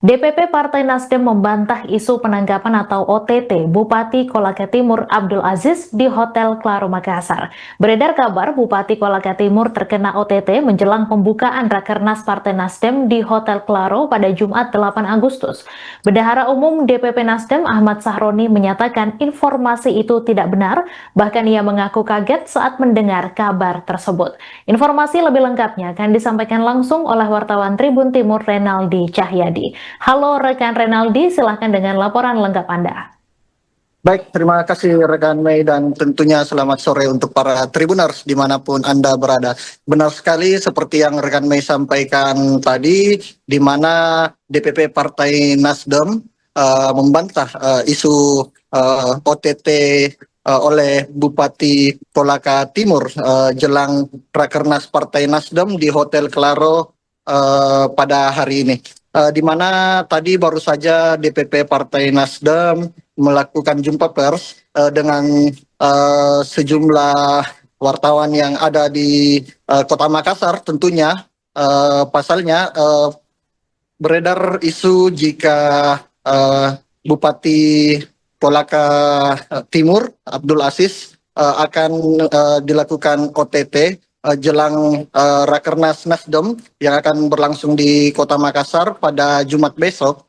DPP Partai Nasdem membantah isu penangkapan atau OTT Bupati Kolaka Timur Abdul Aziz di Hotel Claro Makassar. Beredar kabar Bupati Kolaka Timur terkena OTT menjelang pembukaan Rakernas Partai Nasdem di Hotel Claro pada Jumat 8 Agustus. Bendahara Umum DPP Nasdem Ahmad Sahroni menyatakan informasi itu tidak benar, bahkan ia mengaku kaget saat mendengar kabar tersebut. Informasi lebih lengkapnya akan disampaikan langsung oleh wartawan Tribun Timur Renaldi Cahyadi. Halo rekan Renaldi, silahkan dengan laporan lengkap Anda. Baik, terima kasih rekan Mei dan tentunya selamat sore untuk para Tribuners dimanapun Anda berada. Benar sekali seperti yang rekan Mei sampaikan tadi, di mana DPP Partai Nasdem membantah isu OTT oleh Bupati Kolaka Timur jelang Rakernas Partai Nasdem di Hotel Claro pada hari ini. Di mana tadi baru saja DPP Partai Nasdem melakukan jumpa pers dengan sejumlah wartawan yang ada di Kota Makassar. Tentunya pasalnya beredar isu jika Bupati Kolaka Timur Abdul Aziz akan dilakukan OTT jelang Rakernas Nasdem yang akan berlangsung di Kota Makassar pada Jumat besok,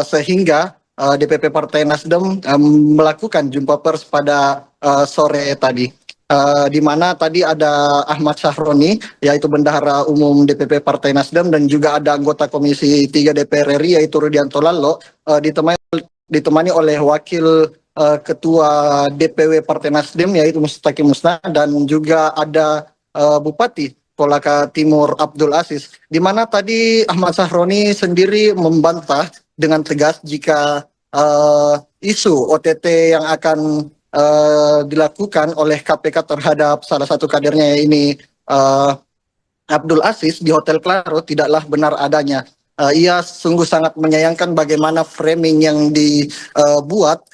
sehingga DPP Partai Nasdem melakukan jumpa pers pada sore tadi, di mana tadi ada Ahmad Sahroni, yaitu Bendahara Umum DPP Partai Nasdem, dan juga ada anggota Komisi 3 DPR RI yaitu Rudianto Lallo, ditemani oleh Wakil Ketua DPW Partai Nasdem yaitu Mustaqim Musna, dan juga ada Bupati Kolaka Timur Abdul Aziz, di mana tadi Ahmad Sahroni sendiri membantah dengan tegas jika isu OTT yang akan dilakukan oleh KPK terhadap salah satu kadernya ini Abdul Aziz di Hotel Claro tidaklah benar adanya. Ia sungguh sangat menyayangkan bagaimana framing yang dibuat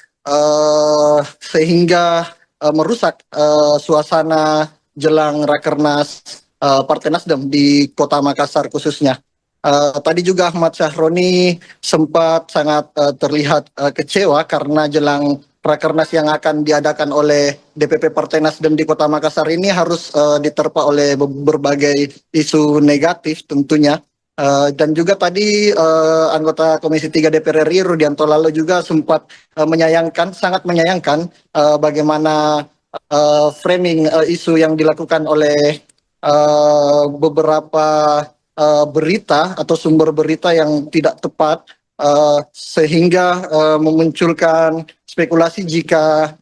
sehingga merusak suasana jelang Rakernas Partai Nasdem di Kota Makassar khususnya. Tadi juga Ahmad Sahroni sempat sangat terlihat kecewa karena jelang Rakernas yang akan diadakan oleh DPP Partai Nasdem di Kota Makassar ini harus diterpa oleh berbagai isu negatif tentunya. Dan juga tadi anggota Komisi 3 DPR RI Rudianto Lallo juga sempat sangat menyayangkan bagaimana framing isu yang dilakukan oleh beberapa berita atau sumber berita yang tidak tepat, sehingga memunculkan spekulasi jika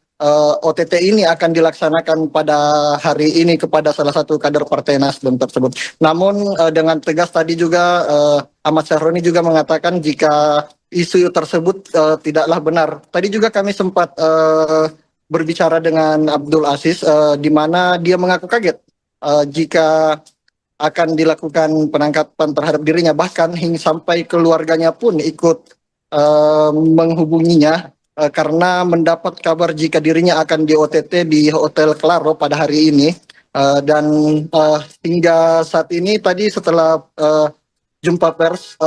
OTT ini akan dilaksanakan pada hari ini kepada salah satu kader Partai Nasdem tersebut. Namun dengan tegas tadi juga Ahmad Sahroni juga mengatakan jika isu tersebut tidaklah benar. Tadi juga kami sempat berbicara dengan Abdul Aziz, di mana dia mengaku kaget jika akan dilakukan penangkapan terhadap dirinya, bahkan hingga sampai keluarganya pun ikut menghubunginya karena mendapat kabar jika dirinya akan di OTT di Hotel Claro pada hari ini. Dan hingga saat ini tadi setelah jumpa pers,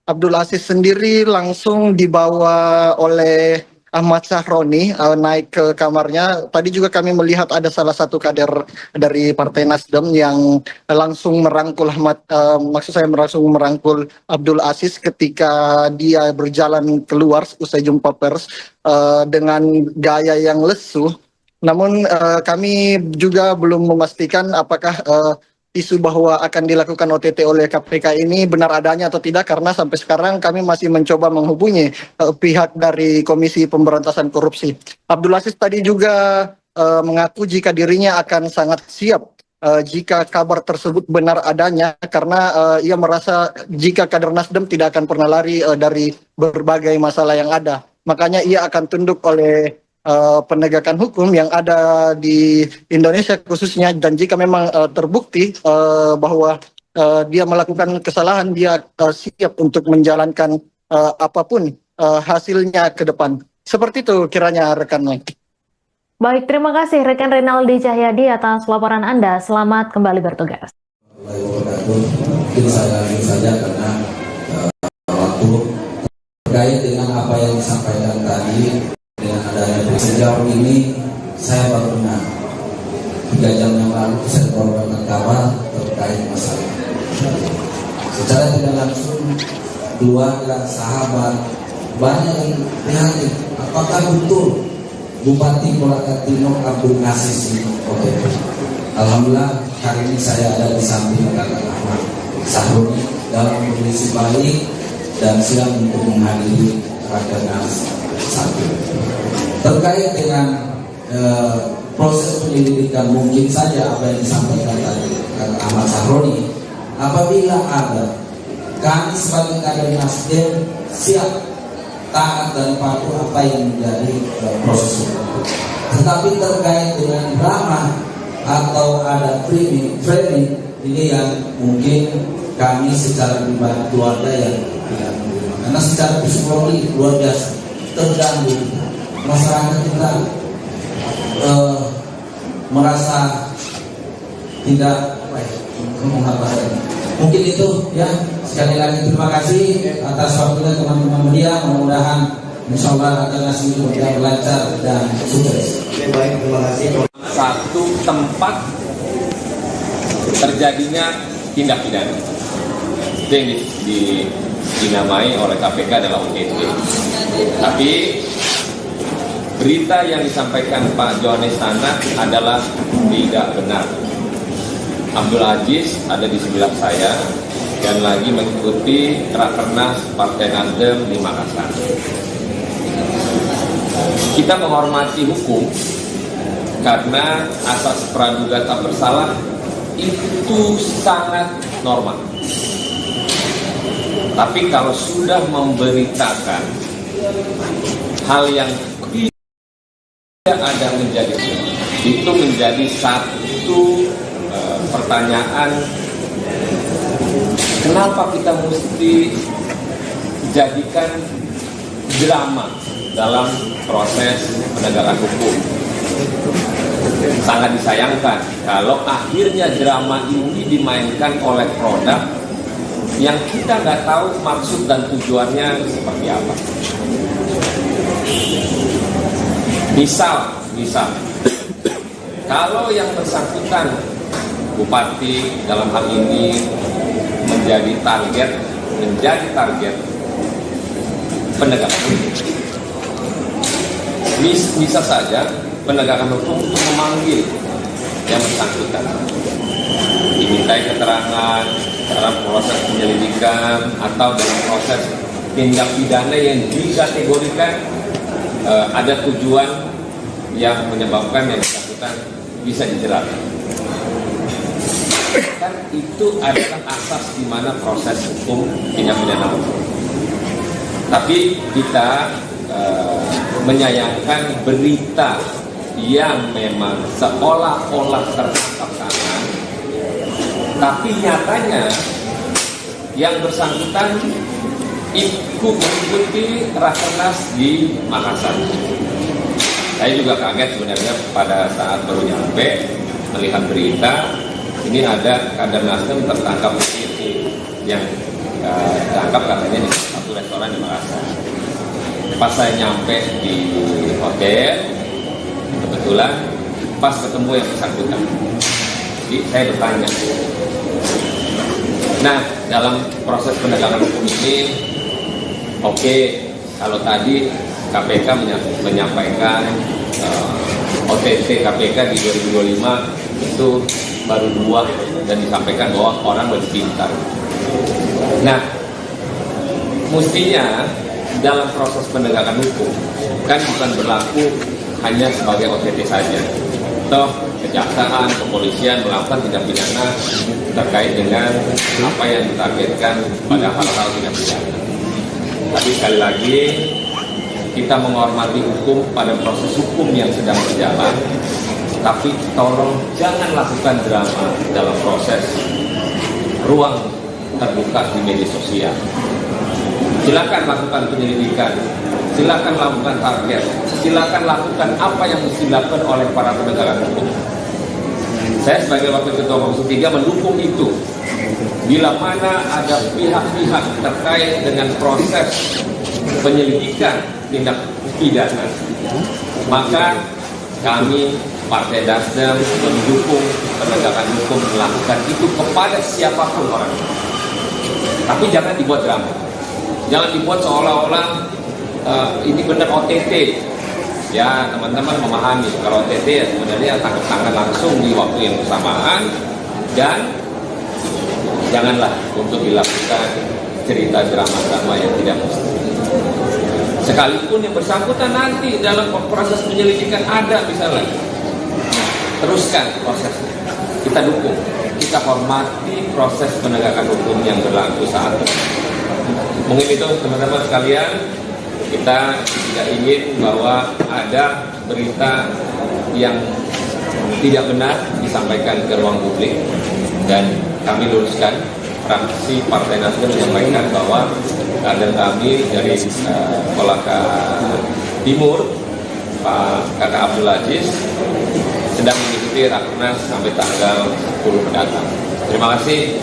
Abdul Aziz sendiri langsung dibawa oleh Ahmad Sahroni naik ke kamarnya. Tadi juga kami melihat ada salah satu kader dari Partai Nasdem yang langsung merangkul langsung merangkul Abdul Aziz ketika dia berjalan keluar usai jumpa pers dengan gaya yang lesu. Namun kami juga belum memastikan apakah isu bahwa akan dilakukan OTT oleh KPK ini benar adanya atau tidak, karena sampai sekarang kami masih mencoba menghubungi pihak dari Komisi Pemberantasan Korupsi. Abdul Aziz tadi juga mengaku jika dirinya akan sangat siap jika kabar tersebut benar adanya, karena ia merasa jika kader Nasdem tidak akan pernah lari dari berbagai masalah yang ada. Makanya ia akan tunduk oleh penegakan hukum yang ada di Indonesia khususnya, dan jika memang terbukti bahwa dia melakukan kesalahan, dia siap untuk menjalankan apapun hasilnya ke depan. Seperti itu kiranya rekan Mike. Baik, terima kasih rekan Renaldi Cahyadi atas laporan Anda. Selamat kembali bertugas. Mungkin saja karena terkait dengan apa yang disampaikan tadi dengan adanya sejauh ini saya baru dengar 3 jam yang lalu saya baru dapat kabar terkait masalah. Secara tidak langsung keluarga, sahabat banyak yang prihatin. Apakah betul Bupati Kolaka Timur Abdul Aziz ini OTT? Alhamdulillah hari ini saya ada di samping Kakak Ahmad Sahroni dalam kondisi baik dan siap untuk menghadiri Rakernas 1. Terkait dengan proses penyelidikan, mungkin saja apa yang disampaikan tadi Kakak Ahmad Sahroni, apabila ada, kami sebagai kader Nasdem siap taat dan patuh apa yang menjadi proses hukum. Tetapi terkait dengan drama atau ada framing ini yang mungkin kami secara pribadi keluarga yang tidak menerima, karena secara psikologi luar biasa terganggu. Masyarakat kita merasa tidak mungkin itu ya. Sekali lagi terima kasih atas waktunya teman-teman media. Mudah-mudahan insya Allah akan nasi lancar dan sukses. Baik, terima kasih. Satu tempat terjadinya tindak pidana itu yang dinamai oleh KPK adalah OTT. Tapi berita yang disampaikan Pak Johannes Tanak adalah tidak benar. Abdul Aziz ada di sebelah saya dan lagi mengikuti Rakernas Partai Nasdem di Makassar. Kita menghormati hukum karena asas praduga tak bersalah itu sangat normal. Tapi kalau sudah memberitakan hal yang tidak ada itu menjadi satu pertanyaan, kenapa kita mesti jadikan drama dalam proses penegakan hukum. Sangat disayangkan kalau akhirnya drama ini dimainkan oleh produk yang kita nggak tahu maksud dan tujuannya seperti apa. Misal, kalau yang bersangkutan Bupati dalam hal ini menjadi target penegakan hukum. Bisa saja penegakan hukum untuk memanggil yang bersangkutan, dimintai keterangan dalam proses penyelidikan atau dalam proses tindak pidana yang dikategorikan ada tujuan yang menyebabkan yang bersangkutan bisa dijerat. Kan itu adalah asas di mana proses hukum tindak pidana hukum. Tapi kita menyayangkan berita yang memang seolah-olah tertangkap tangan, tapi nyatanya yang bersangkutan ikut mengikuti Rakernas di Makassar. Saya juga kaget sebenarnya pada saat baru nyampe melihat berita ini ada kader Nasdem tertangkap yang tertangkap katanya di satu restoran di Makassar. Pas saya nyampe di hotel, kebetulan pas ketemu yang bersangkutan, jadi saya bertanya. Nah, dalam proses penegakan hukum ini, oke, kalau tadi KPK menyampaikan OTT KPK di 2025 itu baru 2 dan disampaikan bahwa orang lebih pintar. Nah, mestinya dalam proses penegakan hukum kan bukan berlaku hanya sebagai OTT saja. Toh kejaksaan, kepolisian melakukan tindak pidana terkait dengan apa yang ditargetkan pada hal-hal tindak pidana. Tapi sekali lagi kita menghormati hukum pada proses hukum yang sedang berjalan. Tapi tolong jangan lakukan drama dalam proses ruang terbuka di media sosial. Silakan lakukan penyelidikan, silakan lakukan target, silakan lakukan apa yang mesti dilakukan oleh para penegakan hukum. Saya sebagai Wakil Ketua Komisi 3 mendukung itu. Bila mana ada pihak-pihak terkait dengan proses penyelidikan tindak pidana, maka kami Partai Nasdem mendukung penegakan hukum melakukan itu kepada siapapun orang. Tapi jangan dibuat drama, jangan dibuat seolah-olah ini benar OTT. Ya, teman-teman memahami kalau OTT ya sebenarnya tangkap tangan langsung di waktu yang bersamaan, dan janganlah untuk dilakukan cerita drama-drama yang tidak mesti. Sekalipun yang bersangkutan nanti dalam proses penyelidikan ada misalnya, teruskan prosesnya. Kita dukung, kita hormati proses penegakan hukum yang berlaku saat ini. Mungkin itu teman-teman sekalian, kita tidak ingin bahwa ada berita yang tidak benar disampaikan ke ruang publik, dan kami luruskan. Fraksi Partai Nasdem menyampaikan bahwa kader kami dari Kolaka Timur, Pak Kakak Abdul Aziz, sedang mengikuti Rakernas sampai tanggal 10 mendatang. Terima kasih.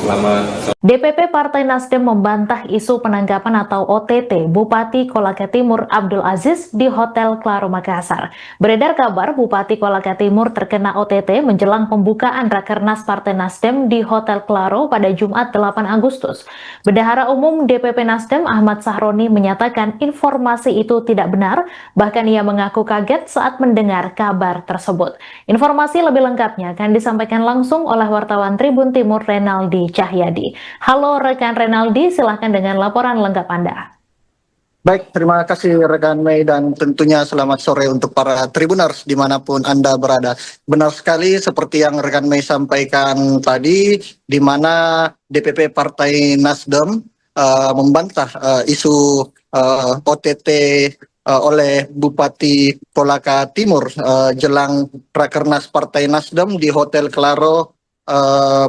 Selamat sore. DPP Partai Nasdem membantah isu penangkapan atau OTT Bupati Kolaka Timur Abdul Aziz di Hotel Claro Makassar. Beredar kabar Bupati Kolaka Timur terkena OTT menjelang pembukaan Rakernas Partai Nasdem di Hotel Claro pada Jumat 8 Agustus. Bendahara Umum DPP Nasdem Ahmad Sahroni menyatakan informasi itu tidak benar, bahkan ia mengaku kaget saat mendengar kabar tersebut. Informasi lebih lengkapnya akan disampaikan langsung oleh wartawan Tribun Timur Renaldi Cahyadi. Halo rekan Renaldi, silahkan dengan laporan lengkap Anda. Baik, terima kasih rekan Mei, dan tentunya selamat sore untuk para Tribuners dimanapun Anda berada. Benar sekali seperti yang rekan Mei sampaikan tadi, di mana DPP Partai Nasdem membantah isu OTT oleh Bupati Kolaka Timur jelang Rakernas Partai Nasdem di Hotel Claro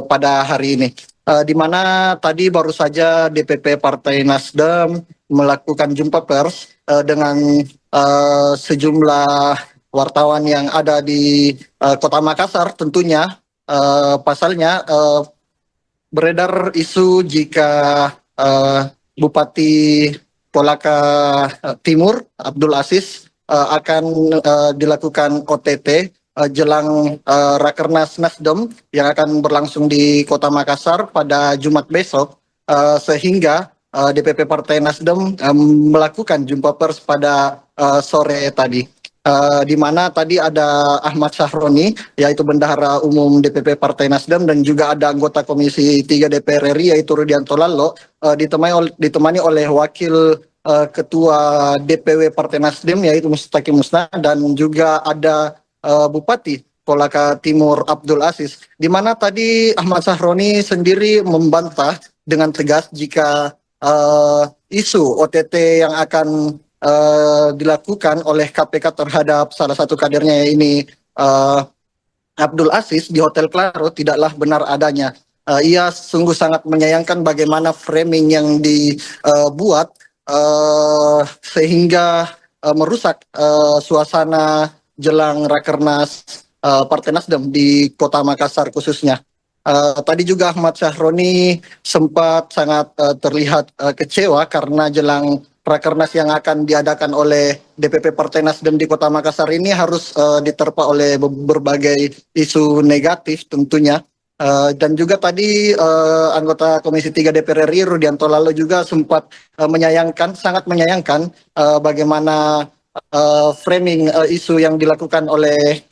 pada hari ini. Di mana tadi baru saja DPP Partai Nasdem melakukan jumpa pers dengan sejumlah wartawan yang ada di Kota Makassar. Tentunya pasalnya beredar isu jika Bupati Kolaka Timur Abdul Aziz akan dilakukan OTT jelang Rakernas Nasdem yang akan berlangsung di Kota Makassar pada Jumat besok, sehingga DPP Partai Nasdem melakukan jumpa pers pada sore tadi, di mana tadi ada Ahmad Sahroni, yaitu Bendahara Umum DPP Partai Nasdem, dan juga ada anggota Komisi 3 DPR RI yaitu Rudianto Lallo, ditemani oleh Wakil Ketua DPW Partai Nasdem yaitu Mustaqim Musna, dan juga ada Bupati Kolaka Timur Abdul Aziz, di mana tadi Ahmad Sahroni sendiri membantah dengan tegas jika isu OTT yang akan dilakukan oleh KPK terhadap salah satu kadernya ini Abdul Aziz di Hotel Claro tidaklah benar adanya. Ia sungguh sangat menyayangkan bagaimana framing yang dibuat sehingga merusak suasana jelang Rakernas Partai Nasdem di Kota Makassar khususnya. Tadi juga Ahmad Sahroni sempat sangat terlihat kecewa karena jelang Rakernas yang akan diadakan oleh DPP Partai Nasdem di Kota Makassar ini harus diterpa oleh berbagai isu negatif tentunya. Dan juga tadi anggota Komisi 3 DPR RI Rudianto Lallo juga sempat sangat menyayangkan bagaimana framing isu yang dilakukan oleh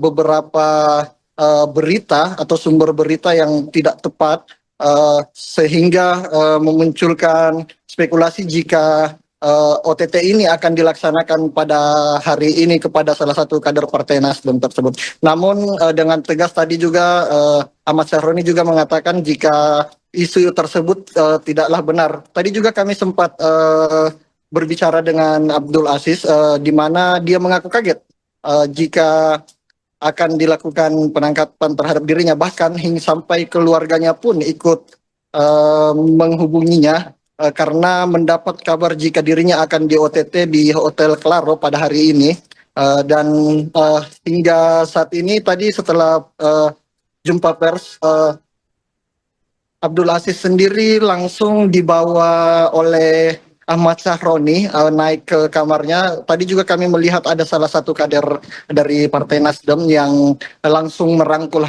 beberapa berita atau sumber berita yang tidak tepat, sehingga memunculkan spekulasi jika OTT ini akan dilaksanakan pada hari ini kepada salah satu kader Partai Nasdem tersebut. Namun dengan tegas tadi juga Ahmad Sahroni juga mengatakan jika isu tersebut tidaklah benar. Tadi juga kami sempat berbicara dengan Abdul Aziz, di mana dia mengaku kaget jika akan dilakukan penangkapan terhadap dirinya, bahkan hingga sampai keluarganya pun ikut menghubunginya karena mendapat kabar jika dirinya akan di OTT di Hotel Claro pada hari ini. Dan hingga saat ini tadi setelah jumpa pers, Abdul Aziz sendiri langsung dibawa oleh Ahmad Sahroni naik ke kamarnya. Tadi juga kami melihat ada salah satu kader dari Partai Nasdem yang langsung merangkul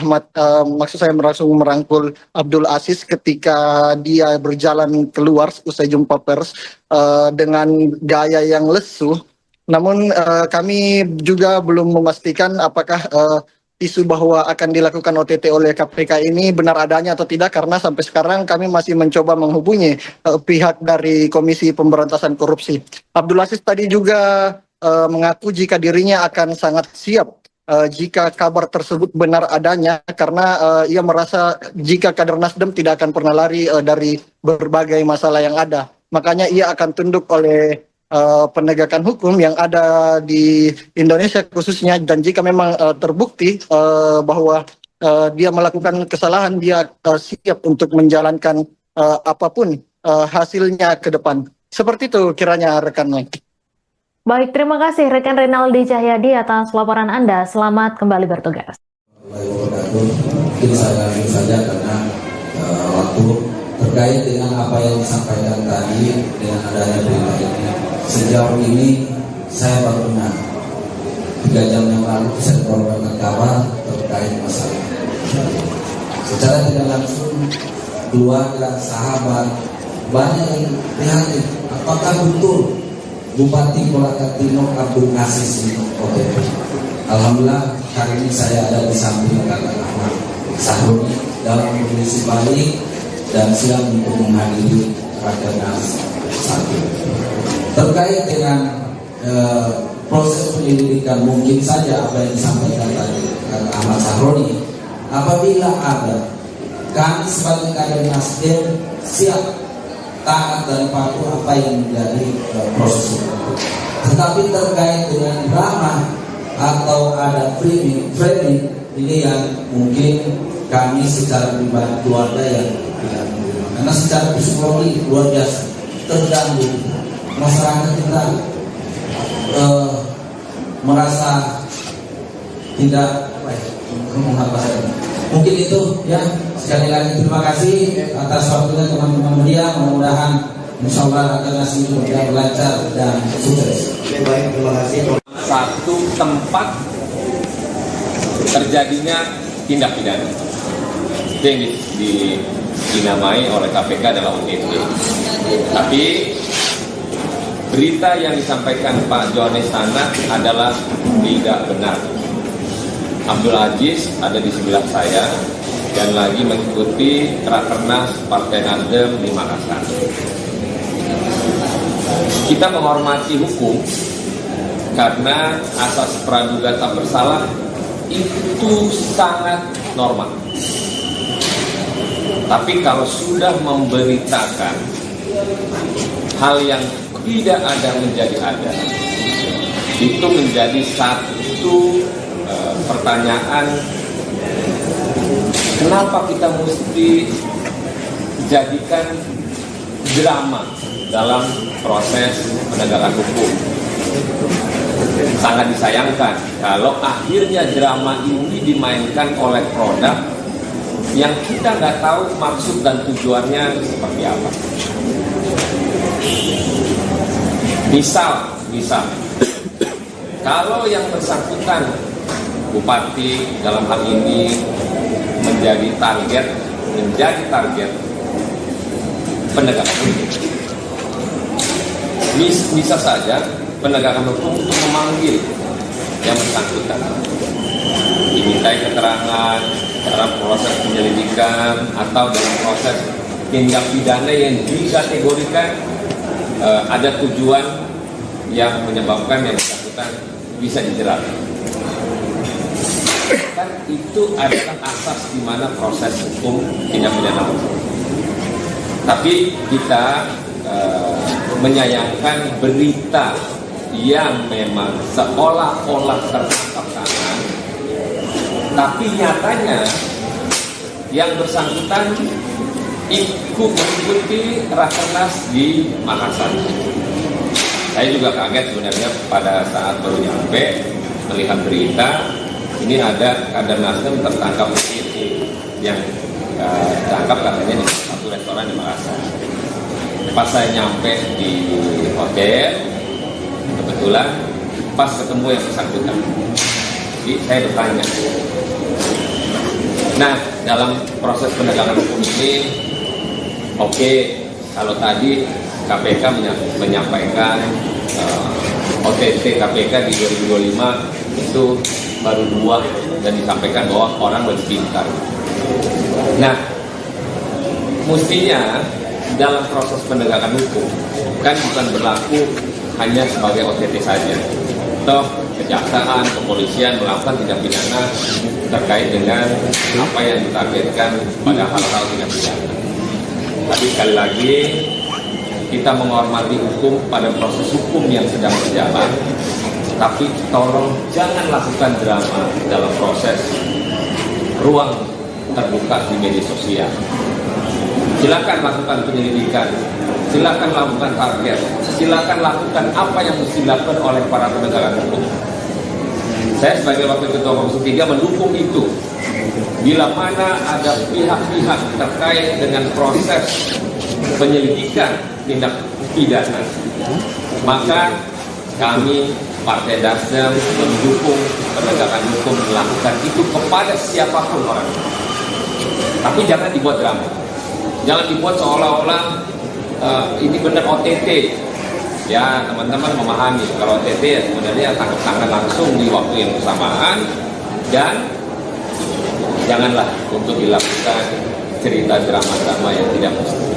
langsung merangkul Abdul Aziz ketika dia berjalan keluar usai jumpa pers dengan gaya yang lesu. Namun kami juga belum memastikan apakah isu bahwa akan dilakukan OTT oleh KPK ini benar adanya atau tidak, karena sampai sekarang kami masih mencoba menghubungi pihak dari Komisi Pemberantasan Korupsi. Abdul Aziz tadi juga mengaku jika dirinya akan sangat siap jika kabar tersebut benar adanya, karena ia merasa jika kader Nasdem tidak akan pernah lari dari berbagai masalah yang ada. Makanya ia akan tunduk oleh penegakan hukum yang ada di Indonesia khususnya, dan jika memang terbukti bahwa dia melakukan kesalahan, dia siap untuk menjalankan apapun hasilnya ke depan. Seperti itu kiranya rekan Mike. Baik, terima kasih rekan Renaldi Cahyadi atas laporan Anda. Selamat kembali bertugas. Mungkin saya langsung saja karena waktu terkait dengan apa yang disampaikan tadi dengan adanya berita ini. Sejauh ini saya baru dengar 3 jam yang lalu saya mendapatkan kabar terkait masalah. Secara tidak langsung keluarga, sahabat banyak yang prihatin. Apakah betul Bupati Kolaka Timur Abdul Aziz ini OTT? Alhamdulillah hari ini saya ada di samping kakak Ahmad Sahroni dalam kondisi baik dan siap untuk menghadiri Rakernas 1. Terkait dengan proses penyelidikan, mungkin saja apa yang disampaikan tadi kakak Ahmad Sahroni, apabila ada, kami sebagai kader Nasdem siap taat dan patuh apa yang menjadi proses itu. Tetapi terkait dengan drama atau ada framing ini yang mungkin kami secara pribadi keluarga yang tidak menerima, karena secara psikologi luar biasa terganggu. Masyarakat kita merasa tidak mungkin itu ya. Sekali lagi terima kasih atas waktunya teman-teman media. Mudah-mudahan insyaallah akan nasi berjalan lancar dan sukses. Baik, terima kasih. Satu tempat terjadinya tindak pidana itu yang dinamai oleh KPK adalah OTT. Tapi berita yang disampaikan Pak Johannes Tanak adalah tidak benar. Abdul Aziz ada di sebelah saya dan lagi mengikuti Rakernas Partai Nasdem di Makassar. Kita menghormati hukum karena asas praduga tak bersalah itu sangat normal. Tapi kalau sudah memberitakan hal yang tidak ada menjadi ada, itu menjadi satu pertanyaan, kenapa kita mesti jadikan drama dalam proses penegakan hukum. Sangat disayangkan kalau akhirnya drama ini dimainkan oleh produk yang kita nggak tahu maksud dan tujuannya seperti apa. Misal, kalau yang bersangkutan Bupati dalam hal ini menjadi target penegakan hukum, bisa saja penegakan hukum untuk memanggil yang bersangkutan, dimintai keterangan dalam proses penyelidikan atau dalam proses tindak pidana yang dikategorikan ada tujuan yang menyebabkan yang bersangkutan bisa dijerat. Kan itu adalah asas di mana proses hukum tindak pidana. Tapi kita menyayangkan berita yang memang seolah-olah tertangkap tangan, tapi nyatanya yang bersangkutan ikut mengikuti Rakernas di Makassar. Saya juga kaget sebenarnya pada saat baru nyampe melihat berita ini ada kader Nasdem tertangkap yang ditangkap katanya di satu restoran di Makassar. Pas saya nyampe di hotel, kebetulan pas ketemu yang bersangkutan. Jadi saya bertanya. Nah, dalam proses penegakan hukum ini, oke, kalau tadi KPK menyampaikan OTT KPK di 2025 itu baru 2 dan disampaikan bahwa orang lebih pintar. Nah, mestinya dalam proses penegakan hukum kan bukan berlaku hanya sebagai OTT saja. Toh kejaksaan, kepolisian melakukan tindak pidana terkait dengan apa yang ditargetkan pada hal-hal tindak pidana. Tapi sekali lagi kita menghormati hukum pada proses hukum yang sedang berjalan. Tapi tolong jangan lakukan drama dalam proses ruang terbuka di media sosial. Silakan lakukan penyelidikan, silakan lakukan target, silakan lakukan apa yang mesti dilakukan oleh para penegak hukum. Saya sebagai Wakil Ketua Komisi 3 mendukung itu. Bila mana ada pihak-pihak terkait dengan proses penyelidikan tindak pidana, maka kami Partai Nasdem mendukung penegakan hukum melakukan itu kepada siapapun orang. Tapi jangan dibuat drama. Jangan dibuat seolah-olah ini benar OTT. Ya, teman-teman memahami kalau OTT ya sebenarnya tangkap tangan langsung di waktu yang bersamaan, dan janganlah untuk dilakukan cerita drama-drama yang tidak mesti.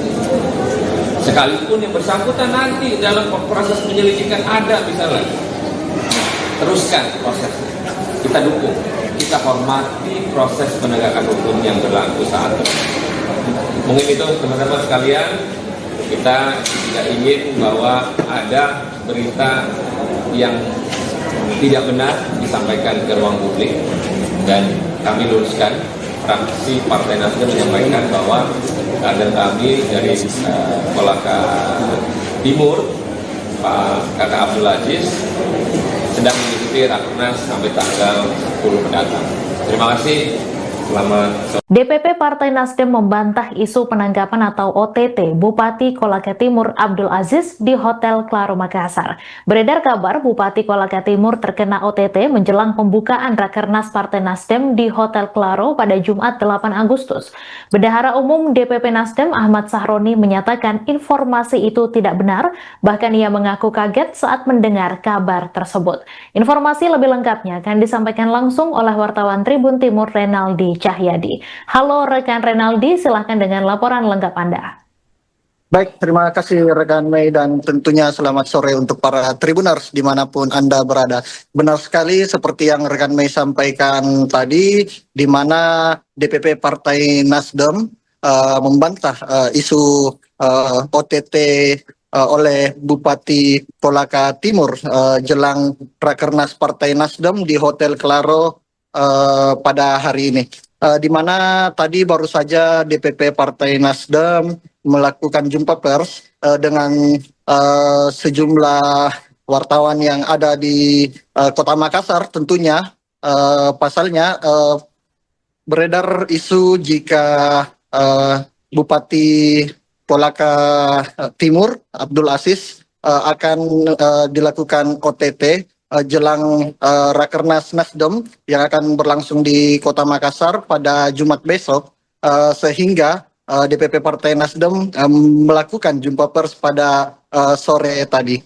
Sekalipun yang bersangkutan nanti dalam proses penyelidikan ada misalnya, teruskan prosesnya. Kita dukung, kita hormati proses penegakan hukum yang berlaku saat ini. Mungkin itu teman-teman sekalian, kita tidak ingin bahwa ada berita yang tidak benar disampaikan ke ruang publik, dan kami luruskan. Fraksi Partai Nasdem menyampaikan bahwa kader kami dari Kolaka Timur, Pak Kakak Abdul Aziz, sedang mengikuti Rakernas sampai tanggal 10 mendatang. Terima kasih. Selamat sore. DPP Partai Nasdem membantah isu penangkapan atau OTT Bupati Kolaka Timur Abdul Aziz di Hotel Claro Makassar. Beredar kabar Bupati Kolaka Timur terkena OTT menjelang pembukaan Rakernas Partai Nasdem di Hotel Claro pada Jumat 8 Agustus. Bendahara Umum DPP Nasdem Ahmad Sahroni menyatakan informasi itu tidak benar, bahkan ia mengaku kaget saat mendengar kabar tersebut. Informasi lebih lengkapnya akan disampaikan langsung oleh wartawan Tribun Timur Renaldi Cahyadi. Halo rekan Renaldi, silahkan dengan laporan lengkap Anda. Baik, terima kasih rekan Mei, dan tentunya selamat sore untuk para Tribuners dimanapun Anda berada. Benar sekali seperti yang rekan Mei sampaikan tadi, di mana DPP Partai Nasdem membantah isu OTT oleh Bupati Kolaka Timur jelang Rakernas Partai Nasdem di Hotel Claro pada hari ini. Di mana tadi baru saja DPP Partai Nasdem melakukan jumpa pers dengan sejumlah wartawan yang ada di Kota Makassar. Tentunya pasalnya beredar isu jika Bupati Kolaka Timur Abdul Aziz akan dilakukan OTT jelang Rakernas Nasdem yang akan berlangsung di Kota Makassar pada Jumat besok, sehingga DPP Partai Nasdem melakukan jumpa pers pada sore tadi,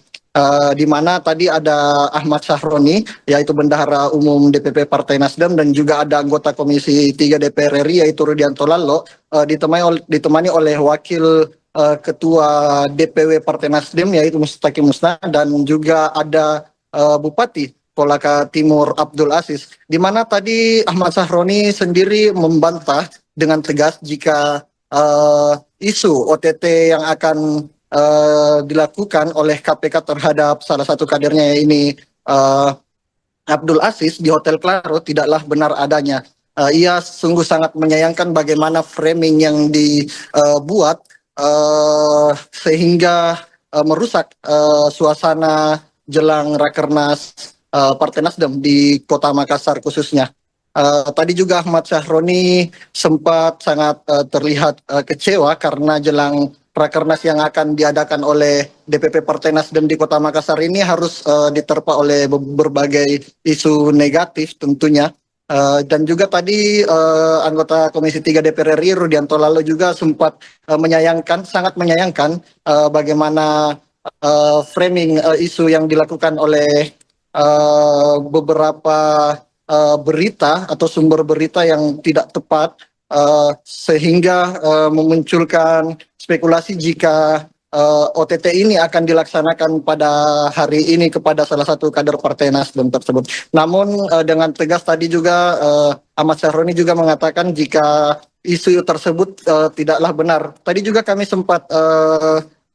di mana tadi ada Ahmad Sahroni, yaitu Bendahara Umum DPP Partai Nasdem, dan juga ada anggota Komisi 3 DPR RI yaitu Rudianto Lallo, ditemani oleh Wakil Ketua DPW Partai Nasdem yaitu Mustaqim Musna, dan juga ada Bupati Kolaka Timur Abdul Aziz, di mana tadi Ahmad Sahroni sendiri membantah dengan tegas jika isu OTT yang akan dilakukan oleh KPK terhadap salah satu kadernya ini Abdul Aziz di Hotel Claro tidaklah benar adanya. Ia sungguh sangat menyayangkan bagaimana framing yang dibuat sehingga merusak suasana jelang Rakernas Partai Nasdem di Kota Makassar khususnya. Tadi juga Ahmad Sahroni sempat sangat terlihat kecewa karena jelang Rakernas yang akan diadakan oleh DPP Partai Nasdem di Kota Makassar ini harus diterpa oleh berbagai isu negatif tentunya. Dan juga tadi anggota Komisi 3 DPR RI Rudianto Lalo juga sempat sangat menyayangkan bagaimana framing isu yang dilakukan oleh beberapa berita atau sumber berita yang tidak tepat, sehingga memunculkan spekulasi jika OTT ini akan dilaksanakan pada hari ini kepada salah satu kader Partai Nasdem tersebut. Namun dengan tegas tadi juga Ahmad Syahroni juga mengatakan jika isu tersebut tidaklah benar. Tadi juga kami sempat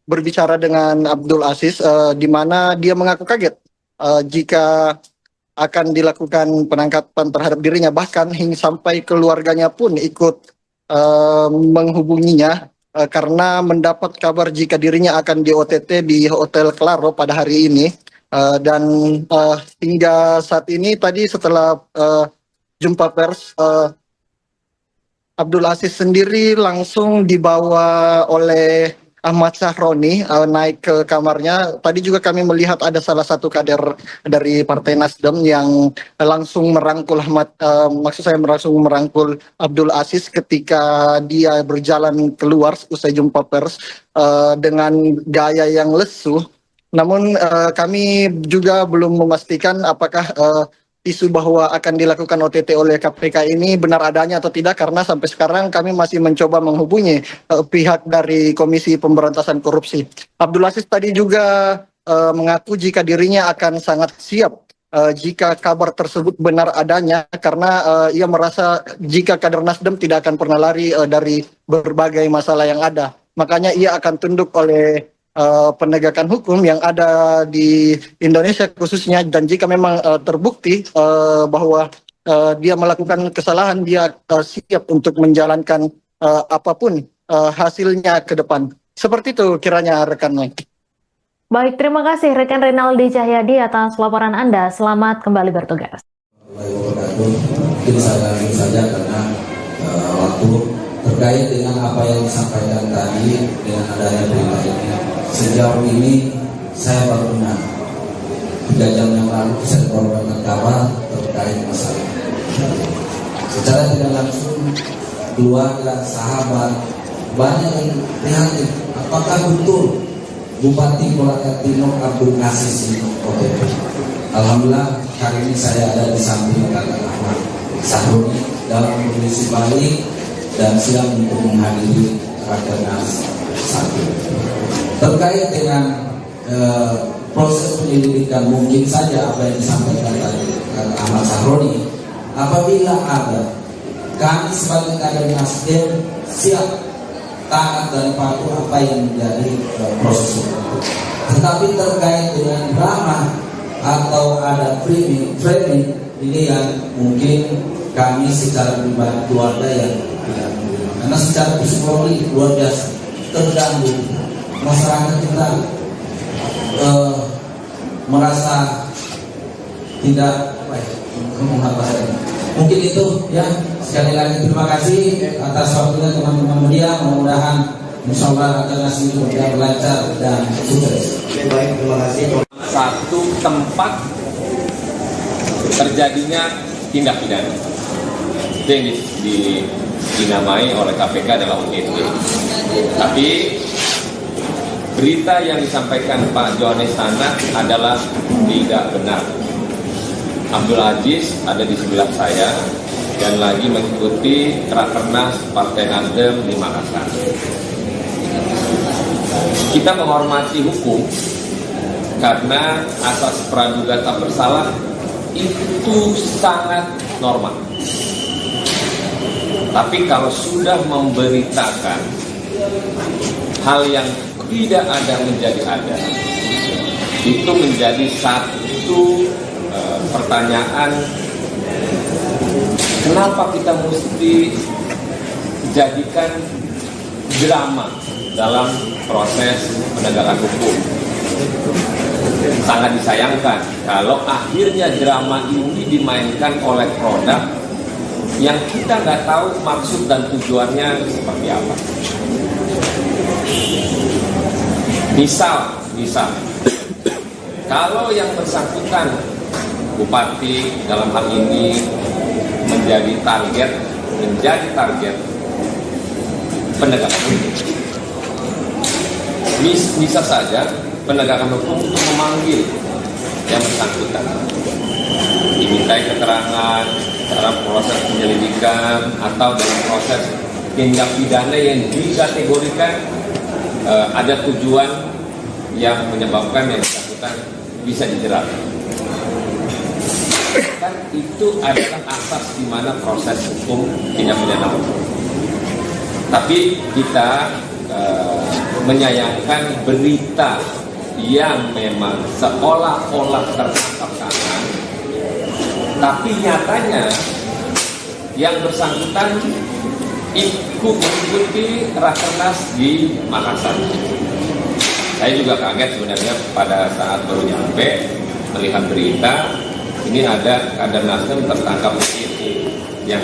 berbicara dengan Abdul Aziz, di mana dia mengaku kaget jika akan dilakukan penangkapan terhadap dirinya, bahkan hingga sampai keluarganya pun ikut menghubunginya karena mendapat kabar jika dirinya akan di OTT di Hotel Claro pada hari ini. Dan hingga saat ini tadi setelah jumpa pers, Abdul Aziz sendiri langsung dibawa oleh Ahmad Syahroni naik ke kamarnya. Tadi juga kami melihat ada salah satu kader dari Partai Nasdem yang langsung merangkul langsung merangkul Abdul Aziz ketika dia berjalan keluar usai jumpa pers dengan gaya yang lesu. Namun kami juga belum memastikan apakah isu bahwa akan dilakukan OTT oleh KPK ini benar adanya atau tidak, karena sampai sekarang kami masih mencoba menghubungi pihak dari Komisi Pemberantasan Korupsi. Abdul Aziz tadi juga mengaku jika dirinya akan sangat siap jika kabar tersebut benar adanya, karena ia merasa jika kader Nasdem tidak akan pernah lari dari berbagai masalah yang ada. Makanya ia akan tunduk oleh penegakan hukum yang ada di Indonesia khususnya, dan jika memang terbukti bahwa dia melakukan kesalahan, dia siap untuk menjalankan apapun hasilnya ke depan. Seperti itu kiranya rekan Mike. Baik, terima kasih rekan Renaldi Cahyadi atas laporan Anda. Selamat kembali bertugas. Mungkin saya lanjut saja karena waktu terkait dengan apa yang disampaikan tadi dengan adanya berita ini. Sejauh ini saya baru dengar 3 jam yang lalu saya mendapatkan kabar terkait masalah. Secara tidak langsung keluarga, sahabat banyak yang prihatin. Apakah betul Bupati Kolaka Timur Abdul Aziz ini OTT? Alhamdulillah hari ini saya ada di samping Kakak Ahmad Syahroni dalam kondisi baik dan siap untuk menghadiri Rakernas 1. Terkait dengan proses penyelidikan, mungkin saja apa yang disampaikan tadi Ahmad Syahroni, apabila ada, kami sebagai kader Nasdem siap taat dan patuh apa yang menjadi proses itu. Tetapi terkait dengan drama atau ada framing ini yang mungkin kami secara pribadi keluarga yang tidak menerima, karena secara psikologi luar biasa terganggu. Masyarakat kita merasa tidak mungkin itu ya. Sekali lagi terima kasih atas waktunya teman-teman media. Mudah-mudahan insyaallah Rakernas ini berjalan lancar dan sukses. Baik, terima kasih. Satu tempat terjadinya tindak pidana itu yang dinamai oleh KPK adalah OTT. Tapi berita yang disampaikan Pak Johannes sana adalah tidak benar. Abdul Aziz ada di sebelah saya dan lagi mengikuti Rakernas Partai Nasdem di Makassar. Kita menghormati hukum karena asas praduga tak bersalah itu sangat normal. Tapi kalau sudah memberitakan hal yang tidak ada menjadi ada, itu menjadi satu pertanyaan, kenapa kita mesti jadikan drama dalam proses penegakan hukum. Sangat disayangkan kalau akhirnya drama ini dimainkan oleh produk yang kita nggak tahu maksud dan tujuannya seperti apa. Misal, kalau yang bersangkutan bupati dalam hal ini menjadi target penegakan hukum, bisa saja penegakan hukum untuk memanggil yang bersangkutan, dimintai keterangan dalam proses penyelidikan atau dalam proses tindak pidana yang dikategorikan ada tujuan yang menyebabkan yang bersangkutan bisa dijerat. Kan itu adalah asas di mana proses hukum tindak pidana hukum. Tapi kita menyayangkan berita yang memang seolah-olah tertangkap tangan, tapi nyatanya yang bersangkutan ikut mengikuti rakernas di Makassar. Saya juga kaget sebenarnya pada saat baru nyampe melihat berita ini ada kader Nasdem tertangkap di yang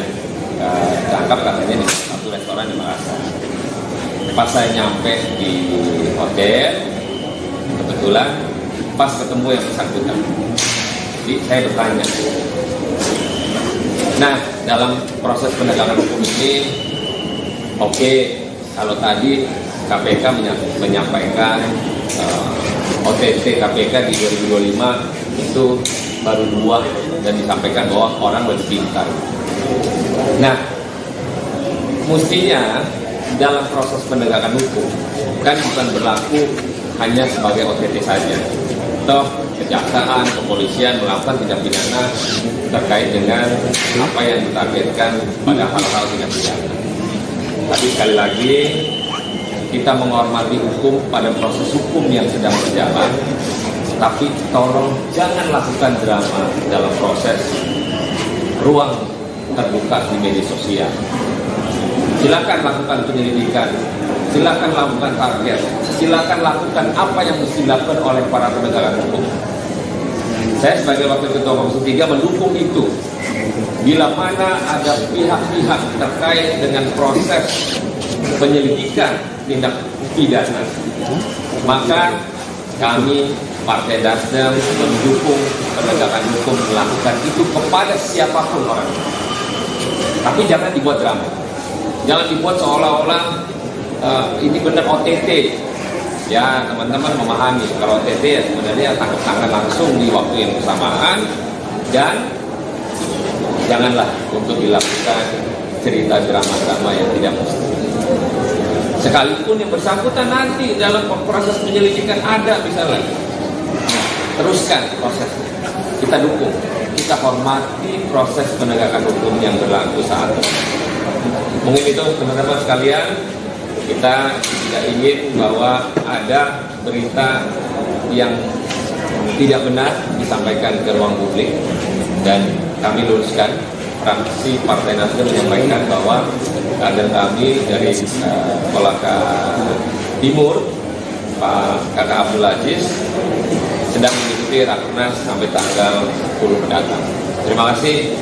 tangkap katanya di satu restoran di Makassar. Pas saya nyampe di hotel, kebetulan pas ketemu yang bersangkutan. Jadi saya bertanya. Nah, dalam proses penegakan hukum ini, oke, kalau tadi KPK menyampaikan OTT KPK di 2025 itu baru 2 dan disampaikan bahwa orang lebih pintar. Nah, mestinya dalam proses penegakan hukum kan bukan berlaku hanya sebagai OTT saja. Toh kejaksaan, kepolisian melakukan tindak pidana terkait dengan apa yang ditargetkan pada hal-hal tindak pidana. Tapi sekali lagi kita menghormati hukum pada proses hukum yang sedang berjalan, tapi tolong jangan lakukan drama dalam proses ruang terbuka di media sosial. Silakan lakukan penyelidikan, silakan lakukan target, silakan lakukan apa yang mesti dilakukan oleh para penegak hukum. Saya sebagai Wakil Ketua Komisi 3 mendukung itu. Bila mana ada pihak-pihak terkait dengan proses penyelidikan tindak pidana, maka kami Partai Nasdem mendukung penegakan hukum melakukan itu kepada siapapun orang. Tapi jangan dibuat drama, jangan dibuat seolah-olah ini benar OTT. Ya, teman-teman memahami kalau OTT ya sebenarnya tangkap tangan langsung di waktu yang bersamaan, dan janganlah untuk dilakukan cerita drama-drama yang tidak mesti. Sekalipun yang bersangkutan nanti dalam proses penyelidikan ada misalnya, teruskan prosesnya. Kita dukung, kita hormati proses penegakan hukum yang berlaku saat ini. Mungkin itu teman-teman sekalian, kita tidak ingin bahwa ada berita yang tidak benar disampaikan ke ruang publik, dan kami luruskan. Fraksi Partai Nasdem menyampaikan bahwa kader kami dari Kolaka Timur, Pak Kakak Abdul Aziz, sedang mengikuti rakernas sampai tanggal 10 mendatang. Terima kasih.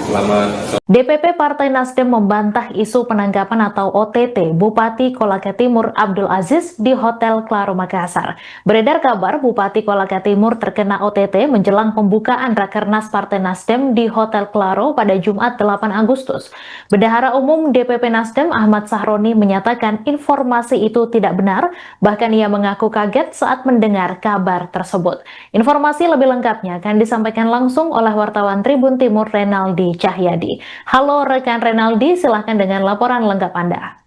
Selamat sore. DPP Partai Nasdem membantah isu penangkapan atau OTT Bupati Kolaka Timur Abdul Aziz di Hotel Claro Makassar. Beredar kabar Bupati Kolaka Timur terkena OTT menjelang pembukaan Rakernas Partai Nasdem di Hotel Claro pada Jumat 8 Agustus. Bendahara Umum DPP Nasdem Ahmad Sahroni menyatakan informasi itu tidak benar, bahkan ia mengaku kaget saat mendengar kabar tersebut. Informasi lebih lengkapnya akan disampaikan langsung oleh wartawan Tribun Timur Renaldi Cahyadi. Halo rekan Renaldi, silahkan dengan laporan lengkap Anda.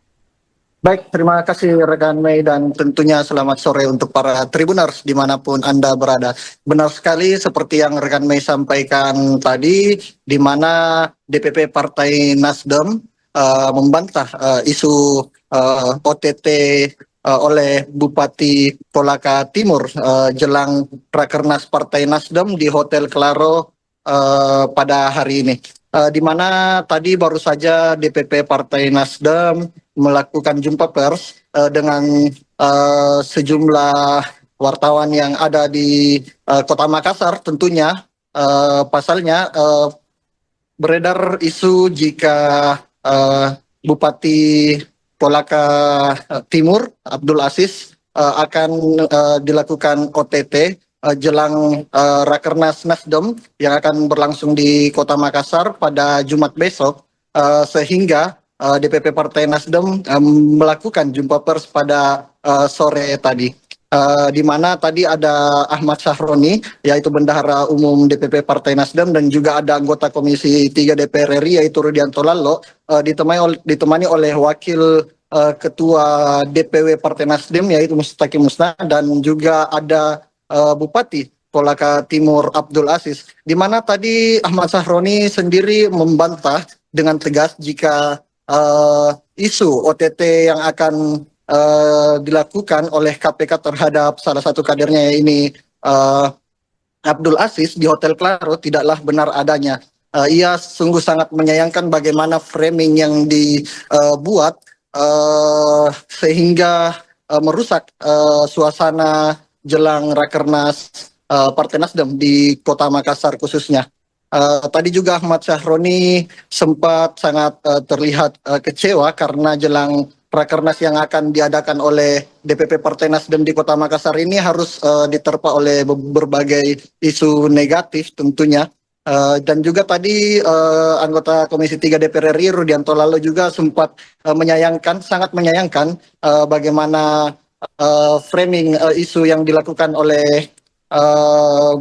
Baik, terima kasih rekan Mei, dan tentunya selamat sore untuk para Tribuners dimanapun Anda berada. Benar sekali seperti yang rekan Mei sampaikan tadi, di mana DPP Partai Nasdem membantah isu OTT oleh Bupati Kolaka Timur jelang Rakernas Partai Nasdem di Hotel Claro pada hari ini. Di mana tadi baru saja DPP Partai Nasdem melakukan jumpa pers dengan sejumlah wartawan yang ada di Kota Makassar. Tentunya pasalnya beredar isu jika Bupati Kolaka Timur Abdul Aziz akan dilakukan OTT jelang Rakernas Nasdem yang akan berlangsung di Kota Makassar pada Jumat besok, sehingga DPP Partai Nasdem melakukan jumpa pers pada sore tadi. Di mana tadi ada Ahmad Sahroni, yaitu Bendahara Umum DPP Partai Nasdem, dan juga ada anggota Komisi 3 DPR RI, yaitu Rudianto Lalo, ditemani oleh Wakil Ketua DPW Partai Nasdem, yaitu Mustaki Musna, dan juga ada Bupati Kolaka Timur Abdul Aziz, di mana tadi Ahmad Sahroni sendiri membantah dengan tegas jika isu OTT yang akan dilakukan oleh KPK terhadap salah satu kadernya ini Abdul Aziz di Hotel Claro tidaklah benar adanya. Ia sungguh sangat menyayangkan bagaimana framing yang dibuat sehingga merusak suasana jelang Rakernas Partai Nasdem di Kota Makassar khususnya. Tadi juga Ahmad Sahroni sempat sangat terlihat kecewa karena jelang Rakernas yang akan diadakan oleh DPP Partai Nasdem di Kota Makassar ini harus diterpa oleh berbagai isu negatif tentunya. Dan juga tadi anggota Komisi 3 DPR RI Rudianto Lalo juga sempat sangat menyayangkan bagaimana framing isu yang dilakukan oleh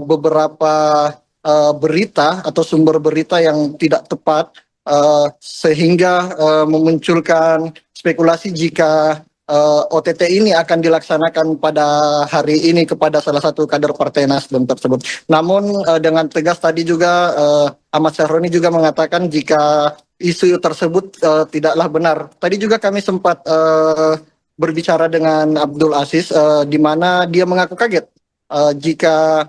beberapa berita atau sumber berita yang tidak tepat, sehingga memunculkan spekulasi jika OTT ini akan dilaksanakan pada hari ini kepada salah satu kader Partai Nasdem tersebut. Namun dengan tegas tadi juga Ahmad Sahroni juga mengatakan jika isu tersebut tidaklah benar. Tadi juga kami sempat berbicara dengan Abdul Aziz, di mana dia mengaku kaget jika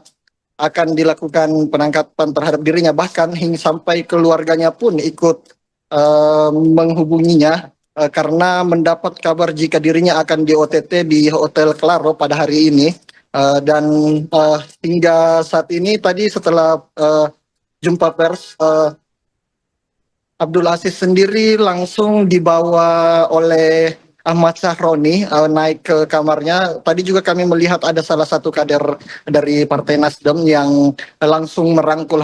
akan dilakukan penangkapan terhadap dirinya, bahkan hingga sampai keluarganya pun ikut menghubunginya karena mendapat kabar jika dirinya akan di OTT di Hotel Claro pada hari ini. Dan hingga saat ini tadi setelah jumpa pers, Abdul Aziz sendiri langsung dibawa oleh Ahmad Sahroni naik ke kamarnya. Tadi juga kami melihat ada salah satu kader dari Partai Nasdem yang langsung merangkul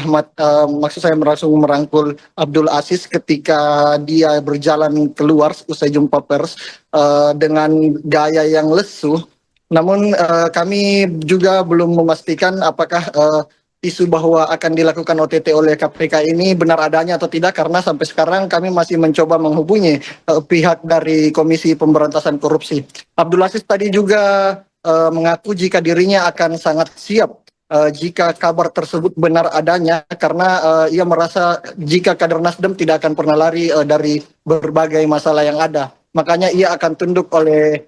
langsung merangkul Abdul Aziz ketika dia berjalan keluar usai jumpa pers dengan gaya yang lesu. Namun kami juga belum memastikan apakah isu bahwa akan dilakukan OTT oleh KPK ini benar adanya atau tidak, karena sampai sekarang kami masih mencoba menghubungi pihak dari Komisi Pemberantasan Korupsi. Abdul Aziz tadi juga mengaku jika dirinya akan sangat siap jika kabar tersebut benar adanya, karena ia merasa jika kader Nasdem tidak akan pernah lari dari berbagai masalah yang ada. Makanya ia akan tunduk oleh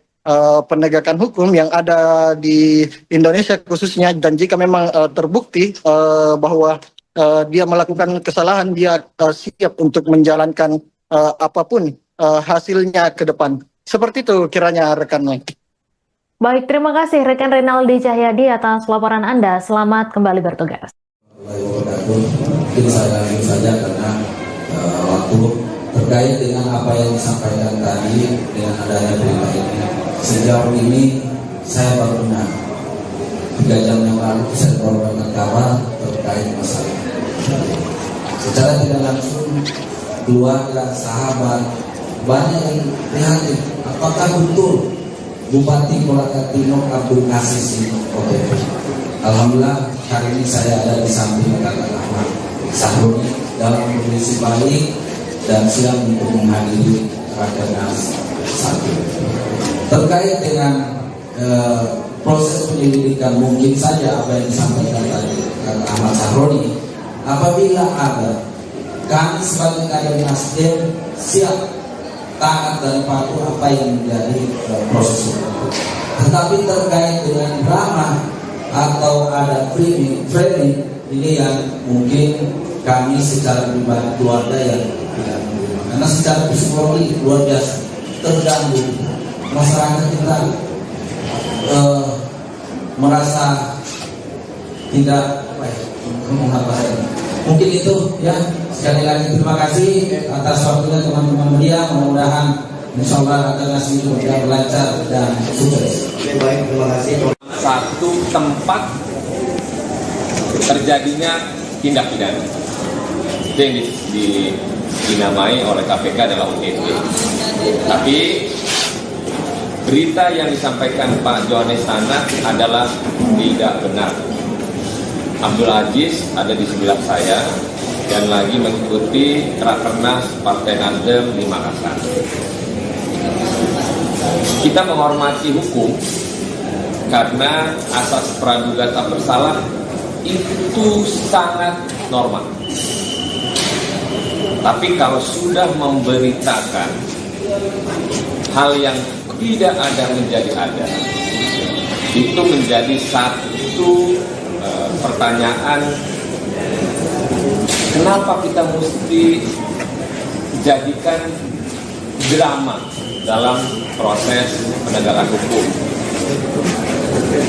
penegakan hukum yang ada di Indonesia khususnya, dan jika memang terbukti bahwa dia melakukan kesalahan, dia siap untuk menjalankan apapun hasilnya ke depan. Seperti itu kiranya rekan Mike. Baik, terima kasih rekan Renaldi Cahyadi atas laporan Anda. Selamat kembali bertugas. Mungkin saya lanjut saja karena waktu terkait dengan apa yang disampaikan tadi dengan adanya berita ini. Sejauh ini saya baru dengar 3 jam yang lalu saya mendapatkan kabar terkait masalah. Secara tidak langsung keluarga, sahabat banyak yang prihatin. Apakah betul Bupati Kolaka Timur Abdul Aziz ini OTT? Alhamdulillah hari ini saya ada di samping kakak Ahmad Sahroni dalam kondisi baik dan siap untuk menghadiri Rakernas 1. Terkait dengan proses penyelidikan, mungkin saja apa yang disampaikan tadi Ahmad Sahroni, apabila ada, kami sebagai kader Nasdem siap taat dan patuh apa yang menjadi proses itu. Tetapi terkait dengan drama atau ada framing ini yang mungkin kami secara pribadi keluarga yang tidak menerima, karena secara psikologi luar biasa terganggu. Masyarakat kita merasa tidak mungkin itu ya. Sekali lagi terima kasih atas waktunya teman-teman media. Mudah-mudahan Insya Allah rakernas ini berjalan lancar dan sukses. Baik, terima kasih. Satu tempat terjadinya tindak pidana. Itu yang dinamai oleh KPK adalah OTT. Tapi berita yang disampaikan Pak Johannes Tanak adalah tidak benar. Abdul Aziz ada di sebelah saya dan lagi mengikuti Rakernas Partai Nasdem di Makassar. Kita menghormati hukum karena asas praduga tak bersalah itu sangat normal. Tapi kalau sudah memberitakan hal yang tidak ada menjadi ada, itu menjadi satu pertanyaan, kenapa kita mesti jadikan drama dalam proses penegakan hukum.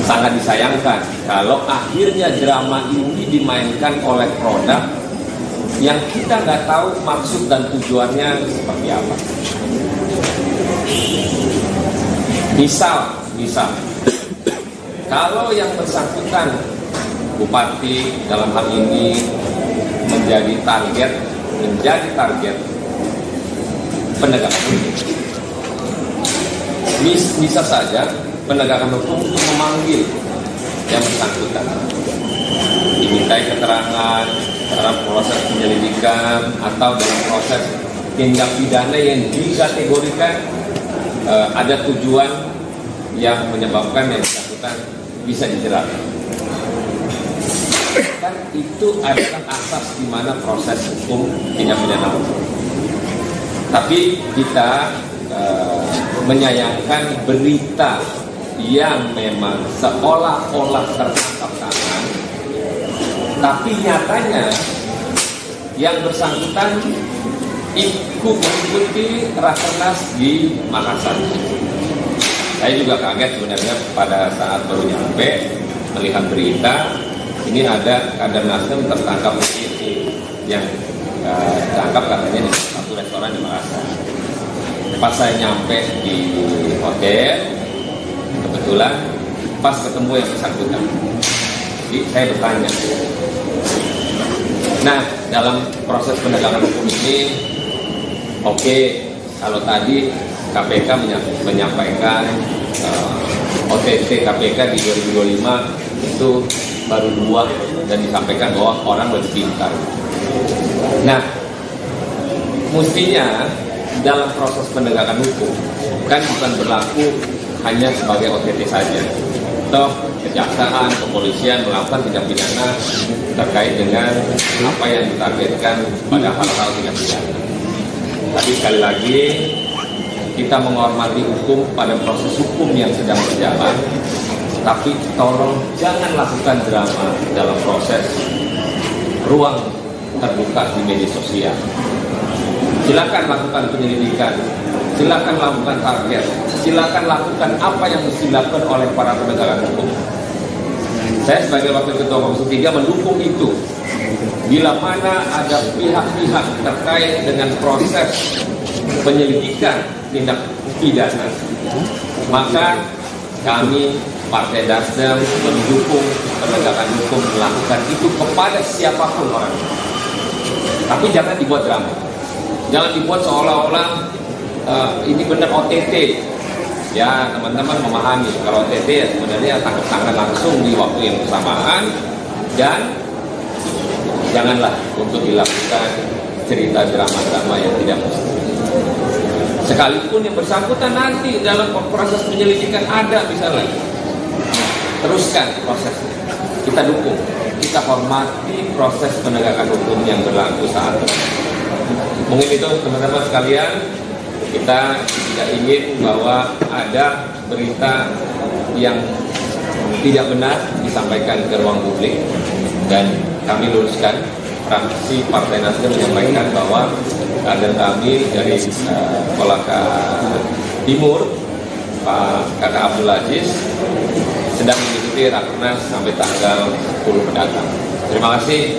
Sangat disayangkan kalau akhirnya drama ini dimainkan oleh produk yang kita nggak tahu maksud dan tujuannya seperti apa. Misal, kalau yang bersangkutan bupati dalam hal ini menjadi target penegakan hukum. Bisa saja penegakan hukum untuk memanggil yang bersangkutan, dimintai keterangan dalam proses penyelidikan atau dalam proses tindak pidana yang dikategorikan ada tujuan yang menyebabkan yang bersangkutan bisa dijerat. Kan itu adalah asas di mana proses hukum tindak pidana. Tapi kita menyayangkan berita yang memang seolah-olah tertangkap tangan, tapi nyatanya yang bersangkutan ikut mengikuti Rakernas di Makassar. Saya juga kaget sebenarnya pada saat baru nyampe melihat berita ini ada kader Nasdem tertangkap di yang tangkap katanya di satu restoran di Makassar. Pas saya nyampe di hotel, kebetulan pas ketemu yang bersangkutan, jadi saya bertanya. Nah, dalam proses penegakan hukum ini, oke, kalau tadi KPK menyampaikan OTT KPK di 2025 itu baru 2 dan disampaikan bahwa orang lebih pintar. Nah, mestinya dalam proses penegakan hukum kan bukan berlaku hanya sebagai OTT saja. Toh kejaksaan, kepolisian melakukan tindak pidana terkait dengan apa yang ditargetkan pada hal-hal tindak pidana. Tapi sekali lagi kita menghormati hukum pada proses hukum yang sedang berjalan. Tapi tolong jangan lakukan drama dalam proses ruang terbuka di media sosial. Silakan lakukan penyelidikan, silakan lakukan target, silakan lakukan apa yang mesti dilakukan oleh para penegak hukum. Saya sebagai Wakil Ketua Komisi 3 mendukung itu. Bila mana ada pihak-pihak terkait dengan proses penyelidikan tindak pidana, maka kami Partai Nasdem mendukung penegakan hukum melakukan itu kepada siapapun orang. Tapi jangan dibuat drama. Jangan dibuat seolah-olah ini benar OTT. Ya, teman-teman memahami kalau OTT sebenarnya tangkap tangan langsung di waktu yang bersamaan, dan janganlah untuk dilakukan cerita drama-drama yang tidak mesti. Sekalipun yang bersangkutan nanti dalam proses penyelidikan ada misalnya, teruskan prosesnya. Kita dukung, kita hormati proses penegakan hukum yang berlaku saat ini. Mungkin itu teman-teman sekalian, kita tidak ingin bahwa ada berita yang tidak benar disampaikan ke ruang publik, dan kami luruskan. Fraksi Partai Nasdem menyampaikan bahwa kader kami dari Kolaka Timur, Pak Kakak Abdul Aziz, sedang mengikuti Rakernas sampai tanggal 10 mendatang. Terima kasih.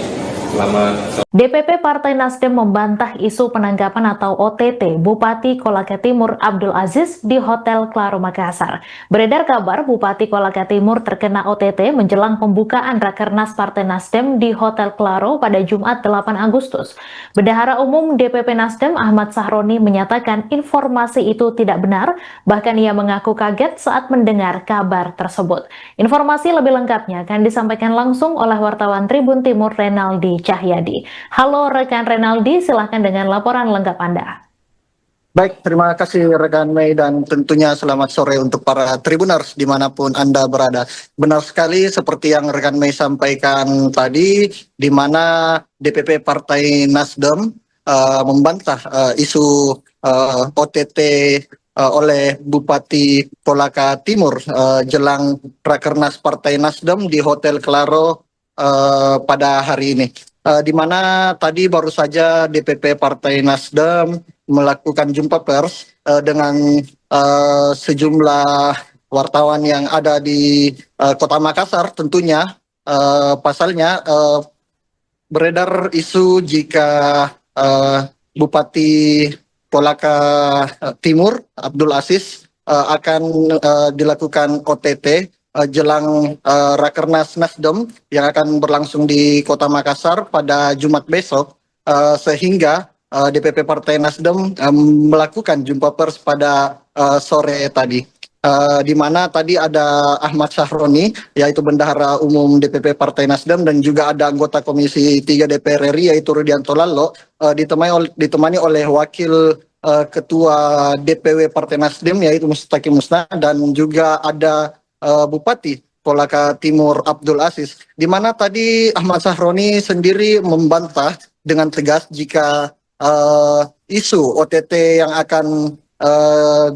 Selamat sore. DPP Partai Nasdem membantah isu penangkapan atau OTT Bupati Kolaka Timur Abdul Aziz di Hotel Claro Makassar. Beredar kabar Bupati Kolaka Timur terkena OTT menjelang pembukaan Rakernas Partai Nasdem di Hotel Claro pada Jumat 8 Agustus. Bendahara Umum DPP Nasdem Ahmad Sahroni menyatakan informasi itu tidak benar, bahkan ia mengaku kaget saat mendengar kabar tersebut. Informasi lebih lengkapnya akan disampaikan langsung oleh wartawan Tribun Timur Renaldi Cahyadi. Halo rekan Renaldi, silahkan dengan laporan lengkap Anda. Baik, terima kasih rekan Mei dan tentunya selamat sore untuk para Tribuners dimanapun Anda berada. Benar sekali seperti yang rekan Mei sampaikan tadi, di mana DPP Partai Nasdem membantah isu OTT oleh Bupati Kolaka Timur jelang Rakernas Partai Nasdem di Hotel Claro pada hari ini. Di mana tadi baru saja DPP Partai Nasdem melakukan jumpa pers dengan sejumlah wartawan yang ada di Kota Makassar. Tentunya pasalnya beredar isu jika Bupati Kolaka Timur Abdul Aziz akan dilakukan OTT jelang Rakernas Nasdem yang akan berlangsung di Kota Makassar pada Jumat besok, sehingga DPP Partai Nasdem melakukan jumpa pers pada sore tadi. Di mana tadi ada Ahmad Sahroni, yaitu Bendahara Umum DPP Partai Nasdem, dan juga ada anggota Komisi 3 DPR RI, yaitu Rudianto Lalo, ditemani oleh Wakil Ketua DPW Partai Nasdem, yaitu Mustaqim Musna, dan juga ada Bupati Kolaka Timur Abdul Aziz, di mana tadi Ahmad Sahroni sendiri membantah dengan tegas jika isu OTT yang akan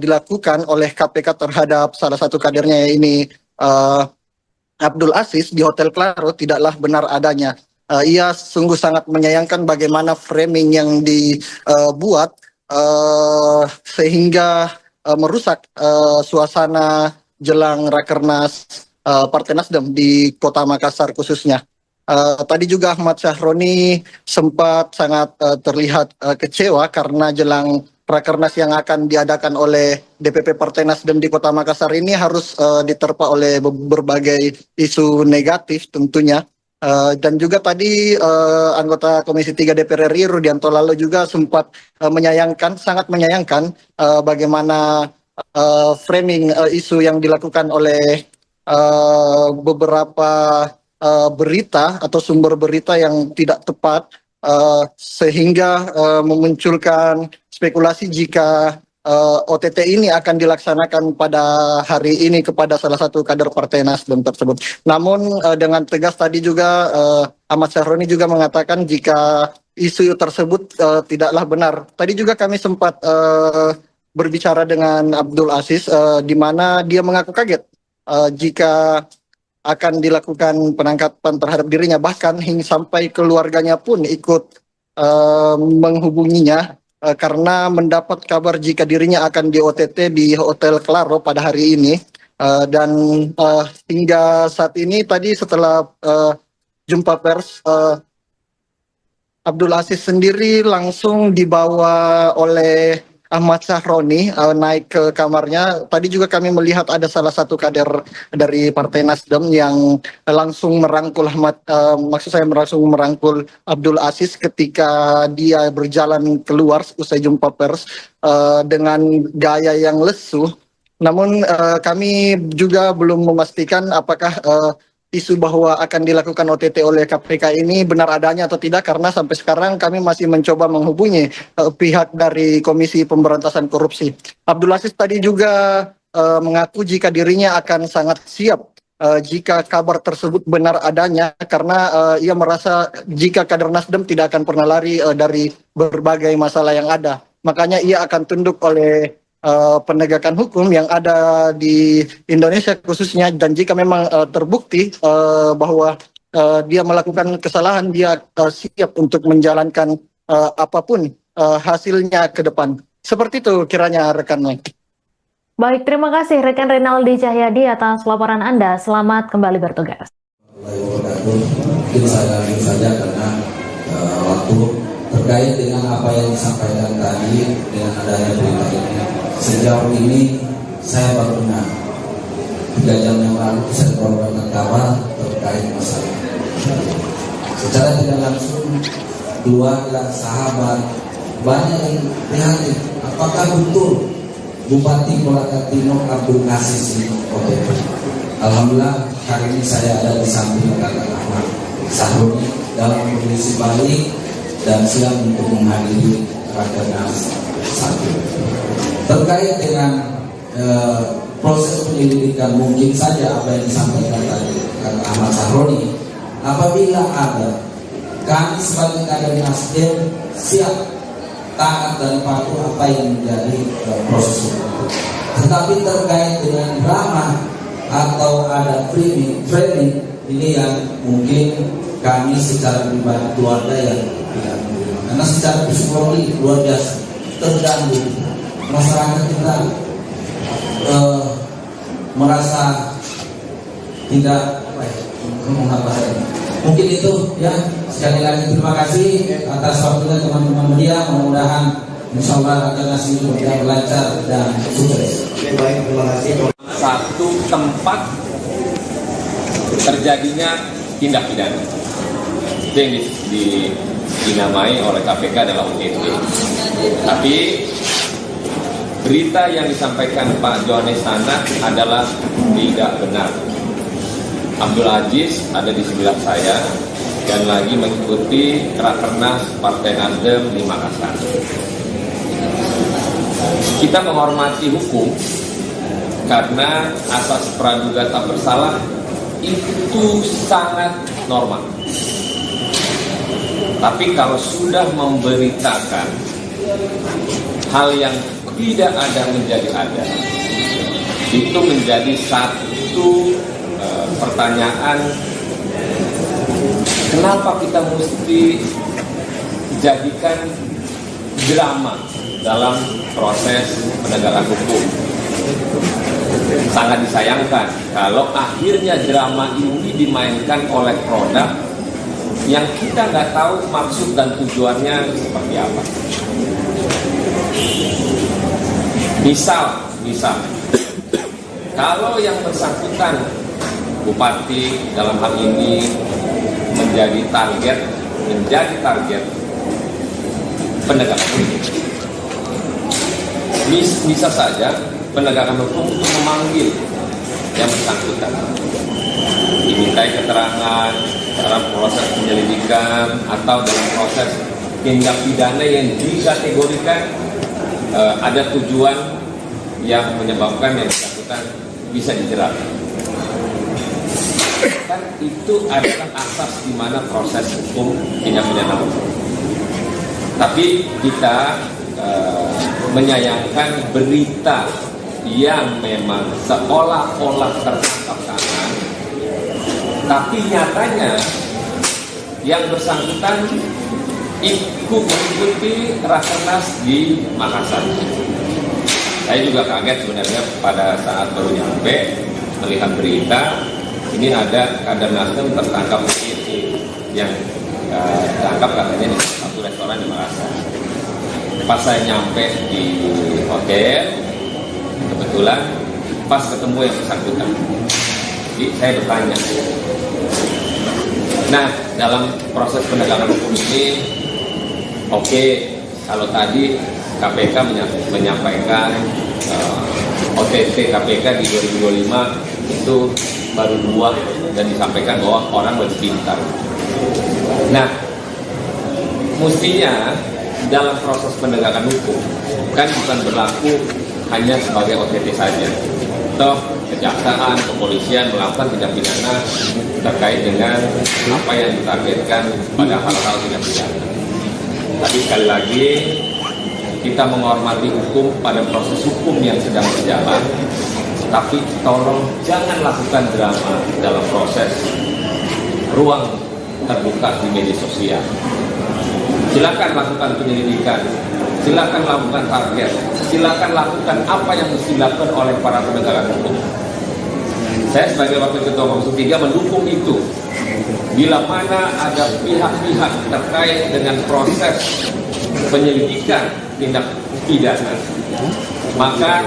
dilakukan oleh KPK terhadap salah satu kadernya ini Abdul Aziz di Hotel Claro tidaklah benar adanya. Ia sungguh sangat menyayangkan bagaimana framing yang dibuat sehingga merusak suasana jelang Rakernas Partai Nasdem di Kota Makassar khususnya. Tadi juga Ahmad Sahroni sempat sangat terlihat kecewa karena jelang Rakernas yang akan diadakan oleh DPP Partai Nasdem di Kota Makassar ini harus diterpa oleh berbagai isu negatif tentunya. Dan juga tadi anggota Komisi 3 DPR RI Rudianto Lalo juga sempat sangat menyayangkan bagaimana framing isu yang dilakukan oleh beberapa berita atau sumber berita yang tidak tepat, sehingga memunculkan spekulasi jika OTT ini akan dilaksanakan pada hari ini kepada salah satu kader Partai Nasdem tersebut. Namun dengan tegas tadi juga Ahmad Sahroni juga mengatakan jika isu tersebut tidaklah benar. Tadi juga kami sempat berbicara dengan Abdul Aziz, di mana dia mengaku kaget jika akan dilakukan penangkapan terhadap dirinya, bahkan hingga sampai keluarganya pun ikut menghubunginya karena mendapat kabar jika dirinya akan di OTT di Hotel Claro pada hari ini. Dan hingga saat ini tadi setelah jumpa pers, Abdul Aziz sendiri langsung dibawa oleh Ahmad Sahroni naik ke kamarnya. Tadi juga kami melihat ada salah satu kader dari Partai Nasdem yang langsung merangkul langsung merangkul Abdul Aziz ketika dia berjalan keluar usai jumpa pers dengan gaya yang lesu. Namun kami juga belum memastikan apakah isu bahwa akan dilakukan OTT oleh KPK ini benar adanya atau tidak, karena sampai sekarang kami masih mencoba menghubungi pihak dari Komisi Pemberantasan Korupsi. Abdul Aziz tadi juga mengaku jika dirinya akan sangat siap jika kabar tersebut benar adanya, karena ia merasa jika kader Nasdem tidak akan pernah lari dari berbagai masalah yang ada. Makanya ia akan tunduk oleh penegakan hukum yang ada di Indonesia khususnya, dan jika memang terbukti bahwa dia melakukan kesalahan, dia siap untuk menjalankan apapun hasilnya ke depan. Seperti itu kiranya rekan Mike. Baik, terima kasih rekan Renaldi Cahyadi atas laporan Anda. Selamat kembali bertugas. Mungkin saya saja karena wabarakatuh. Terkait dengan apa yang disampaikan tadi dengan adanya berita ini, sejauh ini saya baru dengar 3 jam yang lalu saya mendapatkan kabar terkait masalah. Secara tidak langsung keluarga, sahabat banyak yang prihatin. Apakah betul Bupati Kolaka Timur Abdul Aziz ini OTT? Alhamdulillah hari ini saya ada di samping Kakak Ahmad Sahroni dalam kondisi baik dan siap untuk menghadiri Rakernas 1. Terkait dengan proses penyelidikan, mungkin saja apa yang disampaikan tadi Kakak Ahmad Sahroni, apabila ada, kami sebagai kader Nasdem siap taat dan patuh apa yang menjadi proses hukum. Tetapi terkait dengan drama atau ada framing ini yang mungkin kami secara pribadi keluarga yang tidak menerima. Karena secara psikologi luar biasa terganggu, masyarakat kita merasa tidak mungkin itu ya. Sekali lagi terima kasih atas waktunya teman-teman media. Mudah-mudahan insyaallah akan ngasih berjalan lancar dan sukses. Baik, terima kasih. Satu tempat terjadinya tindak pidana itu yang dinamai oleh KPK adalah OTT. Tapi berita yang disampaikan Pak Johannes Tanak adalah tidak benar. Abdul Aziz ada di sebelah saya dan lagi mengikuti Rakernas Partai Nasdem di Makassar. Kita menghormati hukum karena asas praduga tak bersalah itu sangat normal. Tapi kalau sudah memberitakan hal yang tidak ada menjadi ada, itu menjadi satu pertanyaan, kenapa kita mesti jadikan drama dalam proses penegakan hukum. Sangat disayangkan kalau akhirnya drama ini dimainkan oleh produk yang kita nggak tahu maksud dan tujuannya seperti apa. Misal, kalau yang bersangkutan Bupati dalam hal ini menjadi target penegakan hukum, bisa saja penegakan hukum untuk memanggil yang bersangkutan, dimintai keterangan dalam proses penyelidikan atau dalam proses tindak pidana yang dikategorikan ada tujuan yang menyebabkan yang bersangkutan bisa dijerat. Kan itu adalah asas di mana proses hukum tindak pidana hukum. Tapi kita menyayangkan berita yang memang seolah-olah tertangkap tangan, tapi nyatanya yang bersangkutan ikut mengikuti Rakernas di Makassar. Saya juga kaget sebenarnya pada saat baru nyampe melihat berita ini ada kader Nasdem tertangkap yang tertangkap katanya di satu restoran di Makassar. Pas saya nyampe di hotel, kebetulan pas ketemu yang bersangkutan. Jadi saya bertanya. Nah, dalam proses penegakan hukum ini, oke, kalau tadi KPK menyampaikan OTT KPK di 2025 itu baru 2 dan disampaikan bahwa orang lebih pintar. Nah, mestinya dalam proses penegakan hukum kan bukan berlaku hanya sebagai OTT saja. Toh kejaksaan, kepolisian melakukan tindak pidana terkait dengan apa yang ditargetkan pada hal-hal tindak pidana. Tapi sekali lagi kita menghormati hukum pada proses hukum yang sedang berjalan. Tapi tolong jangan lakukan drama dalam proses ruang terbuka di media sosial. Silakan lakukan penyelidikan, silakan lakukan target, silakan lakukan apa yang mesti dilakukan oleh para penegak hukum. Saya sebagai Wakil Ketua Komisi 3 mendukung itu. bila mana ada pihak-pihak terkait dengan proses penyelidikan tindak pidana, maka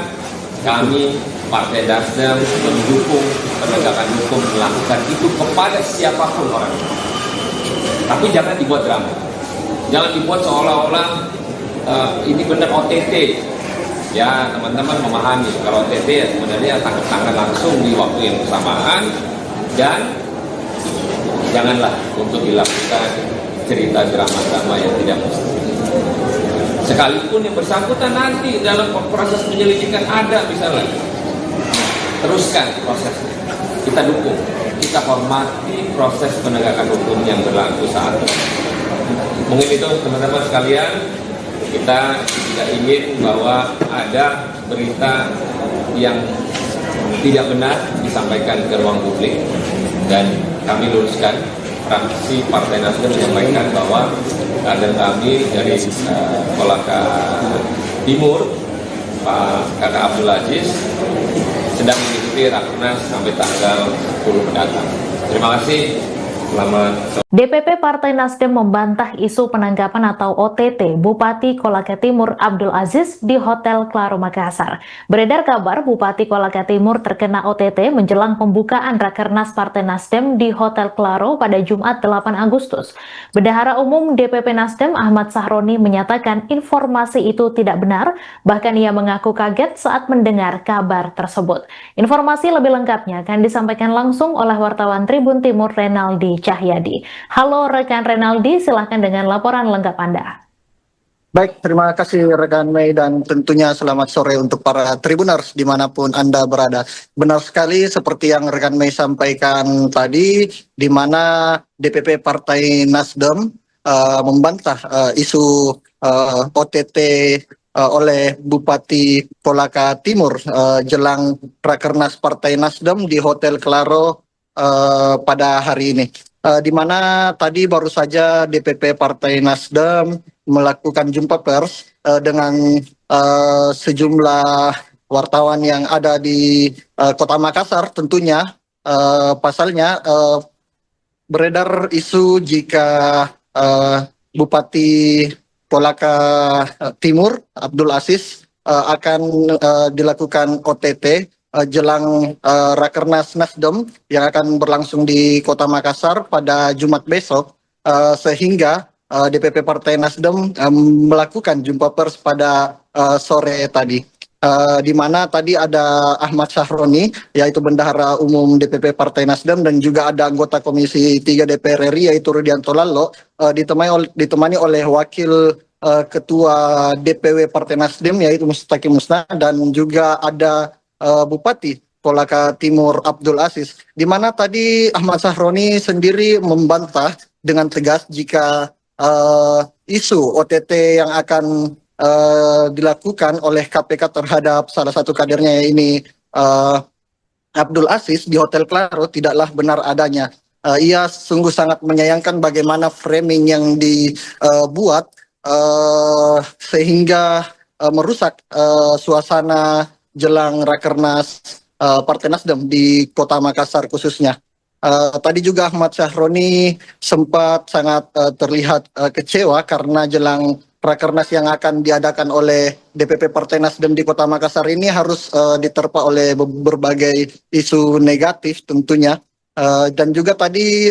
kami Partai Nasdem mendukung penegakan hukum melakukan itu kepada siapapun orang. Tapi jangan dibuat drama, jangan dibuat seolah-olah ini benar OTT. Ya, teman-teman memahami kalau OTT ya sebenarnya tangkap tangan langsung di waktu yang bersamaan, dan janganlah untuk dilakukan cerita drama-drama yang tidak mesti. Sekalipun yang bersangkutan nanti dalam proses penyelidikan ada misalnya, teruskan prosesnya. Kita dukung, kita hormati proses penegakan hukum yang berlaku saat ini. Mungkin itu teman-teman sekalian, kita tidak ingin bahwa ada berita yang tidak benar disampaikan ke ruang publik, dan kami luruskan. Fraksi Partai Nasdem menyampaikan bahwa kader kami dari Kolaka Timur, Pak Kakak Abdul Aziz, sedang mengikuti Rakernas sampai tanggal 10 mendatang. Terima kasih. Selamat sore. DPP Partai Nasdem membantah isu penangkapan atau OTT Bupati Kolaka Timur Abdul Aziz di Hotel Claro Makassar. Beredar kabar Bupati Kolaka Timur terkena OTT menjelang pembukaan Rakernas Partai Nasdem di Hotel Claro pada Jumat 8 Agustus. Bendahara Umum DPP Nasdem Ahmad Sahroni menyatakan informasi itu tidak benar, bahkan ia mengaku kaget saat mendengar kabar tersebut. Informasi lebih lengkapnya akan disampaikan langsung oleh wartawan Tribun Timur Renaldi Cahyadi. Halo rekan Renaldi, silahkan dengan laporan lengkap Anda. Baik, terima kasih rekan Mei, dan tentunya selamat sore untuk para Tribuners dimanapun Anda berada. Benar sekali seperti yang rekan Mei sampaikan tadi, di mana DPP Partai Nasdem membantah isu OTT oleh Bupati Kolaka Timur jelang Rakernas Partai Nasdem di Hotel Claro pada hari ini. Di mana tadi baru saja DPP Partai Nasdem melakukan jumpa pers dengan sejumlah wartawan yang ada di Kota Makassar. Tentunya pasalnya beredar isu jika Bupati Kolaka Timur Abdul Aziz akan dilakukan OTT jelang Rakernas Nasdem yang akan berlangsung di Kota Makassar pada Jumat besok, sehingga DPP Partai Nasdem melakukan jumpa pers pada sore tadi, di mana tadi ada Ahmad Sahroni, yaitu Bendahara Umum DPP Partai Nasdem, dan juga ada anggota Komisi 3 DPR RI yaitu Rudianto Lallo, ditemani oleh Wakil Ketua DPW Partai Nasdem yaitu Mustaqim Musna, dan juga ada Bupati Kolaka Timur Abdul Aziz, di mana tadi Ahmad Sahroni sendiri membantah dengan tegas jika isu OTT yang akan dilakukan oleh KPK terhadap salah satu kadernya ini Abdul Aziz di Hotel Claro tidaklah benar adanya. Ia sungguh sangat menyayangkan bagaimana framing yang dibuat sehingga merusak suasana jelang Rakernas Partai Nasdem di Kota Makassar khususnya. Tadi juga Ahmad Sahroni sempat sangat terlihat kecewa karena jelang Rakernas yang akan diadakan oleh DPP Partai Nasdem di Kota Makassar ini harus diterpa oleh berbagai isu negatif tentunya. Dan juga tadi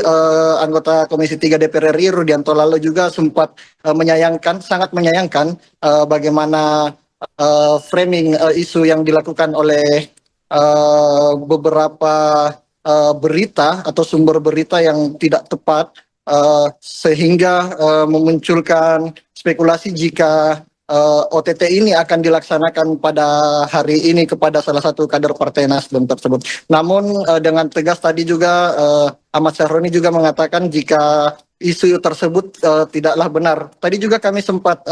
anggota Komisi 3 DPR RI Rudianto Lallo juga sempat sangat menyayangkan bagaimana framing isu yang dilakukan oleh beberapa berita atau sumber berita yang tidak tepat, sehingga memunculkan spekulasi jika OTT ini akan dilaksanakan pada hari ini kepada salah satu kader Partai Nasdem tersebut. Namun dengan tegas tadi juga Ahmad Sahroni juga mengatakan jika isu tersebut tidaklah benar. Tadi juga kami sempat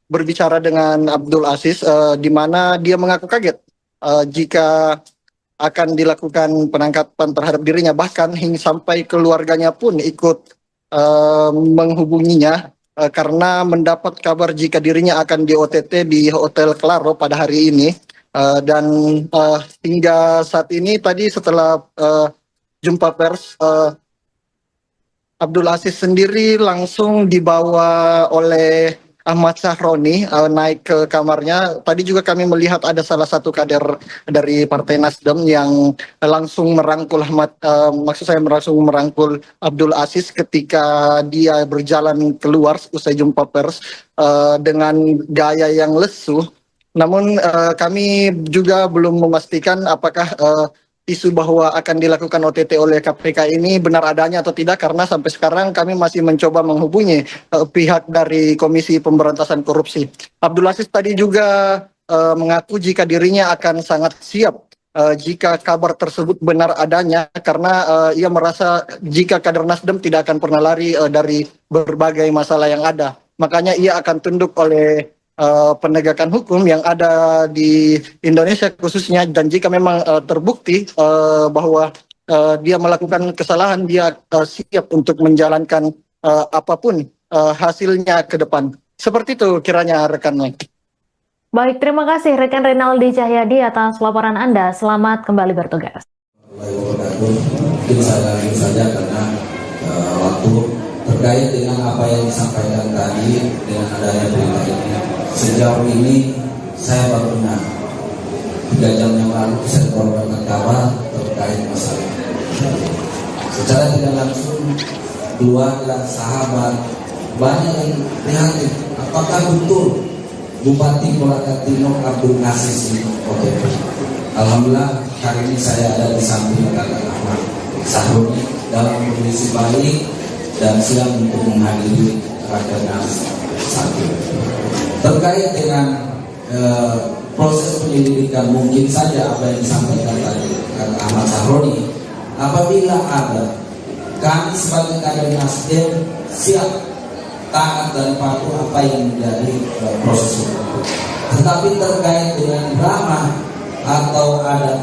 berbicara dengan Abdul Aziz, di mana dia mengaku kaget jika akan dilakukan penangkapan terhadap dirinya, bahkan hingga sampai keluarganya pun ikut menghubunginya karena mendapat kabar jika dirinya akan di OTT di Hotel Claro pada hari ini. Dan hingga saat ini tadi setelah jumpa pers Abdul Aziz sendiri langsung dibawa oleh Ahmad Sahroni naik ke kamarnya. Tadi juga kami melihat ada salah satu kader dari Partai Nasdem yang langsung merangkul langsung merangkul Abdul Aziz ketika dia berjalan keluar usai jumpa pers dengan gaya yang lesu. Namun kami juga belum memastikan apakah isu bahwa akan dilakukan OTT oleh KPK ini benar adanya atau tidak, karena sampai sekarang kami masih mencoba menghubungi pihak dari Komisi Pemberantasan Korupsi. Abdul Aziz tadi juga mengaku jika dirinya akan sangat siap jika kabar tersebut benar adanya, karena ia merasa jika kader Nasdem tidak akan pernah lari dari berbagai masalah yang ada. Makanya ia akan tunduk oleh penegakan hukum yang ada di Indonesia khususnya, dan jika memang terbukti bahwa dia melakukan kesalahan, dia siap untuk menjalankan apapun hasilnya ke depan. Seperti itu kiranya rekan Mike. Baik, terima kasih rekan Renaldi Cahyadi atas laporan Anda. Selamat kembali bertugas. Mungkin saya lanjut saja karena waktu terkait dengan apa yang disampaikan tadi dengan adanya berita ini. Sejauh ini saya baru dengar 3 jam yang lalu saya berkorban kabar terkait masalah. Secara tidak langsung keluarga, sahabat banyak yang prihatin. Apakah betul Bupati Kolaka Timur Abdul Aziz ini OTT? Alhamdulillah hari ini saya ada di samping kakak Ahmad Sahroni dalam kondisi baik dan siap untuk menghadiri Rakernas 1. Terkait dengan proses penyelidikan, mungkin saja apa yang disampaikan tadi kakak Ahmad Sahroni, apabila ada, kami sebagai kader Nasdem siap taat dan patuh apa yang menjadi proses hukum. Tetapi terkait dengan drama atau ada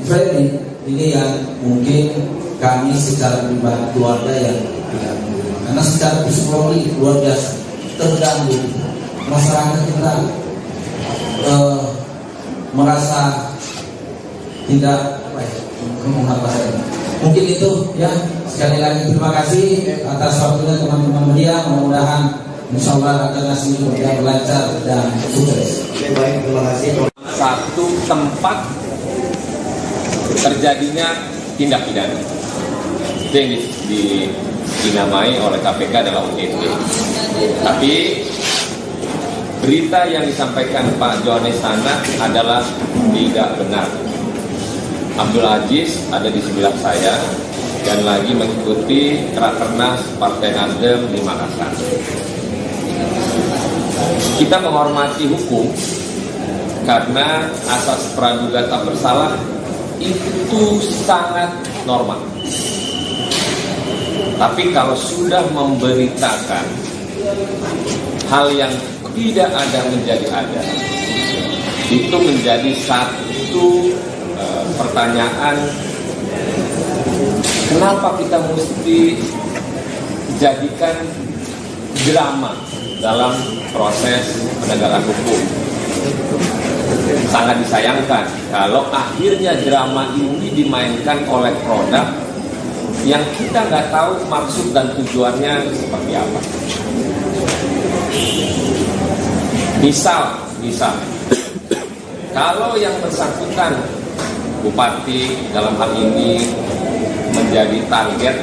framing ini yang mungkin kami secara pribadi keluarga yang tidak menerima, karena secara psikologi luar biasa terganggu. Masyarakat kita merasa tidak mungkin itu ya. Sekali lagi terima kasih atas waktunya teman-teman media. Mudah-mudahan insyaallah akan hasil berjalan lancar dan sukses. Baik, terima kasih. Satu tempat terjadinya tindak pidana itu yang dinamai oleh KPK adalah OTT. Tapi berita yang disampaikan Pak Johannes Tanak adalah tidak benar. Abdul Aziz ada di sebelah saya dan lagi mengikuti Rakernas Partai Nasdem di Makassar. Kita menghormati hukum karena asas praduga tak bersalah itu sangat normal. Tapi kalau sudah memberitakan hal yang tidak ada menjadi ada, itu menjadi satu pertanyaan, kenapa kita mesti jadikan drama dalam proses penegakan hukum. Sangat disayangkan kalau akhirnya drama ini dimainkan oleh produk yang kita nggak tahu maksud dan tujuannya seperti apa. Misal, kalau yang bersangkutan Bupati dalam hal ini menjadi target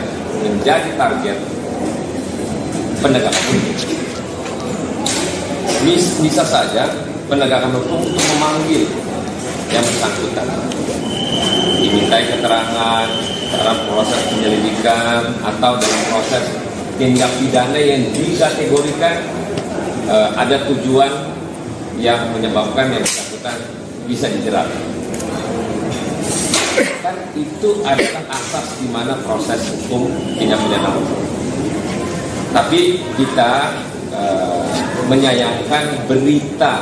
penegakan hukum, bisa saja penegakan hukum untuk memanggil yang bersangkutan, dimintai keterangan dalam proses penyelidikan atau dalam proses tindak pidana yang dikategorikan ada tujuan yang menyebabkan yang bersangkutan bisa dijerat. Kan itu adalah asas di mana proses hukum tindak pidana hukum. Tapi kita menyayangkan berita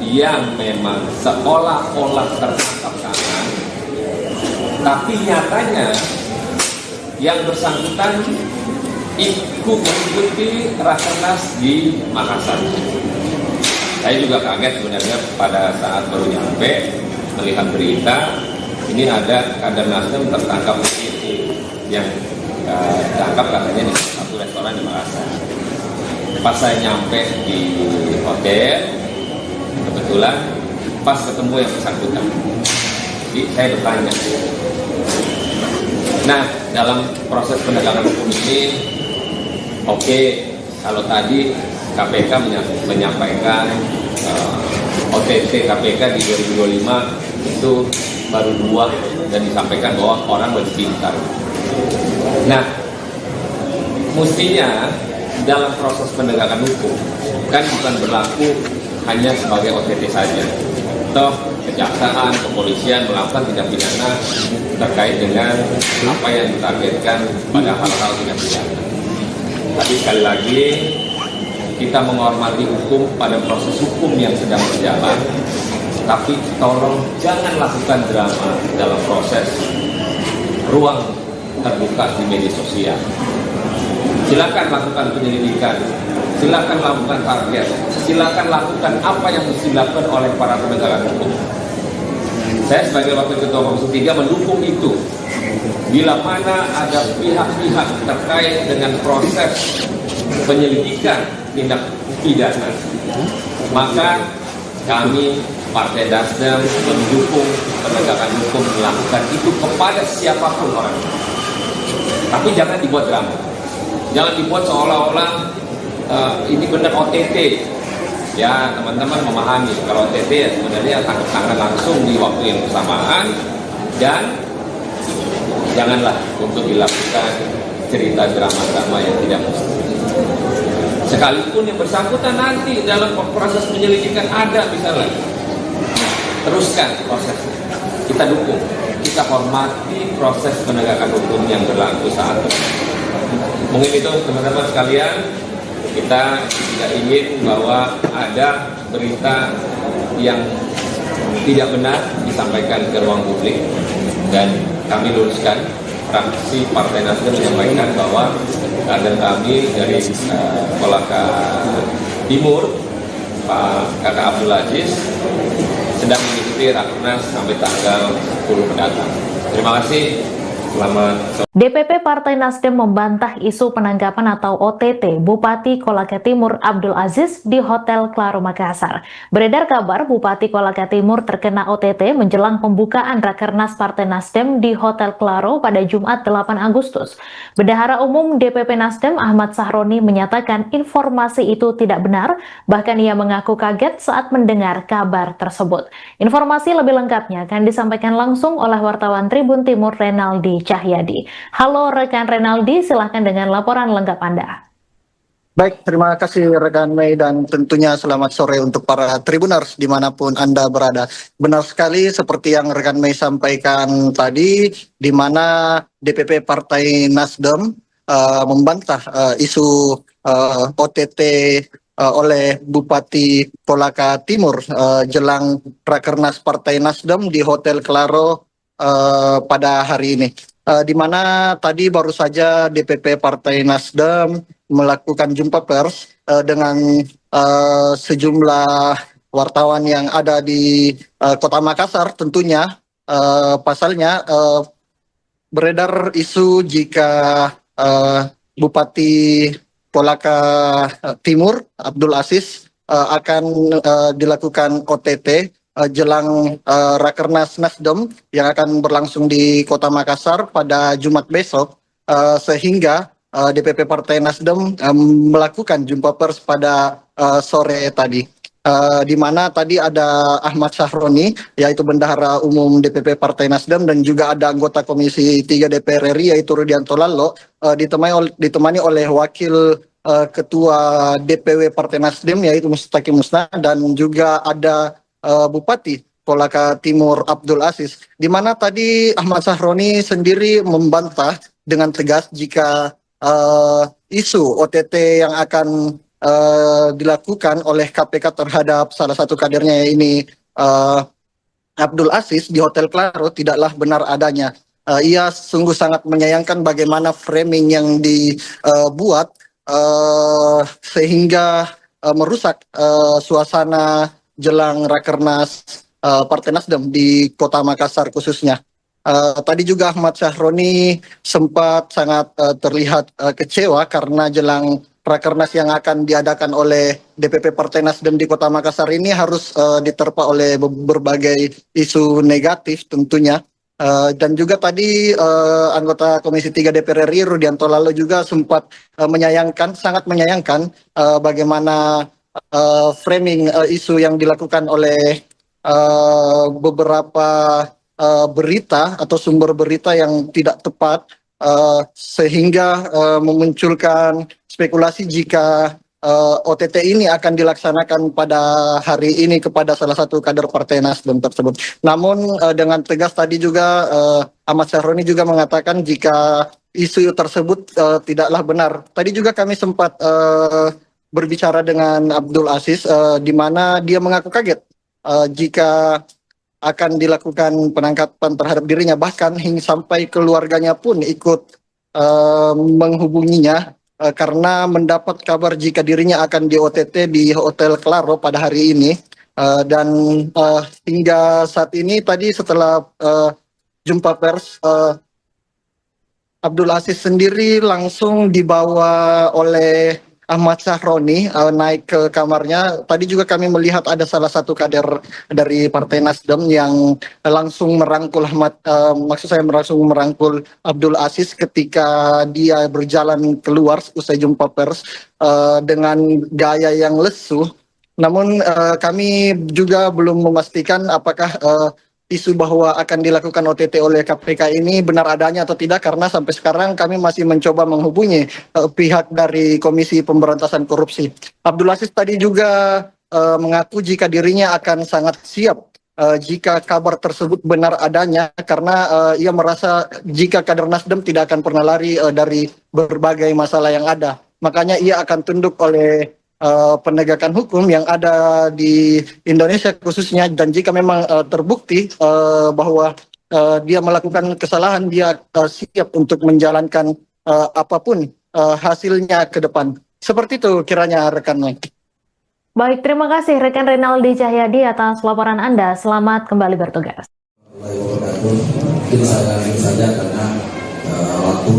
yang memang seolah-olah tertangkap tangan, tapi nyatanya yang bersangkutan ikut mengikuti Rakernas di Makassar. Saya juga kaget sebenarnya pada saat baru nyampe melihat berita ini ada kader Nasdem tertangkap yang ditangkap katanya di satu restoran di Makassar. Pas saya nyampe di hotel, kebetulan pas ketemu yang bersangkutan. Jadi saya bertanya. Nah, dalam proses penegakan hukum ini, oke, kalau tadi KPK menyampaikan OTT KPK di 2025 itu baru 2 dan disampaikan bahwa orang lebih pintar. Nah, mestinya dalam proses penegakan hukum kan bukan berlaku hanya sebagai OTT saja. Toh kejaksaan, kepolisian melakukan tindak pidana terkait dengan apa yang ditargetkan pada hal-hal tindak pidana. Tapi sekali lagi kita menghormati hukum pada proses hukum yang sedang berjalan. Tapi tolong jangan lakukan drama dalam proses ruang terbuka di media sosial. Silakan lakukan penyelidikan, silakan lakukan target, silakan lakukan apa yang mesti dilakukan oleh para penegak hukum. Saya sebagai Wakil Ketua Komisi 3 mendukung itu. Bila mana ada pihak-pihak terkait dengan proses penyelidikan tindak pidana, maka kami Partai Nasdem mendukung penegakan hukum melakukan itu kepada siapapun orang. Tapi jangan dibuat drama. Jangan dibuat seolah-olah ini benar OTT. Ya, teman-teman memahami kalau OTT ya sebenarnya tangan langsung di waktu yang bersamaan, dan janganlah untuk dilakukan cerita drama-drama yang tidak mesti. Sekalipun yang bersangkutan nanti dalam proses penyelidikan ada misalnya, teruskan prosesnya. Kita dukung, kita hormati proses penegakan hukum yang berlaku saat ini. Mungkin itu teman-teman sekalian, kita tidak ingin bahwa ada berita yang tidak benar disampaikan ke ruang publik, dan kami luruskan. Fraksi Partai Nasdem menyampaikan bahwa kader kami dari Kolaka Timur, Pak Kakak Abdul Aziz, sedang mengikuti Rakernas sampai tanggal 10 mendatang. Terima kasih. Selamat sore. DPP Partai Nasdem membantah isu penangkapan atau OTT Bupati Kolaka Timur Abdul Aziz di Hotel Claro Makassar. Beredar kabar Bupati Kolaka Timur terkena OTT menjelang pembukaan Rakernas Partai Nasdem di Hotel Claro pada Jumat 8 Agustus. Bendahara Umum DPP Nasdem Ahmad Sahroni menyatakan informasi itu tidak benar, bahkan ia mengaku kaget saat mendengar kabar tersebut. Informasi lebih lengkapnya akan disampaikan langsung oleh wartawan Tribun Timur Renaldi Cahyadi. Halo rekan Renaldi, silahkan dengan laporan lengkap Anda. Baik, terima kasih rekan Mei, dan tentunya selamat sore untuk para Tribuners dimanapun Anda berada. Benar sekali seperti yang rekan Mei sampaikan tadi, di mana DPP Partai Nasdem membantah isu OTT oleh Bupati Kolaka Timur jelang Rakernas Partai Nasdem di Hotel Claro pada hari ini. Di mana tadi baru saja DPP Partai Nasdem melakukan jumpa pers dengan sejumlah wartawan yang ada di Kota Makassar. Tentunya pasalnya beredar isu jika Bupati Kolaka Timur Abdul Aziz akan dilakukan OTT jelang Rakernas Nasdem yang akan berlangsung di Kota Makassar pada Jumat besok, sehingga DPP Partai Nasdem melakukan jumpa pers pada sore tadi, di mana tadi ada Ahmad Sahroni, yaitu Bendahara Umum DPP Partai Nasdem, dan juga ada anggota Komisi 3 DPR RI yaitu Rudianto Lallo, ditemani oleh Wakil Ketua DPW Partai Nasdem yaitu Mustaqim Musna, dan juga ada Bupati Kolaka Timur Abdul Aziz, di mana tadi Ahmad Sahroni sendiri membantah dengan tegas jika isu OTT yang akan dilakukan oleh KPK terhadap salah satu kadernya ini Abdul Aziz di Hotel Claro tidaklah benar adanya. Ia sungguh sangat menyayangkan bagaimana framing yang dibuat sehingga merusak suasana jelang Rakernas Partai Nasdem di Kota Makassar khususnya. Tadi juga Ahmad Syahroni sempat sangat terlihat kecewa karena jelang Rakernas yang akan diadakan oleh DPP Partai Nasdem di Kota Makassar ini harus diterpa oleh berbagai isu negatif tentunya. Dan juga tadi anggota Komisi 3 DPR RI Rudianto Lalo juga sempat sangat menyayangkan bagaimana framing isu yang dilakukan oleh beberapa berita atau sumber berita yang tidak tepat sehingga memunculkan spekulasi jika OTT ini akan dilaksanakan pada hari ini kepada salah satu kader Partai Nasdem tersebut. Namun dengan tegas tadi juga Ahmad Syahroni juga mengatakan jika isu tersebut tidaklah benar. Tadi juga kami sempat berbicara dengan Abdul Aziz di mana dia mengaku kaget jika akan dilakukan penangkapan terhadap dirinya, bahkan hingga sampai keluarganya pun ikut menghubunginya karena mendapat kabar jika dirinya akan di OTT di Hotel Claro pada hari ini. Dan hingga saat ini tadi setelah jumpa pers, Abdul Aziz sendiri langsung dibawa oleh Ahmad Syahroni naik ke kamarnya. Tadi juga kami melihat ada salah satu kader dari Partai Nasdem yang langsung merangkul langsung merangkul Abdul Aziz ketika dia berjalan keluar usai jumpa pers dengan gaya yang lesu. Namun kami juga belum memastikan apakah isu bahwa akan dilakukan OTT oleh KPK ini benar adanya atau tidak, karena sampai sekarang kami masih mencoba menghubungi pihak dari Komisi Pemberantasan Korupsi. Abdul Aziz tadi juga mengaku jika dirinya akan sangat siap jika kabar tersebut benar adanya, karena ia merasa jika kader Nasdem tidak akan pernah lari dari berbagai masalah yang ada. Makanya ia akan tunduk oleh penegakan hukum yang ada di Indonesia khususnya, dan jika memang terbukti bahwa dia melakukan kesalahan, dia siap untuk menjalankan apapun hasilnya ke depan. Seperti itu kiranya rekan Mike. Baik, terima kasih rekan Renaldi Cahyadi atas laporan Anda. Selamat kembali bertugas. Mungkin saya lanjut saja karena waktu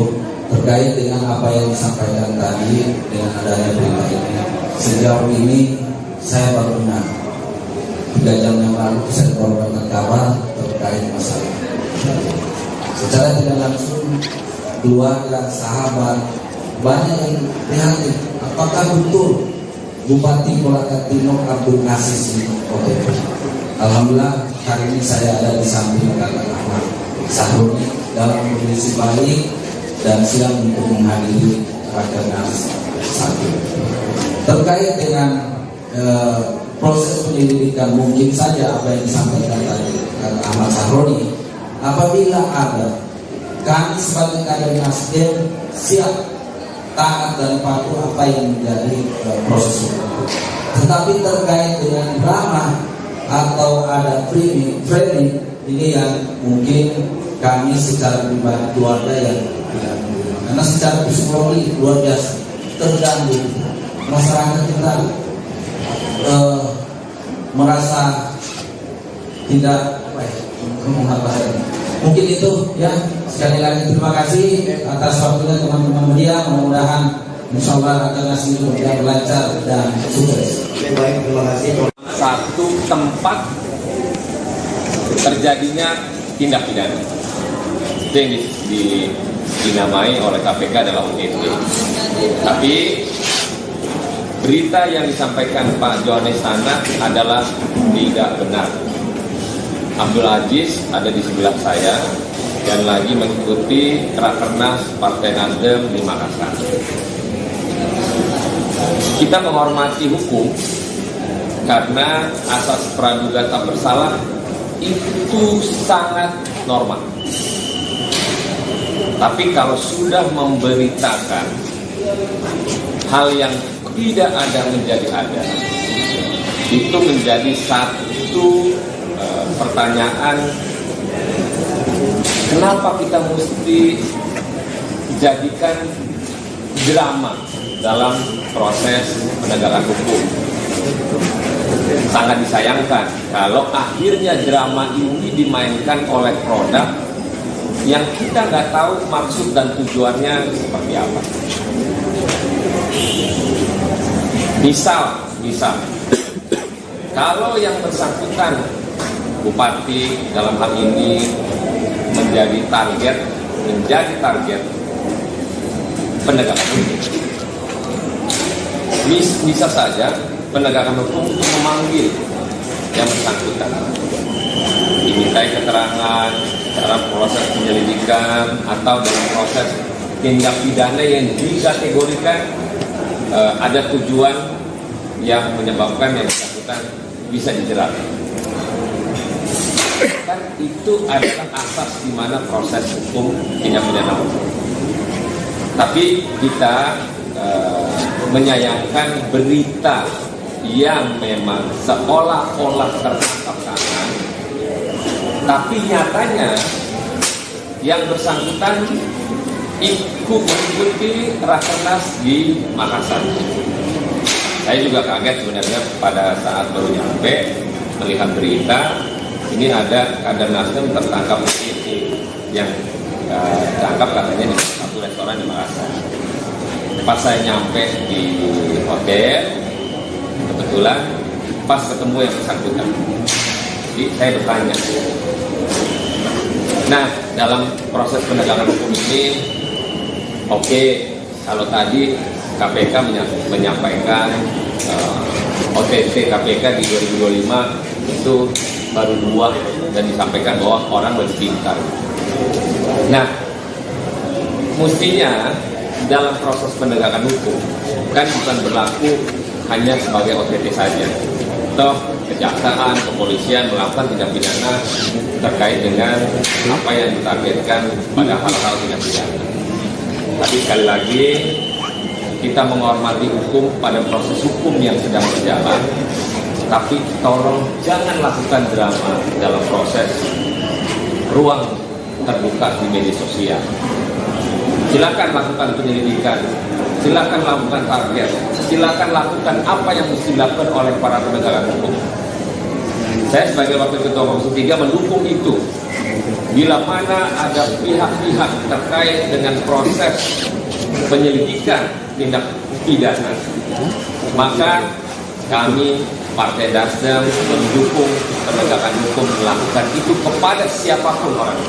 terkait dengan apa yang disampaikan tadi dengan adanya berita ini. Sejauh ini saya baru dengar 3 jam yang lalu saya mendapatkan kabar terkait masalah. Secara tidak langsung keluarga, sahabat banyak yang prihatin. Apakah betul Bupati Kolaka Timur Abdul Aziz ini OTT? Alhamdulillah hari ini saya ada di samping kakak Ahmad Syahroni dalam kondisi baik dan siap untuk menghadiri Rakernas 1. Terkait dengan proses penyelidikan, mungkin saja apa yang disampaikan tadi Ahmad Syahroni, apabila ada, kami sebagai kader Nasdem siap taat dan patuh apa yang menjadi proses hukum. Tetapi terkait dengan drama atau ada framing ini yang mungkin kami secara pribadi keluarga yang tidak mendukung, karena secara psikologi luar biasa terganggu. Masyarakat kita merasa tidak mungkin itu ya. Sekali lagi terima kasih atas waktunya teman-teman media. Mudah-mudahan insyaallah akan ngasih berjalan lancar dan sukses. Baik, terima kasih. Satu tempat terjadinya tindak pidana itu yang dinamai oleh KPK adalah OTT. Tapi berita yang disampaikan Pak Johannes Tanak adalah tidak benar. Abdul Aziz ada di sebelah saya dan lagi mengikuti Rakernas Partai Nasdem di Makassar. Kita menghormati hukum karena asas praduga tak bersalah itu sangat normal. Tapi kalau sudah memberitakan hal yang tidak ada menjadi ada, itu menjadi satu pertanyaan, kenapa kita mesti jadikan drama dalam proses penegakan hukum. Sangat disayangkan kalau akhirnya drama ini dimainkan oleh produk yang kita nggak tahu maksud dan tujuannya seperti apa. Misal, kalau yang bersangkutan bupati dalam hal ini menjadi target penegakan hukum, bisa saja penegakan hukum memanggil yang bersangkutan, dimintai keterangan dalam proses penyelidikan atau dalam proses tindak pidana yang dikategorikan ada tujuan yang menyebabkan yang bersangkutan bisa dijerat. Kan itu adalah asas di mana proses hukum tindak pidana hukum. Tapi kita menyayangkan berita yang memang seolah-olah tertangkap tangan, tapi nyatanya yang bersangkutan ikut mengikuti Rakernas di Makassar. Saya juga kaget sebenarnya pada saat baru nyampe melihat berita ini ada kader Nasdem tertangkap yang tertangkap katanya di satu restoran di Makassar. Pas saya nyampe di hotel, kebetulan pas ketemu yang bersangkutan. Jadi saya bertanya. Nah, dalam proses penegakan hukum ini, oke, kalau tadi KPK menyampaikan OTT KPK di 2025 itu baru 2 dan disampaikan bahwa orang lebih pintar. Nah, mestinya dalam proses penegakan hukum kan bukan berlaku hanya sebagai OTT saja. Toh kejaksaan, kepolisian melakukan tindak pidana terkait dengan apa yang ditargetkan pada hal-hal tindak pidana. Tapi sekali lagi kita menghormati hukum pada proses hukum yang sedang berjalan. Tapi tolong jangan lakukan drama dalam proses ruang terbuka di media sosial. Silakan lakukan penyelidikan, silakan lakukan target, silakan lakukan apa yang mesti dilakukan oleh para penegak hukum. Saya sebagai Wakil Ketua Komisi 3 mendukung itu. Bila mana ada pihak-pihak terkait dengan proses penyelidikan tindak pidana, maka kami Partai Nasdem mendukung penegakan hukum melakukan itu kepada siapapun orang.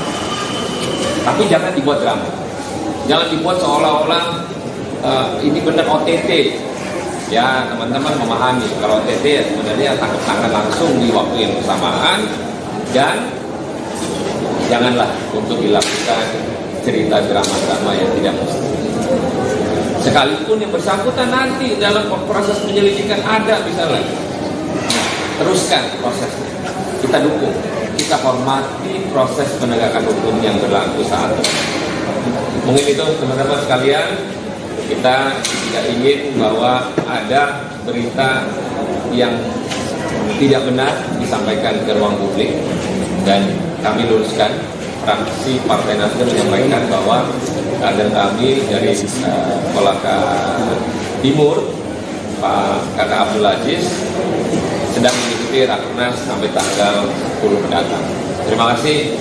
Tapi jangan dibuat drama. Jangan dibuat seolah-olah ini benar OTT. Ya, teman-teman memahami kalau OTT ya sebenarnya tangkap tangan langsung di waktu yang bersamaan, dan janganlah untuk dilakukan cerita drama-drama yang tidak mesti. Sekalipun yang bersangkutan nanti dalam proses penyelidikan ada misalnya, teruskan prosesnya. Kita dukung, kita hormati proses penegakan hukum yang berlaku saat ini. Mungkin itu teman-teman sekalian, kita tidak ingin bahwa ada berita yang tidak benar disampaikan ke ruang publik, dan kami luruskan. Fraksi Partai Nasdem menyampaikan bahwa kader kami dari Kolaka Timur, Pak Kakak Abdul Aziz, sedang mengikuti Rakernas sampai tanggal 10 mendatang. Terima kasih.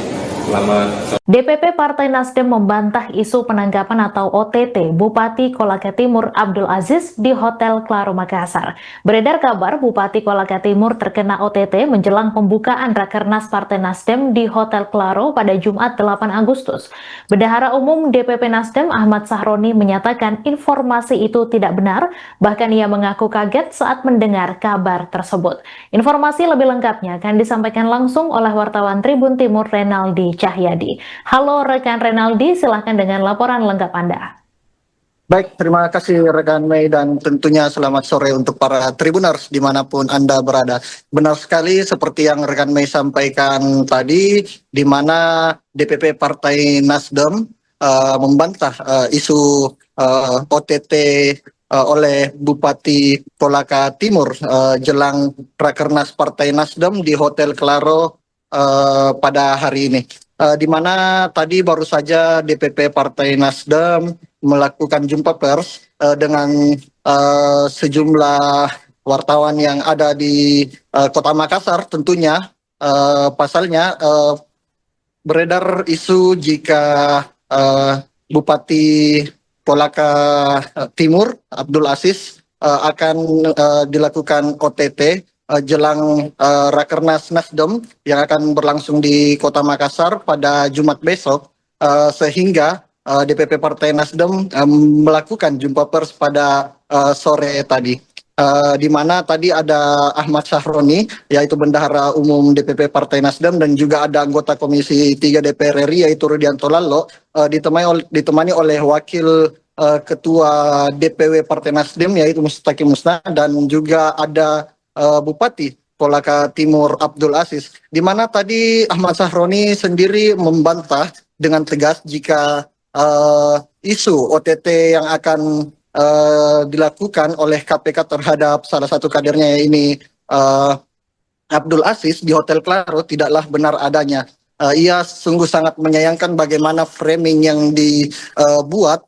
Selamat sore. DPP Partai Nasdem membantah isu penangkapan atau OTT Bupati Kolaka Timur Abdul Aziz di Hotel Claro Makassar. Beredar kabar Bupati Kolaka Timur terkena OTT menjelang pembukaan Rakernas Partai Nasdem di Hotel Claro pada Jumat 8 Agustus. Bendahara Umum DPP Nasdem Ahmad Sahroni menyatakan informasi itu tidak benar, bahkan ia mengaku kaget saat mendengar kabar tersebut. Informasi lebih lengkapnya akan disampaikan langsung oleh wartawan Tribun Timur Renaldi Cahyadi. Halo rekan Renaldi, silahkan dengan laporan lengkap Anda. Baik, terima kasih rekan Mei, dan tentunya selamat sore untuk para Tribuners dimanapun Anda berada. Benar sekali seperti yang rekan Mei sampaikan tadi, di mana DPP Partai Nasdem membantah isu OTT oleh Bupati Kolaka Timur jelang Rakernas Partai Nasdem di Hotel Claro pada hari ini. Di mana tadi baru saja DPP Partai Nasdem melakukan jumpa pers dengan sejumlah wartawan yang ada di Kota Makassar tentunya. Pasalnya beredar isu jika Bupati Kolaka Timur Abdul Aziz akan dilakukan OTT jelang Rakernas Nasdem yang akan berlangsung di Kota Makassar pada Jumat besok, sehingga DPP Partai Nasdem melakukan jumpa pers pada sore tadi. Di mana tadi ada Ahmad Sahroni, yaitu Bendahara Umum DPP Partai Nasdem, dan juga ada anggota Komisi 3 DPR RI, yaitu Rudianto Lalo, ditemani oleh Wakil Ketua DPW Partai Nasdem, yaitu Mustaqim Musna, dan juga ada Bupati Kolaka Timur Abdul Aziz, di mana tadi Ahmad Sahroni sendiri membantah dengan tegas jika isu OTT yang akan dilakukan oleh KPK terhadap salah satu kadernya ini Abdul Aziz di Hotel Claro tidaklah benar adanya. Ia sungguh sangat menyayangkan bagaimana framing yang dibuat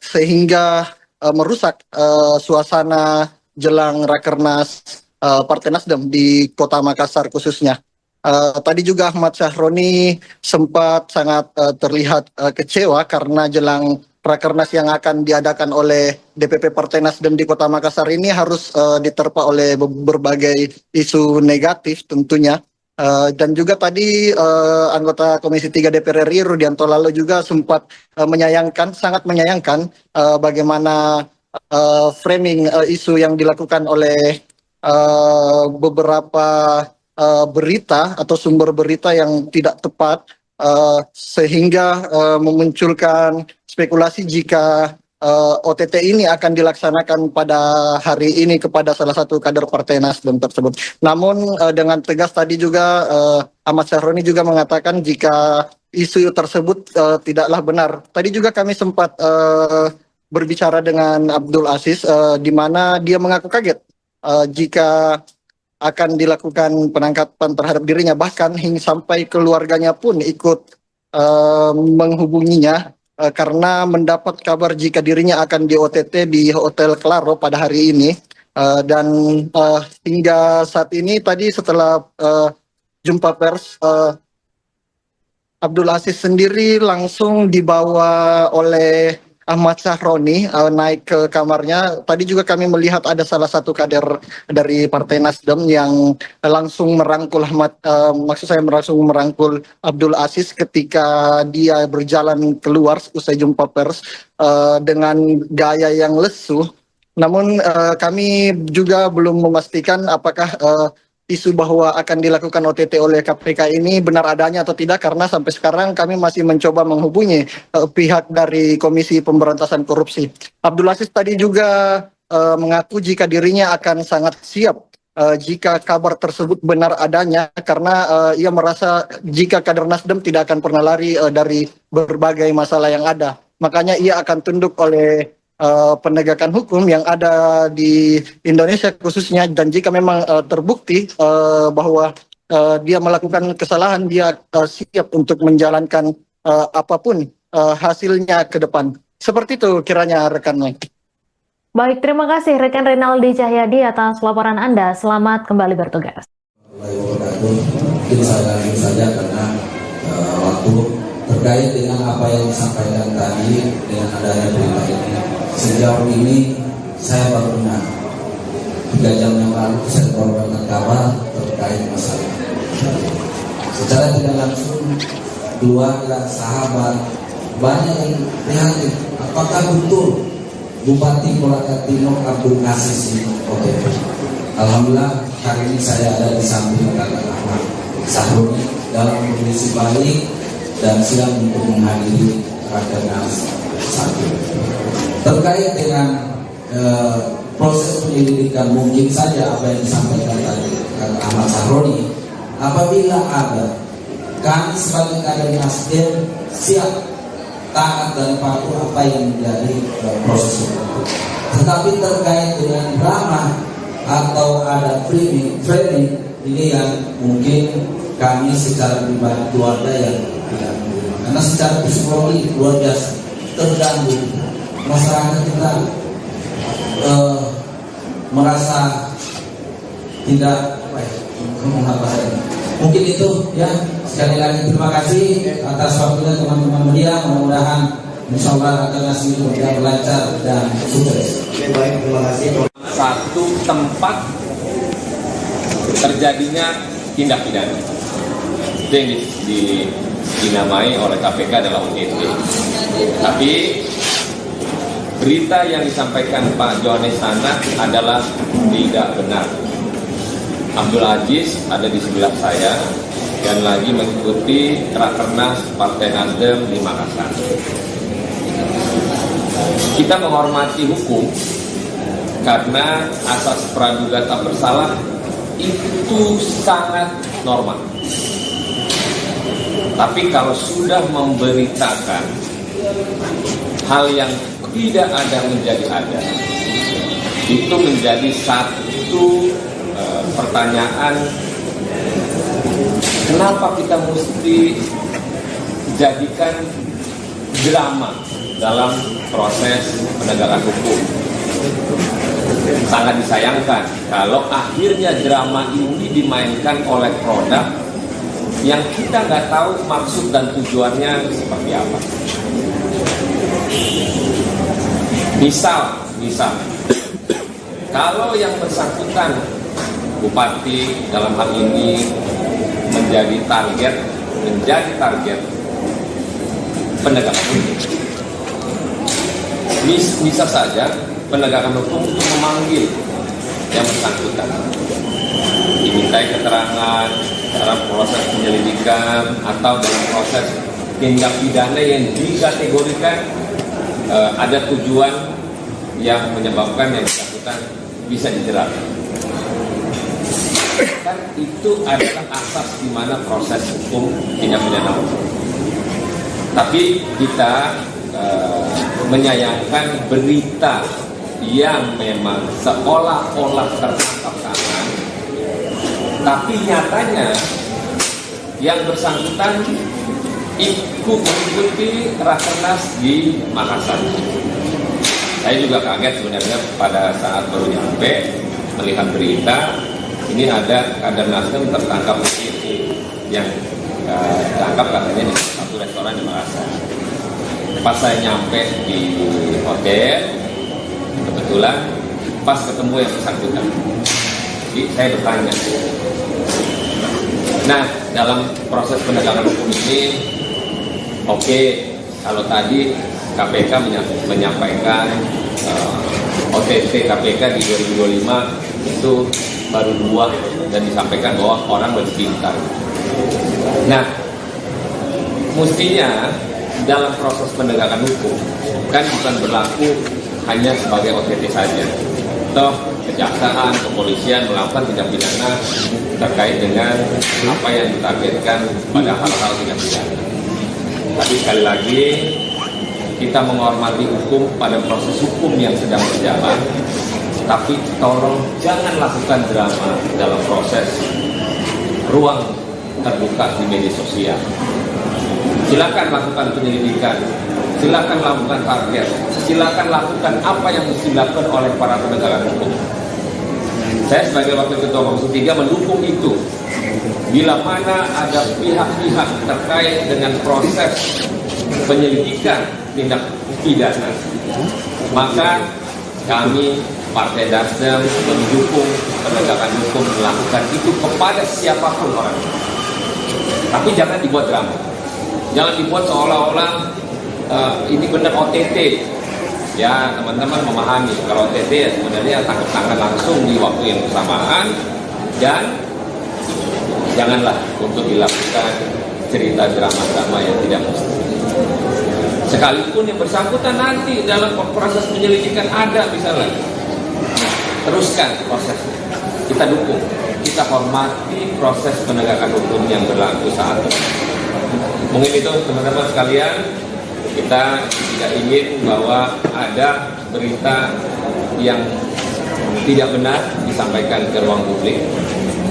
sehingga merusak suasana jelang Rakernas Partai Nasdem di Kota Makassar khususnya. Tadi juga Ahmad Sahroni sempat sangat terlihat kecewa karena jelang Rakernas yang akan diadakan oleh DPP Partai Nasdem di Kota Makassar ini harus diterpa oleh berbagai isu negatif tentunya. Dan juga tadi anggota Komisi 3 DPR RI Rudianto Lalo juga sempat sangat menyayangkan bagaimana framing isu yang dilakukan oleh beberapa berita atau sumber berita yang tidak tepat, sehingga memunculkan spekulasi jika OTT ini akan dilaksanakan pada hari ini kepada salah satu kader Partai Nasdem tersebut. Namun dengan tegas tadi juga Ahmad Sahroni juga mengatakan jika isu tersebut tidaklah benar. Tadi juga kami sempat berbicara dengan Abdul Aziz, di mana dia mengaku kaget jika akan dilakukan penangkapan terhadap dirinya, bahkan hingga sampai keluarganya pun ikut menghubunginya karena mendapat kabar jika dirinya akan di OTT di Hotel Claro pada hari ini. Dan hingga saat ini tadi setelah jumpa pers, Abdul Aziz sendiri langsung dibawa oleh Ahmad Sahroni naik ke kamarnya. Tadi juga kami melihat ada salah satu kader dari Partai Nasdem yang langsung merangkul langsung merangkul Abdul Aziz ketika dia berjalan keluar usai jumpa pers dengan gaya yang lesu. Namun kami juga belum memastikan apakah isu bahwa akan dilakukan OTT oleh KPK ini benar adanya atau tidak, karena sampai sekarang kami masih mencoba menghubungi pihak dari Komisi Pemberantasan Korupsi. Abdul Aziz tadi juga mengaku jika dirinya akan sangat siap jika kabar tersebut benar adanya, karena ia merasa jika kader Nasdem tidak akan pernah lari dari berbagai masalah yang ada. Makanya ia akan tunduk oleh penegakan hukum yang ada di Indonesia khususnya, dan jika memang terbukti bahwa dia melakukan kesalahan, dia siap untuk menjalankan apapun hasilnya ke depan. Seperti itu kiranya rekan Mike. Baik, terima kasih rekan Renaldi Cahyadi atas laporan Anda. Selamat kembali bertugas. Mungkin saya lanjut saja karena waktu terkait dengan apa yang disampaikan tadi dengan adanya berita ini. Sejauh ini saya baru dengar 3 jam yang lalu saya mendapatkan kabar terkait masalah. Secara tidak langsung keluarga, sahabat, banyak yang prihatin. Apakah betul Bupati Kolaka Timur Abdul Aziz ini OTT? Alhamdulillah hari ini saya ada di samping kakak Ahmad Sahroni dalam kondisi baik dan siap untuk menghadiri Rakernas 1. Terkait dengan proses penyelidikan, mungkin saja apa yang disampaikan tadi kakak Ahmad Sahroni, apabila ada, kami sebagai kader Nasdem siap taat dan patuh apa yang menjadi proses itu. Tetapi terkait dengan drama atau ada framing ini yang mungkin kami secara pribadi keluarga yang tidak menerima, karena secara psikologi luar biasa terganggu. Masyarakat kita merasa tidak Mungkin itu ya, sekali lagi terima kasih atas waktunya teman-teman media. Mudah-mudahan insya Allah rakernas ini berjalan lancar dan sukses. Baik, terima kasih. Satu tempat terjadinya tindak pidana. Itu yang dinamai oleh KPK adalah OTT. Tapi berita yang disampaikan Pak Johannes sana adalah tidak benar. Abdul Aziz ada di sebelah saya dan lagi mengikuti Rakernas Partai Nasdem di Makassar. Kita menghormati hukum karena asas praduga tak bersalah itu sangat normal. Tapi kalau sudah memberitakan hal yang tidak ada menjadi ada, itu menjadi satu pertanyaan, kenapa kita mesti jadikan drama dalam proses penegakan hukum. Sangat disayangkan kalau akhirnya drama ini dimainkan oleh produk yang kita nggak tahu maksud dan tujuannya seperti apa. Misal, kalau yang bersangkutan Bupati dalam hal ini menjadi target penegakan hukum. Bisa saja penegakan hukum untuk memanggil yang bersangkutan, dimintai keterangan dalam proses penyelidikan atau dalam proses tindak pidana yang dikategorikan ada tujuan yang menyebabkan yang bersangkutan bisa dijerat. Kan itu adalah asas di mana proses hukum tindak pidana hukum. Tapi kita menyayangkan berita yang memang seolah-olah tertangkap tangan, tapi nyatanya yang bersangkutan ikut mengikuti Rakernas di Makassar. Saya juga kaget sebenarnya pada saat baru nyampe melihat berita ini ada kader Nasdem tertangkap di yang ditangkap katanya di satu restoran di Makassar. Pas saya nyampe di hotel, kebetulan pas ketemu yang bersangkutan, jadi saya bertanya. Nah, dalam proses penegakan hukum ini, oke, kalau tadi KPK menyampaikan OTT KPK di 2025 itu baru 2 dan disampaikan bahwa orang lebih pintar. Nah, mestinya dalam proses penegakan hukum kan bukan berlaku hanya sebagai OTT saja. Toh kejaksaan, kepolisian melakukan tindak pidana terkait dengan apa yang ditargetkan pada hal-hal tindak pidana. Tapi sekali lagi kita menghormati hukum pada proses hukum yang sedang berjalan. Tapi tolong jangan lakukan drama dalam proses ruang terbuka di media sosial. Silakan lakukan penyelidikan, silakan lakukan target, silakan lakukan apa yang mesti dilakukan oleh para penegak hukum. Saya sebagai Wakil Ketua Komisi 3 mendukung itu. Bila mana ada pihak-pihak terkait dengan proses penyelidikan tindak pidana, maka kami Partai Nasdem mendukung penegakan hukum melakukan itu kepada siapapun orang. Tapi jangan dibuat drama. Jangan dibuat seolah-olah ini benar OTT. Ya, teman-teman memahami kalau OTT ya sebenarnya tangkap tangan langsung di waktu yang bersamaan, dan janganlah untuk dilakukan cerita drama-drama yang tidak mesti. Sekalipun yang bersangkutan nanti dalam proses penyelidikan ada misalnya, teruskan prosesnya. Kita dukung, kita hormati proses penegakan hukum yang berlaku saat ini. Mungkin itu teman-teman sekalian, kita tidak ingin bahwa ada berita yang tidak benar disampaikan ke ruang publik,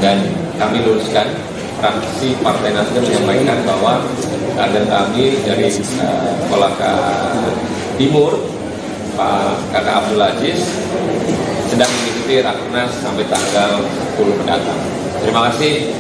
dan kami luruskan. Fraksi Partai Nasdem menyampaikan bahwa kader kami dari Kolaka Timur, Pak Kakak Abdul Aziz, sedang mengikuti Rakernas sampai tanggal 10 mendatang. Terima kasih.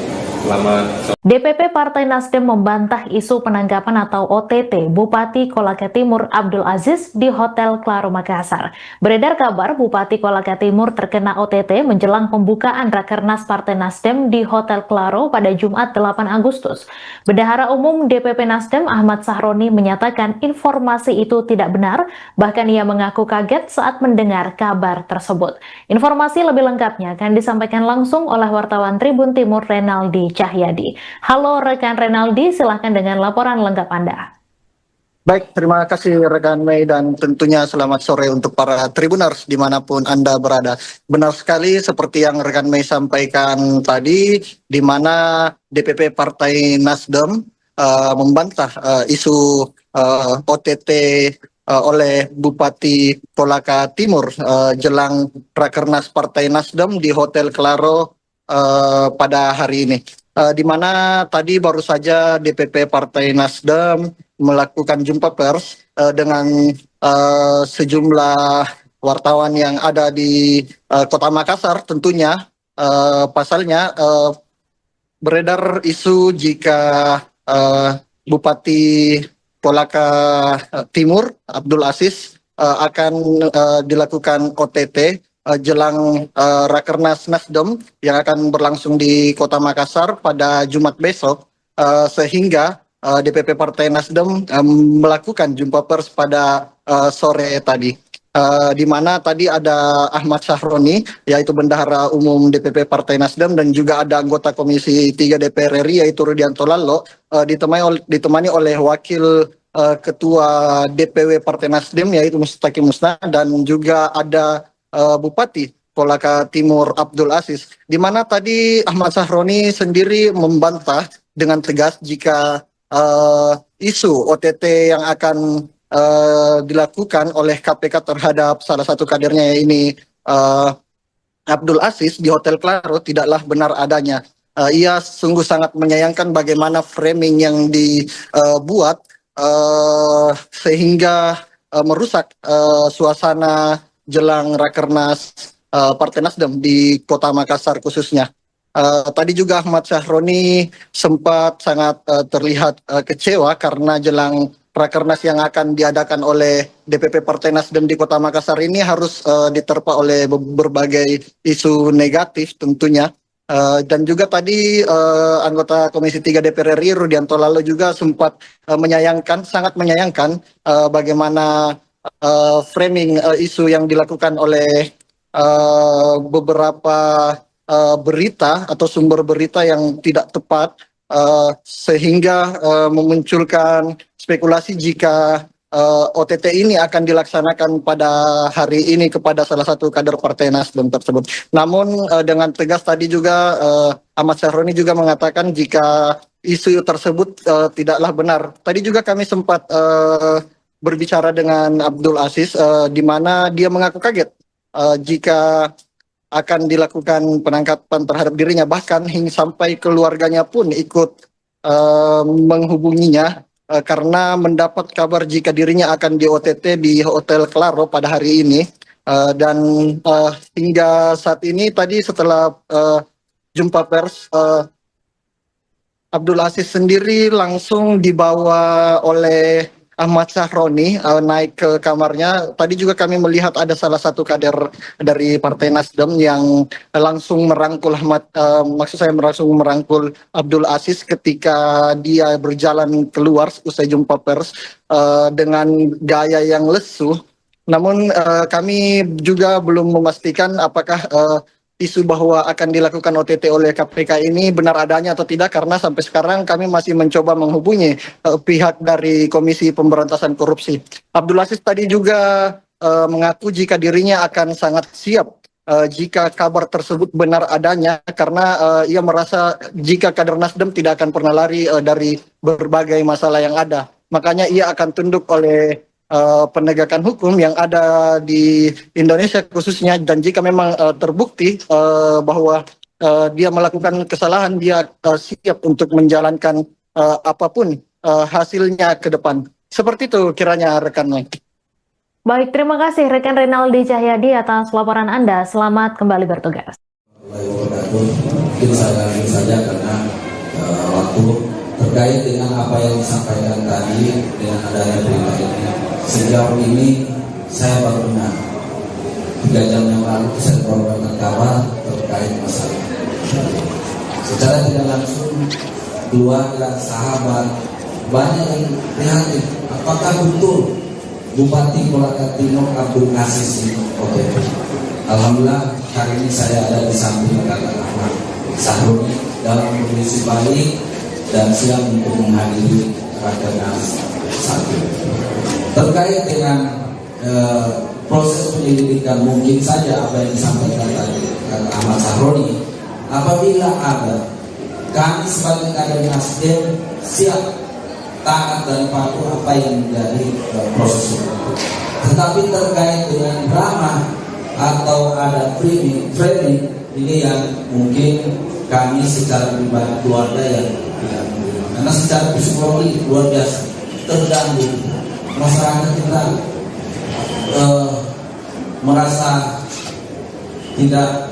Selamat sore. DPP Partai Nasdem membantah isu penangkapan atau OTT Bupati Kolaka Timur Abdul Aziz di Hotel Claro Makassar. Beredar kabar Bupati Kolaka Timur terkena OTT menjelang pembukaan Rakernas Partai Nasdem di Hotel Claro pada Jumat 8 Agustus. Bendahara Umum DPP Nasdem Ahmad Sahroni menyatakan informasi itu tidak benar, bahkan ia mengaku kaget saat mendengar kabar tersebut. Informasi lebih lengkapnya akan disampaikan langsung oleh wartawan Tribun Timur Renaldi Cahyadi. Halo rekan Renaldi, silahkan dengan laporan lengkap Anda. Baik, terima kasih rekan Mei dan tentunya selamat sore untuk para Tribuners dimanapun Anda berada. Benar sekali seperti yang rekan Mei sampaikan tadi, di mana DPP Partai Nasdem membantah isu OTT oleh Bupati Kolaka Timur jelang Rakernas Partai Nasdem di Hotel Claro pada hari ini. Di mana tadi baru saja DPP Partai Nasdem melakukan jumpa pers dengan sejumlah wartawan yang ada di Kota Makassar. Tentunya pasalnya beredar isu jika Bupati Kolaka Timur Abdul Aziz akan dilakukan OTT jelang Rakernas Nasdem yang akan berlangsung di Kota Makassar pada Jumat besok, sehingga DPP Partai Nasdem melakukan jumpa pers pada sore tadi, di mana tadi ada Ahmad Sahroni, yaitu Bendahara Umum DPP Partai Nasdem, dan juga ada anggota Komisi 3 DPR RI yaitu Rudianto Lallo, ditemani oleh Wakil Ketua DPW Partai Nasdem yaitu Mustaki Musna, dan juga ada Bupati Kolaka Timur Abdul Aziz, di mana tadi Ahmad Sahroni sendiri membantah dengan tegas jika isu OTT yang akan dilakukan oleh KPK terhadap salah satu kadernya ini Abdul Aziz di Hotel Claro tidaklah benar adanya. Ia sungguh sangat menyayangkan bagaimana framing yang dibuat sehingga merusak suasana jelang Rakernas Partai Nasdem di Kota Makassar khususnya. Tadi juga Ahmad Sahroni sempat sangat terlihat kecewa karena jelang Rakernas yang akan diadakan oleh DPP Partai Nasdem di Kota Makassar ini harus diterpa oleh berbagai isu negatif tentunya. Dan juga tadi anggota Komisi 3 DPR RI Rudianto Lallo juga sempat sangat menyayangkan bagaimana framing isu yang dilakukan oleh beberapa berita atau sumber berita yang tidak tepat, sehingga memunculkan spekulasi jika OTT ini akan dilaksanakan pada hari ini kepada salah satu kader Partai Nasdem tersebut. Namun dengan tegas tadi juga Ahmad Sahroni juga mengatakan jika isu tersebut tidaklah benar. Tadi juga kami sempat berbicara dengan Abdul Aziz, di mana dia mengaku kaget jika akan dilakukan penangkapan terhadap dirinya, bahkan hingga sampai keluarganya pun ikut menghubunginya karena mendapat kabar jika dirinya akan di OTT di Hotel Claro pada hari ini. Dan hingga saat ini tadi setelah jumpa pers, Abdul Aziz sendiri langsung dibawa oleh Ahmad Sahroni naik ke kamarnya. Tadi juga kami melihat ada salah satu kader dari Partai Nasdem yang langsung merangkul langsung merangkul Abdul Aziz ketika dia berjalan keluar usai jumpa pers dengan gaya yang lesu. Namun kami juga belum memastikan apakah isu bahwa akan dilakukan OTT oleh KPK ini benar adanya atau tidak, karena sampai sekarang kami masih mencoba menghubungi pihak dari Komisi Pemberantasan Korupsi. Abdul Aziz tadi juga mengaku jika dirinya akan sangat siap jika kabar tersebut benar adanya, karena ia merasa jika kader Nasdem tidak akan pernah lari dari berbagai masalah yang ada. Makanya ia akan tunduk oleh penegakan hukum yang ada di Indonesia khususnya, dan jika memang terbukti bahwa dia melakukan kesalahan, dia siap untuk menjalankan apapun hasilnya ke depan. Seperti itu kiranya rekan Mike. Baik, terima kasih rekan Renaldi Cahyadi atas laporan Anda. Selamat kembali bertugas. Mungkin saya saja karena wabarakatuh. Terkait dengan apa yang disampaikan tadi dengan adanya berita ini, sejauh ini saya baru dengar 3 jam yang lalu saya mendapatkan kabar terkait masalah. Secara tidak langsung keluarga, sahabat, banyak yang prihatin. Apakah betul Bupati Kolaka Timur Abdul Aziz ini OTT? Alhamdulillah hari ini saya ada di samping Kakak Ahmad Sahroni dalam kondisi baik dan siap untuk menghadiri rakernas 1. Terkait dengan proses penyelidikan, mungkin saja apa yang disampaikan tadi Kakak Ahmad Sahroni, apabila ada, kami sebagai kader Nasdem siap taat dan patuh apa yang menjadi proses hukum. Tetapi terkait dengan drama atau ada framing ini yang mungkin kami secara pribadi keluarga yang tidak menerima. Karena secara psikologi luar biasa terganggu, masyarakat kita merasa tidak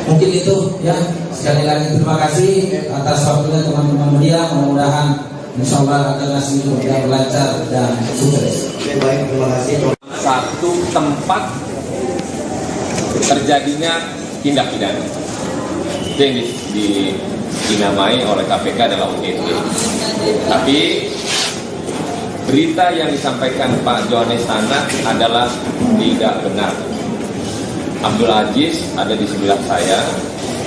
mungkin itu ya. Sekali lagi terima kasih atas waktunya teman-teman media. Mudah-mudahan insya Allah rakernas ini berjalan lancar dan sukses. Baik, terima kasih. Satu tempat terjadinya tindak pidana itu yang dinamai oleh KPK adalah OTT. Tapi berita yang disampaikan Pak Johannes Tanak adalah tidak benar. Abdul Aziz ada di sebelah saya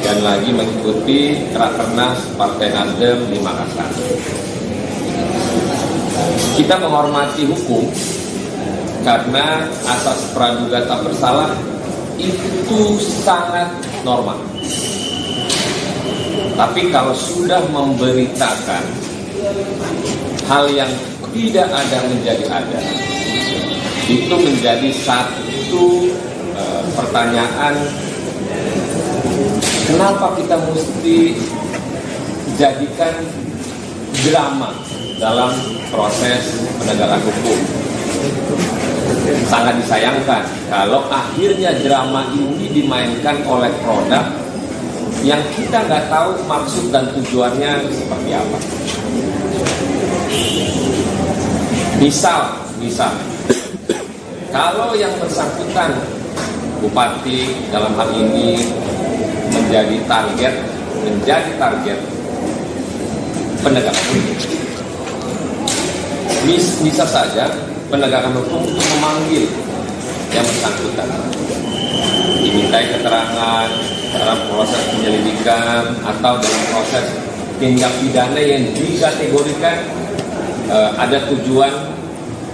dan lagi mengikuti rakernas Partai Nasdem di Makassar. Kita menghormati hukum karena asas praduga tak bersalah itu sangat normal. Tapi kalau sudah memberitakan hal yang tidak ada menjadi ada, itu menjadi satu pertanyaan, kenapa kita mesti jadikan drama dalam proses penegakan hukum. Sangat disayangkan kalau akhirnya drama ini dimainkan oleh produk yang kita nggak tahu maksud dan tujuannya seperti apa. Misal, kalau yang bersangkutan Bupati dalam hal ini menjadi target penegakan hukum, bisa saja penegakan hukum untuk memanggil yang bersangkutan, dimintai keterangan dalam proses penyelidikan atau dalam proses tindak pidana yang dikategorikan ada tujuan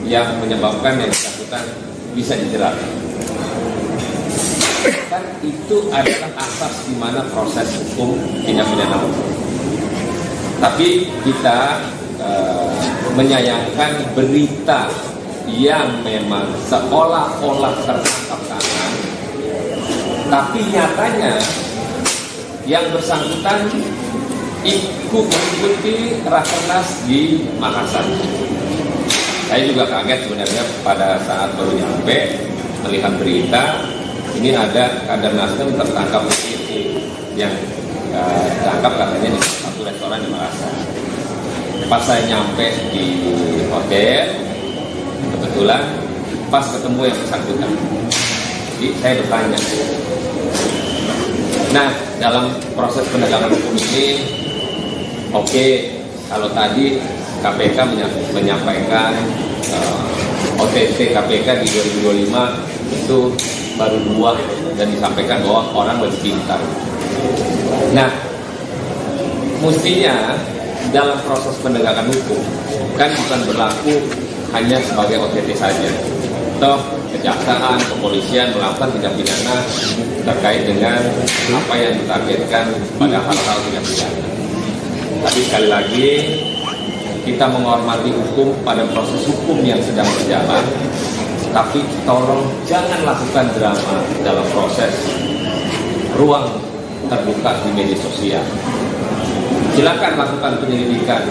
yang menyebabkan yang bersangkutan bisa dijerat. Kan itu adalah asas di mana proses hukum tindak pidana hukum. Tapi kita menyayangkan berita yang memang seolah-olah tertangkap tangan, tapi nyatanya yang bersangkutan ikut mengikuti rakernas di Makassar. Saya juga kaget sebenarnya pada saat baru nyampe melihat berita ini ada kader Nasdem tertangkap polisi yang ditangkap katanya di satu restoran di Makassar. Pas saya nyampe di hotel, kebetulan pas ketemu yang bersangkutan, jadi saya bertanya. Nah, dalam proses penegakan hukum ini, oke, kalau tadi KPK menyampaikan OTT KPK di 2025 itu baru 2 dan disampaikan bahwa orang lebih pintar. Nah, mestinya dalam proses penegakan hukum kan bukan berlaku hanya sebagai OTT saja. Toh kejaksaan, kepolisian melakukan tindak pidana terkait dengan apa yang ditargetkan pada hal-hal tindak pidana. Tapi sekali lagi kita menghormati hukum pada proses hukum yang sedang berjalan. Tapi tolong jangan lakukan drama dalam proses ruang terbuka di media sosial. Silakan lakukan penyelidikan,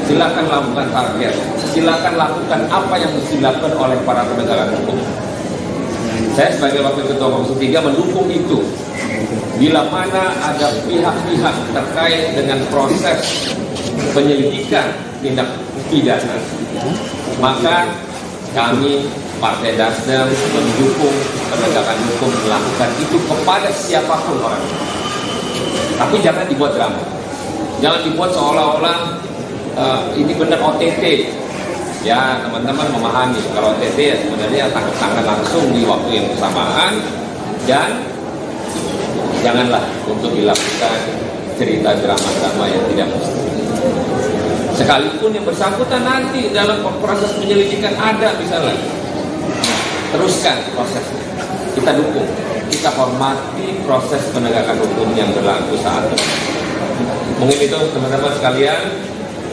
silakan lakukan target, silakan lakukan apa yang mesti dilakukan oleh para penegak hukum. Saya sebagai Wakil Ketua Komisi 3 mendukung itu. bila mana ada pihak-pihak terkait dengan proses penyelidikan tindak pidana, maka kami Partai Nasdem mendukung penegakan hukum melakukan itu kepada siapapun orang. Tapi jangan dibuat drama, jangan dibuat seolah-olah ini benar OTT. Ya, teman-teman memahami kalau OTT ya sebenarnya tangkap tangan langsung di waktu yang bersamaan, dan janganlah untuk dilakukan cerita drama-drama yang tidak mesti. Sekalipun yang bersangkutan nanti dalam proses penyelidikan ada misalnya, teruskan prosesnya. Kita dukung, kita hormati proses penegakan hukum yang berlaku saat ini. Mungkin itu teman-teman sekalian,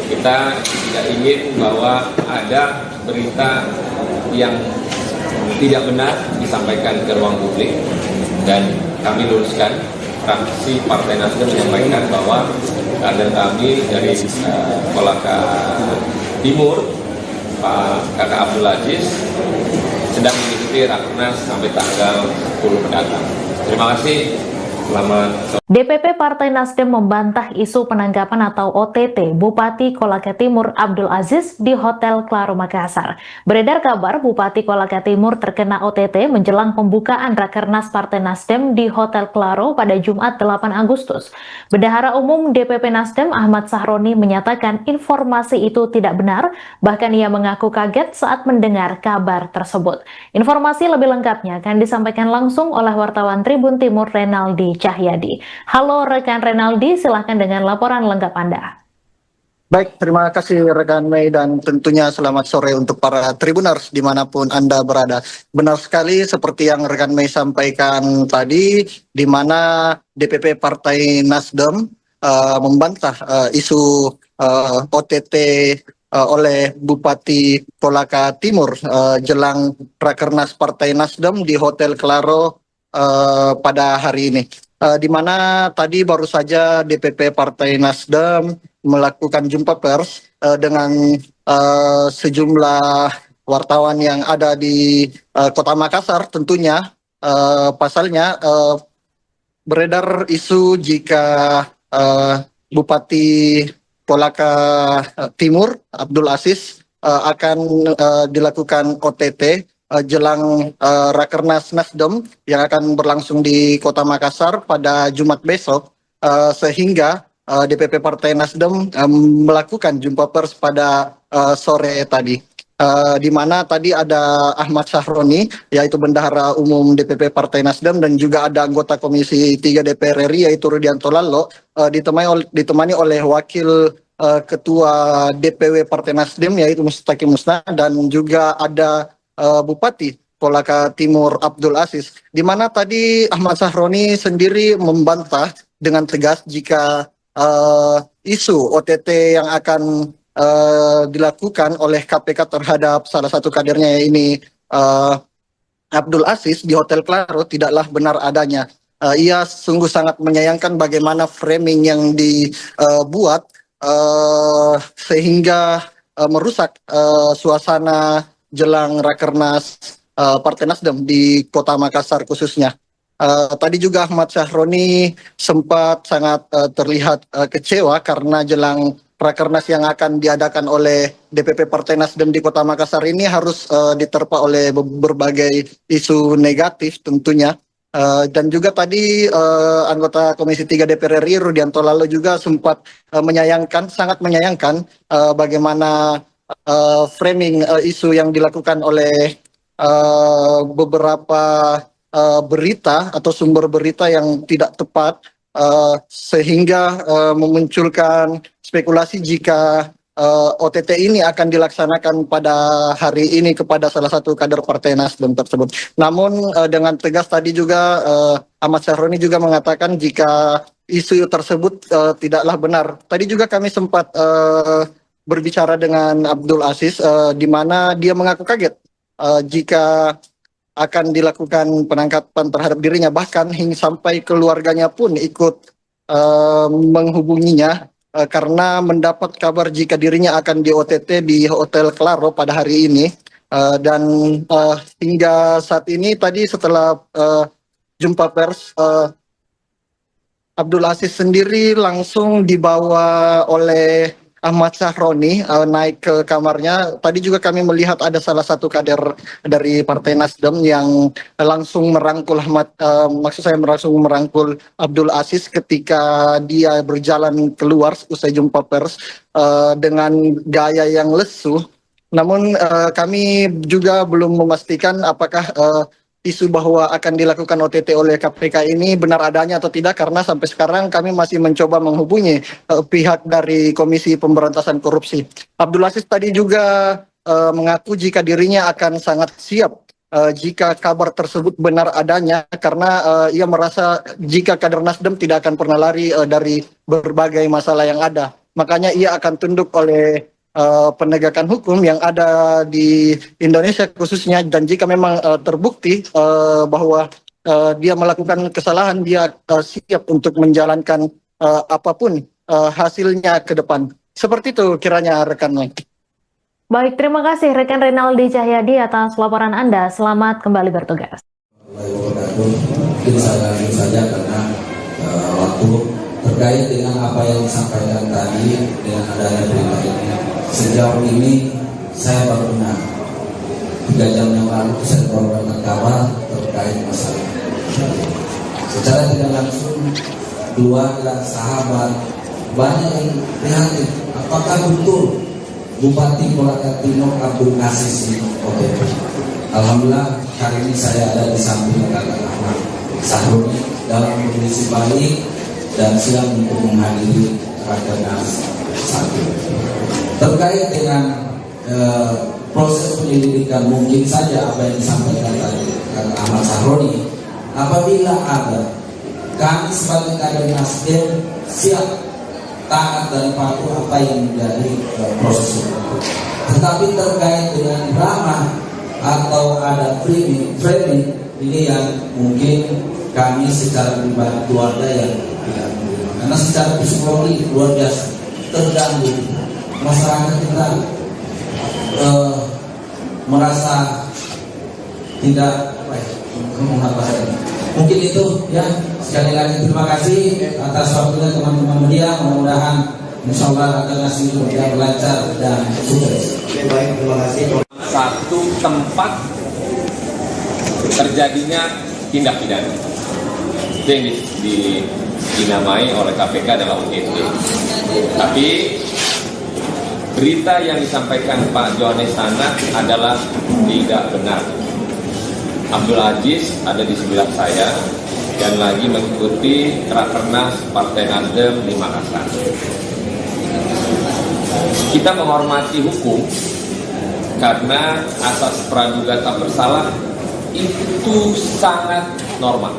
kita tidak ingin bahwa ada berita yang tidak benar disampaikan ke ruang publik, dan kami luruskan. Fraksi Partai Nasdem menyampaikan bahwa kader kami dari Kolaka Timur, Pak Kakak Abdul Aziz, sedang mengikuti Rakernas sampai tanggal 10 mendatang. Terima kasih. Selamat sore. DPP Partai Nasdem membantah isu penangkapan atau OTT Bupati Kolaka Timur Abdul Aziz di Hotel Claro Makassar. Beredar kabar Bupati Kolaka Timur terkena OTT menjelang pembukaan Rakernas Partai Nasdem di Hotel Claro pada Jumat 8 Agustus. Bendahara Umum DPP Nasdem Ahmad Sahroni menyatakan informasi itu tidak benar, bahkan ia mengaku kaget saat mendengar kabar tersebut. Informasi lebih lengkapnya akan disampaikan langsung oleh wartawan Tribun Timur Renaldi Cahyadi. Halo rekan Renaldi, silahkan dengan laporan lengkap Anda. Baik, terima kasih rekan Mei, dan tentunya selamat sore untuk para Tribuners dimanapun Anda berada. Benar sekali seperti yang rekan Mei sampaikan tadi, di mana DPP Partai Nasdem membantah isu OTT oleh Bupati Kolaka Timur jelang Rakernas Partai Nasdem di Hotel Claro pada hari ini. Di mana tadi baru saja DPP Partai Nasdem melakukan jumpa pers dengan sejumlah wartawan yang ada di Kota Makassar. Tentunya pasalnya beredar isu jika Bupati Kolaka Timur Abdul Aziz akan dilakukan OTT jelang Rakernas Nasdem yang akan berlangsung di Kota Makassar pada Jumat besok, sehingga DPP Partai Nasdem melakukan jumpa pers pada sore tadi, di mana tadi ada Ahmad Sahroni, yaitu Bendahara Umum DPP Partai Nasdem, dan juga ada anggota Komisi 3 DPR RI yaitu Rudianto Lallo, ditemani oleh Wakil Ketua DPW Partai Nasdem yaitu Mustaqim Musna, dan juga ada Bupati Kolaka Timur Abdul Aziz, di mana tadi Ahmad Sahroni sendiri membantah dengan tegas jika isu OTT yang akan dilakukan oleh KPK terhadap salah satu kadernya ini Abdul Aziz di Hotel Claro tidaklah benar adanya. Ia sungguh sangat menyayangkan bagaimana framing yang dibuat sehingga merusak suasana jelang Rakernas Partai Nasdem di Kota Makassar khususnya. Tadi juga Ahmad Sahroni sempat sangat terlihat kecewa karena jelang Rakernas yang akan diadakan oleh DPP Partai Nasdem di Kota Makassar ini harus diterpa oleh berbagai isu negatif tentunya. Dan juga tadi anggota Komisi 3 DPR RI Rudianto Lallo juga sempat sangat menyayangkan bagaimana framing isu yang dilakukan oleh beberapa berita atau sumber berita yang tidak tepat, sehingga memunculkan spekulasi jika OTT ini akan dilaksanakan pada hari ini kepada salah satu kader Partai Nasdem tersebut. Namun dengan tegas tadi juga Ahmad Sahroni juga mengatakan jika isu tersebut tidaklah benar. Tadi juga kami sempat berbicara dengan Abdul Aziz, di mana dia mengaku kaget jika akan dilakukan penangkapan terhadap dirinya, bahkan hingga sampai keluarganya pun ikut menghubunginya karena mendapat kabar jika dirinya akan di OTT di Hotel Claro pada hari ini. Dan hingga saat ini tadi setelah jumpa pers Abdul Aziz sendiri langsung dibawa oleh Ahmad Sahroni naik ke kamarnya. Tadi juga kami melihat ada salah satu kader dari Partai Nasdem yang langsung merangkul langsung merangkul Abdul Aziz ketika dia berjalan keluar usai jumpa pers dengan gaya yang lesu. Namun kami juga belum memastikan apakah isu bahwa akan dilakukan OTT oleh KPK ini benar adanya atau tidak, karena sampai sekarang kami masih mencoba menghubungi pihak dari Komisi Pemberantasan Korupsi. Abdul Aziz tadi juga mengaku jika dirinya akan sangat siap jika kabar tersebut benar adanya, karena ia merasa jika kader Nasdem tidak akan pernah lari dari berbagai masalah yang ada. Makanya ia akan tunduk oleh penegakan hukum yang ada di Indonesia khususnya, dan jika memang terbukti bahwa dia melakukan kesalahan, dia siap untuk menjalankan apapun hasilnya ke depan. Seperti itu kiranya rekan Mike. Baik, terima kasih rekan Renaldi Cahyadi atas laporan Anda. Selamat kembali bertugas. Mungkin saya lanjut saja karena waktu terkait dengan apa yang disampaikan tadi dengan adanya berita ini. Sejauh ini saya baru dengar 3 jam yang lalu saya mendapatkan kabar terkait masalah. Secara tidak langsung keluarga, sahabat banyak yang prihatin. Apakah betul Bupati Kolaka Timur Abdul Aziz ini OTT? Alhamdulillah hari ini saya ada di samping kakak Ahmad Sahroni dalam kondisi baik dan siap untuk menghadiri Rakernas 1. Terkait dengan proses penyelidikan, mungkin saja apa yang disampaikan tadi kakak Ahmad Sahroni, apabila ada, kami sebagai kader Nasdem siap taat dan patuh apa yang menjadi proses hukum. Tetapi terkait dengan drama atau ada framing ini yang mungkin kami secara pribadi keluarga yang tidak menerima, karena secara psikologi luar biasa terganggu. Masyarakat kita merasa tidak mungkin itu ya. Sekali lagi terima kasih atas waktunya teman-teman media. Mudah-mudahan insyaallah Rakernas ini berjalan lancar dan sukses. Baik, terima kasih. Satu tempat terjadinya tindak pidana itu yang dinamai oleh KPK adalah OTT. Tapi berita yang disampaikan Pak Johannes sana adalah tidak benar. Abdul Aziz ada di sebelah saya dan lagi mengikuti Rakernas Partai Nasdem di Makassar. Kita menghormati hukum karena asas praduga tak bersalah itu sangat normal.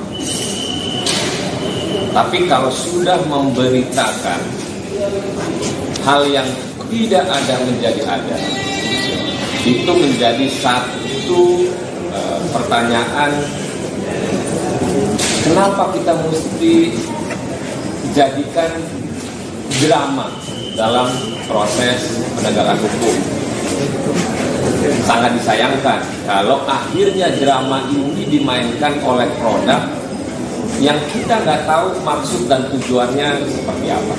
Tapi kalau sudah memberitakan hal yang tidak ada menjadi ada, itu menjadi satu pertanyaan, kenapa kita mesti jadikan drama dalam proses penegakan hukum. Sangat disayangkan kalau akhirnya drama ini dimainkan oleh produk yang kita nggak tahu maksud dan tujuannya seperti apa.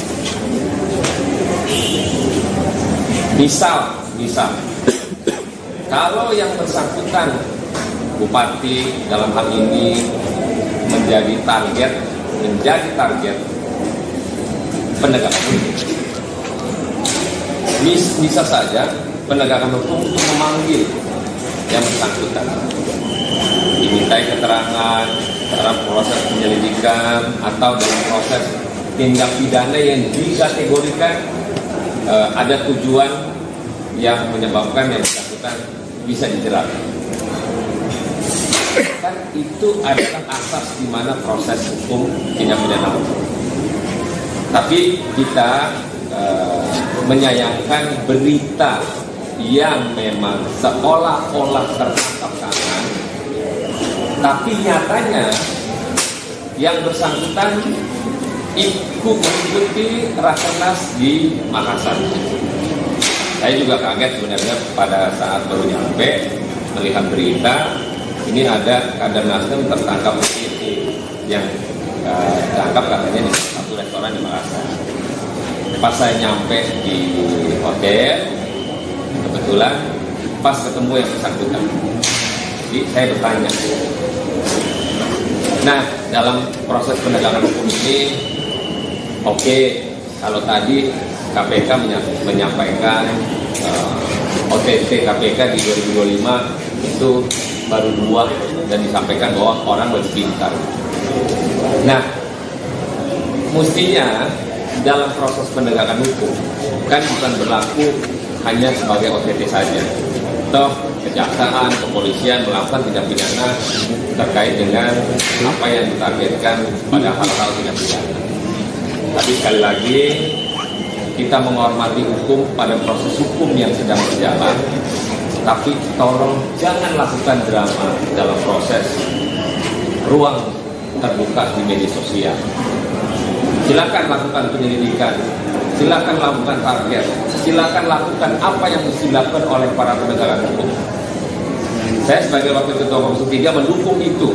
Misal, kalau yang bersangkutan Bupati dalam hal ini menjadi target penegakan hukum, bisa saja penegakan hukum untuk memanggil yang bersangkutan, dimintai keterangan dalam proses penyelidikan atau dalam proses tindak pidana yang dikategorikan ada tujuan yang menyebabkan yang bersangkutan bisa dijerat. Kan itu adalah asas di mana proses hukum tindak pidana. Tapi kita menyayangkan berita yang memang seolah-olah tertangkap tangan, tapi nyatanya yang bersangkutan ikut mengikuti Rakernas di Makassar. Saya juga kaget sebenarnya pada saat baru nyampe melihat berita ini ada kader Nasdem tertangkap OTT yang tangkap katanya di satu restoran di Makassar. Pas saya nyampe di hotel, kebetulan pas ketemu yang bersangkutan. Jadi saya bertanya. Nah, dalam proses penegakan hukum ini, oke, kalau tadi KPK menyampaikan OTT KPK di 2025 itu baru 2 dan disampaikan bahwa orang lebih pintar. Nah, mestinya dalam proses penegakan hukum kan bukan berlaku hanya sebagai OTT saja. Toh kejaksaan, kepolisian melakukan tindak pidana terkait dengan apa yang ditargetkan pada hal-hal tindak pidana. Tapi sekali lagi kita menghormati hukum pada proses hukum yang sedang berjalan. Tapi tolong jangan lakukan drama dalam proses ruang terbuka di media sosial. Silakan lakukan penyelidikan, silakan lakukan target, silakan lakukan apa yang mesti dilakukan oleh para penegak hukum. Saya sebagai Wakil Ketua Komisi 3 mendukung itu.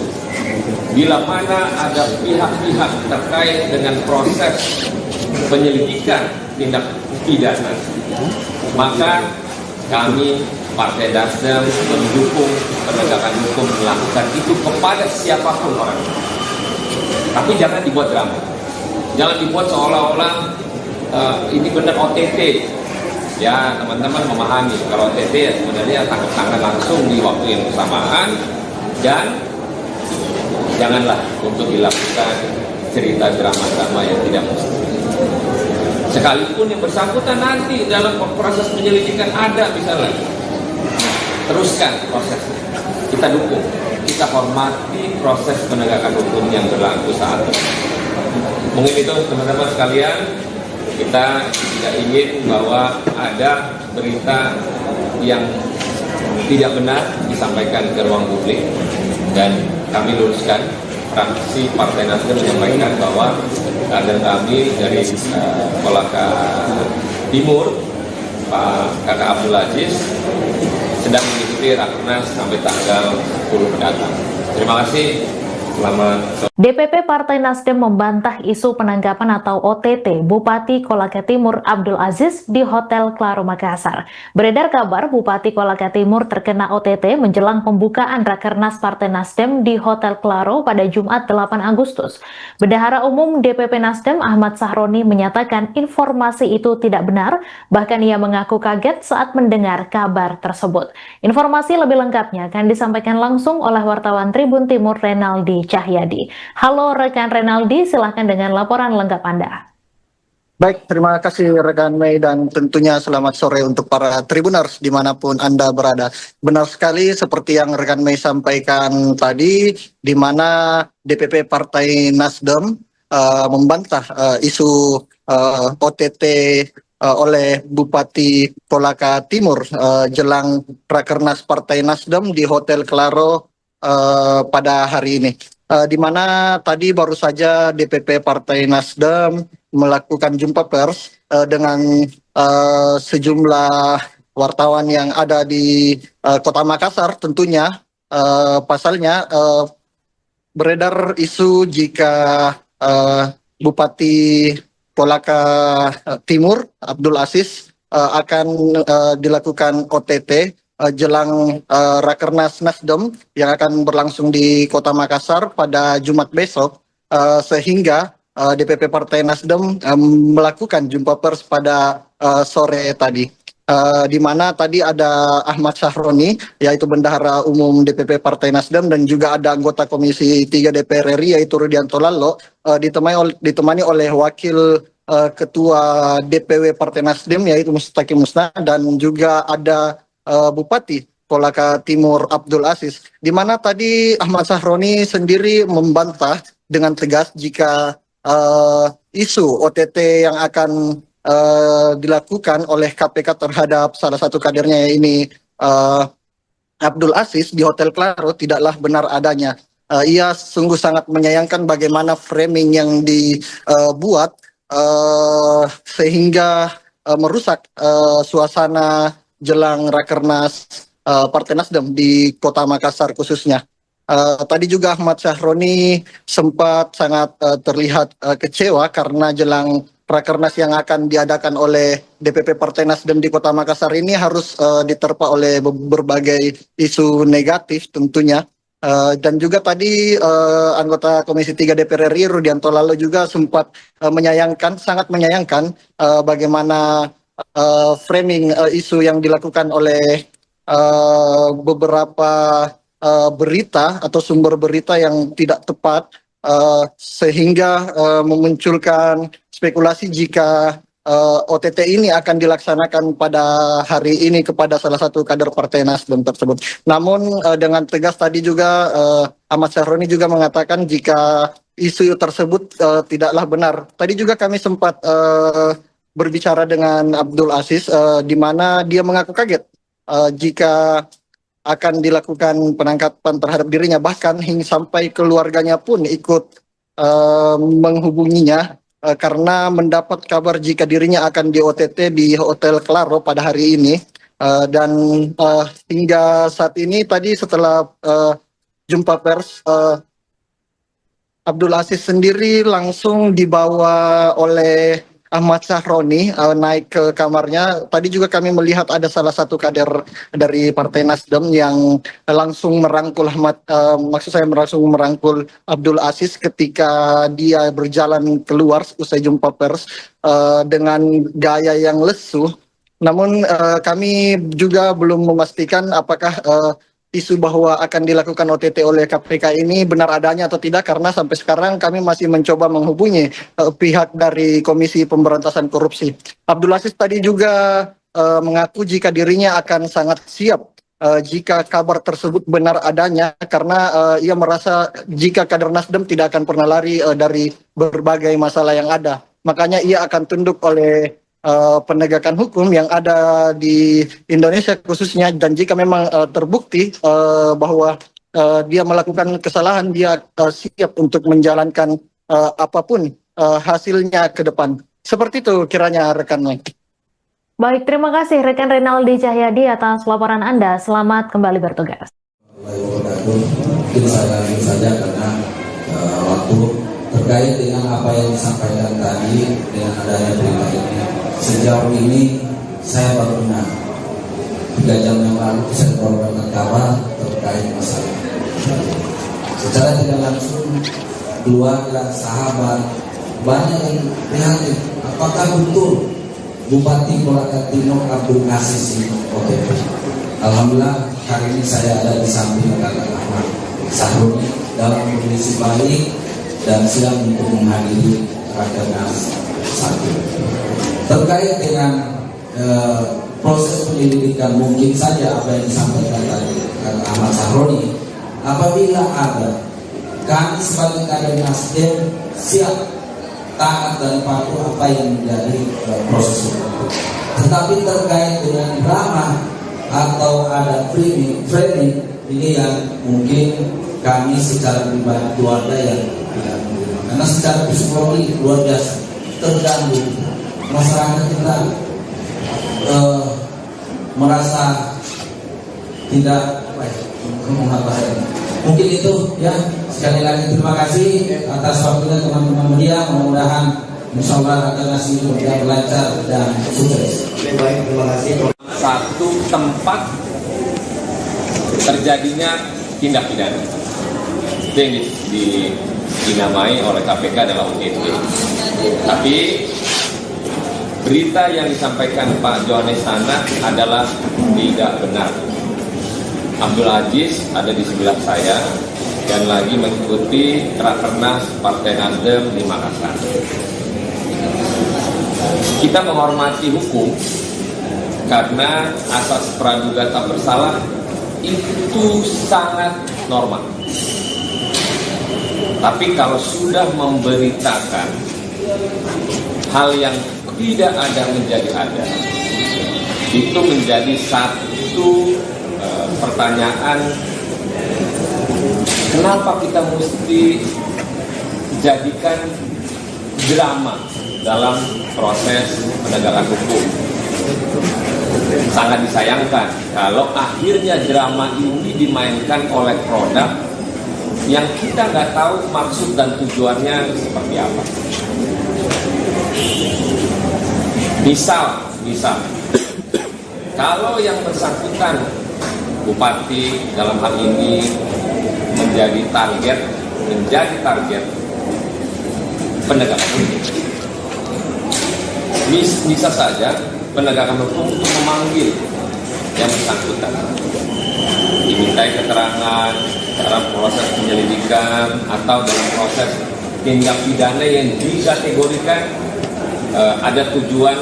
Bila mana ada pihak-pihak terkait dengan proses penyelidikan tindak pidana, maka kami Partai Nasdem mendukung penegakan hukum melakukan itu kepada siapapun orang. Tapi jangan dibuat drama. Jangan dibuat seolah-olah ini benar OTT. Ya, teman-teman memahami kalau OTT ya sebenarnya tangkap tangan langsung di waktu yang bersamaan, dan janganlah untuk dilakukan cerita drama-drama yang tidak mesti. Sekalipun yang bersangkutan nanti dalam proses penyelidikan ada misalnya, teruskan prosesnya. Kita dukung, kita hormati proses penegakan hukum yang berlaku saat ini. Mungkin itu teman-teman sekalian, kita tidak ingin bahwa ada berita yang tidak benar disampaikan ke ruang publik, dan kami luruskan. Fraksi Partai Nasdem menyampaikan bahwa kader kami dari Kolaka Timur, Pak Kakak Abdul Aziz, sedang mengikuti Rakernas sampai tanggal 10 mendatang. Terima kasih. Selamat sore. DPP Partai Nasdem membantah isu penangkapan atau OTT Bupati Kolaka Timur Abdul Aziz di Hotel Claro Makassar. Beredar kabar Bupati Kolaka Timur terkena OTT menjelang pembukaan Rakernas Partai Nasdem di Hotel Claro pada Jumat 8 Agustus. Bendahara Umum DPP Nasdem Ahmad Sahroni menyatakan informasi itu tidak benar, bahkan ia mengaku kaget saat mendengar kabar tersebut. Informasi lebih lengkapnya akan disampaikan langsung oleh wartawan Tribun Timur Renaldi Cahyadi. Halo rekan Renaldi, silahkan dengan laporan lengkap Anda. Baik, terima kasih rekan Mei, dan tentunya selamat sore untuk para Tribuners dimanapun Anda berada. Benar sekali seperti yang rekan Mei sampaikan tadi, di mana DPP Partai Nasdem membantah isu OTT oleh Bupati Kolaka Timur jelang Rakernas Partai Nasdem di Hotel Claro pada hari ini. Di mana tadi baru saja DPP Partai Nasdem melakukan jumpa pers dengan sejumlah wartawan yang ada di Kota Makassar. Tentunya pasalnya beredar isu jika Bupati Kolaka Timur Abdul Aziz akan dilakukan OTT jelang Rakernas Nasdem yang akan berlangsung di Kota Makassar pada Jumat besok, sehingga DPP Partai Nasdem melakukan jumpa pers pada sore tadi, di mana tadi ada Ahmad Sahroni, yaitu Bendahara Umum DPP Partai Nasdem, dan juga ada anggota Komisi 3 DPR RI yaitu Rudianto Lallo, ditemani oleh Wakil Ketua DPW Partai Nasdem yaitu Mustaqim Musna, dan juga ada Bupati Kolaka Timur Abdul Aziz, di mana tadi Ahmad Sahroni sendiri membantah dengan tegas jika isu OTT yang akan dilakukan oleh KPK terhadap salah satu kadernya ini Abdul Aziz di Hotel Claro tidaklah benar adanya. Ia sungguh sangat menyayangkan bagaimana framing yang dibuat sehingga merusak suasana jelang Rakernas Partai Nasdem di Kota Makassar khususnya. Tadi juga Ahmad Syahroni sempat sangat terlihat kecewa karena jelang Rakernas yang akan diadakan oleh DPP Partai Nasdem di Kota Makassar ini harus diterpa oleh berbagai isu negatif tentunya. Dan juga tadi anggota Komisi 3 DPR RI Rudianto Lalo juga sempat sangat menyayangkan bagaimana framing isu yang dilakukan oleh beberapa berita atau sumber berita yang tidak tepat sehingga memunculkan spekulasi jika OTT ini akan dilaksanakan pada hari ini kepada salah satu kader Partai Nasdem tersebut. Namun dengan tegas tadi juga Ahmad Syahroni juga mengatakan jika isu tersebut tidaklah benar. Tadi juga kami sempat berbicara dengan Abdul Aziz di mana dia mengaku kaget jika akan dilakukan penangkapan terhadap dirinya, bahkan hingga sampai keluarganya pun ikut menghubunginya karena mendapat kabar jika dirinya akan di OTT di Hotel Claro pada hari ini. Dan hingga saat ini tadi setelah jumpa pers, Abdul Aziz sendiri langsung dibawa oleh Ahmad Syahroni naik ke kamarnya. Tadi juga kami melihat ada salah satu kader dari Partai Nasdem yang langsung merangkul langsung merangkul Abdul Aziz ketika dia berjalan keluar usai jumpa pers dengan gaya yang lesu. Namun kami juga belum memastikan apakah isu bahwa akan dilakukan OTT oleh KPK ini benar adanya atau tidak, karena sampai sekarang kami masih mencoba menghubungi pihak dari Komisi Pemberantasan Korupsi. Abdul Aziz tadi juga mengaku jika dirinya akan sangat siap jika kabar tersebut benar adanya, karena ia merasa jika kader Nasdem tidak akan pernah lari dari berbagai masalah yang ada. Makanya ia akan tunduk oleh penegakan hukum yang ada di Indonesia khususnya, dan jika memang terbukti bahwa dia melakukan kesalahan, dia siap untuk menjalankan apapun hasilnya ke depan. Seperti itu kiranya rekan Mike. Baik, terima kasih rekan Renaldi Cahyadi atas laporan Anda. Selamat kembali bertugas. Mungkin saya lanjut saja karena waktu terkait dengan apa yang disampaikan tadi dengan adanya berita ini. Sejauh ini saya baru dengar 3 jam yang lalu saya mendapatkan kabar terkait masalah. Secara tidak langsung keluarga, sahabat banyak yang prihatin. Apakah betul Bupati Kolaka Timur Abdul Aziz ini OTT? Alhamdulillah hari ini saya ada di samping kakak Ahmad Syahroni dalam kondisi baik dan siap untuk menghadiri Rakernas 1. Terkait dengan proses penyelidikan, mungkin saja apa yang disampaikan tadi Ahmad Syahroni, apabila ada, kami sebagai kader Nasdem siap taat dan patuh apa yang menjadi proses hukum. Tetapi terkait dengan drama atau ada framing ini yang mungkin kami secara pribadi keluarga yang tidak menerima, karena secara psikologi luar biasa terganggu. Masyarakat kita merasa tidak mungkin itu ya. Sekali lagi terima kasih atas waktunya teman-teman media. Mudah-mudahan insyaallah akan nasi lancar dan sukses. Baik, terima kasih. Satu tempat terjadinya tindak pidana itu yang dinamai oleh KPK adalah OTT. Tapi berita yang disampaikan Pak Johannes sana adalah tidak benar. Abdul Aziz ada di sebelah saya dan lagi mengikuti Rakernas Partai Nasdem di Makassar. Kita menghormati hukum karena asas praduga tak bersalah itu sangat normal. Tapi kalau sudah memberitakan hal yang tidak ada menjadi ada, itu menjadi satu pertanyaan, kenapa kita mesti jadikan drama dalam proses penegakan hukum. Sangat disayangkan kalau akhirnya drama ini dimainkan oleh produk yang kita nggak tahu maksud dan tujuannya seperti apa. Misal, kalau yang bersangkutan bupati dalam hal ini menjadi target penegakan hukum, bisa saja penegakan hukum untuk memanggil yang bersangkutan, dimintai keterangan dalam proses penyelidikan atau dalam proses tindak pidana yang dikategorikan ada tujuan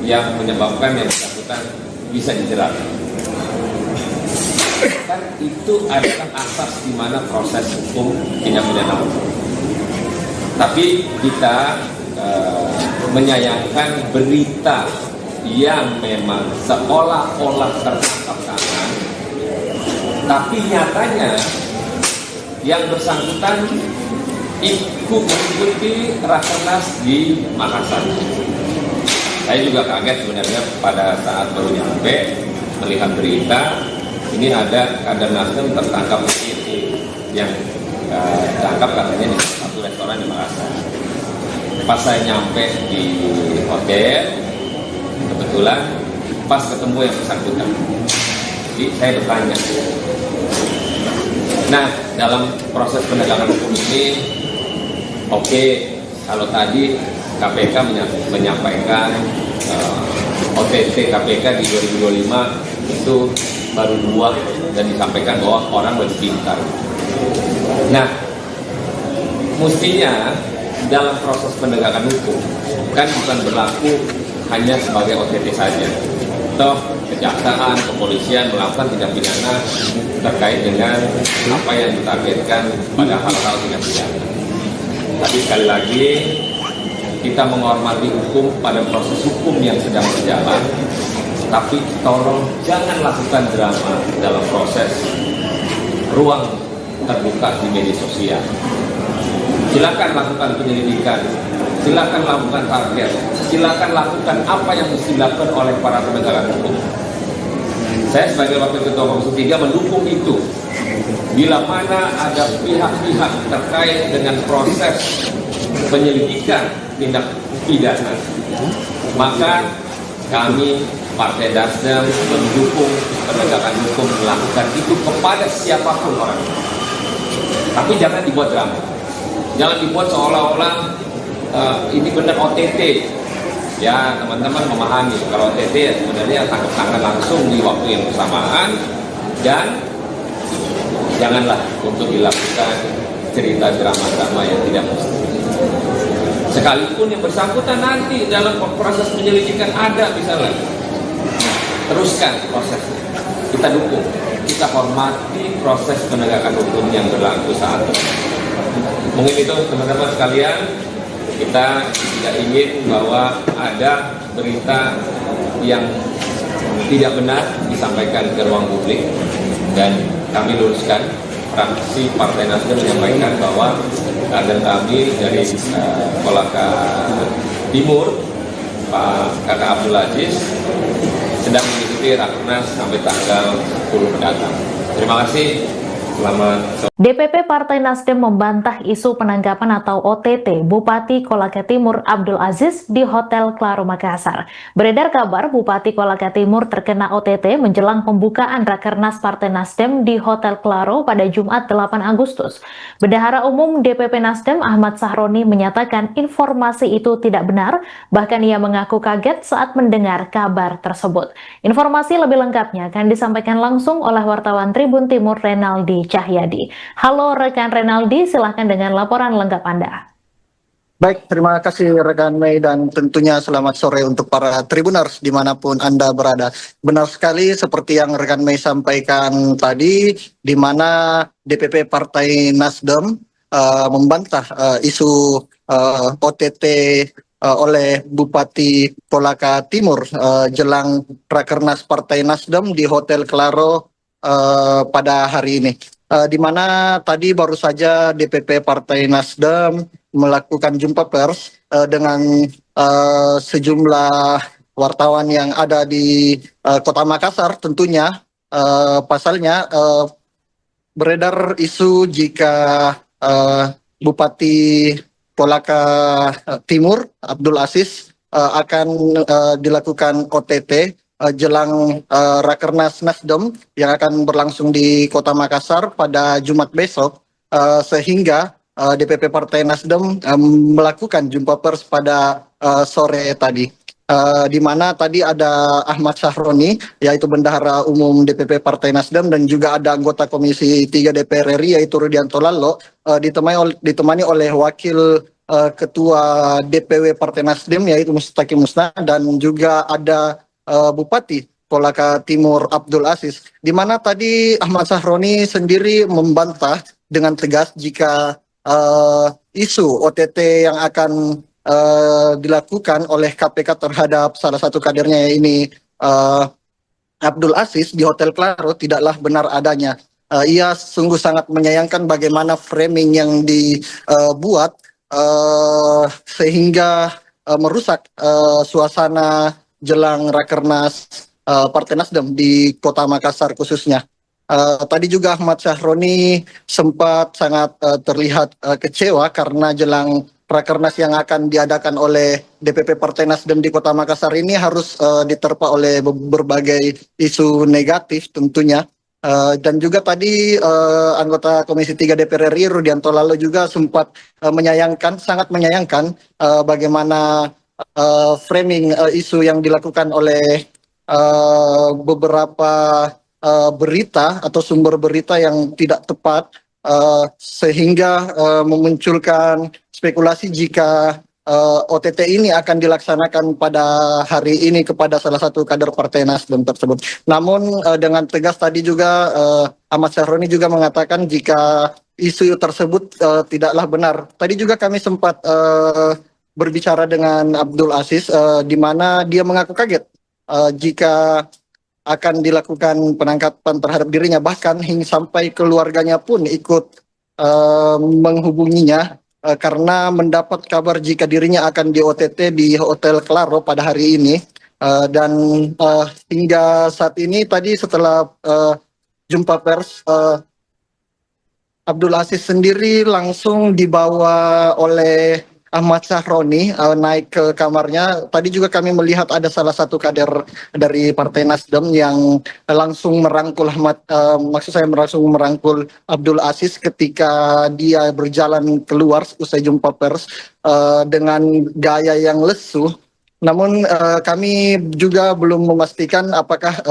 yang menyebabkan yang bersangkutan bisa dijerat. Kan itu adalah asas di mana proses hukum tindak pidana. Tapi kita menyayangkan berita yang memang seolah-olah tertangkap tangan, tapi nyatanya yang bersangkutan ikut mengikuti Rakernas di Makassar. Saya juga kaget sebenarnya pada saat baru nyampe melihat berita ini ada kader Nasdem tertangkap yang ditangkap katanya di satu restoran di Makassar. Pas saya nyampe di hotel, kebetulan pas ketemu yang bersangkutan. Jadi saya bertanya. Nah, dalam proses penegakan hukum ini, oke, kalau tadi KPK menyampaikan OTT KPK di 2025 itu baru 2 dan disampaikan bahwa orang lebih pintar. Nah, mestinya dalam proses penegakan hukum kan bukan berlaku hanya sebagai OTT saja. Toh kejaksaan, kepolisian melakukan tindak pidana terkait dengan apa yang ditargetkan pada hal-hal tindak pidana. Tapi sekali lagi kita menghormati hukum pada proses hukum yang sedang berjalan. Tapi tolong jangan lakukan drama dalam proses ruang terbuka di media sosial. Silakan lakukan penyelidikan, silakan lakukan target, silakan lakukan apa yang mesti dilakukan oleh para penegak hukum. Saya sebagai Wakil Ketua Komisi 3 mendukung itu. Bila mana ada pihak-pihak terkait dengan proses penyelidikan tindak pidana, maka kami Partai Nasdem mendukung penegakan hukum melakukan itu kepada siapapun orang. Tapi jangan dibuat drama. Jangan dibuat seolah-olah ini benar OTT. Ya, teman-teman memahami kalau OTT sebenarnya tangkap tangan langsung di waktu yang bersamaan, dan janganlah untuk dilakukan cerita drama-drama yang tidak mesti. Sekalipun yang bersangkutan nanti dalam proses penyelidikan ada misalnya, teruskan prosesnya. Kita dukung, kita hormati proses penegakan hukum yang berlaku saat ini. Mungkin itu teman-teman sekalian, kita tidak ingin bahwa ada berita yang tidak benar disampaikan ke ruang publik, dan kami luruskan. Fraksi Partai Nasdem menyampaikan bahwa kader kami dari Kolaka Timur, Pak Kakak Abdul Aziz, sedang mengikuti Rakernas sampai tanggal 10 mendatang. Terima kasih. Selamat sore. DPP Partai Nasdem membantah isu penangkapan atau OTT Bupati Kolaka Timur Abdul Aziz di Hotel Claro Makassar. Beredar kabar Bupati Kolaka Timur terkena OTT menjelang pembukaan Rakernas Partai Nasdem di Hotel Claro pada Jumat 8 Agustus. Bendahara Umum DPP Nasdem Ahmad Sahroni menyatakan informasi itu tidak benar, bahkan ia mengaku kaget saat mendengar kabar tersebut. Informasi lebih lengkapnya akan disampaikan langsung oleh wartawan Tribun Timur Renaldi Cahyadi. Halo rekan Renaldi, silahkan dengan laporan lengkap Anda. Baik, terima kasih rekan Mei, dan tentunya selamat sore untuk para Tribuners dimanapun Anda berada. Benar sekali seperti yang rekan Mei sampaikan tadi, di mana DPP Partai Nasdem membantah isu OTT oleh Bupati Kolaka Timur jelang Rakernas Partai Nasdem di Hotel Claro pada hari ini. Di mana tadi baru saja DPP Partai Nasdem melakukan jumpa pers dengan sejumlah wartawan yang ada di Kota Makassar. Tentunya pasalnya beredar isu jika Bupati Kolaka Timur Abdul Aziz akan dilakukan OTT jelang Rakernas Nasdem yang akan berlangsung di Kota Makassar pada Jumat besok, sehingga DPP Partai Nasdem melakukan jumpa pers pada sore tadi. Di mana tadi ada Ahmad Sahroni, yaitu Bendahara Umum DPP Partai Nasdem, dan juga ada anggota Komisi 3 DPR RI, yaitu Rudianto Lalo, ditemani oleh Wakil Ketua DPW Partai Nasdem, yaitu Mustaqim Musna, dan juga ada Bupati Kolaka Timur Abdul Aziz, di mana tadi Ahmad Sahroni sendiri membantah dengan tegas jika isu OTT yang akan dilakukan oleh KPK terhadap salah satu kadernya ini Abdul Aziz di Hotel Claro tidaklah benar adanya. Ia sungguh sangat menyayangkan bagaimana framing yang dibuat sehingga merusak suasana jelang Rakernas Partai Nasdem di Kota Makassar khususnya. Tadi juga Ahmad Sahroni sempat sangat terlihat kecewa karena jelang Rakernas yang akan diadakan oleh DPP Partai Nasdem di Kota Makassar ini harus diterpa oleh berbagai isu negatif tentunya. Dan juga tadi anggota Komisi 3 DPR RI Rudianto Lalo juga sempat sangat menyayangkan bagaimana framing isu yang dilakukan oleh beberapa berita atau sumber berita yang tidak tepat, sehingga memunculkan spekulasi jika OTT ini akan dilaksanakan pada hari ini kepada salah satu kader Partai Nasdem tersebut. Namun dengan tegas tadi juga Ahmad Sahroni juga mengatakan jika isu tersebut tidaklah benar. Tadi juga kami sempat berbicara dengan Abdul Aziz, di mana dia mengaku kaget jika akan dilakukan penangkapan terhadap dirinya, bahkan hingga sampai keluarganya pun ikut menghubunginya karena mendapat kabar jika dirinya akan di OTT di Hotel Claro pada hari ini. Dan hingga saat ini tadi setelah jumpa pers, Abdul Aziz sendiri langsung dibawa oleh Ahmad Sahroni naik ke kamarnya. Tadi juga kami melihat ada salah satu kader dari Partai Nasdem yang langsung merangkul langsung merangkul Abdul Aziz ketika dia berjalan keluar usai jumpa pers dengan gaya yang lesu. Namun kami juga belum memastikan apakah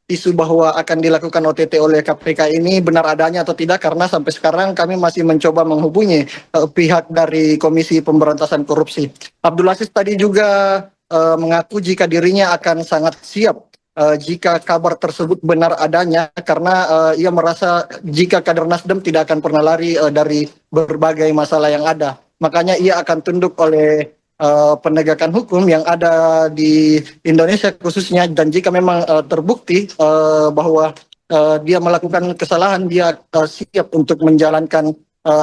isu bahwa akan dilakukan OTT oleh KPK ini benar adanya atau tidak, karena sampai sekarang kami masih mencoba menghubungi pihak dari Komisi Pemberantasan Korupsi. Abdul Aziz tadi juga mengaku jika dirinya akan sangat siap jika kabar tersebut benar adanya, karena ia merasa jika kader Nasdem tidak akan pernah lari dari berbagai masalah yang ada. Makanya ia akan tunduk oleh penegakan hukum yang ada di Indonesia khususnya, dan jika memang terbukti bahwa dia melakukan kesalahan, dia siap untuk menjalankan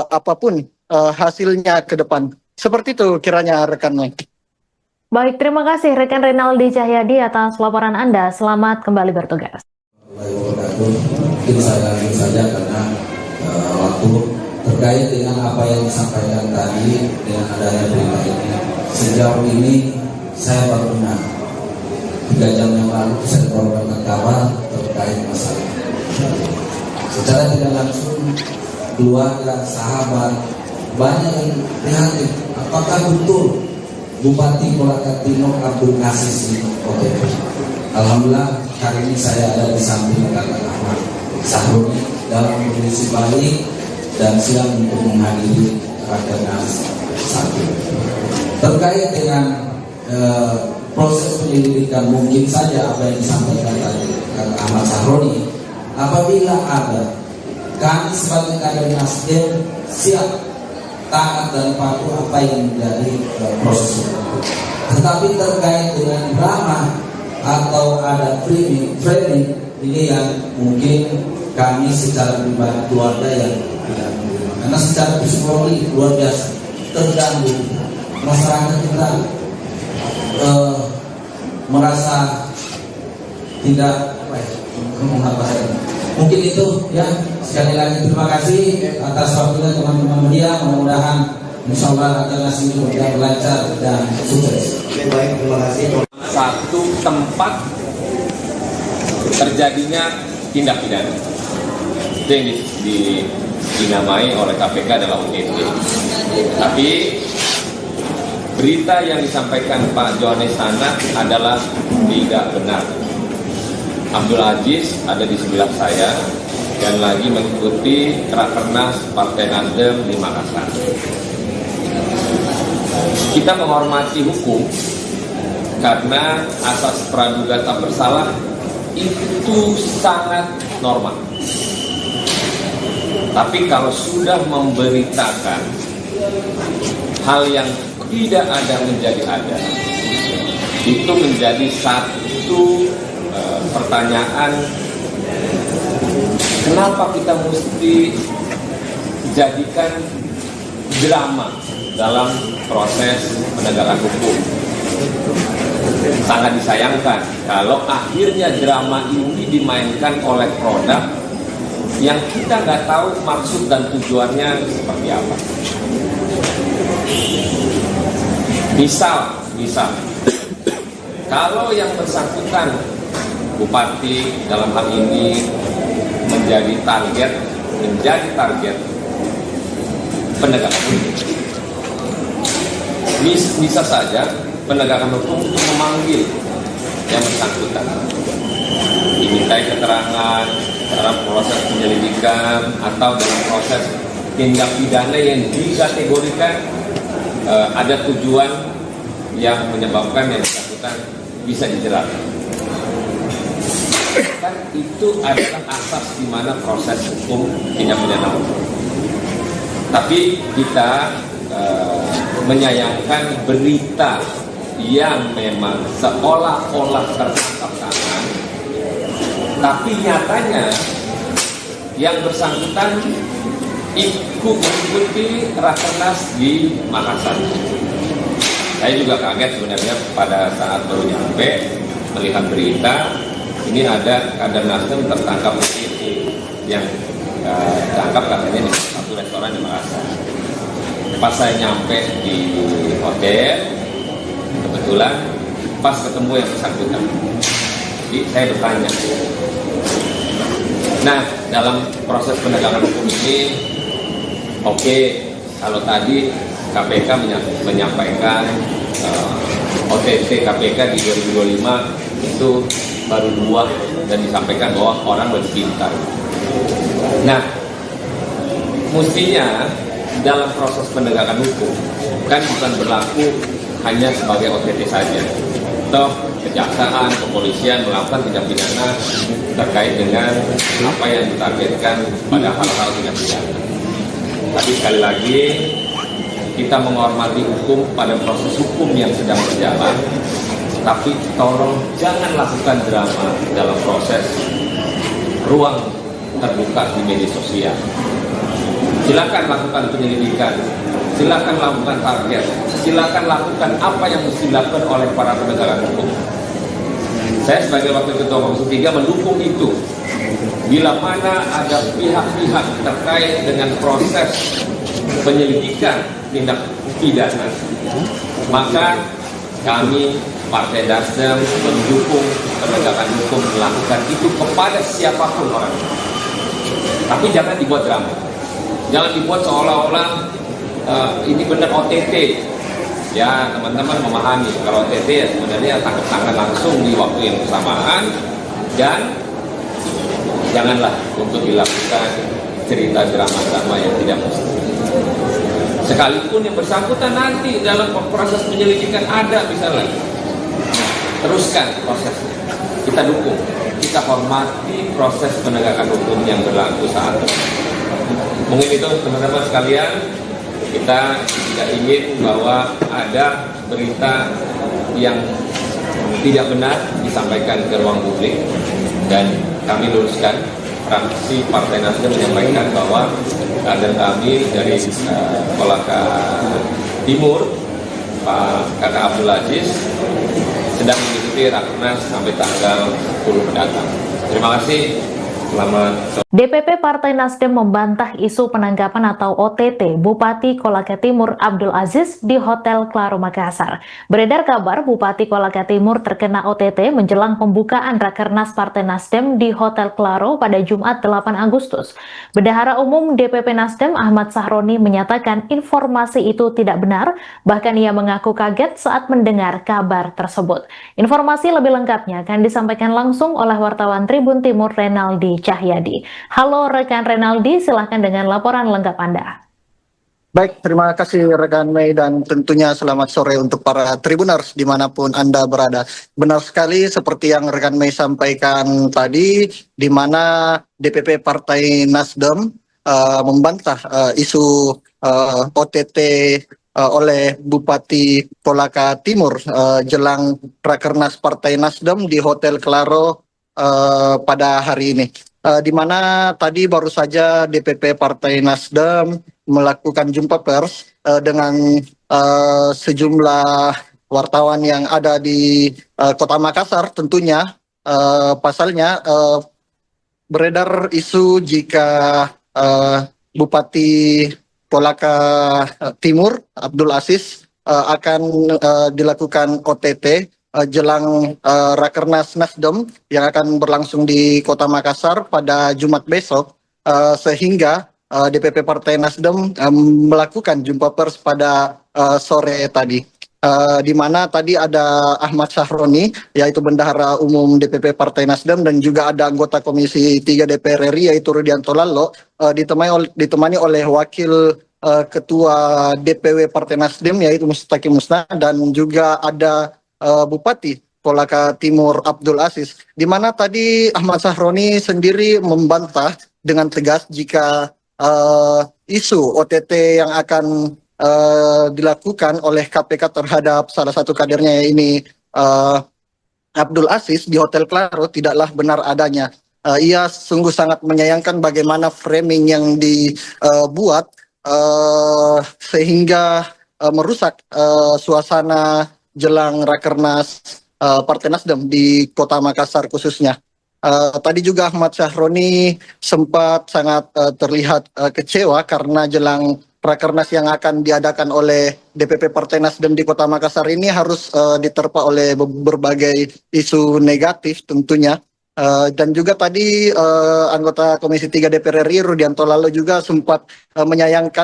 apapun hasilnya ke depan. Seperti itu kiranya rekan Mike. Baik, terima kasih rekan Renaldi Cahyadi atas laporan Anda. Selamat kembali bertugas. Mungkin saya lanjut saja karena waktu terkait dengan apa yang disampaikan tadi dengan adanya berita ini. Sejauh ini saya baru dengar 3 jam yang lalu saya mendapatkan kabar terkait masalah. Secara tidak langsung keluarga, sahabat, banyak yang prihatin. Apakah betul Bupati Kolaka Timur Abdul Aziz ini OTT? Alhamdulillah hari ini saya ada di samping kakak Ahmad Sahroni dalam kondisi baik dan siap untuk menghadiri Rakernas 1. Terkait dengan proses penyelidikan, mungkin saja apa yang disampaikan tadi Ahmad Sahroni, apabila ada, kami sebagai kader Nasdem siap taat dan patuh apa yang menjadi proses itu. Tetapi terkait dengan drama atau ada framing ini yang mungkin kami secara pribadi keluarga yang tidak menerima, karena secara psikologi luar biasa terganggu. Masyarakat kita merasa tidak mungkin itu ya sekali lagi terima kasih atas waktunya teman-teman media. Mudah-mudahan insya Allah rakernas ini berjalan lancar dan sukses. Baik, terima kasih. Satu tempat terjadinya tindak pidana. Itu yang dinamai oleh KPK adalah OTT. Tapi berita yang disampaikan Pak Johannes Tanak adalah tidak benar. Abdul Aziz ada di sebelah saya dan lagi mengikuti Rakernas Partai Nasdem di Makassar. Kita menghormati hukum karena asas praduga tak bersalah itu sangat normal. Tapi kalau sudah memberitakan hal yang tidak ada menjadi ada, itu menjadi satu pertanyaan, kenapa kita mesti jadikan drama dalam proses penegakan hukum. Sangat disayangkan kalau akhirnya drama ini dimainkan oleh produk yang kita nggak tahu maksud dan tujuannya seperti apa. Misal, kalau yang bersangkutan Bupati dalam hal ini menjadi target penegakan hukum. Bisa saja penegakan hukum untuk memanggil yang bersangkutan, dimintai keterangan dalam proses penyelidikan atau dalam proses tindak pidana yang dikategorikan ada tujuan yang menyebabkan yang bersangkutan bisa dijerat. Kan itu adalah asas di mana proses hukum tindak pidana. Tapi kita menyayangkan berita yang memang seolah-olah tertangkap tangan, tapi nyatanya yang bersangkutan ikut mengikuti Rakernas di Makassar. Saya juga kaget sebenarnya pada saat baru nyampe melihat berita ini ada kader Nasdem tertangkap yang tangkap katanya di satu restoran di Makassar. Pas saya nyampe di hotel, kebetulan pas ketemu yang bersangkutan, jadi saya bertanya. Nah, dalam proses penegakan hukum ini, oke, kalau tadi KPK menyampaikan OTT KPK di 2025 itu baru 2 dan disampaikan bahwa orang lebih pintar. Nah, mestinya dalam proses penegakan hukum kan bukan berlaku hanya sebagai OTT saja. Toh kejaksaan, kepolisian melakukan tindak pidana terkait dengan apa yang ditargetkan pada hal-hal tindak pidana. Tapi sekali lagi kita menghormati hukum pada proses hukum yang sedang berjalan. Tapi tolong jangan lakukan drama dalam proses ruang terbuka di media sosial. Silakan lakukan penyelidikan, silakan lakukan target, silakan lakukan apa yang mesti dilakukan oleh para penegak hukum. Saya sebagai Wakil Ketua Komisi 3 mendukung itu. Bila mana ada pihak-pihak terkait dengan proses penyelidikan tindak pidana, maka kami Partai Nasdem mendukung penegakan hukum melakukan itu kepada siapapun orang. Tapi jangan dibuat drama. Jangan dibuat seolah-olah ini benar OTT. Ya, teman-teman memahami kalau OTT ya sebenarnya tangkap tangan langsung di waktu yang bersamaan, dan janganlah untuk dilakukan cerita drama-drama yang tidak mesti. Sekalipun yang bersangkutan nanti dalam proses penyelidikan ada misalnya, teruskan prosesnya. Kita dukung, kita hormati proses penegakan hukum yang berlaku saat ini. Mungkin itu teman-teman sekalian, kita tidak ingin bahwa ada berita yang tidak benar disampaikan ke ruang publik, dan kami luruskan. Fraksi Partai Nasdem menyampaikan bahwa kader kami dari Kolaka Timur, Pak Kakak Abdul Aziz, sedang mengikuti Rakernas sampai tanggal 10 mendatang. Terima kasih. Selamat sore. DPP Partai Nasdem membantah isu penangkapan atau OTT Bupati Kolaka Timur Abdul Aziz di Hotel Claro Makassar. Beredar kabar Bupati Kolaka Timur terkena OTT menjelang pembukaan Rakernas Partai Nasdem di Hotel Claro pada Jumat 8 Agustus. Bendahara Umum DPP Nasdem Ahmad Sahroni menyatakan informasi itu tidak benar, bahkan ia mengaku kaget saat mendengar kabar tersebut. Informasi lebih lengkapnya akan disampaikan langsung oleh wartawan Tribun Timur Renaldi Cahyadi. Halo rekan Renaldi, silahkan dengan laporan lengkap Anda. Baik, terima kasih rekan Mei dan tentunya selamat sore untuk para Tribuners dimanapun Anda berada. Benar sekali seperti yang rekan Mei sampaikan tadi, di mana DPP Partai Nasdem membantah isu OTT oleh Bupati Kolaka Timur jelang Rakernas Partai Nasdem di Hotel Claro pada hari ini. Di mana tadi baru saja DPP Partai Nasdem melakukan jumpa pers dengan sejumlah wartawan yang ada di Kota Makassar. Tentunya pasalnya beredar isu jika Bupati Kolaka Timur Abdul Aziz akan dilakukan OTT jelang Rakernas Nasdem yang akan berlangsung di Kota Makassar pada Jumat besok, sehingga DPP Partai Nasdem melakukan jumpa pers pada sore tadi, di mana tadi ada Ahmad Sahroni, yaitu Bendahara Umum DPP Partai Nasdem, dan juga ada anggota Komisi 3 DPR RI yaitu Rudianto Lallo, ditemani oleh Wakil Ketua DPW Partai Nasdem yaitu Mustaqim Musna, dan juga ada Bupati Kolaka Timur Abdul Aziz, di mana tadi Ahmad Sahroni sendiri membantah dengan tegas jika isu OTT yang akan dilakukan oleh KPK terhadap salah satu kadernya ini Abdul Aziz di Hotel Claro tidaklah benar adanya. Ia sungguh sangat menyayangkan bagaimana framing yang dibuat sehingga merusak suasana jelang Rakernas Partai Nasdem di Kota Makassar khususnya. Tadi juga Ahmad Sahroni sempat sangat terlihat kecewa karena jelang Rakernas yang akan diadakan oleh DPP Partai Nasdem di Kota Makassar ini harus diterpa oleh berbagai isu negatif tentunya. Dan juga tadi anggota Komisi 3 DPR RI Rudianto Lallo juga sempat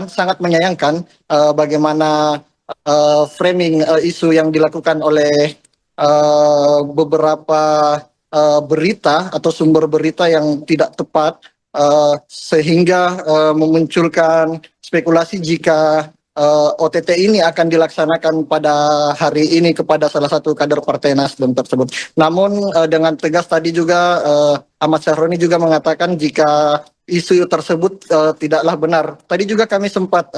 sangat menyayangkan bagaimana framing isu yang dilakukan oleh beberapa berita atau sumber berita yang tidak tepat, sehingga memunculkan spekulasi jika OTT ini akan dilaksanakan pada hari ini kepada salah satu kader Partai Nasdem tersebut. Namun dengan tegas tadi juga Ahmad Sahroni juga mengatakan jika isu tersebut tidaklah benar. Tadi juga kami sempat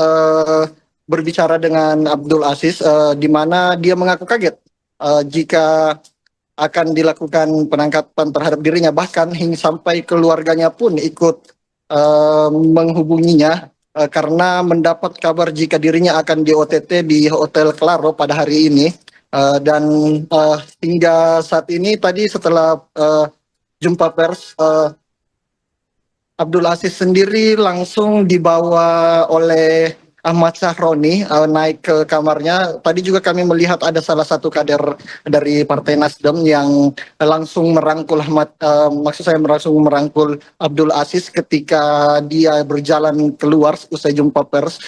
berbicara dengan Abdul Aziz, di mana dia mengaku kaget jika akan dilakukan penangkapan terhadap dirinya, bahkan hingga sampai keluarganya pun ikut menghubunginya karena mendapat kabar jika dirinya akan di OTT di Hotel Claro pada hari ini. Dan hingga saat ini tadi setelah jumpa pers, Abdul Aziz sendiri langsung dibawa oleh Ahmad Sahroni naik ke kamarnya. Tadi juga kami melihat ada salah satu kader dari Partai Nasdem yang langsung merangkul langsung merangkul Abdul Aziz ketika dia berjalan keluar usai jumpa pers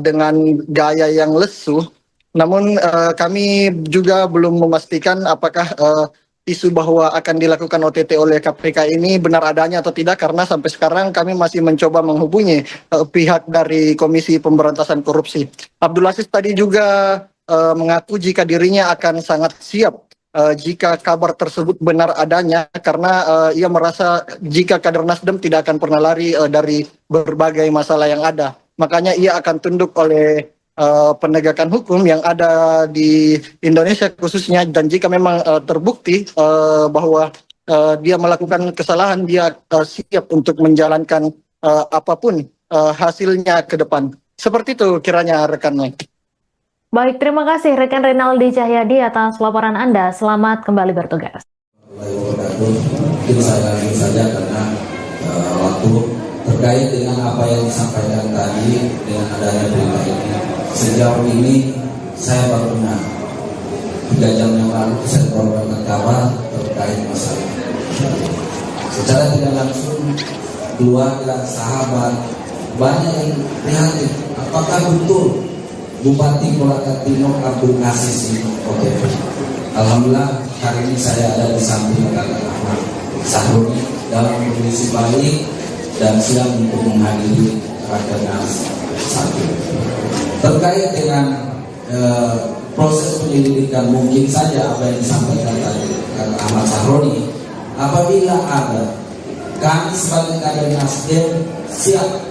dengan gaya yang lesu. Namun kami juga belum memastikan apakah isu bahwa akan dilakukan OTT oleh KPK ini benar adanya atau tidak, karena sampai sekarang kami masih mencoba menghubungi pihak dari Komisi Pemberantasan Korupsi. Abdul Aziz tadi juga mengaku jika dirinya akan sangat siap jika kabar tersebut benar adanya, karena ia merasa jika kader Nasdem tidak akan pernah lari dari berbagai masalah yang ada. Makanya ia akan tunduk oleh penegakan hukum yang ada di Indonesia khususnya, dan jika memang terbukti bahwa dia melakukan kesalahan, dia siap untuk menjalankan apapun hasilnya ke depan. Seperti itu kiranya rekan Mike. Baik, terima kasih rekan Renaldi Cahyadi atas laporan Anda. Selamat kembali bertugas. Mungkin saya saja karena waktu terkait dengan apa yang disampaikan tadi dengan adanya berita ini. Sejauh ini saya baru pernah 3 jam yang lalu saya mendapatkan kabar terkait masalah. Secara tidak langsung keluarga, sahabat banyak yang prihatin. Apakah betul Bupati Kolaka Timur Abdul Aziz ini OTT? Alhamdulillah hari ini saya ada di samping Kakak Ahmad Sahroni dalam kondisi baik dan siap untuk menghadiri Rakernas 1. Terkait dengan proses penyelidikan, mungkin saja apa yang disampaikan tadi Kakak Ahmad Sahroni, apabila ada, kami sebagai kader Nasdem siap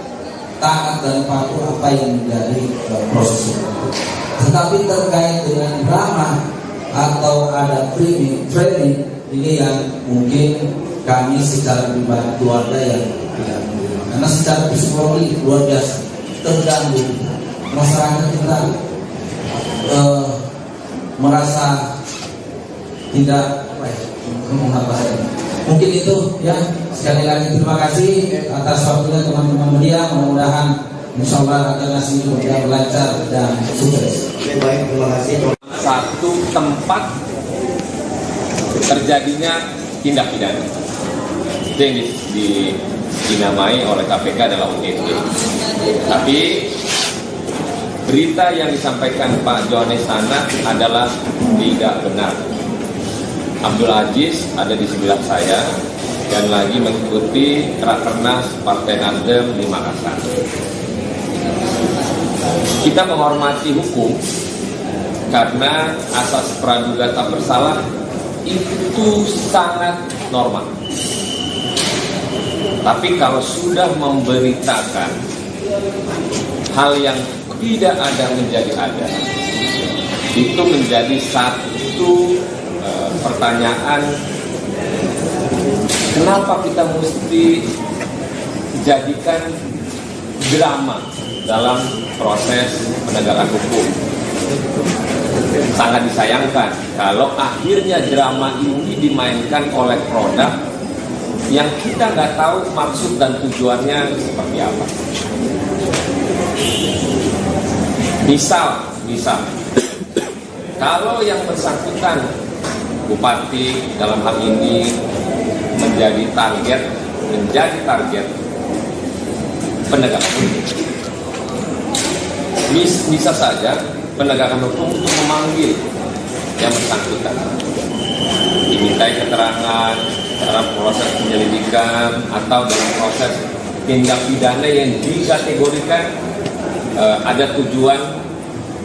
taat dan patuh apa yang menjadi proses itu. Tetapi terkait dengan drama atau ada framing ini yang mungkin kami secara pribadi keluarga yang tidak menerima, karena secara psikologi luar biasa terganggu. Masyarakat kita merasa tidak mungkin itu ya. Sekali lagi terima kasih atas waktunya teman-teman media. Mudah-mudahan insyaallah akan nasi berjalan lancar dan sukses. Baik, terima kasih. Satu tempat terjadinya tindak pidana itu yang dinamai oleh KPK adalah OTT. Tapi berita yang disampaikan Pak Johannes Tanak adalah tidak benar. Abdul Aziz ada di sebelah saya dan lagi mengikuti Rakernas Partai Nasdem di Makassar. Kita menghormati hukum karena asas praduga tak bersalah itu sangat normal. Tapi kalau sudah memberitakan hal yang tidak ada menjadi ada, itu menjadi satu pertanyaan, kenapa kita mesti jadikan drama dalam proses penegakan hukum. Sangat disayangkan kalau akhirnya drama ini dimainkan oleh produk yang kita nggak tahu maksud dan tujuannya seperti apa. Misal, kalau yang bersangkutan Bupati dalam hal ini menjadi target penegakan hukum, bisa saja penegakan hukum untuk memanggil yang bersangkutan, dimintai keterangan dalam proses penyelidikan atau dalam proses tindak pidana yang dikategorikan ada tujuan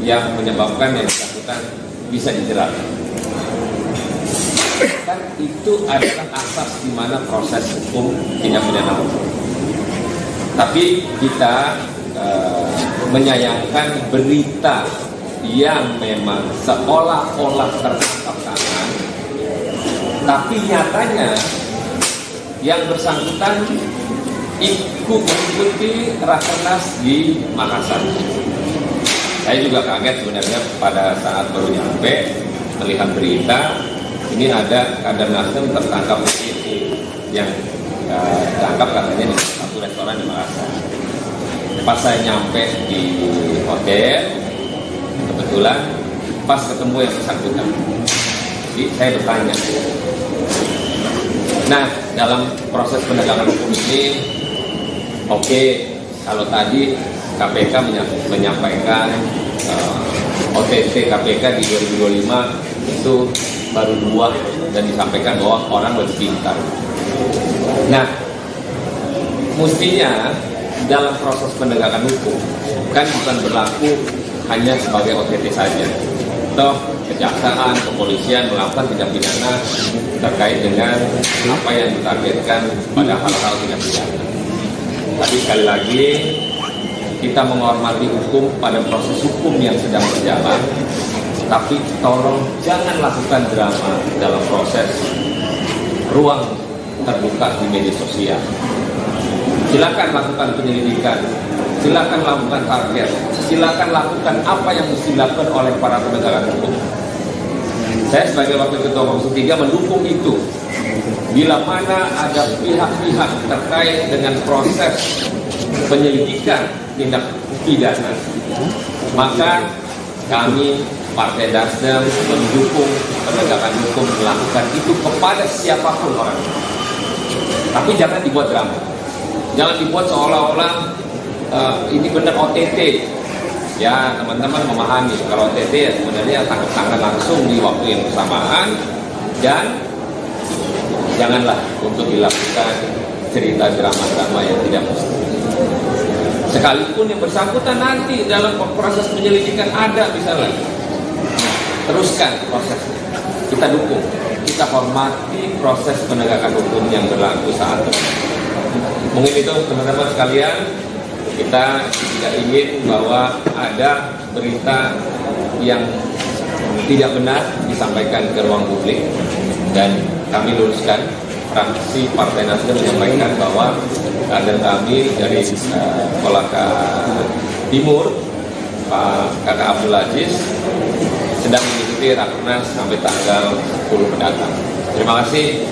yang menyebabkan yang bersangkutan bisa dijerat. Kan itu adalah asas di mana proses hukum tindak pidana hukum. Tapi kita menyayangkan berita yang memang seolah-olah tertangkap tangan, tapi nyatanya yang bersangkutan ikut mengikuti Rakernas di Makassar. Saya juga kaget sebenarnya pada saat baru nyampe melihat berita ini ada kader Nasdem tertangkap di yang ditangkap katanya di satu restoran di Makassar. Pas saya nyampe di hotel, kebetulan pas ketemu yang bersangkutan, jadi saya bertanya. Nah, dalam proses penegakan hukum ini, oke, kalau tadi KPK menyampaikan OTT KPK di 2025 itu baru 2 dan disampaikan bahwa orang lebih pintar. Nah, mestinya dalam proses penegakan hukum kan bukan berlaku hanya sebagai OTT saja. Toh kejaksaan, kepolisian melakukan tindak pidana terkait dengan apa yang ditargetkan pada hal-hal tindak pidana. Tapi sekali lagi kita menghormati hukum pada proses hukum yang sedang berjalan. Tapi tolong jangan lakukan drama dalam proses ruang terbuka di media sosial. Silakan lakukan penyelidikan, silakan lakukan target, silakan lakukan apa yang mesti dilakukan oleh para penegak hukum. Saya sebagai Wakil Ketua Komisi 3 mendukung itu. bila mana ada pihak-pihak terkait dengan proses penyelidikan tindak pidana, maka kami Partai Nasdem mendukung penegakan hukum melakukan itu kepada siapapun orang. Tapi jangan dibuat drama, jangan dibuat seolah-olah ini benar OTT. Ya, teman-teman memahami kalau OTT ya sebenarnya tangkap tangan langsung di waktu yang bersamaan, dan janganlah untuk dilakukan cerita drama-drama yang tidak mesti. Sekalipun yang bersangkutan nanti dalam proses penyelidikan ada misalnya, teruskan prosesnya. Kita dukung, kita hormati proses penegakan hukum yang berlaku saat ini. Mungkin itu teman-teman sekalian, kita tidak ingin bahwa ada berita yang tidak benar disampaikan ke ruang publik, dan kami luruskan. Fraksi Partai Nasdem menyampaikan bahwa kader kami dari Kolaka Timur, Pak Kakak Abdul Aziz, sedang mengikuti Rakernas sampai tanggal 10 mendatang. Terima kasih.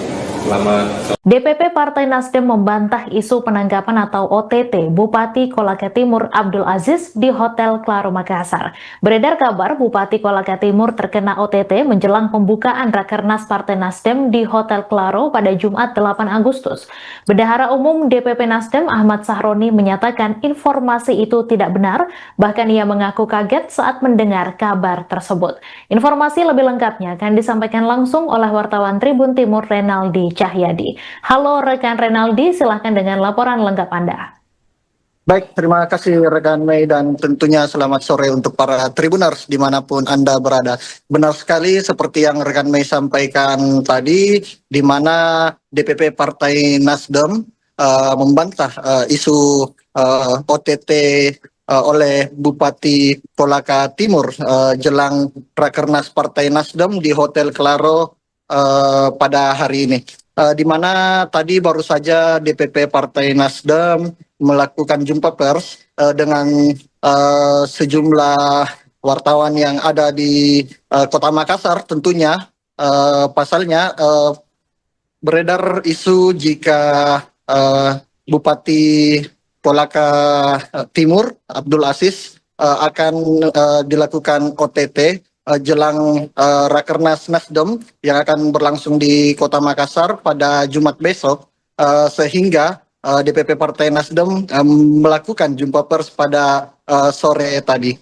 Selamat sore. DPP Partai Nasdem membantah isu penangkapan atau OTT Bupati Kolaka Timur Abdul Aziz di Hotel Claro Makassar. Beredar kabar Bupati Kolaka Timur terkena OTT menjelang pembukaan Rakernas Partai Nasdem di Hotel Claro pada Jumat 8 Agustus. Bendahara Umum DPP Nasdem Ahmad Sahroni menyatakan informasi itu tidak benar, bahkan ia mengaku kaget saat mendengar kabar tersebut. Informasi lebih lengkapnya akan disampaikan langsung oleh wartawan Tribun Timur Renaldi Cahyadi. Halo rekan Renaldi, silahkan dengan laporan lengkap Anda. Baik, terima kasih rekan Mei, dan tentunya selamat sore untuk para Tribuners dimanapun Anda berada. Benar sekali seperti yang rekan Mei sampaikan tadi, di mana DPP Partai Nasdem membantah isu OTT oleh Bupati Kolaka Timur jelang Rakernas Partai Nasdem di Hotel Claro pada hari ini. Di mana tadi baru saja DPP Partai Nasdem melakukan jumpa pers dengan sejumlah wartawan yang ada di Kota Makassar. Tentunya pasalnya beredar isu jika Bupati Kolaka Timur Abdul Aziz akan dilakukan OTT jelang Rakernas Nasdem yang akan berlangsung di Kota Makassar pada Jumat besok, sehingga DPP Partai Nasdem melakukan jumpa pers pada sore tadi,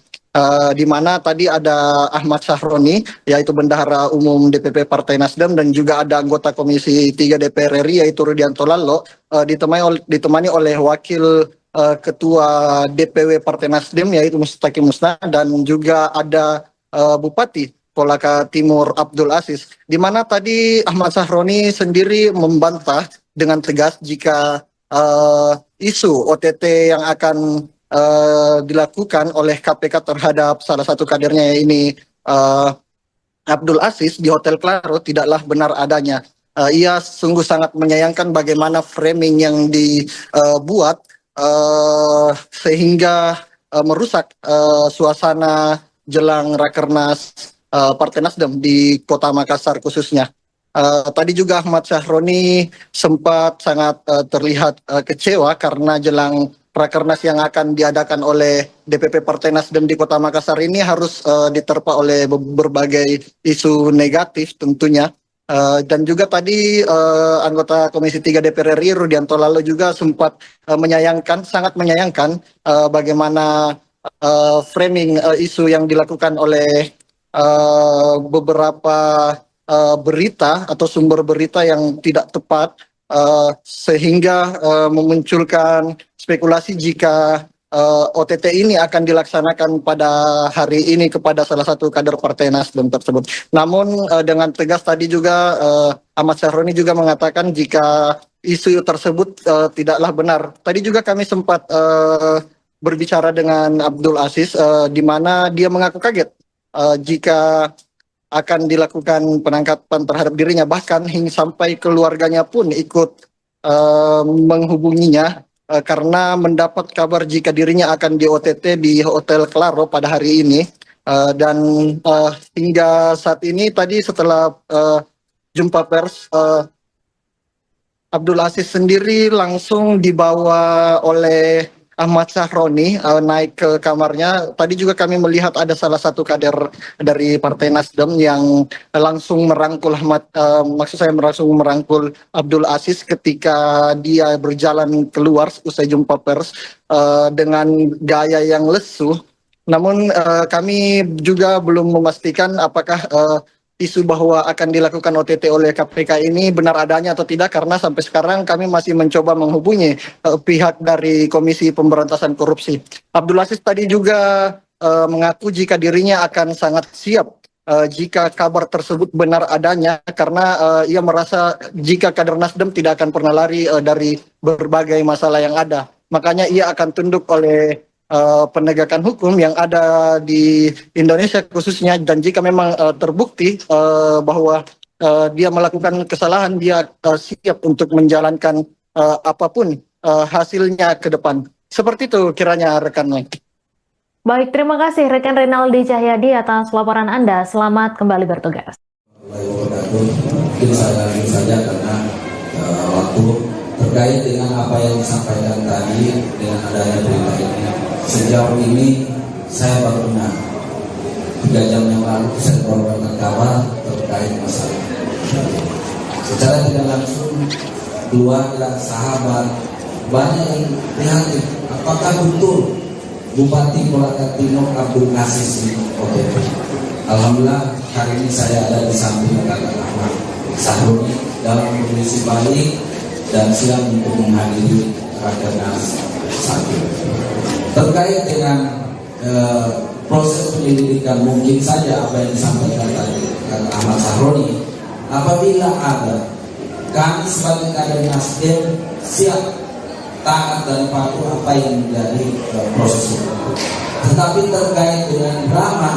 di mana tadi ada Ahmad Sahroni, yaitu Bendahara Umum DPP Partai Nasdem, dan juga ada anggota Komisi 3 DPR RI yaitu Rudianto Lallo, ditemani oleh Wakil Ketua DPW Partai Nasdem yaitu Mustaqim Musna, dan juga ada Bupati Kolaka Timur Abdul Aziz, di mana tadi Ahmad Sahroni sendiri membantah dengan tegas jika isu OTT yang akan dilakukan oleh KPK terhadap salah satu kadernya ini Abdul Aziz di Hotel Claro tidaklah benar adanya. Ia sungguh sangat menyayangkan bagaimana framing yang dibuat sehingga merusak suasana jelang Rakernas Partai Nasdem di Kota Makassar khususnya. Tadi juga Ahmad Sahroni sempat sangat terlihat kecewa karena jelang Rakernas yang akan diadakan oleh DPP Partai Nasdem di Kota Makassar ini harus diterpa oleh berbagai isu negatif tentunya. Dan juga tadi anggota Komisi 3 DPR RI Rudianto Lallo juga sempat sangat menyayangkan bagaimana framing isu yang dilakukan oleh beberapa berita atau sumber berita yang tidak tepat, sehingga memunculkan spekulasi jika OTT ini akan dilaksanakan pada hari ini kepada salah satu kader Partai Nasdem tersebut. Namun dengan tegas tadi juga Ahmad Sahroni juga mengatakan jika isu tersebut tidaklah benar. Tadi juga kami sempat berbicara dengan Abdul Aziz, di mana dia mengaku kaget jika akan dilakukan penangkapan terhadap dirinya, bahkan hingga sampai keluarganya pun ikut menghubunginya karena mendapat kabar jika dirinya akan di OTT di Hotel Claro pada hari ini. Dan hingga saat ini tadi setelah jumpa pers Abdul Aziz sendiri langsung dibawa oleh Ahmad Sahroni naik ke kamarnya. Tadi juga kami melihat ada salah satu kader dari Partai Nasdem yang langsung merangkul langsung merangkul Abdul Aziz ketika dia berjalan keluar usai jumpa pers dengan gaya yang lesu. Namun kami juga belum memastikan apakah isu bahwa akan dilakukan OTT oleh KPK ini benar adanya atau tidak, karena sampai sekarang kami masih mencoba menghubungi pihak dari Komisi Pemberantasan Korupsi. Abdul Aziz tadi juga mengaku jika dirinya akan sangat siap jika kabar tersebut benar adanya, karena ia merasa jika kader Nasdem tidak akan pernah lari dari berbagai masalah yang ada. Makanya ia akan tunduk oleh penegakan hukum yang ada di Indonesia khususnya, dan jika memang terbukti bahwa dia melakukan kesalahan, dia siap untuk menjalankan apapun hasilnya ke depan. Seperti itu kiranya rekan. Baik, terima kasih rekan Renaldi Cahyadi atas laporan Anda. Selamat kembali bertugas. Mungkin saya lanjut saja karena waktu terkait dengan apa yang disampaikan tadi dengan adanya berita ini. Sejauh ini saya baru dengar 3 jam yang lalu saya mendapatkan kabar terkait masalah. Secara tidak langsung keluarga, sahabat banyak yang prihatin. Apakah betul Bupati Kolaka Timur Abdul Aziz ini OTT? Alhamdulillah hari ini saya ada di samping Kakak Ahmad Sahroni dalam kondisi baik dan siap untuk menghadiri Rakernas 1. Terkait dengan proses penyelidikan, mungkin saja apa yang disampaikan tadi Kakak Ahmad Sahroni, apabila ada, kami sebagai kader Nasdem siap taat dan patuh apa yang menjadi proses itu. Tetapi terkait dengan drama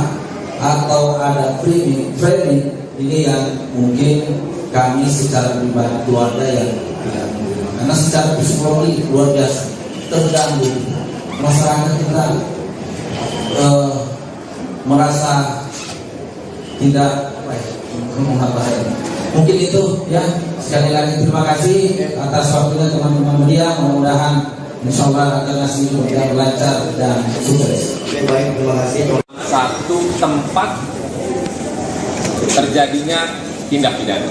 atau ada framing ini yang mungkin kami secara pribadi keluarga yang tidak menerima, karena secara psikologi luar biasa terganggu. Masyarakat kita merasa tidak mungkin itu ya. Sekali lagi terima kasih atas waktunya teman-teman media. Mudah-mudahan insya Allah akan ngasih berjalan lancar dan sukses. Baik, terima kasih. Satu tempat terjadinya tindak pidana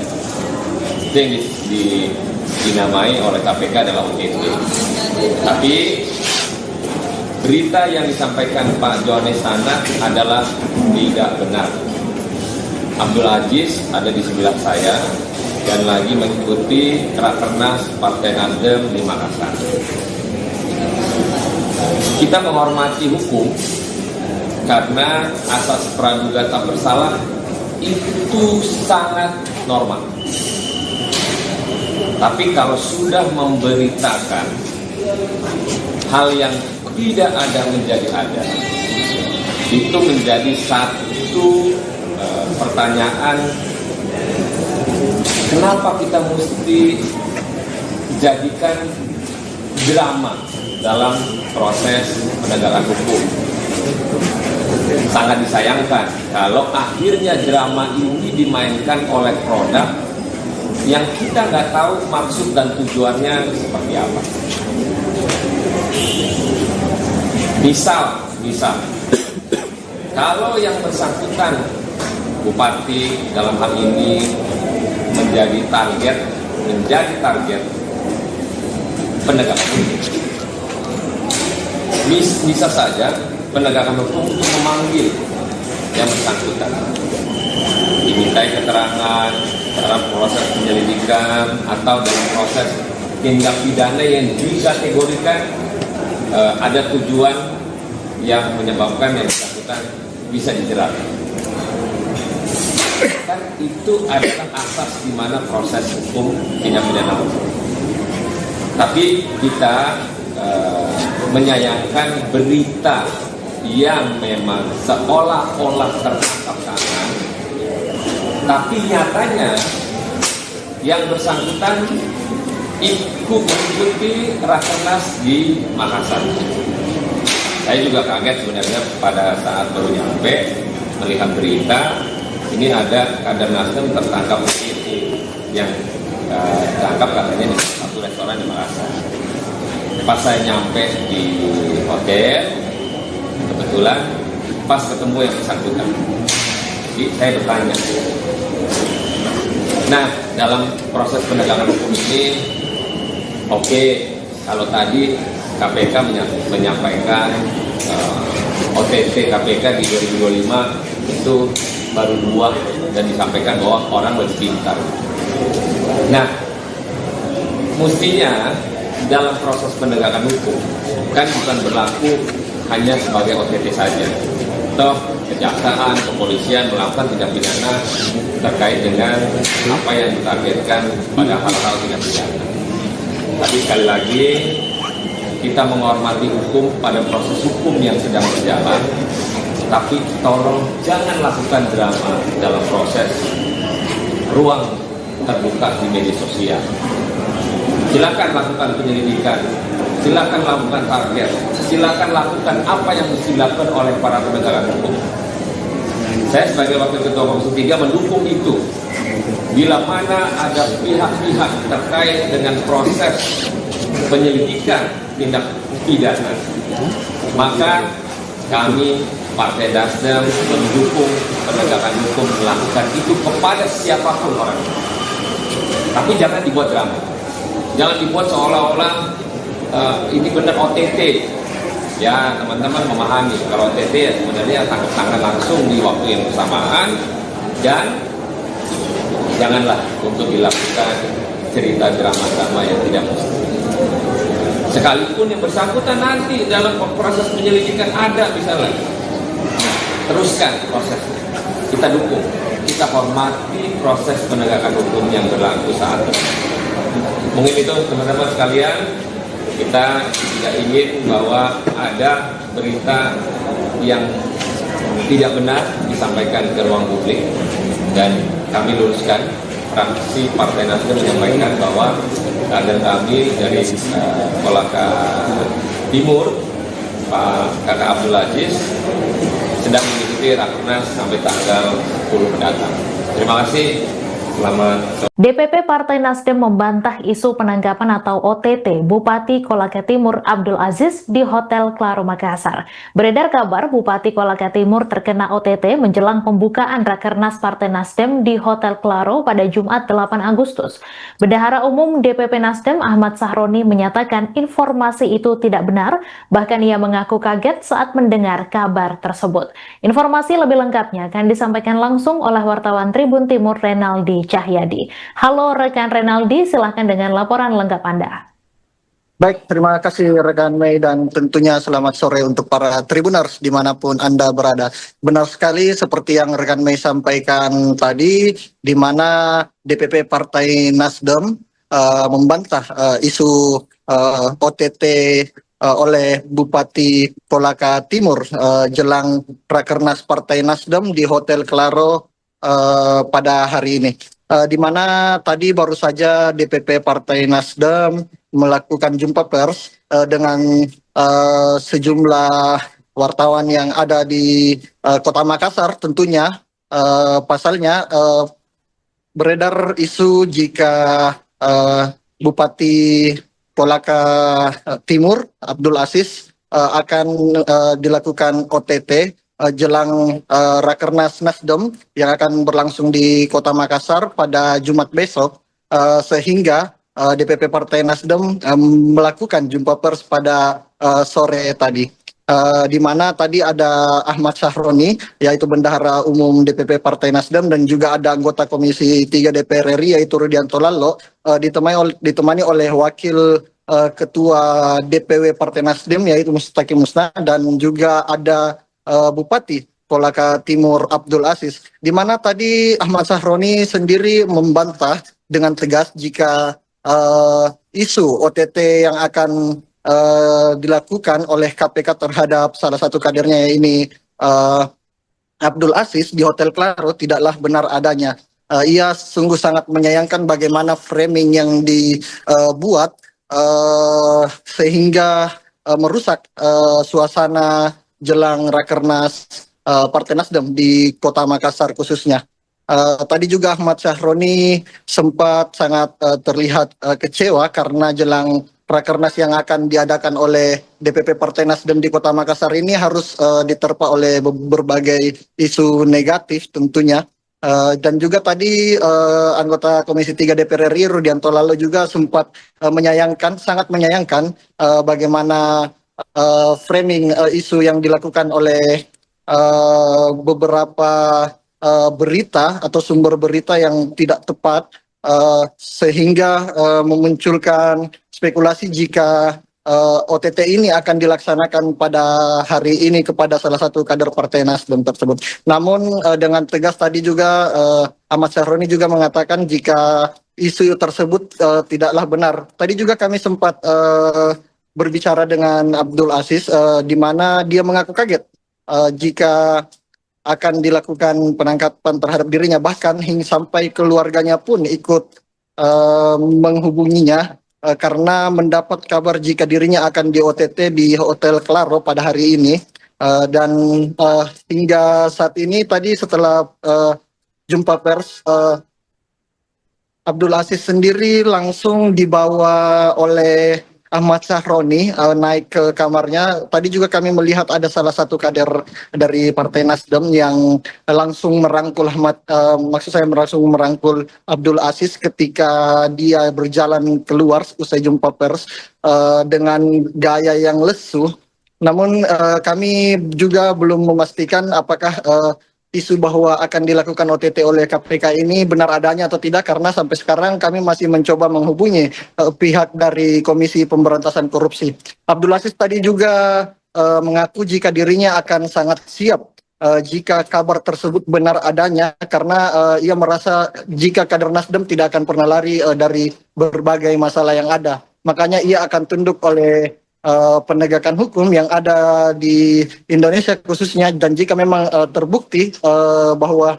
itu yang dinamai oleh KPK adalah OTT. Tapi berita yang disampaikan Pak Johannes sana adalah tidak benar. Abdul Aziz ada di sebelah saya dan lagi mengikuti Rakernas Partai Nasdem di Makassar. Kita menghormati hukum karena asas praduga tak bersalah itu sangat normal. Tapi kalau sudah memberitakan hal yang tidak ada menjadi ada, itu menjadi satu pertanyaan, kenapa kita mesti jadikan drama dalam proses penegakan hukum. Sangat disayangkan kalau akhirnya drama ini dimainkan oleh produk yang kita nggak tahu maksud dan tujuannya seperti apa. Misal, kalau yang bersangkutan Bupati dalam hal ini menjadi target penegakan hukum, bisa saja penegakan hukum untuk memanggil yang bersangkutan, dimintai keterangan dalam proses penyelidikan atau dalam proses tindak pidana yang dikategorikan ada tujuan yang menyebabkan yang bersangkutan bisa dijerat. Kan itu adalah asas di mana proses hukum tindak pidana hukum. Tapi kita menyayangkan berita yang memang seolah-olah tertangkap tangan, tapi nyatanya yang bersangkutan ikut mengikuti Rakernas di Makassar. Saya juga kaget sebenarnya pada saat baru nyampe melihat berita ini ada kader Nasdem tertangkap itu yang tangkap katanya di satu restoran di Makassar. Pas saya nyampe di hotel, kebetulan pas ketemu yang bersangkutan, jadi saya bertanya. Nah, dalam proses penegakan hukum ini, oke, kalau tadi KPK menyampaikan OTT KPK di 2025 itu baru 2 dan disampaikan bahwa orang lebih pintar. Nah, mestinya dalam proses penegakan hukum kan bukan berlaku hanya sebagai OTT saja. Toh kejaksaan, kepolisian melakukan tindak pidana terkait dengan apa yang ditargetkan pada hal-hal tindak pidana. Tapi sekali lagi kita menghormati hukum pada proses hukum yang sedang berjalan, tapi tolong jangan lakukan drama dalam proses ruang terbuka di media sosial. Silakan lakukan penyelidikan, silakan lakukan target, silakan lakukan apa yang mesti dilakukan oleh para penegak hukum. Saya sebagai Wakil Ketua Komisi 3 mendukung itu. Bila mana ada pihak-pihak terkait dengan proses penyelidikan tindak pidana, maka kami Partai Nasdem mendukung penegakan hukum melakukan itu kepada siapapun orang. Tapi jangan dibuat drama, jangan dibuat seolah-olah ini benar OTT. Ya, teman-teman memahami kalau OTT ya sebenarnya tangkap tangan langsung di waktu yang bersamaan, dan janganlah untuk dilakukan cerita drama-drama yang tidak mesti. Sekalipun yang bersangkutan nanti dalam proses penyelidikan ada misalnya, teruskan prosesnya. Kita dukung, kita hormati proses penegakan hukum yang berlaku saat ini. Mungkin itu teman-teman sekalian, kita tidak ingin bahwa ada berita yang tidak benar disampaikan ke ruang publik, dan kami luruskan. Fraksi Partai Nasdem menyampaikan bahwa kader kami dari Kolaka Timur, Pak Kakak Abdul Aziz, sedang mengikuti Rakernas sampai tanggal 10 mendatang. Terima kasih. Selamat sore. DPP Partai Nasdem membantah isu penangkapan atau OTT Bupati Kolaka Timur Abdul Aziz di Hotel Claro Makassar. Beredar kabar Bupati Kolaka Timur terkena OTT menjelang pembukaan Rakernas Partai Nasdem di Hotel Claro pada Jumat 8 Agustus. Bendahara Umum DPP Nasdem Ahmad Sahroni menyatakan informasi itu tidak benar, bahkan ia mengaku kaget saat mendengar kabar tersebut. Informasi lebih lengkapnya akan disampaikan langsung oleh wartawan Tribun Timur Renaldi Cahyadi. Halo rekan Renaldi, silahkan dengan laporan lengkap Anda. Baik, terima kasih rekan Mei, dan tentunya selamat sore untuk para Tribuners dimanapun Anda berada. Benar sekali seperti yang rekan Mei sampaikan tadi, di mana DPP Partai Nasdem membantah isu OTT oleh Bupati Kolaka Timur jelang Rakernas Partai Nasdem di Hotel Claro pada hari ini. Di mana tadi baru saja DPP Partai Nasdem melakukan jumpa pers dengan sejumlah wartawan yang ada di Kota Makassar. Tentunya pasalnya beredar isu jika Bupati Kolaka Timur Abdul Aziz akan dilakukan OTT jelang Rakernas Nasdem yang akan berlangsung di Kota Makassar pada Jumat besok, sehingga DPP Partai Nasdem melakukan jumpa pers pada sore tadi, di mana tadi ada Ahmad Sahroni, yaitu Bendahara Umum DPP Partai Nasdem, dan juga ada anggota Komisi 3 DPR RI yaitu Rudianto Lallo, ditemani oleh Wakil Ketua DPW Partai Nasdem yaitu Mustaqim Musna, dan juga ada Bupati Kolaka Timur Abdul Aziz, di mana tadi Ahmad Sahroni sendiri membantah dengan tegas jika isu OTT yang akan dilakukan oleh KPK terhadap salah satu kadernya ini Abdul Aziz di Hotel Claro tidaklah benar adanya. Ia sungguh sangat menyayangkan bagaimana framing yang dibuat sehingga merusak suasana jelang Rakernas Partai Nasdem di Kota Makassar khususnya. Tadi juga Ahmad Syahroni sempat sangat terlihat kecewa karena jelang Rakernas yang akan diadakan oleh DPP Partai Nasdem di Kota Makassar ini harus diterpa oleh berbagai isu negatif tentunya. Dan juga tadi anggota Komisi 3 DPR RI Rudianto Lalo juga sempat sangat menyayangkan bagaimana framing isu yang dilakukan oleh beberapa berita atau sumber berita yang tidak tepat sehingga memunculkan spekulasi jika OTT ini akan dilaksanakan pada hari ini kepada salah satu kader Partai Nasdem tersebut. Namun dengan tegas tadi juga Ahmad Syahroni juga mengatakan jika isu tersebut tidaklah benar. Tadi juga kami sempat berbicara dengan Abdul Aziz di mana dia mengaku kaget jika akan dilakukan penangkapan terhadap dirinya, bahkan hingga sampai keluarganya pun ikut menghubunginya karena mendapat kabar jika dirinya akan di OTT di Hotel Claro pada hari ini. Dan hingga saat ini tadi setelah jumpa pers, Abdul Aziz sendiri langsung dibawa oleh Ahmad Syahroni naik ke kamarnya. Tadi juga kami melihat ada salah satu kader dari Partai Nasdem yang langsung merangkul langsung merangkul Abdul Aziz ketika dia berjalan keluar usai jumpa pers dengan gaya yang lesu. Namun kami juga belum memastikan apakah isu bahwa akan dilakukan OTT oleh KPK ini benar adanya atau tidak, karena sampai sekarang kami masih mencoba menghubungi pihak dari Komisi Pemberantasan Korupsi. Abdul Aziz tadi juga mengaku jika dirinya akan sangat siap jika kabar tersebut benar adanya, karena ia merasa jika kader Nasdem tidak akan pernah lari dari berbagai masalah yang ada. Makanya ia akan tunduk oleh penegakan hukum yang ada di Indonesia khususnya, dan jika memang terbukti bahwa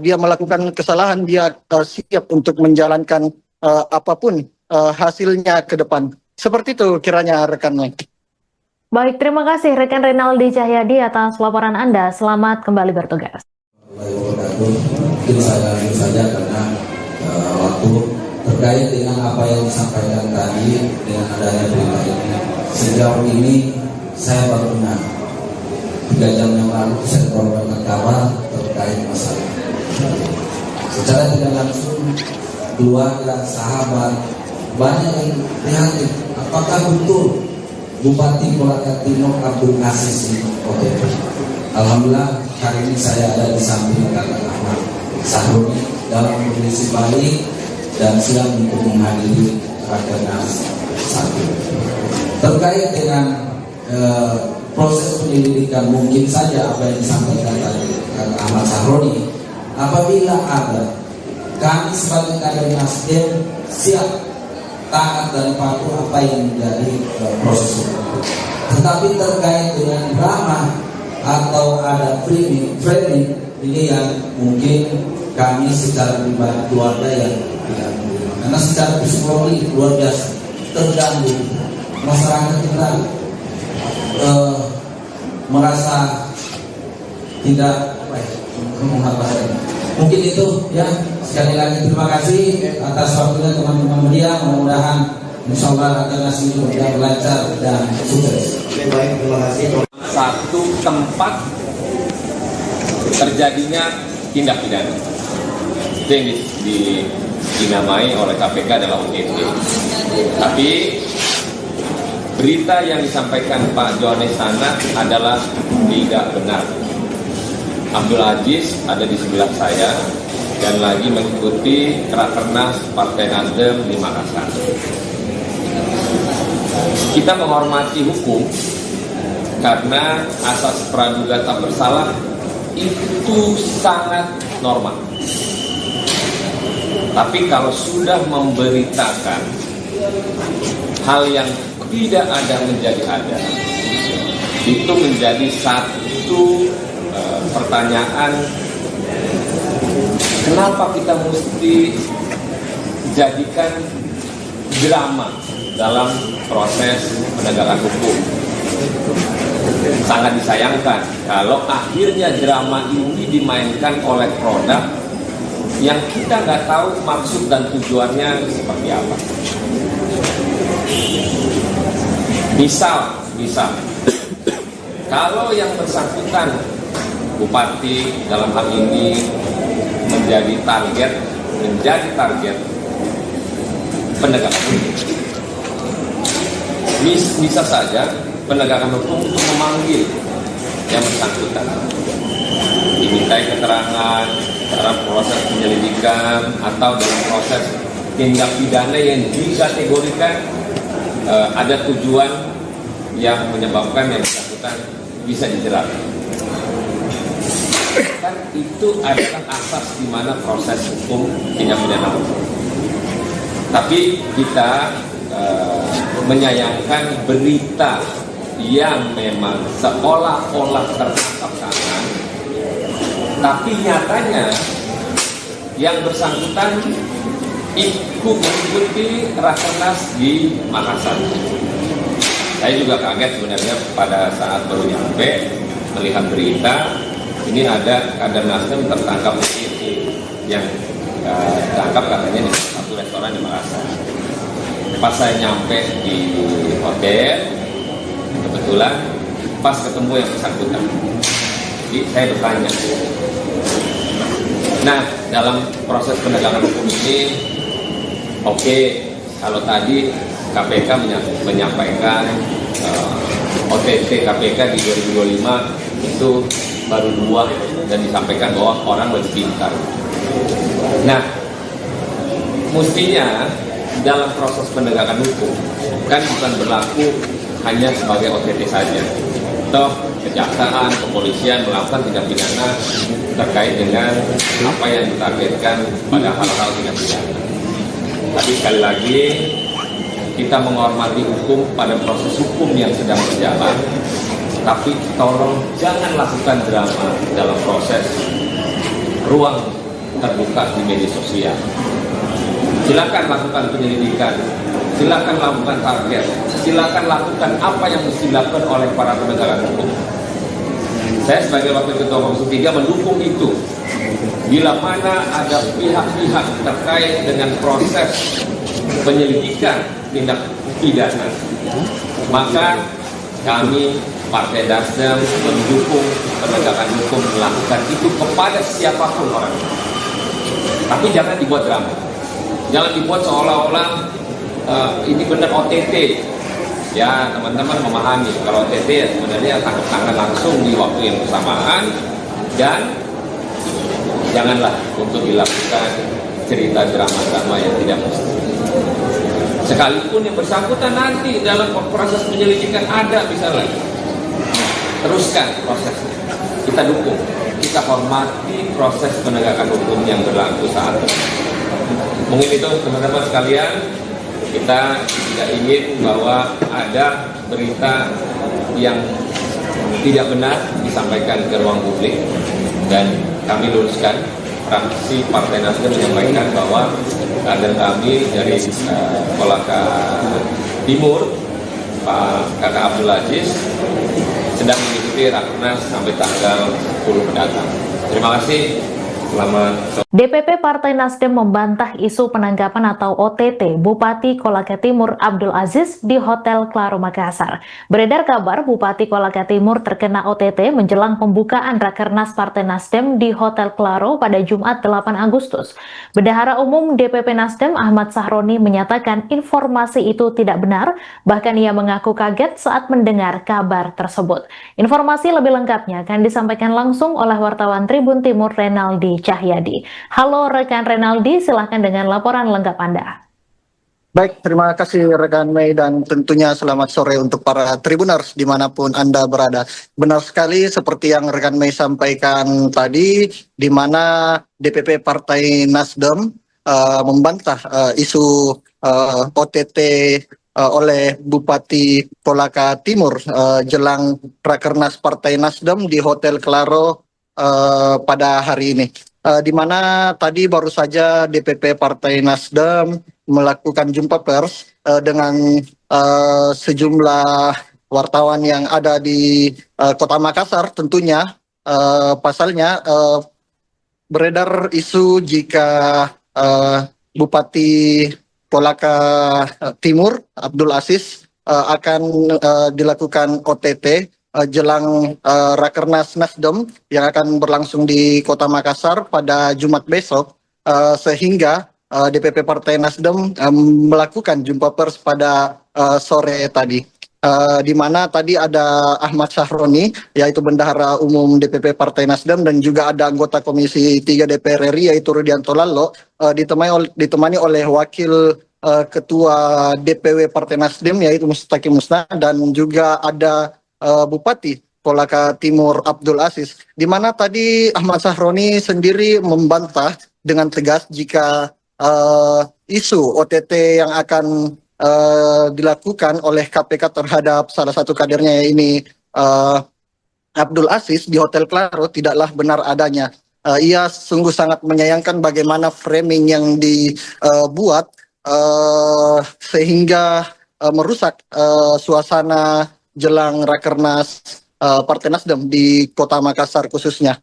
dia melakukan kesalahan, dia siap untuk menjalankan apapun hasilnya ke depan. Seperti itu kiranya rekan Mike. Baik, terima kasih rekan Renaldi Cahyadi atas laporan Anda. Selamat kembali bertugas. Mungkin saya lanjut saja karena waktu terkait dengan apa yang disampaikan tadi dengan adanya berita ini. Sejauh ini saya baru dengar 3 jam yang lalu saya mendapatkan kabar terkait masalah. Secara tidak langsung keluarga, sahabat banyak yang prihatin. Apakah betul Bupati Kolaka Timur Abdul Aziz ini OTT? Alhamdulillah hari ini saya ada di samping kakak Ahmad Syahroni dalam kondisi baik dan siap untuk menghadiri Rakernas 1. Terkait dengan proses penyelidikan, mungkin saja apa yang disampaikan tadi Ahmad Syahroni, apabila ada, kami sebagai kader Nasdem siap taat dan patuh apa yang menjadi proses itu. Tetapi terkait dengan drama atau ada framing ini yang mungkin kami secara pribadi keluarga yang tidak menerima, karena secara psikologi luar biasa terganggu. Masyarakat kita merasa tidak mungkin itu ya. Sekali lagi terima kasih atas waktunya teman-teman media. Mudah-mudahan insya Allah Rakernas ini berjalan lancar dan sukses. Baik, terima kasih. Satu tempat terjadinya tindak pidana itu yang dinamai oleh KPK adalah OTT. Tapi berita yang disampaikan Pak Johannes sana adalah tidak benar. Abdul Aziz ada di sebelah saya dan lagi mengikuti Rakernas Partai Nasdem di Makassar. Kita menghormati hukum karena asas praduga tak bersalah itu sangat normal. Tapi kalau sudah memberitakan hal yang tidak ada menjadi ada, itu menjadi satu pertanyaan, kenapa kita mesti jadikan drama dalam proses penegakan hukum. Sangat disayangkan kalau akhirnya drama ini dimainkan oleh produk yang kita nggak tahu maksud dan tujuannya seperti apa. Misal, kalau yang bersangkutan bupati dalam hal ini menjadi target penegakan hukum. Bisa saja penegakan hukum untuk memanggil yang bersangkutan, dimintai keterangan dalam proses penyelidikan atau dalam proses tindak pidana yang dikategorikan ada tujuan yang menyebabkan yang bersangkutan bisa dijerat. Kan itu adalah asas di mana proses hukum tindak pidana hukum. Tapi kita menyayangkan berita yang memang seolah-olah tertangkap tangan, tapi nyatanya yang bersangkutan ikut mengikuti rakernas di Makassar. Saya juga kaget sebenarnya pada saat baru nyampe melihat berita ini ada kader Nasdem tertangkap di yang ditangkap katanya di satu restoran di Makassar. Pas saya nyampe di hotel, kebetulan pas ketemu yang bersangkutan, jadi saya bertanya. Nah, dalam proses penegakan hukum ini, oke, kalau tadi KPK menyampaikan OTT KPK di 2025 itu baru 2 dan disampaikan bahwa orang lebih pintar. Nah, mestinya dalam proses penegakan hukum kan bukan berlaku hanya sebagai OTT saja. Toh kejaksaan, kepolisian melakukan tindak pidana terkait dengan apa yang ditargetkan pada hal-hal tindak pidana. Tapi sekali lagi kita menghormati hukum pada proses hukum yang sedang berjalan. Tapi tolong jangan lakukan drama dalam proses ruang terbuka di media sosial. Silakan lakukan penyelidikan, silakan lakukan target, silakan lakukan apa yang mesti dilakukan oleh para penegak hukum. Saya sebagai Wakil Ketua Komisi 3 mendukung itu. Bila mana ada pihak-pihak terkait dengan proses penyelidikan tindak pidana, maka kami Partai Nasdem mendukung penegakan hukum melakukan itu kepada siapapun orang. Tapi jangan dibuat drama. Jangan dibuat seolah-olah ini benar OTT. Ya, teman-teman memahami kalau OTT ya sebenarnya tangkap tangan langsung di waktu yang bersamaan, dan janganlah untuk dilakukan cerita drama-drama yang tidak mesti. Sekalipun yang bersangkutan nanti dalam proses penyelidikan ada misalnya, teruskan prosesnya. Kita dukung, kita hormati proses penegakan hukum yang berlaku saat ini. Mungkin itu teman-teman sekalian, kita tidak ingin bahwa ada berita yang tidak benar disampaikan ke ruang publik, dan kami luruskan. Fraksi Partai Nasdem menyampaikan bahwa kader kami dari Kolaka Timur, Pak Kakak Abdul Aziz, sedang mengikuti rakernas sampai tanggal 10 mendatang. Terima kasih. Selamat sore. DPP Partai Nasdem membantah isu penangkapan atau OTT Bupati Kolaka Timur Abdul Aziz di Hotel Claro Makassar. Beredar kabar Bupati Kolaka Timur terkena OTT menjelang pembukaan Rakernas Partai Nasdem di Hotel Claro pada Jumat 8 Agustus. Bendahara Umum DPP Nasdem Ahmad Sahroni menyatakan informasi itu tidak benar, bahkan ia mengaku kaget saat mendengar kabar tersebut. Informasi lebih lengkapnya akan disampaikan langsung oleh wartawan Tribun Timur Renaldi Cahyadi. Halo rekan Renaldi, silahkan dengan laporan lengkap Anda. Baik, terima kasih rekan Mei, dan tentunya selamat sore untuk para Tribuners dimanapun Anda berada. Benar sekali seperti yang rekan Mei sampaikan tadi, di mana DPP Partai Nasdem membantah isu OTT oleh Bupati Kolaka Timur jelang Rakernas Partai Nasdem di Hotel Claro pada hari ini. Di mana tadi baru saja DPP Partai Nasdem melakukan jumpa pers dengan sejumlah wartawan yang ada di Kota Makassar. Tentunya pasalnya beredar isu jika Bupati Kolaka Timur Abdul Aziz akan dilakukan OTT jelang Rakernas Nasdem yang akan berlangsung di Kota Makassar pada Jumat besok, sehingga DPP Partai Nasdem melakukan jumpa pers pada sore tadi. Di mana tadi ada Ahmad Sahroni, yaitu Bendahara Umum DPP Partai Nasdem, dan juga ada anggota Komisi 3 DPR RI, yaitu Rudianto Lalo, ditemani oleh Wakil Ketua DPW Partai Nasdem, yaitu Mustaqim Musna, dan juga ada Bupati Kolaka Timur Abdul Aziz, di mana tadi Ahmad Sahroni sendiri membantah dengan tegas jika isu OTT yang akan dilakukan oleh KPK terhadap salah satu kadernya ini Abdul Aziz di Hotel Claro tidaklah benar adanya. Ia sungguh sangat menyayangkan bagaimana framing yang dibuat sehingga merusak suasana jelang Rakernas Partai Nasdem di Kota Makassar khususnya.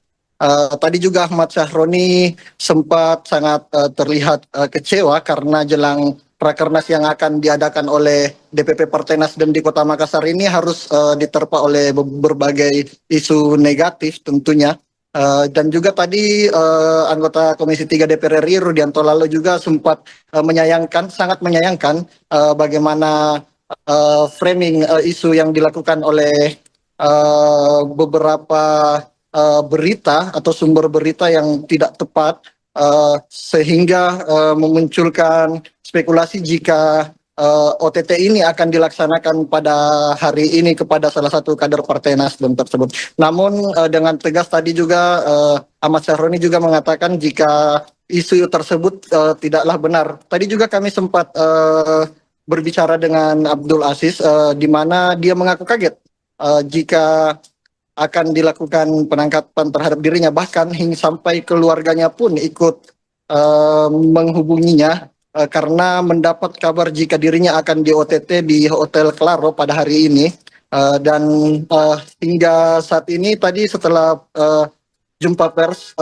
Tadi juga Ahmad Sahroni sempat sangat terlihat kecewa karena jelang Rakernas yang akan diadakan oleh DPP Partai Nasdem di Kota Makassar ini harus diterpa oleh berbagai isu negatif tentunya. Dan juga tadi anggota Komisi 3 DPR RI Rudianto Lalo juga sempat sangat menyayangkan bagaimana framing isu yang dilakukan oleh beberapa berita atau sumber berita yang tidak tepat, sehingga memunculkan spekulasi jika OTT ini akan dilaksanakan pada hari ini kepada salah satu kader Partai Nasdem tersebut. Namun dengan tegas tadi juga Ahmad Sahroni juga mengatakan jika isu tersebut tidaklah benar. Tadi juga kami sempat berbicara dengan Abdul Aziz, di mana dia mengaku kaget jika akan dilakukan penangkapan terhadap dirinya, bahkan hingga sampai keluarganya pun ikut menghubunginya karena mendapat kabar jika dirinya akan di OTT di Hotel Claro pada hari ini. Dan hingga saat ini tadi setelah jumpa pers,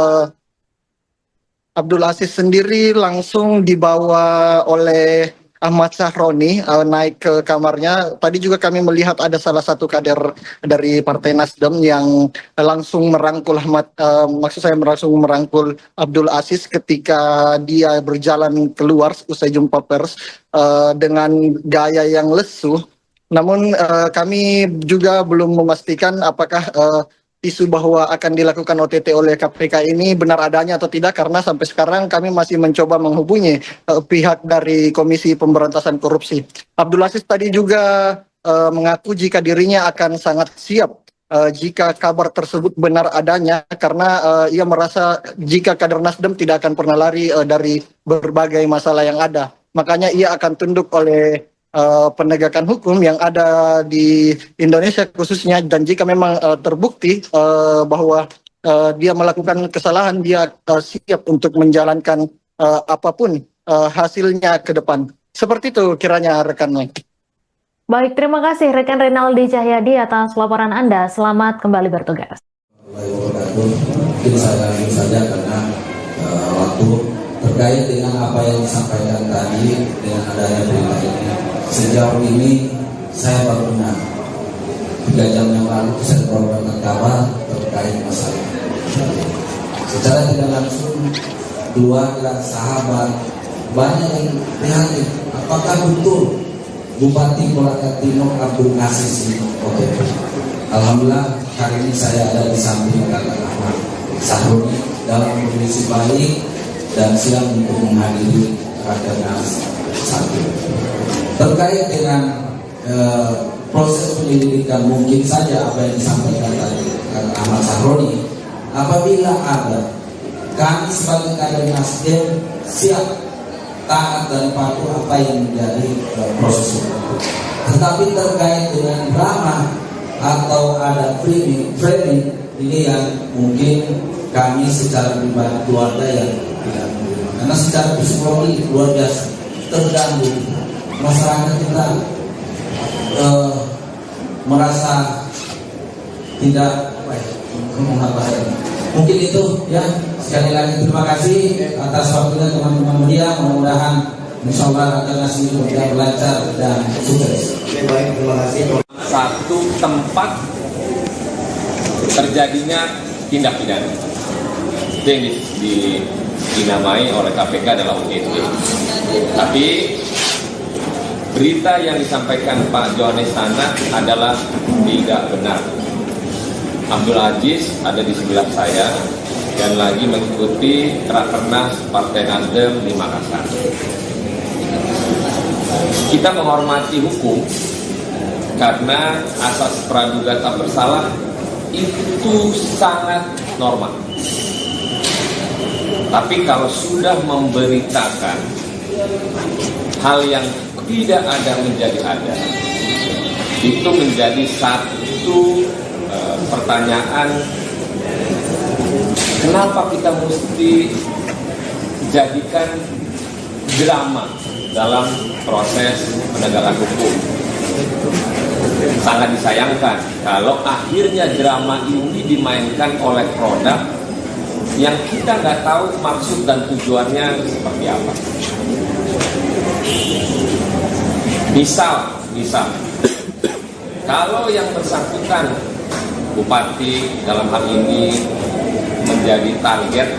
Abdul Aziz sendiri langsung dibawa oleh Ahmad Sahroni naik ke kamarnya. Tadi juga kami melihat ada salah satu kader dari Partai Nasdem yang langsung merangkul langsung merangkul Abdul Aziz ketika dia berjalan keluar usai jumpa pers dengan gaya yang lesu. Namun kami juga belum memastikan apakah isu bahwa akan dilakukan OTT oleh KPK ini benar adanya atau tidak, karena sampai sekarang kami masih mencoba menghubungi pihak dari Komisi Pemberantasan Korupsi. Abdul Aziz tadi juga mengaku jika dirinya akan sangat siap jika kabar tersebut benar adanya, karena ia merasa jika kader Nasdem tidak akan pernah lari dari berbagai masalah yang ada. Makanya ia akan tunduk oleh penegakan hukum yang ada di Indonesia khususnya, dan jika memang terbukti bahwa dia melakukan kesalahan, dia siap untuk menjalankan apapun hasilnya ke depan. Seperti itu kiranya rekan Mike. Baik, terima kasih rekan Renaldi Cahyadi atas laporan Anda. Selamat kembali bertugas. Mungkin saya lanjut saja karena waktu terkait dengan apa yang disampaikan tadi dengan adanya berita ini. Sejauh ini saya baru dengar 3 jam yang lalu saya mendapatkan kabar terkait masalah. Secara tidak langsung keluarga, sahabat banyak yang prihatin. Apakah betul Bupati Kolaka Timur Abdul Aziz ini OTT? Alhamdulillah hari ini saya ada di samping kakak Ahmad Sahroni dalam kondisi baik dan siap untuk menghadiri Rakernas 1. Terkait dengan proses penyelidikan, mungkin saja apa yang disampaikan tadi Ahmad Sahroni, apabila ada, kami sebagai kader Nasdem siap taat dan patuh apa yang menjadi proses itu. Tetapi terkait dengan drama atau ada framing ini yang mungkin kami secara pribadi keluarga yang tidak menerima, karena secara psikologi luar biasa terganggu. Masyarakat kita merasa tidak mungkin itu ya sekali lagi terima kasih atas waktunya teman-teman media. Mudah-mudahan insya Allah rakernas ini berjalan lancar dan sukses. Baik, terima kasih. Satu tempat terjadinya tindak pidana. Itu yang dinamai oleh KPK adalah OTT. Tapi berita yang disampaikan Pak Johannes sana adalah tidak benar. Abdul Aziz ada di sebelah saya dan lagi mengikuti Rakernas Partai Nasdem di Makassar. Kita menghormati hukum karena asas praduga tak bersalah itu sangat normal. Tapi kalau sudah memberitakan hal yang tidak ada menjadi ada, itu menjadi satu pertanyaan, kenapa kita mesti jadikan drama dalam proses penegakan hukum. Sangat disayangkan kalau akhirnya drama ini dimainkan oleh produk yang kita nggak tahu maksud dan tujuannya seperti apa. Misal, kalau yang bersangkutan bupati dalam hal ini menjadi target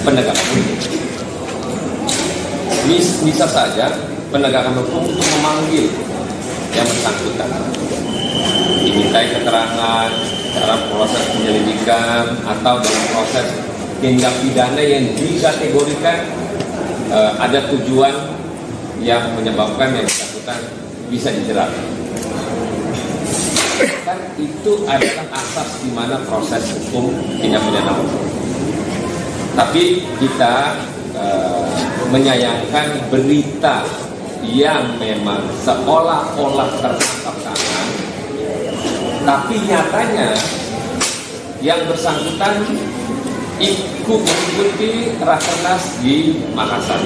penegakan hukum, bisa saja penegakan hukum untuk memanggil yang bersangkutan, dimintai keterangan dalam proses penyelidikan atau dalam proses tindak pidana yang dikategorikan ada tujuan yang menyebabkan yang bersangkutan bisa dijerat. Kan itu adalah asas di mana proses hukum tindak pidana hukum. Tapi kita menyayangkan berita yang memang seolah-olah tertangkap tangan, tapi nyatanya yang bersangkutan ikut mengikuti Rakernas di Makassar.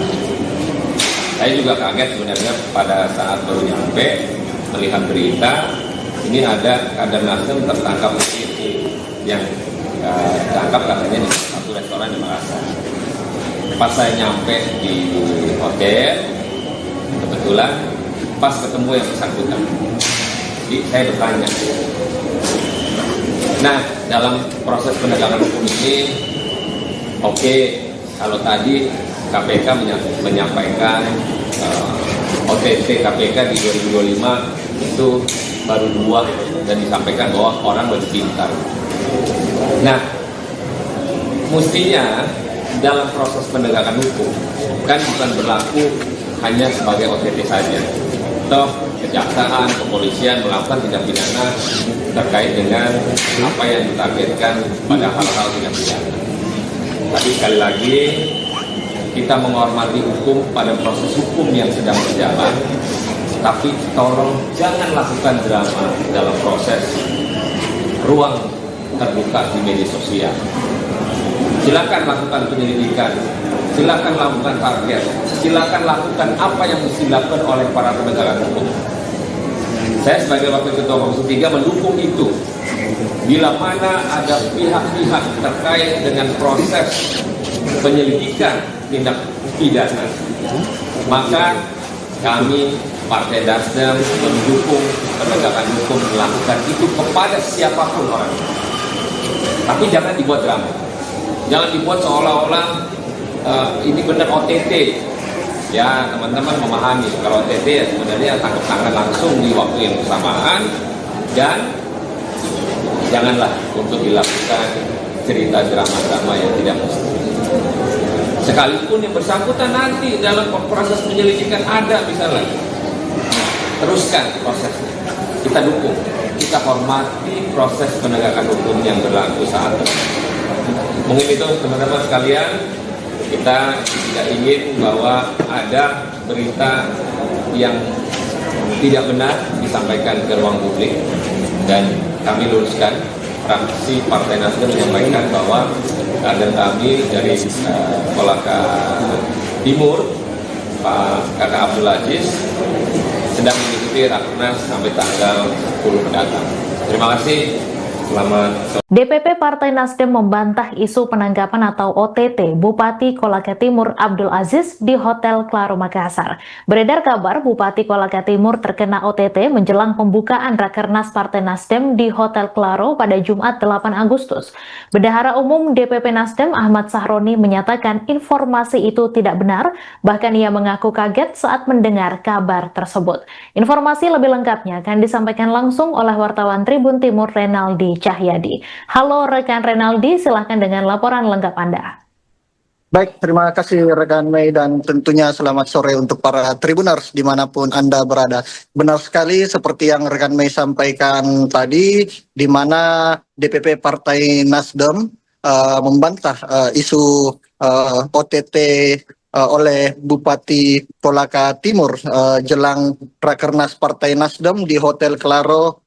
Saya juga kaget sebenarnya pada saat baru nyampe melihat berita ini ada kader Nasdem tertangkap yang ditangkap katanya di satu restoran di Makassar. Pas saya nyampe di hotel, kebetulan pas ketemu yang bersangkutan, jadi saya bertanya. Nah, dalam proses penegakan hukum ini, oke, kalau tadi KPK menyampaikan OTT KPK di 2025 itu baru 2 dan disampaikan bahwa orang lebih pintar. Nah, mestinya dalam proses penegakan hukum kan bukan berlaku hanya sebagai OTT saja. Toh kejaksaan, kepolisian melakukan tindak pidana terkait dengan apa yang ditargetkan pada hal-hal tindak pidana. Tapi sekali lagi kita menghormati hukum pada proses hukum yang sedang berjalan. Tapi tolong jangan lakukan drama dalam proses ruang terbuka di media sosial. Silakan lakukan penyelidikan, silakan lakukan target, silakan lakukan apa yang mesti dilakukan oleh para penegak hukum. Saya sebagai Wakil Ketua Komisi 3 mendukung itu. Bila mana ada pihak-pihak terkait dengan proses penyelidikan tindak pidana, maka kami Partai Nasdem mendukung penegakan hukum melakukan itu kepada siapapun orang. Tapi jangan dibuat drama. Jangan dibuat seolah-olah ini benar OTT. Ya, teman-teman memahami kalau OTT ya sebenarnya tangkap tangan langsung di waktu yang bersamaan, dan janganlah untuk dilakukan cerita drama-drama yang tidak mesti. Sekalipun yang bersangkutan nanti dalam proses penyelidikan ada misalnya, teruskan prosesnya. Kita dukung, kita hormati proses penegakan hukum yang berlaku saat ini. Mungkin itu teman-teman sekalian, kita tidak ingin bahwa ada berita yang tidak benar disampaikan ke ruang publik, dan kami luruskan. Fraksi Partai Nasdem menyampaikan bahwa kader kami dari Kolaka Timur, Pak Kakak Abdul Aziz, sedang mengikuti Rakernas sampai tanggal 10 mendatang. Terima kasih. Selamat sore. DPP Partai Nasdem membantah isu penangkapan atau OTT Bupati Kolaka Timur Abdul Aziz di Hotel Claro Makassar. Beredar kabar Bupati Kolaka Timur terkena OTT menjelang pembukaan Rakernas Partai Nasdem di Hotel Claro pada Jumat 8 Agustus. Bendahara Umum DPP Nasdem Ahmad Sahroni menyatakan informasi itu tidak benar, bahkan ia mengaku kaget saat mendengar kabar tersebut. Informasi lebih lengkapnya akan disampaikan langsung oleh wartawan Tribun Timur Renaldi Cahyadi. Halo rekan Renaldi, silahkan dengan laporan lengkap Anda. Baik, terima kasih rekan Mei dan tentunya selamat sore untuk para Tribuners dimanapun Anda berada. Benar sekali seperti yang rekan Mei sampaikan tadi, di mana DPP Partai Nasdem membantah isu OTT oleh Bupati Kolaka Timur jelang Rakernas Partai Nasdem di Hotel Claro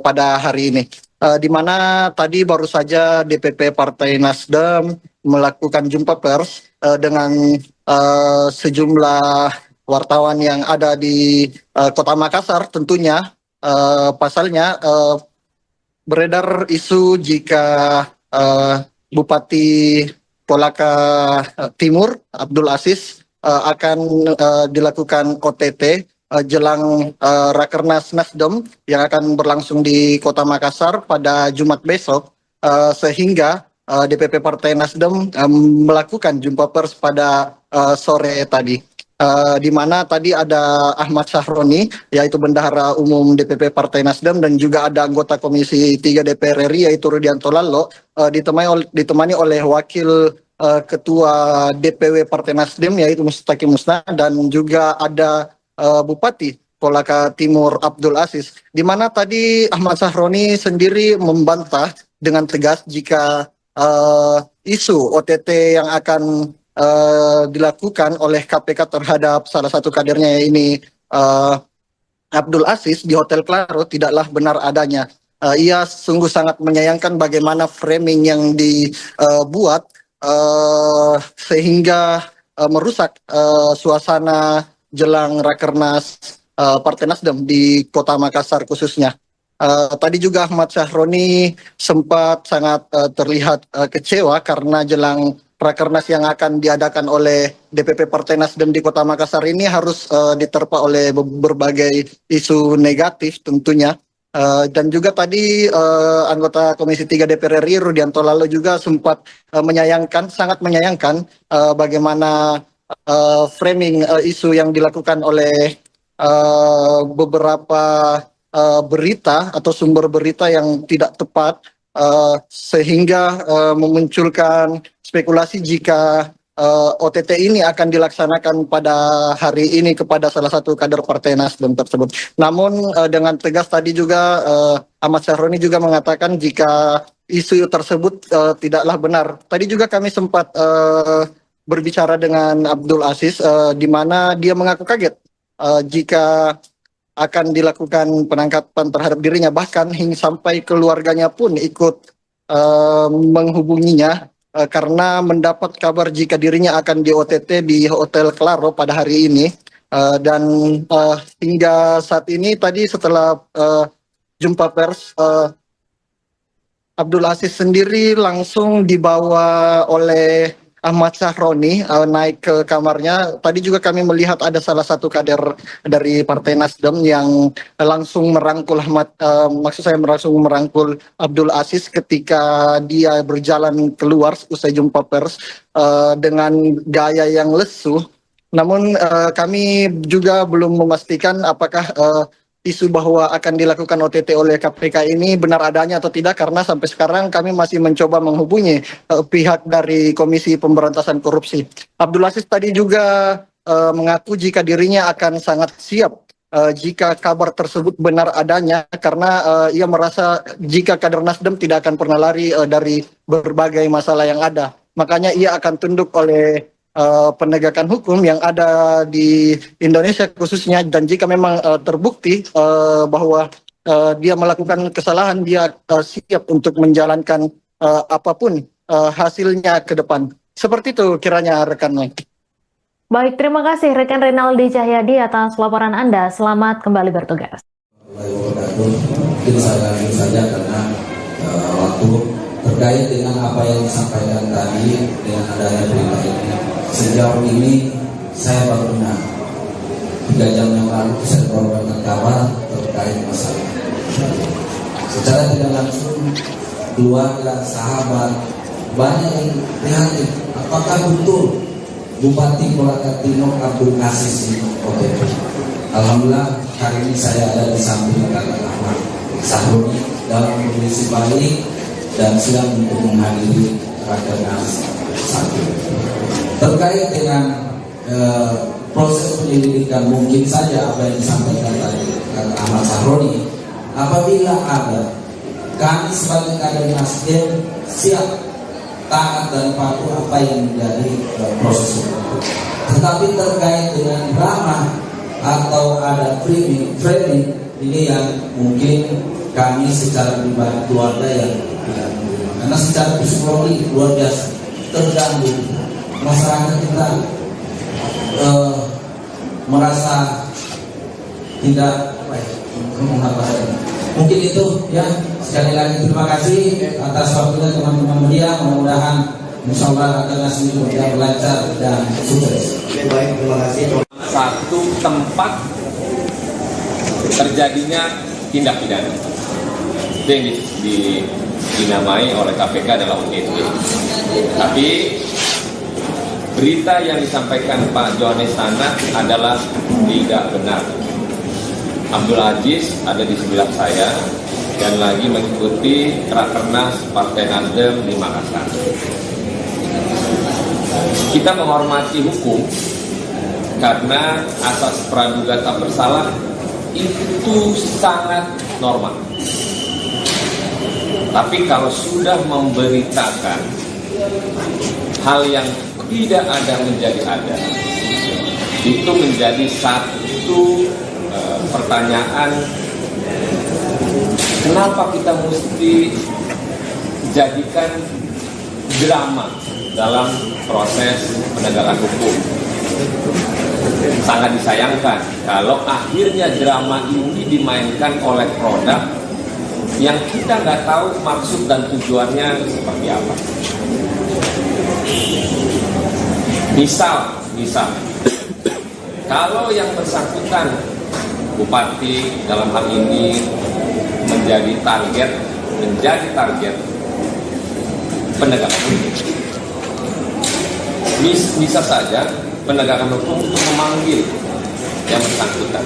pada hari ini. Di mana tadi baru saja DPP Partai Nasdem melakukan jumpa pers dengan sejumlah wartawan yang ada di Kota Makassar. Tentunya pasalnya beredar isu jika Bupati Kolaka Timur Abdul Aziz akan dilakukan OTT jelang Rakernas Nasdem yang akan berlangsung di Kota Makassar pada Jumat besok, sehingga DPP Partai Nasdem melakukan jumpa pers pada sore tadi. Di mana tadi ada Ahmad Sahroni, yaitu Bendahara Umum DPP Partai Nasdem, dan juga ada anggota Komisi 3 DPR RI, yaitu Rudianto Lallo, ditemani oleh Wakil Ketua DPW Partai Nasdem, yaitu Mustaqim Musna, dan juga ada Bupati Kolaka Timur Abdul Aziz, di mana tadi Ahmad Sahroni sendiri membantah dengan tegas jika isu OTT yang akan dilakukan oleh KPK terhadap salah satu kadernya ini Abdul Aziz di Hotel Claro tidaklah benar adanya. Ia sungguh sangat menyayangkan bagaimana framing yang dibuat sehingga merusak suasana jelang Rakernas Partai Nasdem di Kota Makassar khususnya. Tadi juga Ahmad Sahroni sempat sangat terlihat kecewa karena jelang Rakernas yang akan diadakan oleh DPP Partai Nasdem di Kota Makassar ini harus diterpa oleh berbagai isu negatif tentunya. Dan juga tadi anggota Komisi 3 DPR RI Rudianto Lallo juga sempat sangat menyayangkan bagaimana framing isu yang dilakukan oleh beberapa berita atau sumber berita yang tidak tepat, sehingga memunculkan spekulasi jika OTT ini akan dilaksanakan pada hari ini kepada salah satu kader Partai Nasdem tersebut. Namun dengan tegas tadi juga Ahmad Sahroni juga mengatakan jika isu tersebut tidaklah benar. Tadi juga kami sempat berbicara dengan Abdul Aziz, di mana dia mengaku kaget jika akan dilakukan penangkapan terhadap dirinya, bahkan hingga sampai keluarganya pun ikut menghubunginya karena mendapat kabar jika dirinya akan di OTT di Hotel Claro pada hari ini. Dan hingga saat ini tadi setelah jumpa pers, Abdul Aziz sendiri langsung dibawa oleh Ahmad Sahroni naik ke kamarnya. Tadi juga kami melihat ada salah satu kader dari Partai Nasdem yang langsung merangkul langsung merangkul Abdul Aziz ketika dia berjalan keluar usai jumpa pers dengan gaya yang lesu. Namun kami juga belum memastikan apakah isu bahwa akan dilakukan OTT oleh KPK ini benar adanya atau tidak, karena sampai sekarang kami masih mencoba menghubungi pihak dari Komisi Pemberantasan Korupsi. Abdul Aziz tadi juga mengaku jika dirinya akan sangat siap jika kabar tersebut benar adanya, karena ia merasa jika kader Nasdem tidak akan pernah lari dari berbagai masalah yang ada. Makanya ia akan tunduk oleh penegakan hukum yang ada di Indonesia khususnya, dan jika memang terbukti bahwa dia melakukan kesalahan, dia siap untuk menjalankan apapun hasilnya ke depan. Seperti itu kiranya rekan Mike. Baik, terima kasih rekan Renaldi Cahyadi atas laporan Anda. Selamat kembali bertugas. Mungkin saja karena wabarakatuh. Terkait dengan apa yang disampaikan tadi dengan adanya berita ini, sejauh ini saya baru dengar 3 jam yang lalu saya mendapatkan kabar terkait masalah. Secara tidak langsung keluarga, sahabat, banyak yang prihatin. Apakah betul Bupati Kolaka Timur Abdul Aziz ini OTT? Alhamdulillah hari ini saya ada di samping Kakak Ahmad Sahroni dalam kondisi baik dan siap untuk menghadiri Rakernas 1. Terkait dengan proses penyelidikan, mungkin saja apa yang disampaikan tadi Kakak Ahmad Sahroni, apabila ada, kami sebagai kader Nasdem siap taat dan patuh apa yang menjadi proses hukum. Tetapi terkait dengan drama atau ada framing ini yang mungkin kami secara pribadi keluarga yang tidak menerima. Karena secara psikologi luar biasa terganggu, masyarakat kita merasa tidak mungkin itu ya. Sekali lagi terima kasih atas waktunya teman-teman media. Mudah-mudahan insyaallah akan hasil berjalan lancar dan sukses. Baik, terima kasih. Satu tempat terjadinya tindak pidana itu yang dinamai oleh KPK adalah OTT. Tapi berita yang disampaikan Pak Johannes Tanak adalah tidak benar. Abdul Aziz ada di sebelah saya dan lagi mengikuti Rakernas Partai Nasdem di Makassar. Kita menghormati hukum karena asas praduga tak bersalah itu sangat normal. Tapi kalau sudah memberitakan hal yang tidak ada menjadi ada, itu menjadi satu pertanyaan. Kenapa kita mesti jadikan drama dalam proses penegakan hukum? Sangat disayangkan kalau akhirnya drama ini dimainkan oleh produk yang kita nggak tahu maksud dan tujuannya seperti apa. Misal, kalau yang bersangkutan Bupati dalam hal ini menjadi target penegakan hukum. Bisa saja penegakan hukum itu memanggil yang bersangkutan,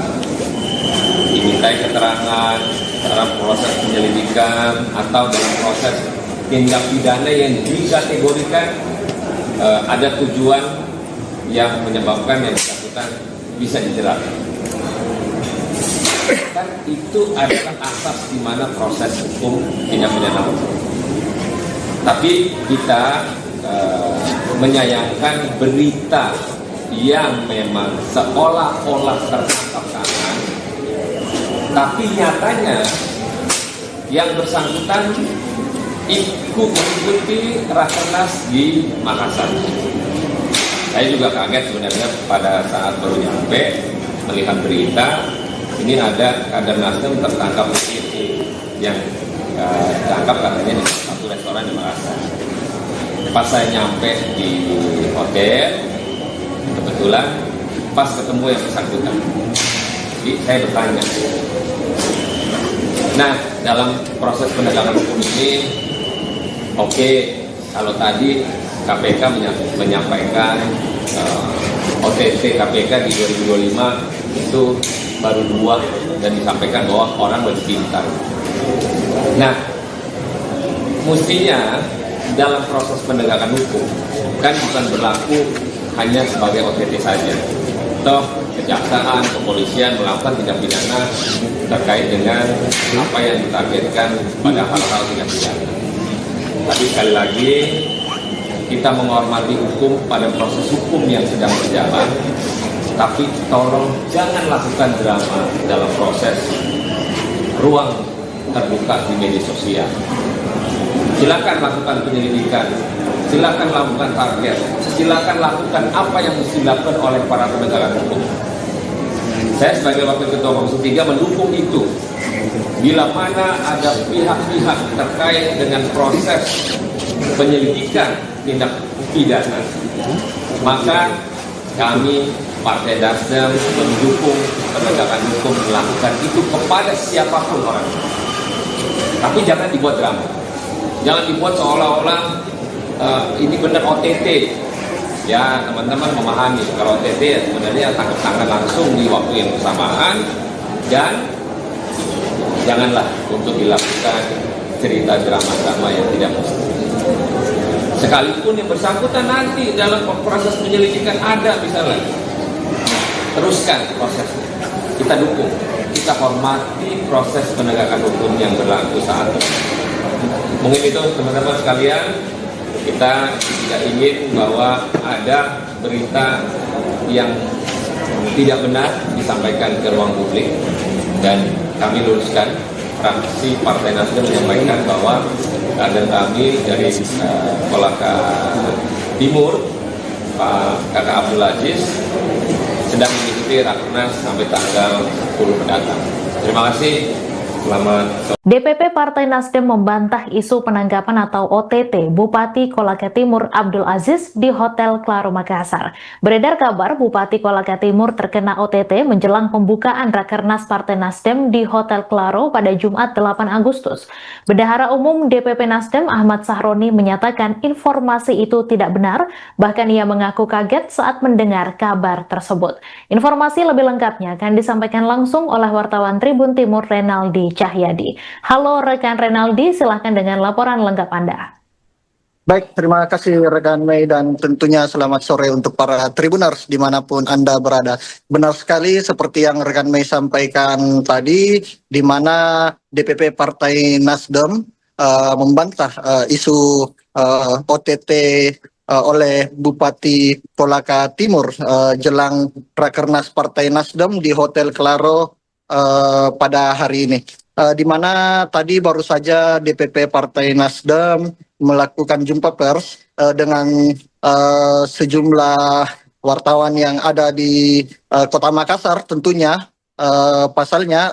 dimintai keterangan dalam proses penyelidikan atau dalam proses tindak pidana yang dikategorikan ada tujuan yang menyebabkan yang bersangkutan bisa dijerat. Kan itu adalah asas di mana proses hukum tindak pidana hukum. Tapi kita menyayangkan berita yang memang seolah-olah tertangkap tangan, tapi nyatanya yang bersangkutan ikut mengikuti Rakernas di Makassar. Saya juga kaget sebenarnya pada saat baru nyampe melihat berita ini ada kader Nasdem tertangkap yang ditangkap katanya di satu restoran di Makassar. Pas saya nyampe di hotel, kebetulan pas ketemu yang bersangkutan. Jadi saya bertanya. Nah, dalam proses penegakan hukum ini, oke, kalau tadi KPK menyampaikan OTT KPK di 2025 itu baru 2 dan disampaikan bahwa orang lebih pintar. Nah, mestinya dalam proses penegakan hukum kan bukan berlaku hanya sebagai OTT saja. Toh kejaksaan, kepolisian melakukan tindak pidana terkait dengan apa yang ditargetkan pada hal-hal tindak pidana. Tapi sekali lagi kita menghormati hukum pada proses hukum yang sedang berjalan. Tapi tolong jangan lakukan drama dalam proses ruang terbuka di media sosial. Silakan lakukan penyelidikan, silakan lakukan target, silakan lakukan apa yang mesti dilakukan oleh para penegak hukum. Saya sebagai Wakil Ketua Komisi 3 mendukung itu. Bila mana ada pihak-pihak terkait dengan proses penyelidikan tindak pidana, maka kami Partai Nasdem mendukung penegakan hukum melakukan itu kepada siapapun orang. Tapi jangan dibuat drama, jangan dibuat seolah-olah ini benar OTT. Ya, teman-teman memahami kalau OTT ya sebenarnya tangkap tangan langsung di waktu yang bersamaan, dan janganlah untuk dilakukan cerita drama-drama yang tidak mesti. Sekalipun yang bersangkutan nanti dalam proses penyelidikan ada misalnya, teruskan prosesnya. Kita dukung, kita hormati proses penegakan hukum yang berlaku saat ini. Mungkin itu teman-teman sekalian, kita tidak ingin bahwa ada berita yang tidak benar disampaikan ke ruang publik, dan kami luruskan. Fraksi Partai Nasdem menyampaikan bahwa kader kami dari Kolaka Timur, Pak Kakak Abdul Aziz, sedang mengikuti Rakernas sampai tanggal 10 mendatang. Terima kasih. Selamat sore. DPP Partai Nasdem membantah isu penanggapan atau OTT Bupati Kolaka Timur Abdul Aziz di Hotel Claro Makassar. Beredar kabar Bupati Kolaka Timur terkena OTT menjelang pembukaan Rakernas Partai Nasdem di Hotel Claro pada Jumat 8 Agustus. Bendahara Umum DPP Nasdem Ahmad Sahroni menyatakan informasi itu tidak benar, bahkan ia mengaku kaget saat mendengar kabar tersebut. Informasi lebih lengkapnya akan disampaikan langsung oleh wartawan Tribun Timur Renaldi Cahyadi. Halo rekan Renaldi, silahkan dengan laporan lengkap Anda. Baik, terima kasih rekan Mei, dan tentunya selamat sore untuk para Tribuners dimanapun Anda berada. Benar sekali seperti yang rekan Mei sampaikan tadi, di mana DPP Partai Nasdem membantah isu OTT oleh Bupati Kolaka Timur jelang Rakernas Partai Nasdem di Hotel Claro pada hari ini. Di mana tadi baru saja DPP Partai Nasdem melakukan jumpa pers dengan sejumlah wartawan yang ada di Kota Makassar. Tentunya pasalnya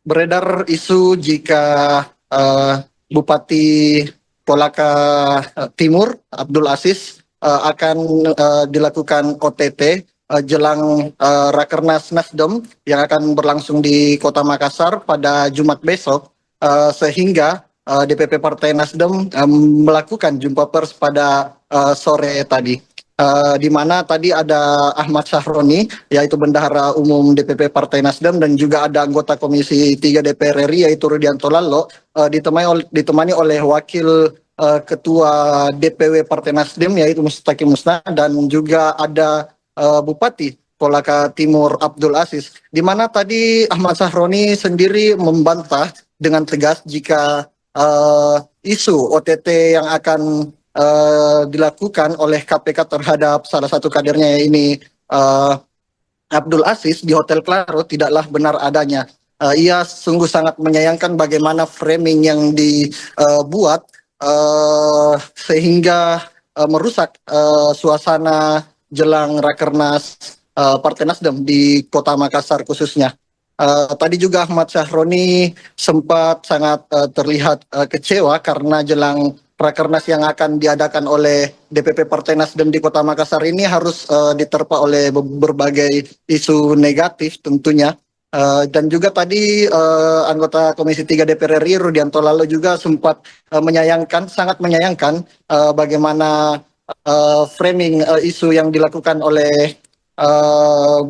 beredar isu jika Bupati Kolaka Timur Abdul Aziz akan dilakukan OTT jelang Rakernas Nasdem yang akan berlangsung di Kota Makassar pada Jumat besok, sehingga DPP Partai Nasdem melakukan jumpa pers pada sore tadi, di mana tadi ada Ahmad Sahroni, yaitu Bendahara Umum DPP Partai Nasdem, dan juga ada anggota Komisi 3 DPR RI yaitu Rudianto Lallo, ditemani oleh Wakil Ketua DPW Partai Nasdem yaitu Mustaqim Musna, dan juga ada Bupati Kolaka Timur Abdul Aziz, di mana tadi Ahmad Sahroni sendiri membantah dengan tegas jika isu OTT yang akan dilakukan oleh KPK terhadap salah satu kadernya ini Abdul Aziz di Hotel Claro tidaklah benar adanya. Ia sungguh sangat menyayangkan bagaimana framing yang dibuat sehingga merusak suasana jelang Rakernas Partai Nasdem di Kota Makassar khususnya. Tadi juga Ahmad Sahroni sempat sangat terlihat kecewa karena jelang Rakernas yang akan diadakan oleh DPP Partai Nasdem di Kota Makassar ini harus diterpa oleh berbagai isu negatif tentunya. Dan juga tadi anggota Komisi 3 DPR RI Rudianto Lallo juga sempat sangat menyayangkan bagaimana framing isu yang dilakukan oleh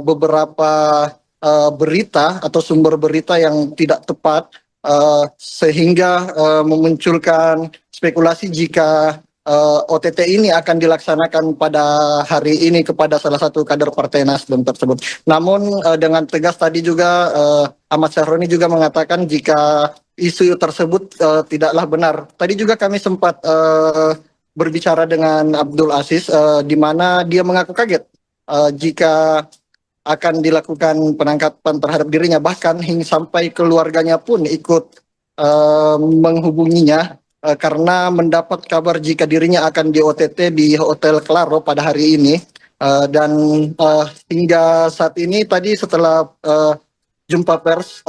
beberapa berita atau sumber berita yang tidak tepat, sehingga memunculkan spekulasi jika OTT ini akan dilaksanakan pada hari ini kepada salah satu kader Partai Nasdem tersebut. Namun dengan tegas tadi juga Ahmad Sahroni juga mengatakan jika isu tersebut tidaklah benar. Tadi juga kami sempat berbicara dengan Abdul Aziz, di mana dia mengaku kaget jika akan dilakukan penangkapan terhadap dirinya, bahkan hingga sampai keluarganya pun ikut menghubunginya karena mendapat kabar jika dirinya akan di OTT di Hotel Claro pada hari ini. Dan hingga saat ini tadi setelah jumpa pers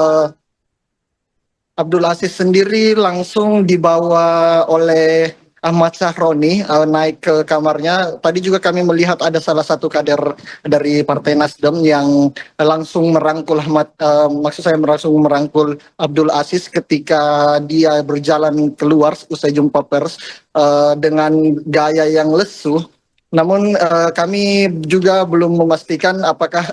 Abdul Aziz sendiri langsung dibawa oleh Ahmad Sahroni naik ke kamarnya. Tadi juga kami melihat ada salah satu kader dari Partai Nasdem yang langsung merangkul langsung merangkul Abdul Aziz ketika dia berjalan keluar usai jumpa pers dengan gaya yang lesu. Namun kami juga belum memastikan apakah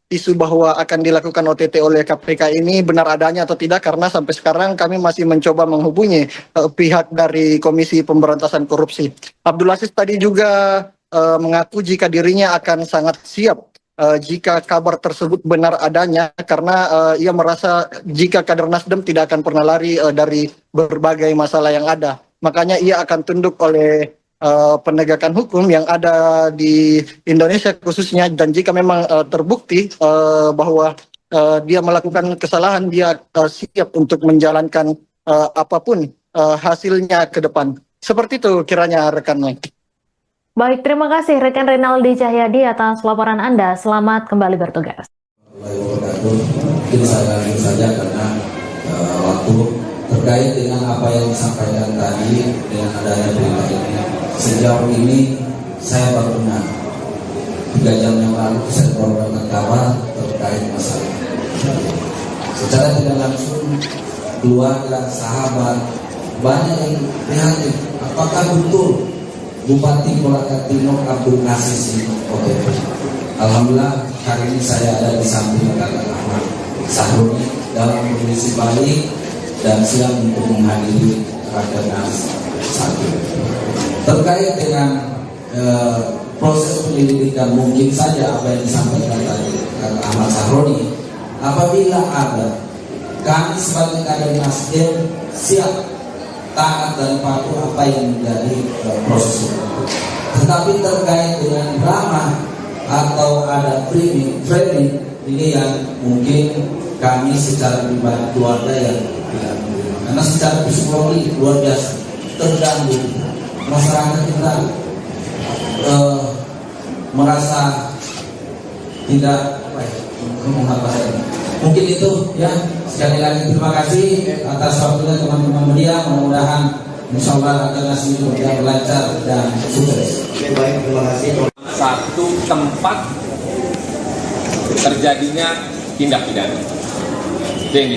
isu bahwa akan dilakukan OTT oleh KPK ini benar adanya atau tidak, karena sampai sekarang kami masih mencoba menghubungi pihak dari Komisi Pemberantasan Korupsi. Abdul Aziz tadi juga mengaku jika dirinya akan sangat siap jika kabar tersebut benar adanya, karena ia merasa jika kader Nasdem tidak akan pernah lari dari berbagai masalah yang ada. Makanya ia akan tunduk oleh penegakan hukum yang ada di Indonesia khususnya, dan jika memang terbukti bahwa dia melakukan kesalahan, dia siap untuk menjalankan apapun hasilnya ke depan. Seperti itu kiranya rekan Mike. Baik, terima kasih rekan Renaldi Cahyadi atas laporan Anda. Selamat kembali bertugas. Mungkin saya lanjut saja karena waktu terkait dengan apa yang disampaikan tadi dengan adanya berita ini. Sejauh ini saya baru dengar 3 jam yang lalu saya mendapatkan kabar terkait masalah. Secara tidak langsung keluarga, sahabat banyak yang prihatin. Apakah betul Bupati Kolaka Timur Abdul Aziz ini OTT? Alhamdulillah hari ini saya ada di samping kakak Ahmad Sahroni dalam kondisi baik dan siap untuk menghadiri Rakernas 1. Terkait dengan proses penyelidikan, mungkin saja apa yang disampaikan tadi kakak Ahmad Sahroni, apabila ada, kami sebagai kader Nasdem siap taat dan patuh apa yang menjadi proses itu. Tetapi terkait dengan drama atau ada framing ini yang mungkin kami secara pribadi keluarga yang tidak menerima, karena secara psikologi luar biasa terganggu. Masyarakat kita merasa tidak mungkin itu ya. Sekali lagi terima kasih atas waktunya teman-teman media. Mudah-mudahan insyaallah Rakernas ini berjalan lancar dan sukses. Baik, terima kasih. Satu tempat terjadinya tindak pidana itu yang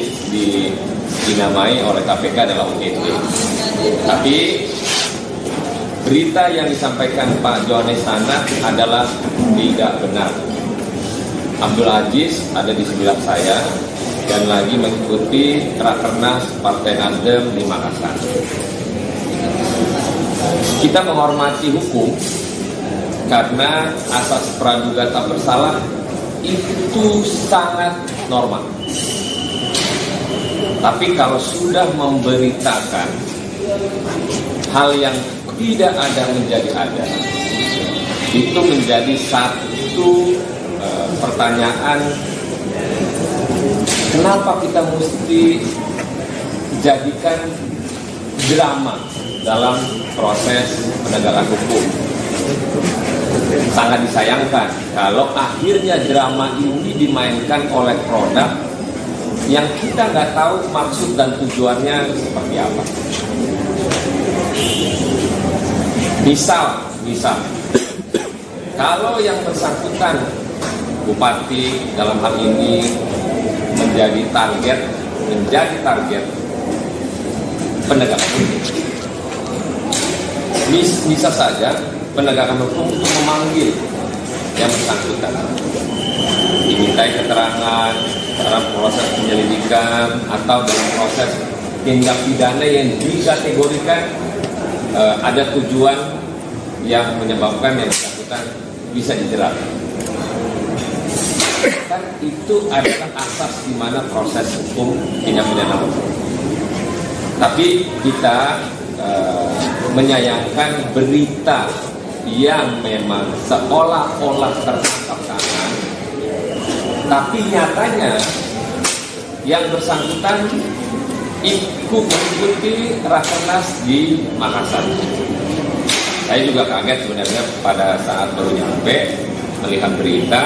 dinamai oleh KPK adalah OTT. Tapi berita yang disampaikan Pak Johannes Tanak adalah tidak benar. Abdul Aziz ada di sebelah saya dan lagi mengikuti Rakernas Partai Nasdem di Makassar. Kita menghormati hukum karena asas praduga tak bersalah itu sangat normal. Tapi kalau sudah memberitakan hal yang tidak ada menjadi ada, itu menjadi satu pertanyaan, kenapa kita mesti jadikan drama dalam proses penegakan hukum. Sangat disayangkan kalau akhirnya drama ini dimainkan oleh produk yang kita nggak tahu maksud dan tujuannya seperti apa. Misal, kalau yang bersangkutan Bupati dalam hal ini menjadi target penegakan hukum, bisa saja penegakan hukum untuk memanggil yang bersangkutan, dimintai keterangan dalam proses penyelidikan atau dalam proses tindak pidana yang dikategorikan ada tujuan yang menyebabkan yang bersangkutan bisa dijerat. Kan itu adalah asas di mana proses hukum tindak pidana hukum. Tapi kita menyayangkan berita yang memang seolah-olah tertangkap tangan, tapi nyatanya yang bersangkutan ikut mengikuti Rakernas di Makassar. Saya juga kaget sebenarnya pada saat baru nyampe melihat berita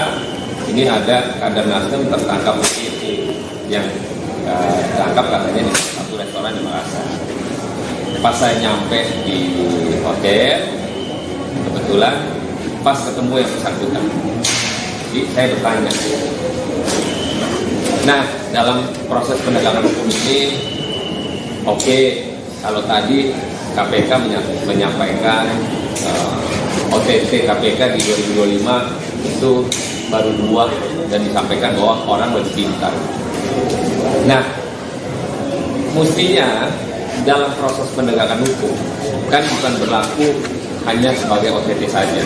ini ada kader Nasdem tertangkap OTT yang ditangkap katanya di satu restoran di Makassar. Pas saya nyampe di hotel, kebetulan pas ketemu yang bersangkutan. Jadi saya bertanya. Nah, dalam proses penegakan hukum ini, oke, kalau tadi KPK menyampaikan OTT KPK di 2025 itu baru 2 dan disampaikan bahwa orang lebih pintar. Nah, mestinya dalam proses penegakan hukum kan bukan berlaku hanya sebagai OTT saja.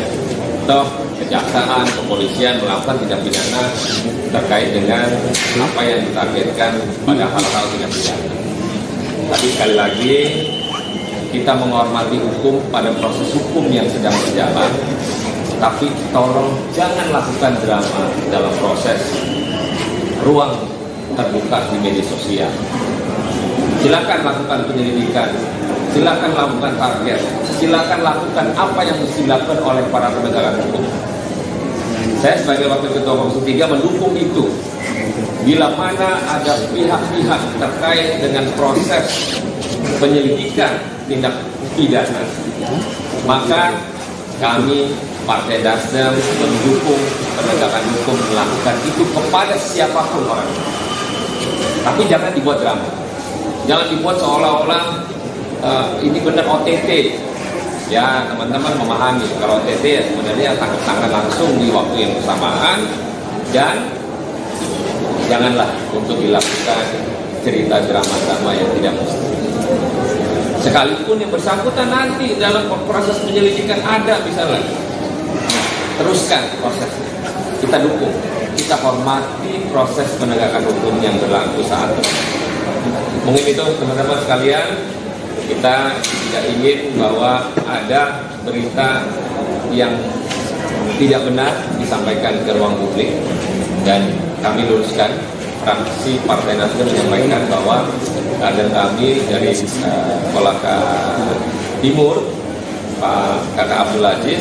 Toh kejaksaan, kepolisian melakukan tindak pidana terkait dengan apa yang ditargetkan pada hal-hal tindak pidana. Tapi sekali lagi kita menghormati hukum pada proses hukum yang sedang berjalan, tapi tolong jangan lakukan drama dalam proses ruang terbuka di media sosial. Silakan lakukan penyelidikan, silakan lakukan target, silakan lakukan apa yang mesti dilakukan oleh para penegakan hukum. Saya sebagai Wakil Ketua Komisi 3 mendukung itu. Bila mana ada pihak-pihak terkait dengan proses penyelidikan tindak pidana, maka kami Partai Nasdem mendukung penegakan hukum melakukan itu kepada siapapun orang. Tapi jangan dibuat drama, jangan dibuat seolah-olah ini benar OTT. Ya, teman-teman memahami kalau OTT ya sebenarnya tangkap tangan langsung di waktu yang bersamaan, dan janganlah untuk dilakukan cerita drama-drama yang tidak mesti. Sekalipun yang bersangkutan nanti dalam proses penyelidikan ada misalnya, teruskan prosesnya. Kita dukung, kita hormati proses penegakan hukum yang berlaku saat ini. Mungkin itu teman-teman sekalian, kita tidak ingin bahwa ada berita yang tidak benar disampaikan ke ruang publik, dan kami luruskan. Fraksi Partai Nasdem menyampaikan bahwa kader kami dari Kolaka Timur, Pak Kakak Abdul Aziz,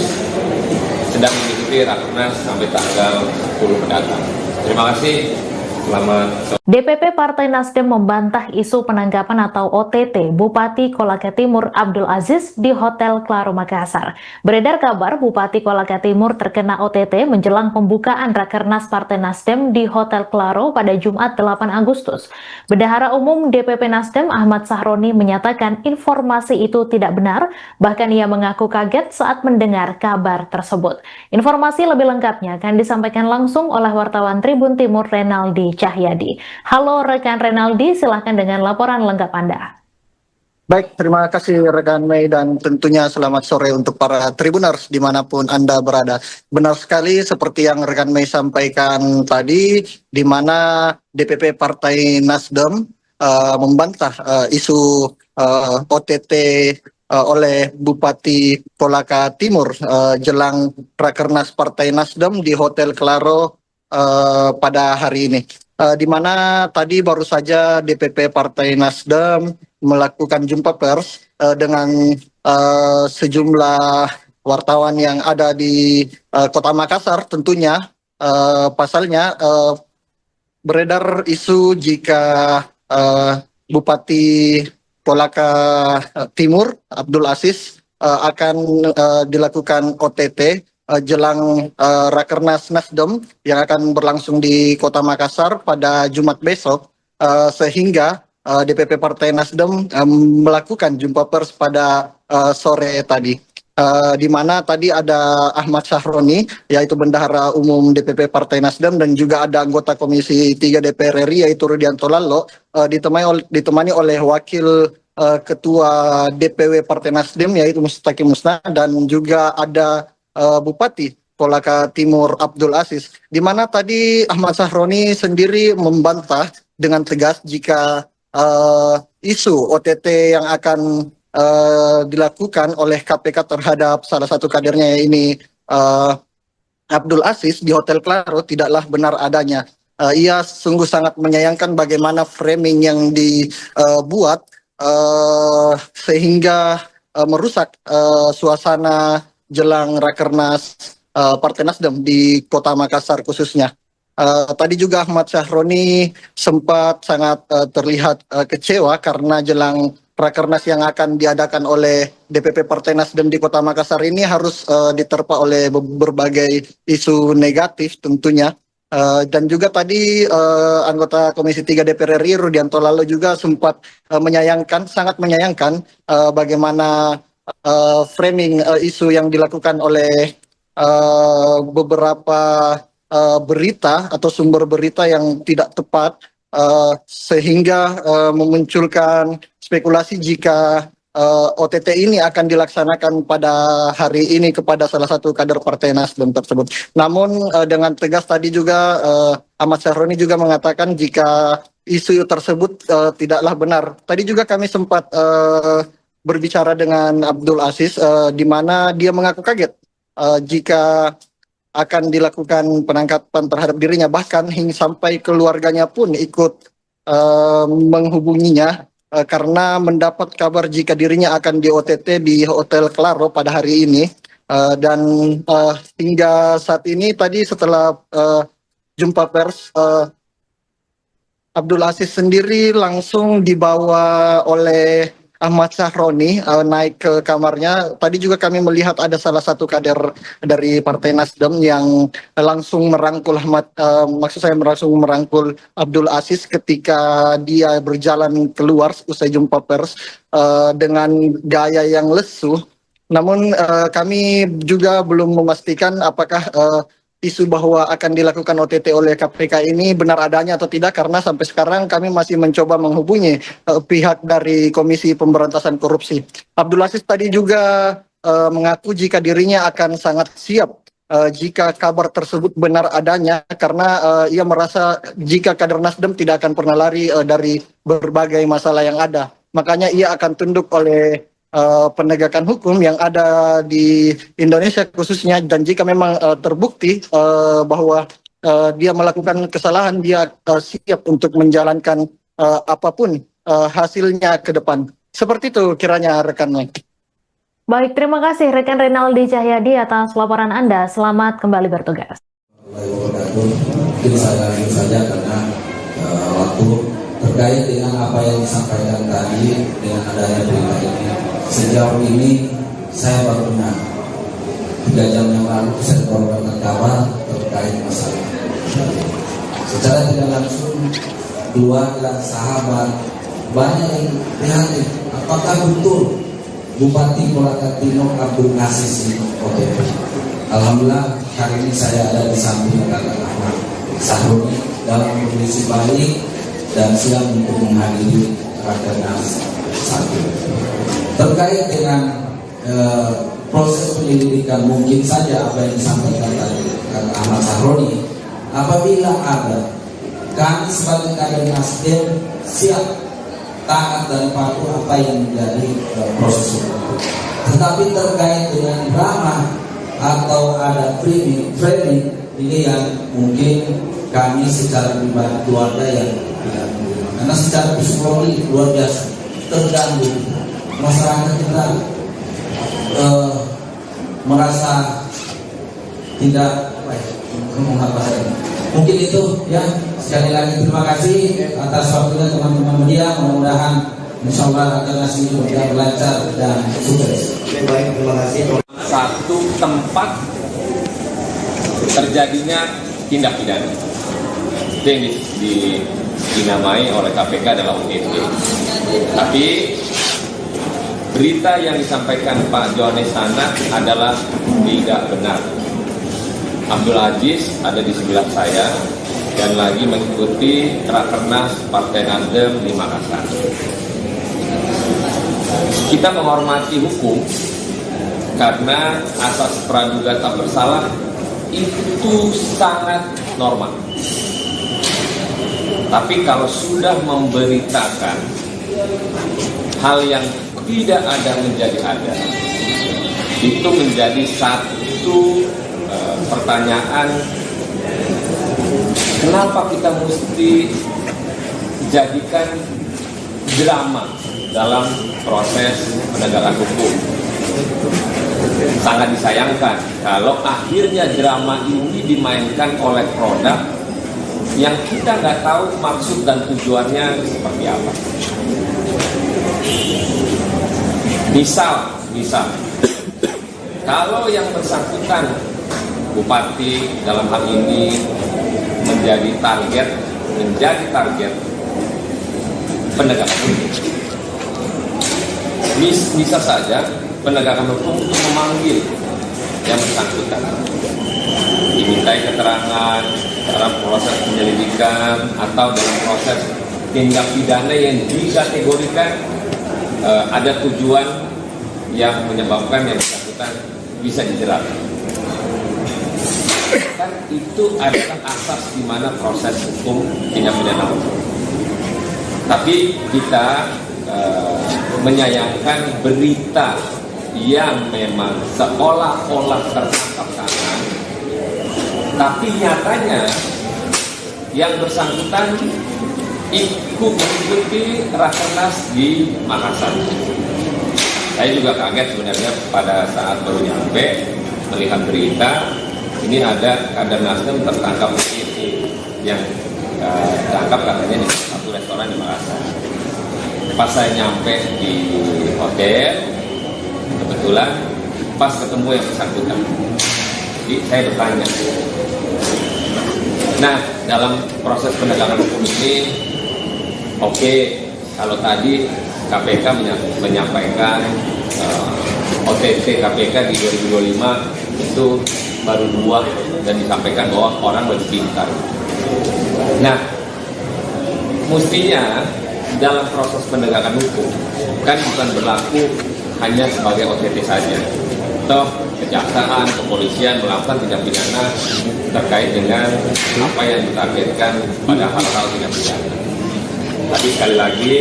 sedang mengikuti Rakernas sampai tanggal 10 mendatang. Terima kasih. Selamat sore. DPP Partai Nasdem membantah isu penangkapan atau OTT Bupati Kolaka Timur Abdul Aziz di Hotel Claro Makassar. Beredar kabar Bupati Kolaka Timur terkena OTT menjelang pembukaan Rakernas Partai Nasdem di Hotel Claro pada Jumat 8 Agustus. Bendahara Umum DPP Nasdem Ahmad Sahroni menyatakan informasi itu tidak benar, bahkan ia mengaku kaget saat mendengar kabar tersebut. Informasi lebih lengkapnya akan disampaikan langsung oleh wartawan Tribun Timur Renaldi Cahyadi. Halo rekan Renaldi, silahkan dengan laporan lengkap Anda. Baik, terima kasih rekan Mei, dan tentunya selamat sore untuk para Tribuners dimanapun Anda berada. Benar sekali seperti yang rekan Mei sampaikan tadi, di mana DPP Partai Nasdem membantah isu OTT oleh Bupati Kolaka Timur jelang Rakernas Partai Nasdem di Hotel Claro pada hari ini. Di mana tadi baru saja DPP Partai Nasdem melakukan jumpa pers dengan sejumlah wartawan yang ada di Kota Makassar. Tentunya pasalnya beredar isu jika Bupati Kolaka Timur Abdul Aziz akan dilakukan OTT jelang Rakernas Nasdem yang akan berlangsung di Kota Makassar pada Jumat besok, sehingga DPP Partai Nasdem melakukan jumpa pers pada sore tadi, di mana tadi ada Ahmad Sahroni, yaitu Bendahara Umum DPP Partai Nasdem, dan juga ada anggota Komisi 3 DPR RI yaitu Rudianto Lallo, ditemani oleh Wakil Ketua DPW Partai Nasdem yaitu Mustaqim Musna, dan juga ada Bupati Kolaka Timur Abdul Aziz, di mana tadi Ahmad Sahroni sendiri membantah dengan tegas jika isu OTT yang akan dilakukan oleh KPK terhadap salah satu kadernya ini Abdul Aziz di Hotel Claro tidaklah benar adanya. Ia sungguh sangat menyayangkan bagaimana framing yang dibuat sehingga merusak suasana jelang Rakernas Partai Nasdem di Kota Makassar khususnya. Tadi juga Ahmad Syahroni sempat sangat terlihat kecewa karena jelang Rakernas yang akan diadakan oleh DPP Partai Nasdem di Kota Makassar ini harus diterpa oleh berbagai isu negatif tentunya. Dan juga tadi anggota Komisi 3 DPR RI Rudianto Lalo juga sempat sangat menyayangkan bagaimana framing isu yang dilakukan oleh beberapa berita atau sumber berita yang tidak tepat sehingga memunculkan spekulasi jika OTT ini akan dilaksanakan pada hari ini kepada salah satu kader Partai Nasdem tersebut. Namun dengan tegas tadi juga Ahmad Syahroni juga mengatakan jika isu tersebut tidaklah benar. Tadi juga kami sempat berbicara dengan Abdul Aziz di mana dia mengaku kaget jika akan dilakukan penangkapan terhadap dirinya, bahkan hingga sampai keluarganya pun ikut menghubunginya karena mendapat kabar jika dirinya akan di OTT di Hotel Claro pada hari ini. Dan hingga saat ini tadi setelah jumpa pers, Abdul Aziz sendiri langsung dibawa oleh Ahmad Syahroni naik ke kamarnya. Tadi juga kami melihat ada salah satu kader dari Partai Nasdem yang langsung merangkul langsung merangkul Abdul Aziz ketika dia berjalan keluar usai jumpa pers dengan gaya yang lesu. Namun kami juga belum memastikan apakah isu bahwa akan dilakukan OTT oleh KPK ini benar adanya atau tidak, karena sampai sekarang kami masih mencoba menghubungi pihak dari Komisi Pemberantasan Korupsi. Abdul Aziz tadi juga mengaku jika dirinya akan sangat siap jika kabar tersebut benar adanya, karena ia merasa jika kader Nasdem tidak akan pernah lari dari berbagai masalah yang ada. Makanya ia akan tunduk oleh penegakan hukum yang ada di Indonesia khususnya, dan jika memang terbukti bahwa dia melakukan kesalahan, dia siap untuk menjalankan apapun hasilnya ke depan. Seperti itu kiranya rekan. Baik, terima kasih rekan Renaldi Cahyadi atas laporan Anda. Selamat kembali bertugas. Mungkin saya lanjut saja karena waktu terkait dengan apa yang disampaikan tadi dengan adanya berita ini. Sejauh ini saya baru dengar 3 jam yang lalu saya mendapatkan kabar terkait masalah. Secara tidak langsung keluarga, sahabat banyak yang prihatin. Apakah betul Bupati Kolaka Timur Abdul Aziz ini OTT? Alhamdulillah hari ini saya ada di samping kakak Ahmad Syahroni dalam kondisi baik dan siap untuk menghadiri Rakernas 1. Terkait dengan proses penyelidikan, mungkin saja apa yang disampaikan tadi kakak Ahmad Syahroni, apabila ada, kami sebagai kader Nasdem siap taat dan patuh apa yang menjadi proses hukum. Tetapi terkait dengan drama atau ada framing ini yang mungkin kami secara pribadi keluarga yang tidak menerima, karena secara psikologi luar biasa terganggu. Masyarakat kita merasa tidak mungkin itu ya. Sekali lagi terima kasih atas waktunya teman-teman media. Mudah-mudahan insyaallah akan ngasih lancar dan sukses. Baik, terima kasih. Satu tempat terjadinya tindak pidana itu yang dinamai oleh KPK adalah OTT. Tapi berita yang disampaikan Pak Johannes Tanak adalah tidak benar. Abdul Aziz ada di sebelah saya dan lagi mengikuti Rakernas Partai Nasdem di Makassar. Kita menghormati hukum karena asas praduga tak bersalah itu sangat normal. Tapi kalau sudah memberitakan hal yang tidak ada menjadi ada, itu menjadi satu pertanyaan, kenapa kita mesti jadikan drama dalam proses penegakan hukum. Sangat disayangkan kalau akhirnya drama ini dimainkan oleh produk yang kita nggak tahu maksud dan tujuannya seperti apa. Misal, kalau yang bersangkutan bupati dalam hal ini menjadi target penegakan hukum, bisa saja penegakan hukum memanggil yang bersangkutan, dimintai keterangan dalam proses penyelidikan atau dalam proses tindak pidana yang dikategorikan ada tujuan yang menyebabkan yang bersangkutan bisa dijerat. Kan itu adalah asas di mana proses hukum tindak pidana hukum. Tapi kita menyayangkan berita yang memang seolah-olah tertangkap tangan, tapi nyatanya yang bersangkutan ikut mengikuti Rakernas di Makassar. Saya juga kaget sebenarnya pada saat baru nyampe melihat berita ini ada kader Nasdem tertangkap di yang tertangkap katanya di satu restoran di Makassar. Pas saya nyampe di hotel, kebetulan pas ketemu yang bersangkutan, jadi saya bertanya. Nah, dalam proses penegakan hukum ini, oke, kalau tadi KPK menyampaikan OTT KPK di 2025 itu baru 2 dan disampaikan bahwa orang lebih pintar. Nah, mestinya dalam proses penegakan hukum kan bukan berlaku hanya sebagai OTT saja. Toh kejaksaan, kepolisian melakukan tindak pidana terkait dengan apa yang ditargetkan pada hal-hal tindak pidana. Tapi sekali lagi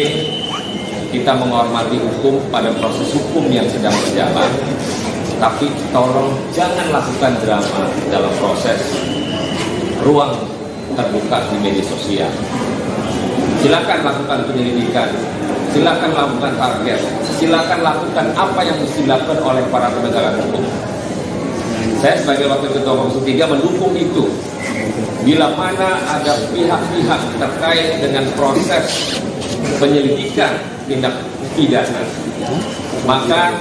kita menghormati hukum pada proses hukum yang sedang berjalan. Tapi tolong jangan lakukan drama dalam proses ruang terbuka di media sosial. Silakan lakukan penyelidikan, silakan lakukan target, silakan lakukan apa yang mesti dilakukan oleh para penegak hukum. Saya sebagai Wakil Ketua Komisi 3 mendukung itu. Bila mana ada pihak-pihak terkait dengan proses penyelidikan tindak pidana, maka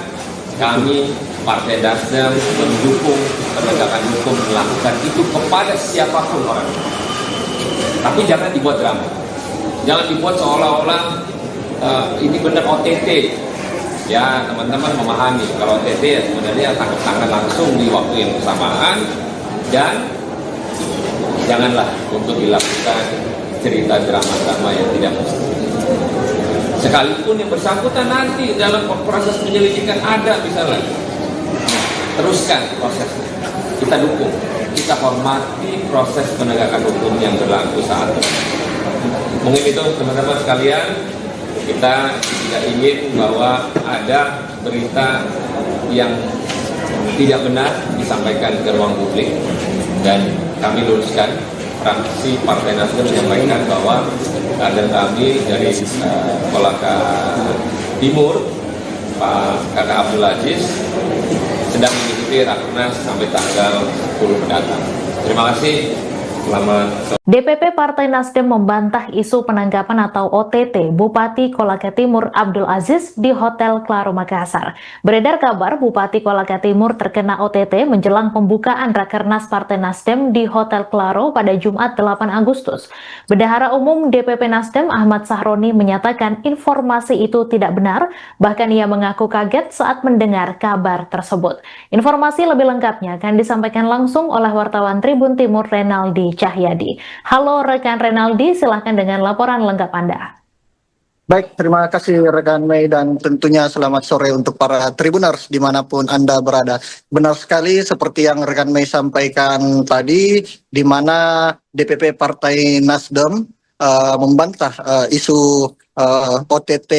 kami Partai Nasdem mendukung penegakan hukum melakukan itu kepada siapapun orang. Tapi jangan dibuat drama. Jangan dibuat seolah-olah ini benar OTT. Ya, teman-teman memahami kalau OTT ya sebenarnya tangkap tangan langsung di waktu yang bersamaan, dan janganlah untuk dilakukan cerita drama-drama yang tidak mesti. Sekalipun yang bersangkutan nanti dalam proses penyelidikan ada misalnya, teruskan prosesnya. Kita dukung, kita hormati proses penegakan hukum yang berlaku saat ini. Mungkin itu teman-teman sekalian, kita tidak ingin bahwa ada berita yang tidak benar disampaikan ke ruang publik, dan kami luruskan. Fraksi Partai Nasdem menyampaikan bahwa kader kami dari Kolaka Timur, Pak Kakak Abdul Aziz, sedang mengikuti Rakernas sampai tanggal 10 mendatang. Terima kasih. Selamat sore. DPP Partai Nasdem membantah isu penangkapan atau OTT Bupati Kolaka Timur Abdul Aziz di Hotel Claro Makassar. Beredar kabar Bupati Kolaka Timur terkena OTT menjelang pembukaan Rakernas Partai Nasdem di Hotel Claro pada Jumat 8 Agustus. Bendahara Umum DPP Nasdem Ahmad Sahroni menyatakan informasi itu tidak benar, bahkan ia mengaku kaget saat mendengar kabar tersebut. Informasi lebih lengkapnya akan disampaikan langsung oleh wartawan Tribun Timur Renaldi Cahyadi. Halo rekan Renaldi, silahkan dengan laporan lengkap Anda. Baik, terima kasih rekan Mei, dan tentunya selamat sore untuk para Tribuners dimanapun Anda berada. Benar sekali seperti yang rekan Mei sampaikan tadi, di mana DPP Partai Nasdem membantah isu OTT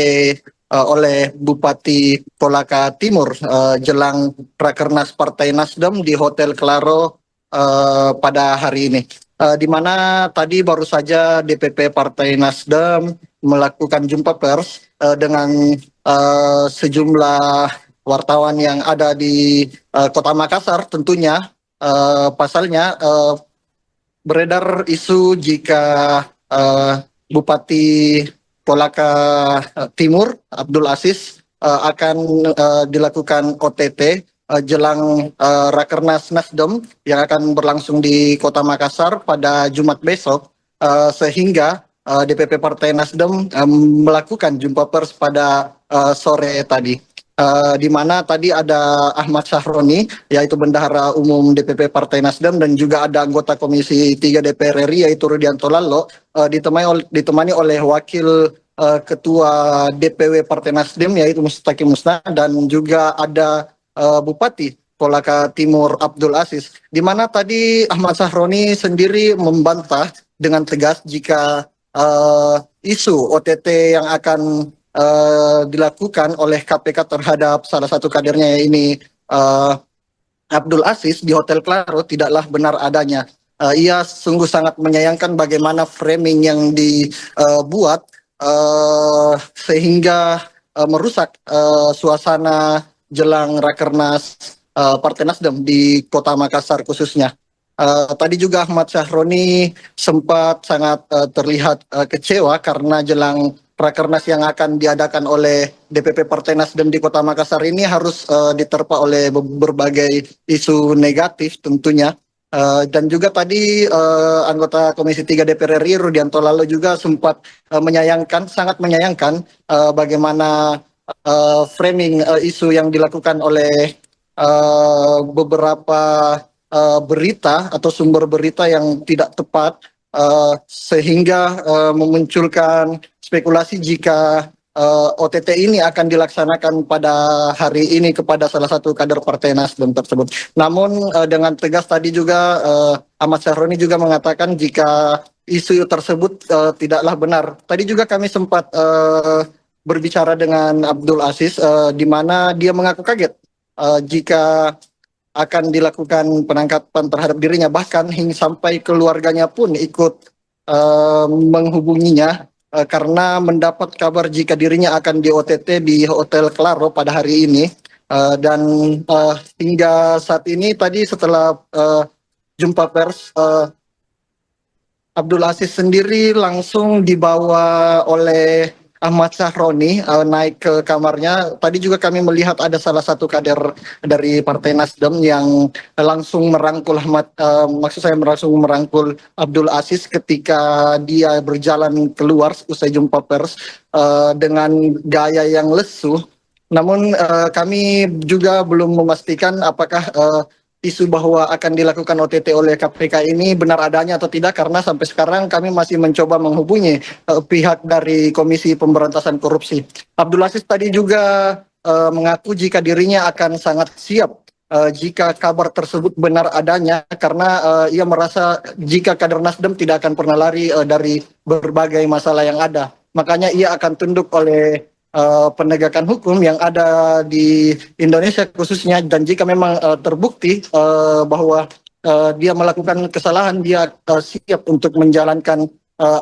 oleh Bupati Kolaka Timur jelang Rakernas Partai Nasdem di Hotel Claro pada hari ini. Di mana tadi baru saja DPP Partai Nasdem melakukan jumpa pers dengan sejumlah wartawan yang ada di Kota Makassar. Tentunya pasalnya beredar isu jika Bupati Kolaka Timur Abdul Aziz akan dilakukan OTT jelang Rakernas Nasdem yang akan berlangsung di Kota Makassar pada Jumat besok, sehingga DPP Partai Nasdem melakukan jumpa pers pada sore tadi. Di mana tadi ada Ahmad Sahroni, yaitu Bendahara Umum DPP Partai Nasdem, dan juga ada anggota Komisi 3 DPR RI, yaitu Rudianto Lalo, ditemani oleh Wakil Ketua DPW Partai Nasdem, yaitu Mustaqim Musna, dan juga ada Bupati Kolaka Timur Abdul Aziz, di mana tadi Ahmad Sahroni sendiri membantah dengan tegas jika isu OTT yang akan dilakukan oleh KPK terhadap salah satu kadernya ini Abdul Aziz di Hotel Claro tidaklah benar adanya. Ia sungguh sangat menyayangkan bagaimana framing yang dibuat sehingga merusak suasana jelang Rakernas Partai Nasdem di Kota Makassar khususnya. Tadi juga Ahmad Sahroni sempat sangat terlihat kecewa karena jelang Rakernas yang akan diadakan oleh DPP Partai Nasdem di Kota Makassar ini harus diterpa oleh berbagai isu negatif tentunya. Dan juga tadi anggota Komisi 3 DPR RI Rudianto Lalo juga sempat sangat menyayangkan bagaimana framing isu yang dilakukan oleh beberapa berita atau sumber berita yang tidak tepat, sehingga memunculkan spekulasi jika OTT ini akan dilaksanakan pada hari ini kepada salah satu kader Partai Nasdem tersebut. Namun dengan tegas tadi juga Ahmad Sahroni juga mengatakan jika isu tersebut tidaklah benar. Tadi juga kami sempat berbicara dengan Abdul Aziz, di mana dia mengaku kaget jika akan dilakukan penangkapan terhadap dirinya, bahkan hingga sampai keluarganya pun ikut menghubunginya karena mendapat kabar jika dirinya akan di OTT di Hotel Claro pada hari ini. Dan hingga saat ini tadi setelah jumpa pers, Abdul Aziz sendiri langsung dibawa oleh Ahmad Sahroni naik ke kamarnya. Tadi juga kami melihat ada salah satu kader dari Partai Nasdem yang langsung merangkul langsung merangkul Abdul Aziz ketika dia berjalan keluar usai jumpa pers dengan gaya yang lesu. Namun kami juga belum memastikan apakah isu bahwa akan dilakukan OTT oleh KPK ini benar adanya atau tidak, karena sampai sekarang kami masih mencoba menghubungi pihak dari Komisi Pemberantasan Korupsi. Abdul Aziz tadi juga mengaku jika dirinya akan sangat siap jika kabar tersebut benar adanya, karena ia merasa jika kader Nasdem tidak akan pernah lari dari berbagai masalah yang ada. Makanya ia akan tunduk oleh penegakan hukum yang ada di Indonesia khususnya, dan jika memang terbukti bahwa dia melakukan kesalahan, dia siap untuk menjalankan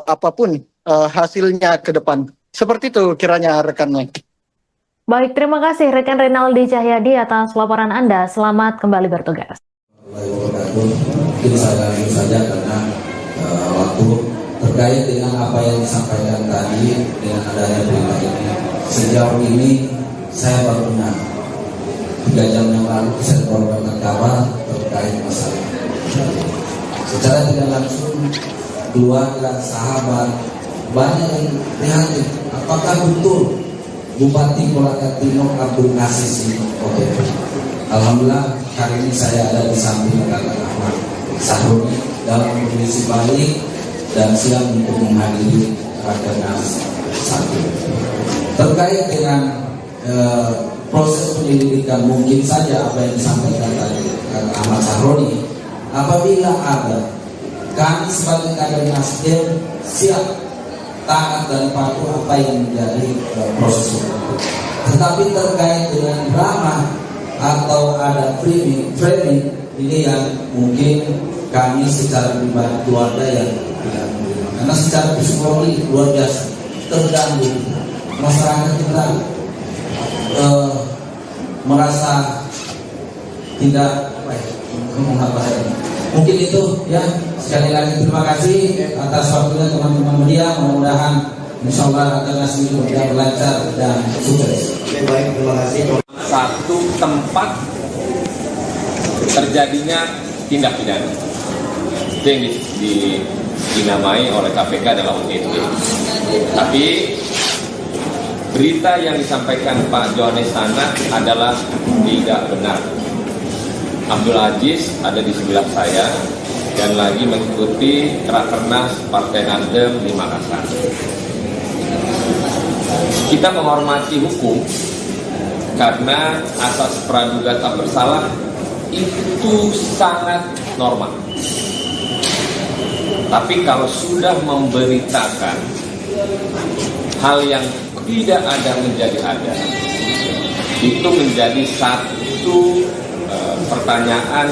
apapun hasilnya ke depan. Seperti itu kiranya rekannya. Baik, terima kasih rekan Renaldi Cahyadi atas laporan Anda. Selamat kembali bertugas. Mungkin saya lanjut saja karena waktu terkait dengan apa yang disampaikan tadi dengan adanya berita ini. Sejauh ini saya baru dengar 3 jam yang lalu saya mendapatkan kabar terkait masalah. Secara tidak langsung keluarga, sahabat, banyak yang prihatin. Apakah betul Bupati Kolaka Timur Abdul Aziz ini OTT? Alhamdulillah hari ini saya ada di samping rekan Ahmad Sahroni dalam kondisi baik dan siap untuk menghadiri Rakernas 1. Terkait dengan proses penyelidikan, mungkin saja apa yang disampaikan tadi Ahmad Sahroni, apabila ada, kami sebagai kader Nasdem siap taat dan patuh apa yang menjadi proses hukum. Tetapi terkait dengan drama atau ada framing ini yang mungkin kami secara pribadi keluarga yang tidak menerima, karena secara psikologi luar biasa terganggu. Masyarakat kita merasa tidak Mungkin itu ya, sekali lagi terima kasih atas waktunya teman-teman media. Mudah-mudahan insya Allah Rakernas ini berlancar dan sukses. Baik, terima kasih. Satu tempat terjadinya tindak pidana. Itu yang dinamai oleh KPK adalah OTT. Tapi berita yang disampaikan Pak Johannes sana adalah tidak benar. Abdul Aziz ada di sebelah saya dan lagi mengikuti Rakernas Partai Nasdem di Makassar. Kita menghormati hukum karena asas praduga tak bersalah itu sangat normal. Tapi kalau sudah memberitakan hal yang tidak ada menjadi ada, itu menjadi satu pertanyaan,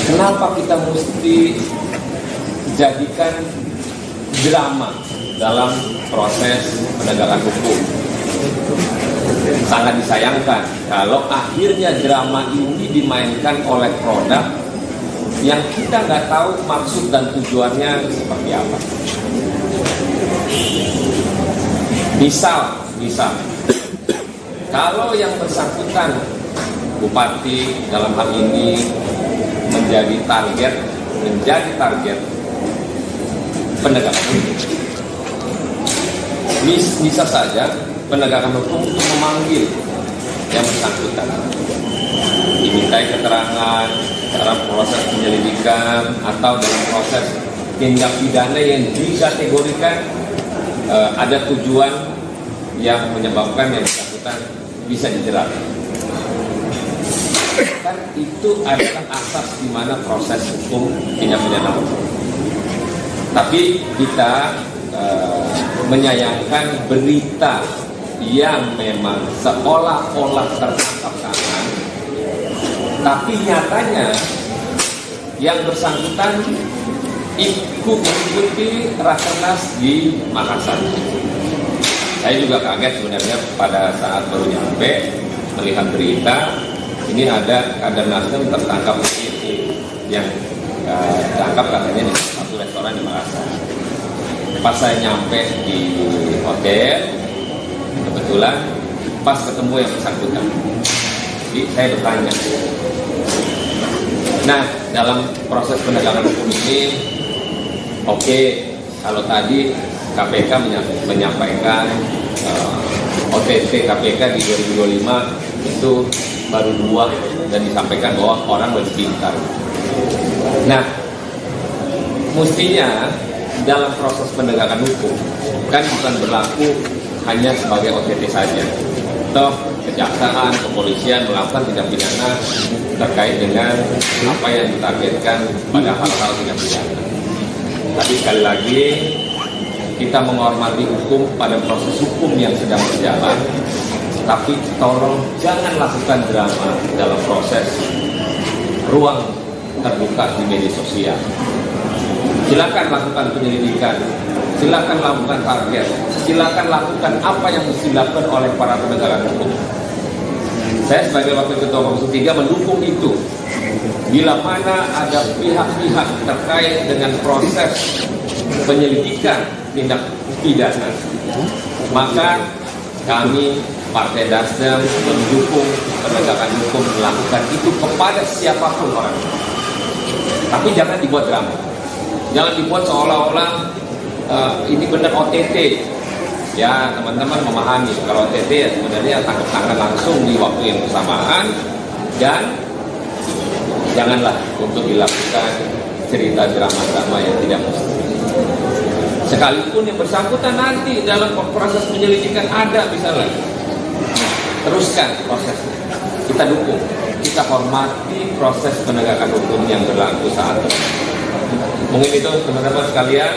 kenapa kita mesti jadikan drama dalam proses penegakan hukum. Sangat disayangkan kalau akhirnya drama ini dimainkan oleh produk yang kita nggak tahu maksud dan tujuannya seperti apa. Misal, kalau yang bersangkutan bupati dalam hal ini menjadi target penegakan hukum, bisa saja penegakan hukum untuk memanggil yang bersangkutan, dimintai keterangan dalam proses penyelidikan atau dalam proses tindak pidana yang dikategorikan ada tujuan yang menyebabkan yang bersangkutan bisa dijerat. Kan itu adalah asas di mana proses hukum tindak pidana hukum. Tapi kita menyayangkan berita yang memang seolah-olah tertangkap tangan, tapi nyatanya yang bersangkutan ikut mengikuti Rakernas di Makassar. Saya juga kaget sebenarnya pada saat baru nyampe melihat berita ini ada kader Nasdem tertangkap yang ditangkap katanya di satu restoran di Makassar. Pas saya nyampe di hotel, kebetulan pas ketemu yang bersangkutan, jadi saya bertanya. Nah, dalam proses penegakan hukum ini, oke, kalau tadi KPK menyampaikan OTT KPK di 2025 itu baru 2 dan disampaikan bahwa orang lebih pintar. Nah, mestinya dalam proses penegakan hukum kan bukan berlaku hanya sebagai OTT saja. Toh kejaksaan, kepolisian melakukan tindak pidana terkait dengan apa yang ditargetkan pada hal-hal tindak pidana. Tapi sekali lagi kita menghormati hukum pada proses hukum yang sedang berjalan. Tapi tolong jangan lakukan drama dalam proses ruang terbuka di media sosial. Silakan lakukan penyelidikan, silakan lakukan target, silakan lakukan apa yang mesti dilakukan oleh para penegak hukum. Saya sebagai Wakil Ketua Komisi 3 mendukung itu. Bila mana ada pihak-pihak terkait dengan proses penyelidikan tindak pidana, maka kami Partai Nasdem mendukung penegakan hukum melakukan itu kepada siapapun orang. Tapi jangan dibuat drama. Jangan dibuat seolah-olah ini benar OTT. Ya, teman-teman memahami kalau OTT ya sebenarnya tangkap tangan langsung di waktu yang bersamaan, dan janganlah untuk dilakukan cerita drama-drama yang tidak mesti. Sekalipun yang bersangkutan nanti dalam proses penyelidikan ada misalnya, teruskan prosesnya. Kita dukung, kita hormati proses penegakan hukum yang berlaku saat ini. Mungkin itu teman-teman sekalian,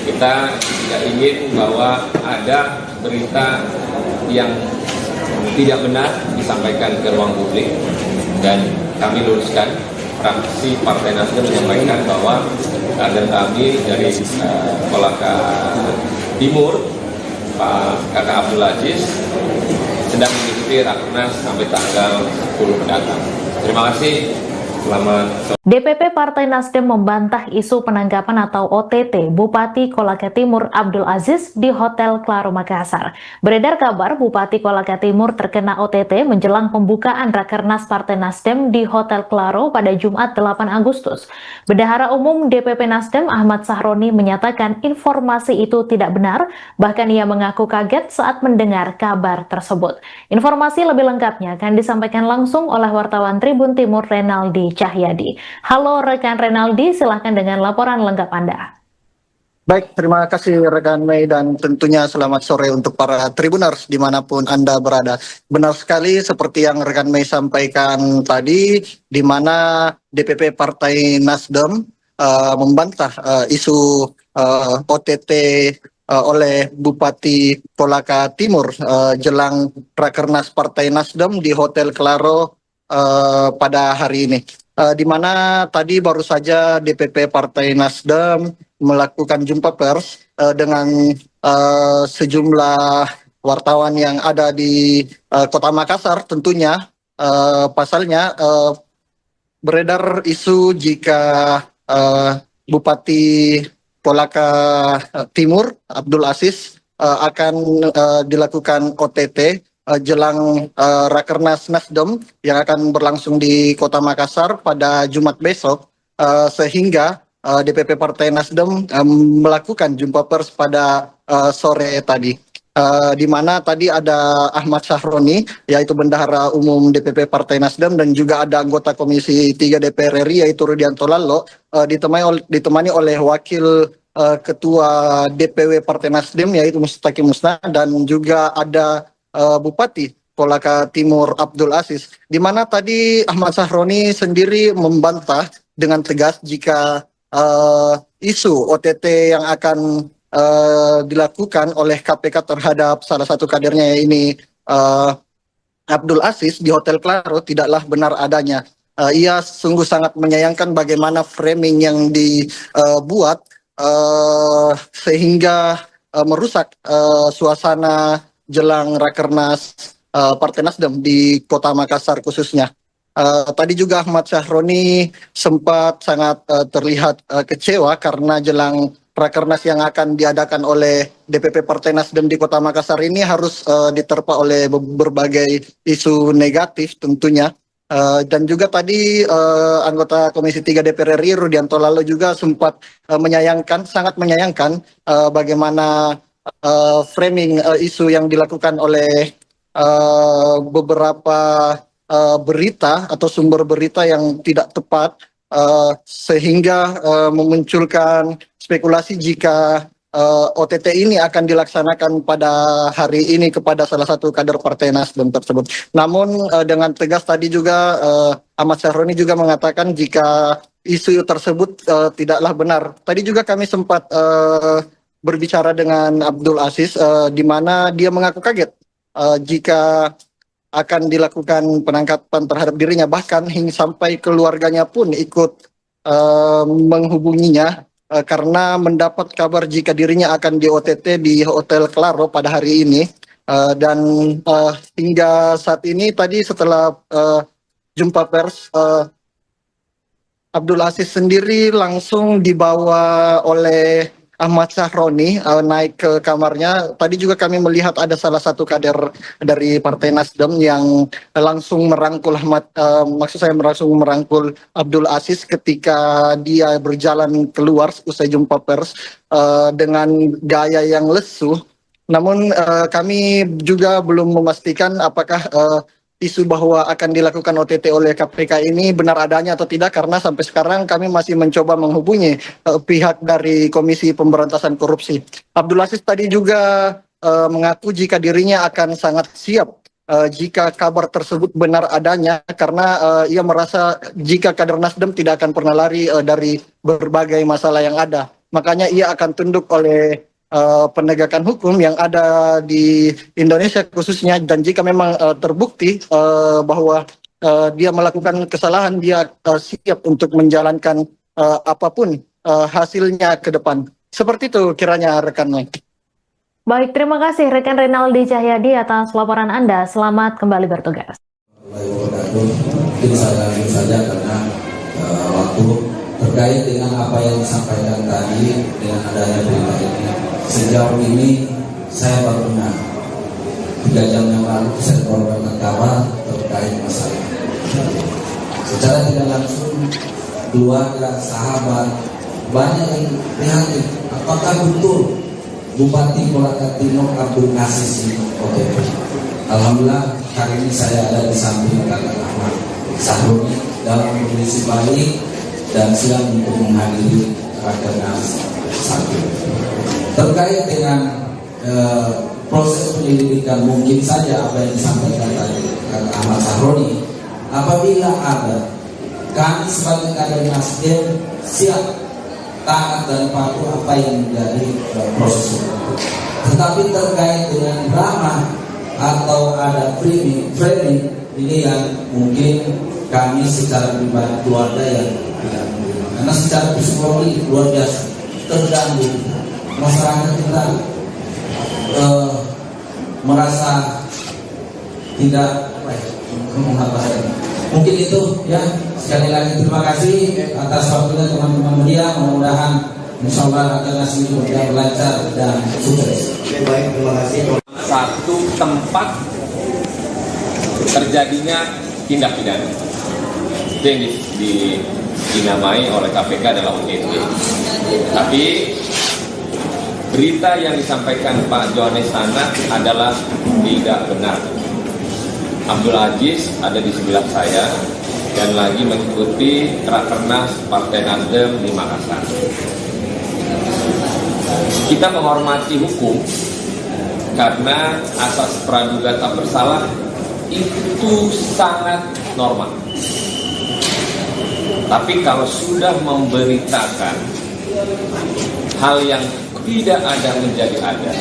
kita tidak ingin bahwa ada berita yang tidak benar disampaikan ke ruang publik, dan kami luruskan. Fraksi Partai Nasdem menyampaikan bahwa kader kami dari Kolaka Timur, Pak Kakak Abdul Aziz, sedang mengikuti Rakernas sampai tanggal 10 mendatang. Terima kasih. Selamat sore. DPP Partai Nasdem membantah isu penangkapan atau OTT Bupati Kolaka Timur Abdul Aziz di Hotel Claro Makassar. Beredar kabar Bupati Kolaka Timur terkena OTT menjelang pembukaan Rakernas Partai Nasdem di Hotel Claro pada Jumat 8 Agustus. Bendahara Umum DPP Nasdem Ahmad Sahroni menyatakan informasi itu tidak benar, bahkan ia mengaku kaget saat mendengar kabar tersebut. Informasi lebih lengkapnya akan disampaikan langsung oleh wartawan Tribun Timur Renaldi Cahyadi. Halo rekan Renaldi, silahkan dengan laporan lengkap Anda. Baik, terima kasih rekan Mei dan tentunya selamat sore untuk para Tribuners dimanapun Anda berada. Benar sekali seperti yang rekan Mei sampaikan tadi, di mana DPP Partai Nasdem membantah isu OTT oleh Bupati Kolaka Timur jelang Rakernas Partai Nasdem di Hotel Claro pada hari ini. Di mana tadi baru saja DPP Partai Nasdem melakukan jumpa pers dengan sejumlah wartawan yang ada di Kota Makassar. Tentunya pasalnya beredar isu jika Bupati Kolaka Timur Abdul Aziz akan dilakukan OTT jelang Rakernas Nasdem yang akan berlangsung di Kota Makassar pada Jumat besok, sehingga DPP Partai Nasdem melakukan jumpa pers pada sore tadi, di mana tadi ada Ahmad Sahroni, yaitu Bendahara Umum DPP Partai Nasdem, dan juga ada anggota Komisi 3 DPR RI yaitu Rudianto Lallo, ditemani oleh Wakil Ketua DPW Partai Nasdem yaitu Mustaki Musna, dan juga ada Bupati Kolaka Timur Abdul Aziz, di mana tadi Ahmad Sahroni sendiri membantah dengan tegas jika isu OTT yang akan dilakukan oleh KPK terhadap salah satu kadernya ini Abdul Aziz di Hotel Claro tidaklah benar adanya. Ia sungguh sangat menyayangkan bagaimana framing yang dibuat sehingga merusak suasana jelang Rakernas Partai Nasdem di Kota Makassar khususnya. Tadi juga Ahmad Sahroni sempat sangat terlihat kecewa karena jelang Rakernas yang akan diadakan oleh DPP Partai Nasdem di Kota Makassar ini harus diterpa oleh berbagai isu negatif tentunya. Dan juga tadi anggota Komisi 3 DPR RI Rudianto Lallo juga sempat sangat menyayangkan bagaimana framing isu yang dilakukan oleh beberapa berita atau sumber berita yang tidak tepat, sehingga memunculkan spekulasi jika OTT ini akan dilaksanakan pada hari ini kepada salah satu kader Partai Nasdem tersebut. Namun dengan tegas tadi juga Ahmad Sahroni juga mengatakan jika isu tersebut tidaklah benar. Tadi juga kami sempat berbicara dengan Abdul Aziz, di mana dia mengaku kaget jika akan dilakukan penangkapan terhadap dirinya, bahkan hingga sampai keluarganya pun ikut menghubunginya karena mendapat kabar jika dirinya akan di OTT di Hotel Claro pada hari ini. Dan hingga saat ini tadi setelah jumpa pers, Abdul Aziz sendiri langsung dibawa oleh Ahmad Sahroni naik ke kamarnya. Tadi juga kami melihat ada salah satu kader dari Partai Nasdem yang langsung merangkul langsung merangkul Abdul Aziz ketika dia berjalan keluar usai jumpa pers dengan gaya yang lesu. Namun kami juga belum memastikan apakah isu bahwa akan dilakukan OTT oleh KPK ini benar adanya atau tidak, karena sampai sekarang kami masih mencoba menghubungi pihak dari Komisi Pemberantasan Korupsi. Abdul Aziz tadi juga mengaku jika dirinya akan sangat siap jika kabar tersebut benar adanya, karena ia merasa jika kader Nasdem tidak akan pernah lari dari berbagai masalah yang ada. Makanya ia akan tunduk oleh penegakan hukum yang ada di Indonesia khususnya, dan jika memang terbukti bahwa dia melakukan kesalahan, dia siap untuk menjalankan apapun hasilnya ke depan. Seperti itu kiranya rekan Mike. Baik, terima kasih rekan Renaldi Cahyadi atas laporan Anda. Selamat kembali bertugas. Mungkin saya saja karena wabarakatuh. Terkait dengan apa yang disampaikan tadi dengan adanya berita ini, sejauh ini saya baru dengar 3 jam yang lalu saya berkorban kabar terkait masalah. Secara tidak langsung keluarga, sahabat banyak yang prihatin. Apakah betul Bupati Kolaka Timur Abdul Aziz ini OTT? Alhamdulillah hari ini saya ada di samping Kakak Ahmad Sahroni dalam kondisi baik dan siap untuk menghadiri rakernas 1. Terkait dengan proses penyelidikan, mungkin saja apa yang disampaikan tadi Kakak Ahmad Sahroni, apabila ada, kami sebagai kader Nasdem siap taat dan patuh apa yang menjadi proses hukum. Tetapi terkait dengan drama atau ada framing ini yang mungkin kami secara pribadi keluarga yang tidak menerima. Karena secara psikologi luar biasa terganggu, masyarakat kita merasa tidak mengapa. Mungkin itu ya. Sekali lagi terima kasih atas waktunya teman-teman media. Mudah-mudahan insyaallah rakernas ini berjalan lancar dan sukses. Baik, terima kasih. Satu tempat terjadinya tindak pidana. Itu yang dinamai oleh KPK adalah OTT. Tapi berita yang disampaikan Pak Johannes sana adalah tidak benar. Abdul Aziz ada di sebelah saya dan lagi mengikuti rakernas Partai Nasdem di Makassar. Kita menghormati hukum karena asas praduga tak bersalah itu sangat normal. Tapi kalau sudah memberitakan hal yang tidak ada menjadi ada,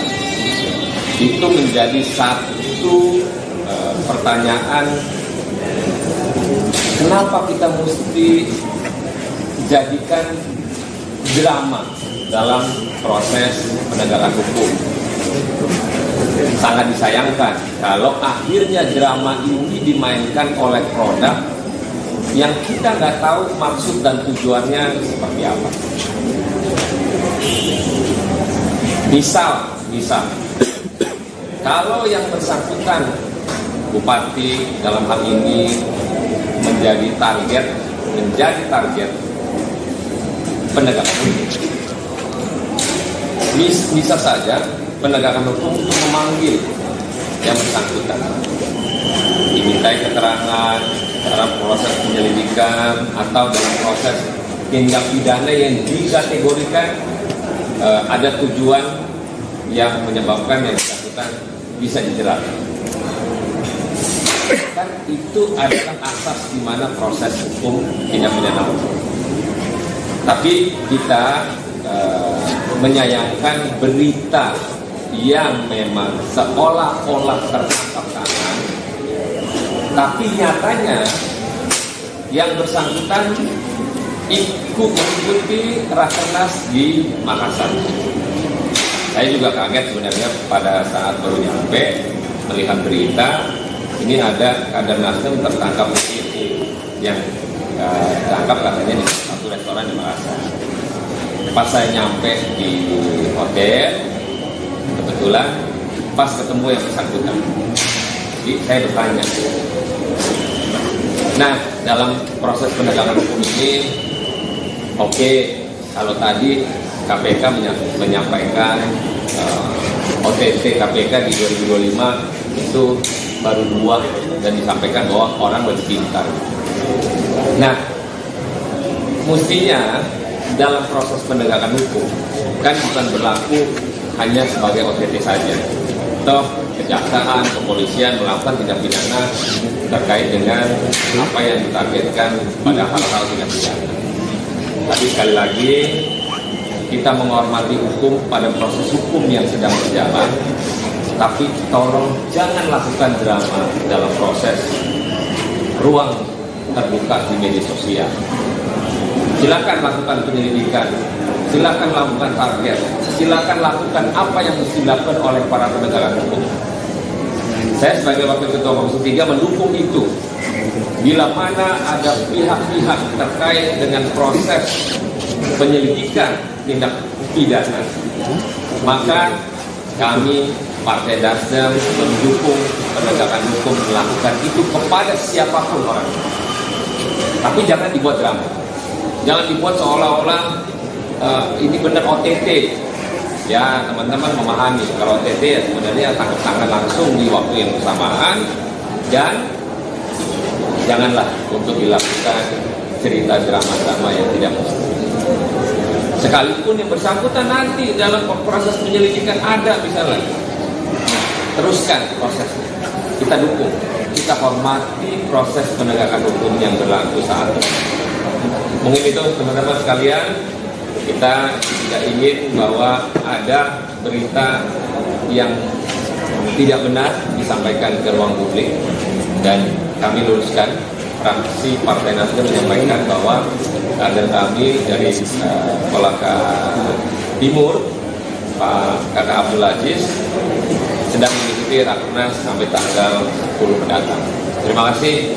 itu menjadi satu pertanyaan. Kenapa kita mesti jadikan drama dalam proses penegakan hukum? Sangat disayangkan kalau akhirnya drama ini dimainkan oleh produk yang kita nggak tahu maksud dan tujuannya seperti apa. Misal, kalau yang bersangkutan Bupati dalam hal ini menjadi target penegakan hukum. Bisa saja penegakan hukum untuk memanggil yang bersangkutan, dimintai keterangan dalam proses penyelidikan atau dalam proses tindak pidana yang dikategorikan ada tujuan yang menyebabkan yang bersangkutan bisa dijerat. Kan itu adalah asas di mana proses hukum tindak pidana hukum. Tapi kita menyayangkan berita yang memang seolah-olah tertangkap tangan, tapi nyatanya yang bersangkutan ikut mengikuti rakernas di Makassar. Saya juga kaget sebenarnya pada saat baru nyampe melihat berita ini ada kader Nasdem tertangkap di yang ditangkap katanya di satu restoran di Makassar. Pas saya nyampe di hotel, kebetulan pas ketemu yang bersangkutan, jadi saya bertanya. Nah, dalam proses penegakan hukum ini, oke, kalau tadi KPK menyampaikan OTT KPK di 2025 itu baru 2 dan disampaikan bahwa orang lebih pintar. Nah, mestinya dalam proses penegakan hukum kan bukan berlaku hanya sebagai OTT saja. Toh kejaksaan, kepolisian melakukan tindak pidana terkait dengan apa yang ditargetkan pada hal-hal tindak pidana. Tapi sekali lagi kita menghormati hukum pada proses hukum yang sedang berjalan. Tapi tolong jangan lakukan drama dalam proses ruang terbuka di media sosial. Silakan lakukan penyelidikan, silakan lakukan target, silakan lakukan apa yang mesti dilakukan oleh para penegak hukum. Saya sebagai Wakil Ketua Komisi 3 mendukung itu. bila mana ada pihak-pihak terkait dengan proses penyelidikan tindak pidana, maka kami Partai Nasdem mendukung penegakan hukum melakukan itu kepada siapapun orang. Tapi jangan dibuat drama, jangan dibuat seolah-olah ini benar OTT. Ya, teman-teman memahami kalau OTT sebenarnya tangkap tangan langsung di waktu yang bersamaan, dan janganlah untuk dilakukan cerita drama-drama yang tidak mesti. Sekalipun yang bersangkutan nanti dalam proses penyelidikan ada misalnya, teruskan prosesnya. Kita dukung, kita hormati proses penegakan hukum yang berlaku saat ini. Mungkin itu teman-teman sekalian, kita tidak ingin bahwa ada berita yang tidak benar disampaikan ke ruang publik, dan kami luruskan. Fraksi Partai Nasdem menyampaikan bahwa kader kami dari Kolaka Timur, Pak Kakak Abdul Aziz, sedang mengikuti Rakernas sampai tanggal 10 mendatang. Terima kasih.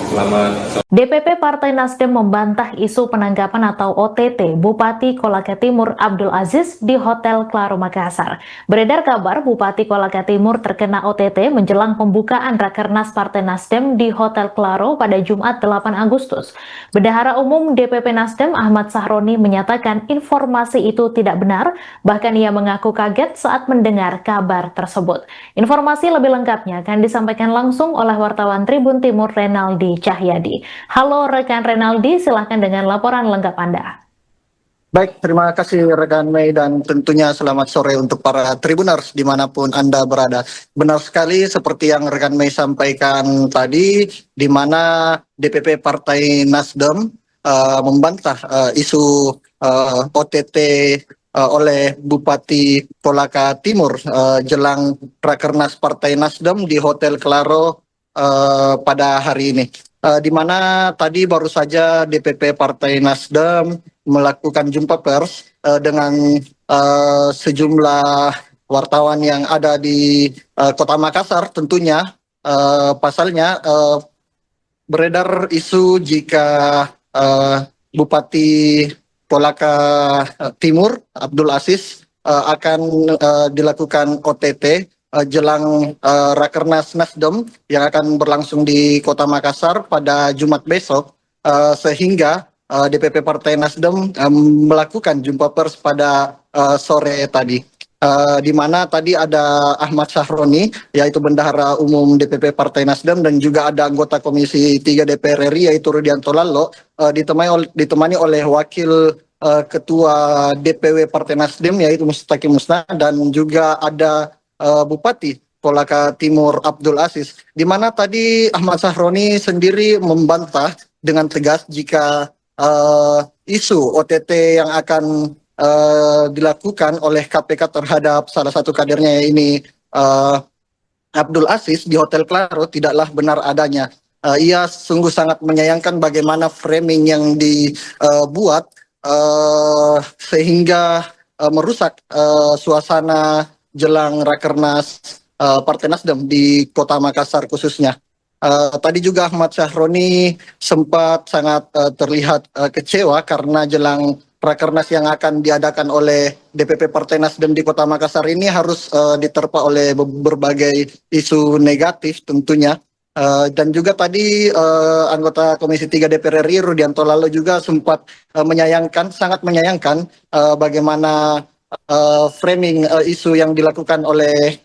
Selamat sore. DPP Partai Nasdem membantah isu penangkapan atau OTT Bupati Kolaka Timur Abdul Aziz di Hotel Claro Makassar. Beredar kabar Bupati Kolaka Timur terkena OTT menjelang pembukaan Rakernas Partai Nasdem di Hotel Claro pada Jumat 8 Agustus. Bendahara Umum DPP Nasdem Ahmad Sahroni menyatakan informasi itu tidak benar, bahkan ia mengaku kaget saat mendengar kabar tersebut. Informasi lebih lengkapnya akan disampaikan langsung oleh wartawan Tribun Timur Renaldi Cahyadi. Halo rekan Renaldi, silahkan dengan laporan lengkap Anda. Baik, terima kasih rekan Mei, dan tentunya selamat sore untuk para Tribuners dimanapun Anda berada. Benar sekali seperti yang rekan Mei sampaikan tadi, di mana DPP Partai Nasdem membantah isu OTT oleh Bupati Kolaka Timur jelang Rakernas Partai Nasdem di Hotel Claro pada hari ini. Di mana tadi baru saja DPP Partai Nasdem melakukan jumpa pers dengan sejumlah wartawan yang ada di Kota Makassar. Tentunya pasalnya beredar isu jika Bupati Kolaka Timur Abdul Aziz akan dilakukan OTT jelang Rakernas Nasdem yang akan berlangsung di Kota Makassar pada Jumat besok, sehingga DPP Partai Nasdem melakukan jumpa pers pada sore tadi, di mana tadi ada Ahmad Sahroni, yaitu Bendahara Umum DPP Partai Nasdem, dan juga ada anggota Komisi 3 DPR RI yaitu Rudianto Lallo, ditemani oleh Wakil Ketua DPW Partai Nasdem yaitu Mustaqim Musna, dan juga ada Bupati Kolaka Timur Abdul Aziz, di mana tadi Ahmad Sahroni sendiri membantah dengan tegas jika isu OTT yang akan dilakukan oleh KPK terhadap salah satu kadernya ini Abdul Aziz di Hotel Claro tidaklah benar adanya. Ia sungguh sangat menyayangkan bagaimana framing yang dibuat sehingga merusak suasana jelang Rakernas Partai Nasdem di Kota Makassar khususnya. Tadi juga Ahmad Sahroni sempat sangat terlihat kecewa karena jelang Rakernas yang akan diadakan oleh DPP Partai Nasdem di Kota Makassar ini harus diterpa oleh berbagai isu negatif tentunya. Dan juga tadi anggota Komisi 3 DPR RI Rudianto Lallo juga sempat sangat menyayangkan bagaimana framing isu yang dilakukan oleh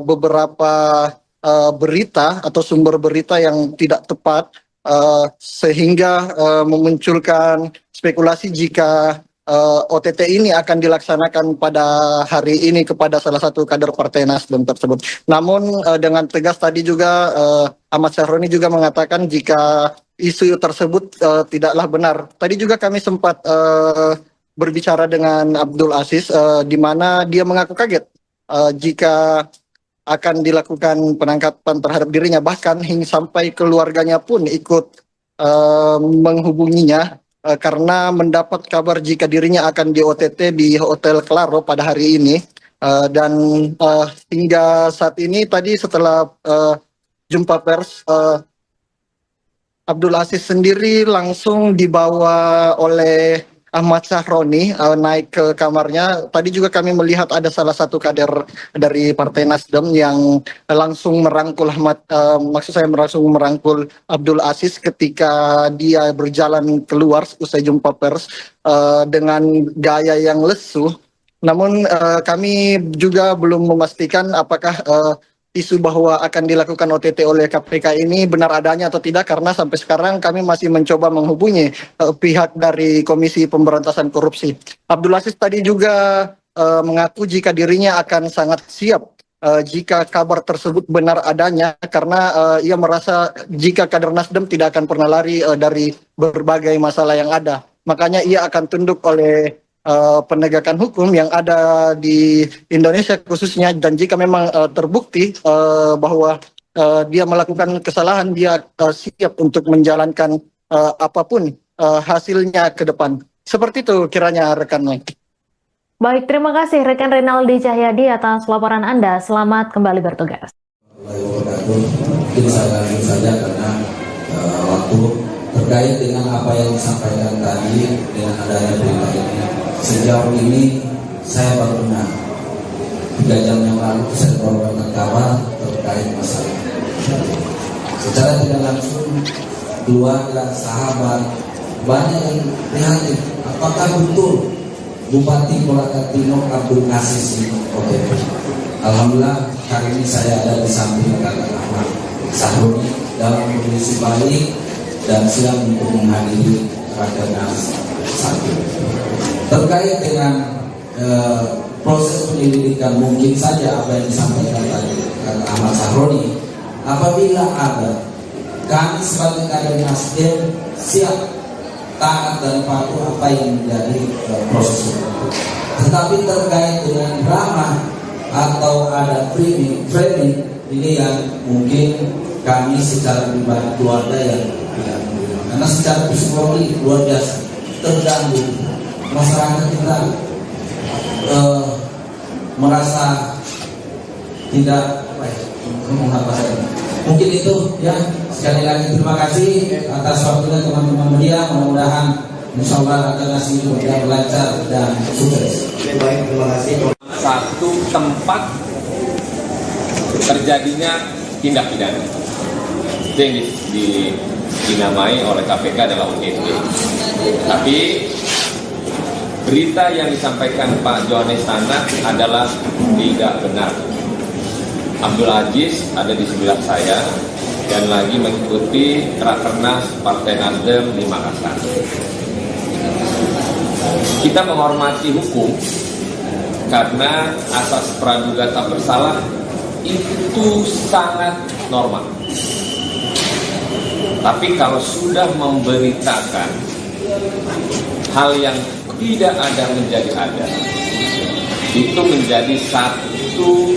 beberapa berita atau sumber berita yang tidak tepat, sehingga memunculkan spekulasi jika OTT ini akan dilaksanakan pada hari ini kepada salah satu kader Partai Nasdem tersebut. Namun dengan tegas tadi juga Ahmad Sahroni juga mengatakan jika isu tersebut tidaklah benar. Tadi juga kami sempat berbicara dengan Abdul Aziz, di mana dia mengaku kaget jika akan dilakukan penangkapan terhadap dirinya, bahkan hingga sampai keluarganya pun ikut menghubunginya karena mendapat kabar jika dirinya akan di OTT di Hotel Claro pada hari ini. Dan hingga saat ini tadi setelah jumpa pers Abdul Aziz sendiri langsung dibawa oleh Ahmad Sahroni naik ke kamarnya. Tadi juga kami melihat ada salah satu kader dari Partai Nasdem yang langsung merangkul langsung merangkul Abdul Aziz ketika dia berjalan keluar usai jumpa pers dengan gaya yang lesu. Namun kami juga belum memastikan apakah isu bahwa akan dilakukan OTT oleh KPK ini benar adanya atau tidak, karena sampai sekarang kami masih mencoba menghubungi pihak dari Komisi Pemberantasan Korupsi. Abdul Aziz tadi juga mengaku jika dirinya akan sangat siap jika kabar tersebut benar adanya, karena ia merasa jika kader Nasdem tidak akan pernah lari dari berbagai masalah yang ada. Makanya ia akan tunduk oleh penegakan hukum yang ada di Indonesia khususnya, dan jika memang terbukti bahwa dia melakukan kesalahan, dia siap untuk menjalankan apapun hasilnya ke depan. Seperti itu kiranya rekan Mike. Baik, terima kasih rekan Renaldi Cahyadi atas laporan Anda. Selamat kembali bertugas. Mungkin saya lanjut saja karena waktu terkait dengan apa yang disampaikan tadi dengan adanya berita ini. Sejauh ini saya baru dengar 3 jam yang lalu saya mendapatkan kabar terkait masalah. Secara tidak langsung keluarga, sahabat banyak yang prihatin. Apakah betul Bupati Kolaka Timur Abdul Aziz ini OTT? Alhamdulillah hari ini saya ada di samping kakak Ahmad Sahroni dalam kondisi baik dan siap untuk menghadiri Rakernas 1. Terkait dengan proses penyelidikan, mungkin saja apa yang disampaikan tadi kata Ahmad Sahroni, apabila ada, kami sebagai kader Nasdem siap taat dan patuh apa yang menjadi proses itu. Tetapi terkait dengan drama atau ada framing ini yang mungkin kami secara pribadi keluarga yang karena secara psikologi luar biasa terganggu. Masyarakat kita merasa tidak mungkin itu ya. Sekali lagi terima kasih atas waktunya teman-teman media. Mudah-mudahan insya Allah akan nasi berjalan lancar dan sukses. Baik, terima kasih. Satu tempat terjadinya tindak pidana itu yang dinamai oleh KPK adalah OTT. Tapi berita yang disampaikan Pak Johannes Tanak adalah tidak benar. Abdul Aziz ada di sebelah saya dan lagi mengikuti Rakernas Partai Nasdem di Makassar. Kita menghormati hukum karena asas praduga tak bersalah itu sangat normal. Tapi kalau sudah memberitakan hal yang tidak ada menjadi ada, itu menjadi satu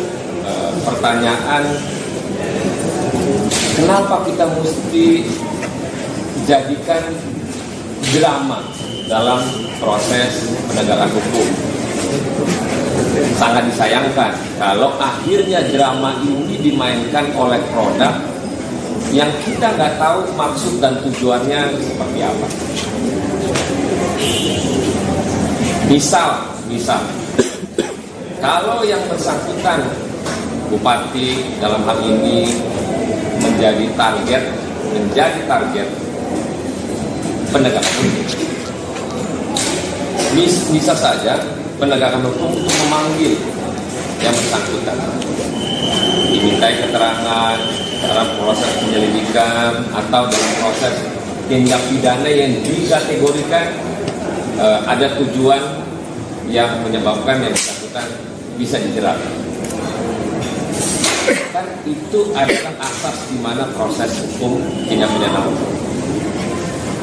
pertanyaan, kenapa kita mesti jadikan drama dalam proses penegakan hukum. Sangat disayangkan kalau akhirnya drama ini dimainkan oleh produk yang kita nggak tahu maksud dan tujuannya seperti apa. Misal, kalau yang bersangkutan Bupati dalam hal ini menjadi target penegakan hukum, bisa saja penegakan hukum untuk memanggil yang bersangkutan, dimintai keterangan dalam proses penyelidikan atau dalam proses tindak pidana yang dikategorikan ada tujuan yang menyebabkan yang bersangkutan bisa dijerat. Kan itu adalah asas di mana proses hukum tindak pidana hukum.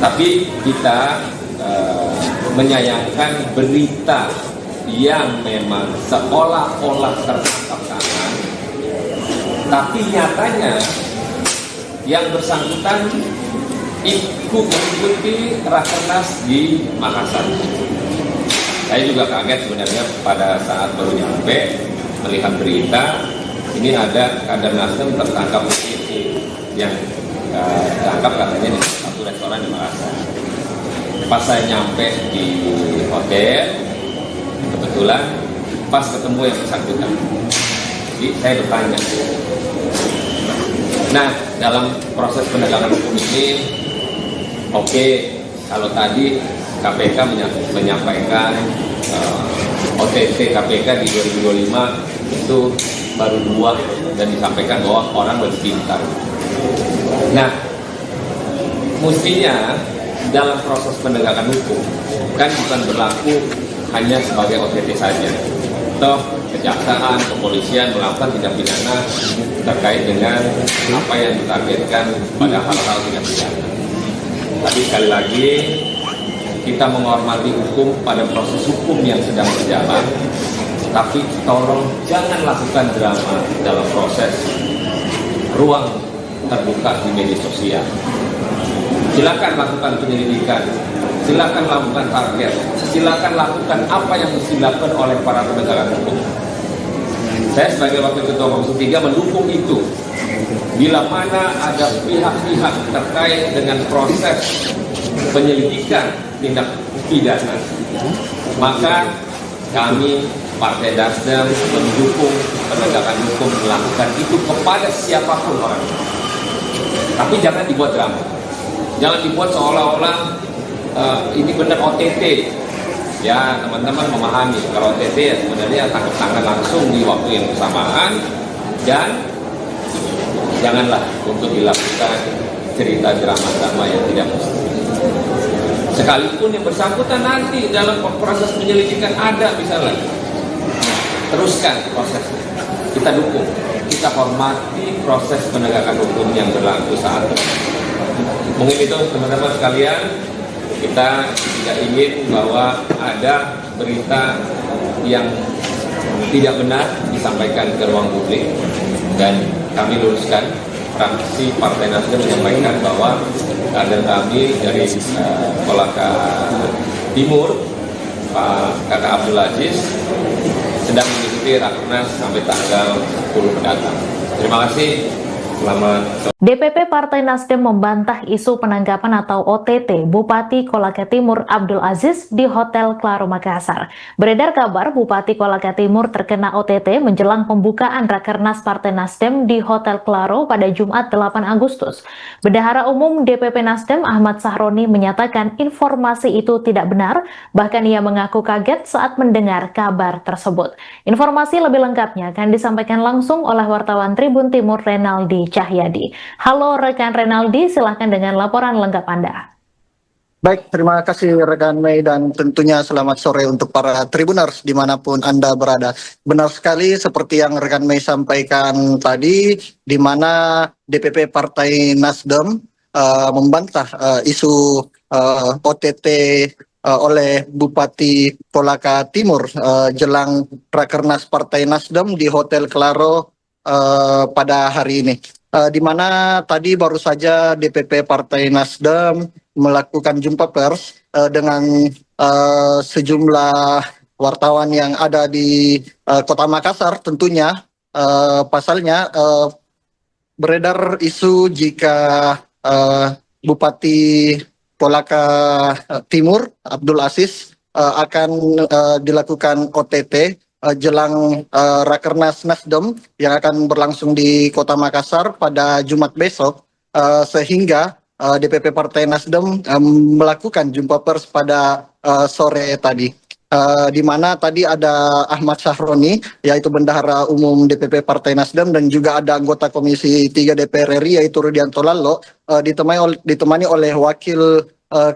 Tapi kita menyayangkan berita yang memang seolah-olah tertangkap tangan, tapi nyatanya yang bersangkutan ikut mengikuti Rakernas di Makassar. Saya juga kaget sebenarnya pada saat baru nyampe melihat berita ini ada kader Nasdem tertangkap OTT yang ditangkap katanya di satu restoran di Makassar. Pas saya nyampe di hotel, kebetulan pas ketemu yang bersangkutan. Jadi saya bertanya. Nah, dalam proses penegakan hukum ini, oke, kalau tadi KPK menyampaikan OTT KPK di 2025 itu baru 2 dan disampaikan bahwa orang lebih pintar. Nah, mestinya dalam proses penegakan hukum kan bukan berlaku hanya sebagai OTT saja. Toh kejaksaan, kepolisian melakukan tindak pidana terkait dengan apa yang ditargetkan pada hal-hal tindak pidana. Tapi sekali lagi kita menghormati hukum pada proses hukum yang sedang berjalan. Tapi tolong jangan lakukan drama dalam proses ruang terbuka di media sosial. Silakan lakukan penyelidikan, silakan lakukan target, silakan lakukan apa yang mesti dilakukan oleh para penegak hukum. Saya sebagai Wakil Ketua Komisi 3 mendukung itu. Bila mana ada pihak-pihak terkait dengan proses penyelidikan tindak pidana, maka kami Partai Nasdem mendukung penegakan hukum melakukan itu kepada siapapun orang. Tapi jangan dibuat drama. Jangan dibuat seolah-olah ini benar OTT. Ya, teman-teman memahami kalau OTT ya sebenarnya tangkap tangan langsung di waktu yang bersamaan, dan janganlah untuk dilakukan cerita drama-drama yang tidak mesti. Sekalipun yang bersangkutan nanti dalam proses penyelidikan ada misalnya, teruskan prosesnya. Kita dukung, kita hormati proses penegakan hukum yang berlaku saat ini. Mungkin itu teman-teman sekalian, kita tidak ingin bahwa ada berita yang tidak benar disampaikan ke ruang publik, dan kami luruskan. Fraksi Partai Nasdem menyampaikan bahwa kader kami dari Kolaka Timur, Pak Kakak Abdul Aziz, sedang mengikuti Rakernas sampai tanggal 10 mendatang. Terima kasih. Selamat sore. DPP Partai Nasdem membantah isu penangkapan atau OTT Bupati Kolaka Timur Abdul Aziz di Hotel Claro Makassar. Beredar kabar Bupati Kolaka Timur terkena OTT menjelang pembukaan Rakernas Partai Nasdem di Hotel Claro pada Jumat 8 Agustus. Bendahara Umum DPP Nasdem Ahmad Sahroni menyatakan informasi itu tidak benar, bahkan ia mengaku kaget saat mendengar kabar tersebut. Informasi lebih lengkapnya akan disampaikan langsung oleh wartawan Tribun Timur Renaldi Cahyadi. Halo rekan Renaldi, silahkan dengan laporan lengkap Anda. Baik, terima kasih rekan Mei, dan tentunya selamat sore untuk para Tribuners dimanapun Anda berada. Benar sekali seperti yang rekan Mei sampaikan tadi, di mana DPP Partai Nasdem membantah isu OTT oleh Bupati Kolaka Timur jelang Rakernas Partai Nasdem di Hotel Claro pada hari ini. Di mana tadi baru saja DPP Partai Nasdem melakukan jumpa pers dengan sejumlah wartawan yang ada di Kota Makassar. Tentunya pasalnya beredar isu jika Bupati Kolaka Timur Abdul Aziz akan dilakukan OTT jelang Rakernas Nasdem yang akan berlangsung di Kota Makassar pada Jumat besok, sehingga DPP Partai Nasdem melakukan jumpa pers pada sore tadi, di mana tadi ada Ahmad Sahroni, yaitu Bendahara Umum DPP Partai Nasdem, dan juga ada anggota Komisi 3 DPR RI yaitu Rudianto Lallo, ditemani oleh Wakil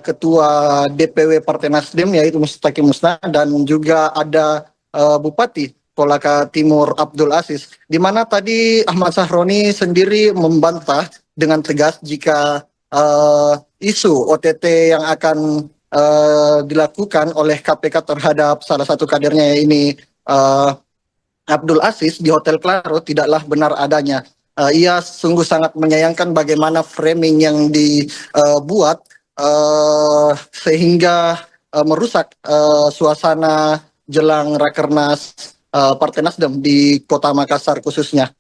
Ketua DPW Partai Nasdem yaitu Mustaqim Musna, dan juga ada Bupati Kolaka Timur Abdul Aziz, di mana tadi Ahmad Sahroni sendiri membantah dengan tegas jika isu OTT yang akan dilakukan oleh KPK terhadap salah satu kadernya ini Abdul Aziz di Hotel Claro tidaklah benar adanya. Ia sungguh sangat menyayangkan bagaimana framing yang dibuat sehingga merusak suasana jelang Rakernas Partai Nasdem di Kota Makassar khususnya.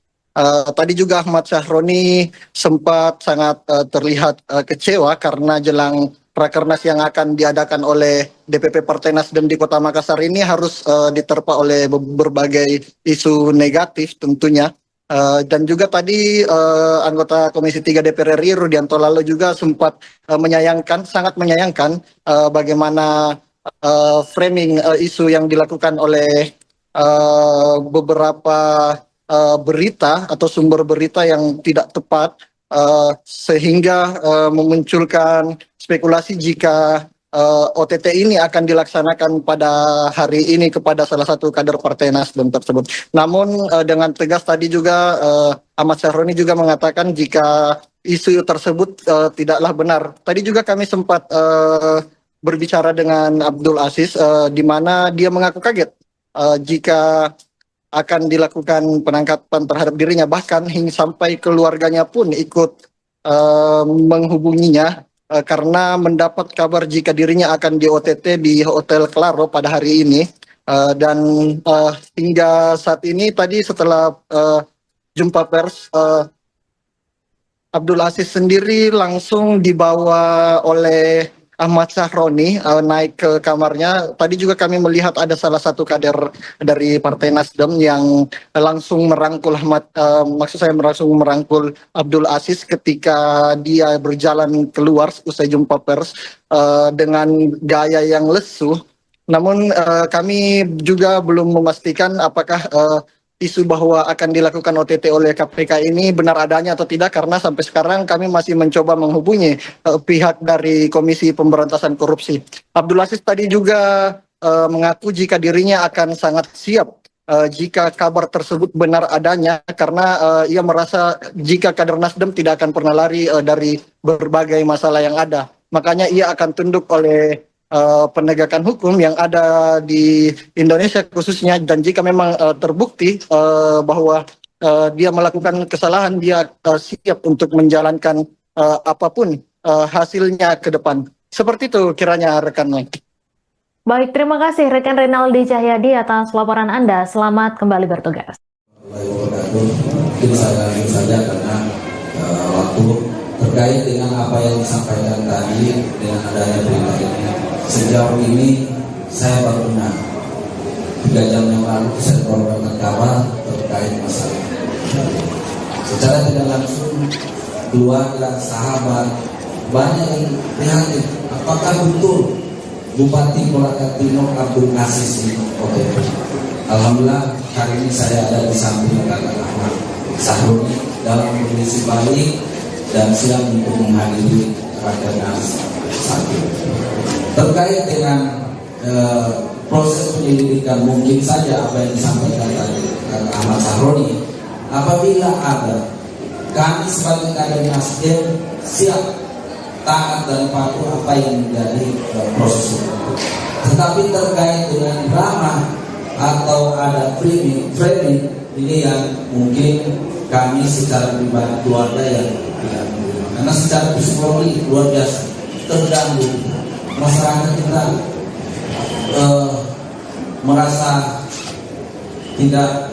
Tadi juga Ahmad Syahroni sempat sangat terlihat kecewa karena jelang Rakernas yang akan diadakan oleh DPP Partai Nasdem di Kota Makassar ini harus diterpa oleh berbagai isu negatif tentunya. Dan juga tadi anggota Komisi 3 DPR RI Rudianto Lalo juga sempat sangat menyayangkan bagaimana framing isu yang dilakukan oleh beberapa berita atau sumber berita yang tidak tepat sehingga memunculkan spekulasi jika OTT ini akan dilaksanakan pada hari ini kepada salah satu kader Partai Nasdem tersebut. Namun dengan tegas tadi juga Ahmad Syahroni juga mengatakan jika isu tersebut tidaklah benar. Tadi juga kami sempat berbicara dengan Abdul Aziz di mana dia mengaku kaget jika akan dilakukan penangkapan terhadap dirinya, bahkan hingga sampai keluarganya pun ikut menghubunginya karena mendapat kabar jika dirinya akan di OTT di Hotel Claro pada hari ini. Dan hingga saat ini tadi setelah jumpa pers, Abdul Aziz sendiri langsung dibawa oleh Ahmad Syahroni naik ke kamarnya. Tadi juga kami melihat ada salah satu kader dari Partai Nasdem yang langsung merangkul langsung merangkul Abdul Aziz ketika dia berjalan keluar usai jumpa pers dengan gaya yang lesu. Namun kami juga belum memastikan apakah isu bahwa akan dilakukan OTT oleh KPK ini benar adanya atau tidak, karena sampai sekarang kami masih mencoba menghubungi pihak dari Komisi Pemberantasan Korupsi. Abdul Aziz tadi juga mengaku jika dirinya akan sangat siap jika kabar tersebut benar adanya, karena ia merasa jika kader Nasdem tidak akan pernah lari dari berbagai masalah yang ada. Makanya ia akan tunduk oleh penegakan hukum yang ada di Indonesia khususnya, dan jika memang terbukti bahwa dia melakukan kesalahan, dia siap untuk menjalankan apapun hasilnya ke depan. Seperti itu kiranya rekan Mike. Baik, terima kasih rekan Renaldi Cahyadi atas laporan Anda. Selamat kembali bertugas. Mungkin saya lanjut saja karena waktu terkait dengan apa yang disampaikan tadi dengan adanya berita ini. Sejauh ini saya baru dengar 3 jam yang lalu saya mendapatkan kabar terkait masalah. Secara tidak langsung keluarga, sahabat banyak yang prihatin. Apakah betul Bupati Kolaka Timur Abdul Aziz ini OTT? Alhamdulillah hari ini saya ada di samping kakak Ahmad Syahroni dalam kondisi baik dan siap untuk menghadiri Rakernas 1. Terkait dengan proses penyelidikan, mungkin saja apa yang disampaikan tadi Ahmad Syahroni, apabila ada, kami sebagai kader Nasdem siap taat dan patuh apa yang menjadi proses itu. Tetapi terkait dengan drama atau ada framing ini yang mungkin kami secara pribadi keluarga yang tidak mungkin, karena secara psikologi luar biasa terganggu. Masyarakat kita merasa tidak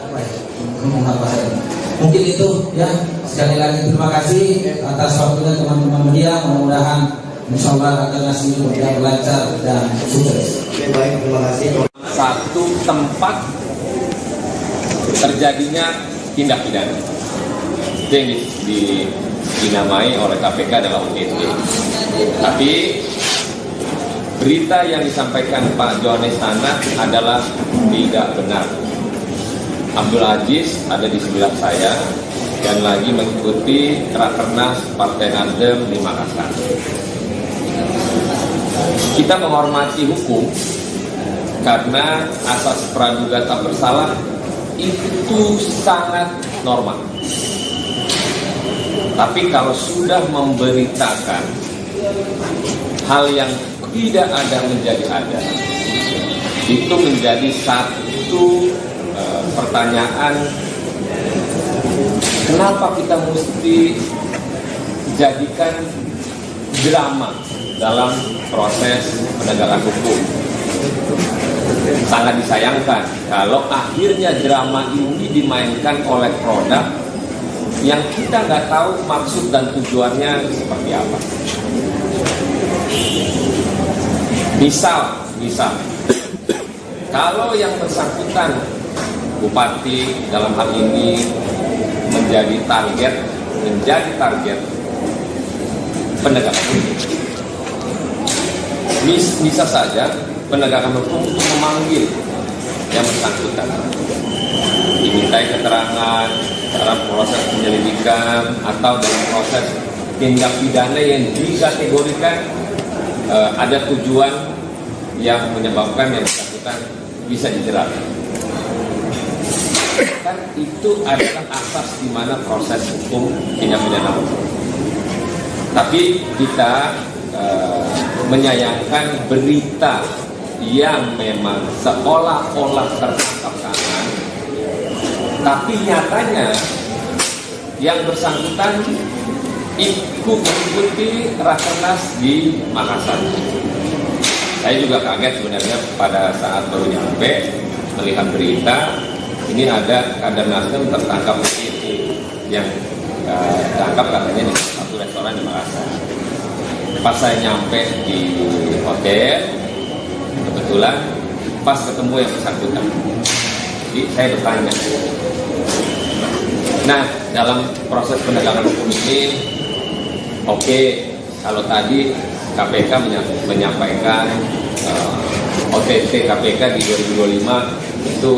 mungkin itu ya. Sekali lagi terima kasih atas waktunya teman-teman media. Mudah-mudahan insyaallah Rakernas ini berjalan lancar dan sukses. Baik, terima kasih. Satu tempat terjadinya tindak pidana itu yang dinamai oleh KPK adalah OTT. Tapi berita yang disampaikan Pak Johannes Tanak adalah tidak benar. Abdul Aziz ada di sebelah saya dan lagi mengikuti Rakernas Partai Nasdem di Makassar. Kita menghormati hukum karena asas praduga tak bersalah itu sangat normal. Tapi kalau sudah memberitakan hal yang tidak ada menjadi ada, itu menjadi satu pertanyaan, kenapa kita mesti jadikan drama dalam proses penegakan hukum. Sangat disayangkan kalau akhirnya drama ini dimainkan oleh produk yang kita nggak tahu maksud dan tujuannya seperti apa. Misal, kalau yang bersangkutan bupati dalam hal ini menjadi target penegakan hukum, bisa saja penegakan hukum untuk memanggil yang bersangkutan, dimintai keterangan dalam proses penyelidikan atau dalam proses tindak pidana yang dikategorikan ada tujuan yang menyebabkan yang bersangkutan bisa dijerat. Kan itu adalah asas di mana proses hukum tindak pidana hukum. Tapi kita menyayangkan berita yang memang seolah-olah tertangkap tangan, tapi nyatanya yang bersangkutan ikut mengikuti Rakernas di Makassar. Saya juga kaget sebenarnya pada saat baru nyampe melihat berita ini ada kader Nasdem tertangkap di yang tertangkap katanya di satu restoran di Makassar. Pas saya nyampe di hotel, kebetulan pas ketemu yang bersangkutan, jadi saya bertanya. Nah, dalam proses penegakan hukum ini, oke, kalau tadi KPK menyampaikan OTT KPK di 2025 itu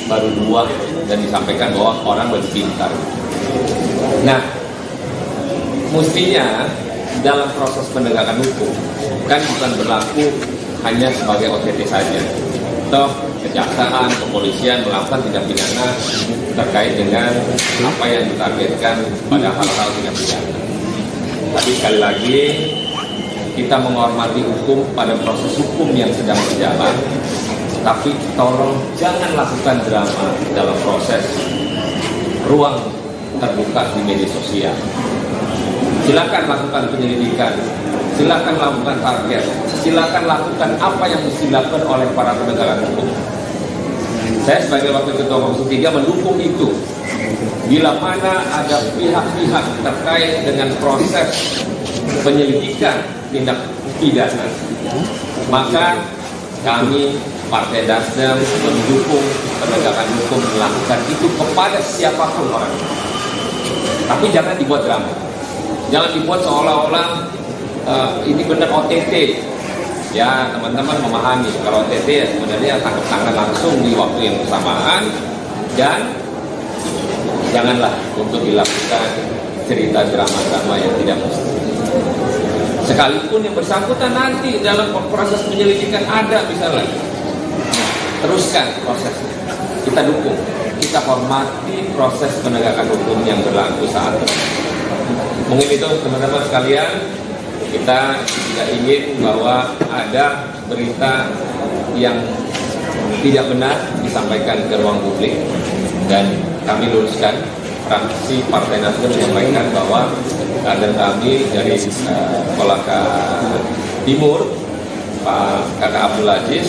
baru 2 dan disampaikan bahwa orang lebih pintar. Nah, mestinya dalam proses penegakan hukum kan bukan berlaku hanya sebagai OTT saja. Toh kejaksaan, kepolisian melakukan tindak pidana terkait dengan apa yang ditargetkan pada hal-hal tindak pidana. Tapi sekali lagi kita menghormati hukum pada proses hukum yang sedang berjalan. Tapi tolong jangan lakukan drama dalam proses ruang terbuka di media sosial. Silakan lakukan penyelidikan, silakan lakukan target, silakan lakukan apa yang mesti dilakukan oleh para penegak hukum. Saya sebagai Wakil Ketua Komisi 3 mendukung itu. Bila mana ada pihak-pihak terkait dengan proses penyelidikan tindak pidana, maka kami Partai Nasdem mendukung penegakan hukum melakukan itu kepada siapapun orang. Tapi jangan dibuat drama. Jangan dibuat seolah-olah ini benar OTT. Ya, teman-teman memahami kalau OTT ya sebenarnya tangkap tangan langsung di waktu yang bersamaan, dan janganlah untuk dilakukan cerita drama-drama yang tidak mesti. Sekalipun yang bersangkutan nanti dalam proses penyelidikan ada misalnya, teruskan prosesnya. Kita dukung, kita hormati proses penegakan hukum yang berlaku saat ini. Mungkin itu teman-teman sekalian, kita tidak ingin bahwa ada berita yang tidak benar disampaikan ke ruang publik, dan kami luruskan. Fraksi Partai Nasdem menyampaikan bahwa kader kami dari Kolaka Timur, Pak Kakak Abdul Aziz,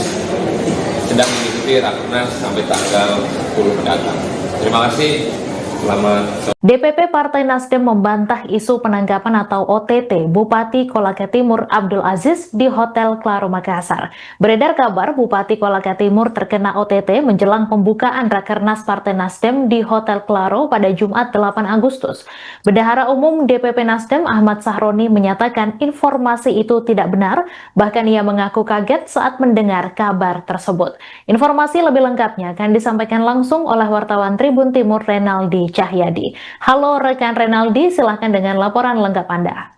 sedang mengikuti Rakernas sampai tanggal 10 mendatang. Terima kasih. Selamat sore. DPP Partai Nasdem membantah isu penangkapan atau OTT Bupati Kolaka Timur Abdul Aziz di Hotel Claro Makassar. Beredar kabar Bupati Kolaka Timur terkena OTT menjelang pembukaan Rakernas Partai Nasdem di Hotel Claro pada Jumat 8 Agustus. Bendahara Umum DPP Nasdem Ahmad Sahroni menyatakan informasi itu tidak benar, bahkan ia mengaku kaget saat mendengar kabar tersebut. Informasi lebih lengkapnya akan disampaikan langsung oleh wartawan Tribun Timur Renaldi Cahyadi. Halo rekan Renaldi, silahkan dengan laporan lengkap Anda.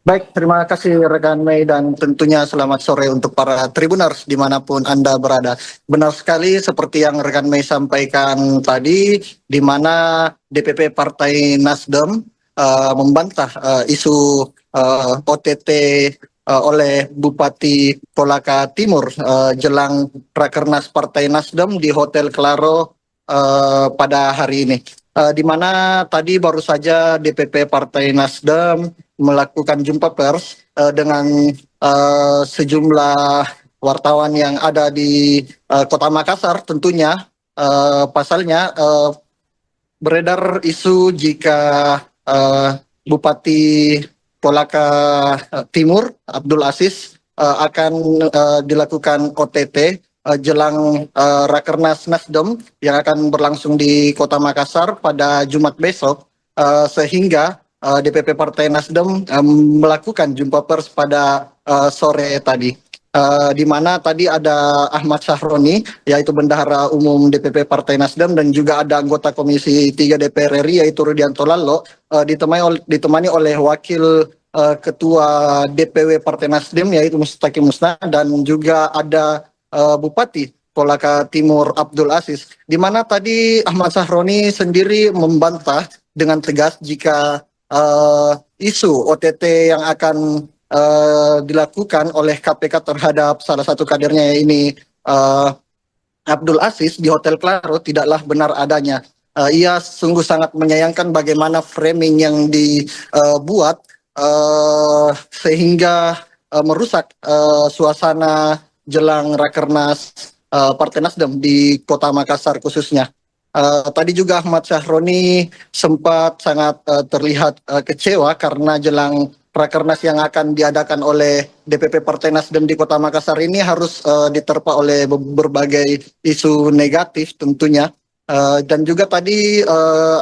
Baik, terima kasih rekan Mei, dan tentunya selamat sore untuk para Tribuners dimanapun Anda berada. Benar sekali seperti yang rekan Mei sampaikan tadi, di mana DPP Partai Nasdem membantah isu OTT oleh Bupati Kolaka Timur jelang Rakernas Partai Nasdem di Hotel Claro pada hari ini. Di mana tadi baru saja DPP Partai Nasdem melakukan jumpa pers dengan sejumlah wartawan yang ada di Kota Makassar. Tentunya pasalnya beredar isu jika Bupati Kolaka Timur Abdul Aziz akan dilakukan OTT jelang Rakernas Nasdem yang akan berlangsung di Kota Makassar pada Jumat besok, sehingga DPP Partai Nasdem melakukan jumpa pers pada sore tadi. Di mana tadi ada Ahmad Sahroni, yaitu Bendahara Umum DPP Partai Nasdem, dan juga ada anggota Komisi 3 DPR RI, yaitu Rudianto Lalo, ditemani oleh Wakil Ketua DPW Partai Nasdem, yaitu Mustaqim Musna, dan juga ada Bupati Kolaka Timur Abdul Aziz, di mana tadi Ahmad Sahroni sendiri membantah dengan tegas jika isu OTT yang akan dilakukan oleh KPK terhadap salah satu kadernya ini Abdul Aziz di Hotel Claro tidaklah benar adanya. Ia sungguh sangat menyayangkan bagaimana framing yang dibuat sehingga merusak suasana jelang Rakernas Partai Nasdem di Kota Makassar khususnya. Tadi juga Ahmad Sahroni sempat sangat terlihat kecewa karena jelang Rakernas yang akan diadakan oleh DPP Partai Nasdem di Kota Makassar ini harus diterpa oleh berbagai isu negatif tentunya. Dan juga tadi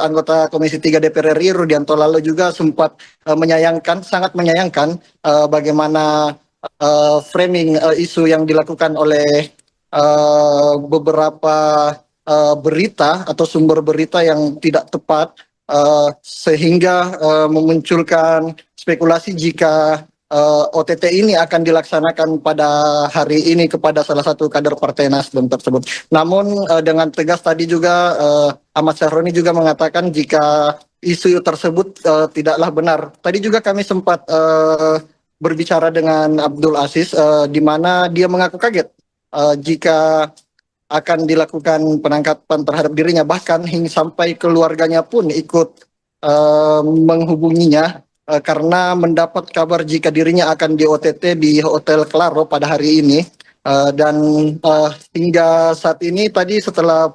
anggota Komisi 3 DPR RI Rudianto Lalo juga sempat sangat menyayangkan bagaimana framing isu yang dilakukan oleh beberapa berita atau sumber berita yang tidak tepat, sehingga memunculkan spekulasi jika OTT ini akan dilaksanakan pada hari ini kepada salah satu kader Partai Nasdem tersebut. Namun dengan tegas tadi juga Ahmad Sahroni juga mengatakan jika isu tersebut tidaklah benar. Tadi juga kami sempat berbicara dengan Abdul Aziz, di mana dia mengaku kaget jika akan dilakukan penangkapan terhadap dirinya, bahkan hingga sampai keluarganya pun ikut menghubunginya karena mendapat kabar jika dirinya akan di OTT di Hotel Claro pada hari ini. Dan hingga saat ini tadi setelah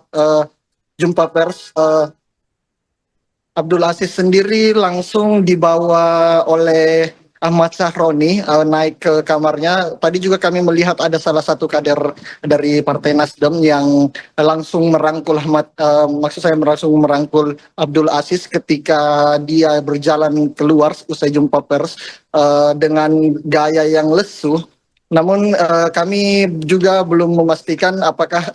jumpa pers, Abdul Aziz sendiri langsung dibawa oleh Ahmad Sahroni naik ke kamarnya. Tadi juga kami melihat ada salah satu kader dari Partai Nasdem yang langsung merangkul langsung merangkul Abdul Aziz ketika dia berjalan keluar usai jumpa pers dengan gaya yang lesu. Namun kami juga belum memastikan apakah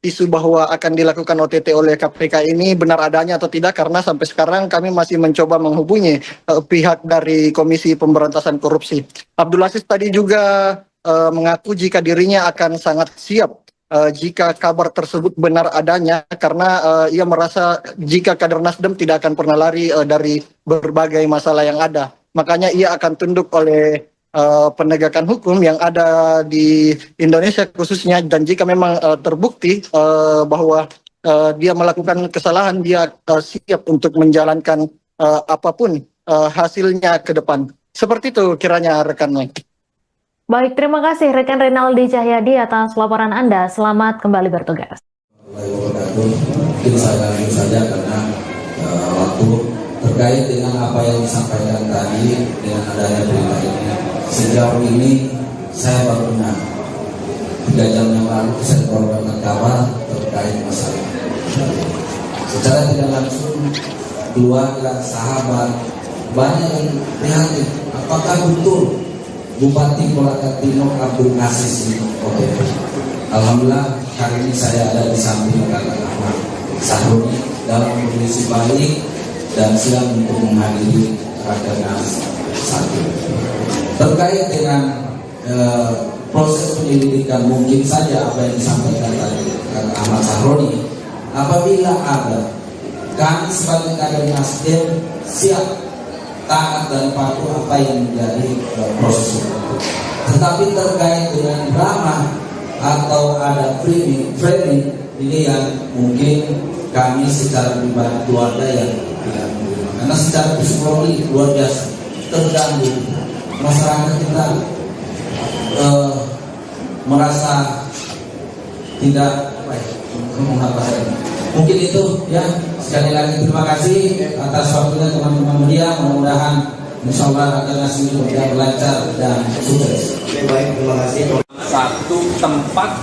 isu bahwa akan dilakukan OTT oleh KPK ini benar adanya atau tidak, karena sampai sekarang kami masih mencoba menghubungi pihak dari Komisi Pemberantasan Korupsi. Abdul Aziz tadi juga mengaku jika dirinya akan sangat siap jika kabar tersebut benar adanya, karena ia merasa jika kader Nasdem tidak akan pernah lari dari berbagai masalah yang ada. Makanya ia akan tunduk oleh penegakan hukum yang ada di Indonesia khususnya, dan jika memang terbukti bahwa dia melakukan kesalahan, dia siap untuk menjalankan apapun hasilnya ke depan. Seperti itu kiranya rekan Mike. Baik, terima kasih rekan Renaldi Cahyadi atas laporan Anda. Selamat kembali bertugas. Mungkin saya lanjut saja karena waktu terkait dengan apa yang disampaikan tadi dengan adanya berita ini. Sejauh ini saya baru dengar 3 jam yang lalu saya mendapatkan kabar terkait masalah. Secara tidak langsung keluarga, sahabat banyak yang prihatin. Apakah betul Bupati Kolaka Timur Abdul Aziz ini OTT? Alhamdulillah hari ini saya ada di samping kakak Ahmad Sahroni dalam kondisi baik dan siap untuk menghadiri Rakernas 1. Terkait dengan proses penyelidikan, mungkin saja apa yang disampaikan tadi kakak Ahmad Sahroni, apabila ada, kami sebagai kader Nasdem siap taat dan patuh apa yang menjadi proses itu. Tetapi terkait dengan drama atau ada framing ini yang mungkin kami secara pribadi keluarga yang tidak menerima, karena secara psikologi luar biasa terganggu. Masyarakat kita merasa tidak Mungkin itu ya, sekali lagi terima kasih atas waktunya teman-teman media. Mudah-mudahan insya Allah rakernas ini berjalan lancar dan sukses. Baik, terima kasih. Satu tempat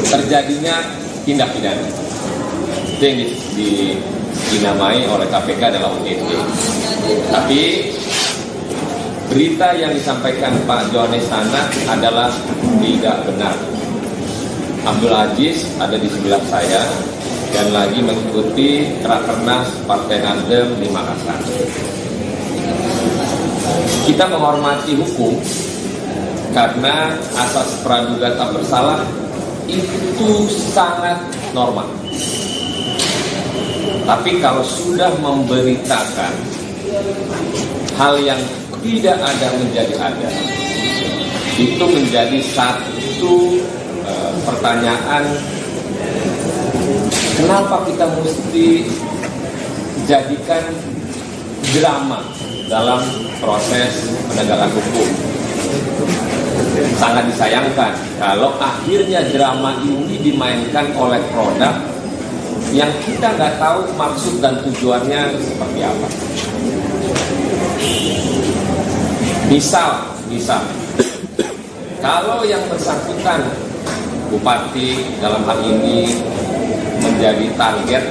terjadinya tindak pidana itu yang dinamai oleh KPK adalah OTT. Tapi berita yang disampaikan Pak Johannes Tanak adalah tidak benar. Abdul Aziz ada di sebelah saya dan lagi mengikuti Rakernas Partai Nasdem di Makassar. Kita menghormati hukum karena asas praduga tak bersalah itu sangat normal. Tapi kalau sudah memberitakan hal yang tidak ada menjadi ada, itu menjadi satu pertanyaan, kenapa kita mesti jadikan drama dalam proses penegakan hukum. Sangat disayangkan kalau akhirnya drama ini dimainkan oleh produk yang kita nggak tahu maksud dan tujuannya seperti apa. Misal, kalau yang bersangkutan Bupati dalam hal ini menjadi target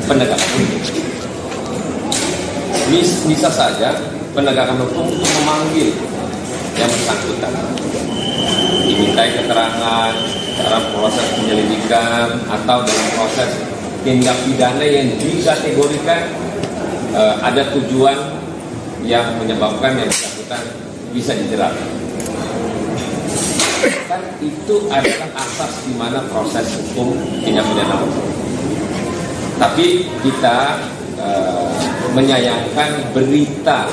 penegakan hukum, bisa saja penegakan hukum memanggil yang bersangkutan, dimintai keterangan dalam proses penyelidikan atau dalam proses tindak pidana yang dikategorikan ada tujuan yang menyebabkan yang bersangkutan bisa dijerat. Kan itu adalah asas di mana proses hukum tindak pidana hukum. Tapi kita menyayangkan berita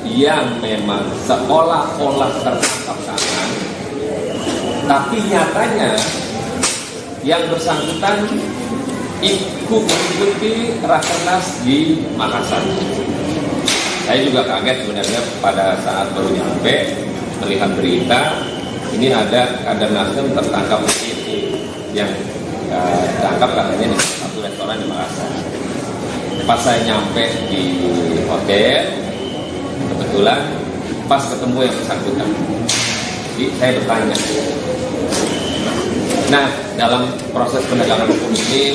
yang memang seolah-olah tertangkap tangan, tapi nyatanya yang bersangkutan ikut mengikuti Rakernas di Makassar. Saya juga kaget sebenarnya pada saat baru nyampe melihat berita ini ada kader Nasdem tertangkap di sini yang ditangkap katanya di satu restoran di Makassar. Pas saya nyampe di hotel, kebetulan pas ketemu yang bersangkutan, jadi saya bertanya. Nah, dalam proses penegakan hukum ini,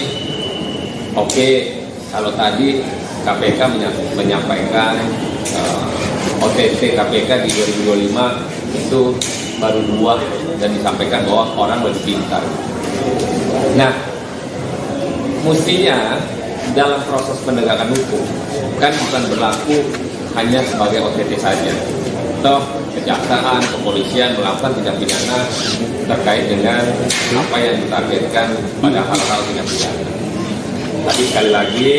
oke, kalau tadi KPK menyampaikan OTT KPK di 2025 itu baru 2 dan disampaikan bahwa orang lebih pintar. Nah, mestinya dalam proses penegakan hukum kan bukan berlaku hanya sebagai OTT saja. Toh kejaksaan, kepolisian melakukan tindak pidana terkait dengan apa yang ditargetkan pada hal-hal tindak pidana. Tapi sekali lagi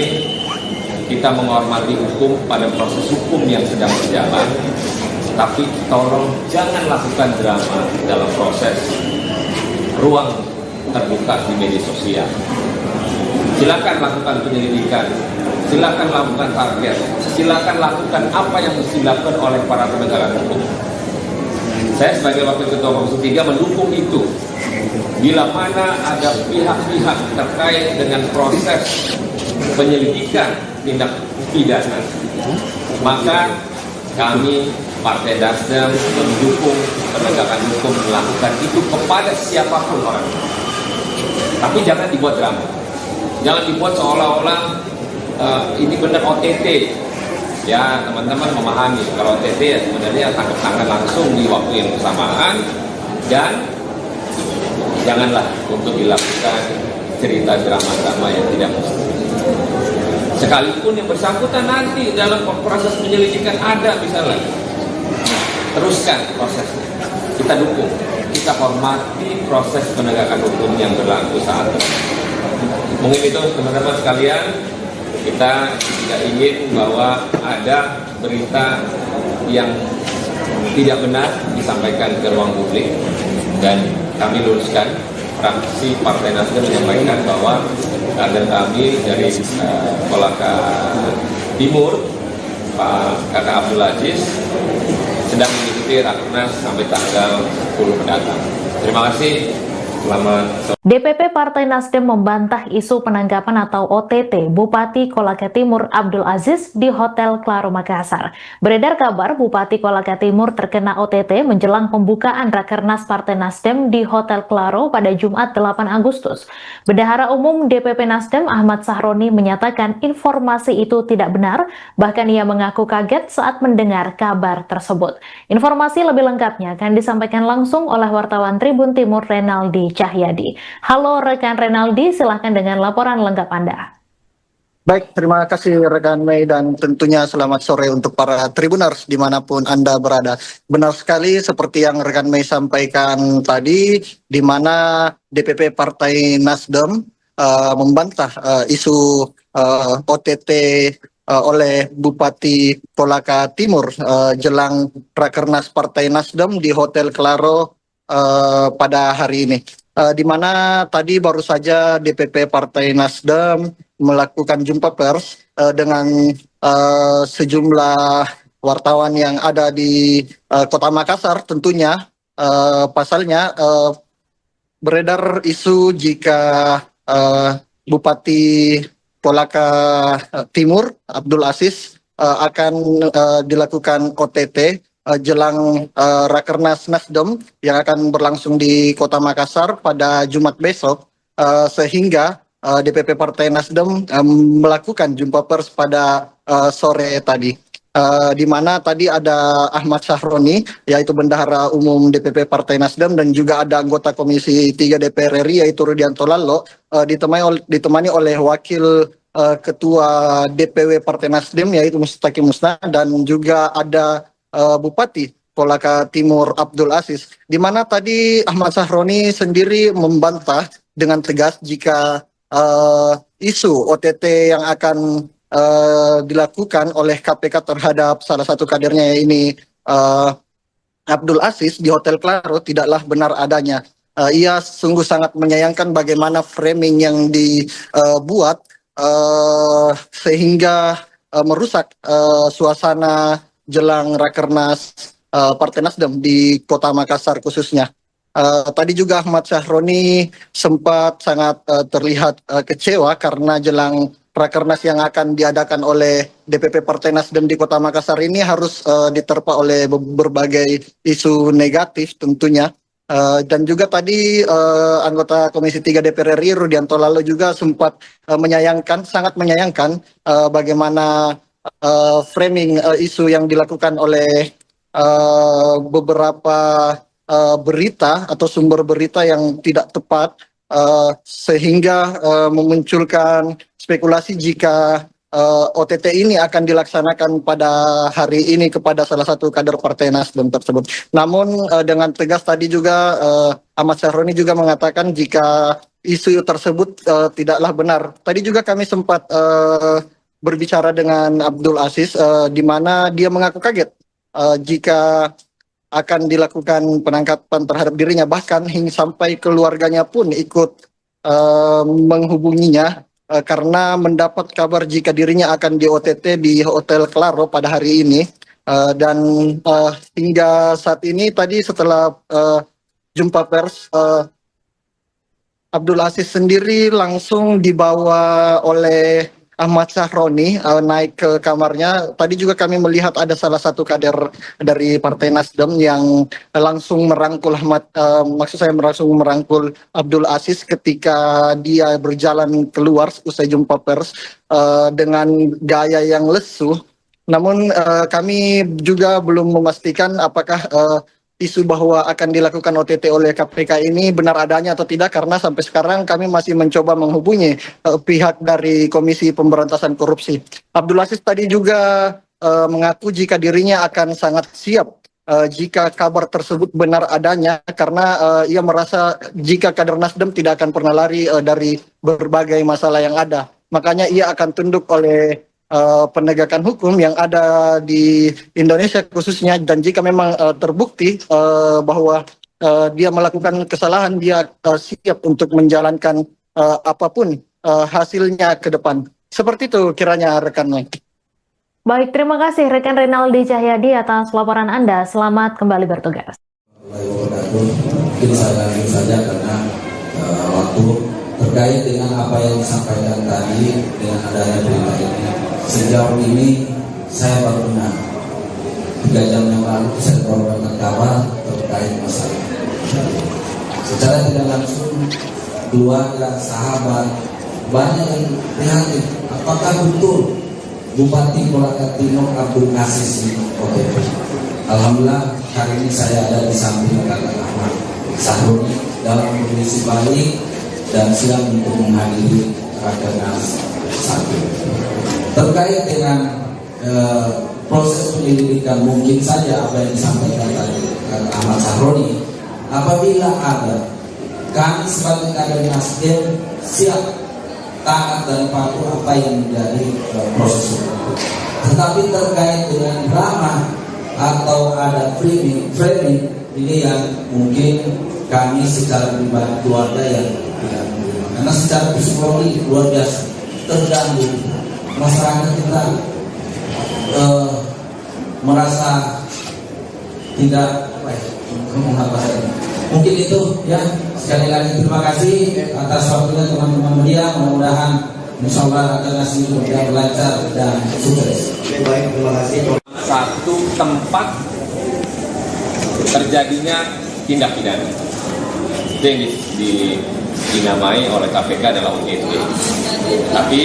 kita menghormati hukum pada proses hukum yang sedang berjalan. Tapi tolong jangan lakukan drama dalam proses ruang terbuka di media sosial. Silakan lakukan penyelidikan, silakan lakukan target, silakan lakukan apa yang mesti dilakukan oleh para penegak hukum. Saya sebagai Wakil Ketua Komisi 3 mendukung itu. Bila mana ada pihak-pihak terkait dengan proses penyelidikan tindak pidana, maka kami Partai Nasdem mendukung penegakan hukum melakukan itu kepada siapapun orang. Tapi jangan dibuat drama. Jangan dibuat seolah-olah ini benar OTT. Ya, teman-teman memahami kalau OTT ya sebenarnya tangkap tangan langsung di waktu yang bersamaan, dan janganlah untuk dilakukan cerita drama-drama yang tidak mesti. Sekalipun yang bersangkutan nanti dalam proses penyelidikan ada misalnya, teruskan prosesnya. Kita dukung, kita hormati proses penegakan hukum yang berlaku saat ini. Mungkin itu teman-teman sekalian, kita tidak ingin bahwa ada berita yang tidak benar disampaikan ke ruang publik, dan kami luruskan. Fraksi Partai Nasdem menyampaikan bahwa kader kami dari Kolaka Timur, Pak Kakak Abdul Aziz, sedang mengikuti Rakernas sampai tanggal 10 mendatang. Terima kasih. Selamat sore. DPP Partai Nasdem membantah isu penangkapan atau OTT Bupati Kolaka Timur Abdul Aziz di Hotel Claro Makassar. Beredar kabar Bupati Kolaka Timur terkena OTT menjelang pembukaan Rakernas Partai Nasdem di Hotel Claro pada Jumat 8 Agustus. Bendahara Umum DPP Nasdem Ahmad Sahroni menyatakan informasi itu tidak benar, bahkan ia mengaku kaget saat mendengar kabar tersebut. Informasi lebih lengkapnya akan disampaikan langsung oleh wartawan Tribun Timur Renaldi Cahyadi. Halo rekan Renaldi, silahkan dengan laporan lengkap Anda. Baik, terima kasih rekan Mei dan tentunya selamat sore untuk para Tribuners dimanapun Anda berada. Benar sekali seperti yang rekan Mei sampaikan tadi, di mana DPP Partai Nasdem membantah isu OTT oleh Bupati Kolaka Timur jelang Rakernas Partai Nasdem di Hotel Claro pada hari ini. Di mana tadi baru saja DPP Partai Nasdem melakukan jumpa pers dengan sejumlah wartawan yang ada di Kota Makassar. Tentunya pasalnya beredar isu jika Bupati Kolaka Timur Abdul Aziz akan dilakukan OTT jelang Rakernas Nasdem yang akan berlangsung di Kota Makassar pada Jumat besok, sehingga DPP Partai Nasdem melakukan jumpa pers pada sore tadi, di mana tadi ada Ahmad Sahroni, yaitu Bendahara Umum DPP Partai Nasdem, dan juga ada anggota Komisi 3 DPR RI yaitu Rudianto Lallo, ditemani oleh Wakil Ketua DPW Partai Nasdem yaitu Mustaqim Musna, dan juga ada Bupati Kolaka Timur Abdul Aziz, di mana tadi Ahmad Sahroni sendiri membantah dengan tegas jika isu OTT yang akan dilakukan oleh KPK terhadap salah satu kadernya ini Abdul Aziz di Hotel Claro tidaklah benar adanya. Ia sungguh sangat menyayangkan bagaimana framing yang dibuat sehingga merusak suasana jelang Rakernas Partai Nasdem di Kota Makassar khususnya. Tadi juga Ahmad Sahroni sempat sangat terlihat kecewa karena jelang Rakernas yang akan diadakan oleh DPP Partai Nasdem di Kota Makassar ini harus diterpa oleh berbagai isu negatif tentunya. Dan juga tadi anggota Komisi 3 DPR RI Rudianto Lallo juga sempat sangat menyayangkan bagaimana framing isu yang dilakukan oleh beberapa berita atau sumber berita yang tidak tepat, sehingga memunculkan spekulasi jika OTT ini akan dilaksanakan pada hari ini kepada salah satu kader Partai Nasdem tersebut. Namun dengan tegas tadi juga Ahmad Sahroni juga mengatakan jika isu tersebut tidaklah benar. Tadi juga kami sempat berbicara dengan Abdul Aziz, di mana dia mengaku kaget jika akan dilakukan penangkapan terhadap dirinya, bahkan hingga sampai keluarganya pun ikut menghubunginya karena mendapat kabar jika dirinya akan di OTT di Hotel Claro pada hari ini. Dan hingga saat ini tadi setelah jumpa pers, Abdul Aziz sendiri langsung dibawa oleh Ahmad Sahroni naik ke kamarnya. Tadi juga kami melihat ada salah satu kader dari Partai Nasdem yang langsung merangkul langsung merangkul Abdul Aziz ketika dia berjalan keluar usai jumpa pers dengan gaya yang lesu. Namun kami juga belum memastikan apakah isu bahwa akan dilakukan OTT oleh KPK ini benar adanya atau tidak, karena sampai sekarang kami masih mencoba menghubungi pihak dari Komisi Pemberantasan Korupsi. Abdul Aziz tadi juga mengaku jika dirinya akan sangat siap jika kabar tersebut benar adanya, karena ia merasa jika kader Nasdem tidak akan pernah lari dari berbagai masalah yang ada. Makanya ia akan tunduk oleh penegakan hukum yang ada di Indonesia khususnya, dan jika memang terbukti bahwa dia melakukan kesalahan, dia siap untuk menjalankan apapun hasilnya ke depan. Seperti itu kiranya rekannya. Baik, terima kasih rekan Renaldi Cahyadi atas laporan Anda. Selamat kembali bertugas. Mungkin saya lanjut saja karena terkait dengan apa yang disampaikan tadi dengan adanya berita ini. Sejauh ini saya baru dengar 3 jam yang lalu saya mendapatkan kabar terkait masalah. Secara tidak langsung keluarga, sahabat, banyak yang prihatin. Apakah betul Bupati Kolaka Timur Abdul Aziz ini OTT? Alhamdulillah hari ini saya ada di samping Kakak Ahmad Sahroni dalam kondisi baik dan siap untuk menghadiri Rakernas 1. Terkait dengan proses penyelidikan, mungkin saja apa yang disampaikan tadi Kakak Ahmad Sahroni, apabila ada, kami sebagai kader Nasdem siap taat dan patuh apa yang menjadi proses hukum. Tetapi terkait dengan drama atau ada framing ini yang mungkin kami secara pribadi keluarga yang tidak menerima. Karena secara psikologi luar biasa terganggu. Masyarakat kita merasa tidak mungkin itu ya. Sekali lagi terima kasih atas waktunya teman-teman media. Mudah-mudahan insyaallah akan ngasih lancar dan sukses. Baik, terima kasih. Satu tempat terjadinya tindak pidana itu yang dinamai oleh KPK adalah OTT. Tapi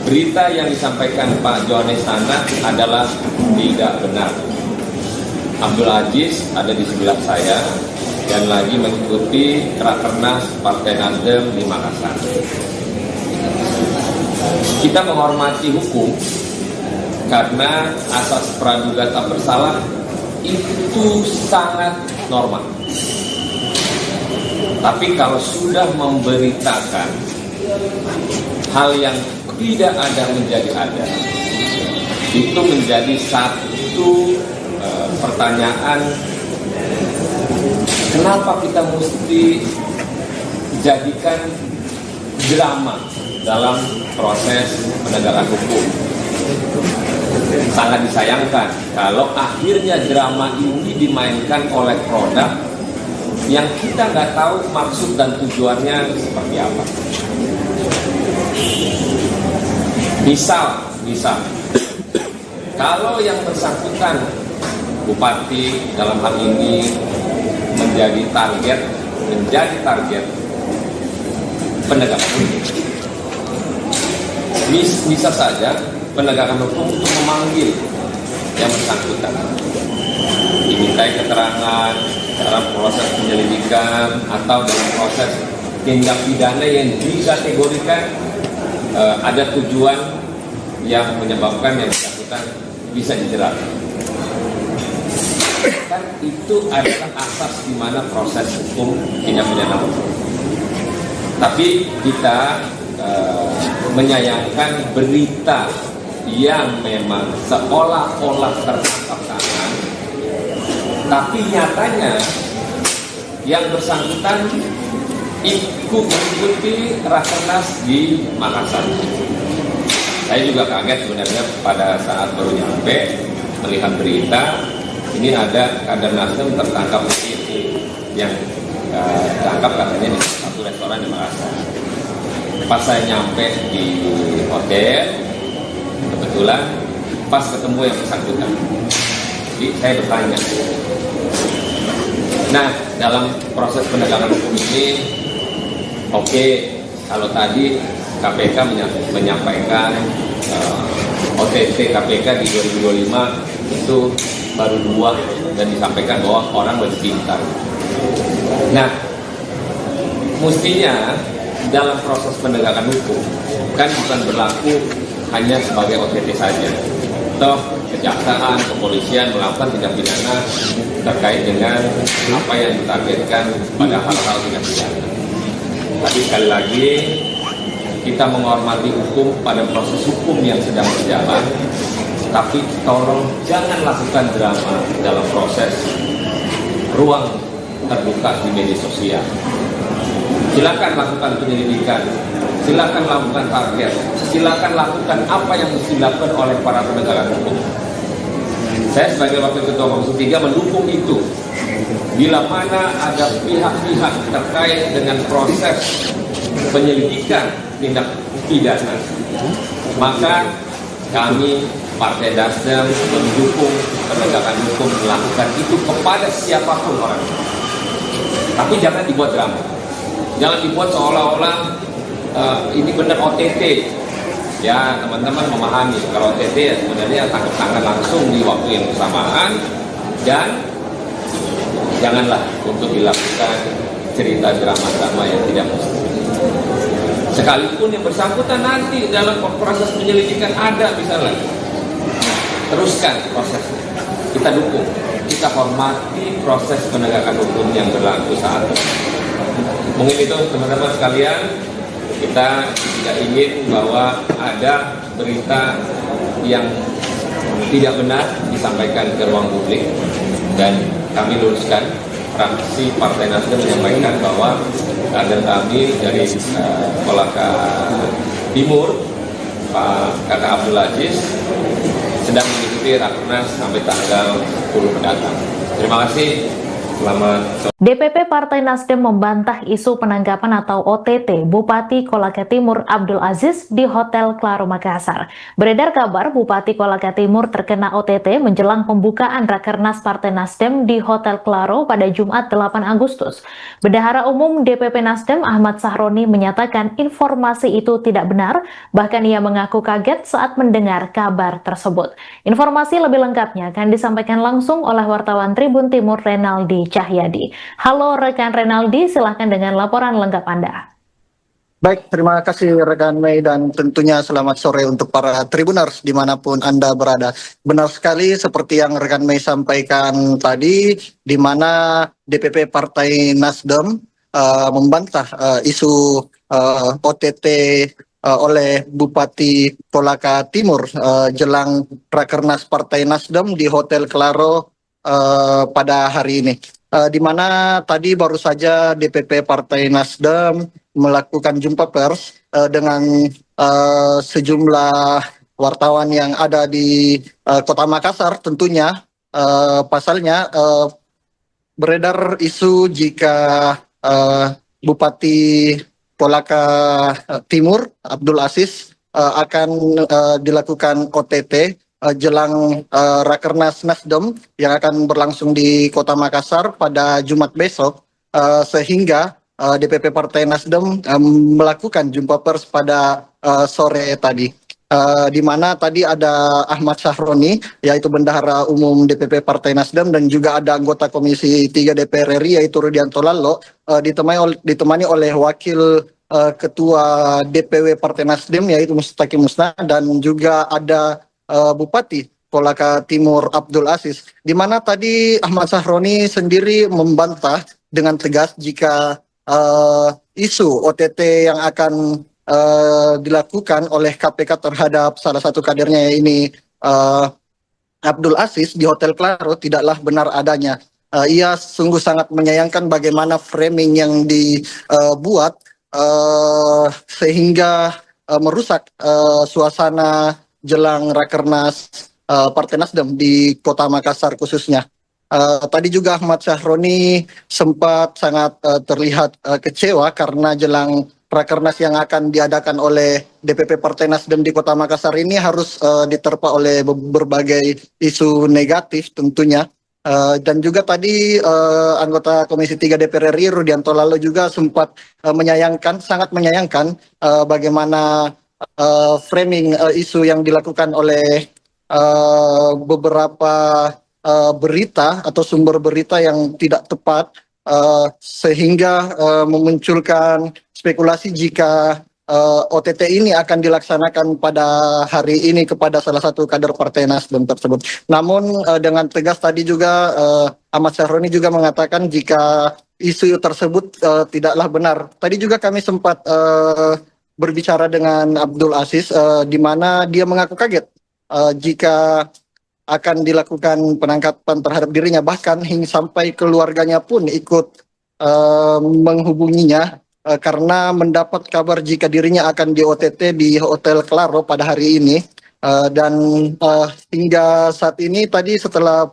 berita yang disampaikan Pak Johannes Tanak adalah tidak benar. Abdul Aziz ada di sebelah saya dan lagi mengikuti Rakernas Partai Nasdem di Makassar. Kita menghormati hukum karena asas praduga tak bersalah itu sangat normal. Tapi kalau sudah memberitakan hal yang tidak ada menjadi ada, itu menjadi satu pertanyaan, kenapa kita mesti jadikan drama dalam proses penegakan hukum. Sangat disayangkan kalau akhirnya drama ini dimainkan oleh produk yang kita nggak tahu maksud dan tujuannya seperti apa. Misal, kalau yang bersangkutan Bupati dalam hal ini menjadi target penegakan hukum, bisa saja penegakan hukum untuk memanggil yang bersangkutan, dimintai keterangan dalam proses penyelidikan atau dalam proses tindak pidana yang dikategorikan ada tujuan yang menyebabkan yang bersangkutan bisa dijerat. Kan itu adalah asas di mana proses hukum tindak pidana hukum. Tapi kita menyayangkan berita yang memang seolah-olah tertangkap tangan, tapi nyatanya yang bersangkutan ikut mengikuti Rakernas di Makassar. Saya juga kaget sebenarnya pada saat baru nyampe melihat berita ini ada kader Nasdem tertangkap yang tertangkap katanya di satu restoran di Makassar. Pas saya nyampe di hotel, kebetulan pas ketemu yang bersangkutan. Jadi saya bertanya. Nah, dalam proses penegakan hukum ini, oke, kalau tadi KPK menyampaikan OTT KPK di 2025 itu baru 2 dan disampaikan bahwa orang lebih pintar. Nah, mestinya dalam proses penegakan hukum kan bukan berlaku hanya sebagai OTT saja. Toh kejaksaan, kepolisian melakukan tindak pidana terkait dengan apa yang ditargetkan pada hal-hal tindak pidana. Tapi sekali lagi kita menghormati hukum pada proses hukum yang sedang berjalan. Tapi tolong jangan lakukan drama dalam proses ruang terbuka di media sosial. Silakan lakukan penyelidikan, silakan lakukan target, silakan lakukan apa yang mesti dilakukan oleh para penegak hukum. Saya sebagai Wakil Ketua Komisi 3 mendukung itu. Bila mana ada pihak-pihak terkait dengan proses penyelidikan tindak pidana, maka kami Partai Nasdem mendukung penegakan hukum melakukan itu kepada siapapun orang. Tapi jangan dibuat drama, jangan dibuat seolah-olah ini benar OTT. Ya, teman-teman memahami kalau OTT ya sebenarnya tangkap tangan langsung di waktu yang bersamaan, dan janganlah untuk dilakukan cerita drama-drama yang tidak mesti. Sekalipun yang bersangkutan nanti dalam proses penyelidikan ada misalnya, teruskan prosesnya. Kita dukung, kita hormati proses penegakan hukum yang berlaku saat ini. Mungkin itu teman-teman sekalian, kita tidak ingin bahwa ada berita yang tidak benar disampaikan ke ruang publik, dan kami luruskan. Fraksi Partai Nasdem menyampaikan bahwa kader kami dari Kolaka Timur, Pak Kakak Abdul Aziz, sedang mengikuti Rakernas sampai tanggal 10 mendatang. Terima kasih. Selamat sore. DPP Partai Nasdem membantah isu penangkapan atau OTT Bupati Kolaka Timur Abdul Aziz di Hotel Claro Makassar. Beredar kabar Bupati Kolaka Timur terkena OTT menjelang pembukaan Rakernas Partai Nasdem di Hotel Claro pada Jumat 8 Agustus. Bendahara Umum DPP Nasdem Ahmad Sahroni menyatakan informasi itu tidak benar, bahkan ia mengaku kaget saat mendengar kabar tersebut. Informasi lebih lengkapnya akan disampaikan langsung oleh wartawan Tribun Timur Renaldi Cahyadi. Halo rekan Renaldi, silahkan dengan laporan lengkap Anda. Baik, terima kasih rekan Mei, dan tentunya selamat sore untuk para Tribuners dimanapun Anda berada. Benar sekali seperti yang rekan Mei sampaikan tadi, di mana DPP Partai Nasdem membantah isu OTT oleh Bupati Kolaka Timur jelang Rakernas Partai Nasdem di Hotel Claro pada hari ini. Di mana tadi baru saja DPP Partai Nasdem melakukan jumpa pers dengan sejumlah wartawan yang ada di Kota Makassar. Tentunya pasalnya beredar isu jika Bupati Kolaka Timur Abdul Aziz akan dilakukan OTT jelang Rakernas Nasdem yang akan berlangsung di Kota Makassar pada Jumat besok, sehingga DPP Partai Nasdem melakukan jumpa pers pada sore tadi, di mana tadi ada Ahmad Sahroni, yaitu Bendahara Umum DPP Partai Nasdem, dan juga ada anggota Komisi 3 DPR RI yaitu Rudianto Lallo, ditemani oleh Wakil Ketua DPW Partai Nasdem yaitu Mustaki Musna, dan juga ada Bupati Kolaka Timur Abdul Aziz, di mana tadi Ahmad Sahroni sendiri membantah dengan tegas jika isu OTT yang akan dilakukan oleh KPK terhadap salah satu kadernya ini Abdul Aziz di Hotel Claro tidaklah benar adanya. Ia sungguh sangat menyayangkan bagaimana framing yang dibuat sehingga merusak suasana jelang Rakernas Partai Nasdem di Kota Makassar khususnya. Tadi juga Ahmad Sahroni sempat sangat terlihat kecewa karena jelang Rakernas yang akan diadakan oleh DPP Partai Nasdem di Kota Makassar ini harus diterpa oleh berbagai isu negatif tentunya. Dan juga tadi anggota Komisi 3 DPR RI Rudianto Lallo juga sempat sangat menyayangkan bagaimana framing isu yang dilakukan oleh beberapa berita atau sumber berita yang tidak tepat, sehingga memunculkan spekulasi jika OTT ini akan dilaksanakan pada hari ini kepada salah satu kader Partai Nasdem tersebut. Namun dengan tegas tadi juga Ahmad Sahroni juga mengatakan jika isu tersebut tidaklah benar. Tadi juga kami sempat berbicara dengan Abdul Aziz, di mana dia mengaku kaget jika akan dilakukan penangkapan terhadap dirinya, bahkan hingga sampai keluarganya pun ikut menghubunginya karena mendapat kabar jika dirinya akan di OTT di Hotel Claro pada hari ini. Dan hingga saat ini tadi setelah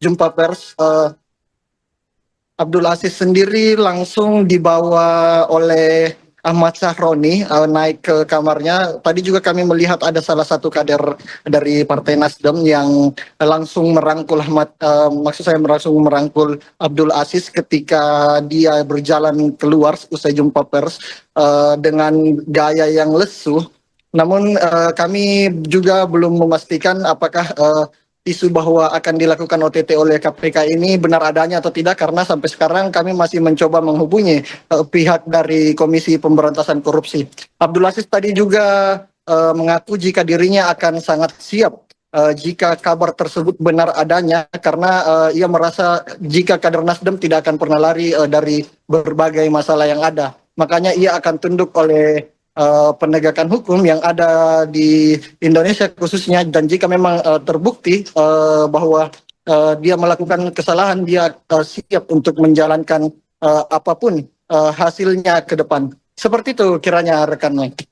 jumpa pers, Abdul Aziz sendiri langsung dibawa oleh Ahmad Sahroni naik ke kamarnya. Tadi juga kami melihat ada salah satu kader dari Partai Nasdem yang langsung merangkul langsung merangkul Abdul Aziz ketika dia berjalan keluar usai jumpa pers dengan gaya yang lesu. Namun kami juga belum memastikan apakah isu bahwa akan dilakukan OTT oleh KPK ini benar adanya atau tidak, karena sampai sekarang kami masih mencoba menghubungi pihak dari Komisi Pemberantasan Korupsi. Abdul Aziz tadi juga mengaku jika dirinya akan sangat siap jika kabar tersebut benar adanya, karena ia merasa jika kader Nasdem tidak akan pernah lari dari berbagai masalah yang ada. Makanya ia akan tunduk oleh penegakan hukum yang ada di Indonesia khususnya, dan jika memang terbukti bahwa dia melakukan kesalahan, dia siap untuk menjalankan apapun hasilnya ke depan. Seperti itu kiranya rekan Mike.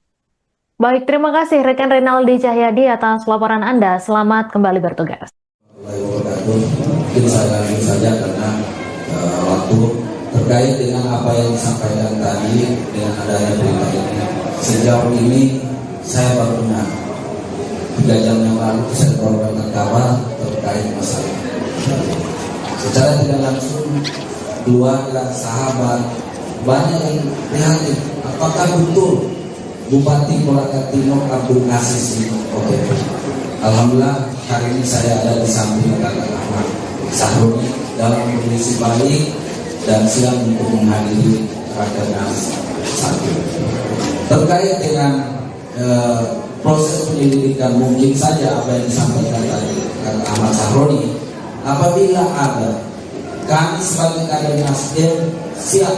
Baik, terima kasih rekan Renaldi Cahyadi atas laporan Anda. Selamat kembali bertugas. Mungkin saya lanjut saja karena waktu terkait dengan apa yang disampaikan tadi dengan adanya berita ini. Sejauh ini saya baru dengar 3 jam yang lalu saya mendapatkan kabar terkait masalah. Secara tidak langsung keluarga, sahabat banyak yang prihatin. Apakah betul Bupati Kolaka Timur Abdul Aziz ini OTT? Alhamdulillah hari ini saya ada di samping Kakak Ahmad Sahroni dalam kondisi baik dan siap untuk menghadiri rakernas 1. Terkait dengan proses penyelidikan, mungkin saja apa yang disampaikan tadi Kakak Ahmad Sahroni, apabila ada, kami sebagai kader Nasdem siap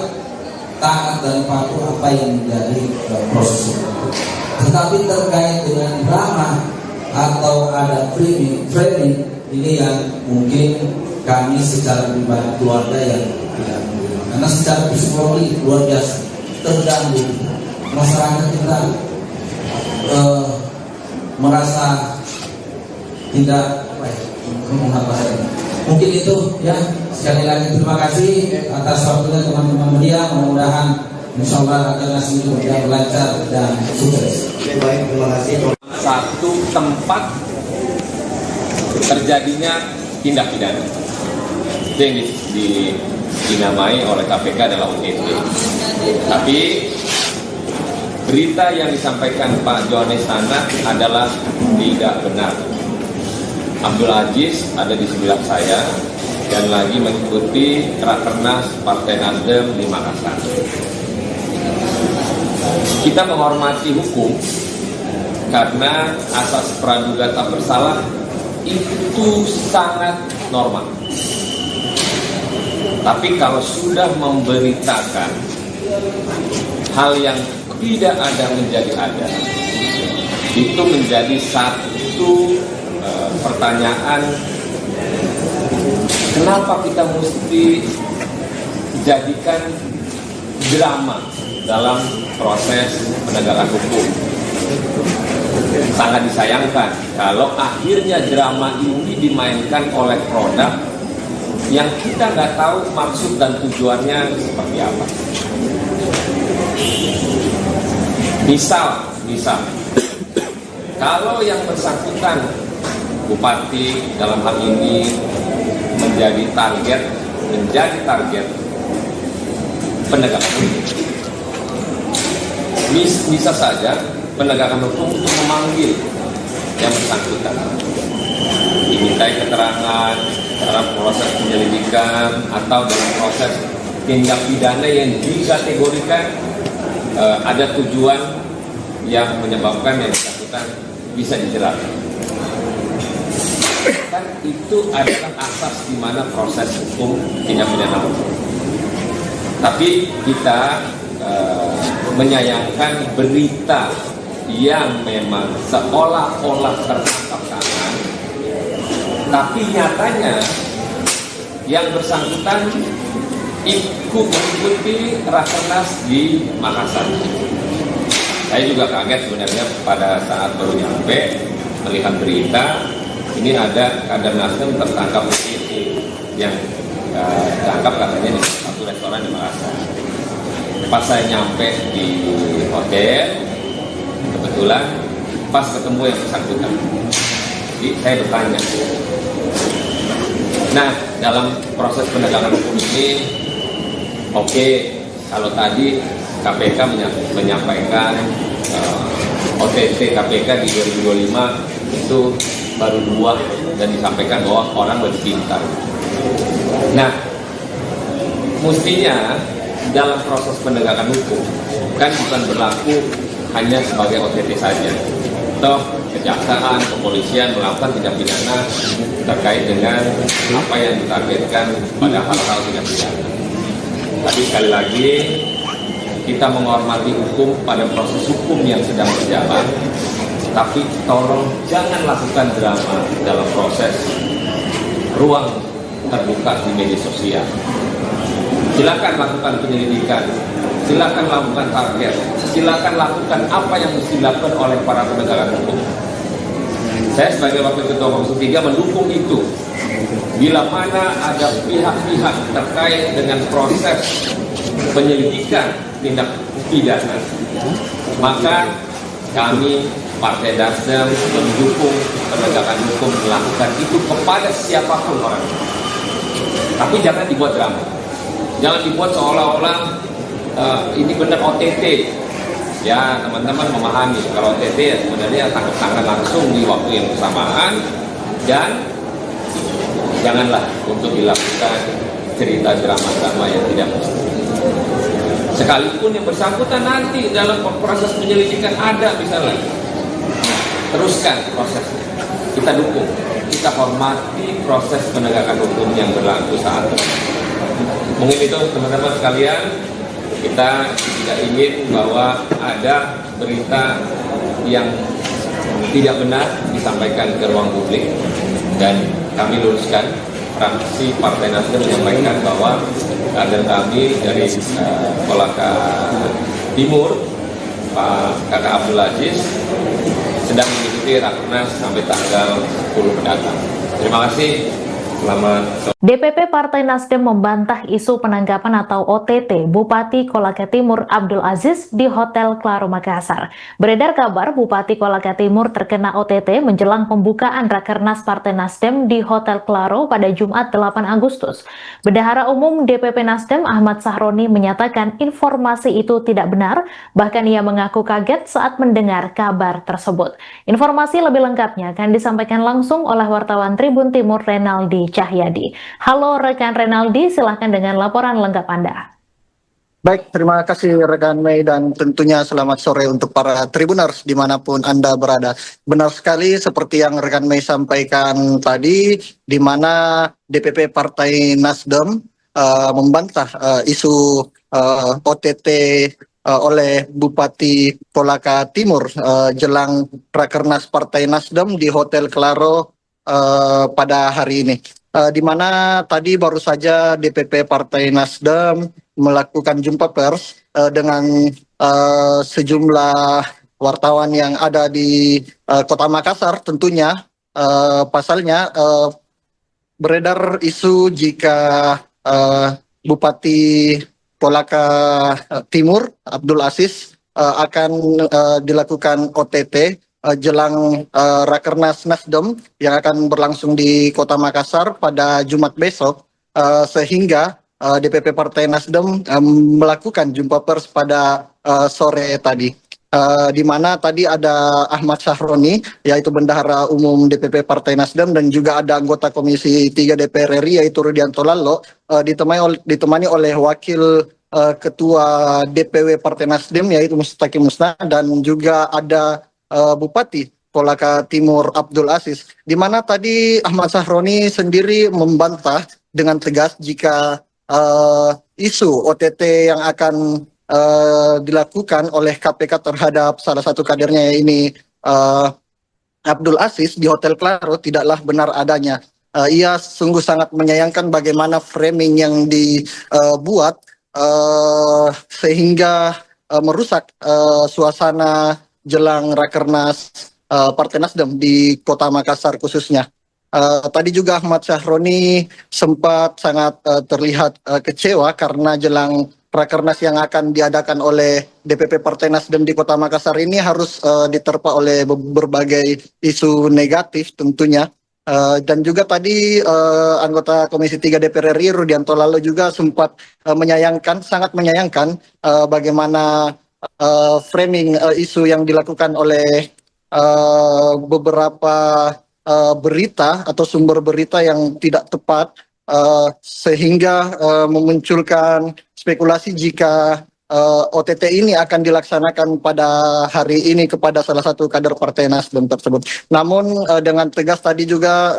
taat dan patuh apa yang menjadi proses itu. Tetapi terkait dengan drama atau ada framing ini yang mungkin kami secara pribadi keluarga yang tidak menerima, karena secara psikologi luar biasa terganggu. Masyarakat kita merasa tidak mungkin itu ya. Sekali lagi terima kasih atas waktunya teman-teman media. Mudah-mudahan insyaallah rakernas ini berjalan lancar dan sukses. Baik, terima kasih. Satu tempat terjadinya tindak pidana itu yang dinamai oleh KPK adalah OTT. Tapi berita yang disampaikan Pak Johannes Tanak adalah tidak benar. Abdul Aziz ada di sebelah saya dan lagi mengikuti rakernas Partai Nasdem di Makassar. Kita menghormati hukum karena asas praduga tak bersalah itu sangat normal. Tapi kalau sudah memberitakan hal yang tidak ada menjadi ada, itu menjadi satu pertanyaan, kenapa kita mesti jadikan drama dalam proses penegakan hukum. Sangat disayangkan kalau akhirnya drama ini dimainkan oleh produk yang kita nggak tahu maksud dan tujuannya seperti apa. Misal, kalau yang bersangkutan bupati dalam hal ini menjadi target penegakan hukum, bisa saja penegakan hukum untuk memanggil yang bersangkutan, dimintai keterangan dalam proses penyelidikan atau dalam proses tindak pidana yang dikategorikan ada tujuan yang menyebabkan yang bersangkutan bisa dijerat. Kan itu adalah asas di mana proses hukum tindak pidana hukum. Tapi kita menyayangkan berita yang memang seolah-olah tertangkap tangan, tapi nyatanya yang bersangkutan ikut mengikuti rakernas di Makassar. Saya juga kaget sebenarnya pada saat baru nyampe melihat berita ini ada kader Nasdem tertangkap yang ditangkap katanya di satu restoran di Makassar. Pas saya nyampe di hotel, kebetulan pas ketemu yang bersangkutan. Jadi saya bertanya. Nah, dalam proses penegakan hukum ini, oke, kalau tadi KPK menyampaikan OTT KPK di 2025 itu baru 2 dan disampaikan bahwa orang lebih pintar. Nah, mestinya dalam proses penegakan hukum kan bukan berlaku hanya sebagai OTT saja. Toh kejaksaan, kepolisian melakukan tindak pidana terkait dengan apa yang ditargetkan pada hal-hal tindak pidana. Tapi sekali lagi kita menghormati hukum pada proses hukum yang sedang berjalan, tapi tolong jangan lakukan drama dalam proses ruang terbuka di media sosial. Silakan lakukan penyelidikan, silakan lakukan target, silakan lakukan apa yang mesti dilakukan oleh para penegakan hukum. Saya sebagai Wakil Ketua Komisi 3 mendukung itu. Bila mana ada pihak-pihak terkait dengan proses penyelidikan tindak pidana, maka kami Partai Nasdem mendukung penegakan hukum melakukan itu kepada siapapun orang. Tapi jangan dibuat drama, jangan dibuat seolah-olah ini benar OTT. Ya, teman-teman memahami kalau OTT sebenarnya tangkap tangan langsung di waktu yang bersamaan, dan janganlah untuk dilakukan cerita drama-drama yang tidak mesti. Sekalipun yang bersangkutan nanti dalam proses penyelidikan ada misalnya, teruskan prosesnya. Kita dukung, kita hormati proses penegakan hukum yang berlaku saat ini. Mungkin itu teman-teman sekalian, kita tidak ingin bahwa ada berita yang tidak benar disampaikan ke ruang publik, dan kami luruskan. Fraksi Partai Nasdem menyampaikan bahwa kader kami dari Kolaka Timur, Pak Kakak Abdul Aziz, sedang mengikuti Rakernas sampai tanggal 10 mendatang. Terima kasih. Selamat sore. DPP Partai Nasdem membantah isu penangkapan atau OTT Bupati Kolaka Timur Abdul Aziz di Hotel Claro Makassar. Beredar kabar Bupati Kolaka Timur terkena OTT menjelang pembukaan Rakernas Partai Nasdem di Hotel Claro pada Jumat 8 Agustus. Bendahara Umum DPP Nasdem Ahmad Sahroni menyatakan informasi itu tidak benar, bahkan ia mengaku kaget saat mendengar kabar tersebut. Informasi lebih lengkapnya akan disampaikan langsung oleh wartawan Tribun Timur Renaldi Cahyadi. Halo rekan Renaldi, silahkan dengan laporan lengkap Anda. Baik, terima kasih rekan Mei, dan tentunya selamat sore untuk para Tribuners dimanapun Anda berada. Benar sekali seperti yang rekan Mei sampaikan tadi, di mana DPP Partai Nasdem membantah isu OTT oleh Bupati Kolaka Timur jelang Rakernas Partai Nasdem di Hotel Claro pada hari ini. Di mana tadi baru saja DPP Partai Nasdem melakukan jumpa pers dengan sejumlah wartawan yang ada di Kota Makassar. Tentunya pasalnya beredar isu jika Bupati Kolaka Timur Abdul Aziz akan dilakukan OTT jelang Rakernas Nasdem yang akan berlangsung di Kota Makassar pada Jumat besok, sehingga DPP Partai Nasdem melakukan jumpa pers pada sore tadi, di mana tadi ada Ahmad Sahroni, yaitu Bendahara Umum DPP Partai Nasdem, dan juga ada anggota Komisi 3 DPR RI yaitu Rudianto Lallo, ditemani oleh Wakil Ketua DPW Partai Nasdem yaitu Mustaqim Musna, dan juga ada Bupati Kolaka Timur Abdul Aziz, di mana tadi Ahmad Sahroni sendiri membantah dengan tegas jika isu OTT yang akan dilakukan oleh KPK terhadap salah satu kadernya ini Abdul Aziz di Hotel Claro tidaklah benar adanya. Ia sungguh sangat menyayangkan bagaimana framing yang dibuat sehingga merusak suasana jelang Rakernas Partai Nasdem di Kota Makassar khususnya. Tadi juga Ahmad Syahroni sempat sangat terlihat kecewa karena jelang Rakernas yang akan diadakan oleh DPP Partai Nasdem di Kota Makassar ini harus diterpa oleh berbagai isu negatif tentunya. Dan juga tadi anggota Komisi 3 DPR RI Rudianto Lalo juga sempat sangat menyayangkan bagaimana framing isu yang dilakukan oleh beberapa berita atau sumber berita yang tidak tepat sehingga memunculkan spekulasi jika OTT ini akan dilaksanakan pada hari ini kepada salah satu kader Partai Nasdem tersebut. Namun dengan tegas tadi juga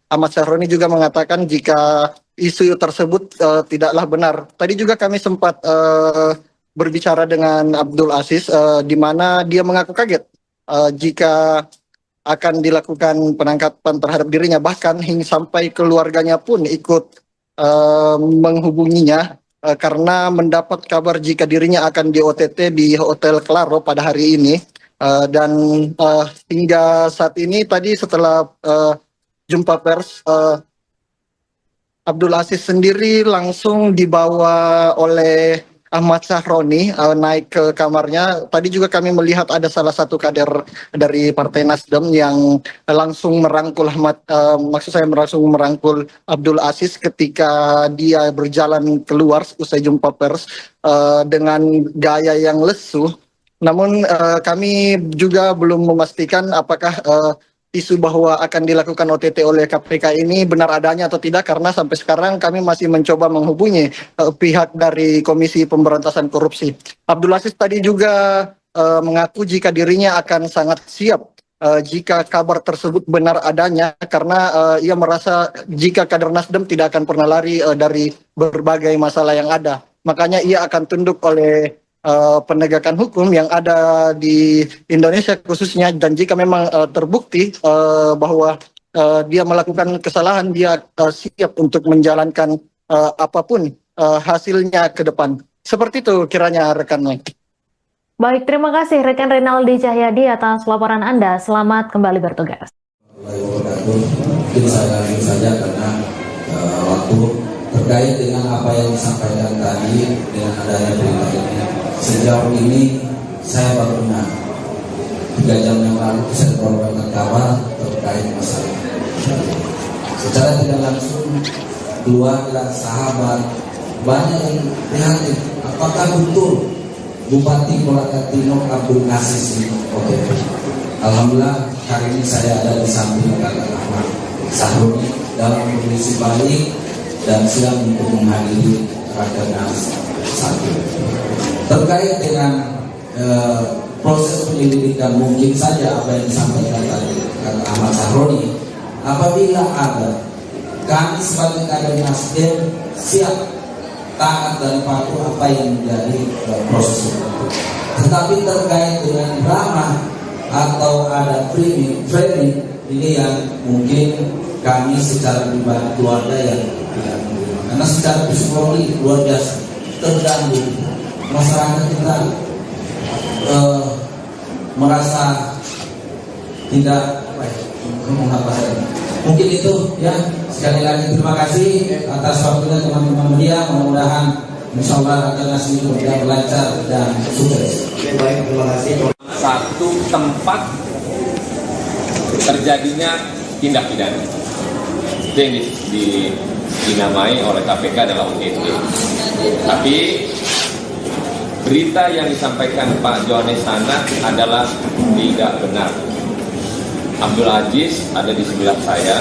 Ahmad Syahroni juga mengatakan jika isu tersebut tidaklah benar. Tadi juga kami sempat berbicara dengan Abdul Aziz di mana dia mengaku kaget jika akan dilakukan penangkapan terhadap dirinya, bahkan hingga sampai keluarganya pun ikut menghubunginya karena mendapat kabar jika dirinya akan di OTT di Hotel Claro pada hari ini. Dan hingga saat ini tadi setelah jumpa pers, Abdul Aziz sendiri langsung dibawa oleh Ahmad Syahroni naik ke kamarnya. Tadi juga kami melihat ada salah satu kader dari Partai Nasdem yang langsung merangkul langsung merangkul Abdul Aziz ketika dia berjalan keluar usai jumpa pers dengan gaya yang lesu. Namun kami juga belum memastikan apakah isu bahwa akan dilakukan OTT oleh KPK ini benar adanya atau tidak, karena sampai sekarang kami masih mencoba menghubungi pihak dari Komisi Pemberantasan Korupsi. Abdul Aziz tadi juga mengaku jika dirinya akan sangat siap jika kabar tersebut benar adanya, karena ia merasa jika kader Nasdem tidak akan pernah lari dari berbagai masalah yang ada. Makanya ia akan tunduk oleh penegakan hukum yang ada di Indonesia khususnya, dan jika memang terbukti bahwa dia melakukan kesalahan, dia siap untuk menjalankan apapun hasilnya ke depan. Seperti itu kiranya rekan Mike. Baik, terima kasih rekan Renaldi Cahyadi atas laporan Anda. Selamat kembali bertugas. Mungkin saya lanjut saja karena waktu terkait dengan apa yang disampaikan tadi dengan adanya berita ini. Sejauh ini saya baru dengar 3 jam yang lalu saya mendapatkan kabar terkait masalah. Secara tidak langsung keluarga, sahabat banyak yang prihatin. Apakah betul Bupati Kolaka Timur Abdul Aziz ini OTT? Alhamdulillah hari ini saya ada di samping kakak Ahmad Syahroni dalam kondisi baik dan siap untuk menghadiri Rakernas 1. Terkait dengan proses penyelidikan, mungkin saja apa yang disampaikan tadi kata Ahmad Syahroni, apabila ada, kami sebagai kader Nasdem siap taat dan patuh apa yang menjadi proses itu. Tetapi terkait dengan drama atau ada framing ini yang mungkin kami secara pribadi keluarga yang tidak menerima, karena secara psikologi luar biasa terganggu. Masyarakat kita merasa tidak mungkin itu ya. Sekali lagi terima kasih atas waktunya teman-teman media. Mudah-mudahan insyaallah Rakernas ini berjalan lancar dan sukses. Baik, terima kasih. Satu tempat terjadinya tindak pidana itu yang dinamai oleh KPK adalah OTT. Tapi berita yang disampaikan Pak Johannes sana adalah tidak benar. Abdul Aziz ada di sebelah saya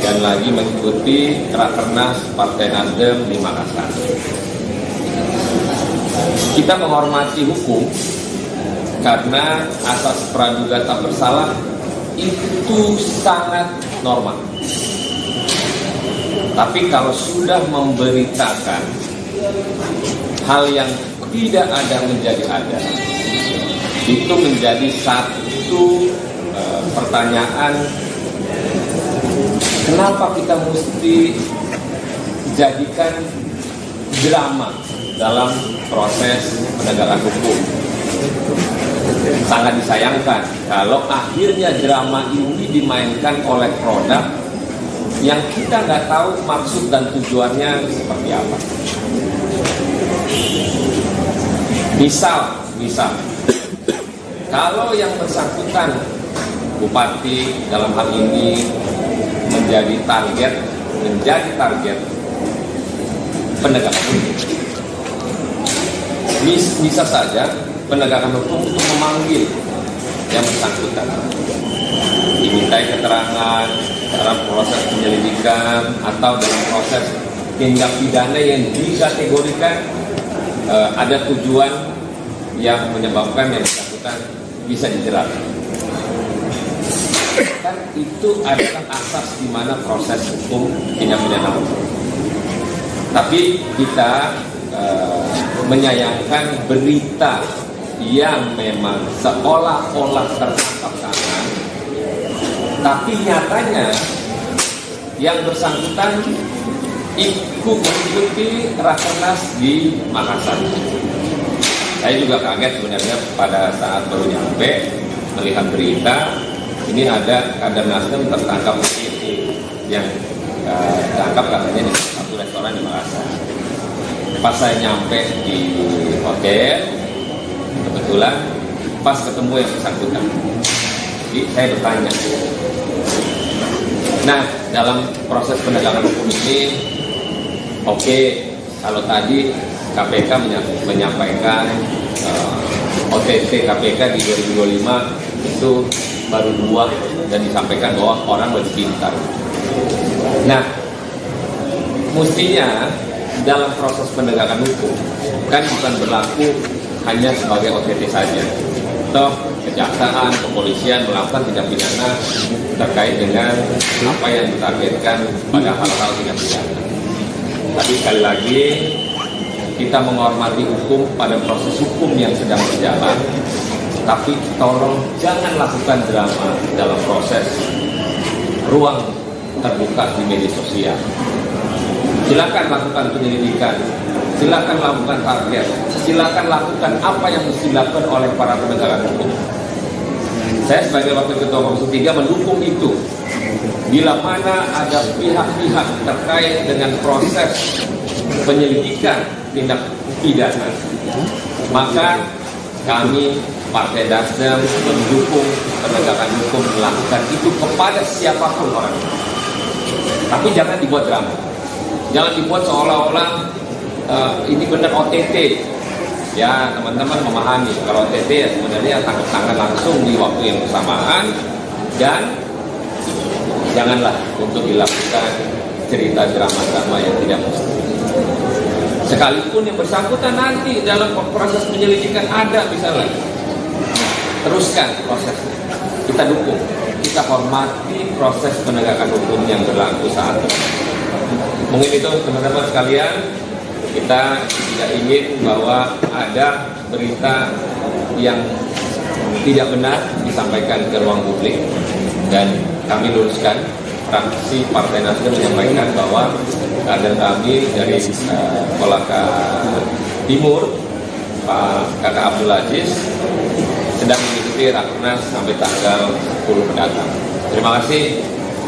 dan lagi mengikuti Rakernas Partai Nasdem di Makassar. Kita menghormati hukum karena asas praduga tak bersalah itu sangat normal. Tapi kalau sudah memberitakan hal yang tidak ada menjadi ada, itu menjadi satu pertanyaan, kenapa kita mesti jadikan drama dalam proses penegakan hukum. Sangat disayangkan kalau akhirnya drama ini dimainkan oleh produk yang kita nggak tahu maksud dan tujuannya seperti apa. Misal, kalau yang bersangkutan bupati dalam hal ini menjadi target penegakan hukum, bisa saja penegakan hukum untuk memanggil yang bersangkutan, dimintai keterangan dalam proses penyelidikan atau dalam proses tindak pidana yang dikategorikan ada tujuan yang menyebabkan yang bersangkutan bisa dijerat. Kan itu adalah asas di mana proses hukum tindak pidana hukum. Tapi kita menyayangkan berita yang memang seolah-olah tertangkap tangan, tapi nyatanya yang bersangkutan ikut mengikuti Rakernas di Makassar. Saya juga kaget sebenarnya pada saat baru nyampe melihat berita ini ada kader Nasdem tertangkap yang tertangkap katanya di satu restoran di Makassar. Pas saya nyampe di hotel, kebetulan pas ketemu yang bersangkutan, jadi saya bertanya. Nah, dalam proses penegakan hukum ini, oke, kalau tadi KPK menyampaikan OTT KPK di 2025 itu baru 2 dan disampaikan bahwa orang lebih pintar. Nah, mestinya dalam proses penegakan hukum kan bukan berlaku hanya sebagai OTT saja. Toh kejaksaan, kepolisian melakukan tindak pidana terkait dengan apa yang ditargetkan pada hal-hal tindak pidana. Tapi sekali lagi kita menghormati hukum pada proses hukum yang sedang berjalan. Tapi tolong jangan lakukan drama dalam proses ruang terbuka di media sosial. Silakan lakukan penyelidikan, silakan lakukan target, silakan lakukan apa yang mesti dilakukan oleh para penegak hukum. Saya sebagai Wakil Ketua Komisi 3 mendukung itu. Bila mana ada pihak-pihak terkait dengan proses penyelidikan tindak pidana, maka kami Partai Nasdem mendukung penegakan hukum melakukan itu kepada siapapun orang. Tapi jangan dibuat drama. Jangan dibuat seolah-olah ini benar OTT. Ya, teman-teman memahami kalau OTT ya sebenarnya tangkap tangan langsung di waktu yang bersamaan, dan janganlah untuk dilakukan cerita drama-drama yang tidak mesti. Sekalipun yang bersangkutan nanti dalam proses penyelidikan ada misalnya, teruskan prosesnya. Kita dukung, kita hormati proses penegakan hukum yang berlaku saat ini. Mungkin itu teman-teman sekalian, kita tidak ingin bahwa ada berita yang tidak benar disampaikan ke ruang publik, dan kami luruskan. Fraksi Partai Nasdem menyampaikan bahwa kader kami dari Kolaka Timur, Pak Kakak Abdul Aziz, sedang mengikuti Rakernas sampai tanggal 10 mendatang. Terima kasih.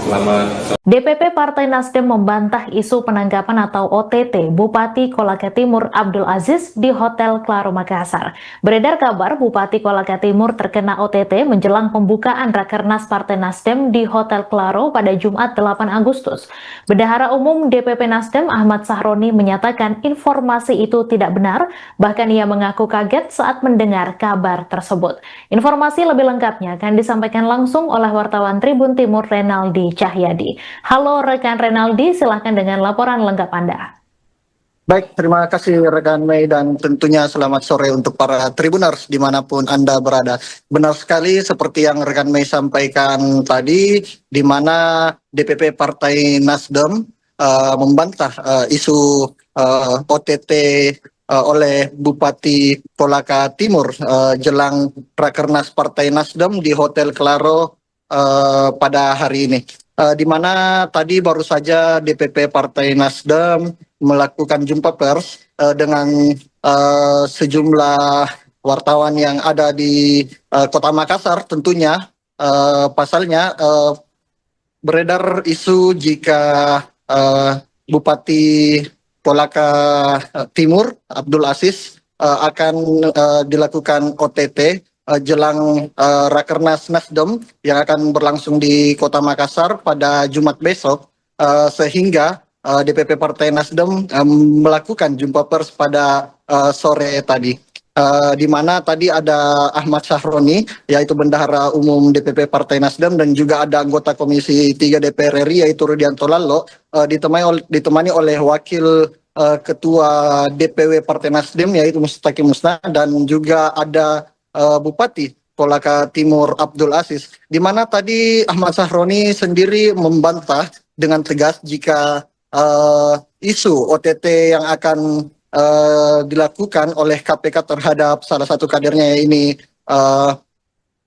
Selamat sore. DPP Partai Nasdem membantah isu penangkapan atau OTT Bupati Kolaka Timur Abdul Aziz di Hotel Claro Makassar. Beredar kabar Bupati Kolaka Timur terkena OTT menjelang pembukaan Rakernas Partai Nasdem di Hotel Claro pada Jumat 8 Agustus. Bendahara Umum DPP Nasdem Ahmad Sahroni menyatakan informasi itu tidak benar, bahkan ia mengaku kaget saat mendengar kabar tersebut. Informasi lebih lengkapnya akan disampaikan langsung oleh wartawan Tribun Timur Renaldi Cahyadi. Halo rekan Renaldi, silahkan dengan laporan lengkap Anda. Baik, terima kasih rekan Mei, dan tentunya selamat sore untuk para Tribuners dimanapun Anda berada. Benar sekali seperti yang rekan Mei sampaikan tadi, di mana DPP Partai Nasdem membantah isu OTT oleh Bupati Kolaka Timur jelang Rakernas Partai Nasdem di Hotel Claro pada hari ini. Di mana tadi baru saja DPP Partai Nasdem melakukan jumpa pers dengan sejumlah wartawan yang ada di Kota Makassar. Tentunya pasalnya beredar isu jika Bupati Kolaka Timur Abdul Aziz akan dilakukan OTT jelang Rakernas Nasdem yang akan berlangsung di Kota Makassar pada Jumat besok, sehingga DPP Partai Nasdem melakukan jumpa pers pada sore tadi. Di mana tadi ada Ahmad Sahroni, yaitu Bendahara Umum DPP Partai Nasdem, dan juga ada anggota Komisi 3 DPR RI, yaitu Rudianto Lalo, ditemani oleh Wakil Ketua DPW Partai Nasdem, yaitu Mustaqim Musna, dan juga ada Bupati Kolaka Timur Abdul Aziz, di mana tadi Ahmad Sahroni sendiri membantah dengan tegas jika isu OTT yang akan dilakukan oleh KPK terhadap salah satu kadernya ini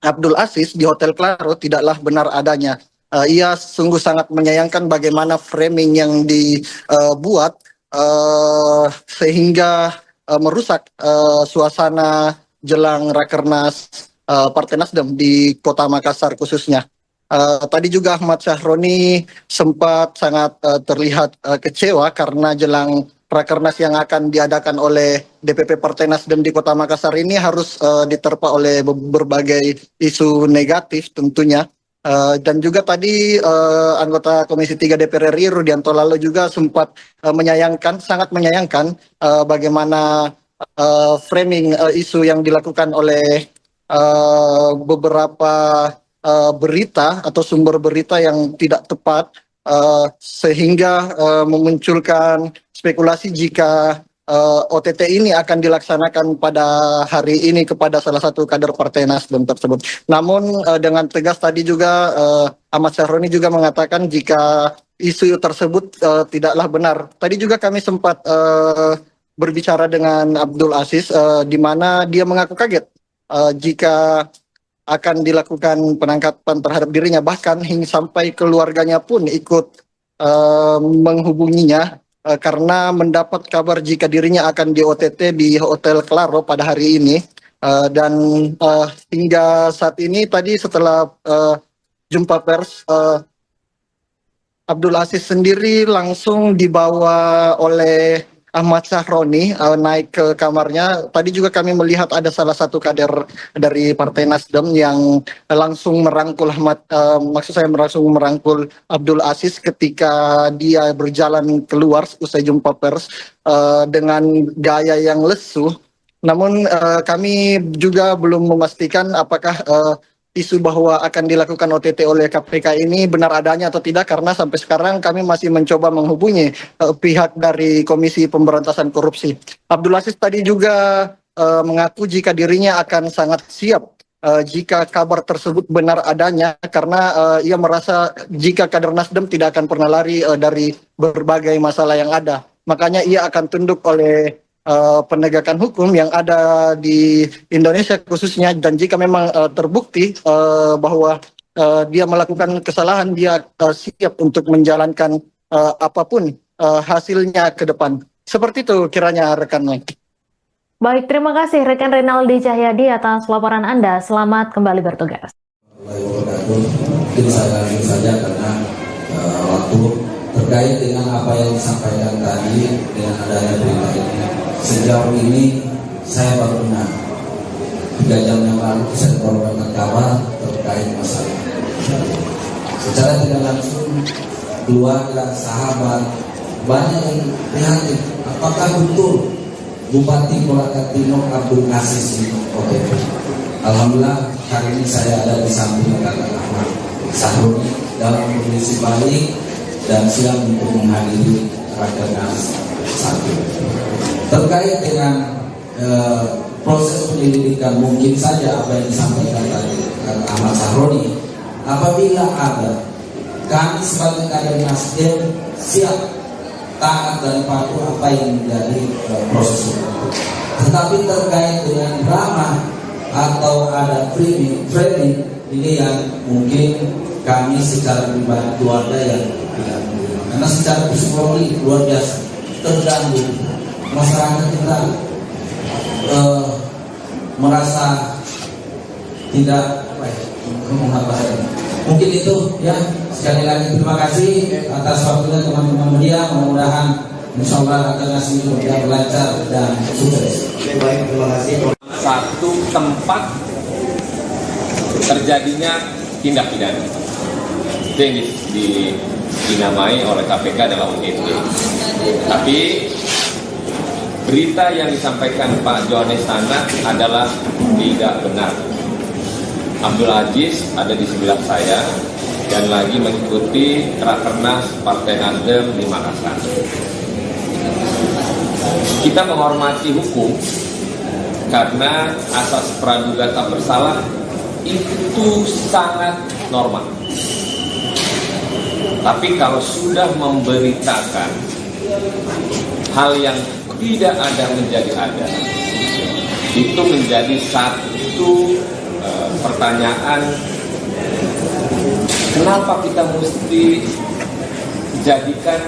Abdul Aziz di Hotel Claro tidaklah benar adanya. Ia sungguh sangat menyayangkan bagaimana framing yang dibuat sehingga merusak suasana jelang Rakernas Partai Nasdem di Kota Makassar khususnya. Tadi juga Ahmad Sahroni sempat sangat terlihat kecewa karena jelang Rakernas yang akan diadakan oleh DPP Partai Nasdem di Kota Makassar ini harus diterpa oleh berbagai isu negatif tentunya. Dan juga tadi anggota Komisi 3 DPR RI Rudianto Lalo juga sempat sangat menyayangkan bagaimana framing isu yang dilakukan oleh beberapa berita atau sumber berita yang tidak tepat, sehingga memunculkan spekulasi jika OTT ini akan dilaksanakan pada hari ini kepada salah satu kader Partai Nasdem tersebut. Namun dengan tegas tadi juga Ahmad Sahroni juga mengatakan jika isu tersebut tidaklah benar. Tadi juga kami sempat berbicara dengan Abdul Aziz, di mana dia mengaku kaget jika akan dilakukan penangkapan terhadap dirinya, bahkan hingga sampai keluarganya pun ikut menghubunginya karena mendapat kabar jika dirinya akan di OTT di Hotel Claro pada hari ini. Dan hingga saat ini tadi setelah jumpa pers, Abdul Aziz sendiri langsung dibawa oleh Ahmad Sahroni naik ke kamarnya. Tadi juga kami melihat ada salah satu kader dari Partai Nasdem yang langsung merangkul langsung merangkul Abdul Aziz ketika dia berjalan keluar usai jumpa pers dengan gaya yang lesu. Namun kami juga belum memastikan apakah isu bahwa akan dilakukan OTT oleh KPK ini benar adanya atau tidak, karena sampai sekarang kami masih mencoba menghubungi pihak dari Komisi Pemberantasan Korupsi. Abdul Aziz tadi juga mengaku jika dirinya akan sangat siap jika kabar tersebut benar adanya, karena ia merasa jika kader Nasdem tidak akan pernah lari dari berbagai masalah yang ada. Makanya ia akan tunduk oleh penegakan hukum yang ada di Indonesia khususnya, dan jika memang terbukti bahwa dia melakukan kesalahan, dia siap untuk menjalankan apapun hasilnya ke depan. Seperti itu kiranya rekan Mike. Baik, terima kasih rekan Renaldi Cahyadi atas laporan Anda. Selamat kembali bertugas. Mungkin saya lanjut saja karena waktu terkait dengan apa yang disampaikan tadi dengan adanya berita ini. Sejauh ini saya baru dengar 3 jam yang lalu saya mendapatkan kabar terkait masalah. Secara tidak langsung keluarga, sahabat banyak yang prihatin. Apakah betul Bupati Kolaka Timur Abdul Aziz ini OTT? Alhamdulillah hari ini saya ada di samping kakak Ahmad Sahroni dalam kondisi baik dan siap untuk menghadiri Rakernas 1. Terkait dengan proses penyelidikan, mungkin saja apa yang disampaikan tadi Ahmad Sahroni, apabila ada, kami sebagai kader Nasdem siap taat dan patuh apa yang menjadi proses itu. Tetapi terkait dengan drama atau ada framing ini yang mungkin kami secara pribadi keluarga yang tidak menerima, karena secara psikologi luar biasa terganggu. Masyarakat kita merasa tidak Mungkin itu ya, sekali lagi terima kasih atas waktunya teman-teman media. Mudah-mudahan insya Allah rakernas ini berjalan lancar dan sukses. Baik, terima kasih. Satu tempat terjadinya tindak pidana. Itu yang dinamai oleh KPK adalah OTT. Tapi berita yang disampaikan Pak Johannes Tanak adalah tidak benar. Abdul Aziz ada di sebelah saya dan lagi mengikuti Rakernas Partai Nasdem di Makassar. Kita menghormati hukum karena asas praduga tak bersalah itu sangat normal. Tapi kalau sudah memberitakan hal yang tidak ada menjadi ada, itu menjadi satu pertanyaan, kenapa kita mesti jadikan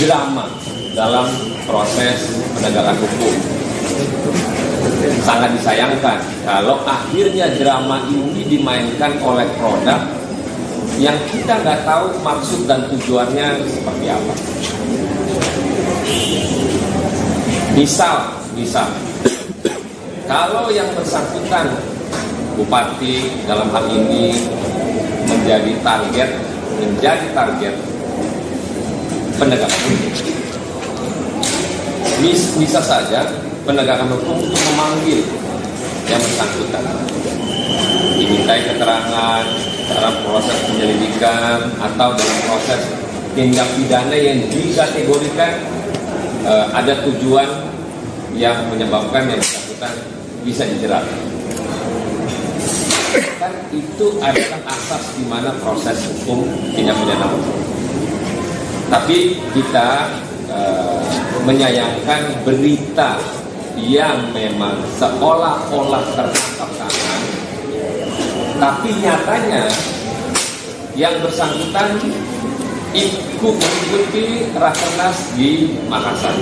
drama dalam proses penegakan hukum. Sangat disayangkan kalau akhirnya drama ini dimainkan oleh produk yang kita nggak tahu maksud dan tujuannya seperti apa. Misal, kalau yang bersangkutan Bupati dalam hal ini menjadi target penegakan hukum. Bisa saja penegakan hukum untuk memanggil yang bersangkutan, dimintai keterangan dalam proses penyelidikan atau dalam proses tindak pidana yang dikategorikan ada tujuan yang menyebabkan yang bersangkutan bisa dijerat. Kan itu adalah asas di mana proses hukum tindak pidana hukum. Tapi kita menyayangkan berita yang memang seolah-olah tertangkap tangan, tapi nyatanya yang bersangkutan ikut mengikuti Rakernas di Makassar.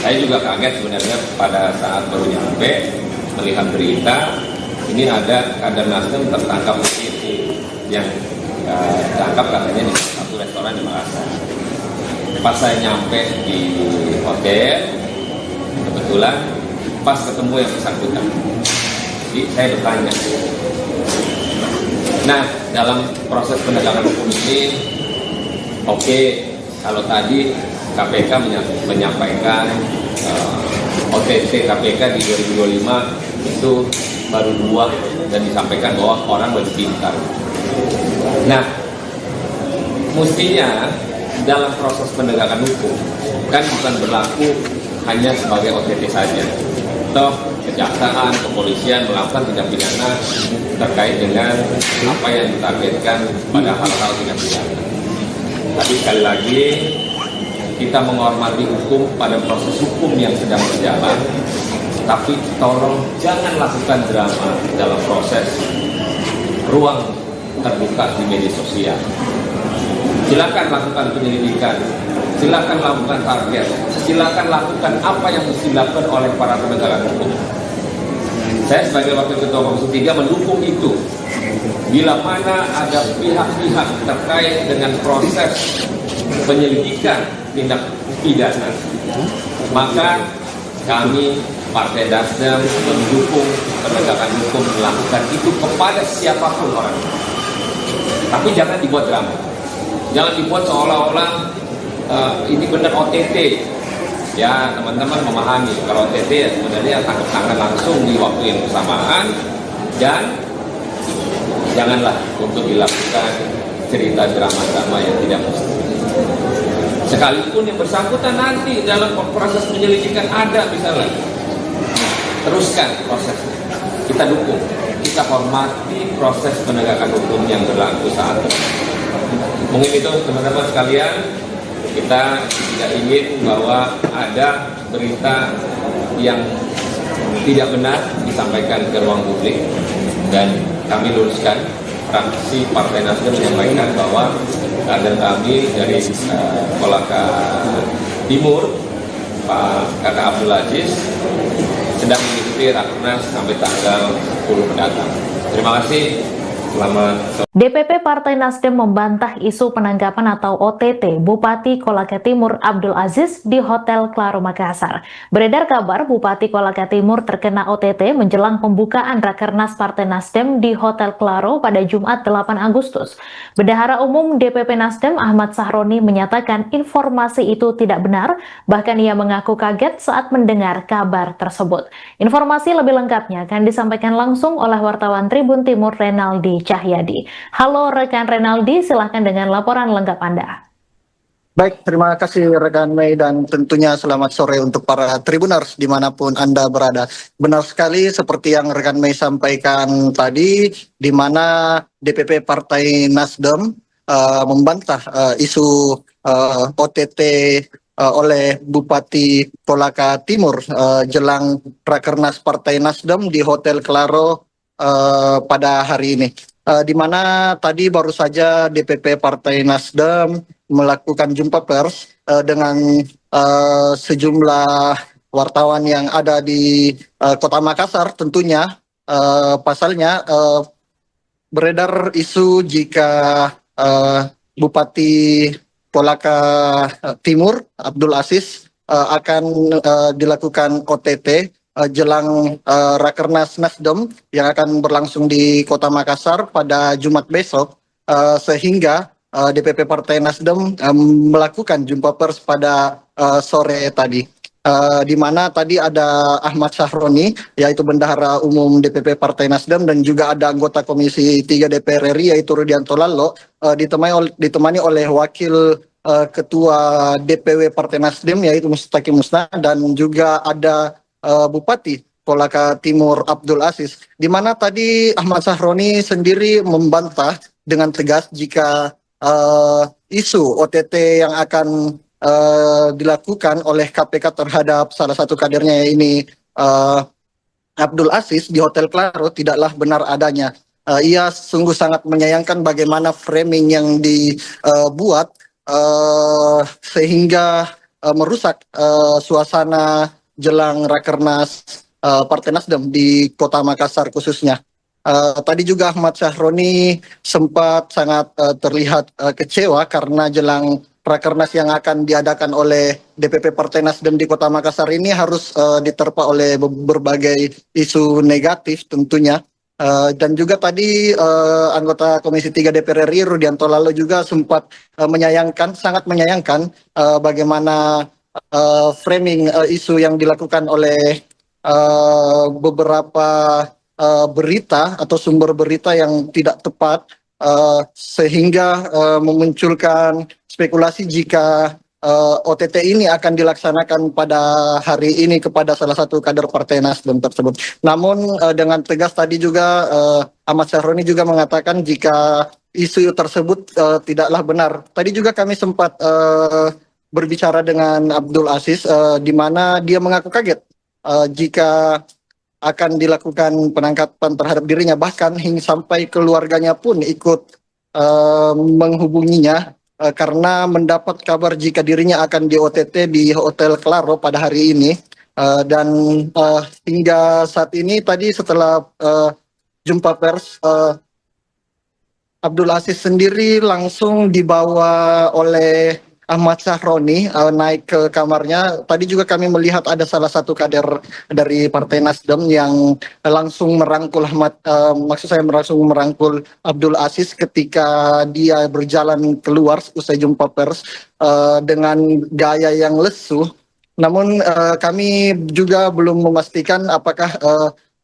Saya juga kaget sebenarnya pada saat baru nyampe melihat berita ini ada kader Nasdem tertangkap yang ditangkap katanya di satu restoran di Makassar. Pas saya nyampe di hotel, kebetulan pas ketemu yang bersangkutan. Jadi saya bertanya. Nah, dalam proses penegakan hukum ini, oke, kalau tadi KPK menyampaikan OTT KPK di 2025 itu baru 2 dan disampaikan bahwa orang lebih pintar. Nah, mestinya dalam proses penegakan hukum kan bukan berlaku hanya sebagai OTT saja. Toh kejaksaan, kepolisian melakukan tindak pidana terkait dengan apa yang ditargetkan pada hal-hal tindak pidana. Tapi sekali lagi kita menghormati hukum pada proses hukum yang sedang berjalan. Tapi tolong jangan lakukan drama dalam proses ruang terbuka di media sosial. Silakan lakukan penyelidikan, silakan lakukan target, silakan lakukan apa yang mesti dilakukan oleh para penegak hukum. Saya sebagai Wakil Ketua Komisi 3 mendukung itu. Bila mana ada pihak-pihak terkait dengan proses penyelidikan tindak pidana, maka kami Partai Nasdem mendukung penegakan hukum melakukan itu kepada siapapun orang. Tapi jangan dibuat drama. Jangan dibuat seolah-olah ini benar OTT. Ya, teman-teman memahami kalau OTT ya sebenarnya tangkap tangan langsung di waktu yang bersamaan, dan janganlah untuk dilakukan cerita drama-drama yang tidak mesti. Sekalipun yang bersangkutan nanti dalam proses penyelidikan ada misalnya, teruskan prosesnya. Kita dukung, kita hormati proses penegakan hukum yang berlaku saat ini. Mungkin itu teman-teman sekalian, kita tidak ingin bahwa ada berita yang tidak benar disampaikan ke ruang publik, dan kami luruskan. Fraksi Partai Nasdem menyampaikan bahwa kader kami dari Kolaka Timur, Pak Kakak Abdul Aziz, sedang mengikuti Rakernas sampai tanggal 10 mendatang. Terima kasih. Selamat sore. DPP Partai Nasdem membantah isu penangkapan atau OTT Bupati Kolaka Timur Abdul Aziz di Hotel Claro Makassar. Beredar kabar Bupati Kolaka Timur terkena OTT menjelang pembukaan Rakernas Partai Nasdem di Hotel Claro pada Jumat 8 Agustus. Bendahara Umum DPP Nasdem Ahmad Sahroni menyatakan informasi itu tidak benar, bahkan ia mengaku kaget saat mendengar kabar tersebut. Informasi lebih lengkapnya akan disampaikan langsung oleh wartawan Tribun Timur Renaldi Cahyadi. Halo rekan Renaldi, silahkan dengan laporan lengkap Anda. Baik, terima kasih rekan Mei dan tentunya selamat sore untuk para Tribuners dimanapun Anda berada. Benar sekali seperti yang rekan Mei sampaikan tadi, di mana DPP Partai Nasdem membantah isu OTT oleh Bupati Kolaka Timur jelang Rakernas Partai Nasdem di Hotel Claro pada hari ini. Di mana tadi baru saja DPP Partai Nasdem melakukan jumpa pers dengan sejumlah wartawan yang ada di Kota Makassar. Tentunya pasalnya beredar isu jika Bupati Kolaka Timur Abdul Aziz akan dilakukan OTT jelang Rakernas Nasdem yang akan berlangsung di Kota Makassar pada Jumat besok, sehingga DPP Partai Nasdem melakukan jumpa pers pada sore tadi, di mana tadi ada Ahmad Sahroni, yaitu Bendahara Umum DPP Partai Nasdem, dan juga ada anggota Komisi 3 DPR RI yaitu Rudianto Lallo, ditemani oleh Wakil Ketua DPW Partai Nasdem yaitu Mustaqim Musna, dan juga ada Bupati Kolaka Timur Abdul Aziz, di mana tadi Ahmad Sahroni sendiri membantah dengan tegas jika isu OTT yang akan dilakukan oleh KPK terhadap salah satu kadernya ini Abdul Aziz di Hotel Claro tidaklah benar adanya. Ia sungguh sangat menyayangkan bagaimana framing yang dibuat sehingga merusak suasana jelang Rakernas Partai Nasdem di Kota Makassar khususnya. Tadi juga Ahmad Sahroni sempat sangat terlihat kecewa karena jelang Rakernas yang akan diadakan oleh DPP Partai Nasdem di Kota Makassar ini harus diterpa oleh berbagai isu negatif tentunya. Dan juga tadi anggota Komisi 3 DPR RI Rudianto Lallo juga sempat sangat menyayangkan bagaimana framing isu yang dilakukan oleh beberapa berita atau sumber berita yang tidak tepat, sehingga memunculkan spekulasi jika OTT ini akan dilaksanakan pada hari ini kepada salah satu kader Partai Nasdem tersebut. Namun dengan tegas tadi juga Ahmad Sahroni juga mengatakan jika isu tersebut tidaklah benar. Tadi juga kami sempat berbicara dengan Abdul Aziz, di mana dia mengaku kaget jika akan dilakukan penangkapan terhadap dirinya, bahkan hingga sampai keluarganya pun ikut menghubunginya karena mendapat kabar jika dirinya akan di OTT di Hotel Claro pada hari ini. Dan hingga saat ini tadi setelah jumpa pers, Abdul Aziz sendiri langsung dibawa oleh Ahmad Sahroni naik ke kamarnya. Tadi juga kami melihat ada salah satu kader dari Partai Nasdem yang langsung merangkul langsung merangkul Abdul Aziz ketika dia berjalan keluar usai jumpa pers dengan gaya yang lesu. Namun kami juga belum memastikan apakah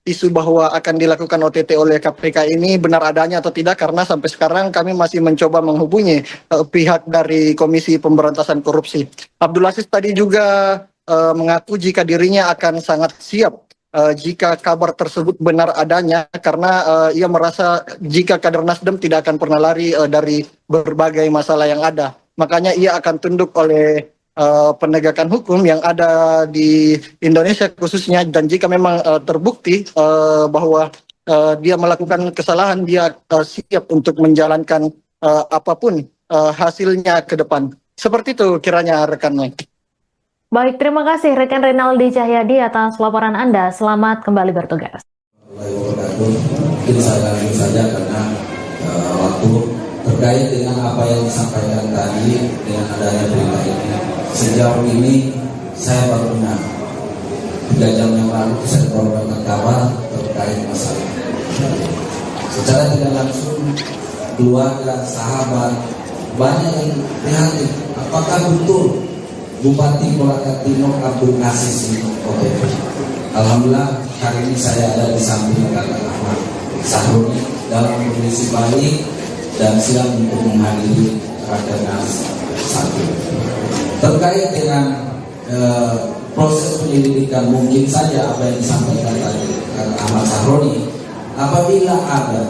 isu bahwa akan dilakukan OTT oleh KPK ini benar adanya atau tidak, karena sampai sekarang kami masih mencoba menghubungi pihak dari Komisi Pemberantasan Korupsi. Abdul Aziz tadi juga mengaku jika dirinya akan sangat siap jika kabar tersebut benar adanya, karena ia merasa jika kader Nasdem tidak akan pernah lari dari berbagai masalah yang ada. Makanya ia akan tunduk oleh penegakan hukum yang ada di Indonesia khususnya, dan jika memang terbukti bahwa dia melakukan kesalahan, dia siap untuk menjalankan apapun hasilnya ke depan. Seperti itu kiranya rekannya. Baik, terima kasih rekan Renaldi Cahyadi atas laporan Anda. Selamat kembali bertugas. Mungkin saya saja karena wabarakatuh. Terkait dengan apa yang disampaikan tadi dengan adanya berita ini, sejauh ini saya baru dengar 3 jam yang lalu saya mendapatkan kabar terkait masalah. Secara tidak langsung keluarga, sahabat, banyak yang prihatin. Apakah betul Bupati Kolaka Timur Abdul Aziz ini OTT? Alhamdulillah hari ini saya ada di samping Kakak Ahmad Sahroni dalam kondisi baik dan siap untuk menghadiri Rakernas 1. Terkait dengan proses penyelidikan, mungkin saja apa yang disampaikan tadi Kakak Ahmad Sahroni, apabila ada,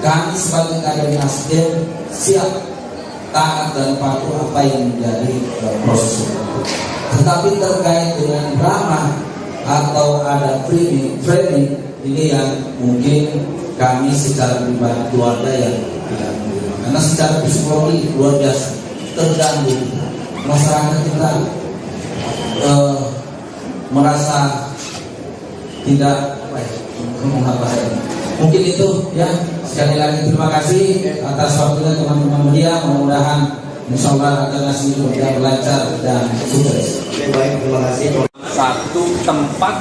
kami sebagai kader Nasdem siap taat dan patuh apa yang menjadi proses hukum. Tetapi terkait dengan drama atau ada framing ini yang mungkin kami secara pribadi keluarga yang tidak menerima, karena secara psikologi luar biasa terganggu. Masyarakat kita merasa tidak mungkin itu ya. Sekali lagi terima kasih atas waktunya teman-teman media. Mudah-mudahan insyaallah Rakernas ini berlancar dan sukses. Baik, terima kasih. Satu tempat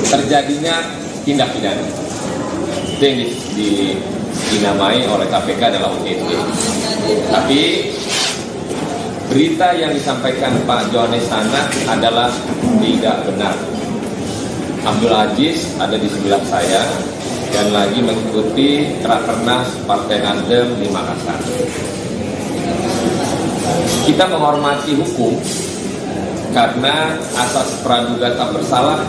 terjadinya tindak pidana itu yang dinamai oleh KPK adalah OTT. Tapi berita yang disampaikan Pak Johannes Tanak adalah tidak benar. Abdul Aziz ada di sebelah saya dan lagi mengikuti Rakernas Partai Nasdem di Makassar. Kita menghormati hukum karena asas praduga tak bersalah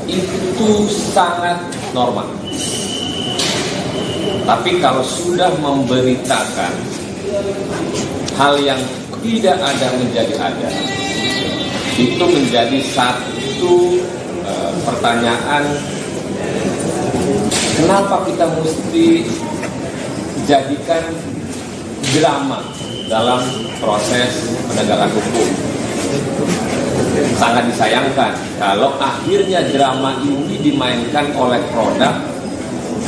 itu sangat normal. Tapi kalau sudah memberitakan hal yang tidak ada menjadi ada, itu menjadi satu pertanyaan, kenapa kita mesti jadikan drama dalam proses penegakan hukum. Sangat disayangkan kalau akhirnya drama ini dimainkan oleh produk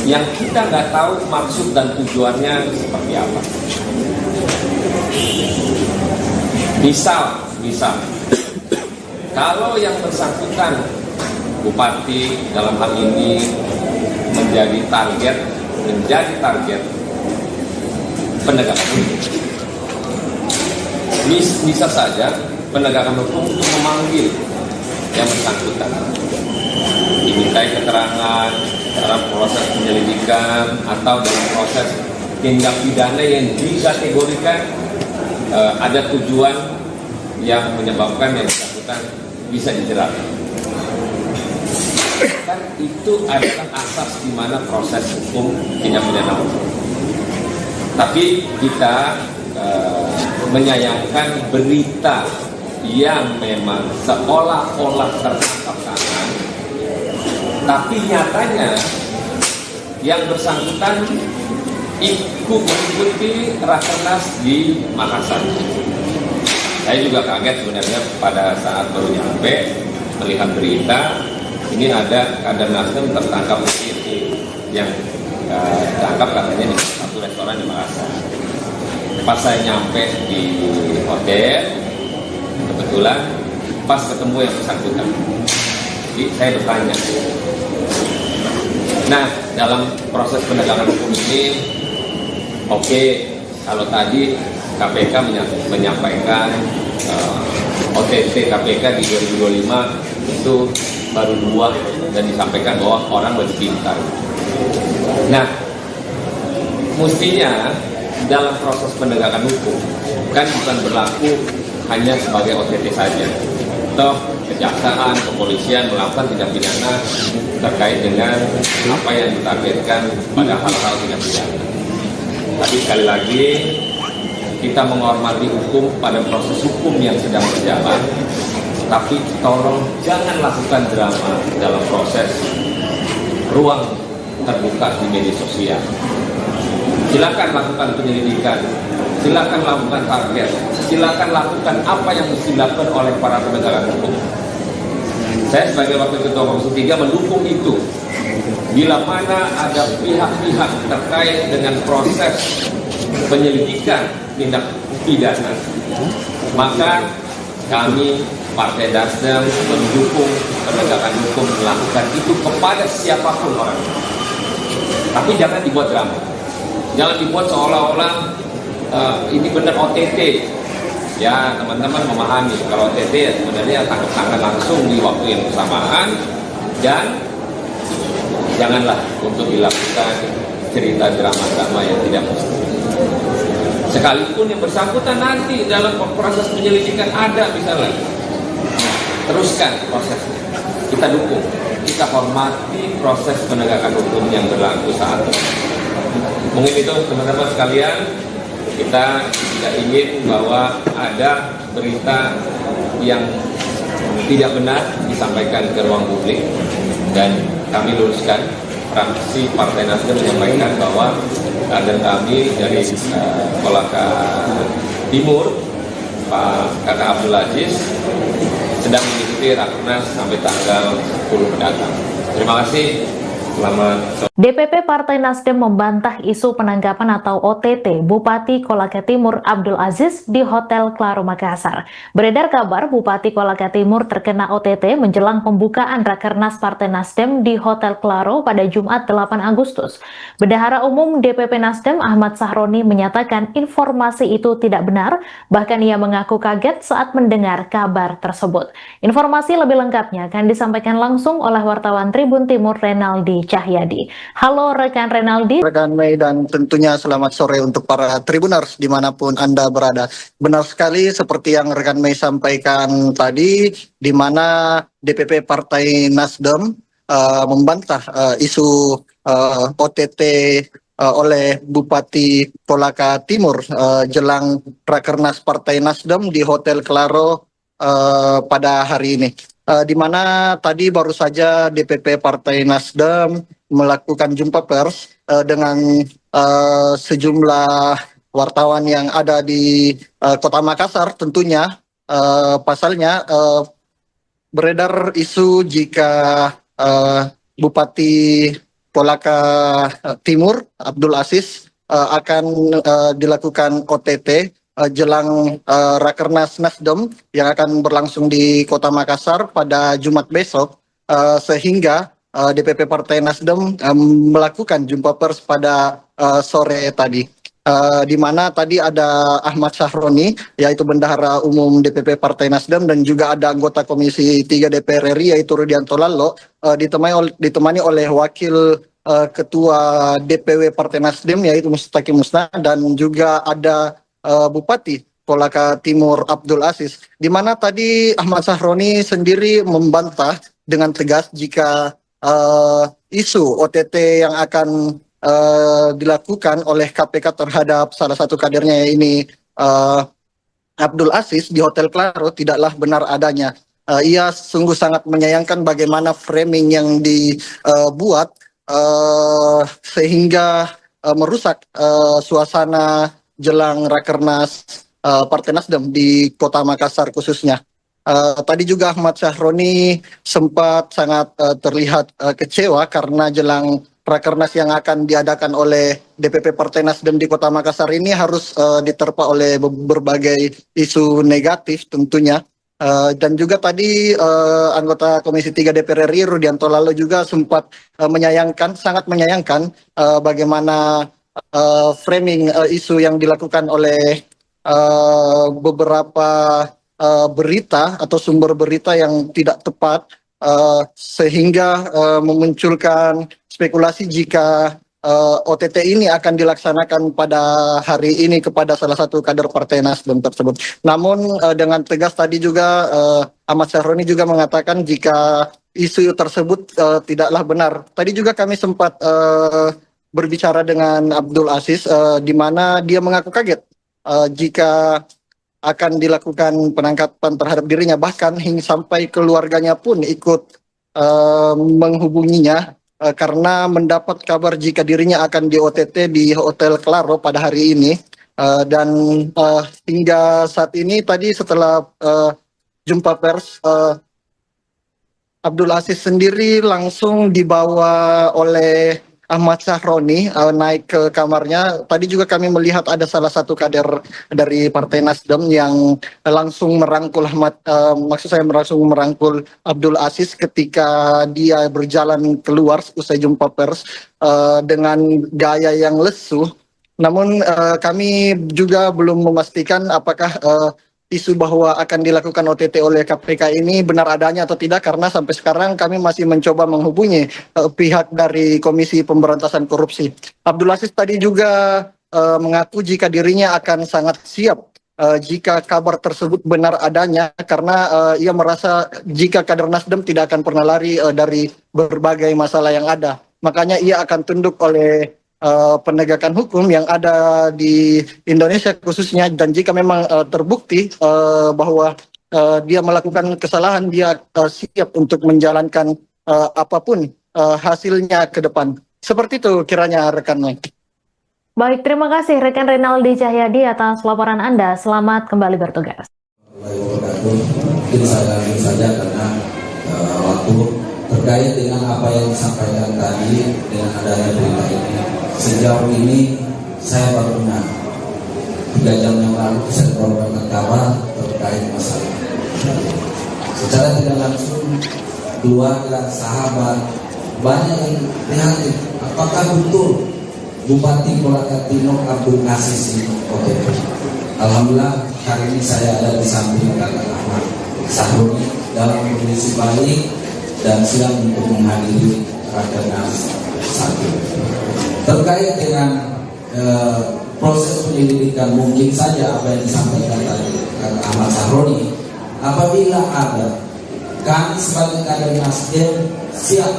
yang kita nggak tahu maksud dan tujuannya seperti apa. Misal kalau yang bersangkutan Bupati dalam hal ini menjadi target penegakan hukum, bisa saja penegakan hukum untuk memanggil yang bersangkutan, dimintai keterangan dalam proses penyelidikan atau dalam proses tindak pidana yang dikategorikan ada tujuan yang menyebabkan yang bersangkutan bisa dijerat. Kan itu adalah asas di mana proses hukum tindak pidana hukum. Tapi kita menyayangkan berita yang memang seolah-olah tertangkap tangan, tapi nyatanya yang bersangkutan ikut mengikuti Rakernas di Makassar. Saya juga kaget sebenarnya pada saat baru nyampe melihat berita ini ada kader Nasdem tertangkap yang ditangkap katanya di satu restoran di Makassar. Pas saya nyampe di hotel, kebetulan pas ketemu yang bersangkutan, jadi saya bertanya. Nah, dalam proses penegakan hukum ini, oke, kalau tadi KPK menyampaikan OTT KPK di 2025 itu baru 2 dan disampaikan bahwa orang lebih pintar. Nah, mestinya dalam proses penegakan hukum kan bukan berlaku hanya sebagai OTT saja. Toh kejaksaan, kepolisian melakukan tindak pidana terkait dengan apa yang ditargetkan pada hal-hal tindak pidana. Tapi sekali lagi kita menghormati hukum pada proses hukum yang sedang berjalan. Tapi tolong jangan lakukan drama dalam proses ruang terbuka di media sosial. Silakan lakukan penyelidikan, silakan lakukan target, silakan lakukan apa yang mesti dilakukan oleh para penegak hukum. Saya sebagai Wakil Ketua Komisi 3 mendukung itu. bila mana ada pihak-pihak terkait dengan proses penyelidikan tindak pidana, maka kami Partai Nasdem mendukung penegakan hukum melakukan itu kepada siapapun orang. Tapi jangan dibuat drama, jangan dibuat seolah-olah ini benar OTT. Ya, teman-teman memahami kalau OTT ya sebenarnya tangkap tangan langsung di waktu yang bersamaan, dan janganlah untuk dilakukan cerita drama-drama yang tidak mesti. Sekalipun yang bersangkutan nanti dalam proses penyelidikan ada misalnya, teruskan prosesnya. Kita dukung, kita hormati proses penegakan hukum yang berlaku saat ini. Mungkin itu teman-teman sekalian, kita tidak ingin bahwa ada berita yang tidak benar disampaikan ke ruang publik, dan kami luruskan. Fraksi Partai Nasdem menyampaikan bahwa kader kami dari Kolaka Timur, Pak Kakak Abdul Aziz, sedang mengikuti Rakernas sampai tanggal 10 mendatang. Terima kasih. Selamat sore. DPP Partai Nasdem membantah isu penangkapan atau OTT Bupati Kolaka Timur Abdul Aziz di Hotel Claro Makassar. Beredar kabar Bupati Kolaka Timur terkena OTT menjelang pembukaan Rakernas Partai Nasdem di Hotel Claro pada Jumat 8 Agustus. Bendahara Umum DPP Nasdem Ahmad Sahroni menyatakan informasi itu tidak benar, bahkan ia mengaku kaget saat mendengar kabar tersebut. Informasi lebih lengkapnya akan disampaikan langsung oleh wartawan Tribun Timur Renaldi Cahyadi. Halo rekan Renaldi. Rekan Mei, dan tentunya selamat sore untuk para Tribuners dimanapun Anda berada. Benar sekali seperti yang rekan Mei sampaikan tadi, di mana DPP Partai Nasdem membantah isu OTT oleh Bupati Kolaka Timur jelang Rakernas Partai Nasdem di Hotel Claro pada hari ini. Di mana tadi baru saja DPP Partai Nasdem melakukan jumpa pers dengan sejumlah wartawan yang ada di Kota Makassar. Tentunya pasalnya beredar isu jika Bupati Kolaka Timur Abdul Aziz akan dilakukan OTT jelang Rakernas Nasdem yang akan berlangsung di Kota Makassar pada Jumat besok, sehingga DPP Partai Nasdem melakukan jumpa pers pada sore tadi, di mana tadi ada Ahmad Sahroni, yaitu Bendahara Umum DPP Partai Nasdem, dan juga ada anggota Komisi 3 DPR RI yaitu Rudianto Lallo, ditemani oleh Wakil Ketua DPW Partai Nasdem yaitu Mustaqim Musna, dan juga ada Bupati Kolaka Timur Abdul Aziz, di mana tadi Ahmad Sahroni sendiri membantah dengan tegas jika isu OTT yang akan dilakukan oleh KPK terhadap salah satu kadernya ini Abdul Aziz di Hotel Claro tidaklah benar adanya. Ia sungguh sangat menyayangkan bagaimana framing yang dibuat sehingga merusak suasana jelang Rakernas Partai Nasdem di Kota Makassar khususnya. Tadi juga Ahmad Sahroni sempat sangat terlihat kecewa karena jelang Rakernas yang akan diadakan oleh DPP Partai Nasdem di Kota Makassar ini harus diterpa oleh berbagai isu negatif tentunya. Dan juga tadi anggota Komisi 3 DPR RI Rudianto Lallo juga sempat sangat menyayangkan bagaimana framing isu yang dilakukan oleh beberapa berita atau sumber berita yang tidak tepat, sehingga memunculkan spekulasi jika OTT ini akan dilaksanakan pada hari ini kepada salah satu kader Partai Nasdem tersebut. Namun dengan tegas tadi juga Ahmad Sahroni juga mengatakan jika isu tersebut tidaklah benar. Tadi juga kami sempat berbicara dengan Abdul Aziz, di mana dia mengaku kaget jika akan dilakukan penangkapan terhadap dirinya, bahkan hingga sampai keluarganya pun ikut menghubunginya karena mendapat kabar jika dirinya akan di OTT di Hotel Claro pada hari ini. Dan hingga saat ini tadi setelah jumpa pers Abdul Aziz sendiri langsung dibawa oleh Ahmad Sahroni naik ke kamarnya. Tadi juga kami melihat ada salah satu kader dari Partai Nasdem yang langsung merangkul langsung merangkul Abdul Aziz ketika dia berjalan keluar usai jumpa pers dengan gaya yang lesu. Namun kami juga belum memastikan apakah isu bahwa akan dilakukan OTT oleh KPK ini benar adanya atau tidak, karena sampai sekarang kami masih mencoba menghubungi pihak dari Komisi Pemberantasan Korupsi. Abdul Aziz tadi juga mengaku jika dirinya akan sangat siap jika kabar tersebut benar adanya, karena ia merasa jika kader Nasdem tidak akan pernah lari dari berbagai masalah yang ada. Makanya ia akan tunduk oleh penegakan hukum yang ada di Indonesia khususnya, dan jika memang terbukti bahwa dia melakukan kesalahan, dia siap untuk menjalankan apapun hasilnya ke depan. Seperti itu kiranya rekan Mike. Baik, terima kasih rekan Renaldi Cahyadi atas laporan Anda. Selamat kembali bertugas. Mungkin saya lanjut saja karena waktu terkait dengan apa yang disampaikan tadi dengan adanya berita ini. Sejauh ini saya baru dengar 3 jam yang lalu saya mendapatkan kabar terkait masalah. Secara tidak langsung keluarga, sahabat banyak yang prihatin. Apakah betul Bupati Kolaka Timur Abdul Aziz ini OTT? Alhamdulillah hari ini saya ada di samping kakak Ahmad Sahroni dalam kondisi baik dan siap untuk menghadiri Rakernas 1. Terkait dengan proses penyelidikan, mungkin saja apa yang disampaikan tadi kakak Ahmad Sahroni, apabila ada, kami sebagai kader Nasdem siap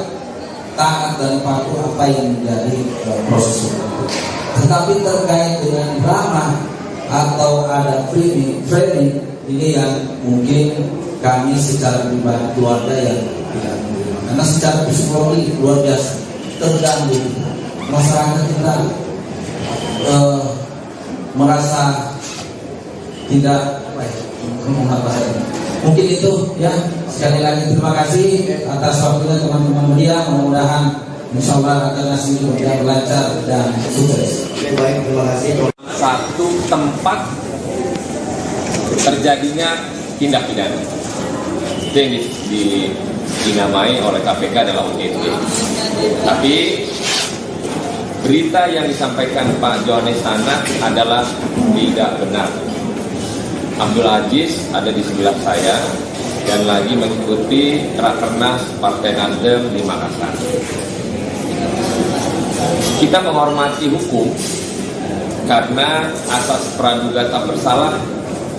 taat dan patuh apa yang menjadi proses hukum. Tetapi terkait dengan drama atau ada framing ini yang mungkin kami secara pribadi keluarga yang tidak menerima, karena secara psikologi luar biasa terganggu. Masyarakat kita merasa tidak mungkin itu ya. Sekali lagi terima kasih atas waktunya teman-teman media. Mudah-mudahan insyaallah akan hasil yang lancar dan sukses. Baik, terima kasih. Satu tempat terjadinya tindak pidana itu yang dinamai oleh KPK adalah OTT. Tapi berita yang disampaikan Pak Johannes Tanak adalah tidak benar. Abdul Aziz ada di sebelah saya dan lagi mengikuti Rakernas Partai Nasdem di Makassar. Kita menghormati hukum karena asas praduga tak bersalah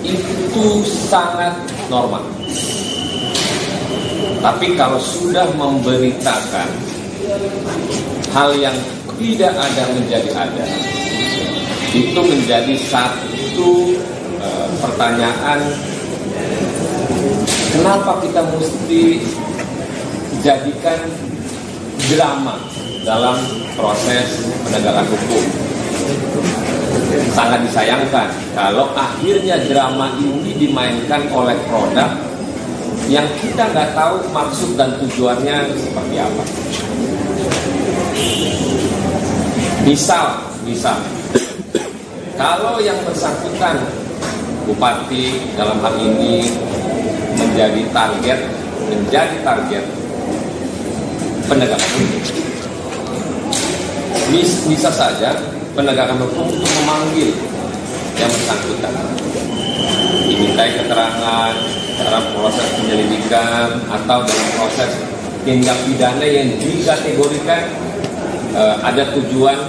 itu sangat normal. Tapi kalau sudah memberitakan hal yang tidak ada menjadi ada, itu menjadi satu pertanyaan, kenapa kita mesti jadikan drama dalam proses penegakan hukum. Sangat disayangkan kalau akhirnya drama ini dimainkan oleh produk yang kita nggak tahu maksud dan tujuannya seperti apa. Misal, kalau yang bersangkutan Bupati dalam hal ini menjadi target penegakan hukum, bisa saja penegakan hukum untuk memanggil yang bersangkutan, dimintai keterangan dalam proses penyelidikan atau dalam proses tindak pidana yang dikategorikan ada tujuan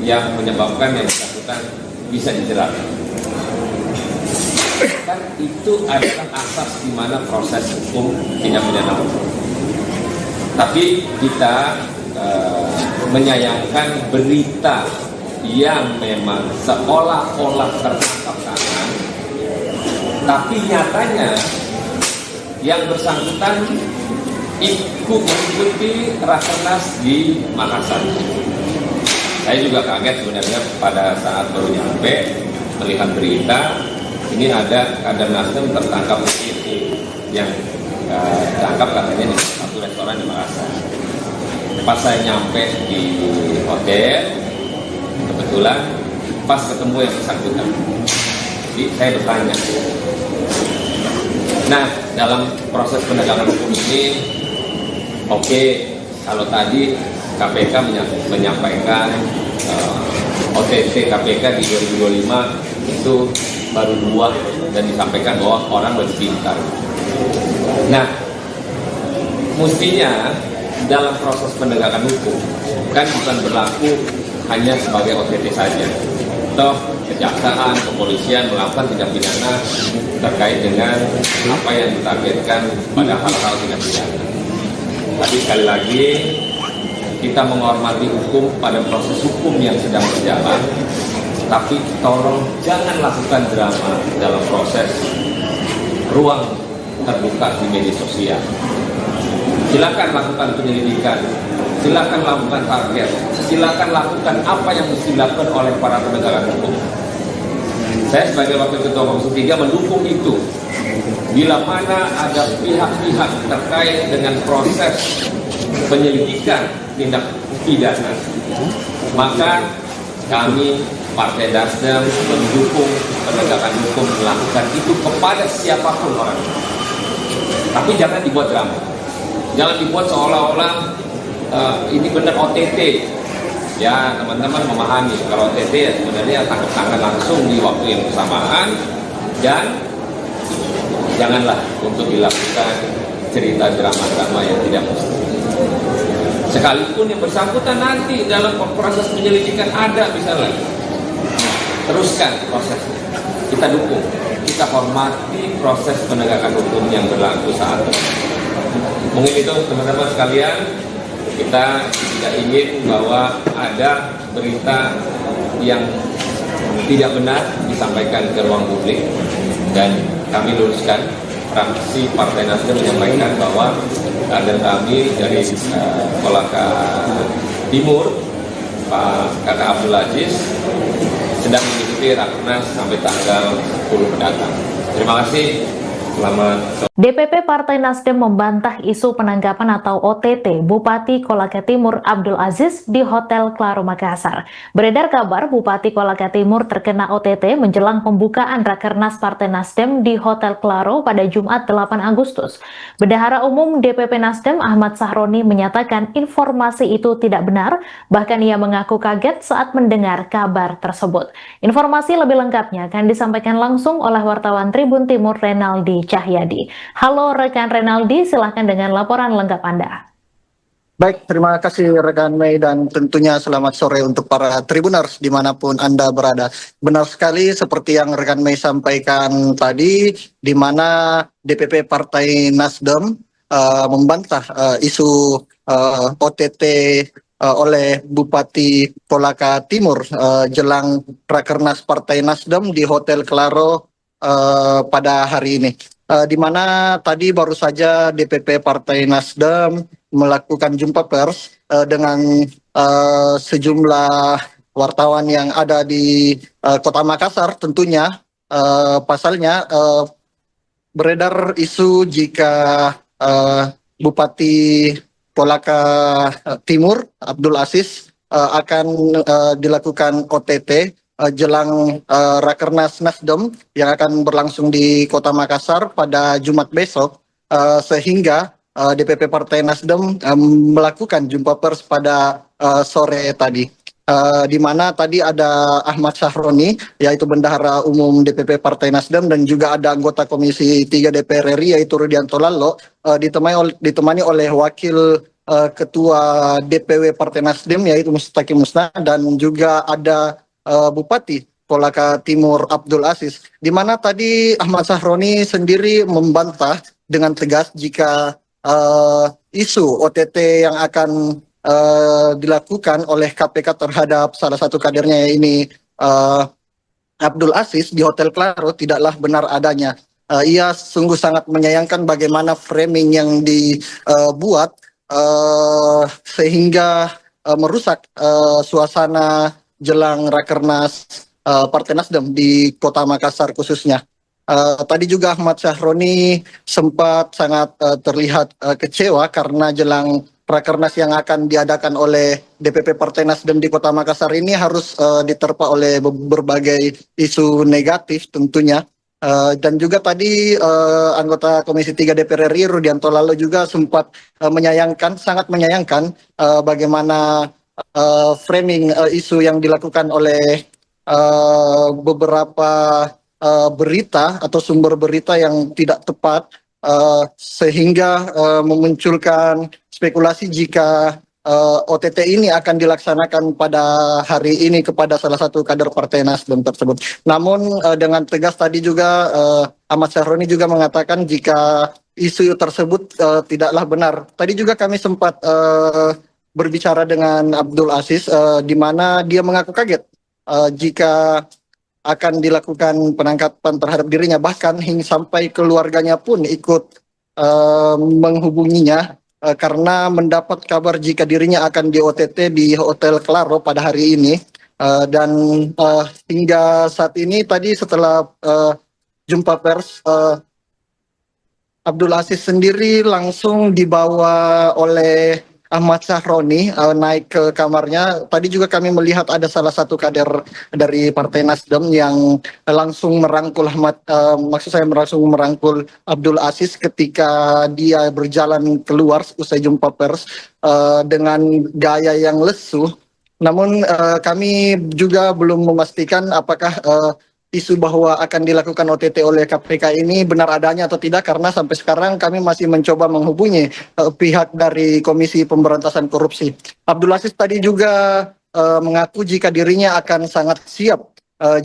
yang menyebabkan yang bersangkutan bisa dijerat. Kan itu adalah asas di mana proses hukum tindak pidana. Tapi kita menyayangkan berita yang memang seolah-olah tertangkap tangan, tapi nyatanya yang bersangkutan ikut mengikuti Rakernas di Makassar. Saya juga kaget sebenarnya pada saat baru nyampe melihat berita ini ada kader Nasdem tertangkap OTT yang ditangkap katanya di satu restoran di Makassar. Pas saya nyampe di hotel, kebetulan pas ketemu yang bersangkutan. Jadi saya bertanya. Nah, dalam proses penegakan hukum ini, oke, kalau tadi KPK menyampaikan OTT KPK di 2025 itu baru 2 dan disampaikan bahwa orang lebih pintar. Nah, mestinya dalam proses penegakan hukum kan bukan berlaku hanya sebagai OTT saja. Toh kejaksaan, kepolisian melakukan tindak pidana terkait dengan apa yang ditargetkan pada hal-hal tindak pidana. Tapi sekali lagi kita menghormati hukum pada proses hukum yang sedang berjalan, tapi tolong jangan lakukan drama dalam proses ruang terbuka di media sosial. Silakan lakukan penyelidikan, silakan lakukan target, silakan lakukan apa yang mesti dilakukan oleh para penegak hukum. Saya sebagai Wakil Ketua Komisi 3 mendukung itu. Bila mana ada pihak-pihak terkait dengan proses penyelidikan tindak pidana, maka kami Partai Nasdem mendukung penegakan hukum melakukan itu kepada siapapun orang. Tapi jangan dibuat drama. Jangan dibuat seolah-olah ini benar OTT. Ya, teman-teman memahami kalau OTT ya sebenarnya tangkap tangan langsung di waktu yang bersamaan, dan janganlah untuk dilakukan cerita drama-drama yang tidak mesti. Sekalipun yang bersangkutan nanti dalam proses penyelidikan ada misalnya, teruskan prosesnya. Kita dukung, kita hormati proses penegakan hukum yang berlaku saat ini. Mungkin itu teman-teman sekalian, kita tidak ingin bahwa ada berita yang tidak benar disampaikan ke ruang publik, dan kami luruskan. Fraksi Partai Nasdem menyampaikan bahwa kader kami dari Kolaka Timur, Pak Kakak Abdul Aziz, sedang mengikuti Rakernas sampai tanggal 10 mendatang. Terima kasih. Selamat sore. DPP Partai Nasdem membantah isu penangkapan atau OTT Bupati Kolaka Timur Abdul Aziz di Hotel Claro Makassar. Beredar kabar Bupati Kolaka Timur terkena OTT menjelang pembukaan Rakernas Partai Nasdem di Hotel Claro pada Jumat 8 Agustus. Bendahara Umum DPP Nasdem Ahmad Sahroni menyatakan informasi itu tidak benar, bahkan ia mengaku kaget saat mendengar kabar tersebut. Informasi lebih lengkapnya akan disampaikan langsung oleh wartawan Tribun Timur Renaldi Cahyadi. Halo rekan Renaldi, silahkan dengan laporan lengkap Anda. Baik, terima kasih rekan Mei, dan tentunya selamat sore untuk para Tribuners dimanapun Anda berada. Benar sekali seperti yang rekan Mei sampaikan tadi, di mana DPP Partai Nasdem membantah isu OTT oleh Bupati Kolaka Timur jelang Rakernas Partai Nasdem di Hotel Claro pada hari ini. Di mana tadi baru saja DPP Partai Nasdem melakukan jumpa pers dengan sejumlah wartawan yang ada di Kota Makassar. Tentunya pasalnya beredar isu jika Bupati Kolaka Timur Abdul Aziz akan dilakukan OTT jelang Rakernas Nasdem yang akan berlangsung di Kota Makassar pada Jumat besok, sehingga DPP Partai Nasdem melakukan jumpa pers pada sore tadi, di mana tadi ada Ahmad Sahroni, yaitu Bendahara Umum DPP Partai Nasdem, dan juga ada anggota Komisi 3 DPR RI yaitu Rudianto Lallo, ditemani oleh Wakil Ketua DPW Partai Nasdem yaitu Mustaqim Musna, dan juga ada Bupati Kolaka Timur Abdul Aziz, di mana tadi Ahmad Sahroni sendiri membantah dengan tegas jika isu OTT yang akan dilakukan oleh KPK terhadap salah satu kadernya ini Abdul Aziz di Hotel Claro tidaklah benar adanya. Ia sungguh sangat menyayangkan bagaimana framing yang dibuat sehingga merusak suasana jelang Rakernas Partai Nasdem di Kota Makassar khususnya. Tadi juga Ahmad Syahroni sempat sangat terlihat kecewa karena jelang Rakernas yang akan diadakan oleh DPP Partai Nasdem di Kota Makassar ini harus diterpa oleh berbagai isu negatif tentunya. Dan juga tadi anggota Komisi 3 DPR RI Rudianto Lalo juga sempat sangat menyayangkan bagaimana framing isu yang dilakukan oleh beberapa berita atau sumber berita yang tidak tepat sehingga memunculkan spekulasi jika OTT ini akan dilaksanakan pada hari ini kepada salah satu kader Partai Nasdem tersebut. Namun dengan tegas tadi juga Ahmad Syahroni juga mengatakan jika isu tersebut tidaklah benar. Tadi juga kami sempat berbicara dengan Abdul Aziz di mana dia mengaku kaget jika akan dilakukan penangkapan terhadap dirinya, bahkan hingga sampai keluarganya pun ikut menghubunginya karena mendapat kabar jika dirinya akan di OTT di Hotel Claro pada hari ini. Dan hingga saat ini tadi setelah jumpa pers, Abdul Aziz sendiri langsung dibawa oleh Ahmad Syahroni naik ke kamarnya. Tadi juga kami melihat ada salah satu kader dari Partai Nasdem yang langsung merangkul langsung merangkul Abdul Aziz ketika dia berjalan keluar usai jumpa pers dengan gaya yang lesu. Namun kami juga belum memastikan apakah isu bahwa akan dilakukan OTT oleh KPK ini benar adanya atau tidak, karena sampai sekarang kami masih mencoba menghubungi pihak dari Komisi Pemberantasan Korupsi. Abdul Aziz tadi juga mengaku jika dirinya akan sangat siap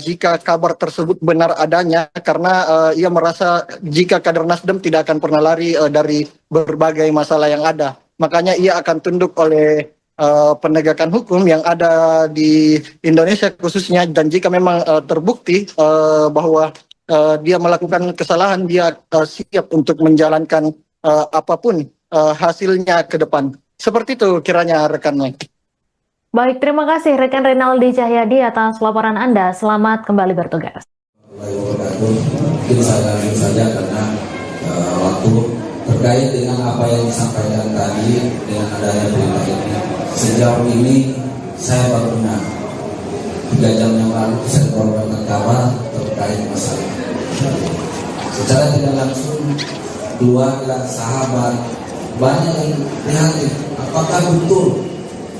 jika kabar tersebut benar adanya, karena ia merasa jika kader Nasdem tidak akan pernah lari dari berbagai masalah yang ada. Makanya ia akan tunduk oleh penegakan hukum yang ada di Indonesia khususnya, dan jika memang terbukti bahwa dia melakukan kesalahan, dia siap untuk menjalankan apapun hasilnya ke depan. Seperti itu kiranya rekan. Baik, terima kasih rekan Renaldi Cahyadi atas laporan Anda. Selamat kembali bertugas. Mungkin saya lanjut saja karena waktu terkait dengan apa yang disampaikan tadi dengan adanya berita ini. Sejauh ini saya baru dengar 3 jam yang lalu saya mendapatkan kabar terkait masalah. Secara tidak langsung keluarga, sahabat banyak yang prihatin. Apakah betul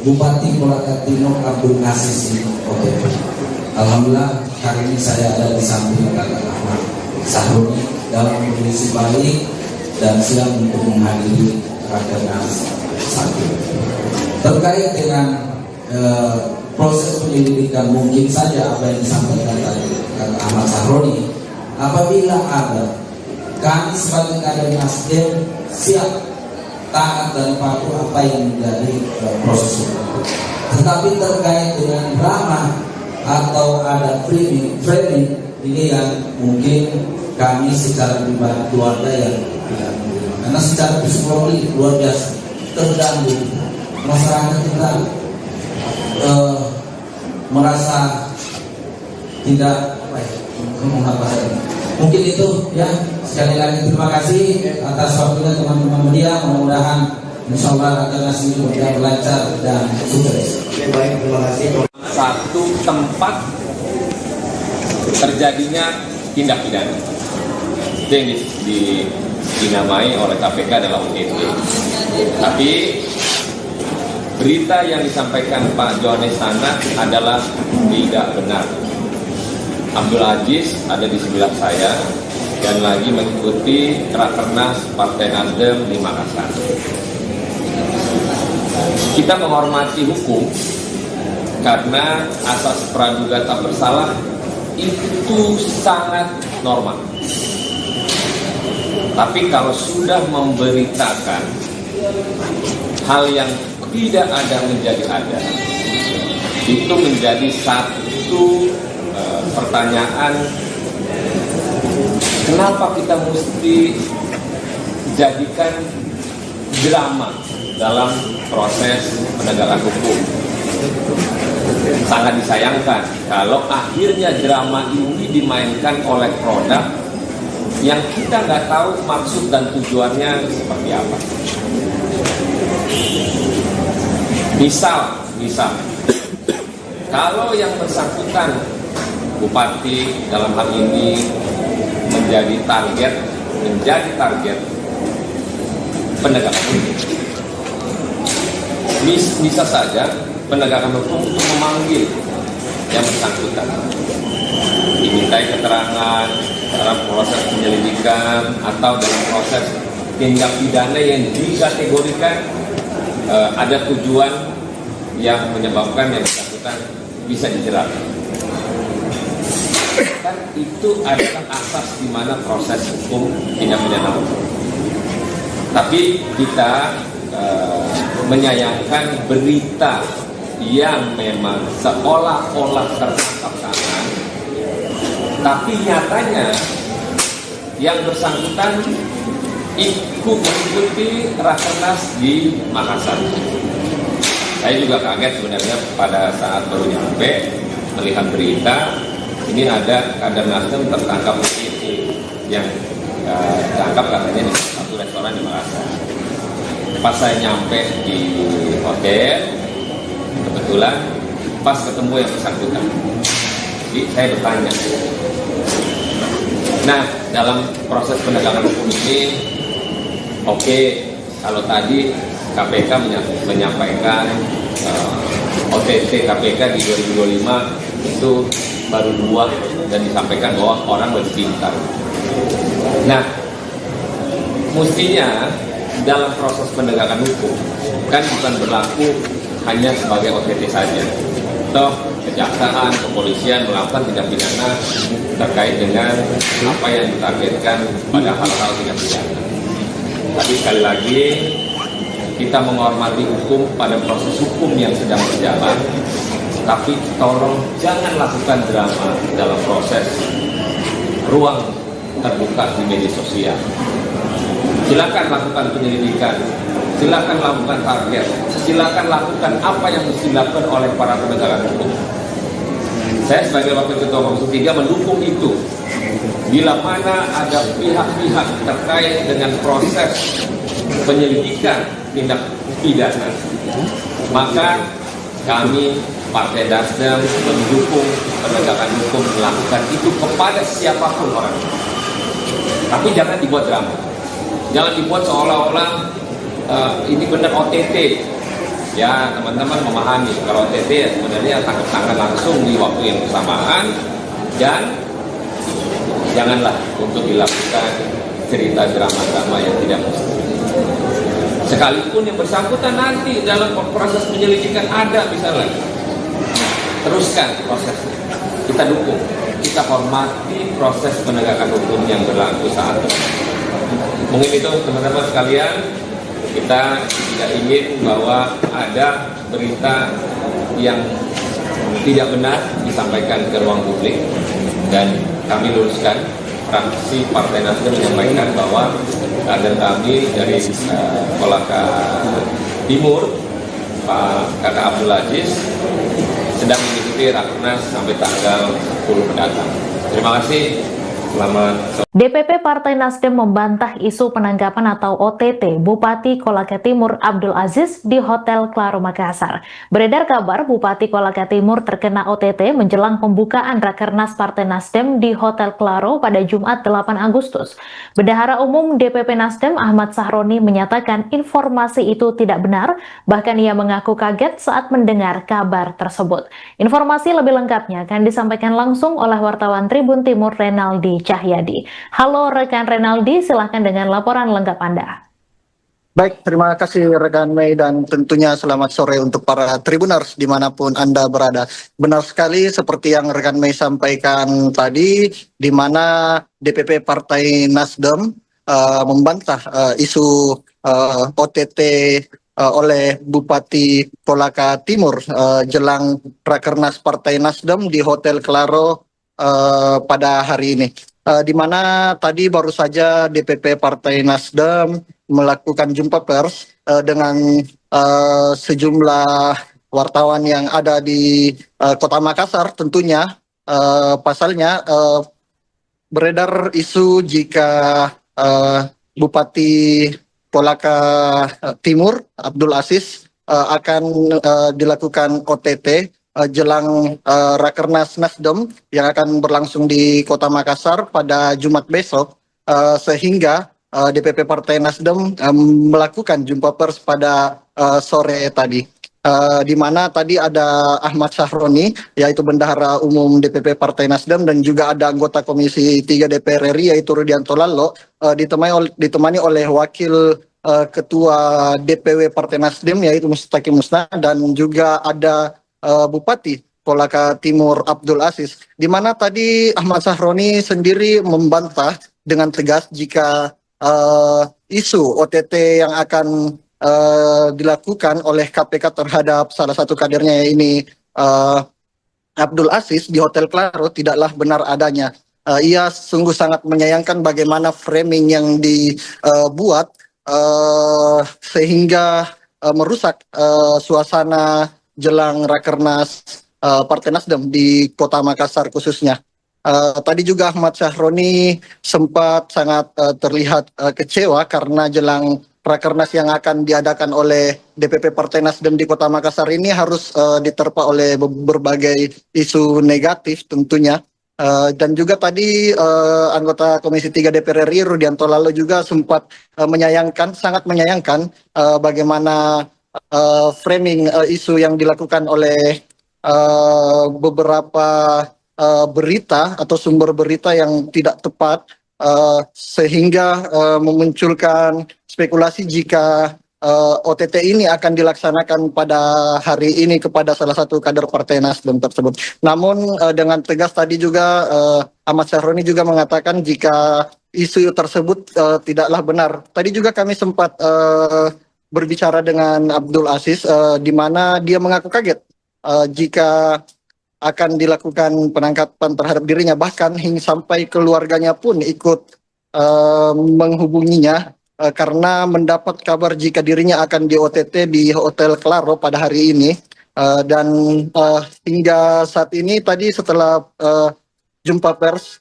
Bupati Kolaka Timur Abdul Aziz ini OTT? Alhamdulillah hari ini saya ada di samping kakak Ahmad Syahroni dalam kondisi baik dan siap untuk menghadiri Rakernas 1. Terkait dengan proses penyelidikan, mungkin saja apa yang disampaikan tadi kakak Ahmad Syahroni, apabila ada, kami sebagai kader Nasdem siap taat dan patuh apa yang menjadi proses hukum. Tetapi terkait dengan drama atau ada framing ini yang mungkin kami secara pribadi keluarga yang tidak menerima, karena secara psikologi luar biasa terganggu. Masyarakat kita merasa tidak mungkin itu ya. Sekali lagi terima kasih atas waktunya teman-teman media. Mudah-mudahan insyaallah Rakernas ini berjalan lancar dan sukses. Baik, terima kasih. Satu tempat terjadinya tindak pidana itu yang dinamai oleh KPK adalah OTT. Tapi berita yang disampaikan Pak Johannes Tanak adalah tidak benar. Abdul Aziz ada di sebelah saya dan lagi mengikuti Rakernas Partai Nasdem di Makassar. Kita menghormati hukum karena asas praduga tak bersalah itu sangat normal. Tapi kalau sudah memberitakan hal yang tidak ada menjadi ada, itu menjadi satu pertanyaan, kenapa kita mesti jadikan drama dalam proses penegakan hukum. Sangat disayangkan kalau akhirnya drama ini dimainkan oleh produk yang kita nggak tahu maksud dan tujuannya seperti apa. Misal, kalau yang bersangkutan bupati dalam hal ini menjadi target penegakan hukum, bisa saja penegakan hukum itu memanggil yang bersangkutan, dimintai keterangan dalam proses penyelidikan atau dalam proses tindak pidana yang dikategorikan ada tujuan yang menyebabkan yang bersangkutan bisa dijerat. Kan itu adalah asas di mana proses hukum tindak pidana hukum. Tapi kita menyayangkan berita yang memang seolah-olah tertangkap tangan, tapi nyatanya yang bersangkutan ikut mengikuti Rakernas di Makassar. Saya juga kaget sebenarnya pada saat baru nyampe melihat berita ini ada kader Nasdem tertangkap di yang tertangkap katanya di satu restoran di Makassar. Pas saya nyampe di hotel, kebetulan pas ketemu yang bersangkutan, jadi saya bertanya. Nah, dalam proses penegakan hukum ini, oke, kalau tadi KPK menyampaikan OTT KPK di 2025 itu baru 2 dan disampaikan bahwa orang lebih pintar. Nah, mestinya dalam proses penegakan hukum kan bukan berlaku hanya sebagai OTT saja. Toh kejaksaan, kepolisian melakukan tindak pidana terkait dengan apa yang ditargetkan pada hal-hal tindak pidana. Tapi sekali lagi kita menghormati hukum pada proses hukum yang sedang berjalan, tapi tolong jangan lakukan drama dalam proses ruang terbuka di media sosial. Silakan lakukan penyelidikan, silakan lakukan target, silakan lakukan apa yang mesti dilakukan oleh para penegak hukum. Saya sebagai Wakil Ketua Komisi 3 mendukung itu. Bila mana ada pihak-pihak terkait dengan proses penyelidikan tindak pidana, maka kami Partai Nasdem mendukung penegakan hukum melakukan itu kepada siapapun orang. Tapi jangan dibuat drama. Jangan dibuat seolah-olah ini benar OTT. Ya, teman-teman memahami kalau OTT ya sebenarnya tangkap tangan langsung di waktu yang bersamaan, dan janganlah untuk dilakukan cerita drama-drama yang tidak mesti. Sekalipun yang bersangkutan nanti dalam proses penyelidikan ada misalnya, teruskan prosesnya. Kita dukung, kita hormati proses penegakan hukum yang berlaku saat ini. Mungkin itu teman-teman sekalian, kita tidak ingin bahwa ada berita yang tidak benar disampaikan ke ruang publik, dan kami luruskan. Fraksi Partai Nasdem menyampaikan bahwa kader kami dari Kolaka Timur, Pak Kakak Abdul Aziz, sedang mengikuti Rakernas sampai tanggal 10 mendatang. Terima kasih. Selamat sore. DPP Partai Nasdem membantah isu penangkapan atau OTT Bupati Kolaka Timur Abdul Aziz di Hotel Claro Makassar. Beredar kabar Bupati Kolaka Timur terkena OTT menjelang pembukaan Rakernas Partai Nasdem di Hotel Claro pada Jumat 8 Agustus. Bendahara Umum DPP Nasdem Ahmad Sahroni menyatakan informasi itu tidak benar, bahkan ia mengaku kaget saat mendengar kabar tersebut. Informasi lebih lengkapnya akan disampaikan langsung oleh wartawan Tribun Timur Renaldi Cahyadi. Halo rekan Renaldi, silahkan dengan laporan lengkap Anda. Baik, terima kasih rekan Mei, dan tentunya selamat sore untuk para Tribuners dimanapun Anda berada. Benar sekali seperti yang rekan Mei sampaikan tadi, di mana DPP Partai Nasdem membantah isu OTT oleh Bupati Kolaka Timur jelang Rakernas Partai Nasdem di Hotel Claro pada hari ini. Di mana tadi baru saja DPP Partai Nasdem melakukan jumpa pers dengan sejumlah wartawan yang ada di Kota Makassar. Tentunya pasalnya beredar isu jika Bupati Kolaka Timur Abdul Aziz akan dilakukan OTT jelang Rakernas Nasdem yang akan berlangsung di Kota Makassar pada Jumat besok, sehingga DPP Partai Nasdem melakukan jumpa pers pada sore tadi. Di mana tadi ada Ahmad Sahroni, yaitu Bendahara Umum DPP Partai Nasdem, dan juga ada anggota Komisi 3 DPR RI, yaitu Rudianto Lalo, ditemani oleh Wakil Ketua DPW Partai Nasdem, yaitu Mustaqim Musna, dan juga ada Bupati Kolaka Timur Abdul Aziz, di mana tadi Ahmad Sahroni sendiri membantah dengan tegas jika isu OTT yang akan dilakukan oleh KPK terhadap salah satu kadernya ini Abdul Aziz di Hotel Claro tidaklah benar adanya. Ia sungguh sangat menyayangkan bagaimana framing yang dibuat sehingga merusak suasana jelang Rakernas Partai Nasdem di Kota Makassar khususnya. Tadi juga Ahmad Sahroni sempat sangat terlihat kecewa karena jelang Rakernas yang akan diadakan oleh DPP Partai Nasdem di Kota Makassar ini harus diterpa oleh berbagai isu negatif tentunya. Dan juga tadi anggota Komisi 3 DPR RI Rudianto Lalo juga sempat sangat menyayangkan bagaimana framing isu yang dilakukan oleh beberapa berita atau sumber berita yang tidak tepat, sehingga memunculkan spekulasi jika OTT ini akan dilaksanakan pada hari ini kepada salah satu kader Partai Nasdem tersebut. Namun dengan tegas tadi juga Ahmad Sahroni juga mengatakan jika isu tersebut tidaklah benar. Tadi juga kami sempat berbicara dengan Abdul Aziz, di mana dia mengaku kaget jika akan dilakukan penangkapan terhadap dirinya, bahkan hingga sampai keluarganya pun ikut menghubunginya karena mendapat kabar jika dirinya akan di OTT di Hotel Claro pada hari ini. Dan hingga saat ini tadi setelah jumpa pers,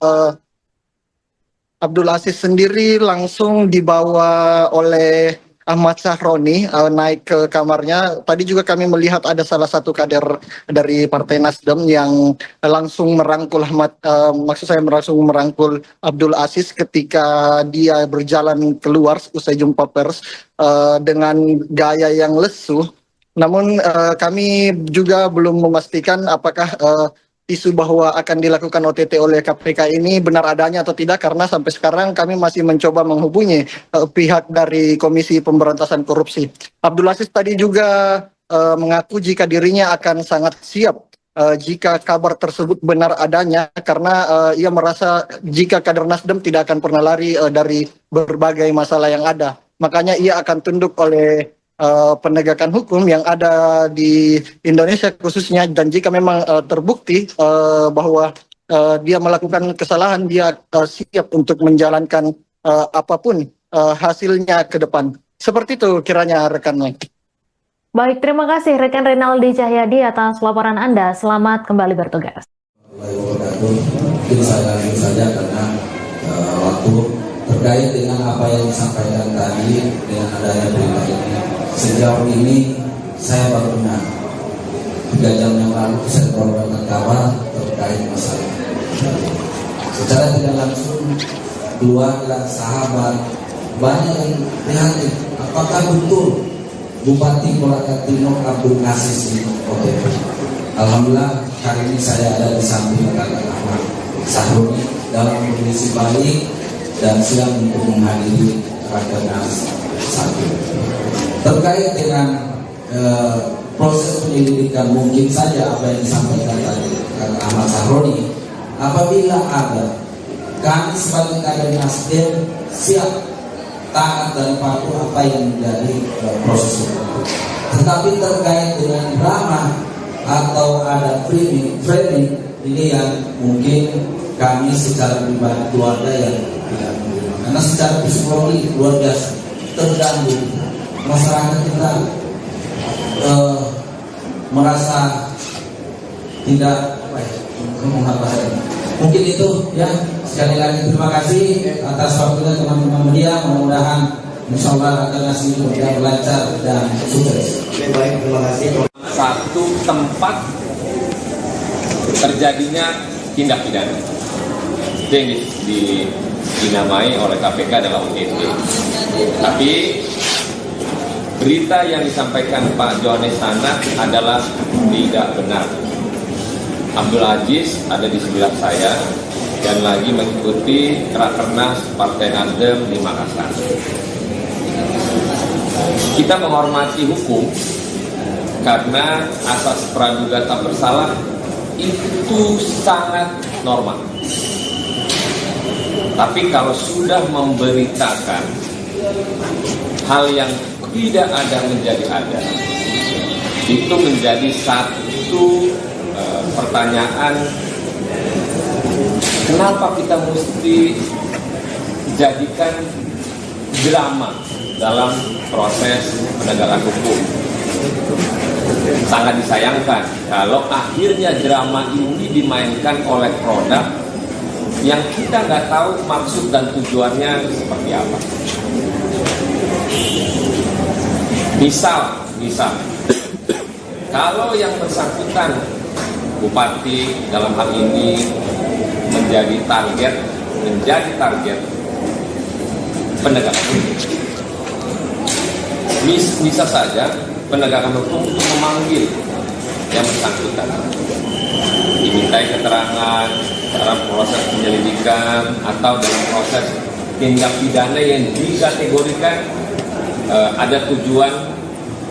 Abdul Aziz sendiri langsung dibawa oleh Ahmad Sahroni naik ke kamarnya. Tadi juga kami melihat ada salah satu kader dari Partai Nasdem yang langsung merangkul langsung merangkul Abdul Aziz ketika dia berjalan keluar usai jumpa pers dengan gaya yang lesu. Namun kami juga belum memastikan apakah isu bahwa akan dilakukan OTT oleh KPK ini benar adanya atau tidak, karena sampai sekarang kami masih mencoba menghubungi pihak dari Komisi Pemberantasan Korupsi. Abdul Aziz tadi juga mengaku jika dirinya akan sangat siap jika kabar tersebut benar adanya, karena ia merasa jika kader Nasdem tidak akan pernah lari dari berbagai masalah yang ada. Makanya ia akan tunduk oleh penegakan hukum yang ada di Indonesia khususnya, dan jika memang terbukti bahwa dia melakukan kesalahan, dia siap untuk menjalankan apapun hasilnya ke depan. Seperti itu kiranya rekannya. Baik, terima kasih rekan Renaldi Cahyadi atas laporan Anda. Selamat kembali bertugas. Mungkin saya lanjut saja karena waktu terkait dengan apa yang disampaikan tadi dengan adanya berita ini. Sejauh ini saya baru dengar 3 jam yang lalu saya mendapatkan kabar terkait masalah. Secara tidak langsung keluarga, sahabat, banyak yang prihatin. Apakah betul Bupati Kolaka Timur Abdul Aziz ini OTT? Alhamdulillah hari ini saya ada di samping kakak Ahmad Sahroni dalam kondisi baik dan siap untuk menghadiri Rakernas 1. Terkait dengan proses penyelidikan, mungkin saja apa yang disampaikan tadi kakak Ahmad Sahroni, apabila ada, kami sebagai kader Nasdem siap taat dan patuh apa yang menjadi proses hukum. Tetapi terkait dengan drama atau ada framing ini yang mungkin kami secara pribadi keluarga yang tidak menerima, karena secara psikologi luar biasa terganggu. Masyarakat kita merasa tidak Mungkin itu ya, sekali lagi terima kasih atas waktunya teman-teman media. Mudah-mudahan insya Allah rakernas ini berjalan lancar dan sukses. Oke, baik, terima kasih. Satu tempat terjadinya tindak pidana. Itu yang dinamai oleh KPK adalah OTT. Tapi berita yang disampaikan Pak Johannes sana adalah tidak benar. Abdul Aziz ada di sebelah saya dan lagi mengikuti Rakernas Partai Nasdem di Makassar. Kita menghormati hukum karena asas praduga tak bersalah itu sangat normal. Tapi kalau sudah memberitakan hal yang tidak ada menjadi ada, itu menjadi satu pertanyaan, kenapa kita mesti jadikan drama dalam proses penegakan hukum. Sangat disayangkan kalau akhirnya drama ini dimainkan oleh produk yang kita nggak tahu maksud dan tujuannya seperti apa. Misal, kalau yang bersangkutan Bupati dalam hal ini menjadi target penegakan hukum. Bisa saja penegakan hukum itu memanggil yang bersangkutan, dimintai keterangan dalam proses penyelidikan atau dalam proses tindak pidana yang dikategorikan ada tujuan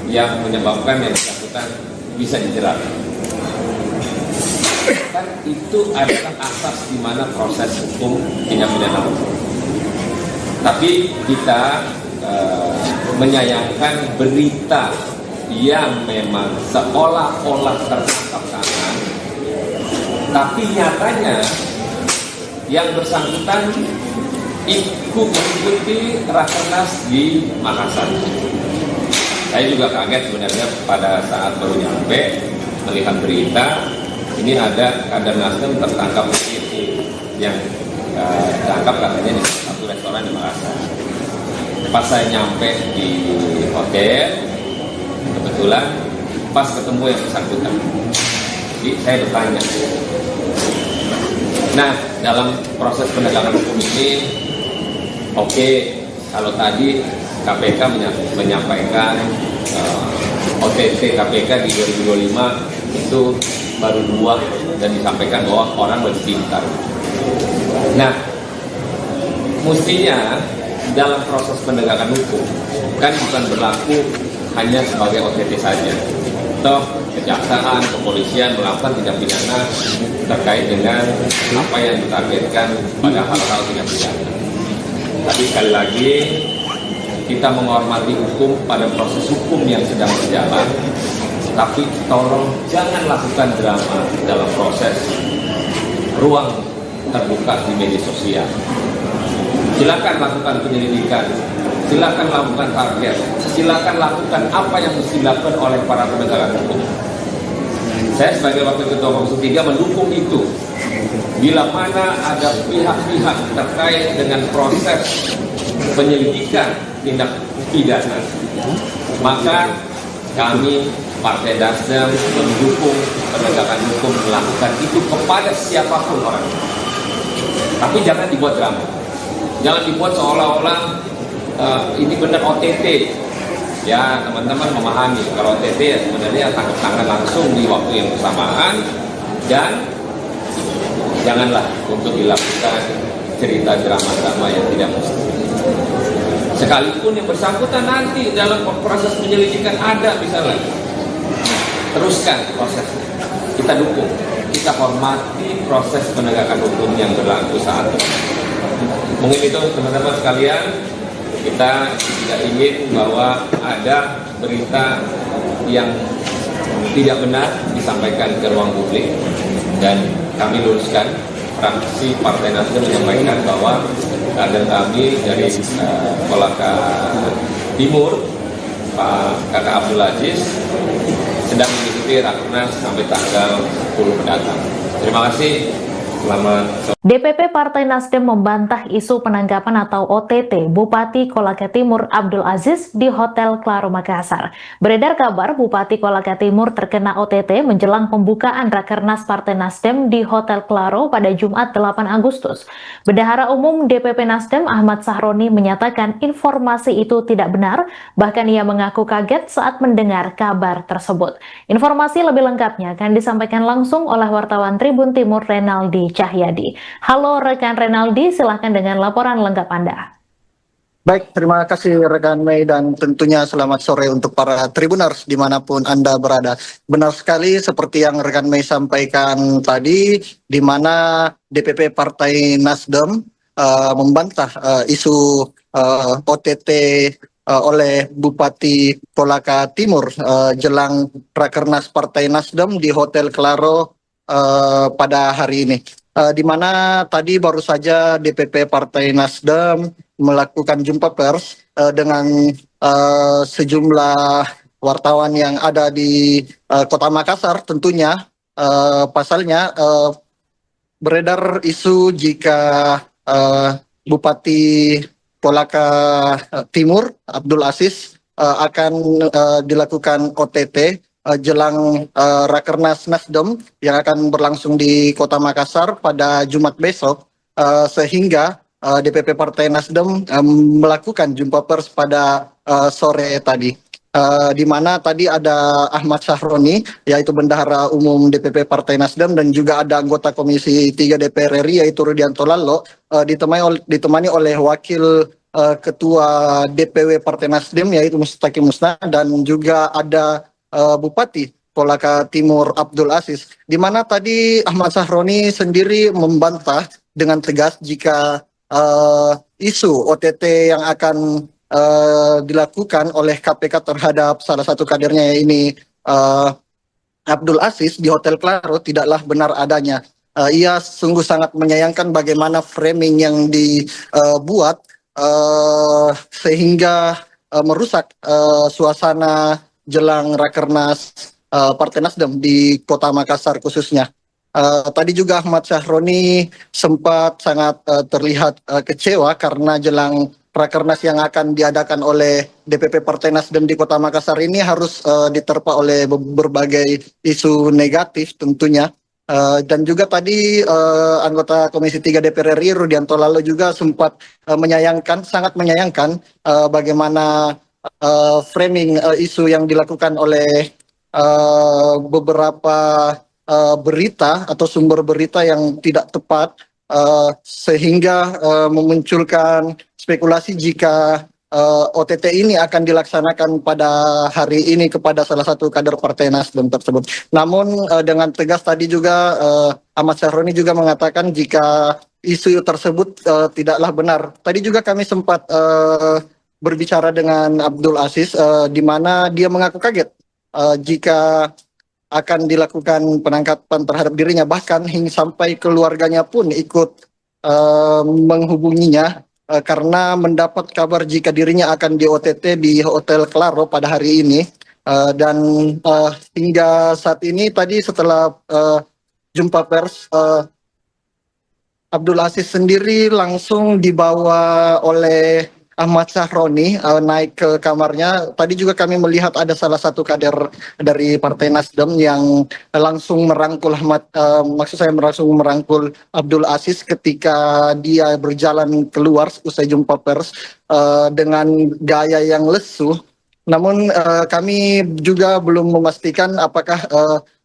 yang menyebabkan yang bersangkutan bisa dijerat. Kan itu adalah asas di mana proses hukum tindak pidana hukum. Tapi kita menyayangkan berita yang memang seolah-olah tertangkap tangan, tapi nyatanya yang bersangkutan ikut mengikuti Rakernas di Makassar. Saya juga kaget sebenarnya pada saat baru nyampe melihat berita ini ada kader Nasdem tertangkap yang ditangkap katanya di satu restoran di Makassar. Pas saya nyampe di hotel, kebetulan pas ketemu yang bersangkutan, jadi saya bertanya. Nah, dalam proses penegakan hukum ini, oke, kalau tadi KPK menyampaikan OTT KPK di 2025 itu baru 2 dan disampaikan bahwa orang lebih pintar. Nah, mestinya dalam proses penegakan hukum kan bukan berlaku hanya sebagai OTT saja. Toh kejaksaan, kepolisian melakukan tindak pidana terkait dengan apa yang ditargetkan pada hal-hal tindak pidana. Tapi sekali lagi kita menghormati hukum pada proses hukum yang sedang berjalan. Tapi tolong jangan lakukan drama dalam proses ruang terbuka di media sosial. Silakan lakukan penyelidikan, silakan lakukan target, silakan lakukan apa yang mesti dilakukan oleh para penegak hukum. Saya sebagai Wakil Ketua Komisi 3 mendukung itu. Bila mana ada pihak-pihak terkait dengan proses penyelidikan tindak pidana, maka kami Partai Nasdem mendukung penegakan hukum melakukan itu kepada siapapun orang. Tapi jangan dibuat drama. Jangan dibuat seolah-olah ini benar OTT. Ya, teman-teman memahami kalau OTT ya sebenarnya tangkap tangan langsung di waktu yang bersamaan, dan janganlah untuk dilakukan cerita drama-drama yang tidak mesti. Sekalipun yang bersangkutan nanti dalam proses penyelidikan ada misalnya, teruskan prosesnya. Kita dukung, kita hormati proses penegakan hukum yang berlaku saat ini. Mungkin itu teman-teman sekalian, kita tidak ingin bahwa ada berita yang tidak benar disampaikan ke ruang publik, dan kami luruskan. Fraksi Partai Nasdem menyampaikan bahwa kader kami dari Kolaka Timur, Pak Kakak Abdul Aziz, sedang mengikuti Rakernas sampai tanggal 10 mendatang. Terima kasih. Selamat sore. DPP Partai Nasdem membantah isu penangkapan atau OTT Bupati Kolaka Timur Abdul Aziz di Hotel Claro Makassar. Beredar kabar Bupati Kolaka Timur terkena OTT menjelang pembukaan Rakernas Partai Nasdem di Hotel Claro pada Jumat 8 Agustus. Bendahara Umum DPP Nasdem Ahmad Sahroni menyatakan informasi itu tidak benar, bahkan ia mengaku kaget saat mendengar kabar tersebut. Informasi lebih lengkapnya akan disampaikan langsung oleh wartawan Tribun Timur Renaldi Cahyadi. Halo rekan Renaldi, silahkan dengan laporan lengkap Anda. Baik, terima kasih rekan Mei dan tentunya selamat sore untuk para Tribuners dimanapun Anda berada. Benar sekali seperti yang rekan Mei sampaikan tadi, di mana DPP Partai Nasdem membantah isu OTT oleh Bupati Kolaka Timur jelang Rakernas Partai Nasdem di Hotel Claro pada hari ini. Di mana tadi baru saja DPP Partai Nasdem melakukan jumpa pers dengan sejumlah wartawan yang ada di Kota Makassar. Tentunya pasalnya beredar isu jika Bupati Kolaka Timur Abdul Aziz akan dilakukan OTT jelang Rakernas Nasdem yang akan berlangsung di Kota Makassar pada Jumat besok, sehingga DPP Partai Nasdem melakukan jumpa pers pada sore tadi, di mana tadi ada Ahmad Sahroni, yaitu Bendahara Umum DPP Partai Nasdem, dan juga ada anggota Komisi 3 DPR RI yaitu Rudianto Lallo, ditemani oleh Wakil Ketua DPW Partai Nasdem yaitu Mustaqim Musna, dan juga ada Bupati Kolaka Timur Abdul Aziz, di mana tadi Ahmad Sahroni sendiri membantah dengan tegas jika isu OTT yang akan dilakukan oleh KPK terhadap salah satu kadernya ini Abdul Aziz di Hotel Claro tidaklah benar adanya. Ia sungguh sangat menyayangkan bagaimana framing yang dibuat sehingga merusak suasana jelang Rakernas Partai Nasdem di Kota Makassar khususnya. Tadi juga Ahmad Sahroni sempat sangat terlihat kecewa karena jelang Rakernas yang akan diadakan oleh DPP Partai Nasdem di Kota Makassar ini harus diterpa oleh berbagai isu negatif tentunya. Dan juga tadi anggota Komisi 3 DPR RI Rudianto Lallo juga sempat sangat menyayangkan bagaimana framing isu yang dilakukan oleh beberapa berita atau sumber berita yang tidak tepat, sehingga memunculkan spekulasi jika OTT ini akan dilaksanakan pada hari ini kepada salah satu kader Partai Nasdem tersebut. Namun dengan tegas tadi juga Ahmad Sahroni juga mengatakan jika isu tersebut tidaklah benar. Tadi juga kami sempat berbicara dengan Abdul Aziz, di mana dia mengaku kaget jika akan dilakukan penangkapan terhadap dirinya, bahkan hingga sampai keluarganya pun ikut menghubunginya karena mendapat kabar jika dirinya akan di OTT di Hotel Claro pada hari ini. Dan hingga saat ini tadi setelah jumpa pers, Abdul Aziz sendiri langsung dibawa oleh Ahmad Sahroni naik ke kamarnya. Tadi juga kami melihat ada salah satu kader dari Partai Nasdem yang langsung merangkul langsung merangkul Abdul Aziz ketika dia berjalan keluar usai jumpa pers dengan gaya yang lesu. Namun kami juga belum memastikan apakah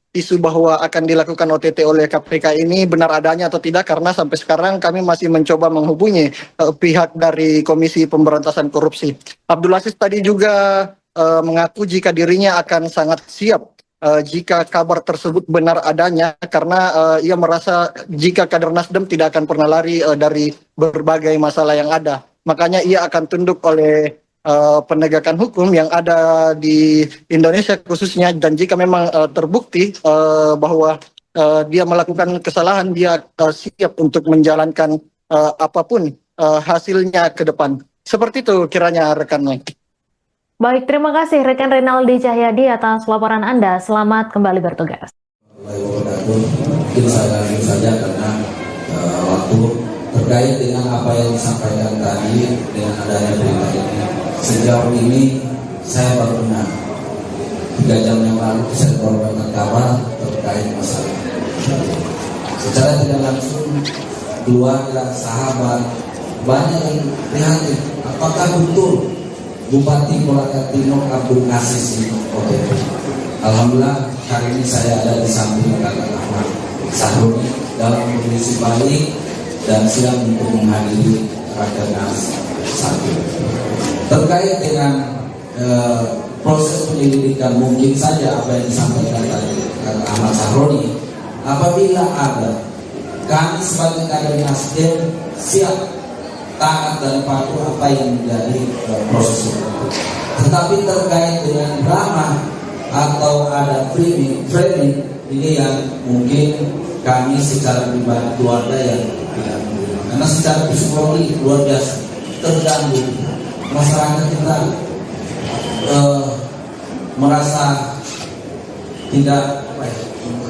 isu bahwa akan dilakukan OTT oleh KPK ini benar adanya atau tidak, karena sampai sekarang kami masih mencoba menghubungi pihak dari Komisi Pemberantasan Korupsi. Abdul Aziz tadi juga mengaku jika dirinya akan sangat siap jika kabar tersebut benar adanya, karena ia merasa jika kader Nasdem tidak akan pernah lari dari berbagai masalah yang ada. Makanya ia akan tunduk oleh penegakan hukum yang ada di Indonesia khususnya, dan jika memang terbukti bahwa dia melakukan kesalahan, dia siap untuk menjalankan apapun hasilnya ke depan. Seperti itu kiranya rekan Mike. Baik, terima kasih rekan Renaldi Cahyadi atas laporan Anda. Selamat kembali bertugas. Mungkin saya saja karena wabarakatuh. Terkait dengan apa yang disampaikan tadi dengan adanya berita ini, sejauh ini saya baru dengar 3 jam yang lalu saya mendapatkan kabar terkait masalah. Secara tidak langsung keluarga, sahabat, banyak yang prihatin. Apakah betul Bupati Kolaka Timur Abdul Aziz ini OTT? Alhamdulillah hari ini saya ada di samping Kakak Ahmad Sahroni dalam kondisi baik dan siap untuk menghadiri Rakernas 1. Terkait dengan proses penyelidikan, mungkin saja apa yang disampaikan tadi Kakak Ahmad Sahroni, apabila ada, kami sebagai kader Nasdem siap taat dan patuh apa yang menjadi proses itu. Tetapi terkait dengan drama atau ada framing ini yang mungkin kami secara pribadi keluarga yang tidak menerima. Karena secara psikologi luar biasa terganggu. Masyarakat kita merasa tidak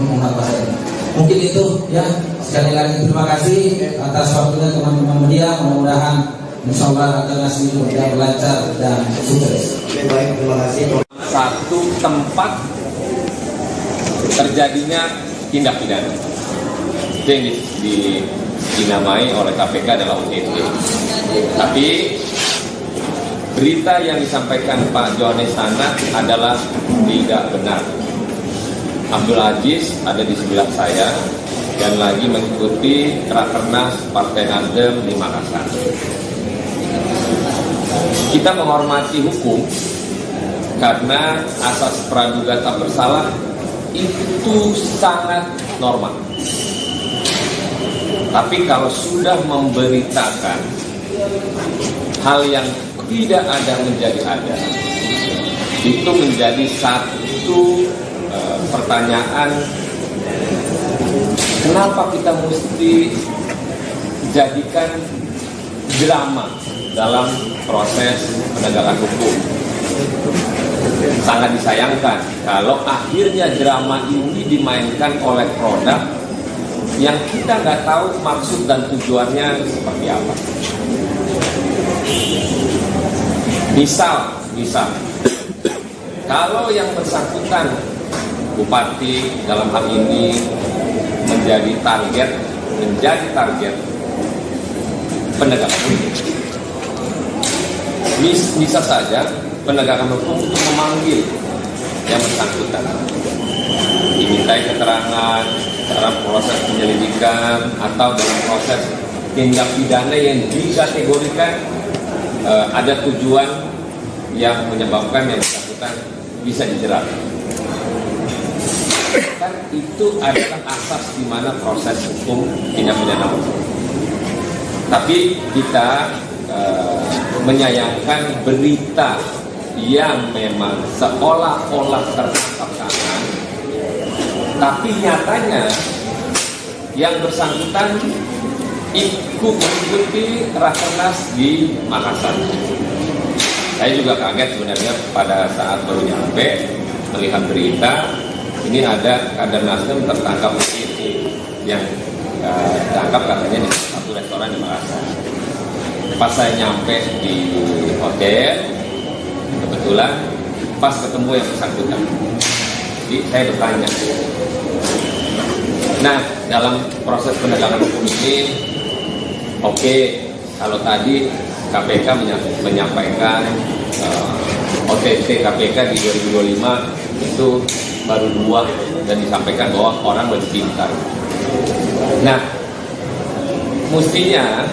mengatakan. Mungkin itu ya. Sekali lagi terima kasih atas waktunya teman-teman media. Mudah-mudahan insya Allah Rakernas ini berjalan lancar dan sukses. Baik, terima kasih. Satu tempat terjadinya tindak pidana. Itu yang dinamai oleh KPK adalah OTT. Tapi berita yang disampaikan Pak Johannes sana adalah tidak benar. Abdul Aziz ada di sebelah saya dan lagi mengikuti Rakernas Partai Nasdem di Makassar. Kita menghormati hukum karena asas praduga tak bersalah itu sangat normal. Tapi kalau sudah memberitakan hal yang tidak ada menjadi ada, itu menjadi satu pertanyaan. Kenapa kita mesti jadikan drama dalam proses penegakan hukum? Sangat disayangkan kalau akhirnya drama ini dimainkan oleh produk yang kita nggak tahu maksud dan tujuannya seperti apa. Misal, kalau yang bersangkutan Bupati dalam hal ini menjadi target penegakan hukum. Bisa saja penegakan hukum untuk memanggil yang bersangkutan, dimintai keterangan dalam proses penyelidikan atau dalam proses tindak pidana yang dikategorikan ada tujuan yang menyebabkan yang bersangkutan bisa dijerat. Kan itu adalah asas di mana proses hukum tindak pidana hukum. Tapi kita menyayangkan berita yang memang seolah-olah tertangkap tangan, tapi nyatanya yang bersangkutan ikut mengikuti Rakernas di Makassar. Saya juga kaget sebenarnya pada saat baru nyampe melihat berita ini ada kader Nasdem tertangkap di yang ditangkap katanya di satu restoran di Makassar. Pas saya nyampe di hotel, kebetulan pas ketemu yang bersangkutan, jadi saya bertanya. Nah, dalam proses penegakan hukum ini, oke, kalau tadi KPK menyampaikan OTT KPK di 2025 itu baru 2 dan disampaikan bahwa orang lebih pintar. Nah, mestinya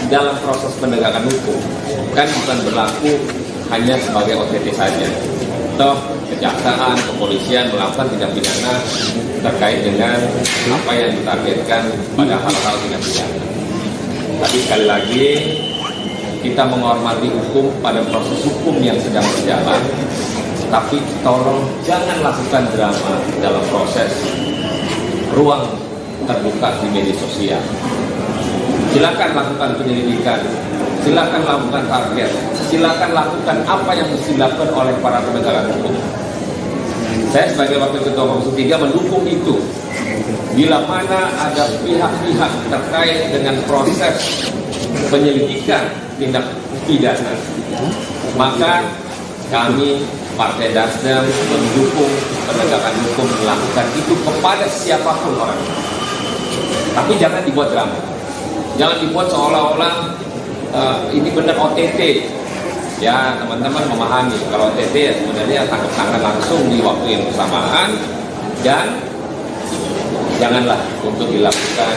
dalam proses penegakan hukum kan bukan berlaku hanya sebagai OTT saja. Toh kejaksaan, kepolisian melakukan tindak pidana terkait dengan apa yang ditargetkan pada hal-hal tindak pidana. Tapi sekali lagi kita menghormati hukum pada proses hukum yang sedang berjalan. Tapi tolong jangan lakukan drama dalam proses ruang terbuka di media sosial. Silakan lakukan penyelidikan, silakan lakukan target, silakan lakukan apa yang mesti dilakukan oleh para penegak hukum. Saya sebagai Wakil Ketua Komisi 3 mendukung itu. bila mana ada pihak-pihak terkait dengan proses penyelidikan tindak pidana, maka kami Partai Nasdem mendukung penegakan hukum melakukan itu kepada siapapun orang. Tapi jangan dibuat drama, jangan dibuat seolah-olah ini benar OTT. Ya, teman-teman memahami kalau OTT ya sebenarnya tangkap tangan langsung di waktu yang bersamaan, dan janganlah untuk dilakukan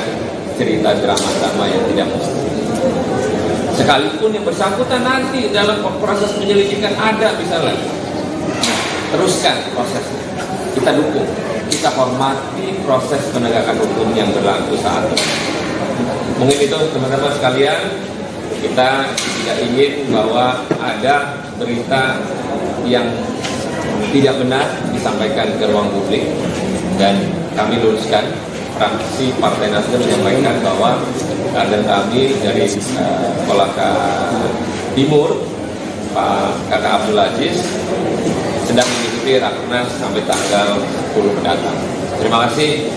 cerita drama-drama yang tidak mesti. Sekalipun yang bersangkutan nanti dalam proses penyelidikan ada misalnya, teruskan prosesnya. Kita dukung, kita hormati proses penegakan hukum yang berlaku saat ini. Mungkin itu teman-teman sekalian, kita tidak ingin bahwa ada berita yang tidak benar disampaikan ke ruang publik, dan kami luruskan. Fraksi Partai Nasdem menyampaikan bahwa kader kami dari Kolaka Timur, Pak Kakak Abdul Aziz, sedang mengikuti Rakernas sampai tanggal 10 mendatang. Terima kasih.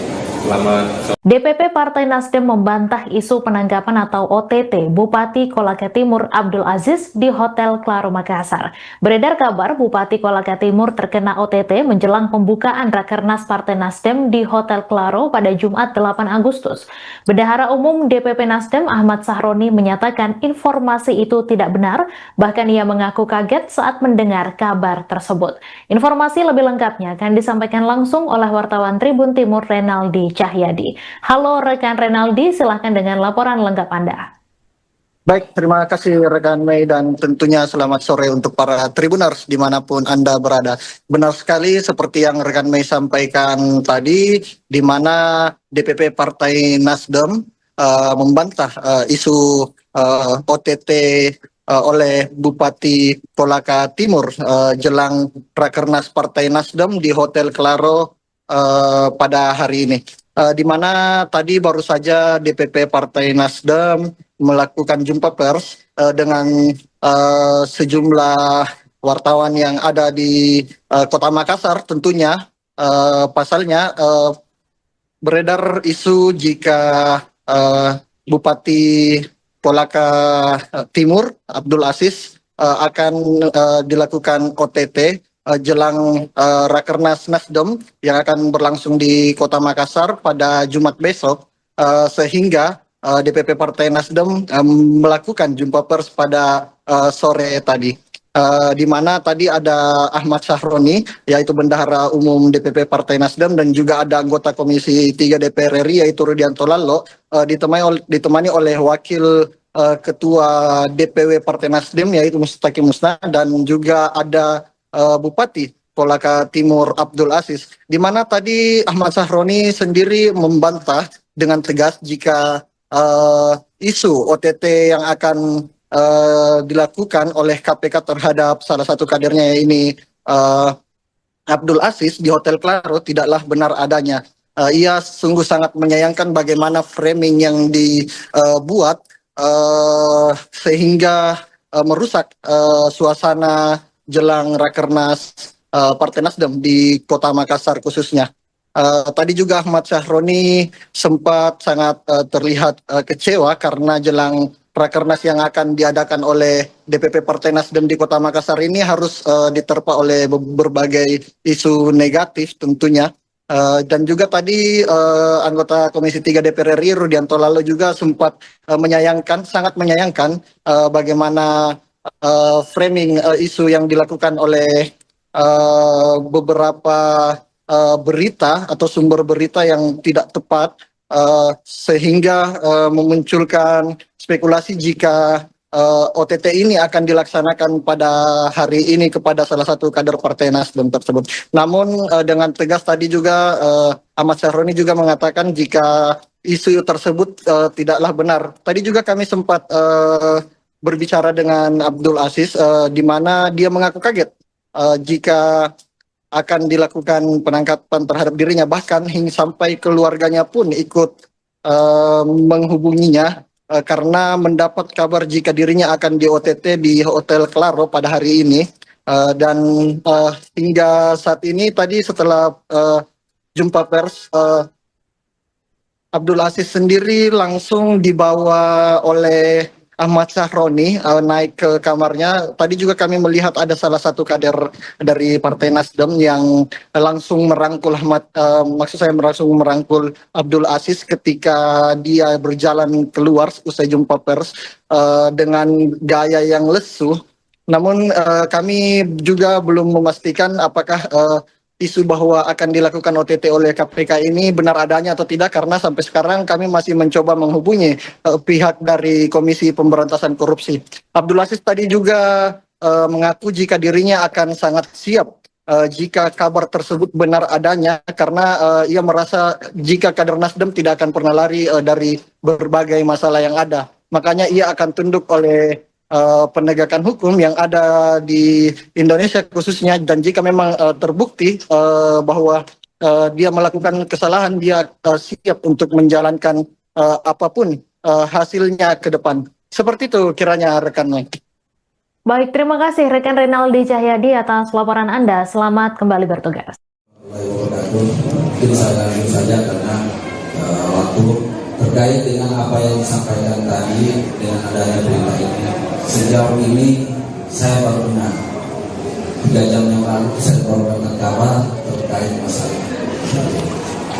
Selamat sore. DPP Partai Nasdem membantah isu penangkapan atau OTT Bupati Kolaka Timur Abdul Aziz di Hotel Claro Makassar. Beredar kabar Bupati Kolaka Timur terkena OTT menjelang pembukaan Rakernas Partai Nasdem di Hotel Claro pada Jumat 8 Agustus. Bendahara Umum DPP Nasdem Ahmad Sahroni menyatakan informasi itu tidak benar, bahkan ia mengaku kaget saat mendengar kabar tersebut. Informasi lebih lengkapnya akan disampaikan langsung oleh wartawan Tribun Timur Renaldi Cahyadi. Halo rekan Renaldi, silahkan dengan laporan lengkap Anda. Baik, terima kasih rekan Mei, dan tentunya selamat sore untuk para Tribuners dimanapun Anda berada. Benar sekali seperti yang rekan Mei sampaikan tadi, di mana DPP Partai Nasdem membantah isu OTT oleh Bupati Kolaka Timur jelang Rakernas Partai Nasdem di Hotel Claro pada hari ini. Di mana tadi baru saja DPP Partai Nasdem melakukan jumpa pers dengan sejumlah wartawan yang ada di Kota Makassar. Tentunya pasalnya beredar isu jika Bupati Kolaka Timur Abdul Aziz akan dilakukan OTT jelang Rakernas Nasdem yang akan berlangsung di Kota Makassar pada Jumat besok, sehingga DPP Partai Nasdem melakukan jumpa pers pada sore tadi, di mana tadi ada Ahmad Sahroni, yaitu Bendahara Umum DPP Partai Nasdem, dan juga ada anggota Komisi 3 DPR RI yaitu Rudianto Lalo, ditemani oleh Wakil Ketua DPW Partai Nasdem yaitu Mustaqim Musna, dan juga ada Bupati Kolaka Timur Abdul Aziz, di mana tadi Ahmad Sahroni sendiri membantah dengan tegas jika isu OTT yang akan dilakukan oleh KPK terhadap salah satu kadernya ini Abdul Aziz di Hotel Claro tidaklah benar adanya. Ia sungguh sangat menyayangkan bagaimana framing yang dibuat sehingga merusak suasana jelang Rakernas Partai Nasdem di Kota Makassar khususnya. Tadi juga Ahmad Sahroni sempat sangat terlihat kecewa karena jelang Rakernas yang akan diadakan oleh DPP Partai Nasdem di Kota Makassar ini harus diterpa oleh berbagai isu negatif tentunya. Dan juga tadi anggota Komisi 3 DPR RI Rudianto Lalo juga sempat sangat menyayangkan bagaimana framing isu yang dilakukan oleh beberapa berita atau sumber berita yang tidak tepat, sehingga memunculkan spekulasi jika OTT ini akan dilaksanakan pada hari ini kepada salah satu kader Partai Nasdem tersebut. Namun dengan tegas tadi juga Ahmad Sahroni juga mengatakan jika isu tersebut tidaklah benar. Tadi juga kami sempat berbicara dengan Abdul Aziz, di mana dia mengaku kaget jika akan dilakukan penangkapan terhadap dirinya, bahkan hingga sampai keluarganya pun ikut menghubunginya karena mendapat kabar jika dirinya akan di OTT di Hotel Claro pada hari ini. Dan hingga saat ini tadi setelah jumpa pers Abdul Aziz sendiri langsung dibawa oleh Ahmad Sahroni naik ke kamarnya. Tadi juga kami melihat ada salah satu kader dari Partai Nasdem yang langsung merangkul langsung merangkul Abdul Aziz ketika dia berjalan keluar usai jumpa pers dengan gaya yang lesu. Namun kami juga belum memastikan apakah isu bahwa akan dilakukan OTT oleh KPK ini benar adanya atau tidak, karena sampai sekarang kami masih mencoba menghubungi pihak dari Komisi Pemberantasan Korupsi. Abdul Aziz tadi juga mengaku jika dirinya akan sangat siap jika kabar tersebut benar adanya, karena ia merasa jika kader Nasdem tidak akan pernah lari dari berbagai masalah yang ada. Makanya ia akan tunduk oleh penegakan hukum yang ada di Indonesia khususnya, dan jika memang terbukti bahwa dia melakukan kesalahan, dia siap untuk menjalankan apapun hasilnya ke depan. Seperti itu kiranya rekan Mike. Baik, terima kasih rekan Renaldi Cahyadi atas laporan Anda. Selamat kembali bertugas. Mungkin saya lanjut saja karena waktu terkait dengan apa yang disampaikan tadi dengan adanya berita ini. Sejauh ini saya baru dengar 3 jam yang lalu saya mendapatkan kabar terkait masalah.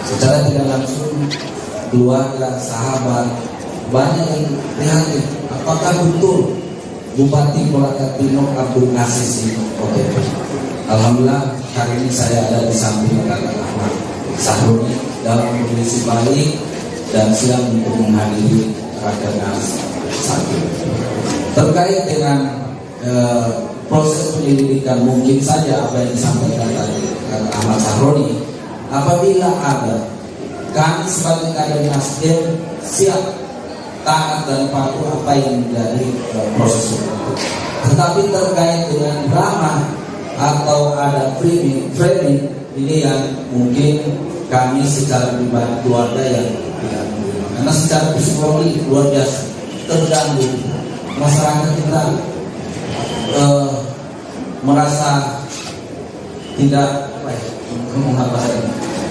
Secara tidak langsung keluarga, sahabat banyak yang prihatin. Apakah betul Bupati Kolaka Timur Abdul Aziz ini OTT? Alhamdulillah hari ini saya ada di samping kakak Ahmad Sahroni dalam kondisi baik dan siap untuk menghadiri Rakernas 1. Terkait dengan proses penyelidikan, mungkin saja apa yang disampaikan tadi Ahmad Sahroni, apabila ada, kami sebagai kader Nasdem siap taat dan patuh apa yang menjadi proses itu. Tetapi terkait dengan drama atau ada framing ini yang mungkin kami secara pribadi keluarga yang tidak menerima, karena secara psikologi luar biasa terganggu. Masyarakat kita merasa tidak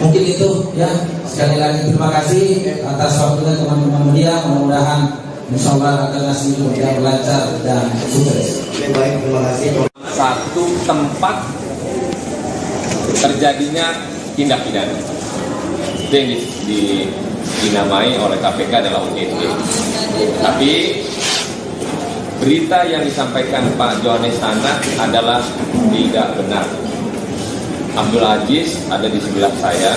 mungkin itu ya. Sekali lagi terima kasih atas waktunya teman-teman media. Mudah-mudahan insyaallah akan nasib berjalan lancar dan sukses. Baik, terima kasih. Satu tempat terjadinya tindak pidana itu yang dinamai oleh KPK adalah OTT. Tapi berita yang disampaikan Pak Johannes Tanak adalah tidak benar. Abdul Aziz ada di sebelah saya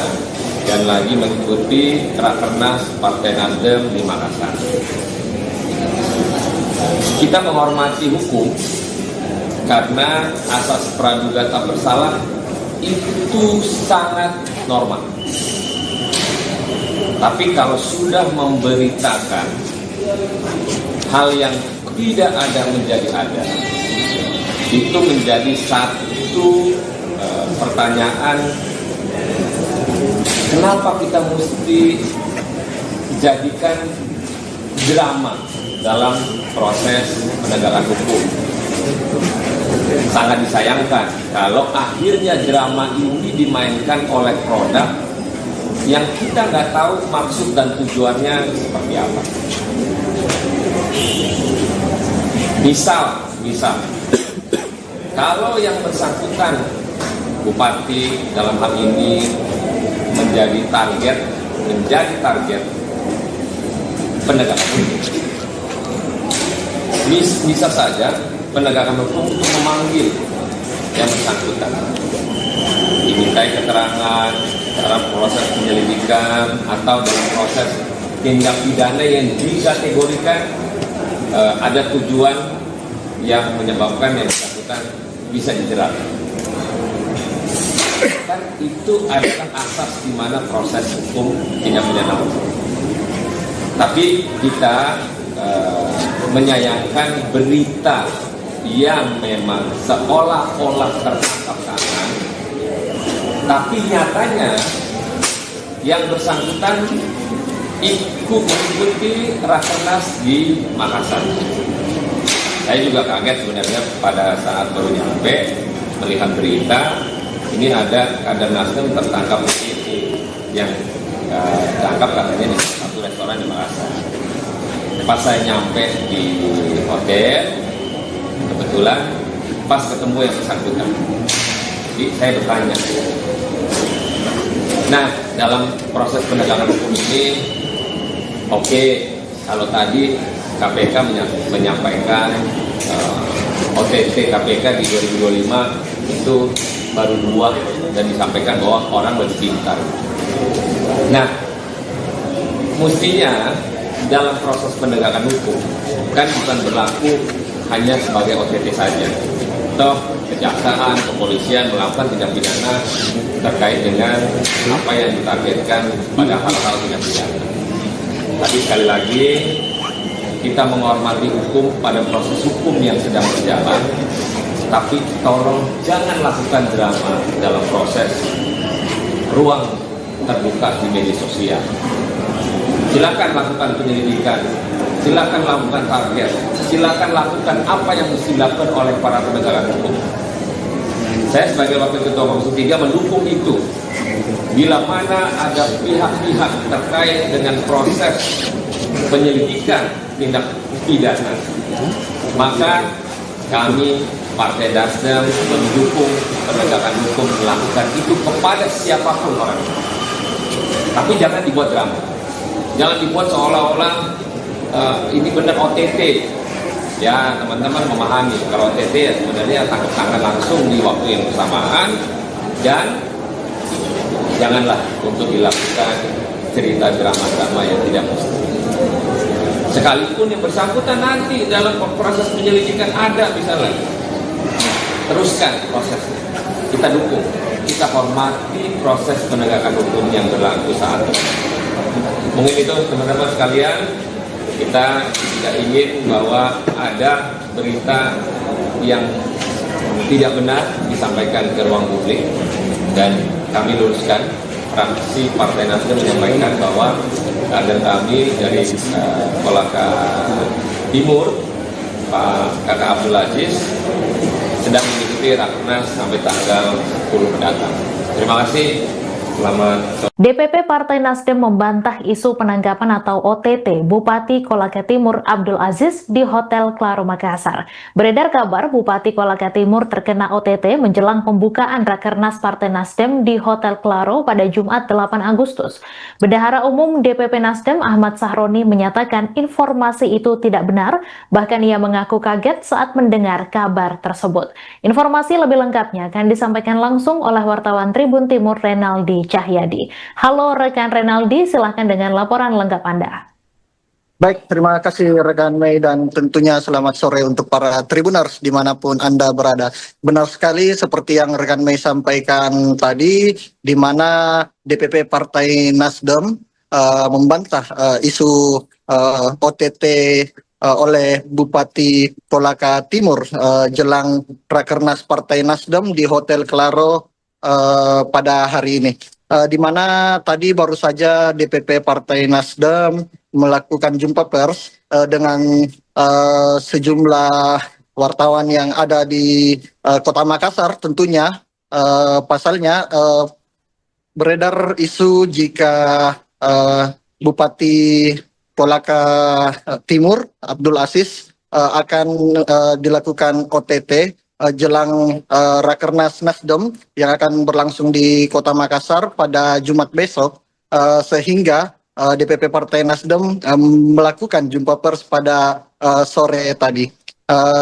dan lagi mengikuti Rakernas Partai Nasdem di Makassar. Kita menghormati hukum karena asas praduga tak bersalah itu sangat normal. Tapi kalau sudah memberitakan hal yang tidak ada menjadi ada, itu menjadi satu pertanyaan, kenapa kita mesti jadikan drama dalam proses penegakan hukum. Sangat disayangkan kalau akhirnya drama ini dimainkan oleh produk yang kita nggak tahu maksud dan tujuannya seperti apa. Misal, kalau yang bersangkutan Bupati dalam hal ini menjadi target penegakan hukum, bisa saja penegakan hukum untuk memanggil yang bersangkutan, dimintai keterangan dalam proses penyelidikan atau dalam proses tindak pidana yang dikategorikan ada tujuan yang menyebabkan yang bersangkutan bisa dijerat. Kan itu adalah asas di mana proses hukum tindak pidana. Tapi kita menyayangkan berita yang memang seolah-olah tertangkap tangan, tapi nyatanya yang bersangkutan ikut mengikuti Rakernas di Makassar. Saya juga kaget sebenarnya pada saat baru nyampe melihat berita ini ada kader Nasdem tertangkap di yang tangkap ditangkap katanya di satu restoran di Makassar. Pas saya nyampe di hotel, kebetulan pas ketemu yang bersangkutan. Jadi saya bertanya. Nah, dalam proses penegakan hukum ini, oke, kalau tadi KPK menyampaikan OTT KPK di 2025 itu baru 2 dan disampaikan bahwa orang lebih pintar. Nah, mestinya dalam proses penegakan hukum kan bukan berlaku hanya sebagai OTT saja. Toh kejaksaan, kepolisian melakukan tindak pidana terkait dengan apa yang ditargetkan pada hal-hal tindak pidana. Tapi sekali lagi kita menghormati hukum pada proses hukum yang sedang berjalan, tapi tolong jangan lakukan drama dalam proses ruang terbuka di media sosial. Silakan lakukan penyelidikan, silakan lakukan target, silakan lakukan apa yang mesti dilakukan oleh para penegak hukum. Saya sebagai Wakil Ketua Komisi 3 mendukung itu. Bila mana ada pihak-pihak terkait dengan proses penyelidikan tindak pidana, maka kami Partai Nasdem mendukung penegakan hukum melakukan itu kepada siapapun orang. Tapi jangan dibuat drama, jangan dibuat seolah-olah ini benar OTT. Ya, teman-teman memahami kalau OTT ya sebenarnya tangkap tangan langsung di waktu yang bersamaan, dan janganlah untuk dilakukan cerita drama-drama yang tidak mesti. Sekalipun yang bersangkutan nanti dalam proses penyelidikan ada misalnya, teruskan prosesnya. Kita dukung, kita hormati proses penegakan hukum yang berlaku saat ini. Mungkin itu teman-teman sekalian, kita tidak ingin bahwa ada berita yang tidak benar disampaikan ke ruang publik, dan kami luruskan. Fraksi Partai Nasdem menyampaikan bahwa kader kami dari Kolaka Timur, Pak Kakak Abdul Aziz, sedang mengikuti Rakernas sampai tanggal 10 mendatang. Terima kasih. Selamat sore. DPP Partai Nasdem membantah isu penangkapan atau OTT Bupati Kolaka Timur Abdul Aziz di Hotel Claro Makassar. Beredar kabar Bupati Kolaka Timur terkena OTT menjelang pembukaan Rakernas Partai Nasdem di Hotel Claro pada Jumat 8 Agustus. Bendahara Umum DPP Nasdem Ahmad Sahroni menyatakan informasi itu tidak benar, bahkan ia mengaku kaget saat mendengar kabar tersebut. Informasi lebih lengkapnya akan disampaikan langsung oleh wartawan Tribun Timur Renaldi Cahyadi. Halo rekan Renaldi, silahkan dengan laporan lengkap Anda. Baik, terima kasih rekan Mei, dan tentunya selamat sore untuk para Tribuners dimanapun Anda berada. Benar sekali seperti yang rekan Mei sampaikan tadi, di mana DPP Partai Nasdem membantah isu OTT oleh Bupati Kolaka Timur jelang Rakernas Partai Nasdem di Hotel Claro pada hari ini. Di mana tadi baru saja DPP Partai Nasdem melakukan jumpa pers dengan sejumlah wartawan yang ada di Kota Makassar. Tentunya pasalnya beredar isu jika Bupati Kolaka Timur Abdul Aziz akan dilakukan OTT jelang Rakernas Nasdem yang akan berlangsung di Kota Makassar pada Jumat besok, sehingga DPP Partai Nasdem melakukan jumpa pers pada sore tadi,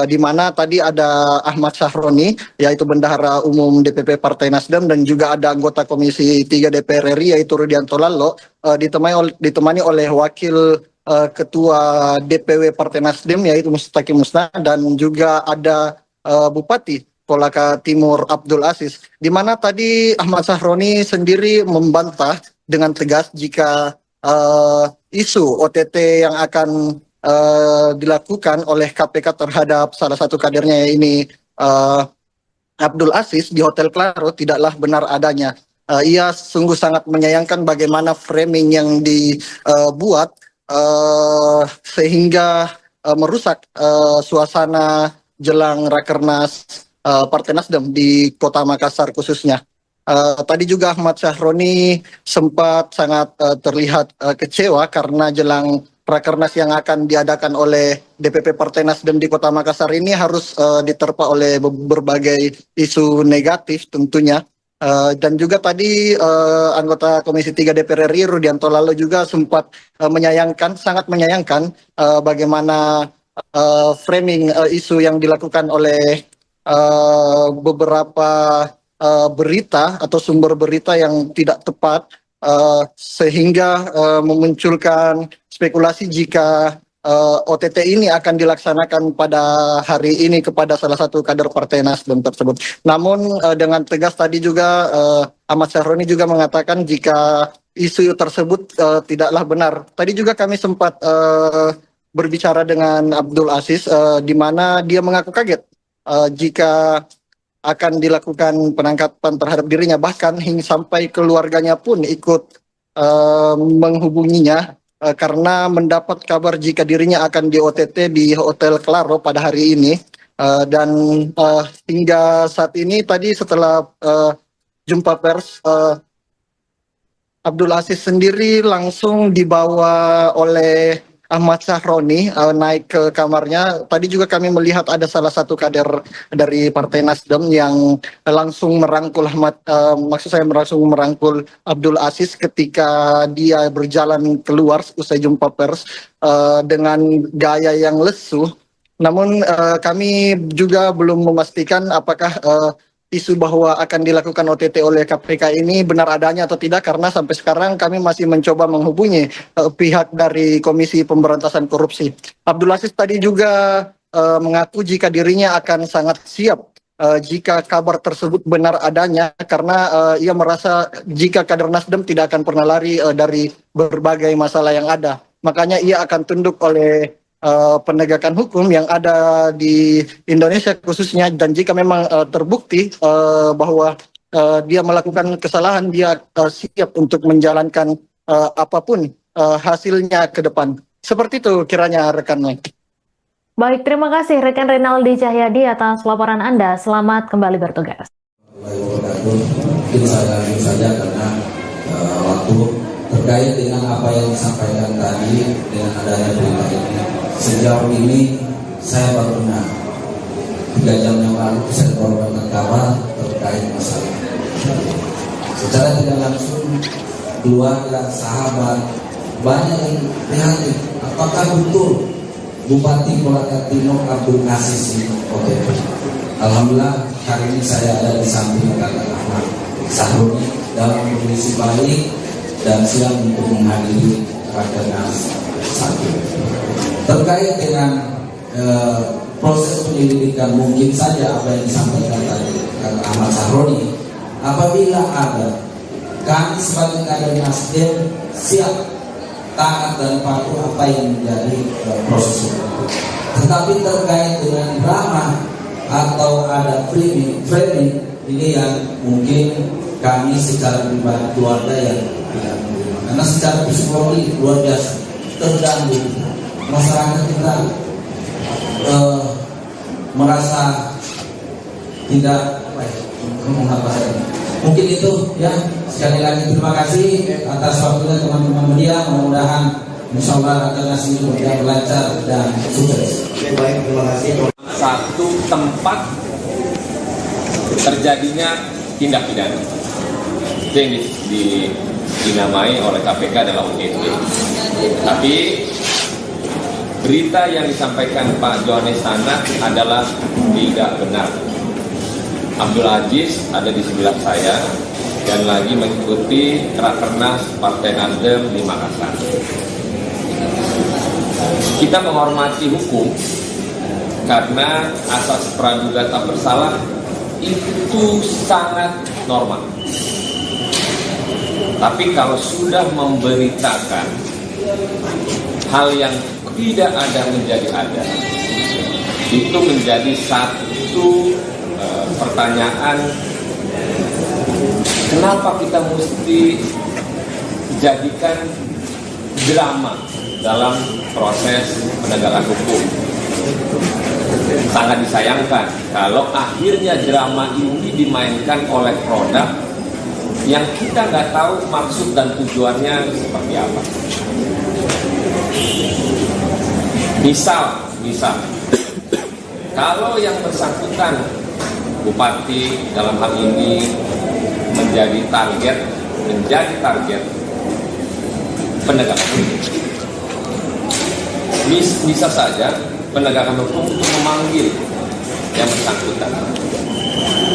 di mana tadi ada Ahmad Sahroni, yaitu Bendahara Umum DPP Partai Nasdem, dan juga ada anggota Komisi 3 DPR RI yaitu Rudianto Lalo, ditemani oleh Wakil Ketua DPW Partai Nasdem yaitu Mustaqim Musna, dan juga ada Bupati Kolaka Timur Abdul Aziz, di mana tadi Ahmad Sahroni sendiri membantah dengan tegas jika isu OTT yang akan dilakukan oleh KPK terhadap salah satu kadernya ini Abdul Aziz di Hotel Claro tidaklah benar adanya. Ia sungguh sangat menyayangkan bagaimana framing yang dibuat sehingga merusak suasana jelang Rakernas Partai Nasdem di Kota Makassar khususnya. Tadi juga Ahmad Syahroni sempat sangat terlihat kecewa karena jelang Rakernas yang akan diadakan oleh DPP Partai Nasdem di Kota Makassar ini harus diterpa oleh berbagai isu negatif tentunya. Dan juga tadi anggota Komisi 3 DPR RI Rudianto Lalo juga sempat sangat menyayangkan bagaimana framing isu yang dilakukan oleh beberapa berita atau sumber berita yang tidak tepat sehingga memunculkan spekulasi jika OTT ini akan dilaksanakan pada hari ini kepada salah satu kader Partai Nasdem tersebut. Namun dengan tegas tadi juga Ahmad Syahroni juga mengatakan jika isu tersebut tidaklah benar. Tadi juga kami sempat berbicara dengan Abdul Aziz di mana dia mengaku kaget jika akan dilakukan penangkapan terhadap dirinya, bahkan hingga sampai keluarganya pun ikut menghubunginya karena mendapat kabar jika dirinya akan di OTT di Hotel Claro pada hari ini. Dan hingga saat ini tadi setelah jumpa pers, Abdul Aziz sendiri langsung dibawa oleh Ahmad Syahroni naik ke kamarnya. Tadi juga kami melihat ada salah satu kader dari Partai Nasdem yang langsung merangkul langsung merangkul Abdul Aziz ketika dia berjalan keluar usai jumpa pers dengan gaya yang lesu. Namun kami juga belum memastikan apakah isu bahwa akan dilakukan OTT oleh KPK ini benar adanya atau tidak, karena sampai sekarang kami masih mencoba menghubungi pihak dari Komisi Pemberantasan Korupsi. Abdul Aziz tadi juga mengaku jika dirinya akan sangat siap jika kabar tersebut benar adanya, karena ia merasa jika kader Nasdem tidak akan pernah lari dari berbagai masalah yang ada. Makanya ia akan tunduk oleh penegakan hukum yang ada di Indonesia khususnya, dan jika memang terbukti bahwa dia melakukan kesalahan, dia siap untuk menjalankan apapun hasilnya ke depan. Seperti itu kiranya rekan Mike. Baik, terima kasih rekan Renaldi Cahyadi atas laporan Anda. Selamat kembali bertugas. Mungkin saya lanjut saja karena waktu terkait dengan apa yang disampaikan tadi dengan adanya berita ini. Sejauh ini saya baru dengar 3 jam yang lalu saya mendapatkan kabar terkait masalah. Secara tidak langsung keluarga, sahabat banyak yang prihatin. Apakah betul Bupati Kolaka Timur Abdul Aziz ini OTT? Alhamdulillah hari ini saya ada di samping kakak Ahmad Syahroni dalam kondisi baik dan siap untuk menghadiri Rakernas 1. Terkait dengan proses penyelidikan, mungkin saja apa yang disampaikan tadi kakak Ahmad Syahroni, apabila ada, kami sebagai kader Nasdem siap taat dan patuh apa yang menjadi proses itu. Tetapi terkait dengan drama atau ada framing ini yang mungkin kami secara pribadi keluarga yang tidak menerima, karena secara psikologi luar biasa terganggu. Masyarakat kita merasa tidak mungkin itu ya. Sekali lagi terima kasih atas waktunya teman-teman media. Mudah-mudahan insyaallah akan ngasih berjalan lancar dan sukses. Baik, terima kasih. Satu tempat terjadinya tindak pidana itu yang dinamai oleh KPK adalah OTT. Tapi berita yang disampaikan Pak Johannes Tanak adalah tidak benar. Abdul Aziz ada di sebelah saya dan lagi mengikuti Rakernas Partai Nasdem di Makassar. Kita menghormati hukum karena asas praduga tak bersalah itu sangat normal. Tapi kalau sudah memberitakan hal yang tidak ada menjadi ada, itu menjadi satu pertanyaan, kenapa kita mesti jadikan drama dalam proses penegakan hukum. Sangat disayangkan kalau akhirnya drama ini dimainkan oleh produk yang kita nggak tahu maksud dan tujuannya seperti apa. Misal, kalau yang bersangkutan bupati dalam hal ini menjadi target penegakan hukum, bisa saja penegakan hukum itu memanggil yang bersangkutan,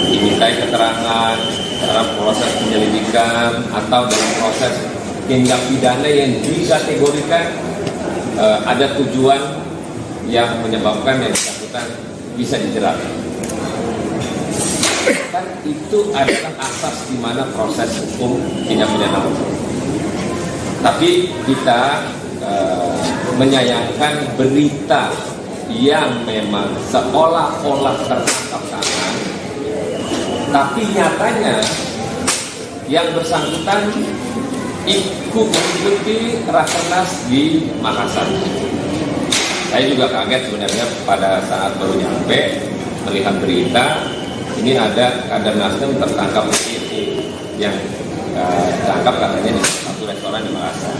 dimintai keterangan dalam proses penyelidikan atau dalam proses tindak pidana yang dikategorikan ada tujuan yang menyebabkan yang bersangkutan bisa dijerat. Kan itu adalah asas di mana proses hukum tindak pidana hukum. Tapi kita menyayangkan berita yang memang seolah-olah tertangkap tangan, tapi nyatanya yang bersangkutan ikut mengikuti Rakernas di Makassar. Saya juga kaget sebenarnya pada saat baru nyampe melihat berita ini ada kader Nasdem tertangkap yang tertangkap katanya di satu restoran di Makassar.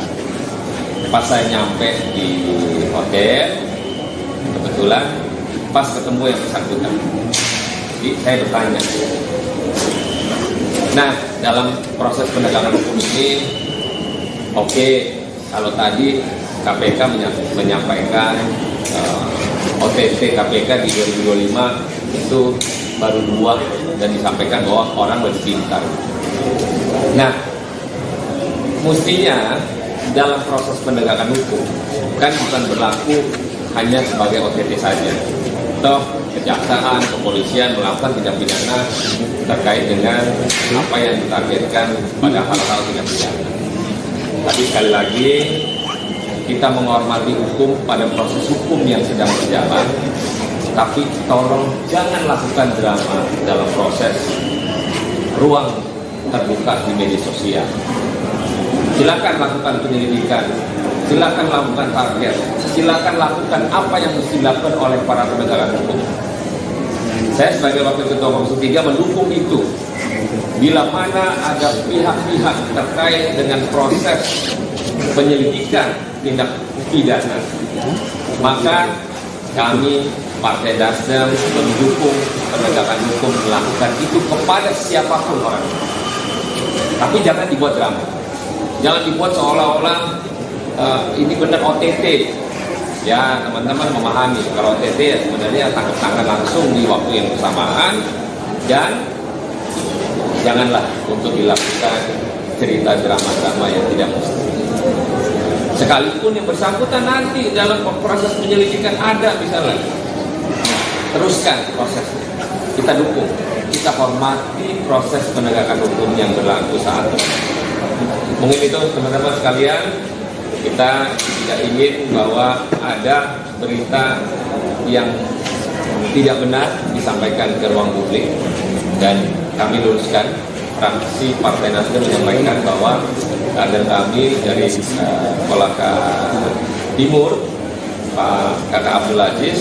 Pas saya nyampe di hotel, kebetulan pas ketemu yang bersangkutan. Jadi saya bertanya. Nah, dalam proses penegakan hukum ini, oke, kalau tadi KPK menyampaikan OTT KPK di 2025 itu baru 2 dan disampaikan bahwa orang lebih pintar. Nah, mestinya dalam proses penegakan hukum kan bukan berlaku hanya sebagai OTT saja. Toh kejaksaan, kepolisian melakukan tindak pidana terkait dengan apa yang ditargetkan pada hal-hal tindak pidana. Tapi sekali lagi kita menghormati hukum pada proses hukum yang sedang berjalan. Tapi tolong jangan lakukan drama dalam proses ruang terbuka di media sosial. Silakan lakukan penyelidikan, silakan lakukan target, silakan lakukan apa yang mesti dilakukan oleh para penegakan hukum. Saya sebagai Wakil Ketua Komisi 3 mendukung itu. Bila mana ada pihak-pihak terkait dengan proses penyelidikan tindak pidana, maka kami Partai Nasdem mendukung penegakan hukum melakukan itu kepada siapapun orang. Tapi jangan dibuat drama. Jangan dibuat seolah-olah ini benar OTT. Ya, teman-teman memahami kalau OTT ya sebenarnya tangkap tangan langsung di waktu yang bersamaan, dan janganlah untuk dilakukan cerita drama-drama yang tidak mesti. Sekalipun yang bersangkutan nanti dalam proses penyelidikan ada misalnya, teruskan prosesnya. Kita dukung, kita hormati proses penegakan hukum yang berlaku saat ini. Mungkin itu teman-teman sekalian, kita tidak ingin bahwa ada berita yang tidak benar disampaikan ke ruang publik, dan kami luruskan. Fraksi Partai Nasdem menyampaikan bahwa kader kami dari Kolaka Timur, Pak Kakak Abdul Aziz,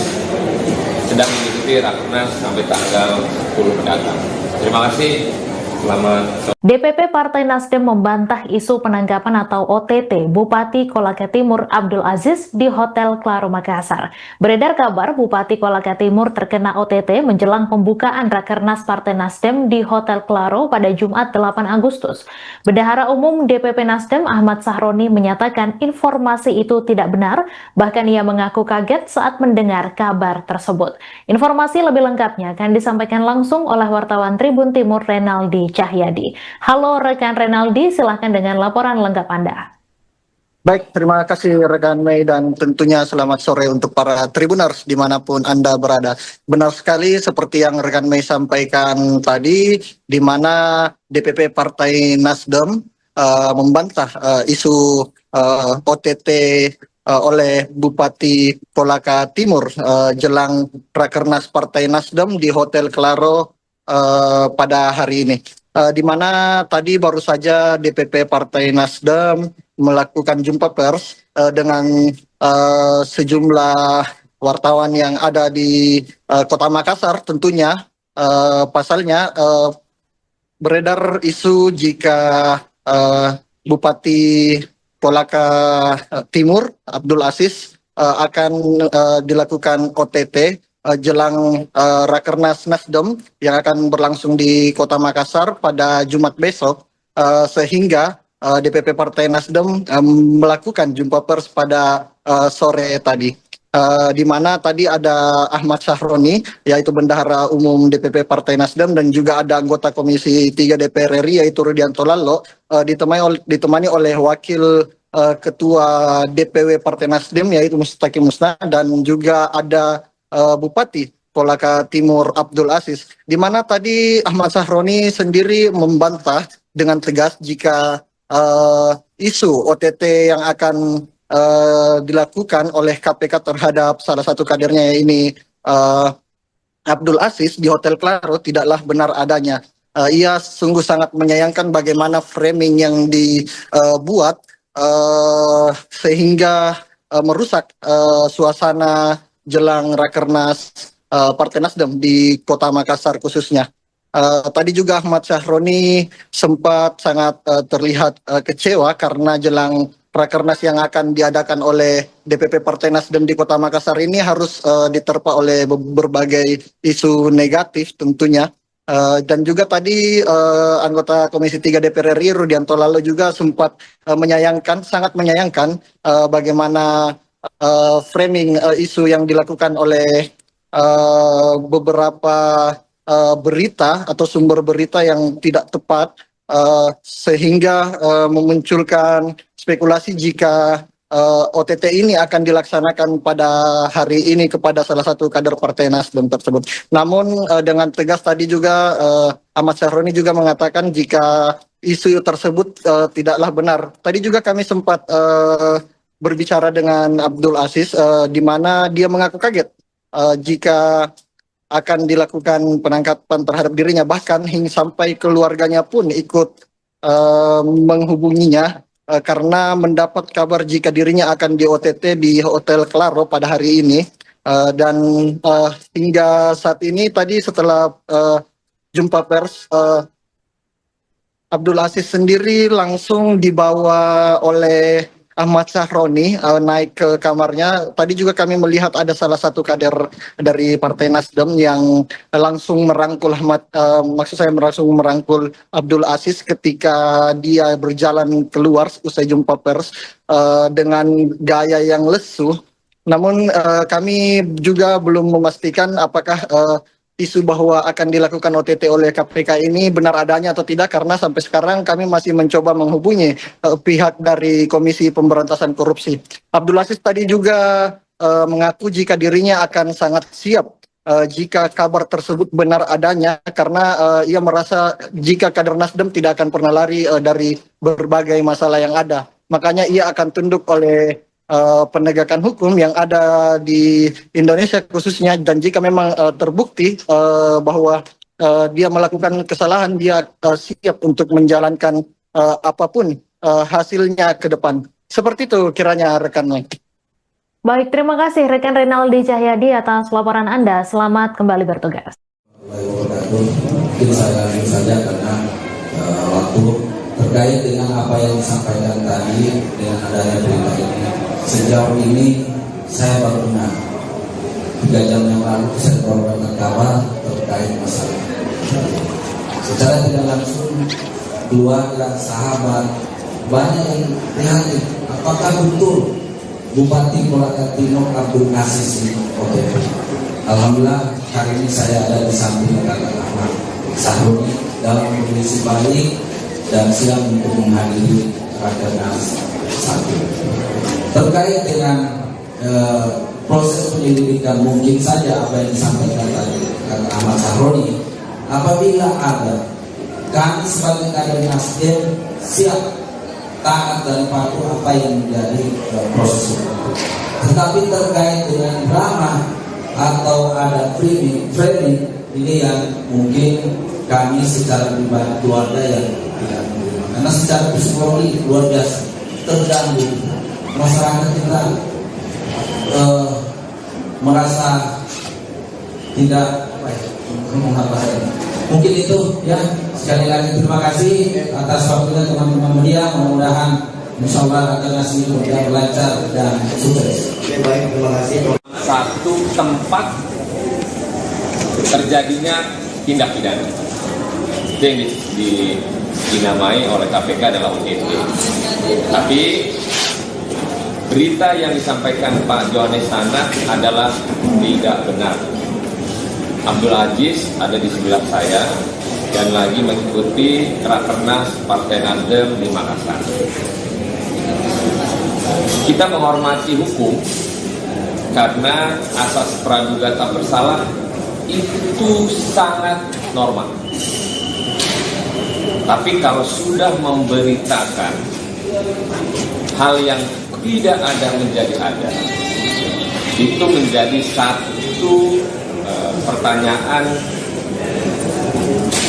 sedang mengikuti Rakernas sampai tanggal 10 mendatang. Terima kasih. Selamat sore. DPP Partai Nasdem membantah isu penangkapan atau OTT Bupati Kolaka Timur Abdul Aziz di Hotel Claro Makassar. Beredar kabar Bupati Kolaka Timur terkena OTT menjelang pembukaan Rakernas Partai Nasdem di Hotel Claro pada Jumat 8 Agustus. Bendahara Umum DPP Nasdem Ahmad Sahroni menyatakan informasi itu tidak benar, bahkan ia mengaku kaget saat mendengar kabar tersebut. Informasi lebih lengkapnya akan disampaikan langsung oleh wartawan Tribun Timur Renaldi Cahyadi. Halo rekan Renaldi, silahkan dengan laporan lengkap Anda. Baik, terima kasih rekan Mei, dan tentunya selamat sore untuk para Tribuners dimanapun Anda berada. Benar sekali seperti yang rekan Mei sampaikan tadi, di mana DPP Partai Nasdem membantah isu OTT oleh Bupati Kolaka Timur jelang Rakernas Partai Nasdem di Hotel Claro pada hari ini. Di mana tadi baru saja DPP Partai Nasdem melakukan jumpa pers dengan sejumlah wartawan yang ada di Kota Makassar. Tentunya pasalnya beredar isu jika Bupati Kolaka Timur Abdul Aziz akan dilakukan OTT jelang Rakernas Nasdem yang akan berlangsung di Kota Makassar pada Jumat besok, sehingga DPP Partai Nasdem melakukan jumpa pers pada sore tadi. Di mana tadi ada Ahmad Sahroni, yaitu Bendahara Umum DPP Partai Nasdem, dan juga ada anggota Komisi 3 DPR RI, yaitu Rudianto Lalo, ditemani oleh Wakil Ketua DPW Partai Nasdem, yaitu Mustaqim Musna, dan juga ada Bupati Kolaka Timur Abdul Aziz, di mana tadi Ahmad Sahroni sendiri membantah dengan tegas jika isu OTT yang akan dilakukan oleh KPK terhadap salah satu kadernya ini Abdul Aziz di Hotel Claro tidaklah benar adanya. Ia sungguh sangat menyayangkan bagaimana framing yang dibuat sehingga merusak suasana jelang Rakernas Partai Nasdem di Kota Makassar khususnya. Tadi juga Ahmad Sahroni sempat sangat terlihat kecewa karena jelang Rakernas yang akan diadakan oleh DPP Partai Nasdem di Kota Makassar ini harus diterpa oleh berbagai isu negatif tentunya. Dan juga tadi anggota Komisi 3 DPR RI Rudianto Lalo juga sempat sangat menyayangkan bagaimana framing isu yang dilakukan oleh beberapa berita atau sumber berita yang tidak tepat, sehingga memunculkan spekulasi jika OTT ini akan dilaksanakan pada hari ini kepada salah satu kader Partai Nasdem tersebut. Namun dengan tegas tadi juga Ahmad Sahroni juga mengatakan jika isu tersebut tidaklah benar. Tadi juga kami sempat berbicara dengan Abdul Aziz, di mana dia mengaku kaget jika akan dilakukan penangkapan terhadap dirinya, bahkan hingga sampai keluarganya pun ikut menghubunginya karena mendapat kabar jika dirinya akan di OTT di Hotel Claro pada hari ini. Dan hingga saat ini tadi setelah jumpa pers, Abdul Aziz sendiri langsung dibawa oleh Ahmad Sahroni naik ke kamarnya. Tadi juga kami melihat ada salah satu kader dari Partai Nasdem yang langsung merangkul langsung merangkul Abdul Aziz ketika dia berjalan keluar usai jumpa pers dengan gaya yang lesu. Namun kami juga belum memastikan apakah isu bahwa akan dilakukan OTT oleh KPK ini benar adanya atau tidak, karena sampai sekarang kami masih mencoba menghubungi pihak dari Komisi Pemberantasan Korupsi. Abdul Aziz tadi juga mengaku jika dirinya akan sangat siap jika kabar tersebut benar adanya, karena ia merasa jika kader Nasdem tidak akan pernah lari dari berbagai masalah yang ada. Makanya ia akan tunduk oleh penegakan hukum yang ada di Indonesia khususnya, dan jika memang terbukti bahwa dia melakukan kesalahan, dia siap untuk menjalankan apapun hasilnya ke depan. Seperti itu kiranya rekan Mike. Baik, terima kasih rekan Renaldi Cahyadi atas laporan Anda. Selamat kembali bertugas. Mungkin saya lanjut saja karena waktu terkait dengan apa yang disampaikan tadi dengan adanya berita ini. Sejauh ini saya baru dengar 3 jam yang lalu saya mendapatkan kabar terkait masalah. Secara tidak langsung keluarga, sahabat banyak yang prihatin. Apakah betul Bupati Kolaka Timur Abdul Aziz ini OTT? Alhamdulillah hari ini saya ada di samping kakak Ahmad Sahroni dalam kondisi baik dan siap untuk menghadiri Rakernas 1. Terkait dengan proses penyelidikan, mungkin saja apa yang disampaikan tadi kata Ahmad Sahroni, apabila ada, kami sebagai kader Nasdem siap taat dan patuh apa yang menjadi proses hukum. Tetapi terkait dengan drama atau ada framing ini yang mungkin kami secara pribadi keluarga yang tidak menerima, karena secara psikologi luar biasa terganggu. Masyarakat kita merasa tidak Mungkin itu ya, sekali lagi terima kasih atas waktunya teman-teman media. Mudah-mudahan insya Allah Rakernas ini berjalan lancar dan sukses. Baik, terima kasih. Satu tempat terjadinya tindak pidana. Itu yang dinamai oleh KPK adalah OTT. Tapi berita yang disampaikan Pak Johannes Tanak adalah tidak benar. Abdul Aziz ada di sebelah saya dan lagi mengikuti Rakernas Partai Nasdem di Makassar. Kita menghormati hukum karena asas praduga tak bersalah itu sangat normal. Tapi kalau sudah memberitakan hal yang tidak ada menjadi ada, itu menjadi satu pertanyaan,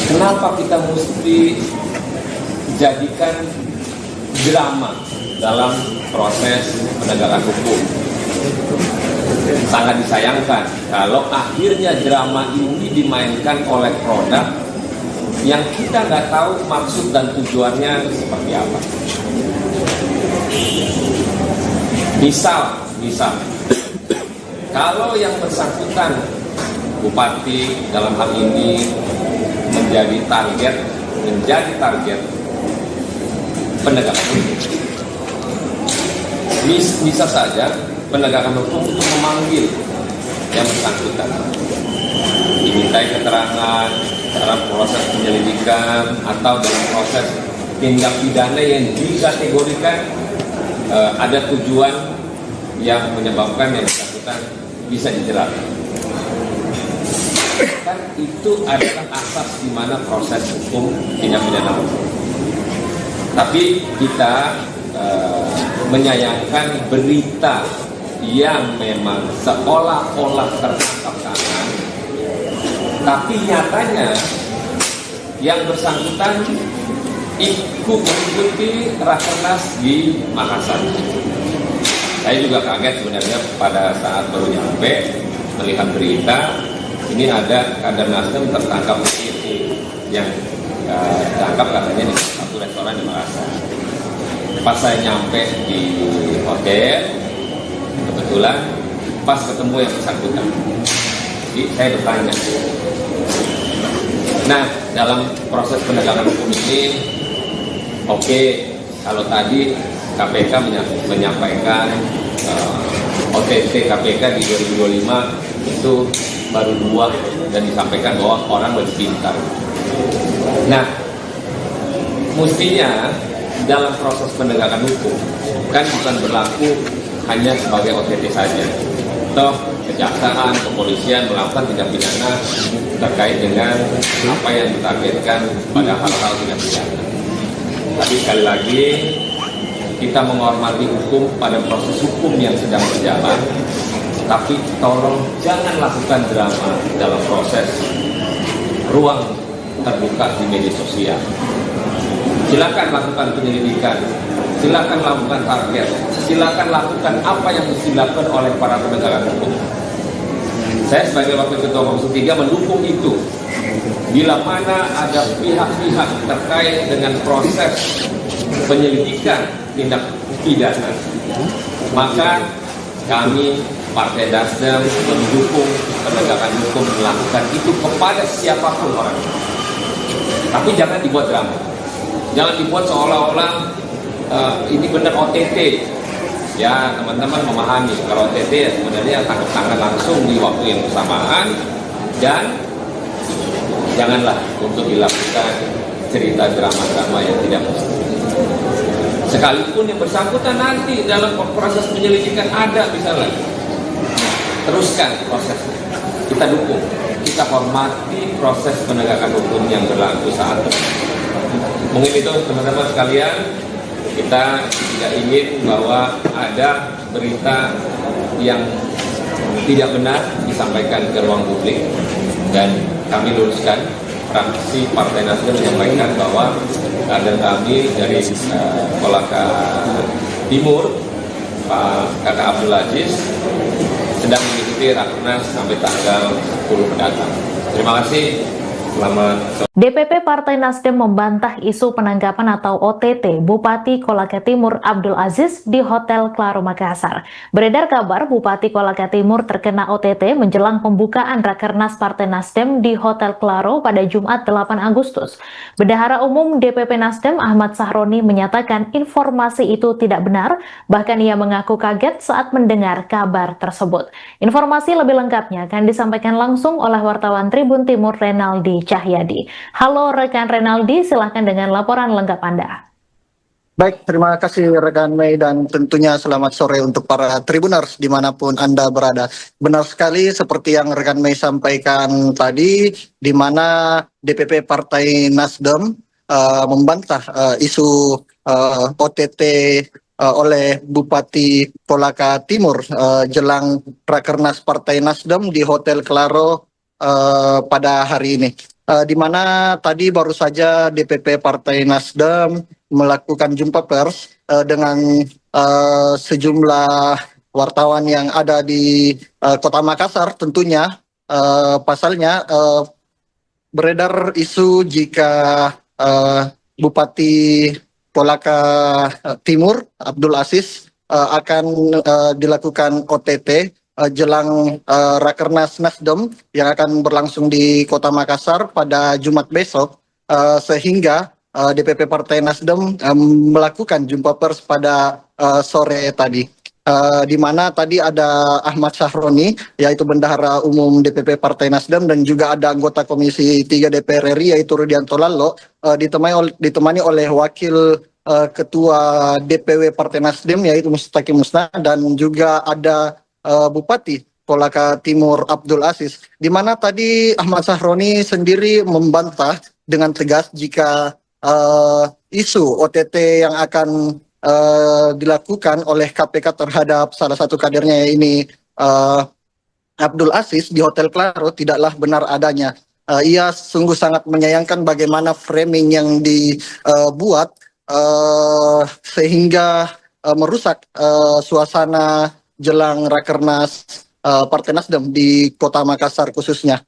kenapa kita mesti jadikan drama dalam proses penegakan hukum. Sangat disayangkan kalau akhirnya drama ini dimainkan oleh produk yang kita nggak tahu maksud dan tujuannya seperti apa. Misal, kalau yang bersangkutan Bupati dalam hal ini menjadi target penegakan hukum. Bisa saja penegakan hukum untuk memanggil yang bersangkutan, dimintai keterangan dalam proses penyelidikan atau dalam proses tindak pidana yang dikategorikan ada tujuan yang menyebabkan yang bersangkutan bisa dijerat. Kan itu adalah asas di mana proses hukum tindak pidana hukum. Tapi kita menyayangkan berita yang memang seolah-olah tertangkap tangan, tapi nyatanya yang bersangkutan ikut mengikuti Rakernas di Makassar. Saya juga kaget sebenarnya pada saat baru nyampe melihat berita ini ada kader Nasdem tertangkap yang ditangkap katanya di satu restoran di Makassar. Pas saya nyampe di hotel, kebetulan pas ketemu yang bersangkutan, jadi saya bertanya. Nah, dalam proses penegakan hukum ini, oke, kalau tadi KPK menyampaikan OTT KPK di 2025 itu baru 2 dan disampaikan bahwa orang lebih pintar. Nah, mestinya dalam proses penegakan hukum kan bukan berlaku hanya sebagai OTT saja. Toh kejaksaan, kepolisian melakukan tindak pidana terkait dengan apa yang ditargetkan pada hal-hal tindak pidana. Tapi sekali lagi kita menghormati hukum pada proses hukum yang sedang berjalan. Tapi tolong jangan lakukan drama dalam proses ruang terbuka di media sosial. Silakan lakukan penyelidikan, silakan lakukan target, silakan lakukan apa yang mesti dilakukan oleh para penegak hukum. Saya sebagai Wakil Ketua Komisi 3 mendukung itu. Bila mana ada pihak-pihak terkait dengan proses penyelidikan tindak pidana, maka kami Partai Nasdem mendukung penegakan hukum melakukan itu kepada siapapun orang. Tapi jangan dibuat drama. Jangan dibuat seolah-olah ini benar OTT. Ya, teman-teman memahami kalau OTT ya sebenarnya tangkap tangan langsung di waktu yang bersamaan, dan janganlah untuk dilakukan cerita drama-drama yang tidak mesti. Sekalipun yang bersangkutan nanti dalam proses penyelidikan ada misalnya, teruskan prosesnya. Kita dukung, kita hormati proses penegakan hukum yang berlaku saat ini. Mungkin itu teman-teman sekalian, kita tidak ingin bahwa ada berita yang tidak benar disampaikan ke ruang publik, dan kami luruskan. Fraksi Partai Nasdem menyampaikan bahwa kader kami dari Kolaka Timur, Pak Kakak Abdul Aziz, sedang mengikuti Rakernas sampai tanggal 10 mendatang. Terima kasih. Selamat sore. DPP Partai Nasdem membantah isu penangkapan atau OTT Bupati Kolaka Timur Abdul Aziz di Hotel Claro Makassar. Beredar kabar Bupati Kolaka Timur terkena OTT menjelang pembukaan Rakernas Partai Nasdem di Hotel Claro pada Jumat 8 Agustus. Bendahara Umum DPP Nasdem Ahmad Sahroni menyatakan informasi itu tidak benar, bahkan ia mengaku kaget saat mendengar kabar tersebut. Informasi lebih lengkapnya akan disampaikan langsung oleh wartawan Tribun Timur Renaldi Cahyadi. Halo rekan Renaldi, silahkan dengan laporan lengkap Anda. Baik, terima kasih rekan Mei dan tentunya selamat sore untuk para Tribuners dimanapun Anda berada. Benar sekali seperti yang rekan Mei sampaikan tadi, di mana DPP Partai Nasdem membantah isu OTT oleh Bupati Kolaka Timur jelang Rakernas Partai Nasdem di Hotel Claro pada hari ini. Di mana tadi baru saja DPP Partai Nasdem melakukan jumpa pers dengan sejumlah wartawan yang ada di Kota Makassar. Tentunya pasalnya beredar isu jika Bupati Kolaka Timur Abdul Aziz akan dilakukan OTT jelang Rakernas Nasdem yang akan berlangsung di Kota Makassar pada Jumat besok, sehingga DPP Partai Nasdem melakukan jumpa pers pada sore tadi, di mana tadi ada Ahmad Sahroni, yaitu Bendahara Umum DPP Partai Nasdem, dan juga ada anggota Komisi 3 DPR RI yaitu Rudianto Lallo, ditemani oleh Wakil Ketua DPW Partai Nasdem yaitu Mustaqim Musna, dan juga ada Bupati Kolaka Timur Abdul Aziz, di mana tadi Ahmad Sahroni sendiri membantah dengan tegas jika isu OTT yang akan dilakukan oleh KPK terhadap salah satu kadernya ini Abdul Aziz di Hotel Claro tidaklah benar adanya. Ia sungguh sangat menyayangkan bagaimana framing yang dibuat sehingga merusak suasana jelang Rakernas Partai Nasdem di Kota Makassar khususnya.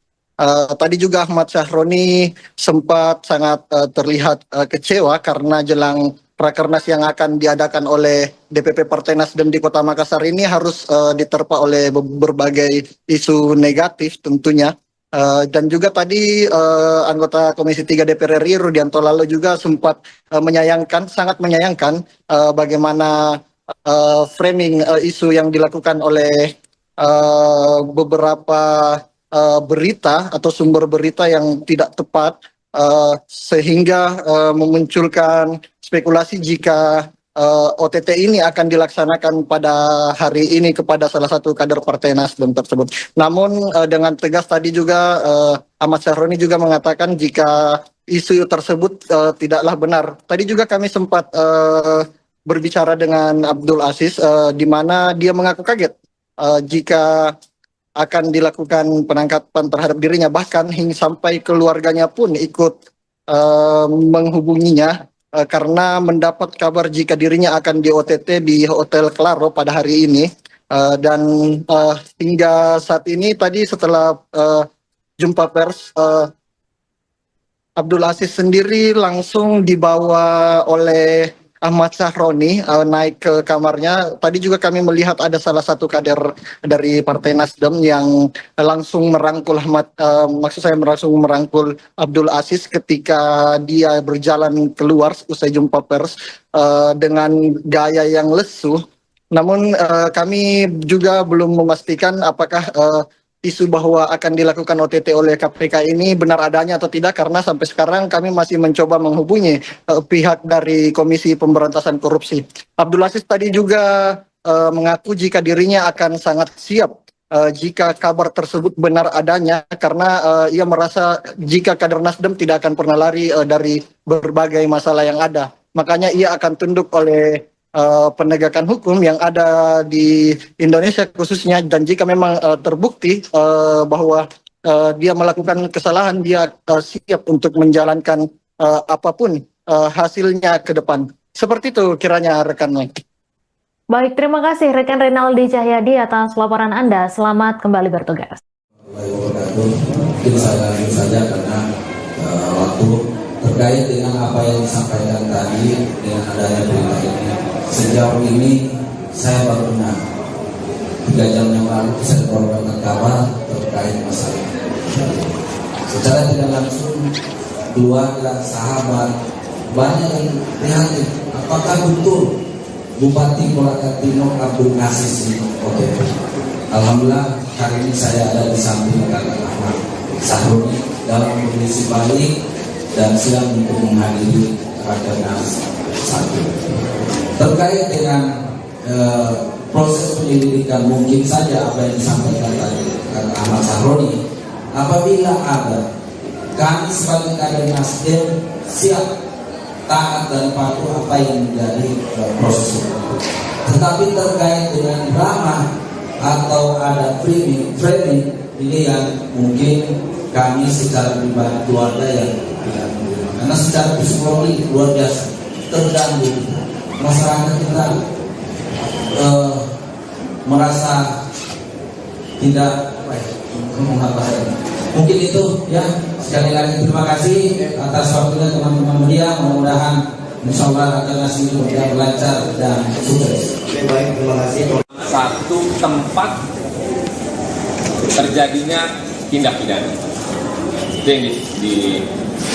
Tadi juga Ahmad Sahroni sempat sangat terlihat kecewa karena jelang Rakernas yang akan diadakan oleh DPP Partai Nasdem di Kota Makassar ini harus diterpa oleh berbagai isu negatif tentunya. Dan juga tadi anggota Komisi 3 DPR RI Rudianto Lallo juga sempat sangat menyayangkan bagaimana framing isu yang dilakukan oleh beberapa berita atau sumber berita yang tidak tepat, sehingga memunculkan spekulasi jika OTT ini akan dilaksanakan pada hari ini kepada salah satu kader Partai Nasdem tersebut. Namun dengan tegas tadi juga Ahmad Sahroni juga mengatakan jika isu tersebut tidaklah benar. Tadi juga kami sempat berbicara dengan Abdul Aziz, di mana dia mengaku kaget jika akan dilakukan penangkapan terhadap dirinya, bahkan hingga sampai keluarganya pun ikut menghubunginya karena mendapat kabar jika dirinya akan di OTT di Hotel Claro pada hari ini. Dan hingga saat ini tadi setelah jumpa pers, Abdul Aziz sendiri langsung dibawa oleh Ahmad Sahroni naik ke kamarnya. Tadi juga kami melihat ada salah satu kader dari Partai Nasdem yang langsung merangkul langsung merangkul Abdul Aziz ketika dia berjalan keluar usai jumpa pers dengan gaya yang lesu. Namun kami juga belum memastikan apakah isu bahwa akan dilakukan OTT oleh KPK ini benar adanya atau tidak, karena sampai sekarang kami masih mencoba menghubungi pihak dari Komisi Pemberantasan Korupsi. Abdul Aziz tadi juga mengaku jika dirinya akan sangat siap jika kabar tersebut benar adanya, karena ia merasa jika kader Nasdem tidak akan pernah lari dari berbagai masalah yang ada. Makanya ia akan tunduk oleh penegakan hukum yang ada di Indonesia khususnya, dan jika memang terbukti bahwa dia melakukan kesalahan, dia siap untuk menjalankan apapun hasilnya ke depan. Seperti itu kiranya rekan Mike. Baik, terima kasih rekan Renaldi Cahyadi atas laporan Anda. Selamat kembali bertugas. Mungkin saya lanjut saja karena terkait dengan apa yang disampaikan tadi dengan adanya berita ini. Sejauh ini saya baru dengar 3 jam yang lalu saya mendapatkan kabar terkait masalah. Secara tidak langsung keluarga, sahabat, banyak yang prihatin. Apakah betul Bupati Kolaka Timur Abdul Aziz ini OTT? Alhamdulillah hari ini saya ada di samping Kakak Ahmad Sahroni dalam kondisi baik dan siap untuk menghadiri Rakernas 1. Terkait dengan proses penyelidikan, mungkin saja apa yang disampaikan tadi Kakak Ahmad Sahroni, apabila ada, kami sebagai kader Nasdem siap taat dan patuh apa yang menjadi proses hukum. Tetapi terkait dengan drama atau ada framing ini yang mungkin kami secara pribadi keluarga yang tidak menerima. Karena secara psikologi luar biasa terganggu masyarakat kita merasa tidak mungkin itu ya. Sekali lagi terima kasih atas waktunya teman-teman media. Mudah-mudahan insyaallah Rakernas ini berlancar dan sukses. Baik, terima kasih. Satu tempat terjadinya tindak pidana itu yang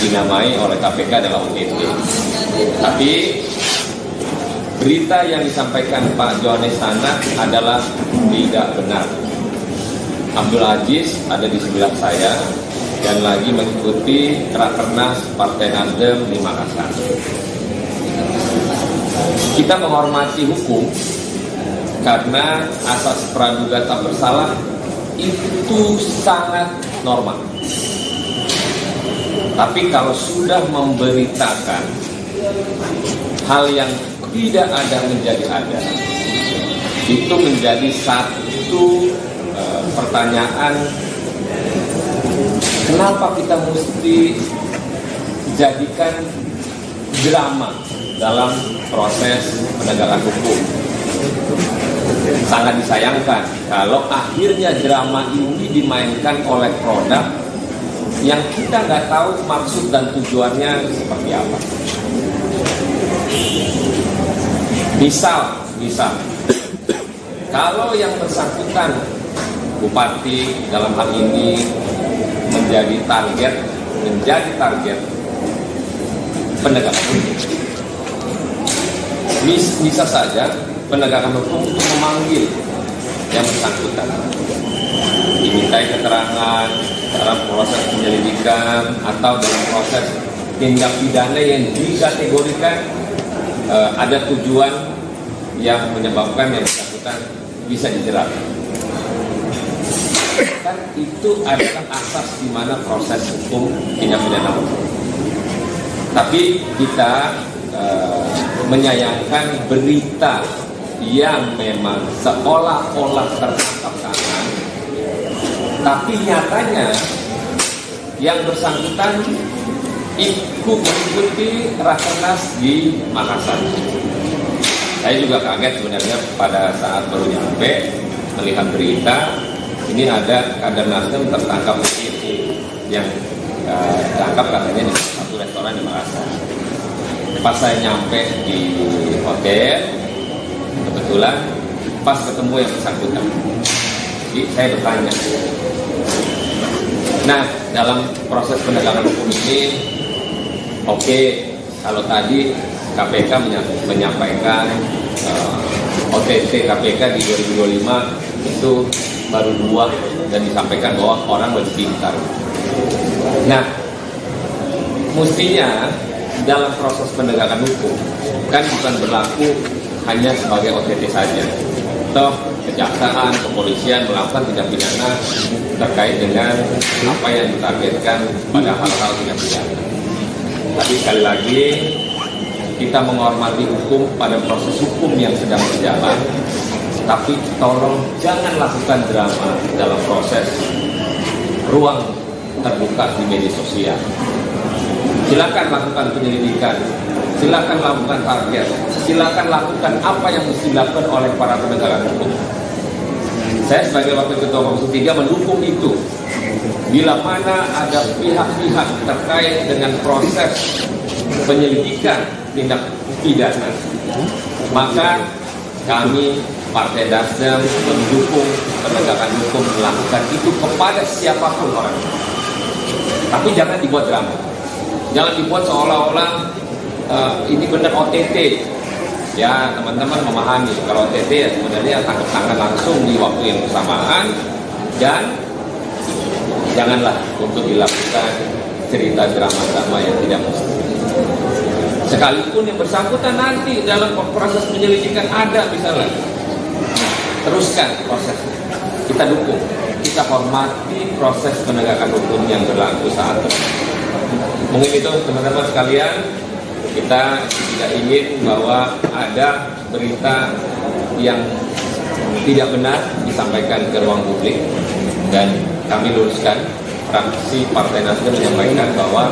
dinamai oleh KPK adalah OTT. Tapi berita yang disampaikan Pak Johannes Tanak adalah tidak benar. Abdul Aziz ada di sebelah saya dan lagi mengikuti Rakernas Partai Nasdem di Makassar. Kita menghormati hukum karena asas praduga tak bersalah itu sangat normal. Tapi kalau sudah memberitakan hal yang tidak ada menjadi ada, itu menjadi satu pertanyaan, kenapa kita mesti jadikan drama dalam proses penegakan hukum. Sangat disayangkan kalau akhirnya drama ini dimainkan oleh produk yang kita nggak tahu maksud dan tujuannya seperti apa. Misal kalau yang bersangkutan bupati dalam hal ini menjadi target penegakan hukum, bisa saja penegakan hukum itu memanggil yang bersangkutan, dimintai keterangan dalam proses penyelidikan atau dalam proses tindak pidana yang dikategorikan ada tujuan yang menyebabkan yang bersangkutan bisa dijerat. Kan itu adalah asas di mana proses hukum tindak pidana hukum. Tapi kita menyayangkan berita yang memang seolah-olah tertangkap tangan, tapi nyatanya yang bersangkutan ikut mengikuti Rakernas di Makassar. Saya juga kaget sebenarnya pada saat baru nyampe melihat berita ini ada kader Nasdem tertangkap yang ditangkap katanya di satu restoran di Makassar. Pas saya nyampe di hotel, kebetulan pas ketemu yang bersangkutan, jadi saya bertanya. Nah, dalam proses penegakan hukum ini, oke, kalau tadi KPK menyampaikan OTT KPK di 2025 itu baru 2 dan disampaikan bahwa orang lebih pintar. Nah, mestinya dalam proses penegakan hukum kan bukan berlaku hanya sebagai OTT saja. Toh kejaksaan, kepolisian melakukan tindak pidana terkait dengan apa yang ditargetkan pada hal-hal tindak pidana. Tapi sekali lagi kita menghormati hukum pada proses hukum yang sedang berjalan. Tapi tolong jangan lakukan drama dalam proses ruang terbuka di media sosial. Silakan lakukan penyelidikan, silakan lakukan target, silakan lakukan apa yang mesti dilakukan oleh para penegak hukum. Saya sebagai Wakil Ketua Komisi 3 mendukung itu. bila mana ada pihak-pihak terkait dengan proses penyelidikan tindak pidana, maka kami Partai Nasdem mendukung penegakan hukum melakukan itu kepada siapapun orang. Tapi jangan dibuat drama, jangan dibuat seolah-olah ini benar OTT. Ya, teman-teman memahami kalau OTT ya sebenarnya tangkap tangan langsung di waktu yang bersamaan, dan janganlah untuk dilakukan cerita drama-drama yang tidak mesti. Sekalipun yang bersangkutan nanti dalam proses penyelidikan ada misalnya, teruskan prosesnya. Kita dukung, kita hormati proses penegakan hukum yang berlaku saat ini. Mungkin itu teman-teman sekalian, kita tidak ingin bahwa ada berita yang tidak benar disampaikan ke ruang publik, dan kami luruskan. Fraksi Partai Nasdem menyampaikan bahwa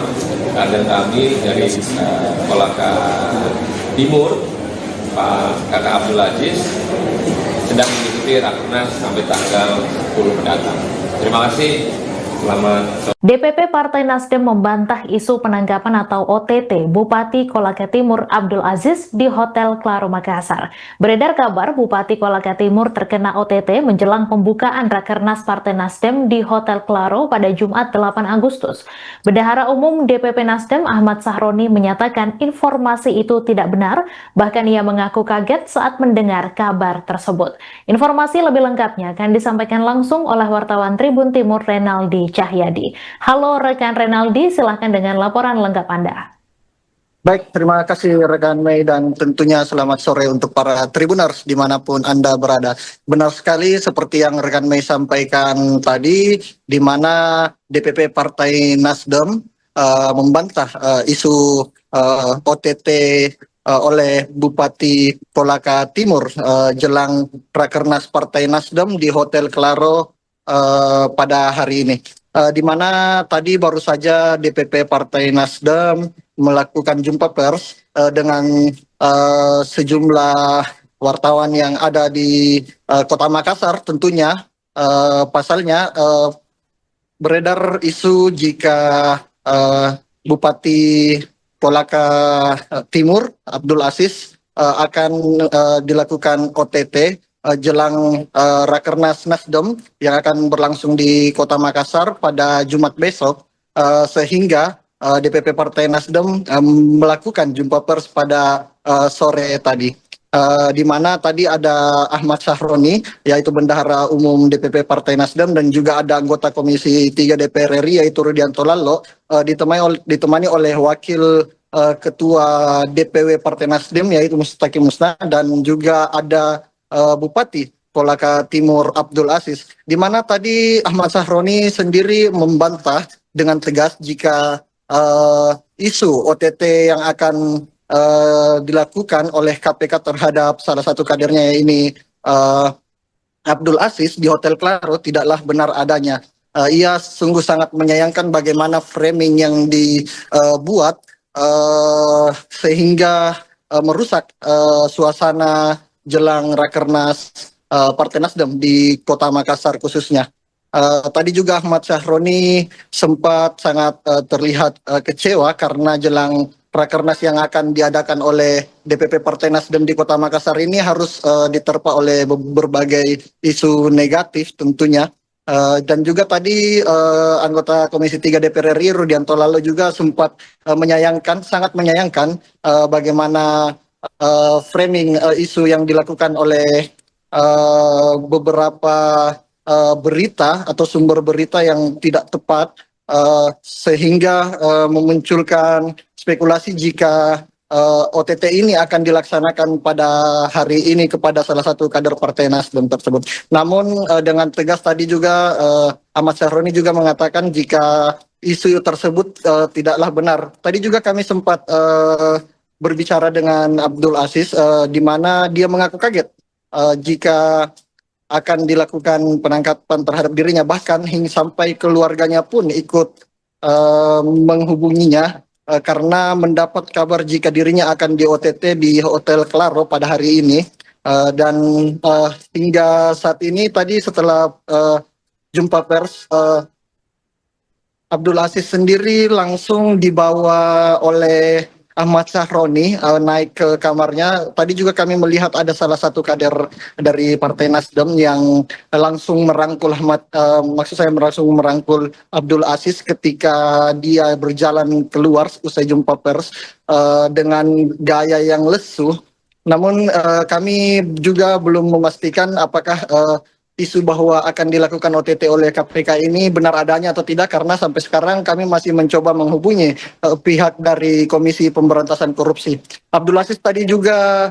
kader kami dari Kolaka Timur, Pak Kakak Abdul Aziz, sedang mengikuti Rakernas sampai tanggal 10 mendatang. Terima kasih. Selamat sore. DPP Partai Nasdem membantah isu penangkapan atau OTT Bupati Kolaka Timur Abdul Aziz di Hotel Claro Makassar. Beredar kabar Bupati Kolaka Timur terkena OTT menjelang pembukaan Rakernas Partai Nasdem di Hotel Claro pada Jumat 8 Agustus. Bendahara Umum DPP Nasdem Ahmad Sahroni menyatakan informasi itu tidak benar, bahkan ia mengaku kaget saat mendengar kabar tersebut. Informasi lebih lengkapnya akan disampaikan langsung oleh wartawan Tribun Timur Renaldi Cahyadi. Halo rekan Renaldi, silahkan dengan laporan lengkap Anda. Baik, terima kasih rekan Mei, dan tentunya selamat sore untuk para Tribuners dimanapun Anda berada. Benar sekali seperti yang rekan Mei sampaikan tadi, di mana DPP Partai Nasdem membantah isu OTT oleh Bupati Kolaka Timur jelang Rakernas Partai Nasdem di Hotel Claro pada hari ini. Di mana tadi baru saja DPP Partai Nasdem melakukan jumpa pers dengan sejumlah wartawan yang ada di Kota Makassar. Tentunya pasalnya beredar isu jika Bupati Kolaka Timur Abdul Aziz akan dilakukan OTT jelang Rakernas Nasdem yang akan berlangsung di Kota Makassar pada Jumat besok, sehingga DPP Partai Nasdem melakukan jumpa pers pada sore tadi, di mana tadi ada Ahmad Sahroni, yaitu Bendahara Umum DPP Partai Nasdem, dan juga ada anggota Komisi 3 DPR RI yaitu Rudianto Lalo, ditemani oleh Wakil Ketua DPW Partai Nasdem yaitu Mustaqim Musna, dan juga ada Bupati Kolaka Timur Abdul Aziz, di mana tadi Ahmad Sahroni sendiri membantah dengan tegas jika isu OTT yang akan dilakukan oleh KPK terhadap salah satu kadernya ini Abdul Aziz di Hotel Claro tidaklah benar adanya. Ia sungguh sangat menyayangkan bagaimana framing yang dibuat sehingga merusak suasana jelang Rakernas Partai Nasdem di Kota Makassar khususnya. Tadi juga Ahmad Sahroni sempat sangat terlihat kecewa karena jelang Rakernas yang akan diadakan oleh DPP Partai Nasdem di Kota Makassar ini harus diterpa oleh berbagai isu negatif tentunya. Dan juga tadi anggota Komisi 3 DPR RI Rudianto Lalo juga sempat sangat menyayangkan bagaimana framing isu yang dilakukan oleh beberapa berita atau sumber berita yang tidak tepat, sehingga memunculkan spekulasi jika OTT ini akan dilaksanakan pada hari ini kepada salah satu kader Partai Nasdem tersebut. Namun dengan tegas tadi juga Ahmad Sahroni juga mengatakan jika isu tersebut tidaklah benar. Tadi juga kami sempat berbicara dengan Abdul Aziz, di mana dia mengaku kaget jika akan dilakukan penangkapan terhadap dirinya, bahkan hingga sampai keluarganya pun ikut menghubunginya karena mendapat kabar jika dirinya akan di OTT di Hotel Claro pada hari ini. Dan hingga saat ini tadi setelah jumpa pers Abdul Aziz sendiri langsung dibawa oleh Ahmad Sahroni naik ke kamarnya. Tadi juga kami melihat ada salah satu kader dari Partai Nasdem yang langsung merangkul langsung merangkul Abdul Aziz ketika dia berjalan keluar usai jumpa pers dengan gaya yang lesu. Namun kami juga belum memastikan apakah isu bahwa akan dilakukan OTT oleh KPK ini benar adanya atau tidak, karena sampai sekarang kami masih mencoba menghubungi pihak dari Komisi Pemberantasan Korupsi. Abdul Aziz tadi juga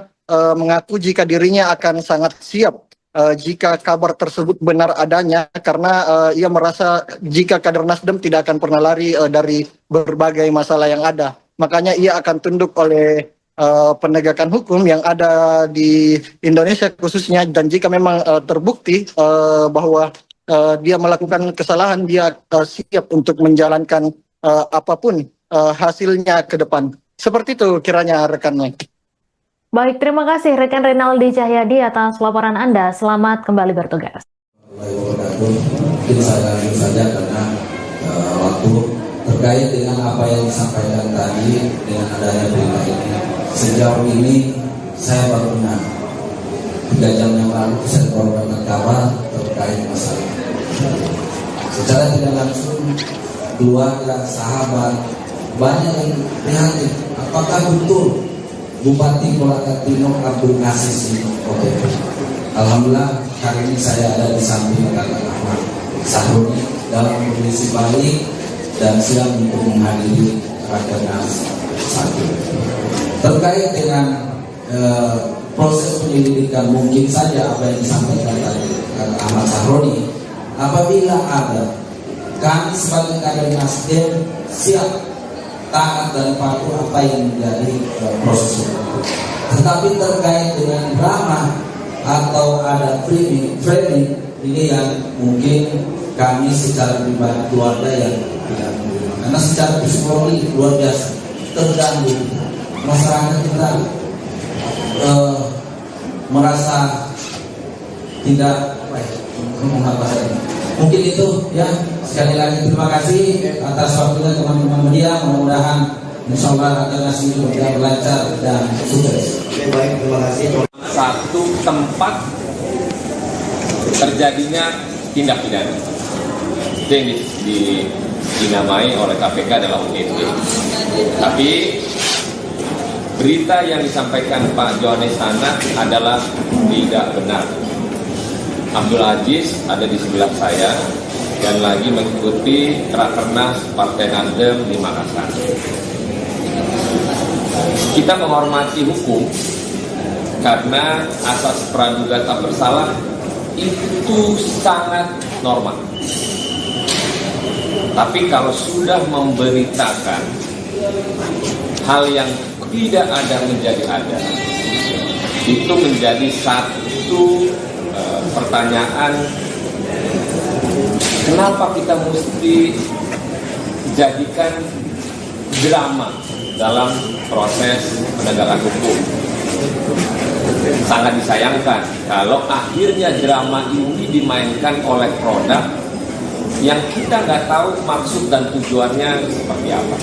mengaku jika dirinya akan sangat siap jika kabar tersebut benar adanya, karena ia merasa jika kader Nasdem tidak akan pernah lari dari berbagai masalah yang ada. Makanya ia akan tunduk oleh penegakan hukum yang ada di Indonesia khususnya, dan jika memang terbukti bahwa dia melakukan kesalahan, dia siap untuk menjalankan apapun hasilnya ke depan. Seperti itu kiranya rekannya. Baik, terima kasih rekan Renaldi Cahyadi atas laporan Anda. Selamat kembali bertugas. Mungkin saya lanjut saja karena waktu terkait dengan apa yang disampaikan tadi dengan adanya berita ini. Sejauh ini saya baru dengar 3 jam yang lalu saya mendapatkan kabar terkait masalah. Secara tidak langsung keluarga, sahabat, banyak yang prihatin. Apakah betul Bupati Kolaka Timur Abdul Aziz ini OTT? Alhamdulillah hari ini saya ada di samping kakak Ahmad Sahroni dalam kondisi baik dan siap untuk menghadiri Rakernas 1. Terkait dengan proses penyelidikan, mungkin saja apa yang disampaikan tadi Ahmad Sahroni, apabila ada, kami sebagai kader Nasdem siap taat dan patuh apa yang menjadi proses itu. Tetapi terkait dengan drama atau ada framing ini yang mungkin kami secara pribadi keluarga yang tidak menerima, karena secara psikologi luar biasa terganggu. Masyarakat kita merasa tidak mungkin itu ya. Sekali lagi terima kasih atas waktunya teman-teman media. Mudah-mudahan insya Allah Rakernas ini berjalan lancar dan sukses. Baik, terima kasih. Satu tempat terjadinya tindak pidana itu yang dinamai oleh KPK adalah OTT. Tapi berita yang disampaikan Pak Johannes sana adalah tidak benar. Abdul Aziz ada di sebelah saya dan lagi mengikuti Rakernas Partai Nasdem di Makassar. Kita menghormati hukum karena asas praduga tak bersalah itu sangat normal. Tapi kalau sudah memberitakan hal yang tidak ada menjadi ada, itu menjadi satu pertanyaan, kenapa kita mesti jadikan drama dalam proses penegakan hukum. Sangat disayangkan kalau akhirnya drama ini dimainkan oleh produk yang kita nggak tahu maksud dan tujuannya seperti apa.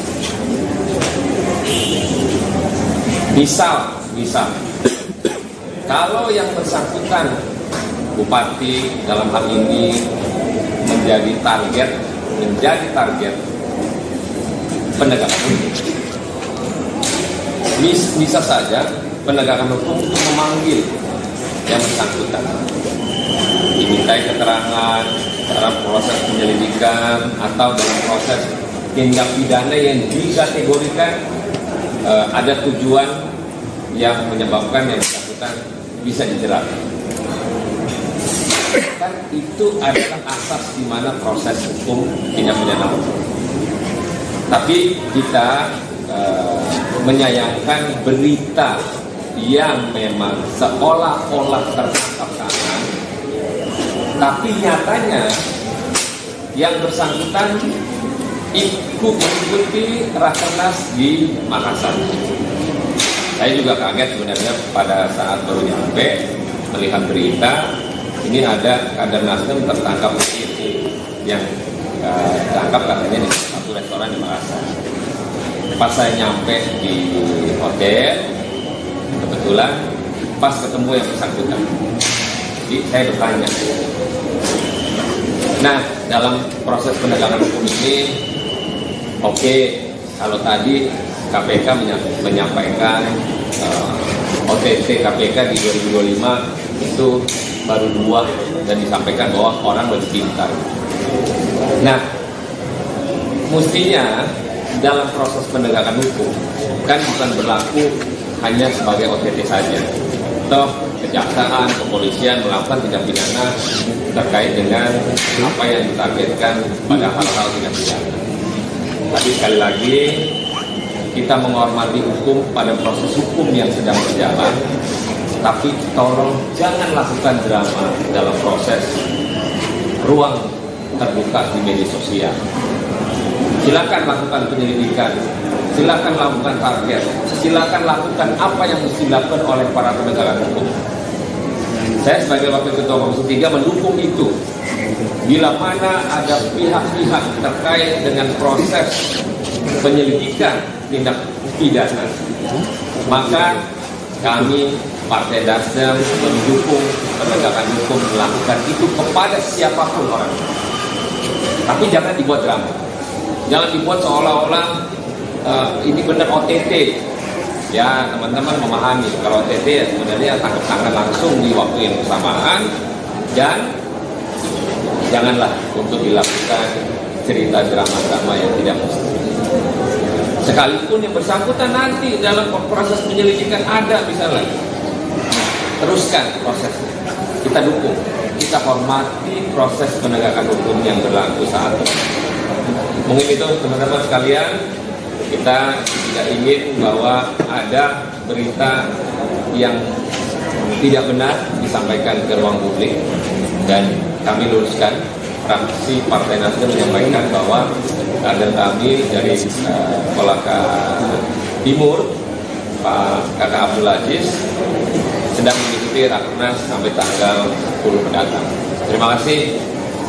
Misal, kalau yang bersangkutan bupati dalam hal ini menjadi target penegakan hukum, bisa saja penegakan hukum untuk memanggil yang bersangkutan, dimintai keterangan dalam proses penyelidikan atau dalam proses tindak pidana yang dikategorikan ada tujuan yang menyebabkan yang bersangkutan bisa dijerat. Kan itu adalah asas di mana proses hukum tindak pidana. Tapi kita menyayangkan berita yang memang seolah-olah tertangkap tangan, tapi nyatanya yang bersangkutan ikut mengikuti Rakernas di Makassar. Saya juga kaget sebenarnya pada saat baru nyampe melihat berita ini ada kader Nasdem tertangkap yang ditangkap katanya di satu restoran di Makassar. Pas saya nyampe di hotel, kebetulan pas ketemu yang bersangkutan. Jadi saya bertanya. Nah, dalam proses penegakan hukum ini, oke, kalau tadi KPK menyampaikan OTT KPK di 2025 itu baru 2 dan disampaikan bahwa orang lebih pintar. Nah, mestinya dalam proses penegakan hukum kan bukan berlaku hanya sebagai OTT saja. Toh kejaksaan, kepolisian melakukan tindak pidana terkait dengan apa yang ditargetkan pada hal-hal tindak pidana. Tapi sekali lagi kita menghormati hukum pada proses hukum yang sedang berjalan, tapi tolong jangan lakukan drama dalam proses ruang terbuka di media sosial. Silakan lakukan penyelidikan, silakan lakukan target, silakan lakukan apa yang mesti dilakukan oleh para penegak hukum. Saya sebagai Wakil Ketua Komisi 3 mendukung itu. Bila mana ada pihak-pihak terkait dengan proses penyelidikan tindak pidana, maka kami Partai Nasdem mendukung penegakan hukum melakukan itu kepada siapapun orang. Tapi jangan dibuat drama. Jangan dibuat seolah-olah ini benar OTT. Ya, teman-teman memahami kalau OTT ya sebenarnya tangkap tangan langsung di waktu yang bersamaan, dan janganlah untuk dilakukan cerita drama-drama yang tidak mesti. Sekalipun yang bersangkutan nanti dalam proses penyelidikan ada misalnya, teruskan prosesnya. Kita dukung, kita hormati proses penegakan hukum yang berlaku saat ini. Mungkin itu teman-teman sekalian, kita tidak ingin bahwa ada berita yang tidak benar disampaikan ke ruang publik, dan kami luruskan. Fraksi Partai Nasdem menyampaikan bahwa kader kami dari Kolaka Timur, Pak Kakak Abdul Aziz, sedang mengikuti Rakernas sampai tanggal 10 mendatang. Terima kasih.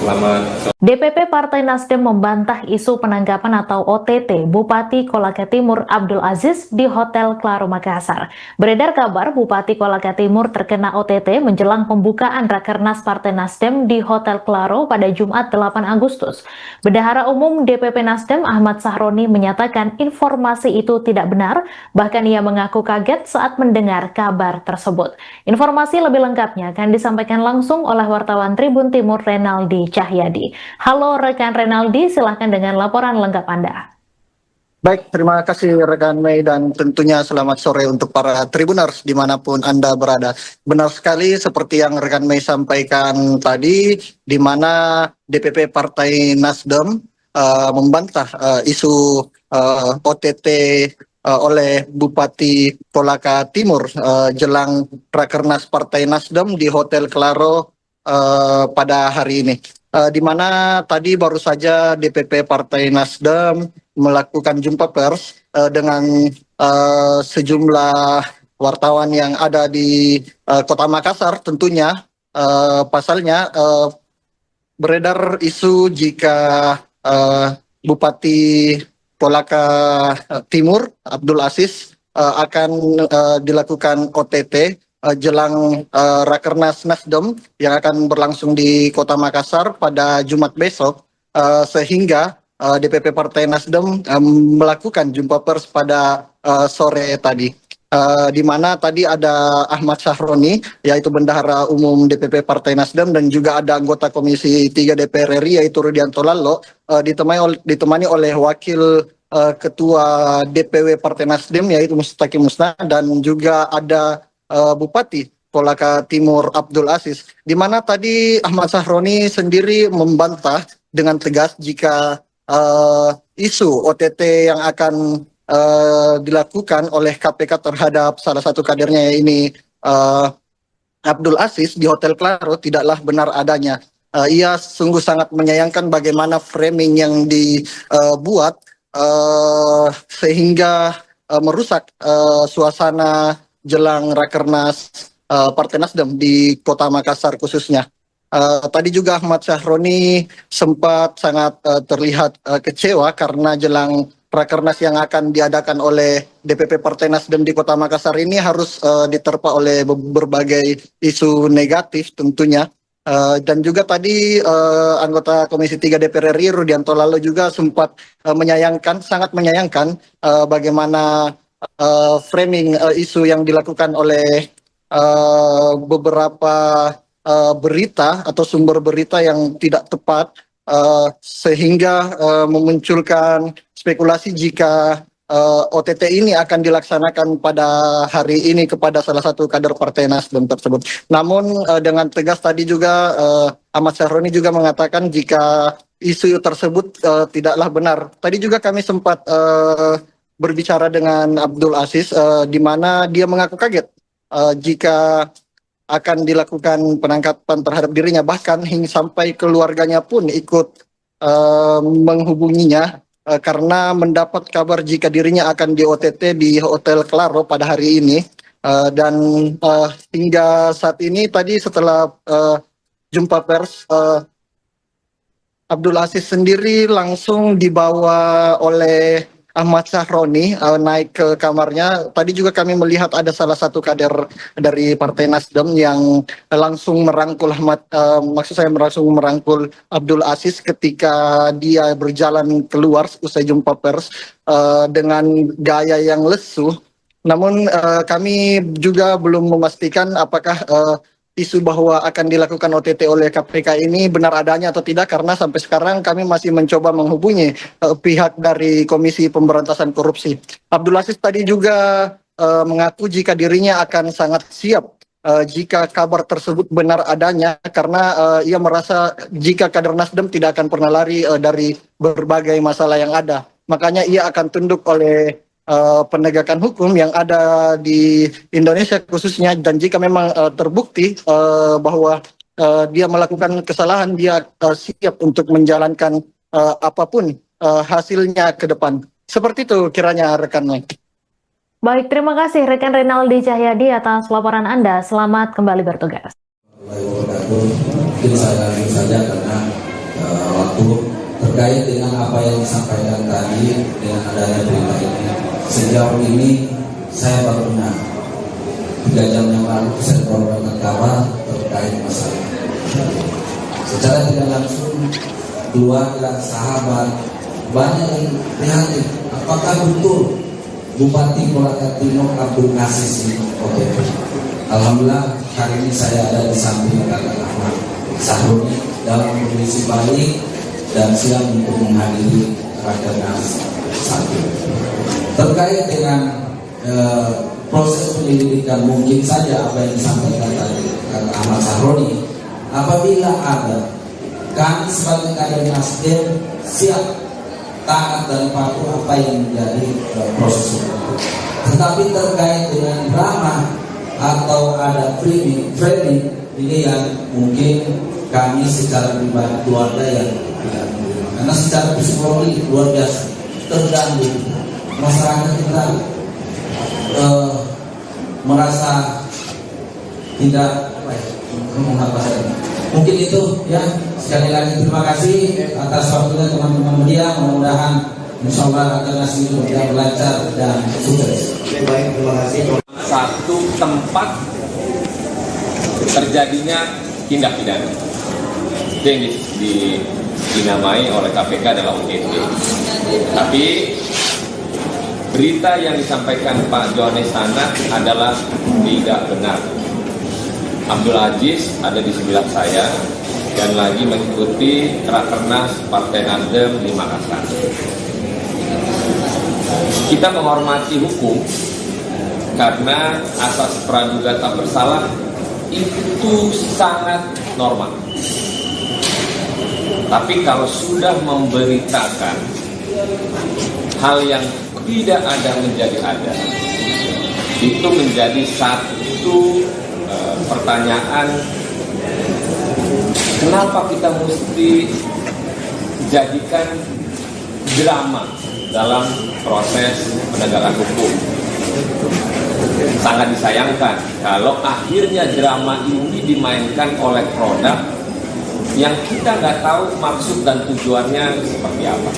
Selamat sore. DPP Partai Nasdem membantah isu penangkapan atau OTT Bupati Kolaka Timur Abdul Aziz di Hotel Claro Makassar. Beredar kabar Bupati Kolaka Timur terkena OTT menjelang pembukaan Rakernas Partai Nasdem di Hotel Claro pada Jumat 8 Agustus. Bendahara Umum DPP Nasdem Ahmad Sahroni menyatakan informasi itu tidak benar, bahkan ia mengaku kaget saat mendengar kabar tersebut. Informasi lebih lengkapnya akan disampaikan langsung oleh wartawan Tribun Timur Renaldi Cahyadi. Halo rekan Renaldi, silahkan dengan laporan lengkap Anda. Baik, terima kasih rekan Mei, dan tentunya selamat sore untuk para Tribuners dimanapun Anda berada. Benar sekali seperti yang rekan Mei sampaikan tadi, di mana DPP Partai Nasdem membantah isu OTT oleh Bupati Kolaka Timur jelang Rakernas Partai Nasdem di Hotel Claro pada hari ini. Di mana tadi baru saja DPP Partai Nasdem melakukan jumpa pers dengan sejumlah wartawan yang ada di Kota Makassar. Tentunya pasalnya beredar isu jika Bupati Kolaka Timur Abdul Aziz akan dilakukan OTT jelang Rakernas Nasdem yang akan berlangsung di Kota Makassar pada Jumat besok, sehingga DPP Partai Nasdem melakukan jumpa pers pada sore tadi, di mana tadi ada Ahmad Sahroni, yaitu Bendahara Umum DPP Partai Nasdem, dan juga ada anggota Komisi 3 DPR RI yaitu Rudianto Lallo, ditemani oleh Wakil Ketua DPW Partai Nasdem yaitu Mustaqim Musna, dan juga ada Bupati Kolaka Timur Abdul Aziz, di mana tadi Ahmad Sahroni sendiri membantah dengan tegas jika isu OTT yang akan dilakukan oleh KPK terhadap salah satu kadernya ini Abdul Aziz di Hotel Claro tidaklah benar adanya. Ia sungguh sangat menyayangkan bagaimana framing yang dibuat sehingga merusak suasana jelang Rakernas Partai Nasdem di Kota Makassar khususnya. Tadi juga Ahmad Sahroni sempat sangat terlihat kecewa karena jelang Rakernas yang akan diadakan oleh DPP Partai Nasdem di Kota Makassar ini harus diterpa oleh berbagai isu negatif tentunya. Dan juga tadi anggota Komisi 3 DPR RI Rudianto Lalo juga sempat sangat menyayangkan bagaimana framing isu yang dilakukan oleh beberapa berita atau sumber berita yang tidak tepat sehingga memunculkan spekulasi jika OTT ini akan dilaksanakan pada hari ini kepada salah satu kader Partai Nasdem tersebut. Namun dengan tegas tadi juga Ahmad Sahroni juga mengatakan jika isu tersebut tidaklah benar. Tadi juga kami sempat berbicara dengan Abdul Aziz di mana dia mengaku kaget jika akan dilakukan penangkapan terhadap dirinya, bahkan hingga sampai keluarganya pun ikut menghubunginya karena mendapat kabar jika dirinya akan di OTT di Hotel Claro pada hari ini. Dan hingga saat ini tadi setelah jumpa pers, Abdul Aziz sendiri langsung dibawa oleh Ahmad Sahroni naik ke kamarnya. Tadi juga kami melihat ada salah satu kader dari Partai Nasdem yang langsung merangkul langsung merangkul Abdul Aziz ketika dia berjalan keluar usai jumpa pers dengan gaya yang lesu. Namun kami juga belum memastikan apakah isu bahwa akan dilakukan OTT oleh KPK ini benar adanya atau tidak, karena sampai sekarang kami masih mencoba menghubungi pihak dari Komisi Pemberantasan Korupsi. Abdul Aziz tadi juga mengaku jika dirinya akan sangat siap jika kabar tersebut benar adanya, karena ia merasa jika kader Nasdem tidak akan pernah lari dari berbagai masalah yang ada. Makanya ia akan tunduk oleh penegakan hukum yang ada di Indonesia khususnya, dan jika memang terbukti bahwa dia melakukan kesalahan, dia siap untuk menjalankan apapun hasilnya ke depan. Seperti itu kiranya rekan Mike. Baik, terima kasih rekan Renaldi Cahyadi atas laporan Anda. Selamat kembali bertugas. Mungkin saya lanjut saja karena waktu terkait dengan apa yang disampaikan tadi dengan adanya berita ini. Sejauh ini saya baru dengar 3 jam yang lalu saya mendapatkan kabar terkait masalah. Secara tidak langsung keluarga, sahabat banyak yang prihatin. Apakah betul Bupati Kolaka Timur Abdul Aziz ini OTT? Alhamdulillah hari ini saya ada di samping kakak Ahmad Sahroni dalam kondisi baik dan siap untuk menghadiri Rakernas 1. Terkait dengan proses penyelidikan, mungkin saja apa yang disampaikan tadi kata Ahmad Sahroni, apabila ada, kami sebagai kader Nasdem siap taat dan patuh apa yang menjadi proses itu. Tetapi terkait dengan drama atau ada framing ini yang mungkin kami secara pribadi keluarga yang tidak menerima, karena secara psikologi luar biasa terganggu. Masyarakat kita merasa tidak mungkin itu ya. Sekali lagi terima kasih atas waktunya teman-teman media. Mudah-mudahan insyaallah Rakernas ini berjalan lancar dan sukses. Baik, terima kasih. Satu tempat terjadinya tindak pidana itu yang dinamai oleh KPK adalah OTT. Tapi berita yang disampaikan Pak Johannes Tanak adalah tidak benar. Abdul Aziz ada di sebelah saya dan lagi mengikuti Rakernas Partai Nasdem di Makassar. Kita menghormati hukum karena asas praduga tak bersalah itu sangat normal. Tapi kalau sudah memberitakan hal yang tidak ada menjadi ada, itu menjadi satu pertanyaan, kenapa kita mesti jadikan drama dalam proses penegakan hukum. Sangat disayangkan kalau akhirnya drama ini dimainkan oleh produk yang kita nggak tahu maksud dan tujuannya seperti apa.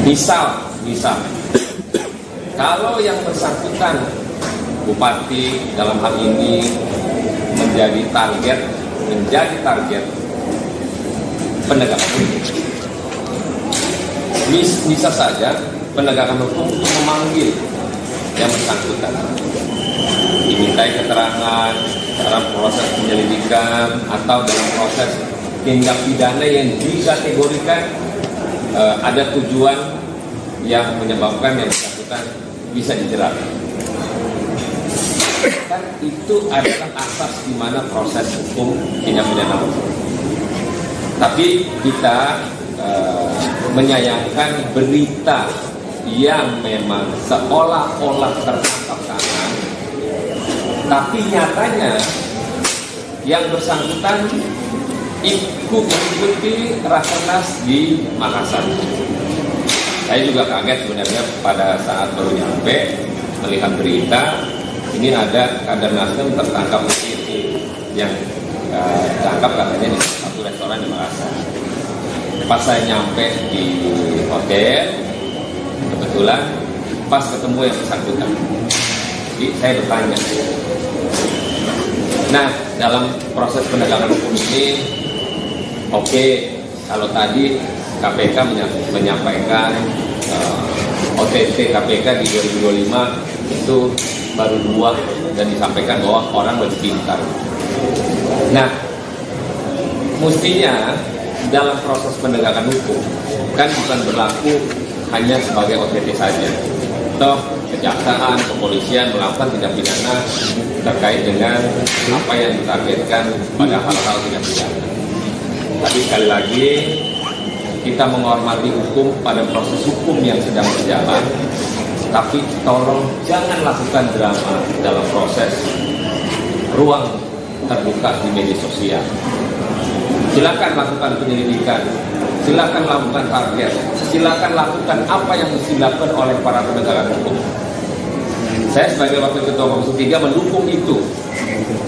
Misal, kalau yang bersangkutan bupati dalam hal ini menjadi target penegakan hukum. Bisa saja penegakan hukum memanggil yang bersangkutan, dimintai keterangan dalam proses penyelidikan atau dalam proses tindak pidana yang dikategorikan ada tujuan yang menyebabkan yang bersangkutan bisa dijerat. Kan itu adalah asas di mana proses hukum tindak pidana hukum. Tapi kita menyayangkan berita yang memang seolah-olah tertangkap tangan, tapi nyatanya yang bersangkutan mengikuti Rakernas di Makassar. Saya juga kaget sebenarnya pada saat baru nyampe melihat berita ini ada kader Nasdem tertangkap di yang tangkap katanya di satu restoran di Makassar. Pas saya nyampe di hotel, kebetulan pas ketemu yang bersangkutan. Jadi saya bertanya. Nah, dalam proses penegakan hukum ini, oke, kalau tadi KPK menyampaikan OTT KPK di 2025 itu baru 2 dan disampaikan bahwa orang lebih pintar. Nah, mestinya dalam proses penegakan hukum kan bukan berlaku hanya sebagai OTT saja. Toh kejaksaan, kepolisian melakukan tindak pidana terkait dengan apa yang ditargetkan pada hal-hal tindak pidana. Tapi sekali lagi kita menghormati hukum pada proses hukum yang sedang berjalan. Tapi tolong jangan lakukan drama dalam proses ruang terbuka di media sosial. Silakan lakukan penyelidikan, silakan lakukan target, silakan lakukan apa yang mesti dilakukan oleh para penegak hukum. Saya sebagai Wakil Ketua Komisi 3 mendukung itu.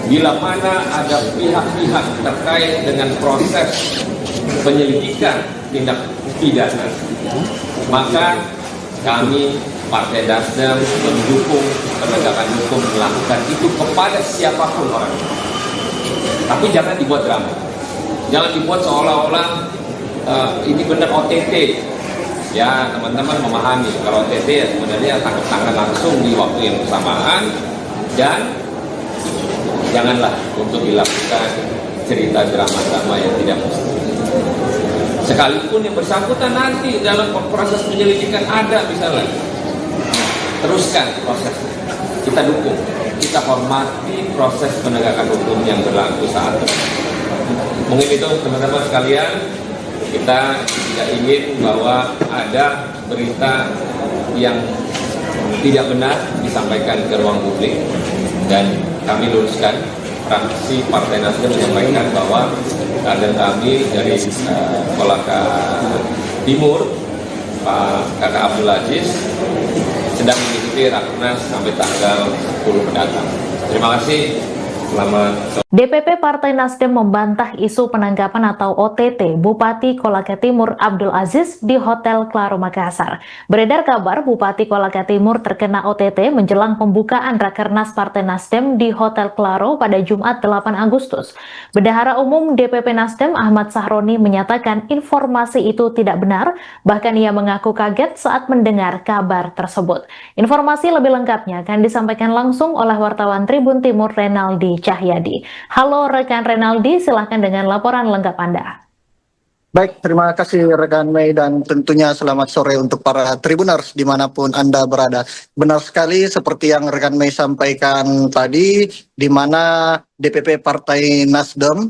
Bila mana ada pihak-pihak terkait dengan proses penyelidikan tindak pidana, maka kami Partai Nasdem mendukung penegakan hukum melakukan itu kepada siapapun orangnya. Tapi jangan dibuat drama. Jangan dibuat seolah-olah ini benar OTT. Ya, teman-teman memahami kalau OTT ya sebenarnya tangkap tangan langsung di waktu yang bersamaan, dan janganlah untuk dilakukan cerita drama-drama yang tidak mesti. Sekalipun yang bersangkutan nanti dalam proses penyelidikan ada misalnya, teruskan prosesnya. Kita dukung, kita hormati proses penegakan hukum yang berlaku saat ini. Mungkin itu teman-teman sekalian, kita tidak ingin bahwa ada berita yang tidak benar disampaikan ke ruang publik, dan kami luruskan. Fraksi Partai Nasdem menyampaikan bahwa kader kami dari Kolaka Timur, Pak Kakak Abdul Aziz, sedang mengikuti Rakernas sampai tanggal 10 mendatang. Terima kasih. Selamat sore. DPP Partai Nasdem membantah isu penangkapan atau OTT Bupati Kolaka Timur Abdul Aziz di Hotel Claro Makassar. Beredar kabar Bupati Kolaka Timur terkena OTT menjelang pembukaan Rakernas Partai Nasdem di Hotel Claro pada Jumat 8 Agustus. Bendahara Umum DPP Nasdem Ahmad Sahroni menyatakan informasi itu tidak benar, bahkan ia mengaku kaget saat mendengar kabar tersebut. Informasi lebih lengkapnya akan disampaikan langsung oleh wartawan Tribun Timur Renaldi Cahyadi. Halo rekan Renaldi, silahkan dengan laporan lengkap Anda. Baik, terima kasih rekan Mei, dan tentunya selamat sore untuk para Tribuners dimanapun Anda berada. Benar sekali seperti yang rekan Mei sampaikan tadi, di mana DPP Partai Nasdem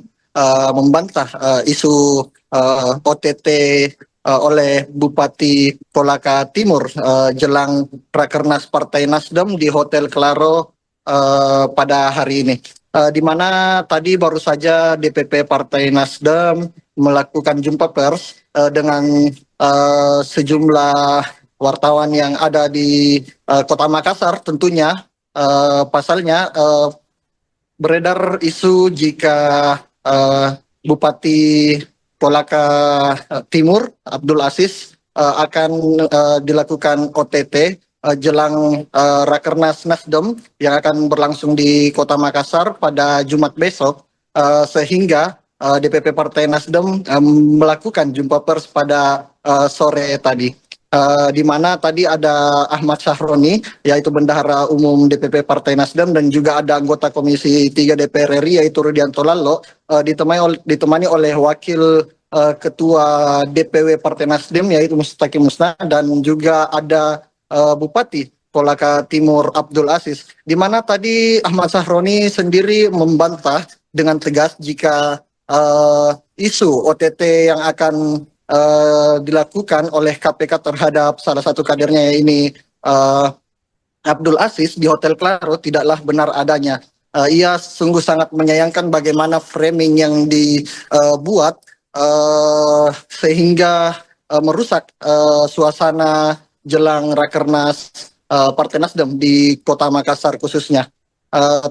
membantah isu OTT oleh Bupati Kolaka Timur jelang Rakernas Partai Nasdem di Hotel Claro pada hari ini. Di mana tadi baru saja DPP Partai Nasdem melakukan jumpa pers dengan sejumlah wartawan yang ada di Kota Makassar tentunya. Pasalnya beredar isu jika Bupati Kolaka Timur Abdul Aziz akan dilakukan OTT jelang Rakernas Nasdem yang akan berlangsung di Kota Makassar pada Jumat besok, sehingga DPP Partai Nasdem melakukan jumpa pers pada sore tadi. Di mana tadi ada Ahmad Sahroni, yaitu Bendahara Umum DPP Partai Nasdem, dan juga ada anggota Komisi 3 DPR RI, yaitu Rudianto Lalo, ditemani oleh Wakil Ketua DPW Partai Nasdem, yaitu Mustaqim Musna, dan juga ada Bupati Kolaka Timur Abdul Aziz, di mana tadi Ahmad Sahroni sendiri membantah dengan tegas jika isu OTT yang akan dilakukan oleh KPK terhadap salah satu kadernya ini Abdul Aziz di Hotel Claro tidaklah benar adanya. Ia sungguh sangat menyayangkan bagaimana framing yang dibuat sehingga merusak suasana jelang Rakernas Partai Nasdem di Kota Makassar khususnya.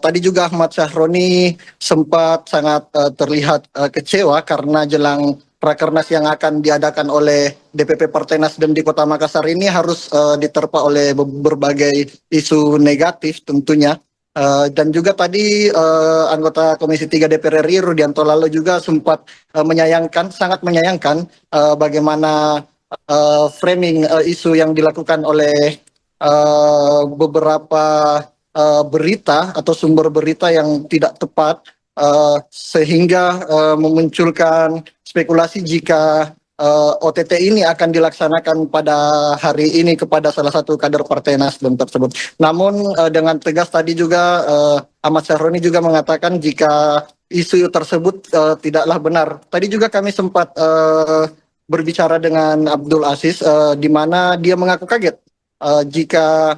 Tadi juga Ahmad Sahroni sempat sangat terlihat kecewa karena jelang Rakernas yang akan diadakan oleh DPP Partai Nasdem di Kota Makassar ini harus diterpa oleh berbagai isu negatif tentunya. Dan juga tadi anggota Komisi 3 DPR RI Rudianto Lalo juga sempat sangat menyayangkan bagaimana framing isu yang dilakukan oleh beberapa berita atau sumber berita yang tidak tepat, sehingga memunculkan spekulasi jika OTT ini akan dilaksanakan pada hari ini kepada salah satu kader Partai Nasdem tersebut. Namun dengan tegas tadi juga Ahmad Sahroni juga mengatakan jika isu tersebut tidaklah benar. Tadi juga kami sempat berbicara dengan Abdul Aziz, di mana dia mengaku kaget jika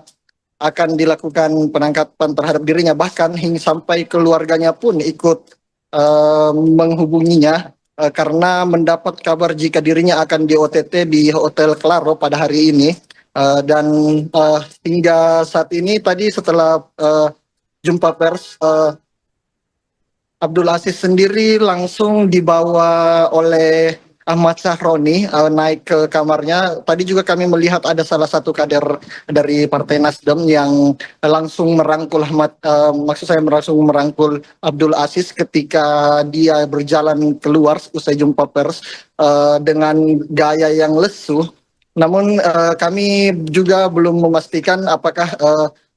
akan dilakukan penangkapan terhadap dirinya, bahkan hingga sampai keluarganya pun ikut menghubunginya karena mendapat kabar jika dirinya akan di OTT di Hotel Claro pada hari ini. Dan hingga saat ini tadi setelah jumpa pers, Abdul Aziz sendiri langsung dibawa oleh Ahmad Sahroni naik ke kamarnya. Tadi juga kami melihat ada salah satu kader dari Partai Nasdem yang langsung merangkul langsung merangkul Abdul Aziz ketika dia berjalan keluar usai jumpa pers dengan gaya yang lesu. Namun kami juga belum memastikan apakah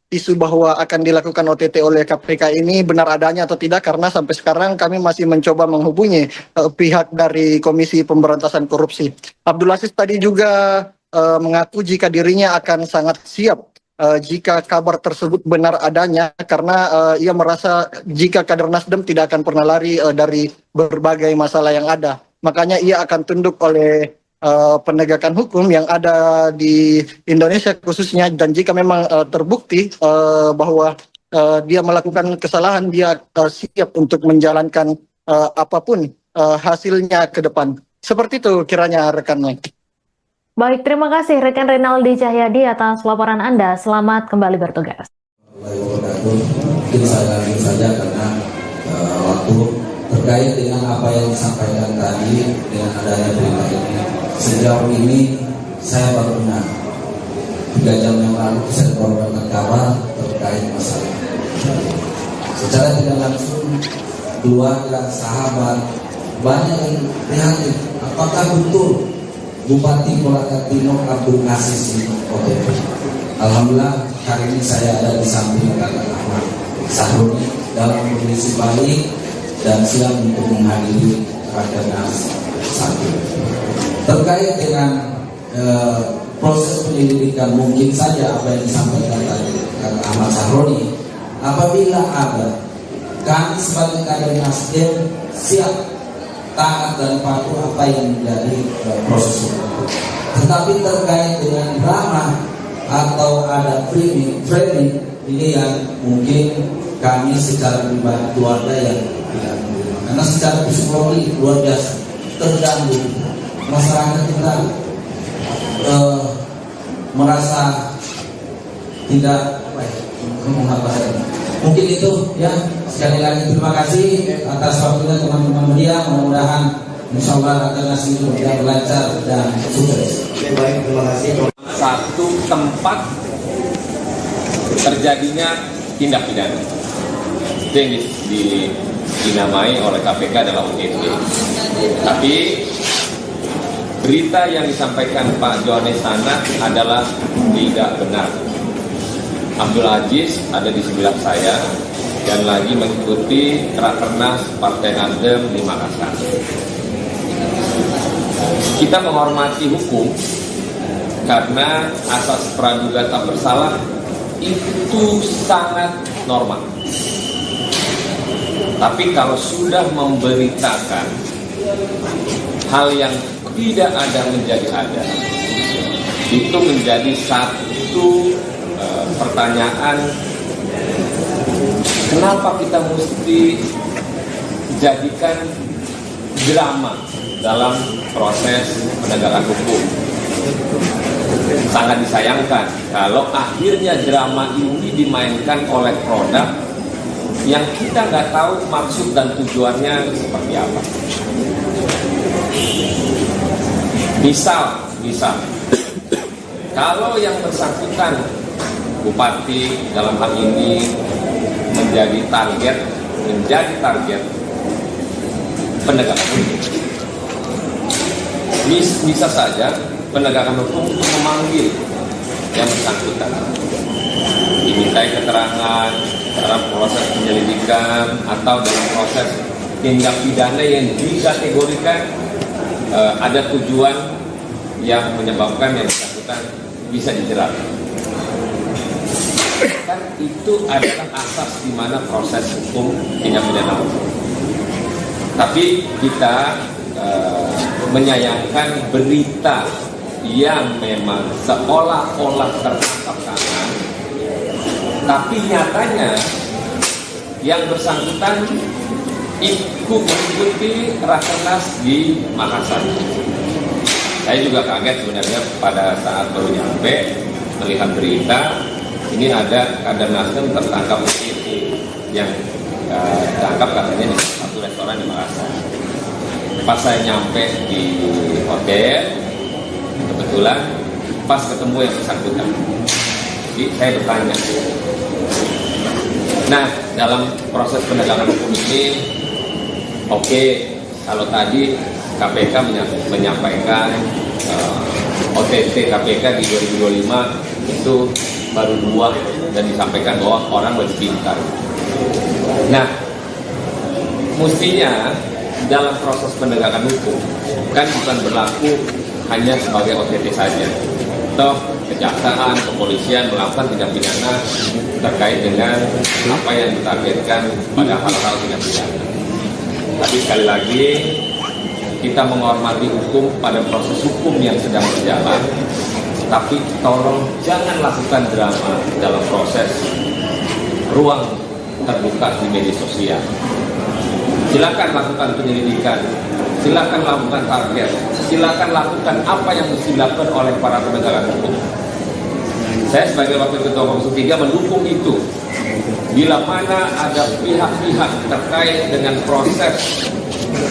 isu bahwa akan dilakukan OTT oleh KPK ini benar adanya atau tidak, karena sampai sekarang kami masih mencoba menghubungi pihak dari Komisi Pemberantasan Korupsi. Abdul Aziz tadi juga mengaku jika dirinya akan sangat siap jika kabar tersebut benar adanya, karena ia merasa jika kader Nasdem tidak akan pernah lari dari berbagai masalah yang ada. Makanya ia akan tunduk oleh penegakan hukum yang ada di Indonesia khususnya, dan jika memang terbukti bahwa dia melakukan kesalahan, dia siap untuk menjalankan apapun hasilnya ke depan. Seperti itu kiranya rekan Mike. Baik, terima kasih rekan Renaldi Cahyadi atas laporan Anda. Selamat kembali bertugas. Mungkin saya lanjut saja karena waktu terkait dengan apa yang disampaikan tadi dengan adanya berita ini. Sejauh ini saya baru dengar 3 jam yang lalu saya mendapatkan kabar terkait masalah. Secara tidak langsung keluarga, sahabat banyak yang prihatin. Apakah betul Bupati Kolaka Timur Abdul Aziz ini OTT? Alhamdulillah hari ini saya ada di samping kakak Ahmad Sahroni dalam kondisi baik dan siap untuk menghadiri Rakernas 1. Terkait dengan proses penyelidikan, mungkin saja apa yang disampaikan tadi kakak Ahmad Sahroni, apabila ada, kami sebagai kader Nasdem siap taat dan patuh apa yang menjadi proses itu. Tetapi terkait dengan drama atau ada framing ini yang mungkin kami secara pribadi keluarga yang tidak menerima, karena secara psikologi luar biasa terganggu. Masyarakat kita merasa tidak Mungkin itu ya, sekali lagi terima kasih atas waktunya teman-teman media. Mudah-mudahan insya Allah Rakernas ini lancar dan sukses. Baik, terima kasih. Satu tempat terjadinya tindak pidana. Itu yang dinamai oleh KPK adalah OTT. Tapi berita yang disampaikan Pak Johannes Tanak adalah tidak benar. Abdul Aziz ada di sebelah saya dan lagi mengikuti Rakernas Partai Nasdem di Makassar. Kita menghormati hukum karena asas praduga tak bersalah itu sangat normal. Tapi kalau sudah memberitakan hal yang tidak ada menjadi ada, itu menjadi satu pertanyaan, kenapa kita mesti jadikan drama dalam proses penegakan hukum. Sangat disayangkan kalau akhirnya drama ini dimainkan oleh produk yang kita nggak tahu maksud dan tujuannya seperti apa. Misal, kalau yang bersangkutan Bupati dalam hal ini menjadi target penegakan hukum, bisa saja penegakan hukum memanggil yang bersangkutan, dimintai keterangan dalam proses penyelidikan atau dalam proses tindak pidana yang dikategorikan ada tujuan yang menyebabkan yang bersangkutan bisa dijerat. Kan itu adalah asas di mana proses hukum tindak pidana hukum. Tapi kita menyayangkan berita yang memang seolah-olah tertangkap tangan, tapi nyatanya yang bersangkutan ikut mengikuti Rakernas di Makassar. Saya juga kaget sebenarnya pada saat baru nyampe melihat berita ini ada kader Nasdem tertangkap yang ditangkap katanya di satu restoran di Makassar. Pas saya nyampe di hotel, kebetulan pas ketemu yang bersangkutan. Jadi saya bertanya. Nah, dalam proses penegakan hukum ini, oke, kalau tadi KPK menyampaikan OTT KPK di 2025 itu baru 2 dan disampaikan bahwa orang lebih pintar. Nah, mestinya dalam proses penegakan hukum kan bukan berlaku hanya sebagai OTT saja. Toh kejaksaan, kepolisian melakukan tindak pidana terkait dengan apa yang ditargetkan pada hal-hal tindak pidana. Tapi sekali lagi kita menghormati hukum pada proses hukum yang sedang berjalan. Tapi tolong jangan lakukan drama dalam proses ruang terbuka di media sosial. Silakan lakukan penyelidikan, silakan lakukan target, silakan lakukan apa yang mesti dilakukan oleh para penegak hukum. Saya sebagai Wakil Ketua Komisi 3 mendukung itu. Bila mana ada pihak-pihak terkait dengan proses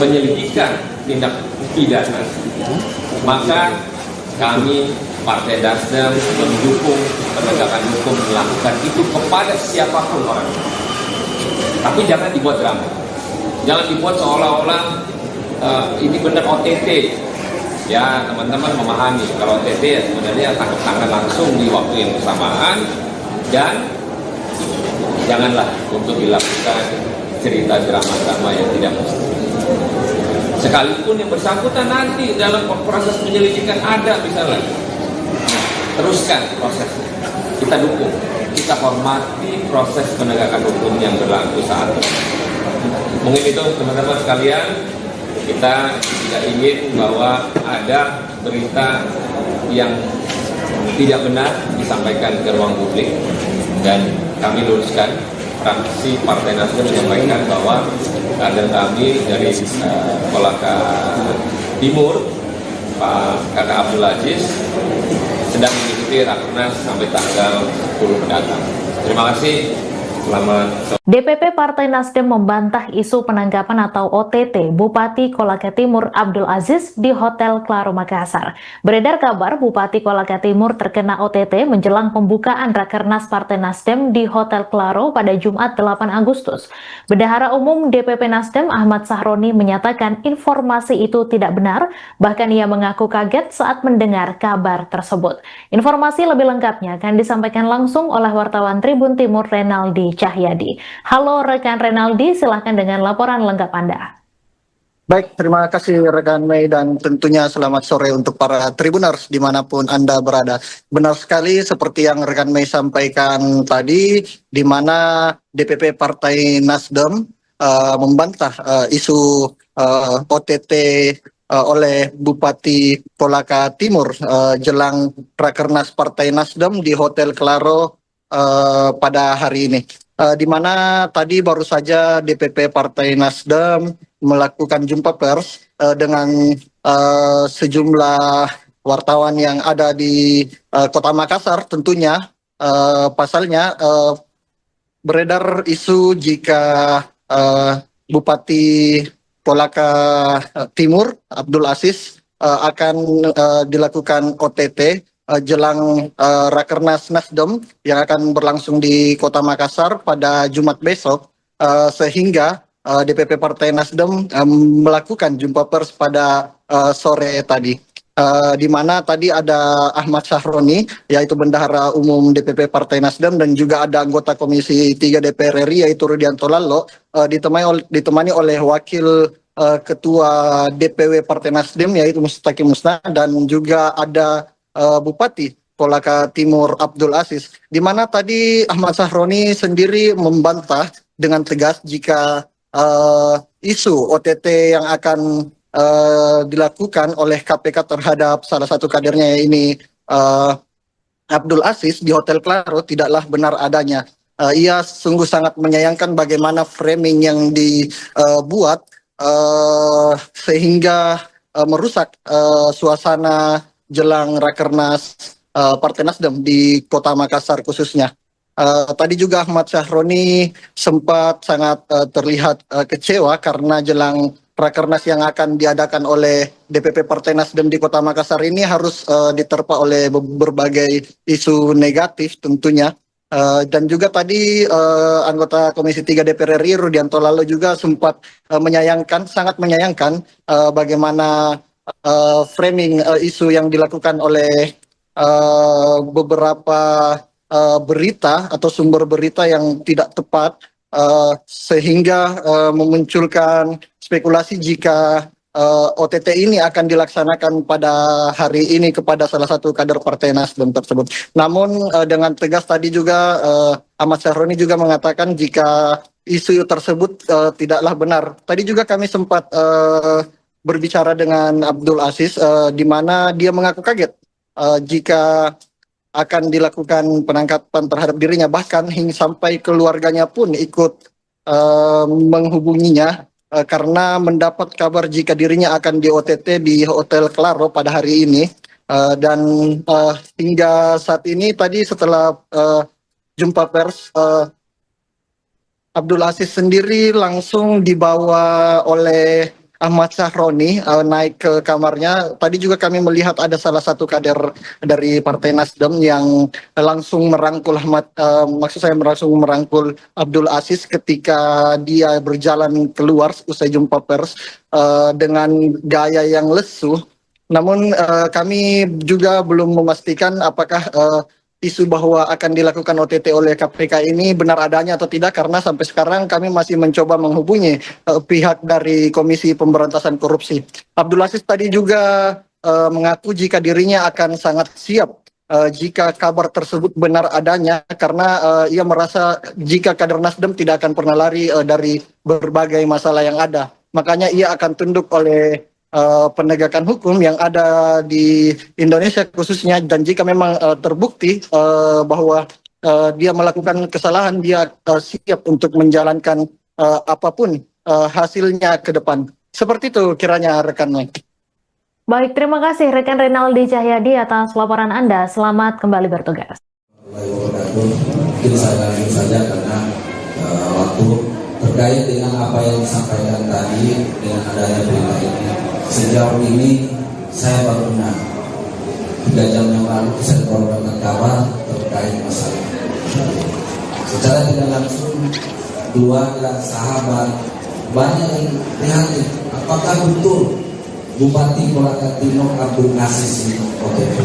penyelidikan tindak pidana, maka kami Partai Nasdem mendukung penegakan hukum melakukan itu kepada siapapun orang. Tapi jangan dibuat drama. Jangan dibuat seolah-olah ini benar OTT. Ya, teman-teman memahami kalau OTT ya sebenarnya tangkap tangan langsung di waktu yang bersamaan, dan janganlah untuk dilakukan cerita drama-drama yang tidak mesti. Sekalipun yang bersangkutan nanti dalam proses penyelidikan ada misalnya, teruskan prosesnya. Kita dukung, kita hormati proses penegakan hukum yang berlaku saat ini. Mungkin itu teman-teman sekalian, kita tidak ingin bahwa ada berita yang tidak benar disampaikan ke ruang publik, dan kami luruskan. Fraksi Partai Nasdem menyampaikan bahwa kader kami dari Kolaka Timur, Pak Kakak Abdul Aziz, sedang mengikuti Rakernas sampai tanggal 10 mendatang. Terima kasih. Selamat sore. DPP Partai Nasdem membantah isu penangkapan atau OTT Bupati Kolaka Timur Abdul Aziz di Hotel Claro Makassar. Beredar kabar Bupati Kolaka Timur terkena OTT menjelang pembukaan Rakernas Partai Nasdem di Hotel Claro pada Jumat 8 Agustus. Bendahara Umum DPP Nasdem Ahmad Sahroni menyatakan informasi itu tidak benar, bahkan ia mengaku kaget saat mendengar kabar tersebut. Informasi lebih lengkapnya akan disampaikan langsung oleh wartawan Tribun Timur Renaldi Cahyadi. Halo rekan Renaldi, silahkan dengan laporan lengkap Anda. Baik, terima kasih rekan Mei dan tentunya selamat sore untuk para Tribuners dimanapun Anda berada. Benar sekali seperti yang rekan Mei sampaikan tadi, di mana DPP Partai Nasdem membantah isu OTT oleh Bupati Kolaka Timur jelang Rakernas Partai Nasdem di Hotel Claro pada hari ini. Di mana tadi baru saja DPP Partai Nasdem melakukan jumpa pers dengan sejumlah wartawan yang ada di Kota Makassar. Tentunya pasalnya beredar isu jika Bupati Kolaka Timur Abdul Aziz akan dilakukan OTT jelang Rakernas Nasdem yang akan berlangsung di Kota Makassar pada Jumat besok, sehingga DPP Partai Nasdem melakukan jumpa pers pada sore tadi. Di mana tadi ada Ahmad Sahroni, yaitu Bendahara Umum DPP Partai Nasdem, dan juga ada anggota Komisi 3 DPR RI, yaitu Rudianto Lallo, ditemani oleh Wakil Ketua DPW Partai Nasdem, yaitu Mustaqim Musna, dan juga ada Bupati Kolaka Timur Abdul Aziz, di mana tadi Ahmad Sahroni sendiri membantah dengan tegas jika isu OTT yang akan dilakukan oleh KPK terhadap salah satu kadernya ini Abdul Aziz di Hotel Claro tidaklah benar adanya. Ia sungguh sangat menyayangkan bagaimana framing yang dibuat sehingga merusak suasana jelang Rakernas Partai Nasdem di Kota Makassar khususnya. Tadi juga Ahmad Sahroni sempat sangat terlihat kecewa karena jelang Rakernas yang akan diadakan oleh DPP Partai Nasdem di Kota Makassar ini harus diterpa oleh berbagai isu negatif tentunya. Dan juga tadi anggota Komisi 3 DPR RI Rudianto Lallo juga sempat sangat menyayangkan bagaimana framing isu yang dilakukan oleh beberapa berita atau sumber berita yang tidak tepat, sehingga memunculkan spekulasi jika OTT ini akan dilaksanakan pada hari ini kepada salah satu kader Partai Nasdem tersebut. Namun dengan tegas tadi juga Ahmad Sahroni juga mengatakan jika isu tersebut tidaklah benar. Tadi juga kami sempat berbicara dengan Abdul Aziz, di mana dia mengaku kaget jika akan dilakukan penangkapan terhadap dirinya, bahkan hingga sampai keluarganya pun ikut menghubunginya karena mendapat kabar jika dirinya akan di OTT di Hotel Claro pada hari ini. Dan hingga saat ini tadi setelah jumpa pers, Abdul Aziz sendiri langsung dibawa oleh Ahmad Sahroni naik ke kamarnya. Tadi juga kami melihat ada salah satu kader dari Partai Nasdem yang langsung merangkul langsung merangkul Abdul Aziz ketika dia berjalan keluar usai jumpa pers dengan gaya yang lesu. Namun kami juga belum memastikan apakah isu bahwa akan dilakukan OTT oleh KPK ini benar adanya atau tidak, karena sampai sekarang kami masih mencoba menghubungi pihak dari Komisi Pemberantasan Korupsi. Abdul Aziz tadi juga mengaku jika dirinya akan sangat siap jika kabar tersebut benar adanya, karena ia merasa jika kader Nasdem tidak akan pernah lari dari berbagai masalah yang ada. Makanya ia akan tunduk oleh penegakan hukum yang ada di Indonesia khususnya, dan jika memang terbukti bahwa dia melakukan kesalahan, dia siap untuk menjalankan apapun hasilnya ke depan. Seperti itu kiranya rekan Mike. Baik, terima kasih rekan Renaldi Cahyadi atas laporan Anda. Selamat kembali bertugas. Mungkin saya saja karena wabarakatuh. Terkait dengan apa yang disampaikan tadi dengan adanya berita ini, sejauh ini saya baru dengar 3 jam yang lalu saya mendapatkan kabar terkait masalah. Secara tidak langsung keluarga, sahabat, banyak yang prihatin. Apakah betul Bupati Kolaka Timur Abdul Aziz ini OTT?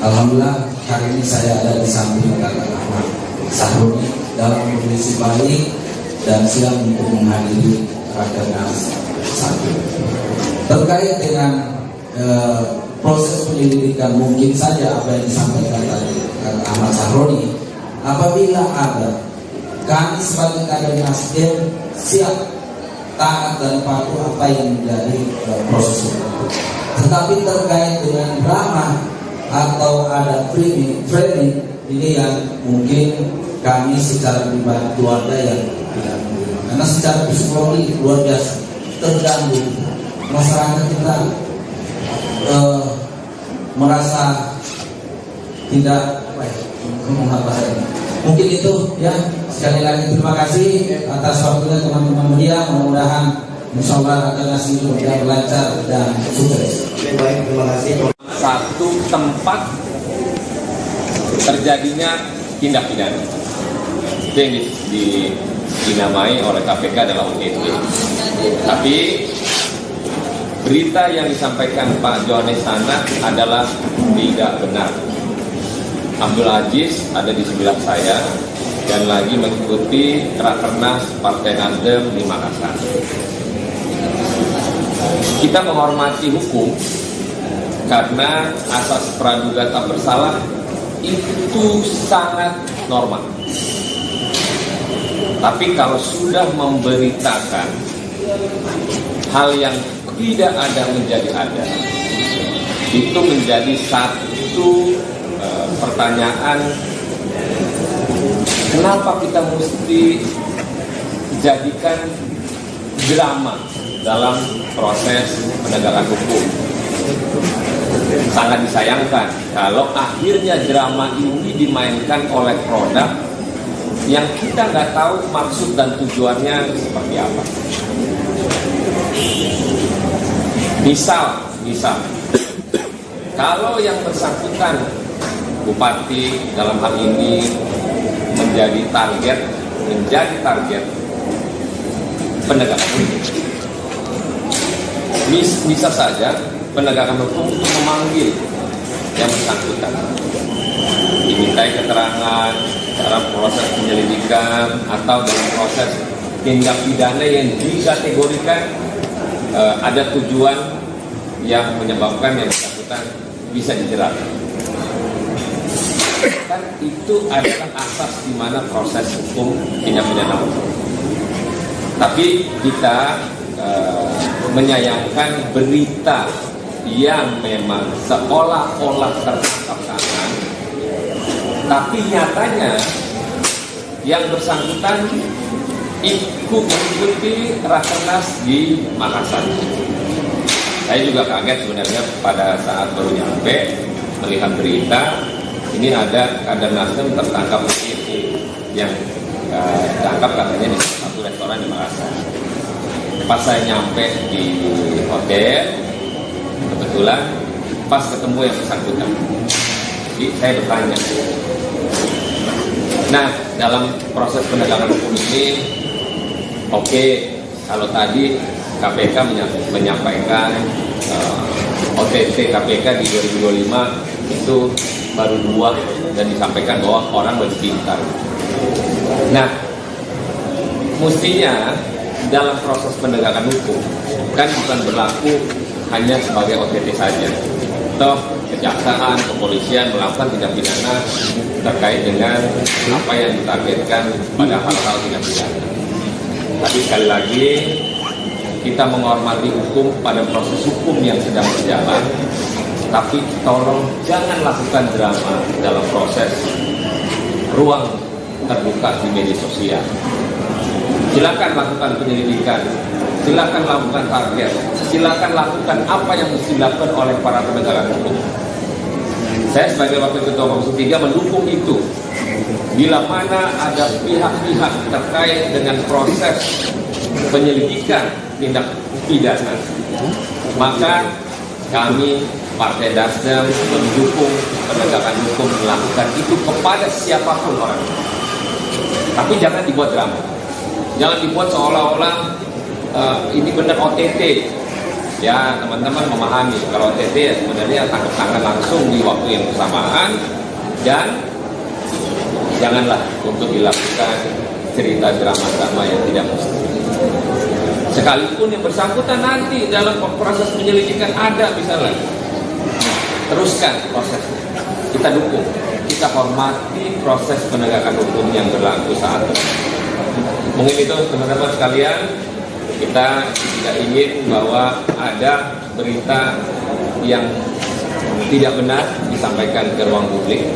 Alhamdulillah hari ini saya ada di samping Kakak Ahmad Sahroni dalam kondisi baik dan siap untuk menghadiri Rakernas 1. Terkait dengan proses penyelidikan, mungkin saja apa yang disampaikan tadi Kakak Ahmad Sahroni, apabila ada, kami sebagai kader Nasdem siap taat dan patuh apa yang menjadi proses itu. Tetapi terkait dengan drama atau ada framing ini yang mungkin kami secara pribadi keluarga yang tidak menerima, karena secara psikologi luar biasa terganggu. Masyarakat kita merasa tidak mungkin itu ya. Sekali lagi terima kasih atas waktunya teman-teman media. Mudah-mudahan insya Allah akan ngasih berjalan lancar dan sukses. Baik, terima kasih. Satu tempat terjadinya tindak pidana itu yang dinamai oleh KPK adalah OTT. Tapi berita yang disampaikan Pak Johannes sana adalah tidak benar. Abdul Aziz ada di sebelah saya dan lagi mengikuti Rakernas Partai Nasdem di Makassar. Kita menghormati hukum karena asas praduga tak bersalah itu sangat normal. Tapi kalau sudah memberitakan hal yang tidak ada menjadi ada, itu menjadi satu pertanyaan, kenapa kita mesti jadikan drama dalam proses penegakan hukum. Sangat disayangkan kalau akhirnya drama ini dimainkan oleh produk yang kita nggak tahu maksud dan tujuannya seperti apa. Misal, kalau yang bersangkutan Bupati dalam hal ini menjadi target penegakan hukum, bisa saja penegakan hukum untuk memanggil yang bersangkutan, dimintai keterangan dalam proses penyelidikan atau dalam proses tindak pidana yang dikategorikan ada tujuan yang menyebabkan yang bersangkutan bisa dijerat. Kan itu adalah asas di mana proses hukum tindak pidana. Tapi kita menyayangkan berita yang memang seolah-olah tertangkap tangan, tapi nyatanya yang bersangkutan ikut mengikuti Rakernas di Makassar. Saya juga kaget sebenarnya pada saat baru nyampe melihat berita ini ada kader Nasdem tertangkap yang ditangkap katanya di satu restoran di Makassar. Pas saya nyampe di hotel, kebetulan pas ketemu yang bersangkutan, jadi saya bertanya. Nah, dalam proses penegakan hukum ini, oke, kalau tadi KPK menyampaikan OTT KPK di 2025 itu baru 2 dan disampaikan bahwa orang lebih pintar. Nah, mestinya dalam proses penegakan hukum kan bukan berlaku hanya sebagai OTT saja. Toh kejaksaan, kepolisian melakukan tindak pidana terkait dengan apa yang ditargetkan pada hal-hal tindak pidana. Tapi sekali lagi kita menghormati hukum pada proses hukum yang sedang berjalan. Tapi tolong jangan lakukan drama dalam proses ruang terbuka di media sosial. Silakan lakukan penyelidikan, silakan lakukan target, silakan lakukan apa yang mesti dilakukan oleh para penegak hukum. Saya sebagai Wakil Ketua Komisi 3 mendukung itu. bila mana ada pihak-pihak terkait dengan proses penyelidikan tindak pidana, maka kami Partai Nasdem mendukung penegakan hukum melakukan itu kepada siapapun orang. Tapi jangan dibuat drama, jangan dibuat seolah-olah ini benar OTT. Ya, teman-teman memahami kalau OTT ya sebenarnya tangkap tangan langsung di waktu yang bersamaan, dan janganlah untuk dilakukan cerita drama-drama yang tidak mesti. Sekalipun yang bersangkutan nanti dalam proses penyelidikan ada misalnya, teruskan prosesnya. Kita dukung, kita hormati proses penegakan hukum yang berlaku saat ini. Mungkin itu teman-teman sekalian, kita tidak ingin bahwa ada berita yang tidak benar disampaikan ke ruang publik,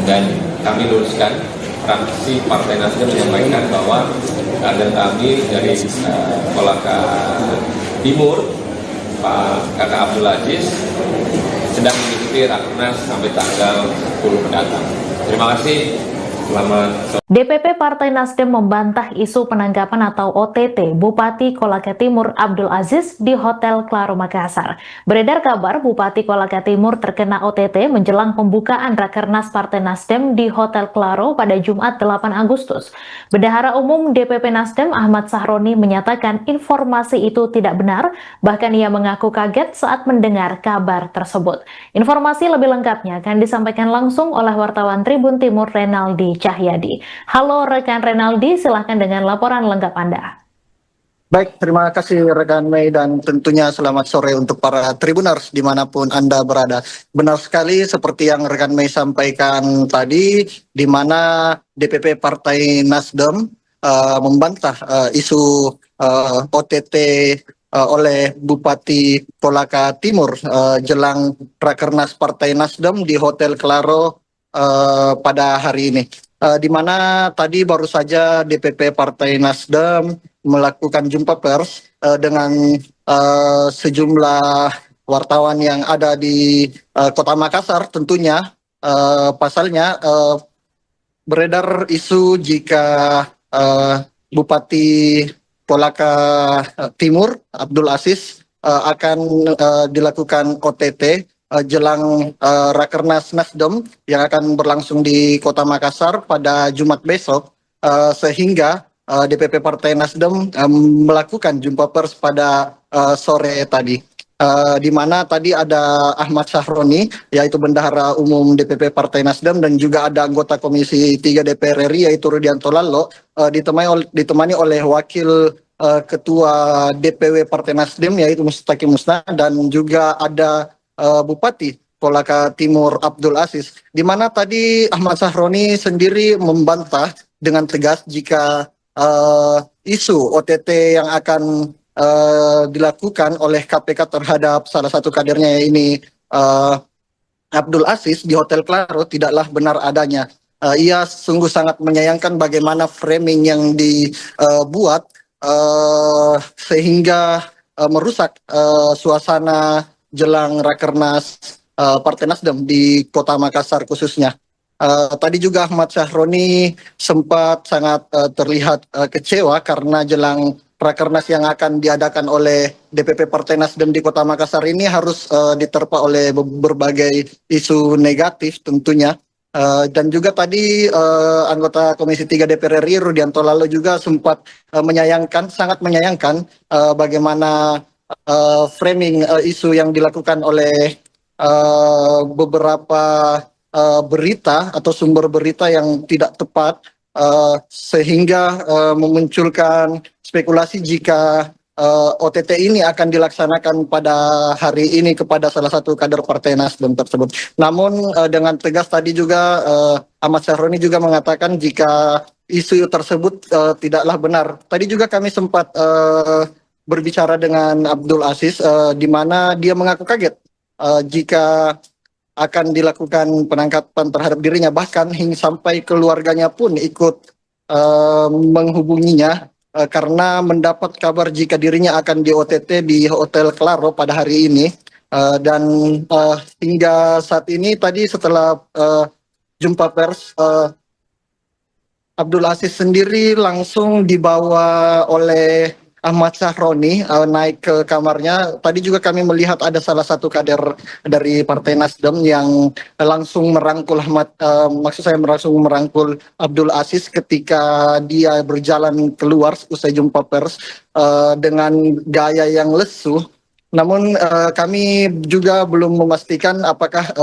dan kami luruskan. Fraksi Partai Nasdem menyampaikan bahwa kader kami dari Kolaka Timur, Pak Kakak Abdul Aziz, sedang mengikuti Rakernas sampai tanggal 10 mendatang. Terima kasih. Selamat sore. DPP Partai Nasdem membantah isu penangkapan atau OTT Bupati Kolaka Timur Abdul Aziz di Hotel Claro Makassar. Beredar kabar Bupati Kolaka Timur terkena OTT menjelang pembukaan Rakernas Partai Nasdem di Hotel Claro pada Jumat 8 Agustus. Bendahara Umum DPP Nasdem Ahmad Sahroni menyatakan informasi itu tidak benar, bahkan ia mengaku kaget saat mendengar kabar tersebut. Informasi lebih lengkapnya akan disampaikan langsung oleh wartawan Tribun Timur Renaldi Cahyadi. Halo rekan Renaldi, silahkan dengan laporan lengkap Anda. Baik, terima kasih rekan Mei, dan tentunya selamat sore untuk para Tribuners dimanapun Anda berada. Benar sekali seperti yang rekan Mei sampaikan tadi, di mana DPP Partai Nasdem membantah isu OTT oleh Bupati Kolaka Timur jelang Rakernas Partai Nasdem di Hotel Claro pada hari ini. Di mana tadi baru saja DPP Partai Nasdem melakukan jumpa pers dengan sejumlah wartawan yang ada di Kota Makassar. Tentunya pasalnya beredar isu jika Bupati Kolaka Timur Abdul Aziz akan dilakukan OTT jelang Rakernas Nasdem yang akan berlangsung di Kota Makassar pada Jumat besok, sehingga DPP Partai Nasdem melakukan jumpa pers pada sore tadi, di mana tadi ada Ahmad Sahroni, yaitu Bendahara Umum DPP Partai Nasdem, dan juga ada anggota Komisi 3 DPR RI yaitu Rudianto Lallo, ditemani oleh Wakil Ketua DPW Partai Nasdem yaitu Mustaqim Musna, dan juga ada Bupati Kolaka Timur Abdul Aziz, di mana tadi Ahmad Sahroni sendiri membantah dengan tegas jika isu OTT yang akan dilakukan oleh KPK terhadap salah satu kadernya ini Abdul Aziz di Hotel Claro tidaklah benar adanya. Ia sungguh sangat menyayangkan bagaimana framing yang dibuat sehingga merusak suasana jelang Rakernas Partai Nasdem di Kota Makassar khususnya. Tadi juga Ahmad Sahroni sempat sangat terlihat kecewa karena jelang Rakernas yang akan diadakan oleh DPP Partai Nasdem di Kota Makassar ini harus diterpa oleh berbagai isu negatif tentunya. Dan juga tadi anggota Komisi 3 DPR RI Rudianto Lallo juga sempat sangat menyayangkan bagaimana framing isu yang dilakukan oleh beberapa berita atau sumber berita yang tidak tepat, sehingga memunculkan spekulasi jika OTT ini akan dilaksanakan pada hari ini kepada salah satu kader Partai Nasdem tersebut. Namun dengan tegas tadi juga Ahmad Sahroni juga mengatakan jika isu tersebut tidaklah benar. Tadi juga kami sempat berbicara dengan Abdul Aziz, di mana dia mengaku kaget jika akan dilakukan penangkapan terhadap dirinya, bahkan hingga sampai keluarganya pun ikut menghubunginya karena mendapat kabar jika dirinya akan di OTT di Hotel Claro pada hari ini. Dan hingga saat ini tadi setelah jumpa pers Abdul Aziz sendiri langsung dibawa oleh Ahmad Sahroni naik ke kamarnya. Tadi juga kami melihat ada salah satu kader dari Partai Nasdem yang langsung merangkul langsung merangkul Abdul Aziz ketika dia berjalan keluar usai jumpa pers dengan gaya yang lesu. Namun kami juga belum memastikan apakah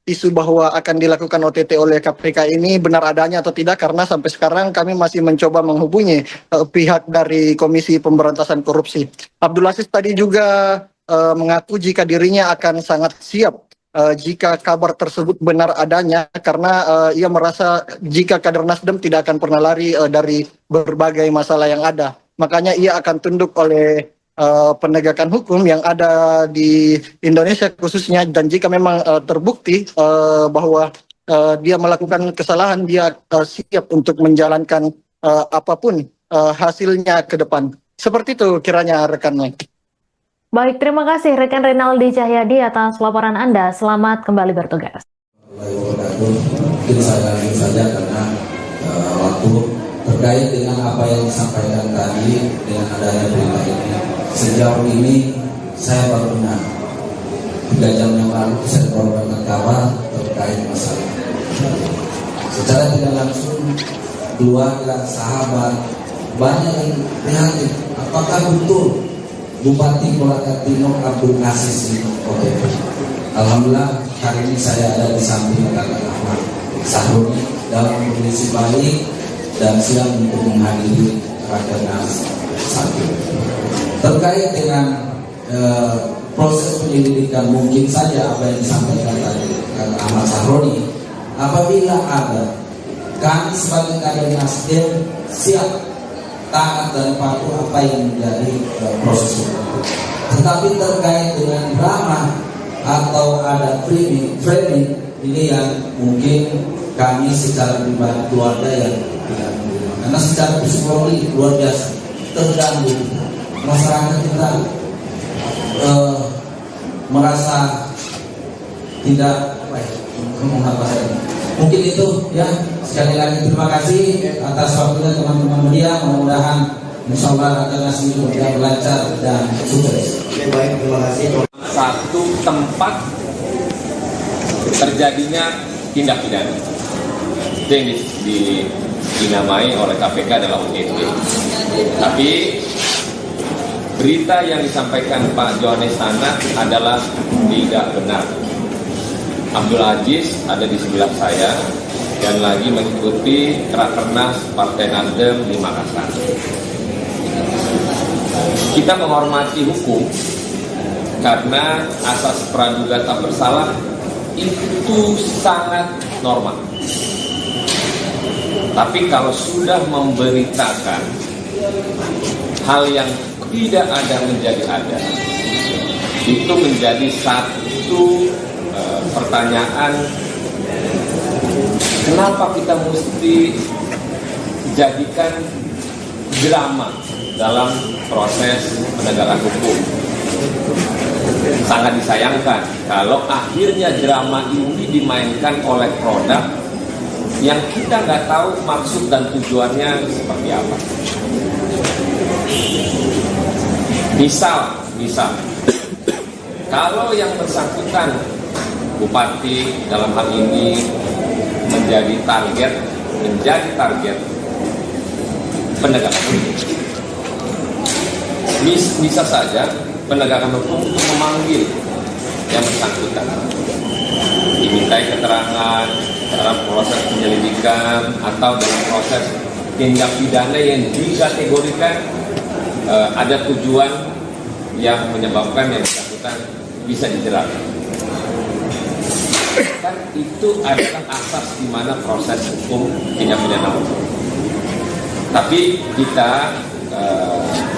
isu bahwa akan dilakukan OTT oleh KPK ini benar adanya atau tidak, karena sampai sekarang kami masih mencoba menghubungi pihak dari Komisi Pemberantasan Korupsi. Abdul Aziz tadi juga mengaku jika dirinya akan sangat siap jika kabar tersebut benar adanya, karena ia merasa jika kader Nasdem tidak akan pernah lari dari berbagai masalah yang ada. Makanya ia akan tunduk oleh penegakan hukum yang ada di Indonesia khususnya, dan jika memang terbukti bahwa dia melakukan kesalahan, dia siap untuk menjalankan apapun hasilnya ke depan. Seperti itu kiranya rekan Mike. Baik, terima kasih rekan Renaldi Cahyadi atas laporan Anda. Selamat kembali bertugas. Mungkin saya lanjut saja karena waktu terkait dengan apa yang disampaikan tadi dengan adanya berita ini. Sejauh ini saya baru dengar 3 jam yang lalu saya mendapatkan kabar terkait masalah. Secara tidak langsung keluarga, sahabat banyak yang prihatin. Apakah betul Bupati Kolaka Timur Abdul Aziz ini OTT? Alhamdulillah hari ini saya ada di samping kakak Ahmad Sahroni dalam kondisi baik dan siap untuk menghadiri Rakernas 1. Terkait dengan proses penyelidikan, mungkin saja apa yang disampaikan tadi Ahmad Sahroni, apabila ada, kami sebagai kader Nasdem siap taat dan patuh apa yang menjadi proses hukum. Tetapi terkait dengan drama atau ada framing ini yang mungkin kami secara pribadi keluarga yang tidak menerima, karena secara psikologi luar biasa terganggu. Masyarakat kita merasa tidak mungkin itu ya. Sekali lagi terima kasih atas waktunya teman-teman media. Mudah-mudahan insyaallah Rakernas ini berjalan lancar dan sukses. Baik, terima kasih. Satu tempat terjadinya tindak pidana itu yang dinamai oleh KPK adalah OTT. Tapi berita yang disampaikan Pak Johannes Tanak adalah tidak benar. Abdul Aziz ada di sebelah saya dan lagi mengikuti Rakernas Partai Nasdem di Makassar. Kita menghormati hukum karena asas praduga tak bersalah itu sangat normal. Tapi kalau sudah memberitakan hal yang tidak ada menjadi ada, itu menjadi satu pertanyaan, kenapa kita mesti jadikan drama dalam proses penegakan hukum. Sangat disayangkan kalau akhirnya drama ini dimainkan oleh produk yang kita nggak tahu maksud dan tujuannya seperti apa. Misal, kalau yang bersangkutan bupati dalam hal ini menjadi target penegakan hukum, bisa saja penegakan hukum untuk memanggil yang bersangkutan, dimintai keterangan dalam proses penyelidikan atau dalam proses tindak pidana yang dikategorikan ada tujuan yang menyebabkan yang bersangkutan bisa dijerat. Kan itu adalah asas di mana proses hukum tindak pidana hukum. Tapi kita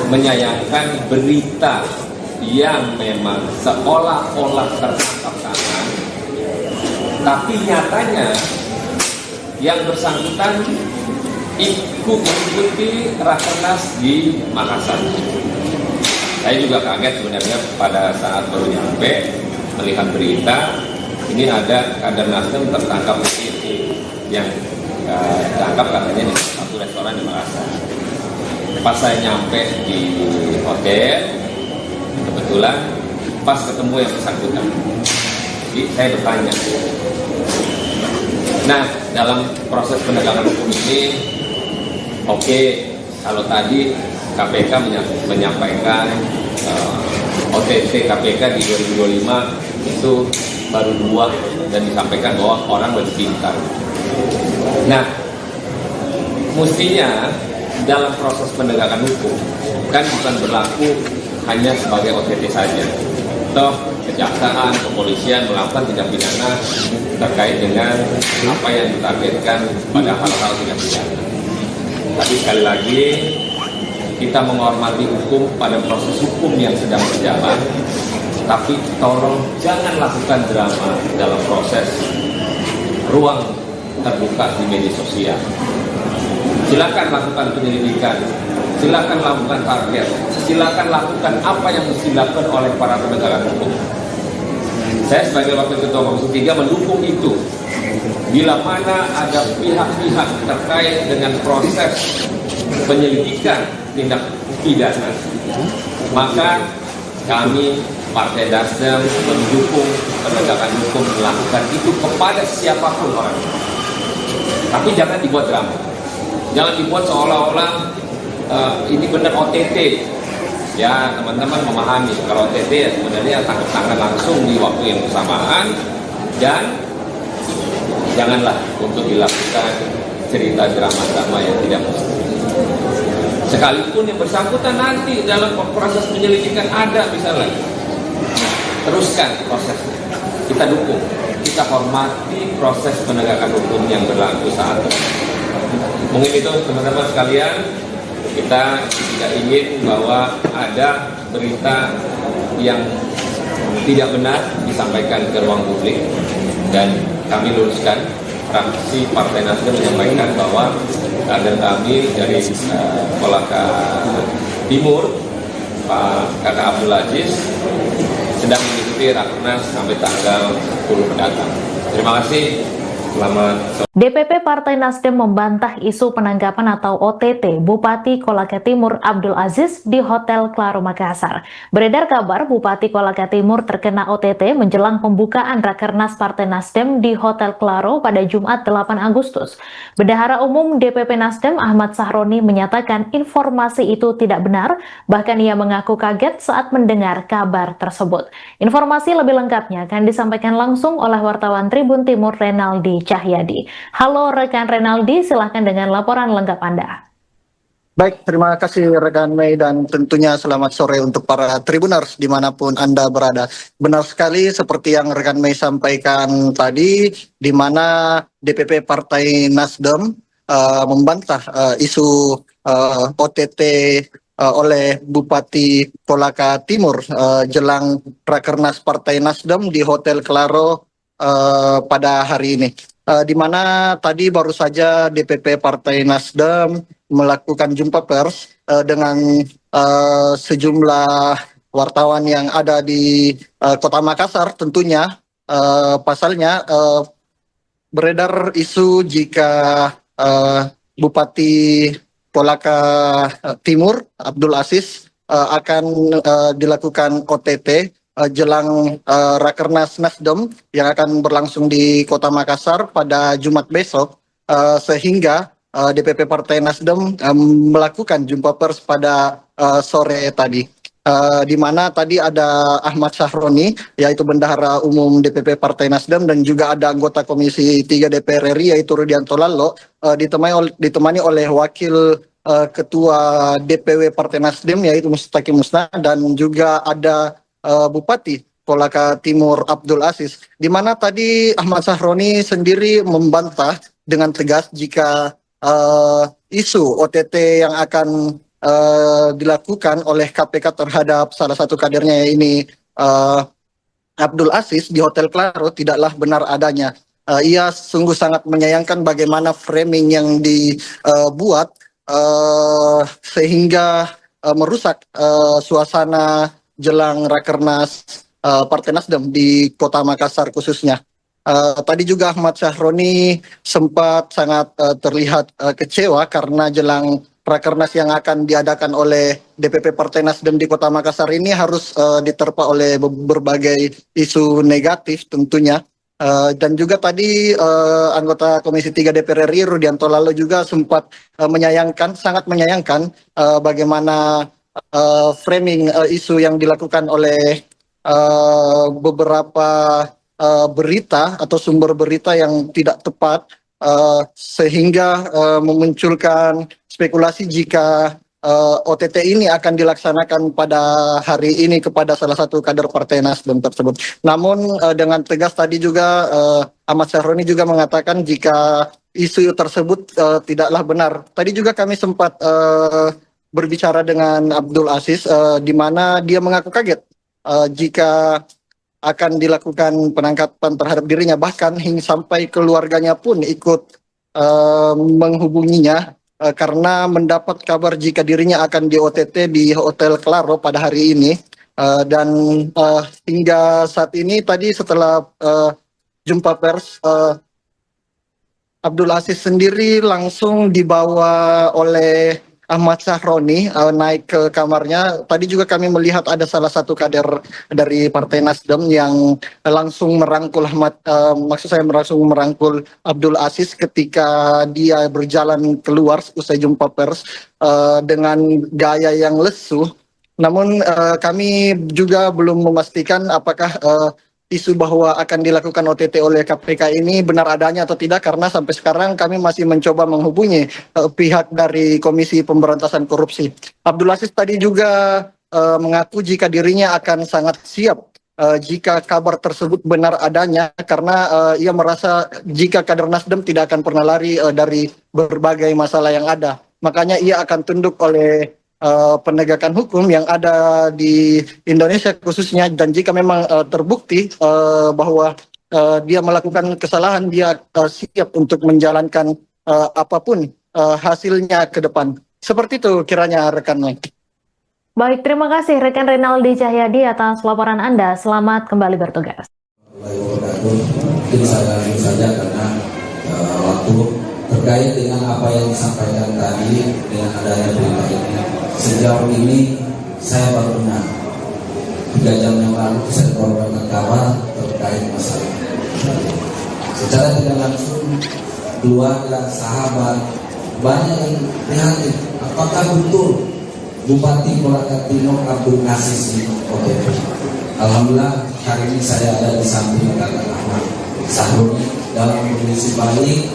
menyayangkan berita yang memang seolah-olah tertangkap tangan, tapi nyatanya yang bersangkutan ikut mengikuti Rakernas di Makassar. Saya juga kaget sebenarnya pada saat baru nyampe melihat berita ini ada kader Nasdem tertangkap OTT yang tangkap katanya di satu restoran di Makassar. Pas saya nyampe di hotel, kebetulan pas ketemu yang bersangkutan. Jadi saya bertanya. Nah, dalam proses penegakan hukum ini, oke, kalau tadi KPK menyampaikan OTT KPK di 2025 itu baru 2 dan disampaikan bahwa orang lebih pintar. Nah, mestinya dalam proses penegakan hukum kan bukan berlaku hanya sebagai OTT saja. Toh kejaksaan, kepolisian melakukan tindak pidana terkait dengan apa yang ditargetkan pada hal-hal tindak pidana. Tapi sekali lagi kita menghormati hukum pada proses hukum yang sedang berjalan. Tapi tolong jangan lakukan drama dalam proses ruang terbuka di media sosial. Silakan lakukan penyelidikan, silakan lakukan target, silakan lakukan apa yang mesti dilakukan oleh para penegak hukum. Saya sebagai Wakil Ketua Komisi 3 mendukung itu. Bila mana ada pihak-pihak terkait dengan proses penyelidikan tindak pidana, maka kami Partai Nasdem mendukung penegakan hukum melakukan itu kepada siapapun orang. Tapi jangan dibuat drama. Jangan dibuat seolah-olah ini benar OTT. Ya, teman-teman memahami kalau OTT sebenarnya tangkap tangan langsung di waktu yang bersamaan, dan janganlah untuk dilakukan cerita drama-drama yang tidak mesti. Sekalipun yang bersangkutan nanti dalam proses penyelidikan ada misalnya, teruskan prosesnya. Kita dukung, kita hormati proses penegakan hukum yang berlaku saat ini. Mungkin itu teman-teman sekalian, kita tidak ingin bahwa ada berita yang tidak benar disampaikan ke ruang publik, dan kami luruskan. Fraksi Partai Nasdem menyampaikan bahwa kader kami dari Kolaka Timur, Pak Kakak Abdul Aziz, sedang mengikuti Rakernas sampai tanggal 10 mendatang. Terima kasih. Selamat sore. DPP Partai Nasdem membantah isu penangkapan atau OTT Bupati Kolaka Timur Abdul Aziz di Hotel Claro Makassar. Beredar kabar Bupati Kolaka Timur terkena OTT menjelang pembukaan Rakernas Partai Nasdem di Hotel Claro pada Jumat 8 Agustus. Bendahara Umum DPP Nasdem Ahmad Sahroni menyatakan informasi itu tidak benar, bahkan ia mengaku kaget saat mendengar kabar tersebut. Informasi lebih lengkapnya akan disampaikan langsung oleh wartawan Tribun Timur Renaldi Cahyadi. Halo rekan Renaldi, silahkan dengan laporan lengkap Anda. Baik, terima kasih rekan Mei, dan tentunya selamat sore untuk para Tribuners dimanapun Anda berada. Benar sekali seperti yang rekan Mei sampaikan tadi, di mana DPP Partai Nasdem membantah isu OTT oleh Bupati Kolaka Timur jelang Rakernas Partai Nasdem di Hotel Claro pada hari ini. Di mana tadi baru saja DPP Partai Nasdem melakukan jumpa pers dengan sejumlah wartawan yang ada di Kota Makassar. Tentunya pasalnya beredar isu jika Bupati Kolaka Timur Abdul Aziz akan dilakukan OTT jelang Rakernas Nasdem yang akan berlangsung di Kota Makassar pada Jumat besok, sehingga DPP Partai Nasdem melakukan jumpa pers pada sore tadi, di mana tadi ada Ahmad Sahroni, yaitu Bendahara Umum DPP Partai Nasdem, dan juga ada anggota Komisi 3 DPR RI yaitu Rudianto Lalo, ditemani oleh Wakil Ketua DPW Partai Nasdem yaitu Mustaqim Musna, dan juga ada Bupati Kolaka Timur Abdul Aziz, di mana tadi Ahmad Sahroni sendiri membantah dengan tegas jika isu OTT yang akan dilakukan oleh KPK terhadap salah satu kadernya ini Abdul Aziz di Hotel Claro tidaklah benar adanya. Ia sungguh sangat menyayangkan bagaimana framing yang dibuat sehingga merusak suasana jelang Rakernas Partai Nasdem di Kota Makassar khususnya. Tadi juga Ahmad Syahroni sempat sangat terlihat kecewa karena jelang Rakernas yang akan diadakan oleh DPP Partai Nasdem di Kota Makassar ini harus diterpa oleh berbagai isu negatif tentunya. Dan juga tadi anggota Komisi 3 DPR RI Rudianto Lalo juga sempat sangat menyayangkan bagaimana framing isu yang dilakukan oleh beberapa berita atau sumber berita yang tidak tepat sehingga memunculkan spekulasi jika OTT ini akan dilaksanakan pada hari ini kepada salah satu kader Partai Nasdem tersebut. Namun dengan tegas tadi juga Ahmad Syahroni juga mengatakan jika isu tersebut tidaklah benar. Tadi juga kami sempat berbicara dengan Abdul Aziz di mana dia mengaku kaget jika akan dilakukan penangkapan terhadap dirinya, bahkan hingga sampai keluarganya pun ikut menghubunginya karena mendapat kabar jika dirinya akan di OTT di Hotel Claro pada hari ini. Dan hingga saat ini tadi setelah jumpa pers, Abdul Aziz sendiri langsung dibawa oleh Ahmad Syahroni naik ke kamarnya. Tadi juga kami melihat ada salah satu kader dari Partai Nasdem yang langsung merangkul langsung merangkul Abdul Aziz ketika dia berjalan keluar usai jumpa pers dengan gaya yang lesu. Namun kami juga belum memastikan apakah isu bahwa akan dilakukan OTT oleh KPK ini benar adanya atau tidak, karena sampai sekarang kami masih mencoba menghubungi pihak dari Komisi Pemberantasan Korupsi. Abdul Aziz tadi juga mengaku jika dirinya akan sangat siap jika kabar tersebut benar adanya, karena ia merasa jika kader Nasdem tidak akan pernah lari dari berbagai masalah yang ada. Makanya ia akan tunduk oleh penegakan hukum yang ada di Indonesia khususnya, dan jika memang terbukti bahwa dia melakukan kesalahan, dia siap untuk menjalankan apapun hasilnya ke depan. Seperti itu kiranya rekan Mike. Baik, terima kasih rekan Renaldi Cahyadi atas laporan Anda. Selamat kembali bertugas. Mungkin saya lanjut saja karena waktu terkait dengan apa yang disampaikan tadi dengan adanya berita ini. Sejauh ini saya baru dengar 3 jam yang lalu saya mendapatkan kabar terkait masalah. Secara tidak langsung keluarga, sahabat banyak yang prihatin. Apakah betul Bupati Kolaka Timur Abdul Aziz OTT? Alhamdulillah hari ini saya ada di samping kakak Ahmad Syahroni dalam kondisi baik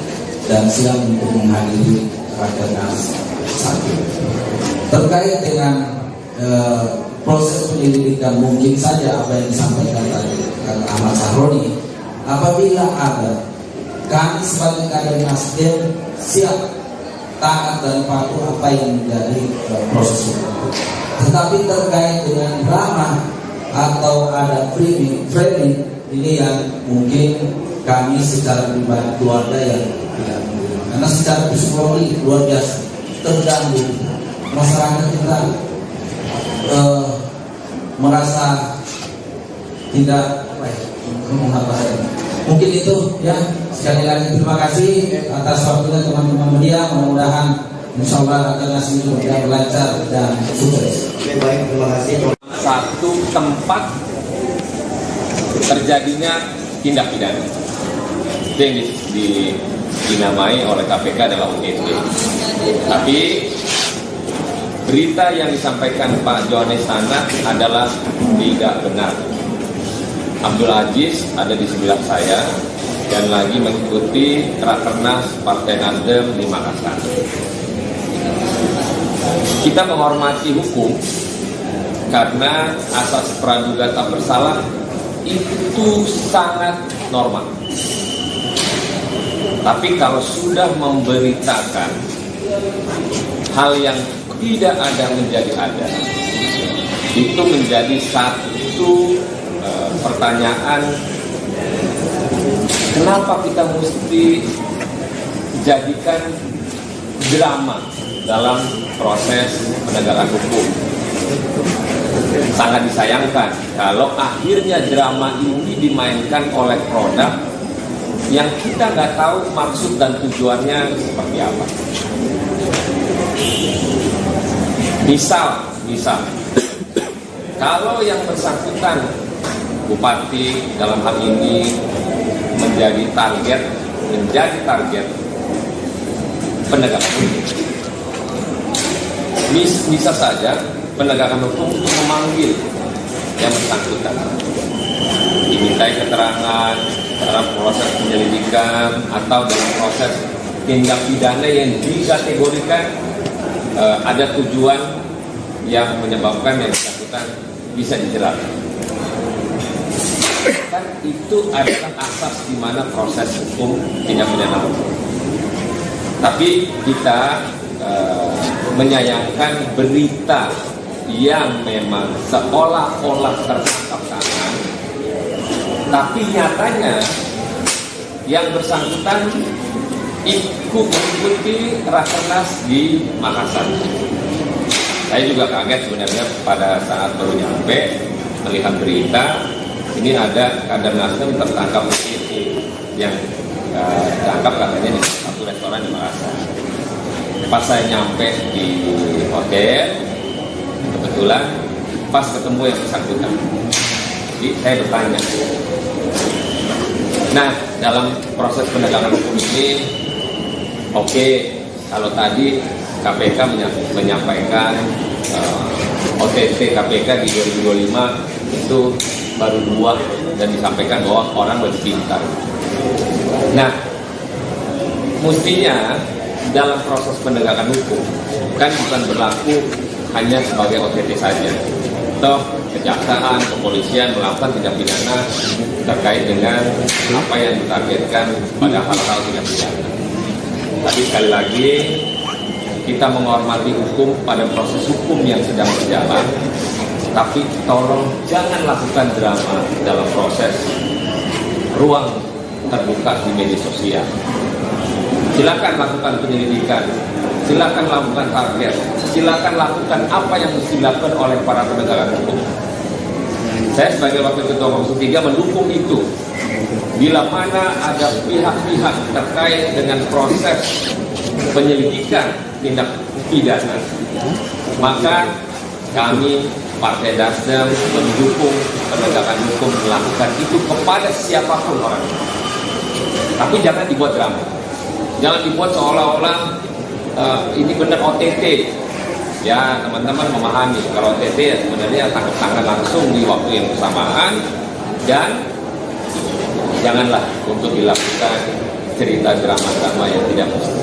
dan siap untuk menghadiri Rakernas 1. Terkait dengan proses penyelidikan, mungkin saja apa yang disampaikan tadi kakak Ahmad Syahroni, apabila ada, kami sebagai kader Nasdem siap taat dan patuh apa yang menjadi proses itu. Tetapi terkait dengan drama atau ada framing ini yang mungkin kami secara pribadi keluarga yang tidak mungkin, karena secara psikologi luar biasa terganggu. Masyarakat kita merasa tidak mungkin itu ya. Sekali lagi terima kasih atas waktunya teman-teman media. Mudah-mudahan insya Allah Rakernas ini berjalan lancar dan sukses. Baik, terima kasih. Satu tempat terjadinya tindak pidana itu yang dinamai oleh KPK adalah OTT. Tapi berita yang disampaikan Pak Johannes sana adalah tidak benar. Abdul Aziz ada di sebelah saya dan lagi mengikuti Rakernas Partai Nasdem di Makassar. Kita menghormati hukum karena asas praduga tak bersalah itu sangat normal. Tapi kalau sudah memberitakan hal yang tidak ada menjadi ada, itu menjadi satu pertanyaan, kenapa kita mesti jadikan drama dalam proses penegakan hukum. Sangat disayangkan kalau akhirnya drama ini dimainkan oleh produk yang kita nggak tahu maksud dan tujuannya seperti apa. Misal, kalau yang bersangkutan bupati dalam hal ini menjadi target penegakan hukum, bisa saja penegakan hukum untuk memanggil yang bersangkutan, dimintai keterangan dalam proses penyelidikan atau dalam proses tindak pidana yang dikategorikan ada tujuan yang menyebabkan yang bersangkutan bisa dijerat. Kan itu adalah asas di mana proses hukum tindak pidana hukum. Tapi kita menyayangkan berita yang memang seolah-olah tertangkap tangan, tapi nyatanya yang bersangkutan ikut mengikuti Rakernas di Makassar. Saya juga kaget sebenarnya pada saat baru nyampe melihat berita ini ada kader Nasdem tertangkap yang tertangkap katanya di satu restoran di Makassar. Pas saya nyampe di hotel, kebetulan pas ketemu yang bersangkutan. Jadi saya bertanya. Nah, dalam proses penegakan hukum ini, oke, kalau tadi KPK menyampaikan OTT KPK di 2025 itu baru 2 dan disampaikan bahwa orang lebih pintar. Nah, mestinya dalam proses penegakan hukum kan bukan berlaku hanya sebagai OTT saja. Toh kejaksaan, kepolisian melakukan tindak pidana terkait dengan apa yang ditargetkan pada hal-hal tindak pidana. Tapi sekali lagi kita menghormati hukum pada proses hukum yang sedang berjalan. Tapi tolong jangan lakukan drama dalam proses ruang terbuka di media sosial. Silakan lakukan penyelidikan, silakan lakukan target, silakan lakukan apa yang mesti dilakukan oleh para penegak hukum. Saya sebagai Wakil Ketua Komisi 3 mendukung itu. Bila mana ada pihak-pihak terkait dengan proses penyelidikan tindak pidana, maka kami Partai Nasdem mendukung penegakan hukum melakukan itu kepada siapapun orang. Tapi jangan dibuat drama. Jangan dibuat seolah-olah ini benar OTT. Ya, teman-teman memahami kalau OTT ya sebenarnya tangkap tangan langsung di waktu yang bersamaan, dan janganlah untuk dilakukan cerita drama-drama yang tidak mesti.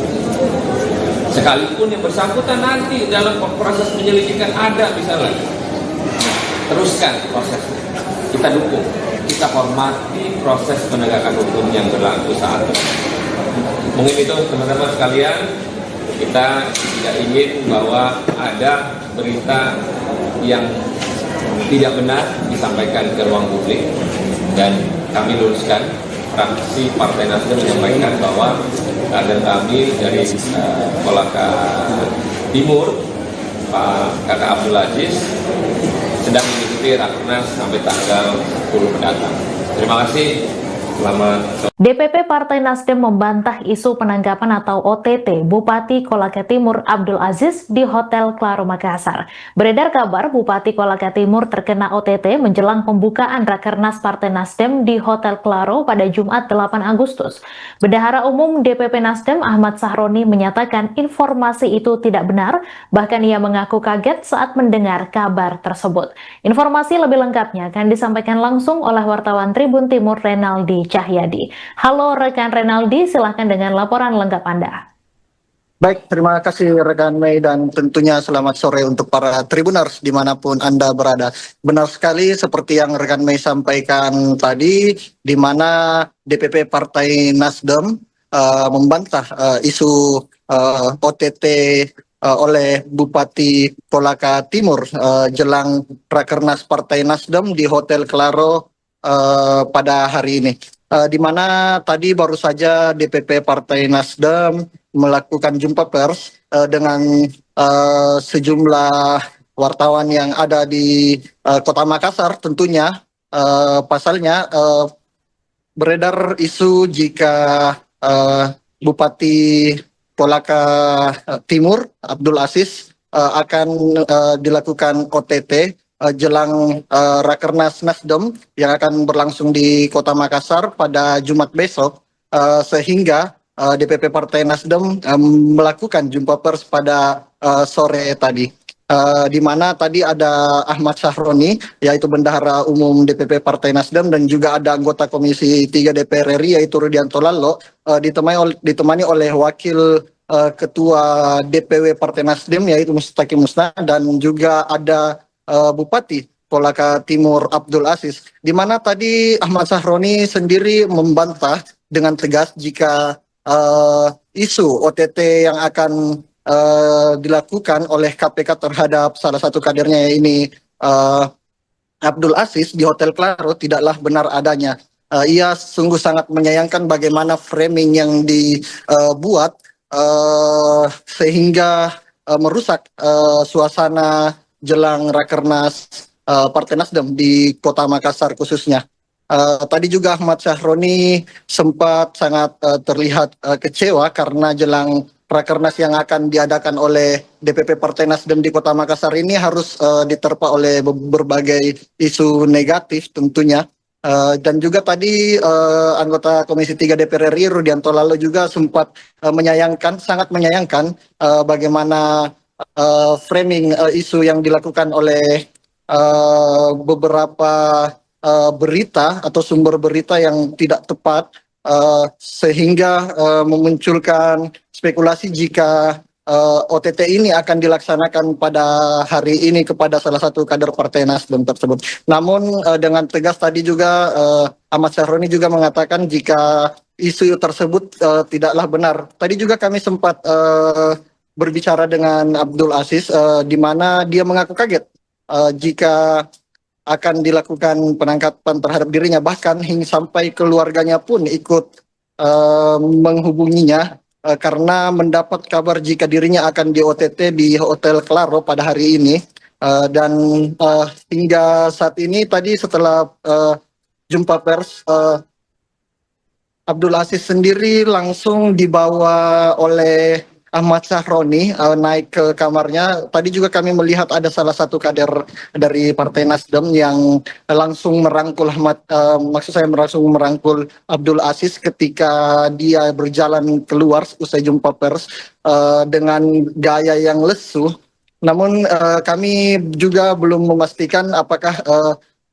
Sekalipun yang bersangkutan nanti dalam proses penyelidikan ada misalnya, teruskan prosesnya. Kita dukung, kita hormati proses penegakan hukum yang berlaku saat ini. Mungkin itu teman-teman sekalian, kita tidak ingin bahwa ada berita yang tidak benar disampaikan ke ruang publik, dan kami luruskan. Fraksi Partai Nasdem menyampaikan bahwa kader kami dari Kolaka Timur, Pak Kakak Abdul Aziz, sedang mengikuti Rakernas sampai tanggal 10 mendatang. Terima kasih. Selamat sore. DPP Partai Nasdem membantah isu penangkapan atau OTT Bupati Kolaka Timur Abdul Aziz di Hotel Claro Makassar. Beredar kabar Bupati Kolaka Timur terkena OTT menjelang pembukaan Rakernas Partai Nasdem di Hotel Claro pada Jumat 8 Agustus. Bendahara Umum DPP Nasdem Ahmad Sahroni menyatakan informasi itu tidak benar, bahkan ia mengaku kaget saat mendengar kabar tersebut. Informasi lebih lengkapnya akan disampaikan langsung oleh wartawan Tribun Timur Renaldi Cahyadi. Halo rekan Renaldi, silahkan dengan laporan lengkap Anda. Baik, terima kasih rekan Mei, dan tentunya selamat sore untuk para Tribuners dimanapun Anda berada. Benar sekali seperti yang rekan Mei sampaikan tadi, di mana DPP Partai Nasdem membantah isu OTT oleh Bupati Kolaka Timur jelang Rakernas Partai Nasdem di Hotel Claro pada hari ini. Di mana tadi baru saja DPP Partai Nasdem melakukan jumpa pers dengan sejumlah wartawan yang ada di Kota Makassar. Tentunya pasalnya beredar isu jika Bupati Kolaka Timur Abdul Aziz akan dilakukan OTT jelang Rakernas Nasdem yang akan berlangsung di Kota Makassar pada Jumat besok, sehingga DPP Partai Nasdem melakukan jumpa pers pada sore tadi. Di mana tadi ada Ahmad Sahroni, yaitu Bendahara Umum DPP Partai Nasdem, dan juga ada anggota Komisi 3 DPR RI, yaitu Rudianto Lallo, ditemani oleh Wakil Ketua DPW Partai Nasdem, yaitu Mustaqim Musna, dan juga ada Bupati Kolaka Timur Abdul Aziz, di mana tadi Ahmad Sahroni sendiri membantah dengan tegas jika isu OTT yang akan dilakukan oleh KPK terhadap salah satu kadernya ini Abdul Aziz di Hotel Claro tidaklah benar adanya. Ia sungguh sangat menyayangkan bagaimana framing yang dibuat sehingga merusak suasana jelang Rakernas Partai Nasdem di Kota Makassar khususnya. Tadi juga Ahmad Sahroni sempat sangat terlihat kecewa karena jelang Rakernas yang akan diadakan oleh DPP Partai Nasdem di Kota Makassar ini harus diterpa oleh berbagai isu negatif tentunya. Dan juga tadi anggota Komisi 3 DPR RI Rudianto Lallo juga sempat sangat menyayangkan bagaimana framing isu yang dilakukan oleh beberapa berita atau sumber berita yang tidak tepat, sehingga memunculkan spekulasi jika OTT ini akan dilaksanakan pada hari ini kepada salah satu kader Partai Nasdem tersebut. Namun dengan tegas tadi juga Ahmad Sahroni juga mengatakan jika isu tersebut tidaklah benar. Tadi juga kami sempat berbicara dengan Abdul Aziz, di mana dia mengaku kaget jika akan dilakukan penangkapan terhadap dirinya, bahkan hingga sampai keluarganya pun ikut menghubunginya karena mendapat kabar jika dirinya akan di OTT di Hotel Claro pada hari ini. Dan hingga saat ini tadi setelah jumpa pers, Abdul Aziz sendiri langsung dibawa oleh Ahmad Sahroni naik ke kamarnya. Tadi juga kami melihat ada salah satu kader dari Partai Nasdem yang langsung merangkul langsung merangkul Abdul Aziz ketika dia berjalan keluar usai jumpa pers dengan gaya yang lesu. Namun kami juga belum memastikan apakah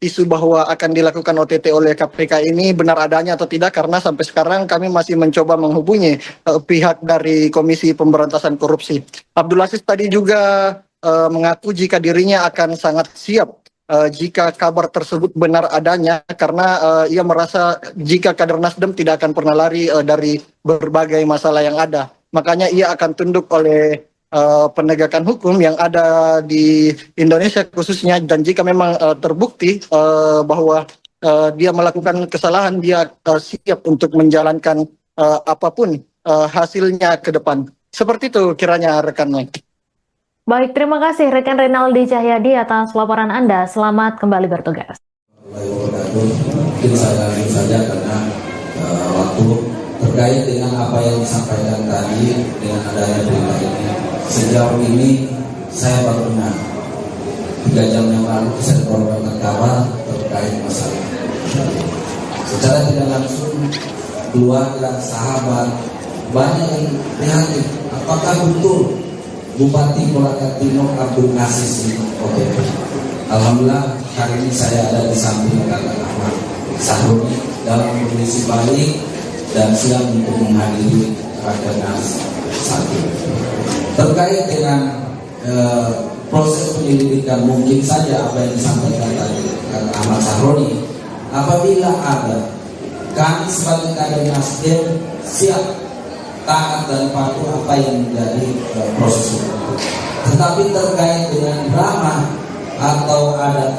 isu bahwa akan dilakukan OTT oleh KPK ini benar adanya atau tidak, karena sampai sekarang kami masih mencoba menghubungi pihak dari Komisi Pemberantasan Korupsi. Abdul Aziz tadi juga mengaku jika dirinya akan sangat siap jika kabar tersebut benar adanya, karena ia merasa jika kader Nasdem tidak akan pernah lari dari berbagai masalah yang ada. Makanya ia akan tunduk oleh penegakan hukum yang ada di Indonesia khususnya, dan jika memang terbukti bahwa dia melakukan kesalahan, dia siap untuk menjalankan apapun hasilnya ke depan. Seperti itu kiranya rekan Mike. Baik, terima kasih rekan Renaldi Cahyadi atas laporan Anda. Selamat kembali bertugas. Mungkin saya lanjut saja karena waktu terkait dengan apa yang disampaikan tadi dengan adanya berita ini. Sejauh ini saya baru dengar 3 jam yang lalu saya berkorban kabar terkait masalah. Secara tidak langsung keluarga, sahabat banyak yang prihatin. Apakah betul Bupati Kolaka Timur Abdul Aziz ini OTT? Alhamdulillah hari ini saya ada di samping kakak Ahmad Sahroni dalam kondisi baik dan siap untuk menghadiri Rakernas 1. Terkait dengan proses penyelidikan, mungkin saja apa yang disampaikan tadi Ahmad Sahroni, apabila ada, kami sebagai kader Nasdem siap taat dan patuh apa yang menjadi proses itu. Tetapi terkait dengan drama atau ada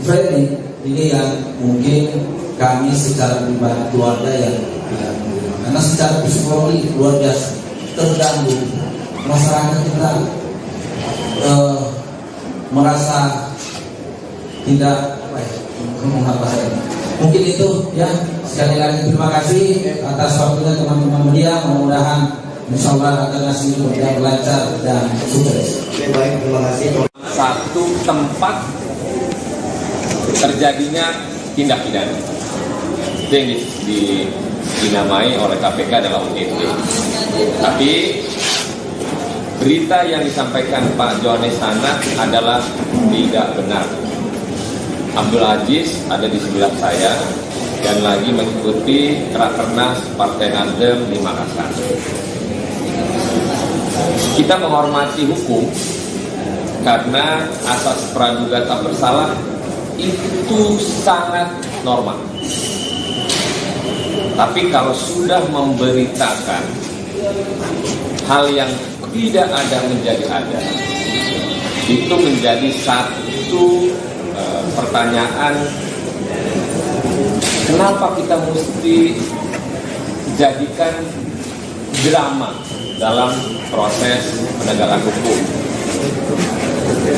framing ini yang mungkin kami secara pribadi keluarga yang tidak menerima, karena secara psikologi luar biasa terganggu. Masyarakat kita merasa tidak Mungkin itu ya, sekali lagi terima kasih atas waktunya teman-teman media. Mudah-mudahan insya Allah rakernas ini berjalan lancar dan sukses. Baik, terima kasih. Satu tempat terjadinya tindak pidana. Itu yang dinamai oleh KPK adalah OTT. Tapi berita yang disampaikan Pak Johannes Tanak adalah tidak benar. Abdul Aziz ada di sebelah saya dan lagi mengikuti Rakernas Partai Nasdem di Makassar. Kita menghormati hukum karena asas praduga tak bersalah itu sangat normal. Tapi kalau sudah memberitakan hal yang tidak ada menjadi ada, itu menjadi satu pertanyaan, kenapa kita mesti jadikan drama dalam proses penegakan hukum.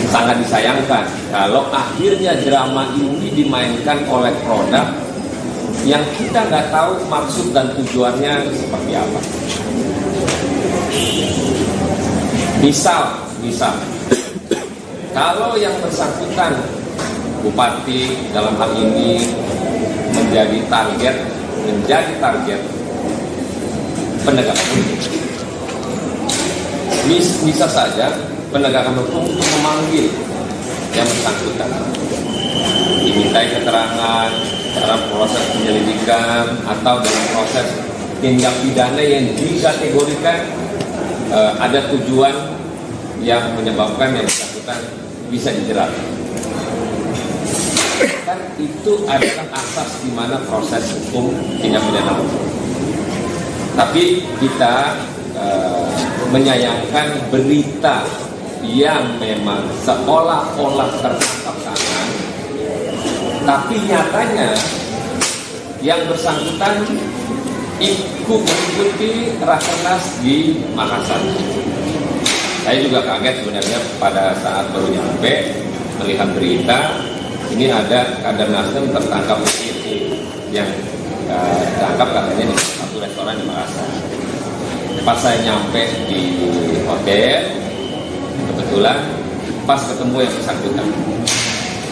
Sangat disayangkan kalau akhirnya drama ini dimainkan oleh produk yang kita nggak tahu maksud dan tujuannya seperti apa. Misal, kalau yang bersangkutan Bupati dalam hal ini menjadi target penegakan hukum, bisa saja penegakan hukum untuk memanggil yang bersangkutan, dimintai keterangan dalam proses penyelidikan atau dalam proses tindak pidana yang dikategorikan ada tujuan yang menyebabkan yang bersangkutan bisa dijerat. Kan itu adalah asas di mana proses hukum tindak pidana hukum. Tapi kita menyayangkan berita yang memang seolah-olah tertangkap tangan, tapi nyatanya yang bersangkutan ikut mengikuti Rakernas di Makassar. Saya juga kaget sebenarnya pada saat baru nyampe melihat berita ini ada kader Nasdem tertangkap yang ditangkap katanya di satu restoran di Makassar. Pas saya nyampe di hotel, kebetulan pas ketemu yang bersangkutan,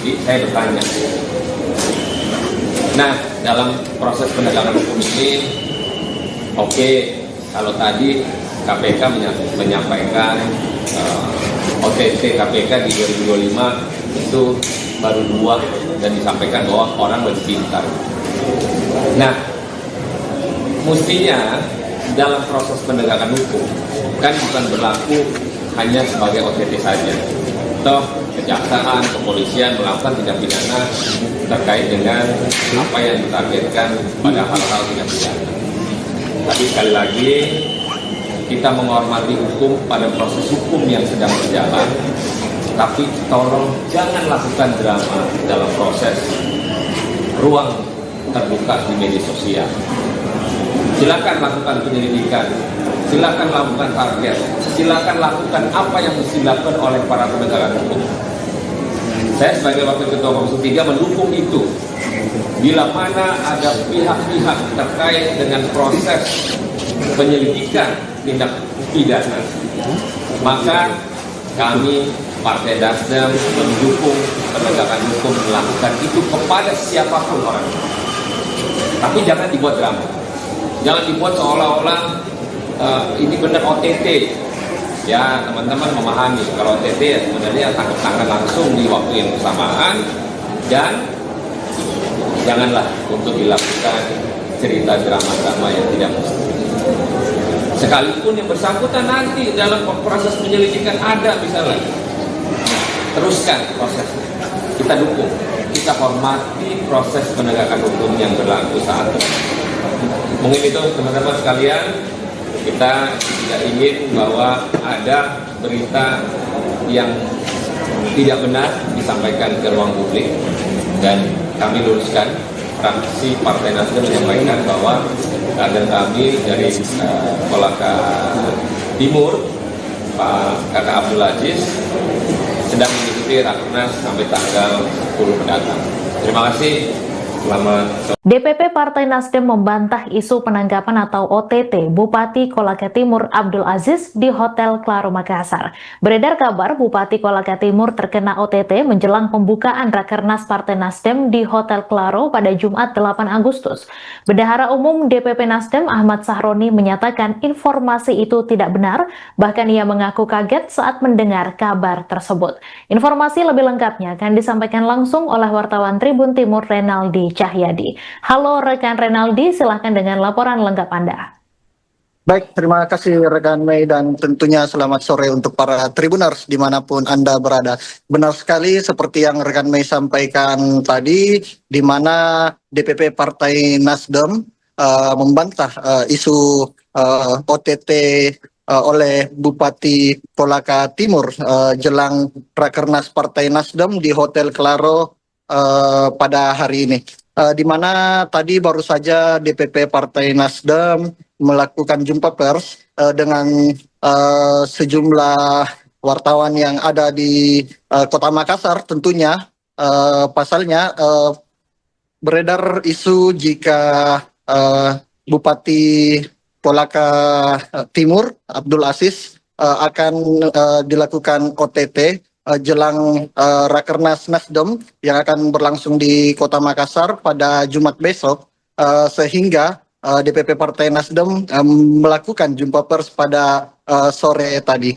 jadi saya bertanya. Nah, dalam proses penegakan hukum ini, oke, kalau tadi KPK menyampaikan OTT KPK di 2025 itu baru 2 dan disampaikan bahwa orang lebih pintar. Nah, mestinya dalam proses penegakan hukum kan bukan berlaku hanya sebagai OTT saja. Toh kejaksaan, kepolisian melakukan tindak pidana terkait dengan apa yang ditargetkan pada hal-hal tindak pidana. Tapi sekali lagi kita menghormati hukum pada proses hukum yang sedang berjalan. Tapi tolong jangan lakukan drama dalam proses ruang terbuka di media sosial. Silakan lakukan penyelidikan, silakan lakukan target, silakan lakukan apa yang mesti dilakukan oleh para penegak hukum. Saya sebagai Wakil Ketua Komisi 3 mendukung itu. Bila mana ada pihak-pihak terkait dengan proses penyelidikan tindak pidana, maka kami Partai Nasdem mendukung penegakan hukum melakukan itu kepada siapapun orang. Tapi jangan dibuat drama. Jangan dibuat seolah-olah ini benar OTT. Ya, teman-teman memahami kalau OTT ya sebenarnya tangkap tangan langsung di waktu yang bersamaan, dan janganlah untuk dilakukan cerita drama-drama yang tidak mesti. Sekalipun yang bersangkutan nanti dalam proses penyelidikan ada misalnya, teruskan prosesnya. Kita dukung, kita hormati proses penegakan hukum yang berlaku saat ini. Mungkin itu teman-teman sekalian, kita tidak ingin bahwa ada berita yang tidak benar disampaikan ke ruang publik, dan kami luruskan. Fraksi Partai Nasdem menyampaikan bahwa kader kami dari Kolaka Timur, Pak Kakak Abdul Aziz, sedang mengikuti Rakernas sampai tanggal 10 mendatang. Terima kasih. Selamat sore. DPP Partai Nasdem membantah isu penanggapan atau OTT Bupati Kolaka Timur Abdul Aziz di Hotel Claro Makassar. Beredar kabar Bupati Kolaka Timur terkena OTT menjelang pembukaan Rakernas Partai Nasdem di Hotel Claro pada Jumat 8 Agustus. Bendahara Umum DPP Nasdem Ahmad Sahroni menyatakan informasi itu tidak benar, bahkan ia mengaku kaget saat mendengar kabar tersebut. Informasi lebih lengkapnya akan disampaikan langsung oleh wartawan Tribun Timur Renaldi Cahyadi. Halo rekan Renaldi, silahkan dengan laporan lengkap Anda. Baik, terima kasih rekan Mei dan tentunya selamat sore untuk para Tribuners dimanapun Anda berada. Benar sekali seperti yang rekan Mei sampaikan tadi, di mana DPP Partai Nasdem membantah isu OTT oleh Bupati Kolaka Timur jelang Rakernas Partai Nasdem di Hotel Claro pada hari ini. Di mana tadi baru saja DPP Partai Nasdem melakukan jumpa pers dengan sejumlah wartawan yang ada di Kota Makassar. Tentunya pasalnya beredar isu jika Bupati Kolaka Timur Abdul Aziz akan dilakukan OTT jelang Rakernas Nasdem yang akan berlangsung di Kota Makassar pada Jumat besok, sehingga DPP Partai Nasdem melakukan jumpa pers pada sore tadi,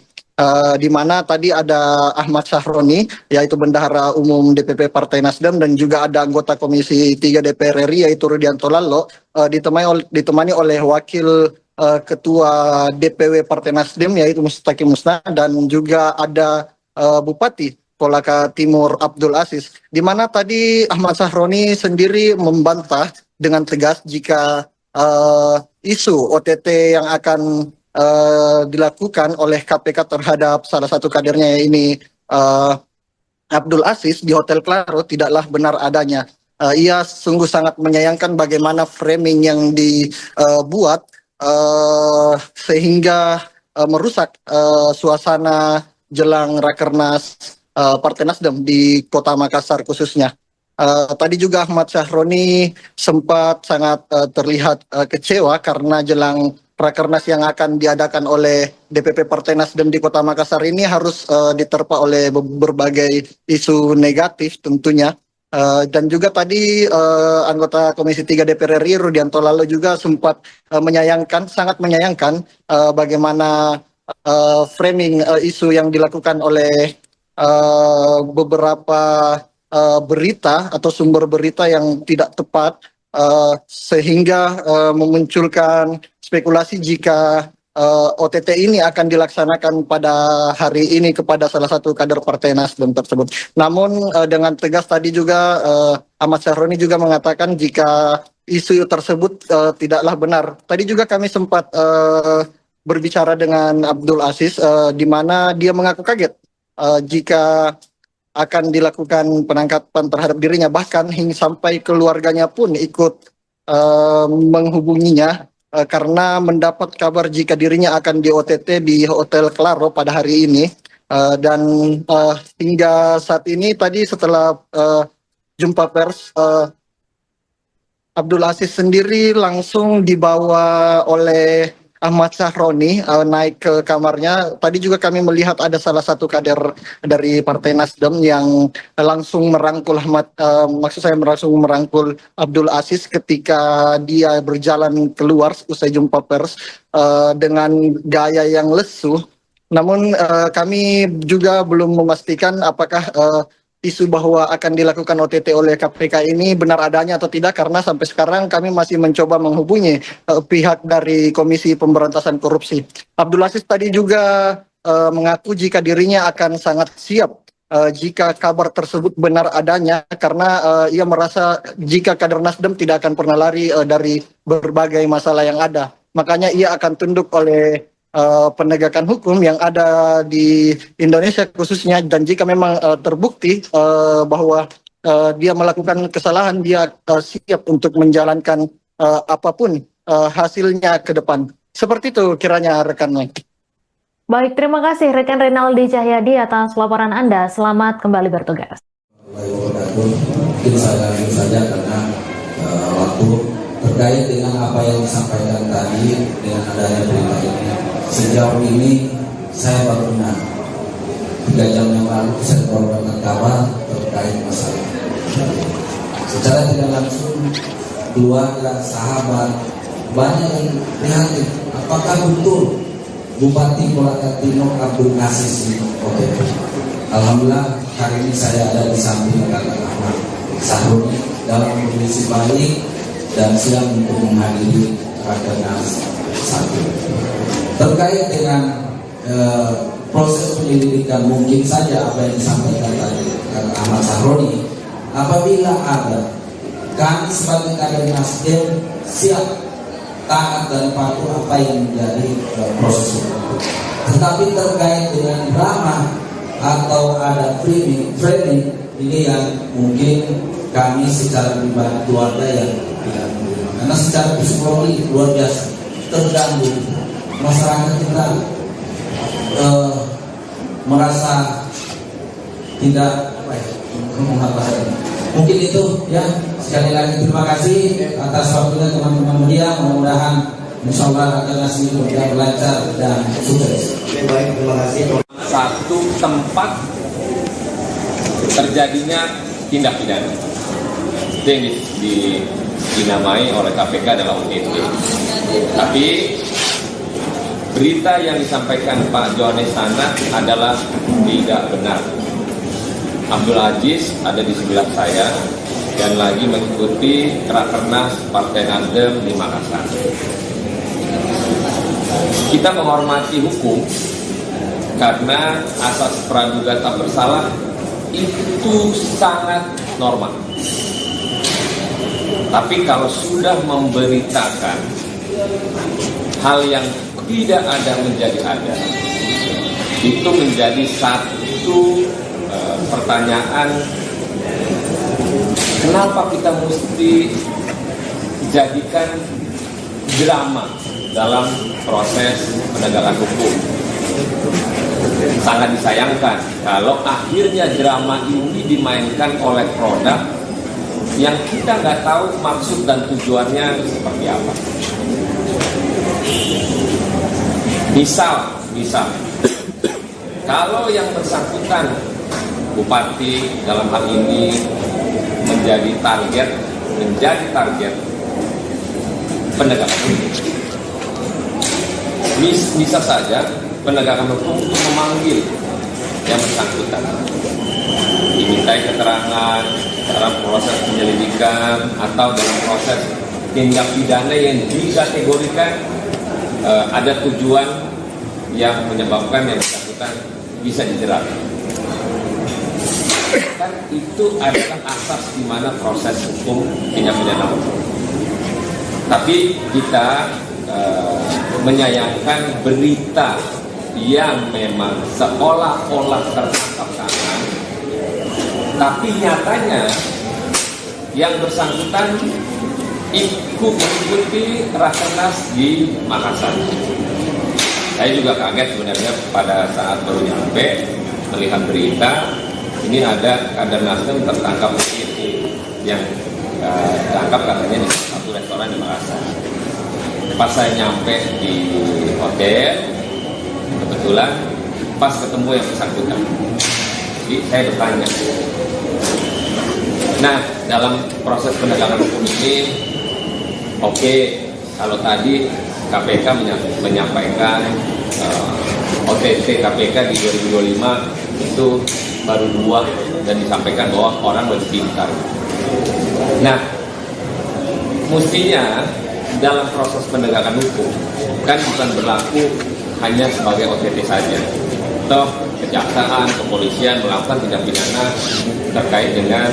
di mana tadi ada Ahmad Sahroni, yaitu Bendahara Umum DPP Partai Nasdem, dan juga ada anggota Komisi 3 DPR RI yaitu Rudianto Lallo, ditemani oleh Wakil Ketua DPW Partai Nasdem yaitu Mustaqim Musna, dan juga ada Bupati Kolaka Timur Abdul Aziz, di mana tadi Ahmad Sahroni sendiri membantah dengan tegas jika isu OTT yang akan dilakukan oleh KPK terhadap salah satu kadernya ini Abdul Aziz di Hotel Claro tidaklah benar adanya. Ia sungguh sangat menyayangkan bagaimana framing yang dibuat sehingga merusak suasana jelang Rakernas Partai Nasdem di Kota Makassar khususnya. Tadi juga Ahmad Sahroni sempat sangat terlihat kecewa karena jelang Rakernas yang akan diadakan oleh DPP Partai Nasdem di Kota Makassar ini harus diterpa oleh berbagai isu negatif tentunya. Dan juga tadi anggota Komisi 3 DPR RI Rudianto Lallo juga sempat sangat menyayangkan bagaimana framing isu yang dilakukan oleh beberapa berita atau sumber berita yang tidak tepat, sehingga memunculkan spekulasi jika OTT ini akan dilaksanakan pada hari ini kepada salah satu kader Partai Nasdem tersebut. Namun dengan tegas tadi juga Ahmad Sahroni juga mengatakan jika isu tersebut tidaklah benar. Tadi juga kami sempat berbicara dengan Abdul Aziz, di mana dia mengaku kaget jika akan dilakukan penangkapan terhadap dirinya, bahkan hingga sampai keluarganya pun ikut menghubunginya karena mendapat kabar jika dirinya akan di OTT di Hotel Claro pada hari ini. Dan hingga saat ini tadi setelah jumpa pers, Abdul Aziz sendiri langsung dibawa oleh Ahmad Sahroni naik ke kamarnya. Tadi juga kami melihat ada salah satu kader dari Partai Nasdem yang langsung merangkul langsung merangkul Abdul Aziz ketika dia berjalan keluar usai jumpa pers dengan gaya yang lesu. Namun kami juga belum memastikan apakah isu bahwa akan dilakukan OTT oleh KPK ini benar adanya atau tidak, karena sampai sekarang kami masih mencoba menghubungi pihak dari Komisi Pemberantasan Korupsi. Abdul Aziz tadi juga mengaku jika dirinya akan sangat siap jika kabar tersebut benar adanya, karena ia merasa jika kader Nasdem tidak akan pernah lari dari berbagai masalah yang ada. Makanya ia akan tunduk oleh penegakan hukum yang ada di Indonesia khususnya, dan jika memang terbukti bahwa dia melakukan kesalahan, dia siap untuk menjalankan apapun hasilnya ke depan. Seperti itu kiranya rekan Mike. Baik, terima kasih rekan Renaldi Cahyadi atas laporan Anda. Selamat kembali bertugas. Mungkin saja karena terkait dengan apa yang disampaikan tadi dengan adanya berita ini. Sejauh ini saya baru dengar 3 jam yang lalu saya mendapatkan kabar terkait masalah. Secara tidak langsung keluarga, sahabat banyak yang prihatin. Apakah betul Bupati Kolaka Timur Abdul Aziz ini OTT? Alhamdulillah hari ini saya ada di samping Kakak Ahmad Sahroni dalam kondisi baik dan siap untuk menghadiri Rakernas 1. Terkait dengan proses penyelidikan, mungkin saja apa yang disampaikan tadi Kakak Ahmad Sahroni, apabila ada, kami sebagai kader Nasdem siap taat dan patuh apa yang menjadi proses hukum. Tetapi terkait dengan drama atau ada framing ini yang mungkin kami secara pribadi keluarga yang tidak menerima, karena secara psikologi luar biasa terganggu. Masyarakat kita merasa tidak mungkin itu ya. Sekali lagi terima kasih atas waktunya teman-teman media. Mudah-mudahan insyaallah akan nasi berjalan lancar dan sukses. Baik, terima kasih. Satu tempat terjadinya tindak pidana itu yang dinamai oleh KPK adalah OTT. Tapi berita yang disampaikan Pak Johannes Tanak adalah tidak benar. Abdul Aziz ada di sebelah saya dan lagi mengikuti Rakernas Partai Nasdem di Makassar. Kita menghormati hukum karena asas praduga tak bersalah itu sangat normal. Tapi kalau sudah memberitakan hal yang tidak ada menjadi ada, itu menjadi satu pertanyaan, kenapa kita mesti jadikan drama dalam proses penegakan hukum. Sangat disayangkan kalau akhirnya drama ini dimainkan oleh produk yang kita nggak tahu maksud dan tujuannya seperti apa. Misal kalau yang bersangkutan Bupati dalam hal ini menjadi target penegakan hukum, bisa saja penegakan hukum memanggil yang bersangkutan, dimintai keterangan dalam proses penyelidikan atau dalam proses tindak pidana yang dikategorikan ada tujuan yang menyebabkan yang bersangkutan bisa dijerat. Kan itu adalah asas di mana proses hukum tindak pidana hukum. Tapi kita menyayangkan berita yang memang seolah-olah tertangkap tangan, tapi nyatanya yang bersangkutan ikut mengikuti Rakernas di Makassar. Saya juga kaget sebenarnya pada saat baru nyampe melihat berita ini ada kader Nasdem tertangkap yang tertangkap katanya di satu restoran di Makassar. Pas saya nyampe di hotel, kebetulan pas ketemu yang bersangkutan. Jadi saya bertanya. Nah, dalam proses penegakan hukum ini, oke, kalau tadi KPK menyampaikan OTT KPK di 2025 itu baru 2 dan disampaikan bahwa orang lebih pintar. Nah, mestinya dalam proses penegakan hukum kan bukan berlaku hanya sebagai OTT saja. Toh kejaksaan, kepolisian melakukan tindak pidana terkait dengan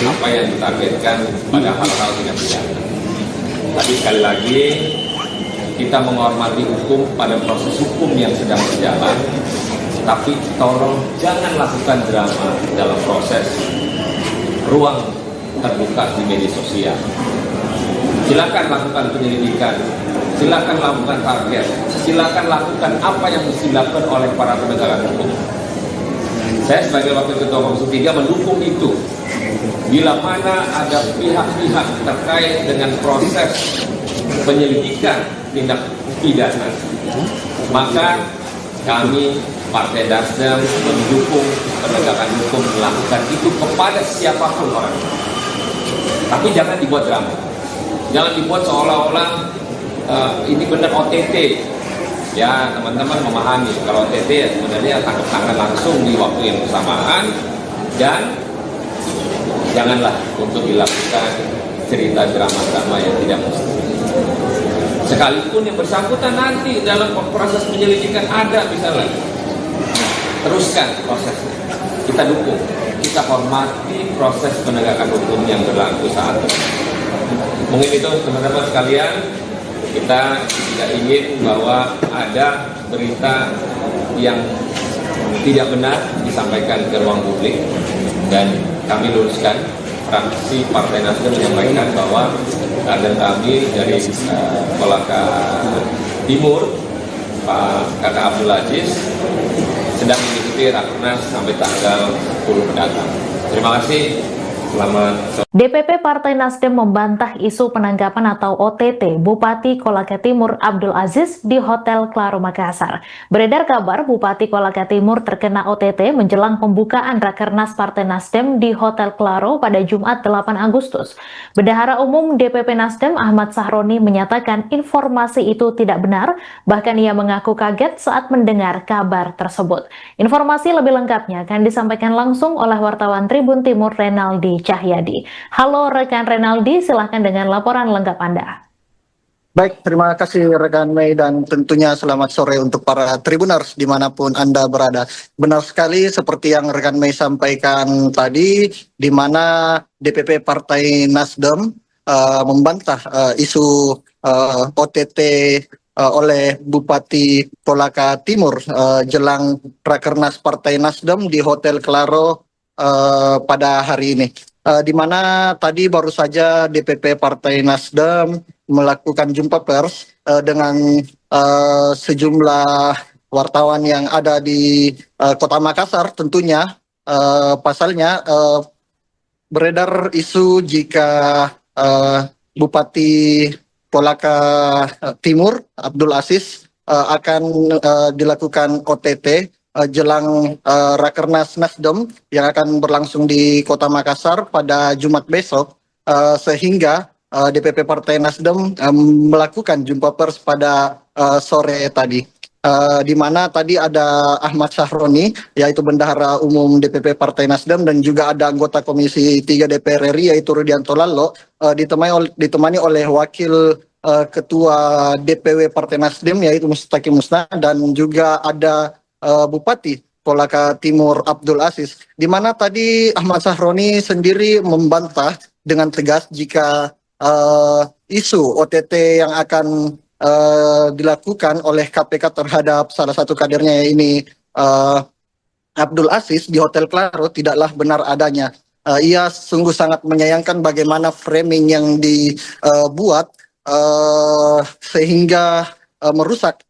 apa yang ditargetkan pada hal-hal tindak pidana. Tapi sekali lagi kita menghormati hukum pada proses hukum yang sedang berjalan. Tapi tolong jangan lakukan drama dalam proses ruang terbuka di media sosial. Silakan lakukan penyelidikan, silakan lakukan target, silakan lakukan apa yang mesti dilakukan oleh para penegak hukum. Saya sebagai Wakil Ketua Komisi 3 mendukung itu. bila mana ada pihak-pihak terkait dengan proses penyelidikan tindak pidana, maka kami Partai Nasdem mendukung penegakan hukum melakukan itu kepada siapapun orang. Tapi jangan dibuat drama, jangan dibuat seolah-olah ini benar OTT. Ya, teman-teman memahami kalau OTT ya sebenarnya tangkap tangan langsung di waktu yang bersamaan, dan janganlah untuk dilakukan cerita drama-drama yang tidak mesti. Sekalipun yang bersangkutan nanti dalam proses penyelidikan ada misalnya, teruskan prosesnya. Kita dukung, kita hormati proses penegakan hukum yang berlaku saat ini. Mungkin itu teman-teman sekalian, kita tidak ingin bahwa ada berita yang tidak benar disampaikan ke ruang publik, dan kami luruskan. Fraksi Partai Nasdem menyampaikan bahwa kader kami dari Kolaka Timur, Pak Kakak Abdul Aziz, sedang mengikuti Rakernas sampai tanggal 10 mendatang. Terima kasih. Selamat sore. DPP Partai Nasdem membantah isu penangkapan atau OTT Bupati Kolaka Timur Abdul Aziz di Hotel Claro Makassar. Beredar kabar Bupati Kolaka Timur terkena OTT menjelang pembukaan Rakernas Partai Nasdem di Hotel Claro pada Jumat 8 Agustus. Bendahara Umum DPP Nasdem Ahmad Sahroni menyatakan informasi itu tidak benar, bahkan ia mengaku kaget saat mendengar kabar tersebut. Informasi lebih lengkapnya akan disampaikan langsung oleh wartawan Tribun Timur Renaldi Cahyadi. Halo rekan Renaldi, silahkan dengan laporan lengkap Anda. Baik, terima kasih rekan Mei, dan tentunya selamat sore untuk para Tribuners dimanapun Anda berada. Benar sekali seperti yang rekan Mei sampaikan tadi, di mana DPP Partai Nasdem membantah isu OTT oleh Bupati Kolaka Timur jelang Rakernas Partai Nasdem di Hotel Claro pada hari ini. Di mana tadi baru saja DPP Partai Nasdem melakukan jumpa pers dengan sejumlah wartawan yang ada di Kota Makassar. Tentunya pasalnya beredar isu jika Bupati Kolaka Timur Abdul Aziz akan dilakukan OTT jelang Rakernas Nasdem yang akan berlangsung di Kota Makassar pada Jumat besok, sehingga DPP Partai Nasdem melakukan jumpa pers pada sore tadi, di mana tadi ada Ahmad Sahroni, yaitu Bendahara Umum DPP Partai Nasdem, dan juga ada anggota Komisi 3 DPR RI yaitu Rudianto Lallo, ditemani oleh Wakil Ketua DPW Partai Nasdem yaitu Mustaqim Musna, dan juga ada Bupati Kolaka Timur Abdul Aziz, di mana tadi Ahmad Sahroni sendiri membantah dengan tegas jika isu OTT yang akan dilakukan oleh KPK terhadap salah satu kadernya ini Abdul Aziz di Hotel Claro tidaklah benar adanya. Ia sungguh sangat menyayangkan bagaimana framing yang dibuat sehingga merusak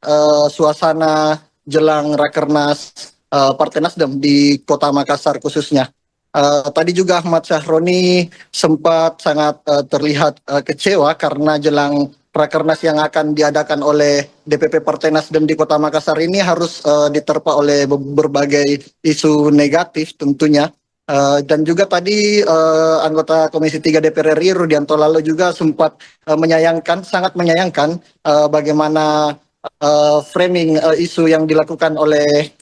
suasana jelang Rakernas Partai Nasdem di Kota Makassar khususnya. Tadi juga Ahmad Sahroni sempat sangat terlihat kecewa karena jelang Rakernas yang akan diadakan oleh DPP Partai Nasdem di Kota Makassar ini harus diterpa oleh berbagai isu negatif tentunya. Dan juga tadi anggota Komisi 3 DPR RI Rudianto Lallo juga sempat sangat menyayangkan bagaimana framing isu yang dilakukan oleh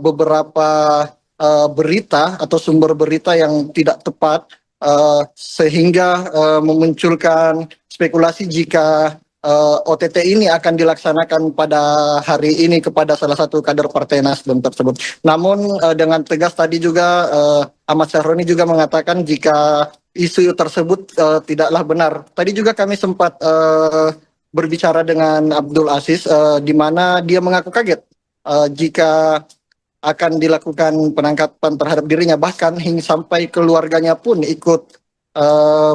beberapa berita atau sumber berita yang tidak tepat, sehingga memunculkan spekulasi jika OTT ini akan dilaksanakan pada hari ini kepada salah satu kader Partai Nasdem tersebut. Namun dengan tegas tadi juga Ahmad Sahroni juga mengatakan jika isu tersebut tidaklah benar. Tadi juga kami sempat berbicara dengan Abdul Aziz, di mana dia mengaku kaget jika akan dilakukan penangkapan terhadap dirinya, bahkan hingga sampai keluarganya pun ikut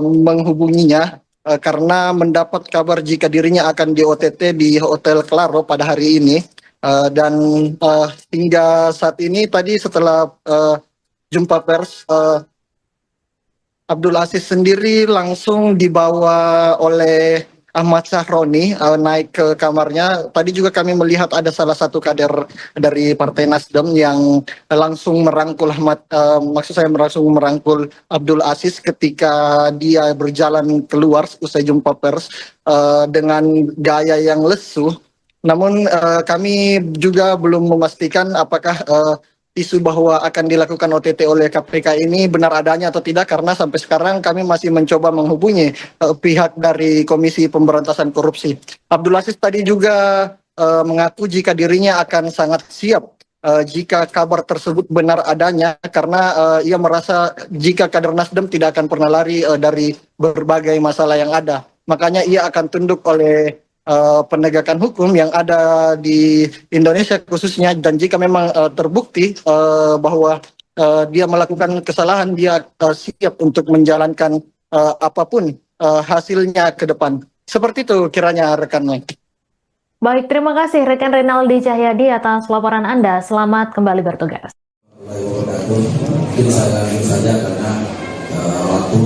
menghubunginya karena mendapat kabar jika dirinya akan di OTT di Hotel Claro pada hari ini. Dan hingga saat ini tadi setelah jumpa pers Abdul Aziz sendiri langsung dibawa oleh Ahmad Sahroni naik ke kamarnya. Tadi juga kami melihat ada salah satu kader dari Partai Nasdem yang langsung merangkul maksud saya langsung merangkul Abdul Aziz ketika dia berjalan keluar usai jumpa pers dengan gaya yang lesu. Namun kami juga belum memastikan apakah isu bahwa akan dilakukan OTT oleh KPK ini benar adanya atau tidak, karena sampai sekarang kami masih mencoba menghubungi pihak dari Komisi Pemberantasan Korupsi. Abdul Aziz tadi juga mengaku jika dirinya akan sangat siap jika kabar tersebut benar adanya, karena ia merasa jika kader Nasdem tidak akan pernah lari dari berbagai masalah yang ada. Makanya ia akan tunduk oleh penegakan hukum yang ada di Indonesia khususnya, dan jika memang terbukti bahwa dia melakukan kesalahan, dia siap untuk menjalankan apapun hasilnya ke depan. Seperti itu kiranya rekannya. Baik, terima kasih rekan Renaldi Cahyadi atas laporan Anda. Selamat kembali bertugas. Mungkin saya lanjut saja karena waktu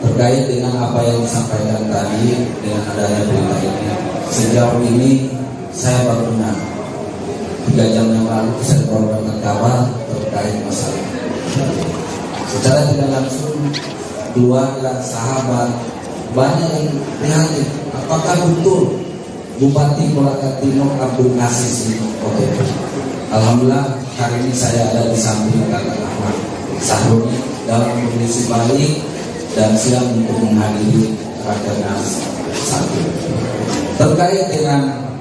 terkait dengan apa yang disampaikan tadi dengan adanya berita ini. Sejauh ini saya baru dengar 3 jam yang lalu saya mendapatkan kabar terkait masalah. Secara tidak langsung keluarga, sahabat banyak yang prihatin. Apakah betul Bupati Kolaka Timur Abdul Aziz ini OTT? Alhamdulillah hari ini saya ada di samping Kakak Ahmad Sahroni dalam kondisi baik dan siap untuk menghadiri Rakernas 1. Terkait dengan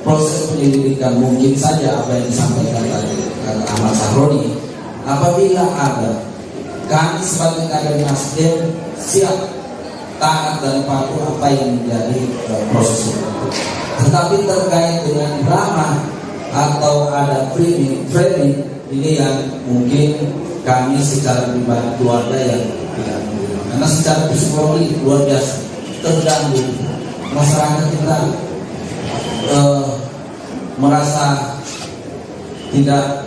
proses penyelidikan, mungkin saja apa yang disampaikan tadi Kakak Ahmad Sahroni, apabila ada, kami sebagai kader Nasdem siap taat dan patuh apa yang menjadi proses itu. Tetapi terkait dengan drama atau ada framing ini yang mungkin kami secara pribadi keluarga yang tidak menerima, karena secara psikologi luar biasa terganggu. Masyarakat kita merasa tidak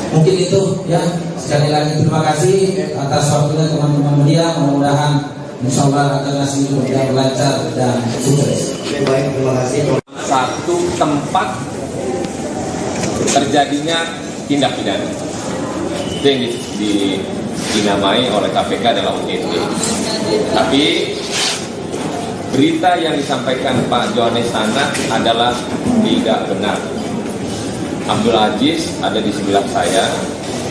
mungkin itu ya. Sekali lagi terima kasih atas waktunya teman-teman media. Mudah-mudahan insyaallah akan ngasih berjalan lancar dan sukses. Baik, terima kasih. Satu tempat terjadinya tindak pidana itu yang dinamai oleh KPK adalah OTT. Tapi berita yang disampaikan Pak Johannes Tanak adalah tidak benar. Abdul Aziz ada di sebelah saya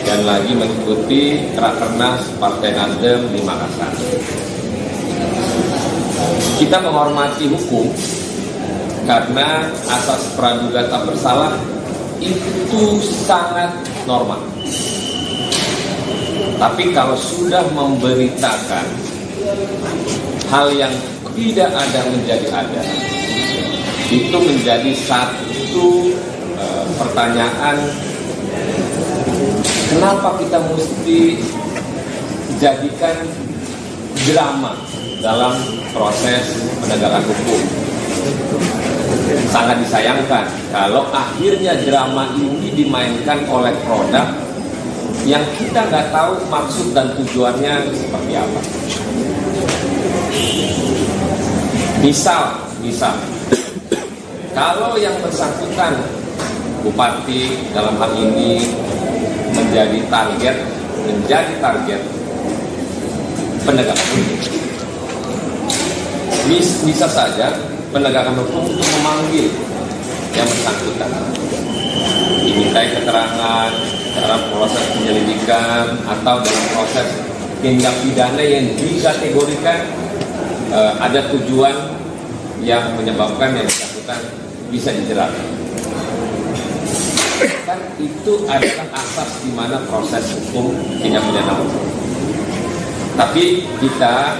dan lagi mengikuti Rakernas Partai Nasdem di Makassar. Kita menghormati hukum karena asas praduga tak bersalah itu sangat normal. Tapi kalau sudah memberitakan hal yang tidak ada menjadi ada, itu menjadi satu pertanyaan, kenapa kita mesti jadikan drama dalam proses penegakan hukum. Sangat disayangkan kalau akhirnya drama ini dimainkan oleh produk yang kita nggak tahu maksud dan tujuannya seperti apa. Misal, kalau yang bersangkutan Bupati dalam hal ini menjadi target penegakan hukum, bisa saja penegakan hukum untuk memanggil yang bersangkutan, dimintai keterangan dalam proses penyelidikan atau dalam proses tindak pidana yang dikategorikan ada tujuan yang menyebabkan yang bersangkutan bisa dijerat. Kan itu adalah asas di mana proses hukum tindak pidana hukum. Tapi kita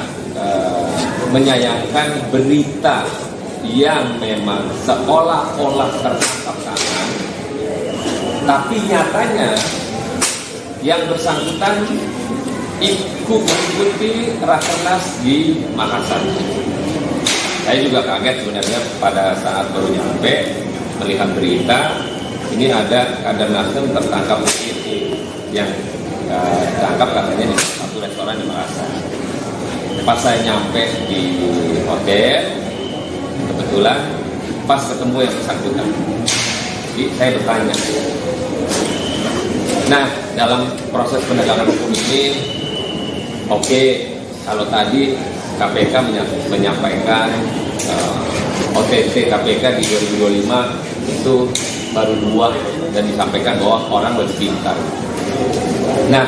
menyayangkan berita yang memang seolah-olah tertangkap tangan, tapi nyatanya yang bersangkutan ikut mengikuti Rakernas di Makassar. Saya juga kaget sebenarnya pada saat baru nyampe melihat berita ini ada kader Nasdem tertangkap OTT yang ditangkap katanya di satu restoran di Makassar. Pas saya nyampe di hotel, kebetulan pas ketemu yang bersangkutan. Jadi saya bertanya. Nah, dalam proses penegakan hukum ini, oke, kalau tadi KPK menyampaikan OTT KPK di 2025 itu baru 2 dan disampaikan bahwa orang lebih pintar. Nah,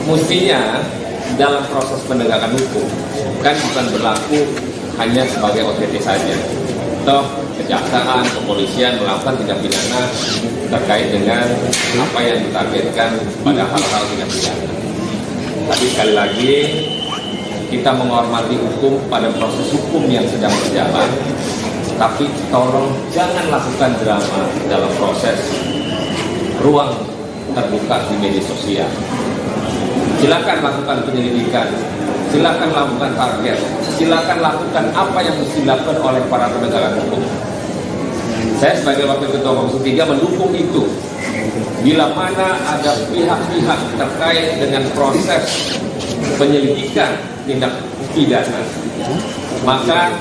mestinya dalam proses penegakan hukum kan bukan berlaku hanya sebagai OTT saja. Toh kejaksaan, kepolisian melakukan tindak pidana terkait dengan apa yang ditargetkan pada hal-hal tindak pidana. Tapi sekali lagi kita menghormati hukum pada proses hukum yang sedang berjalan, tapi tolong jangan lakukan drama dalam proses ruang terbuka di media sosial. Silakan lakukan penyelidikan, silakan lakukan target, silakan lakukan apa yang mesti dilakukan oleh para penegak hukum. Saya sebagai Wakil Ketua Komisi 3 mendukung itu. Bila mana ada pihak-pihak terkait dengan proses penyelidikan tindak pidana, maka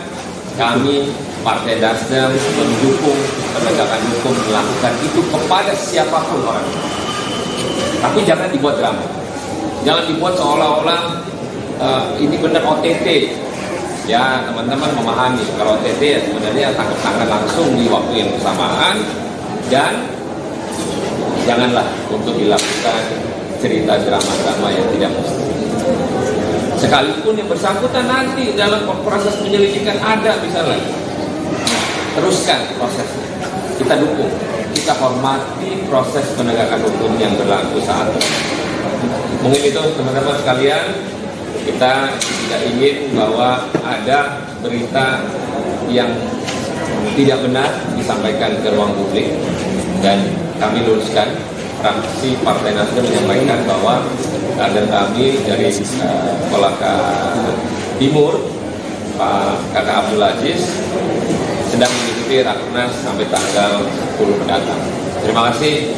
kami Partai Nasdem mendukung penegakan hukum melakukan itu kepada siapapun orang. Tapi jangan dibuat drama. Jangan dibuat seolah-olah ini benar OTT. Ya, teman-teman memahami kalau OTT ya sebenarnya tangkap tangan langsung di waktu yang bersamaan, dan janganlah untuk dilakukan cerita drama-drama yang tidak mesti. Sekalipun yang bersangkutan nanti dalam proses penyelidikan ada misalnya, teruskan prosesnya. Kita dukung, kita hormati proses penegakan hukum yang berlaku saat ini. Mungkin itu teman-teman sekalian, kita tidak ingin bahwa ada berita yang tidak benar disampaikan ke ruang publik, dan kami luruskan. Fraksi Partai Nasdem menyampaikan bahwa kader kami dari Kolaka Timur, Pak Kakak Abdul Aziz, sedang mengikuti Rakernas sampai tanggal 10 mendatang. Terima kasih.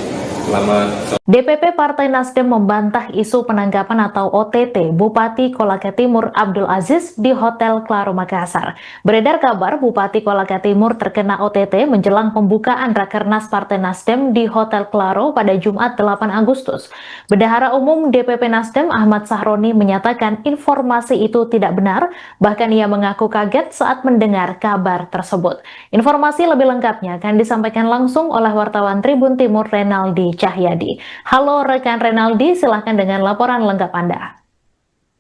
Selamat sore. DPP Partai Nasdem membantah isu penangkapan atau OTT Bupati Kolaka Timur Abdul Aziz di Hotel Claro Makassar. Beredar kabar Bupati Kolaka Timur terkena OTT menjelang pembukaan Rakernas Partai Nasdem di Hotel Claro pada Jumat 8 Agustus. Bendahara Umum DPP Nasdem Ahmad Sahroni menyatakan informasi itu tidak benar, bahkan ia mengaku kaget saat mendengar kabar tersebut. Informasi lebih lengkapnya akan disampaikan langsung oleh wartawan Tribun Timur Renaldi Cahyadi. Halo rekan Renaldi, silahkan dengan laporan lengkap Anda.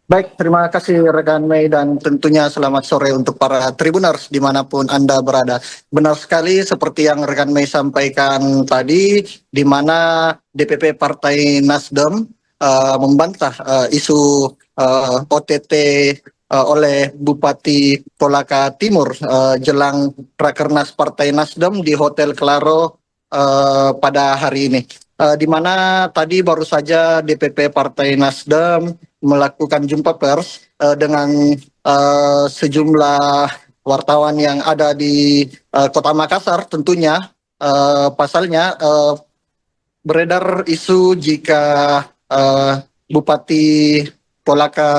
Baik, terima kasih rekan Mei, dan tentunya selamat sore untuk para Tribuners dimanapun Anda berada. Benar sekali seperti yang rekan Mei sampaikan tadi, di mana DPP Partai Nasdem membantah isu OTT oleh Bupati Kolaka Timur jelang Rakernas Partai Nasdem di Hotel Claro pada hari ini. Di mana tadi baru saja DPP Partai Nasdem melakukan jumpa pers dengan sejumlah wartawan yang ada di Kota Makassar. Tentunya pasalnya beredar isu jika Bupati Kolaka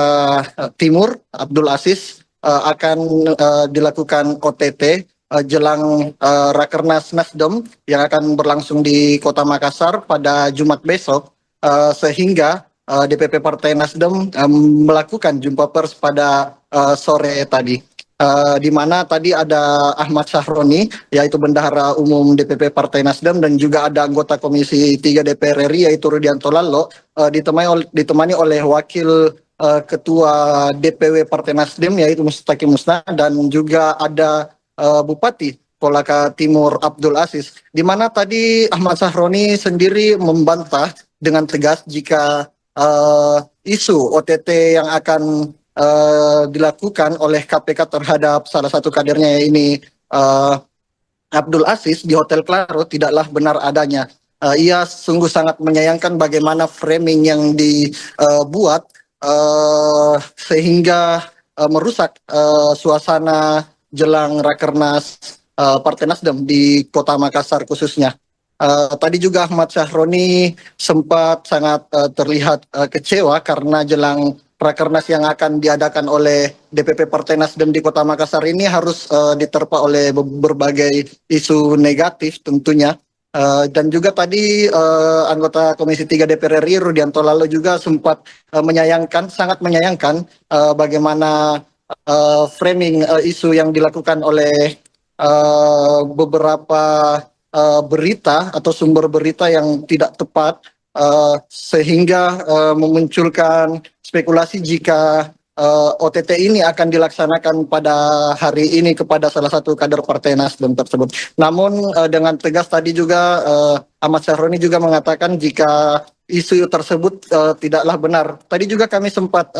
Timur Abdul Aziz akan dilakukan OTT jelang Rakernas Nasdem yang akan berlangsung di Kota Makassar pada Jumat besok, sehingga DPP Partai Nasdem melakukan jumpa pers pada sore tadi, di mana tadi ada Ahmad Sahroni, yaitu Bendahara Umum DPP Partai Nasdem, dan juga ada anggota Komisi 3 DPR RI yaitu Rudianto Lallo, ditemani oleh Wakil Ketua DPW Partai Nasdem yaitu Mustaki Musna, dan juga ada Bupati Kolaka Timur Abdul Aziz, di mana tadi Ahmad Sahroni sendiri membantah dengan tegas jika isu OTT yang akan dilakukan oleh KPK terhadap salah satu kadernya ini Abdul Aziz di Hotel Claro tidaklah benar adanya. Ia sungguh sangat menyayangkan bagaimana framing yang dibuat sehingga merusak suasana jelang Rakernas Partai Nasdem di Kota Makassar khususnya. Tadi juga Ahmad Syahroni sempat sangat terlihat kecewa karena jelang Rakernas yang akan diadakan oleh DPP Partai Nasdem di Kota Makassar ini harus diterpa oleh berbagai isu negatif tentunya. Dan juga tadi anggota Komisi 3 DPR RI Rudianto Lalo juga sempat sangat menyayangkan bagaimana framing isu yang dilakukan oleh beberapa berita atau sumber berita yang tidak tepat sehingga memunculkan spekulasi jika OTT ini akan dilaksanakan pada hari ini kepada salah satu kader Partai Nasdem tersebut. Namun dengan tegas tadi juga Ahmad Syahroni juga mengatakan jika isu tersebut tidaklah benar. Tadi juga kami sempat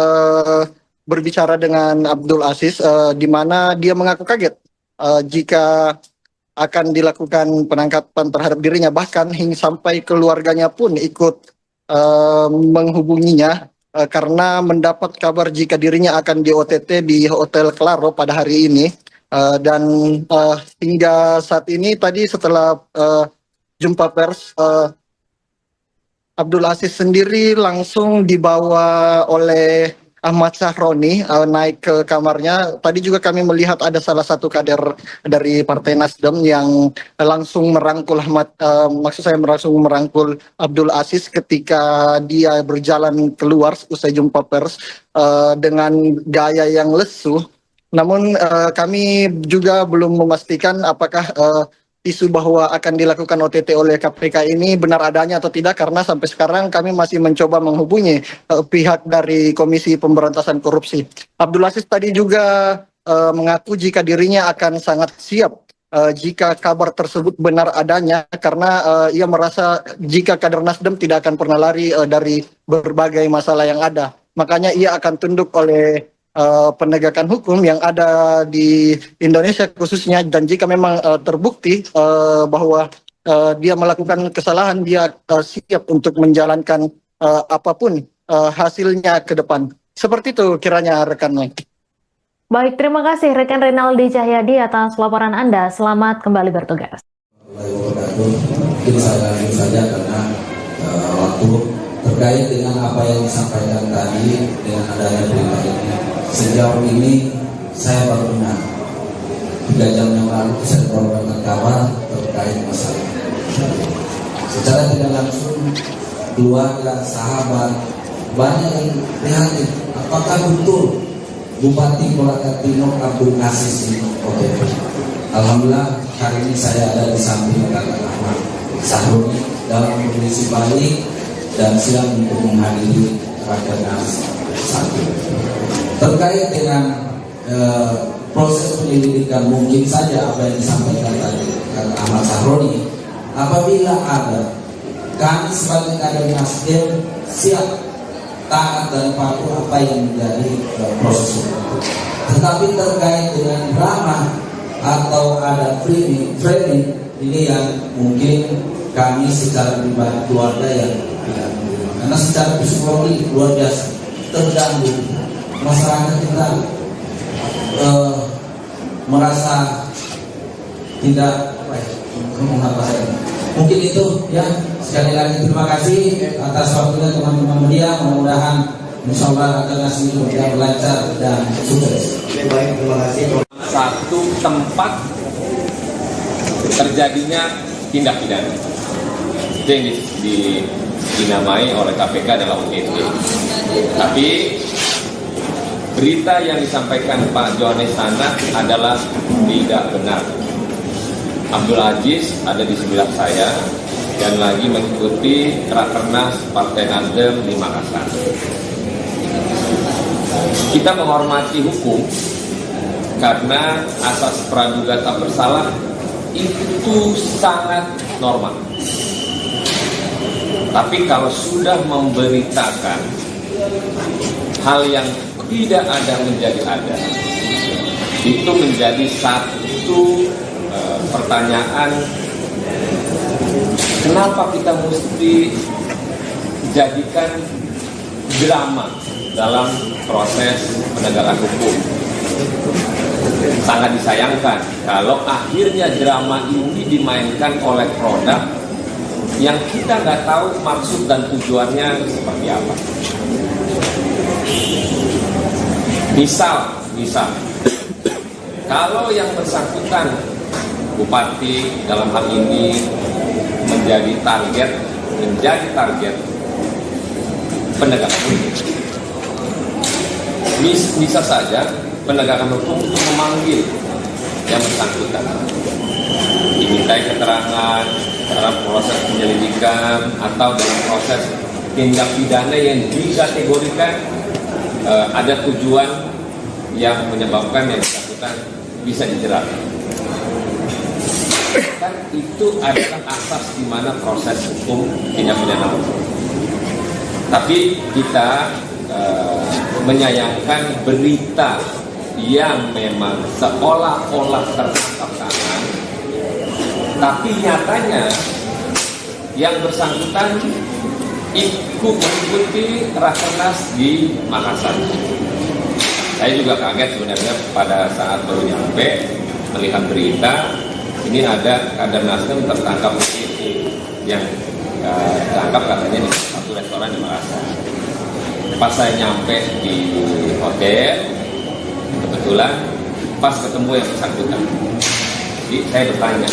berbicara dengan Abdul Aziz di mana dia mengaku kaget jika akan dilakukan penangkapan terhadap dirinya, bahkan hingga sampai keluarganya pun ikut menghubunginya karena mendapat kabar jika dirinya akan di OTT di Hotel Claro pada hari ini. Dan hingga saat ini tadi setelah jumpa pers, Abdul Aziz sendiri langsung dibawa oleh Ahmad Syahroni naik ke kamarnya. Tadi juga kami melihat ada salah satu kader dari Partai Nasdem yang langsung merangkul langsung merangkul Abdul Aziz ketika dia berjalan keluar usai jumpa pers dengan gaya yang lesu. Namun kami juga belum memastikan apakah isu bahwa akan dilakukan OTT oleh KPK ini benar adanya atau tidak, karena sampai sekarang kami masih mencoba menghubungi pihak dari Komisi Pemberantasan Korupsi. Abdul Aziz tadi juga mengaku jika dirinya akan sangat siap jika kabar tersebut benar adanya, karena ia merasa jika kader Nasdem tidak akan pernah lari dari berbagai masalah yang ada. Makanya ia akan tunduk oleh penegakan hukum yang ada di Indonesia khususnya, dan jika memang terbukti bahwa dia melakukan kesalahan, dia siap untuk menjalankan apapun hasilnya ke depan. Seperti itu kiranya rekan Mike. Baik, terima kasih rekan Renaldi Cahyadi atas laporan Anda. Selamat kembali bertugas. Mungkin saya lanjut saja karena waktu terkait dengan apa yang disampaikan tadi dengan adanya berita ini. Sejauh ini saya baru dengar 3 jam yang lalu saya mendapatkan kabar terkait masalah. Secara tidak langsung keluarga, sahabat banyak yang prihatin. Apakah betul Bupati Kolaka Timur Abdul Aziz ini OTT? Alhamdulillah hari ini saya ada di samping Kakak Ahmad Syahroni dalam kondisi baik dan siap untuk menghadiri Rakernas 1. Terkait dengan proses penyelidikan, mungkin saja apa yang disampaikan tadi Kakak Ahmad Syahroni, apabila ada, kami sebagai kader Nasdem siap taat dan patuh apa yang menjadi proses hukum. Tetapi terkait dengan drama atau ada framing ini yang mungkin kami secara pribadi keluarga yang tidak menerima, karena secara psikologi luar biasa terganggu. Masyarakat kita merasa tidak mungkin itu ya. Sekali lagi terima kasih atas waktunya teman-teman media. Mudah-mudahan insya Allah Rakernas ini berjalan lancar dan sukses. Baik, terima kasih. Satu tempat terjadinya tindak pidana itu yang dinamai oleh KPK adalah OTT. Tapi berita yang disampaikan Pak Johannes sana adalah tidak benar. Abdul Aziz ada di sebelah saya dan lagi mengikuti Rakernas Partai Nasdem di Makassar. Kita menghormati hukum karena asas praduga tak bersalah itu sangat normal. Tapi kalau sudah memberitakan hal yang tidak ada menjadi ada, itu menjadi satu pertanyaan, kenapa kita mesti jadikan drama dalam proses penegakan hukum. Sangat disayangkan kalau akhirnya drama ini dimainkan oleh produk yang kita nggak tahu maksud dan tujuannya seperti apa. Misal, kalau yang bersangkutan bupati dalam hal ini menjadi target penegakan hukum. Bisa saja penegakan hukum itu memanggil yang bersangkutan, dimintai keterangan dalam proses penyelidikan atau dalam proses tindak pidana yang dikategorikan ada tujuan yang menyebabkan yang bersangkutan bisa dijerat. Kan itu adalah asas di mana proses hukum tindak pidana hukum. Tapi kita menyayangkan berita yang memang seolah-olah tertangkap tangan, tapi nyatanya yang bersangkutan ikut mengikuti rakernas di Makassar. Saya juga kaget sebenarnya pada saat baru nyampe melihat berita ini ada kader Nasdem tertangkap yang tertangkap katanya di satu restoran di Makassar. Pas saya nyampe di hotel, kebetulan pas ketemu yang bersangkutan, jadi saya bertanya.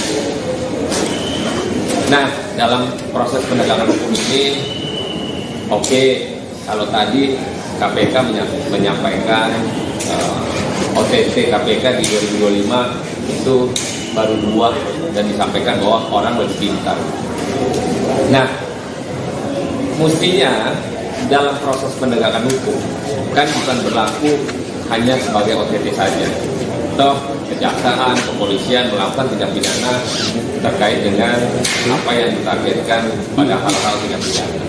Nah, dalam proses penegakan hukum ini, oke, kalau tadi KPK menyampaikan OTT KPK di 2025 itu baru 2 dan disampaikan bahwa orang lebih pintar. Nah, mestinya dalam proses penegakan hukum kan bukan berlaku hanya sebagai OTT saja. Toh kejaksaan, kepolisian melakukan tindak pidana terkait dengan apa yang ditargetkan pada hal-hal tindak pidana.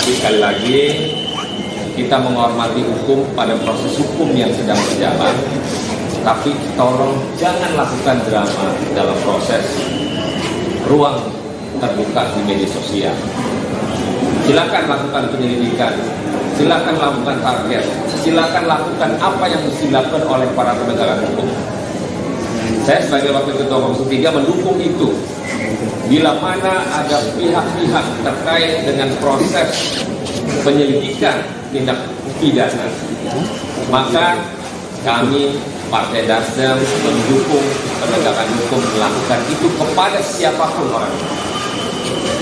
Tapi sekali lagi kita menghormati hukum pada proses hukum yang sedang berjalan. Tapi tolong jangan lakukan drama dalam proses ruang terbuka di media sosial. Silakan lakukan penyelidikan, silakan lakukan target, silakan lakukan apa yang mesti dilakukan oleh para penegak hukum. Saya sebagai Wakil Ketua Komisi 3 mendukung itu. Bila mana ada pihak-pihak terkait dengan proses penyelidikan tindak pidana, maka kami Partai Nasdem mendukung penegakan hukum melakukan itu kepada siapapun orang.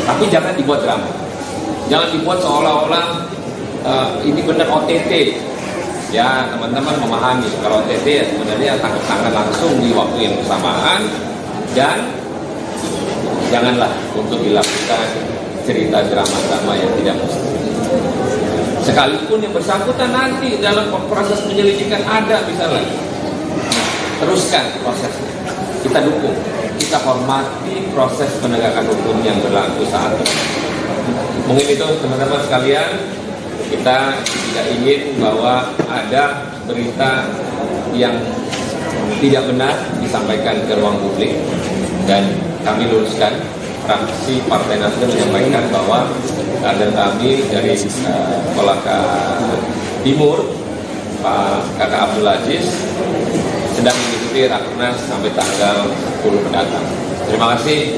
Tapi jangan dibuat drama. Jangan dibuat seolah-olah ini benar OTT. Ya, teman-teman memahami kalau OTT sebenarnya tangkap tangan langsung di waktu yang bersamaan, dan janganlah untuk dilakukan cerita drama-drama yang tidak mesti. Sekalipun yang bersangkutan nanti dalam proses penyelidikan ada misalnya, teruskan prosesnya. Kita dukung, kita hormati proses penegakan hukum yang berlaku saat ini. Mungkin itu teman-teman sekalian, kita tidak ingin bahwa ada berita yang tidak benar disampaikan ke ruang publik, dan kami luruskan. Fraksi Partai Nasdem menyampaikan bahwa kader kami dari Kolaka Timur, Pak Kakak Abdul Aziz, sedang mengikuti rakernas sampai tanggal 10 mendatang. Terima kasih.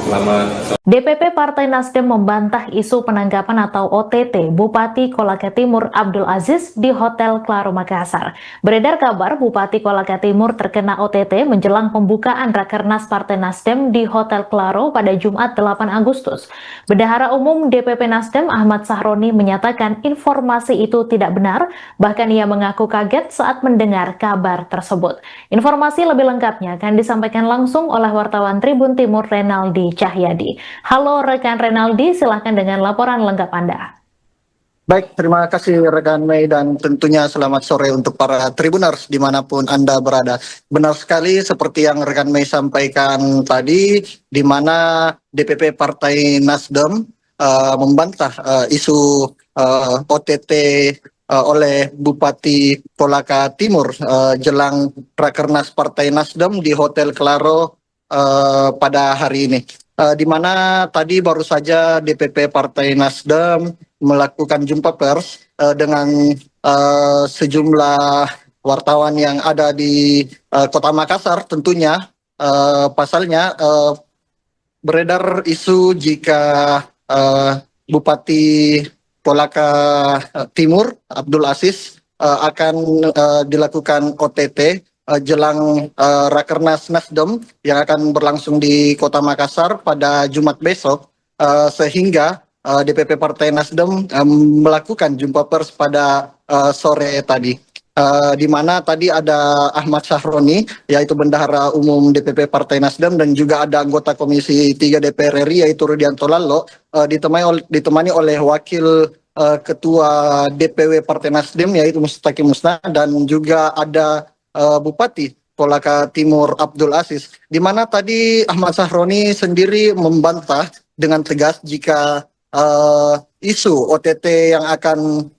Selamat sore. DPP Partai Nasdem membantah isu penangkapan atau OTT Bupati Kolaka Timur Abdul Aziz di Hotel Claro Makassar. Beredar kabar Bupati Kolaka Timur terkena OTT menjelang pembukaan Rakernas Partai Nasdem di Hotel Claro pada Jumat 8 Agustus. Bendahara Umum DPP Nasdem Ahmad Sahroni menyatakan informasi itu tidak benar, bahkan ia mengaku kaget saat mendengar kabar tersebut. Informasi lebih lengkapnya akan disampaikan langsung oleh wartawan Tribun Timur Renaldi Cahyadi. Halo rekan Renaldi, silahkan dengan laporan lengkap Anda. Baik, terima kasih rekan Mei, dan tentunya selamat sore untuk para Tribuners dimanapun Anda berada. Benar sekali seperti yang rekan Mei sampaikan tadi, di mana DPP Partai Nasdem membantah isu OTT oleh Bupati Kolaka Timur jelang Rakernas Partai Nasdem di Hotel Claro pada hari ini. Di mana tadi baru saja DPP Partai Nasdem melakukan jumpa pers dengan sejumlah wartawan yang ada di Kota Makassar. Tentunya pasalnya beredar isu jika Bupati Kolaka Timur Abdul Aziz akan dilakukan OTT jelang Rakernas Nasdem yang akan berlangsung di Kota Makassar pada Jumat besok, sehingga DPP Partai Nasdem melakukan jumpa pers pada sore tadi. Di mana tadi ada Ahmad Sahroni, yaitu Bendahara Umum DPP Partai Nasdem, dan juga ada anggota Komisi 3 DPR RI, yaitu Rudianto Lalo, ditemani oleh Wakil Ketua DPW Partai Nasdem, yaitu Mustaqim Musna, dan juga ada Bupati Kolaka Timur Abdul Aziz, di mana tadi Ahmad Sahroni sendiri membantah dengan tegas jika isu OTT yang akan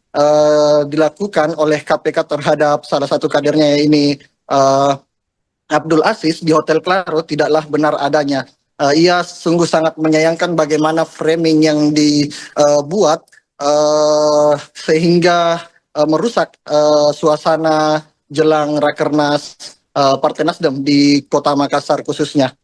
dilakukan oleh KPK terhadap salah satu kadernya ini Abdul Aziz di Hotel Claro tidaklah benar adanya. Ia sungguh sangat menyayangkan bagaimana framing yang dibuat sehingga merusak suasana jelang Rakernas Partai Nasdem di Kota Makassar khususnya.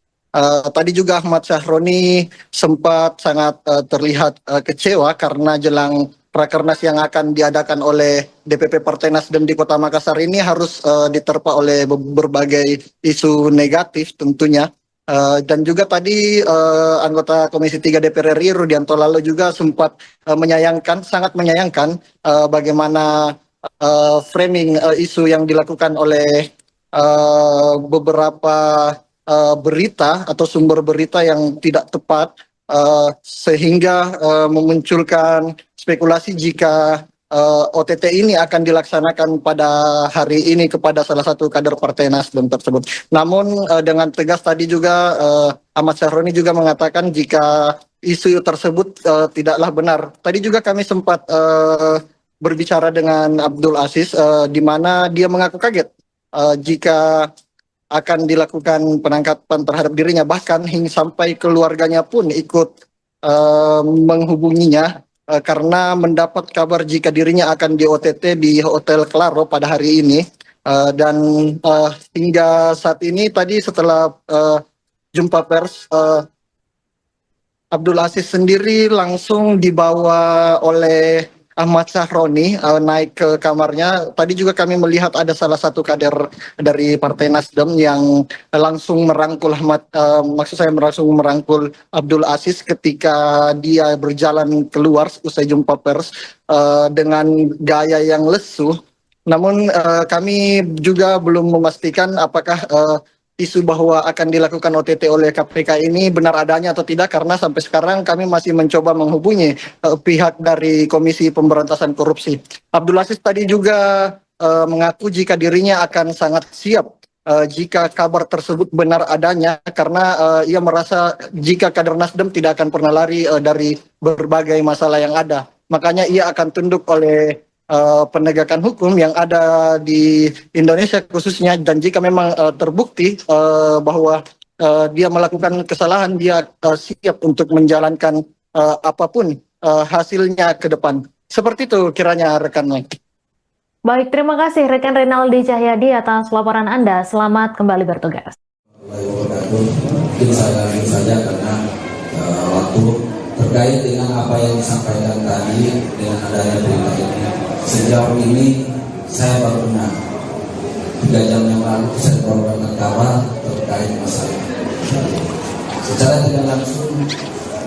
Tadi juga Ahmad Sahroni sempat sangat terlihat kecewa karena jelang Rakernas yang akan diadakan oleh DPP Partai Nasdem di Kota Makassar ini harus diterpa oleh berbagai isu negatif tentunya. Dan juga tadi anggota Komisi 3 DPR RI Rudianto Lalo juga sempat sangat menyayangkan bagaimana framing isu yang dilakukan oleh beberapa berita atau sumber berita yang tidak tepat, sehingga memunculkan spekulasi jika OTT ini akan dilaksanakan pada hari ini kepada salah satu kader Partai Nasdem tersebut. Namun dengan tegas tadi juga Ahmad Sahroni juga mengatakan jika isu tersebut tidaklah benar. Tadi juga kami sempat berbicara dengan Abdul Aziz, di mana dia mengaku kaget jika akan dilakukan penangkapan terhadap dirinya, bahkan hingga sampai keluarganya pun ikut menghubunginya karena mendapat kabar jika dirinya akan di OTT di Hotel Claro pada hari ini. Dan hingga saat ini tadi setelah jumpa pers, Abdul Aziz sendiri langsung dibawa oleh Ahmad Sahroni naik ke kamarnya. Tadi juga kami melihat ada salah satu kader dari Partai Nasdem yang langsung merangkul langsung merangkul Abdul Aziz ketika dia berjalan keluar usai jumpa pers dengan gaya yang lesu. Namun kami juga belum memastikan apakah isu bahwa akan dilakukan OTT oleh KPK ini benar adanya atau tidak, karena sampai sekarang kami masih mencoba menghubungi pihak dari Komisi Pemberantasan Korupsi. Abdul Aziz tadi juga mengaku jika dirinya akan sangat siap jika kabar tersebut benar adanya, karena ia merasa jika kader Nasdem tidak akan pernah lari dari berbagai masalah yang ada. Makanya ia akan tunduk oleh penegakan hukum yang ada di Indonesia khususnya, dan jika memang terbukti bahwa dia melakukan kesalahan, dia siap untuk menjalankan apapun hasilnya ke depan. Seperti itu kiranya rekan Mike. Baik, terima kasih rekan Renaldi Cahyadi atas laporan Anda. Selamat kembali bertugas. Mungkin saya lanjut saja karena waktu terkait dengan apa yang disampaikan tadi dengan adanya berita ini. Sejauh ini saya baru dengar 3 jam yang lalu saya mendapatkan kabar terkait masalah. Secara tidak langsung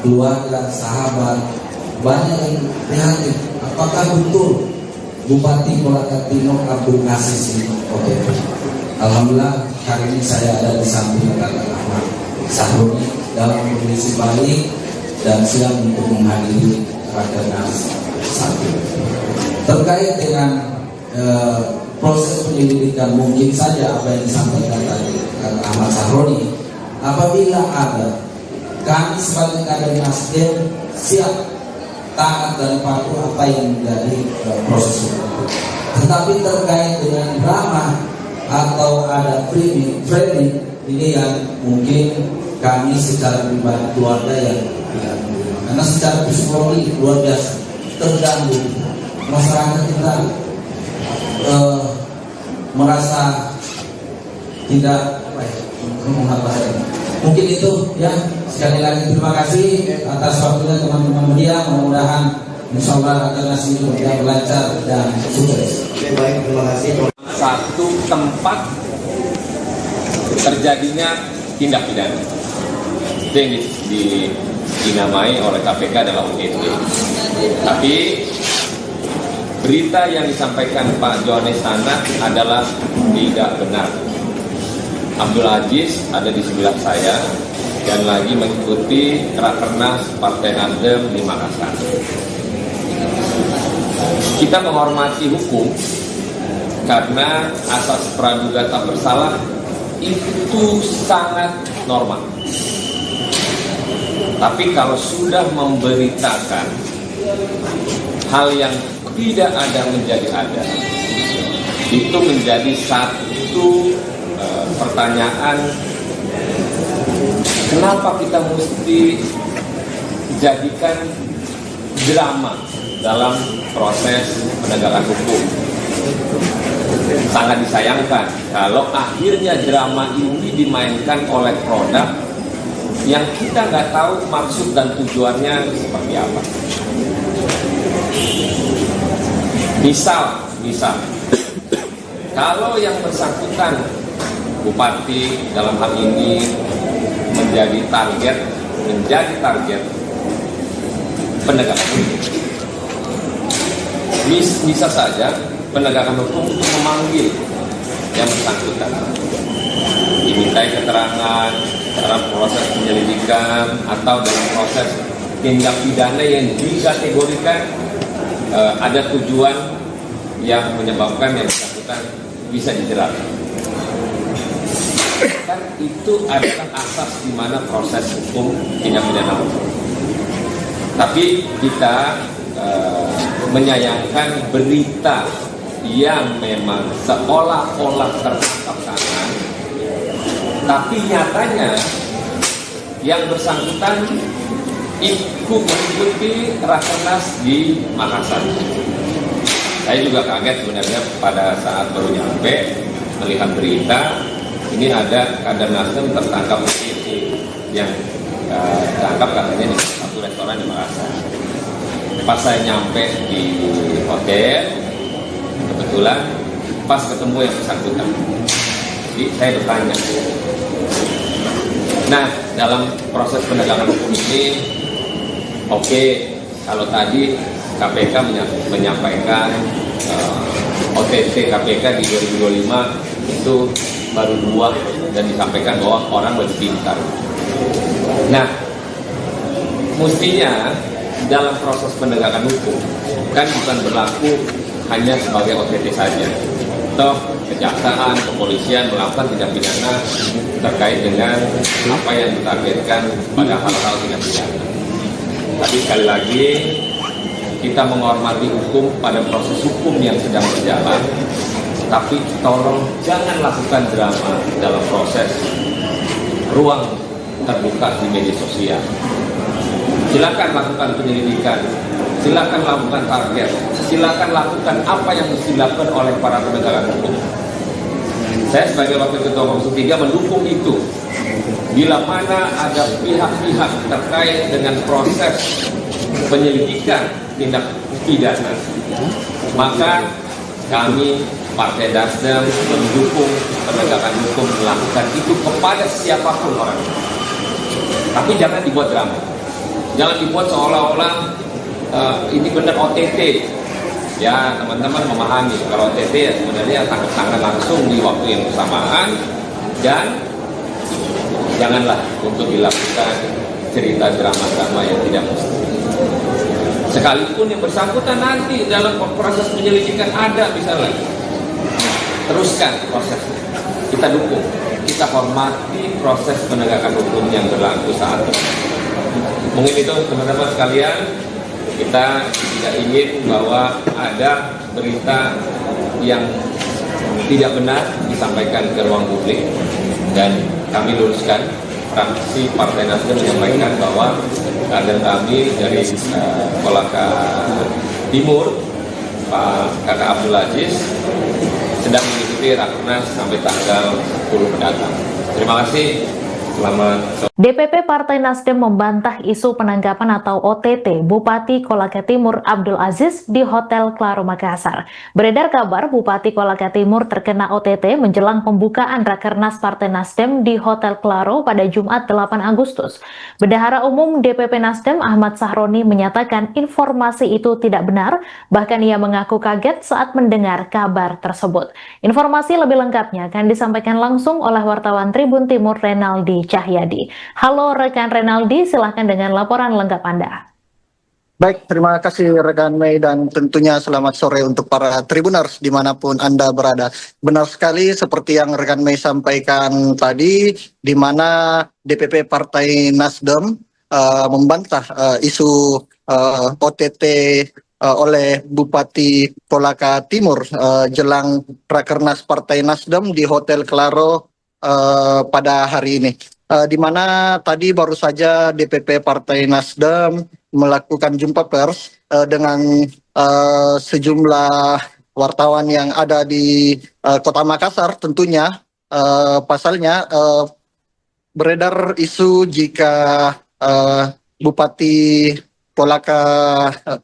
keluarga, sahabat banyak yang prihatin. Apakah betul Bupati Kolaka Timur Abdul Aziz ini OTT? Alhamdulillah hari ini saya ada di samping kakak Ahmad Sahroni dalam kondisi baik dan siap untuk menghadiri Rakernas 1. Terkait dengan proses penyelidikan, mungkin saja apa yang disampaikan tadi Ahmad Sahroni, apabila ada, kami sebagai kader Nasdem siap taat dan patuh apa yang menjadi proses hukum. Tetapi terkait dengan drama atau ada framing ini yang mungkin kami secara pribadi keluarga yang tidak menerima, karena secara psikologi luar biasa terganggu. Masyarakat kita merasa tidak mungkin itu ya Sekali lagi terima kasih atas waktunya teman-teman media. Mudah-mudahan insya Allah Rakernas ini berjalan lancar dan sukses. Baik, terima kasih. Satu tempat terjadinya tindak pidana. Itu yang dinamai oleh KPK adalah OTT. Tapi berita yang disampaikan Pak Johannes Tanak adalah tidak benar. Abdul Aziz ada di sebelah saya dan lagi mengikuti Rakernas Partai Nasdem di Makassar. Kita menghormati hukum karena asas praduga tak bersalah itu sangat normal. Tapi kalau sudah memberitakan hal yang tidak ada menjadi ada, itu menjadi satu pertanyaan, kenapa kita mesti jadikan drama dalam proses penegakan hukum. Sangat disayangkan kalau akhirnya drama ini dimainkan oleh produk yang kita nggak tahu maksud dan tujuannya seperti apa. Misal, kalau yang bersangkutan bupati dalam hal ini menjadi target penegakan hukum, bisa saja penegakan hukum untuk memanggil yang bersangkutan, dimintai keterangan dalam proses penyelidikan atau dalam proses tindak pidana yang dikategorikan ada tujuan yang menyebabkan yang bersangkutan bisa dijerat. Kan itu adalah asas di mana proses hukum tindak pidana hukum. Tapi kita menyayangkan berita yang memang seolah-olah tertangkap tangan, tapi nyatanya yang bersangkutan ikut mengikuti Rakernas di Makassar. Saya juga kaget sebenarnya pada saat baru nyampe melihat berita ini ada kader Nasdem tertangkap di yang tertangkap katanya di satu restoran di Makassar. Pas saya nyampe di hotel, kebetulan pas ketemu yang bersangkutan. Jadi saya bertanya. Nah, dalam proses penegakan hukum ini, oke, kalau tadi KPK menyampaikan OTT KPK di 2025 itu baru 2 dan disampaikan bahwa orang lebih pintar. Nah, mestinya dalam proses penegakan hukum kan bukan berlaku hanya sebagai OTT saja. Toh kejaksaan, kepolisian melakukan tindak pidana terkait dengan apa yang ditargetkan pada hal-hal tindak pidana. Tapi sekali lagi kita menghormati hukum pada proses hukum yang sedang berjalan. Tapi tolong jangan lakukan drama dalam proses ruang terbuka di media sosial. Silakan lakukan penyelidikan, silakan lakukan target, silakan lakukan apa yang mesti dilakukan oleh para penegak hukum. Saya sebagai Wakil Ketua Komisi 3 mendukung itu. Bila mana ada pihak-pihak terkait dengan proses penyelidikan tindak pidana, maka kami Partai Nasdem mendukung penegakan hukum melakukan itu kepada siapapun orang. Tapi jangan dibuat drama. Jangan dibuat seolah-olah ini benar OTT. Ya, teman-teman memahami kalau OTT ya sebenarnya tangkap tangan langsung di waktu yang bersamaan, dan janganlah untuk dilakukan cerita drama-drama yang tidak mesti. Sekalipun yang bersangkutan nanti dalam proses penyelidikan ada misalnya, teruskan prosesnya. Kita dukung, kita hormati proses penegakan hukum yang berlaku saat ini. Mungkin itu teman-teman sekalian, kita tidak ingin bahwa ada berita yang tidak benar disampaikan ke ruang publik, dan kami luruskan. Fraksi Partai Nasdem menyampaikan bahwa kader kami dari Kolaka Timur, Pak Kakak Abdul Aziz, sedang mengikuti Rakernas sampai tanggal 10 mendatang. Terima kasih. Selamat sore. DPP Partai Nasdem membantah isu penangkapan atau OTT Bupati Kolaka Timur Abdul Aziz di Hotel Claro Makassar. Beredar kabar Bupati Kolaka Timur terkena OTT menjelang pembukaan Rakernas Partai Nasdem di Hotel Claro pada Jumat 8 Agustus. Bendahara Umum DPP Nasdem Ahmad Sahroni menyatakan informasi itu tidak benar, bahkan ia mengaku kaget saat mendengar kabar tersebut. Informasi lebih lengkapnya akan disampaikan langsung oleh wartawan Tribun Timur Renaldi Cahyadi. Halo rekan Renaldi, silahkan dengan laporan lengkap Anda. Baik, terima kasih rekan Mei dan tentunya selamat sore untuk para Tribuners dimanapun Anda berada. Benar sekali seperti yang rekan Mei sampaikan tadi, di mana DPP Partai Nasdem membantah isu OTT oleh Bupati Kolaka Timur jelang Rakernas Partai Nasdem di Hotel Claro pada hari ini. Di mana tadi baru saja DPP Partai Nasdem melakukan jumpa pers dengan sejumlah wartawan yang ada di Kota Makassar. Tentunya pasalnya beredar isu jika Bupati Kolaka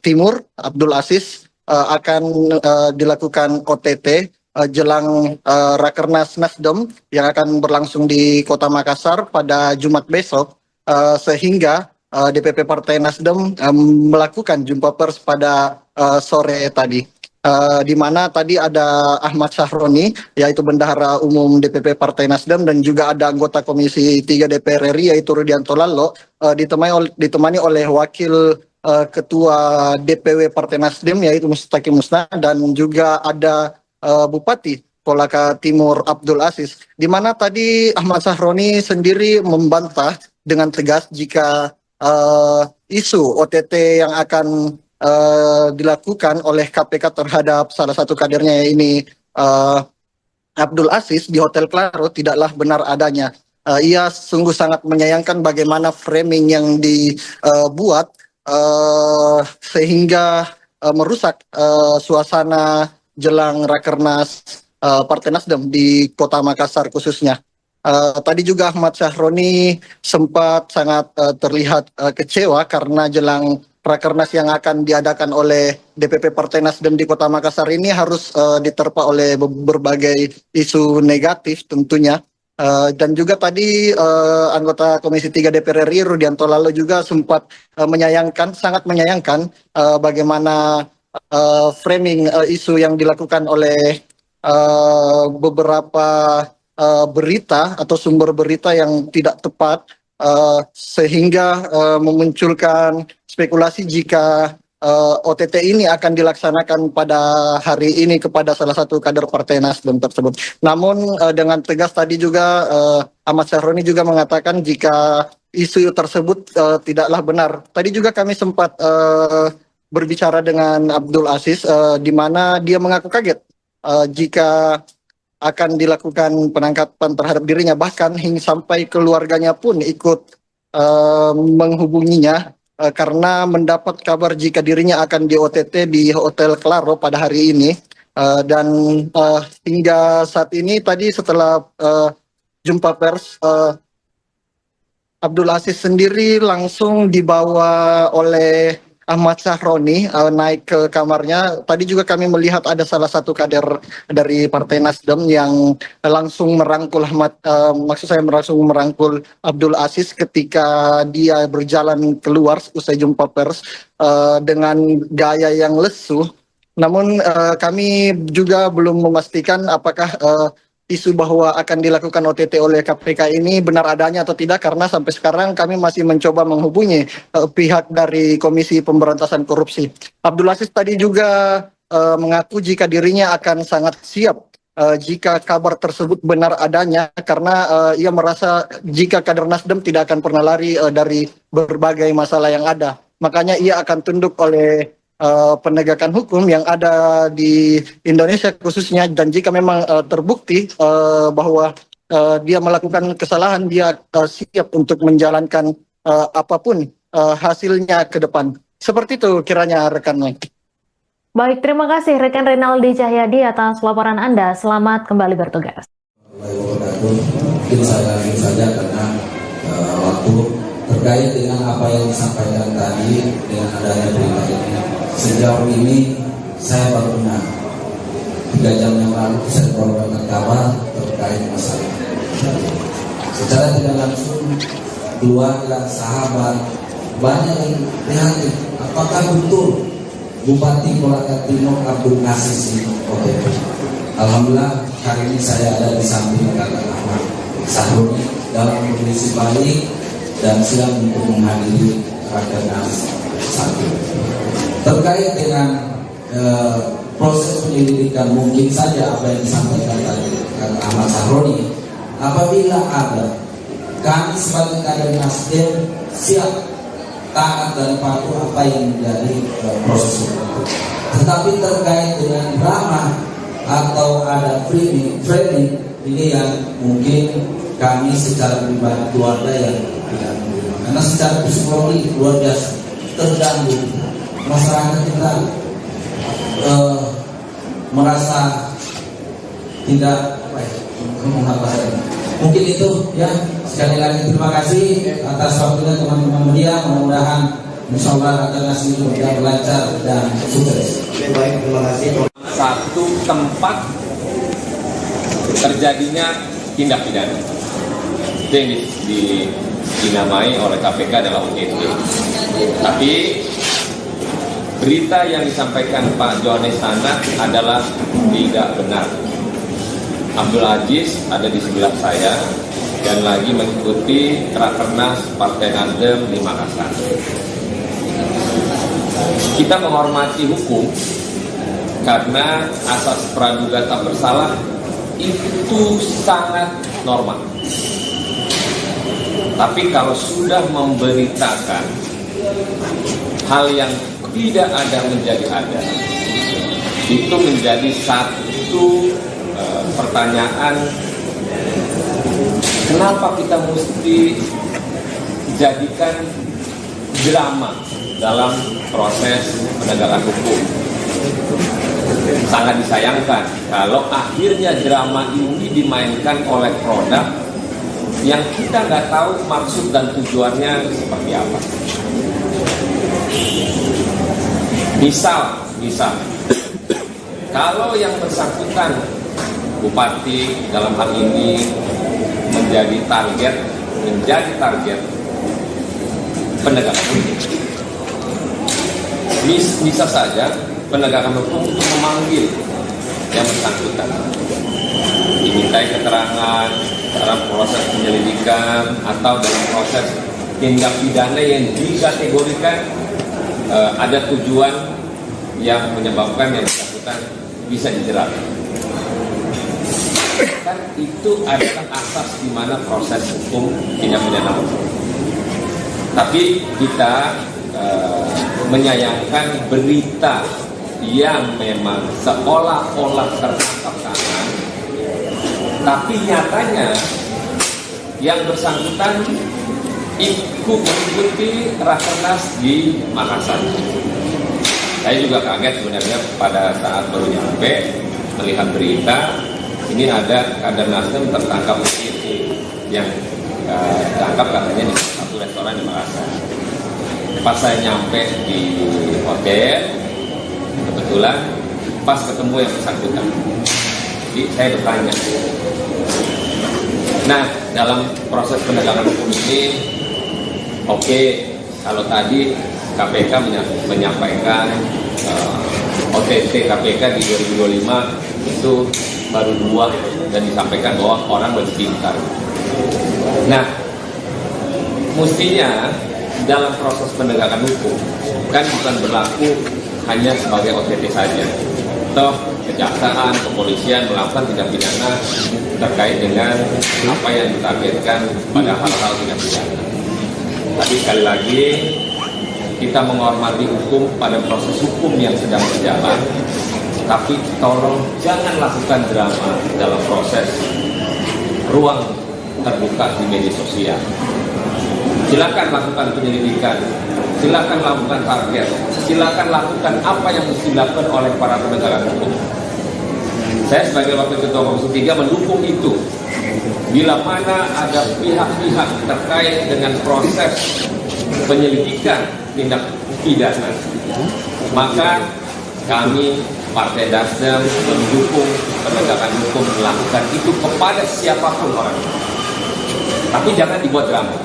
Timur Abdul Aziz akan dilakukan OTT jelang Rakernas Nasdem yang akan berlangsung di Kota Makassar pada Jumat besok, sehingga DPP Partai Nasdem melakukan jumpa pers pada sore tadi. Di mana tadi ada Ahmad Sahroni, yaitu Bendahara Umum DPP Partai Nasdem, dan juga ada anggota Komisi 3 DPR RI, yaitu Rudianto Lallo, ditemani oleh Wakil Ketua DPW Partai Nasdem, yaitu Mustaqim Musna, dan juga ada Bupati Kolaka Timur Abdul Aziz, di mana tadi Ahmad Sahroni sendiri membantah dengan tegas jika isu OTT yang akan dilakukan oleh KPK terhadap salah satu kadernya ini Abdul Aziz di Hotel Claro tidaklah benar adanya. Ia sungguh sangat menyayangkan bagaimana framing yang dibuat sehingga merusak suasana jelang Rakernas Partai Nasdem di Kota Makassar khususnya. Tadi juga Ahmad Sahroni sempat sangat terlihat kecewa karena jelang Rakernas yang akan diadakan oleh DPP Partai Nasdem di Kota Makassar ini harus diterpa oleh berbagai isu negatif tentunya. Dan juga tadi anggota Komisi 3 DPR RI Rudianto Lallo juga sempat sangat menyayangkan bagaimana framing isu yang dilakukan oleh beberapa berita atau sumber berita yang tidak tepat, sehingga memunculkan spekulasi jika OTT ini akan dilaksanakan pada hari ini kepada salah satu kader Partai Nasdem tersebut. Namun dengan tegas tadi juga Ahmad Sahroni juga mengatakan jika isu tersebut tidaklah benar. Tadi juga kami sempat berbicara dengan Abdul Aziz, di mana dia mengaku kaget jika akan dilakukan penangkapan terhadap dirinya, bahkan hingga sampai keluarganya pun ikut menghubunginya karena mendapat kabar jika dirinya akan di OTT di Hotel Claro pada hari ini. Dan hingga saat ini tadi setelah jumpa pers, Abdul Aziz sendiri langsung dibawa oleh Ahmad Sahroni naik ke kamarnya. Tadi juga kami melihat ada salah satu kader dari Partai Nasdem yang langsung merangkul langsung merangkul Abdul Aziz ketika dia berjalan keluar usai jumpa pers dengan gaya yang lesu. Namun kami juga belum memastikan apakah isu bahwa akan dilakukan OTT oleh KPK ini benar adanya atau tidak, karena sampai sekarang kami masih mencoba menghubungi pihak dari Komisi Pemberantasan Korupsi. Abdul Aziz tadi juga mengaku jika dirinya akan sangat siap jika kabar tersebut benar adanya, karena ia merasa jika kader Nasdem tidak akan pernah lari dari berbagai masalah yang ada. Makanya ia akan tunduk oleh penegakan hukum yang ada di Indonesia khususnya, dan jika memang terbukti bahwa dia melakukan kesalahan, dia siap untuk menjalankan apapun hasilnya ke depan. Seperti itu kiranya rekan Mike. Baik, terima kasih rekan Renaldi Cahyadi atas laporan Anda. Selamat kembali bertugas. Mungkin saya saja karena wabarakatuh. Terkait dengan apa yang disampaikan tadi dengan adanya berita ini, sejauh ini saya baru dengar 3 jam yang lalu saya mendapatkan kabar terkait masalah. Secara tidak langsung keluarga, sahabat banyak yang prihatin. Apakah betul Bupati Kolaka Timur Abdul Aziz ini OTT? Alhamdulillah hari ini saya ada di samping kakak Ahmad Sahroni dalam kondisi baik dan siap untuk menghadiri Rakernas 1. Terkait dengan proses penyelidikan, mungkin saja apa yang disampaikan tadi kakak Ahmad Sahroni, apabila ada, kami sebagai kader Nasdem siap taat dan patuh apa yang menjadi proses itu. Tetapi terkait dengan drama atau ada framing ini yang mungkin kami secara pribadi keluarga yang tidak menerima, karena secara psikologi luar biasa terganggu. Masyarakat kita merasa tidak mungkin itu ya. Sekali lagi terima kasih atas waktunya teman-teman media. Mudah-mudahan insyaallah akan ngasih lancar dan sukses. Baik, terima kasih. Satu tempat terjadinya tindak pidana itu yang dinamai oleh KPK adalah OTT. Tapi berita yang disampaikan Pak Johannes Tanak adalah tidak benar. Abdul Aziz ada di sebelah saya dan lagi mengikuti Rakernas Partai Nasdem di Makassar. Kita menghormati hukum karena asas praduga tak bersalah itu sangat normal. Tapi kalau sudah memberitakan hal yang tidak ada menjadi ada, itu menjadi satu pertanyaan. Kenapa kita mesti jadikan drama dalam proses penegakan hukum? Sangat disayangkan kalau akhirnya drama ini dimainkan oleh produk yang kita nggak tahu maksud dan tujuannya seperti apa. Misal, kalau yang bersangkutan Bupati dalam hal ini menjadi target penegakan hukum. Bisa saja penegakan hukum untuk memanggil yang bersangkutan, dimintai keterangan dalam proses penyelidikan atau dalam proses tindak pidana yang dikategorikan ada tujuan yang menyebabkan yang bersangkutan bisa dijerat. Kan itu adalah asas di mana proses hukum tindak pidana. Tapi kita menyayangkan berita yang memang seolah-olah tertangkap tangan, tapi nyatanya yang bersangkutan ikut mengikuti Rakernas di Makassar. Saya juga kaget sebenarnya pada saat baru nyampe melihat berita ini ada kader Nasdem tertangkap yang ditangkap katanya di satu restoran di Makassar. Pas saya nyampe di hotel, kebetulan pas ketemu yang bersangkutan. Jadi saya bertanya. Nah, dalam proses penegakan hukum ini, oke, kalau tadi KPK menyampaikan OTT KPK di 2025 itu baru 2 dan disampaikan bahwa orang lebih pintar. Nah, mestinya dalam proses penegakan hukum kan bukan berlaku hanya sebagai OTT saja. Toh kejaksaan, kepolisian melakukan tindak pidana terkait dengan apa yang ditargetkan pada hal-hal tindak pidana. Tapi sekali lagi kita menghormati hukum pada proses hukum yang sedang berjalan. Tapi tolong jangan lakukan drama dalam proses ruang terbuka di media sosial. Silakan lakukan penyelidikan, silakan lakukan target, silakan lakukan apa yang mesti dilakukan oleh para penegak hukum. Saya sebagai Wakil Ketua Komisi 3 mendukung itu. bila mana ada pihak-pihak terkait dengan proses penyelidikan tindak pidana, maka kami Partai Nasdem mendukung penegakan hukum melakukan itu kepada siapapun orang. Tapi jangan dibuat drama,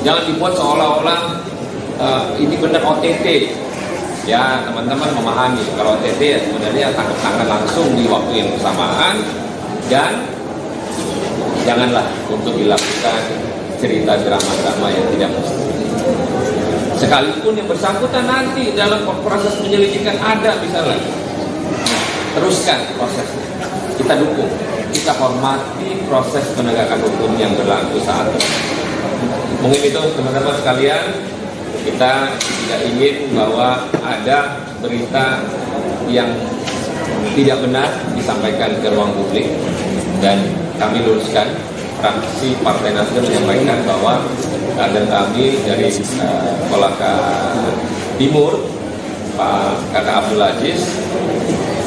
jangan dibuat seolah-olah ini benar OTT. Ya, teman-teman memahami kalau OTT ya sebenarnya tangkap tangan langsung di waktu yang bersamaan, dan janganlah untuk dilakukan cerita drama-drama yang tidak mesti. Sekalipun yang bersangkutan nanti dalam proses penyelidikan ada misalnya, teruskan prosesnya. Kita dukung, kita hormati proses penegakan hukum yang berlaku saat ini. Mungkin itu teman-teman sekalian, kita tidak ingin bahwa ada berita yang tidak benar disampaikan ke ruang publik, dan kami luruskan. Fraksi Partai Nasdem menyampaikan bahwa kader kami dari Kolaka Timur, Pak Kakak Abdul Aziz,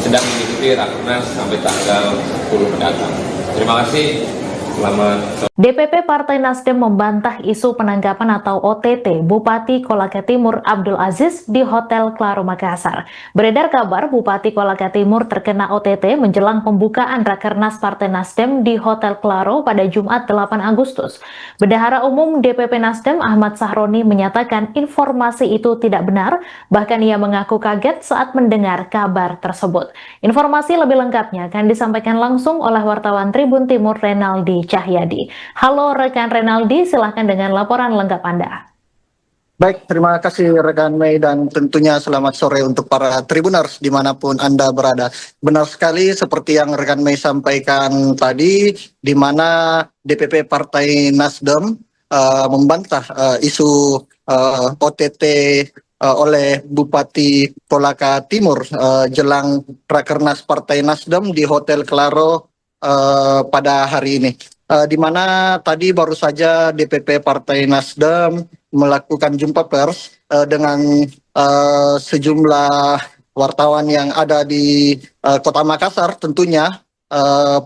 sedang mengikuti Rakernas sampai tanggal 10 mendatang. Terima kasih. Selamat sore. DPP Partai Nasdem membantah isu penangkapan atau OTT Bupati Kolaka Timur Abdul Aziz di Hotel Claro Makassar. Beredar kabar Bupati Kolaka Timur terkena OTT menjelang pembukaan Rakernas Partai Nasdem di Hotel Claro pada Jumat 8 Agustus. Bendahara Umum DPP Nasdem Ahmad Sahroni menyatakan informasi itu tidak benar, bahkan ia mengaku kaget saat mendengar kabar tersebut. Informasi lebih lengkapnya akan disampaikan langsung oleh wartawan Tribun Timur Renaldi Cahyadi. Halo rekan Renaldi, silahkan dengan laporan lengkap Anda. Baik, terima kasih rekan Mei, dan tentunya selamat sore untuk para Tribuners dimanapun Anda berada. Benar sekali seperti yang rekan Mei sampaikan tadi, di mana DPP Partai Nasdem membantah isu OTT oleh Bupati Kolaka Timur jelang Rakernas Partai Nasdem di Hotel Claro pada hari ini. Di mana tadi baru saja DPP Partai Nasdem melakukan jumpa pers dengan sejumlah wartawan yang ada di Kota Makassar. Tentunya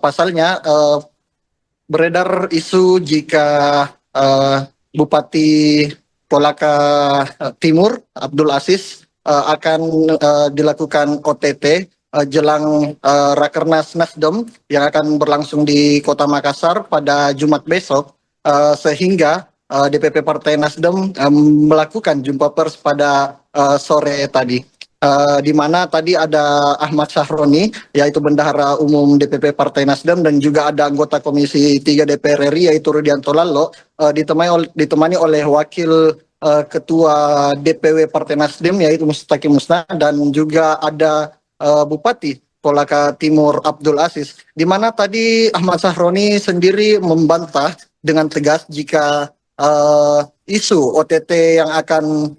pasalnya beredar isu jika Bupati Kolaka Timur Abdul Aziz akan dilakukan OTT jelang Rakernas Nasdem yang akan berlangsung di Kota Makassar pada Jumat besok, sehingga DPP Partai Nasdem melakukan jumpa pers pada sore tadi, di mana tadi ada Ahmad Sahroni, yaitu Bendahara Umum DPP Partai Nasdem, dan juga ada anggota Komisi 3 DPR RI yaitu Rudianto Lallo, ditemani oleh Wakil Ketua DPW Partai Nasdem yaitu Mustaqim Musna, dan juga ada Bupati Kolaka Timur Abdul Aziz, di mana tadi Ahmad Sahroni sendiri membantah dengan tegas jika isu OTT yang akan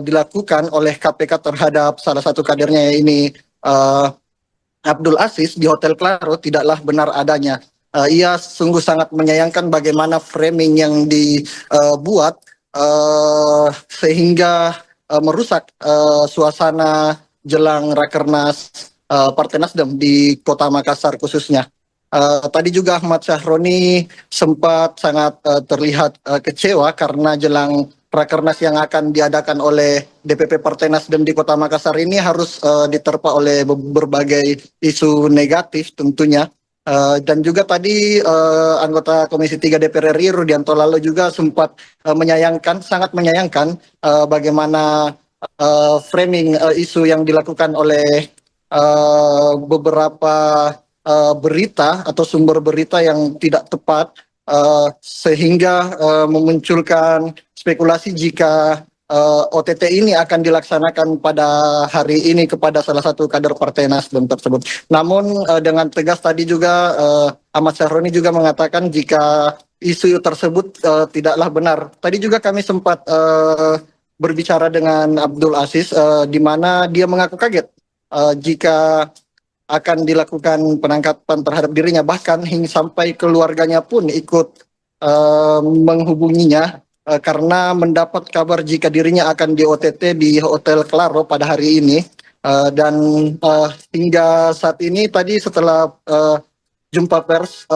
dilakukan oleh KPK terhadap salah satu kadernya ini Abdul Aziz di Hotel Claro tidaklah benar adanya. Ia sungguh sangat menyayangkan bagaimana framing yang dibuat sehingga merusak suasana jelang Rakernas Partai Nasdem di Kota Makassar khususnya. Tadi juga Ahmad Sahroni sempat sangat terlihat kecewa karena jelang Rakernas yang akan diadakan oleh DPP Partai Nasdem di Kota Makassar ini harus diterpa oleh berbagai isu negatif tentunya. Dan juga tadi anggota Komisi 3 DPR RI Rudianto Lallo juga sempat sangat menyayangkan bagaimana framing isu yang dilakukan oleh beberapa berita atau sumber berita yang tidak tepat, sehingga memunculkan spekulasi jika OTT ini akan dilaksanakan pada hari ini kepada salah satu kader Partai Nasdem tersebut. Namun dengan tegas tadi juga Ahmad Sahroni juga mengatakan jika isu tersebut tidaklah benar. Tadi juga kami sempat berbicara dengan Abdul Aziz, di mana dia mengaku kaget jika akan dilakukan penangkapan terhadap dirinya, bahkan hingga sampai keluarganya pun ikut menghubunginya karena mendapat kabar jika dirinya akan di OTT di Hotel Claro pada hari ini. Dan hingga saat ini tadi setelah jumpa pers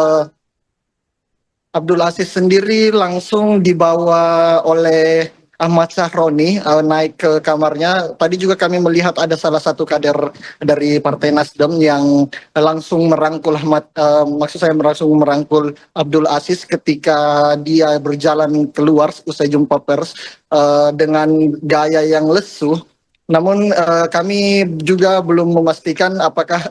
Abdul Aziz sendiri langsung dibawa oleh Ahmad Sahroni naik ke kamarnya. Tadi juga kami melihat ada salah satu kader dari Partai Nasdem yang langsung merangkul langsung merangkul Abdul Aziz ketika dia berjalan keluar usai jumpa pers dengan gaya yang lesu. Namun kami juga belum memastikan apakah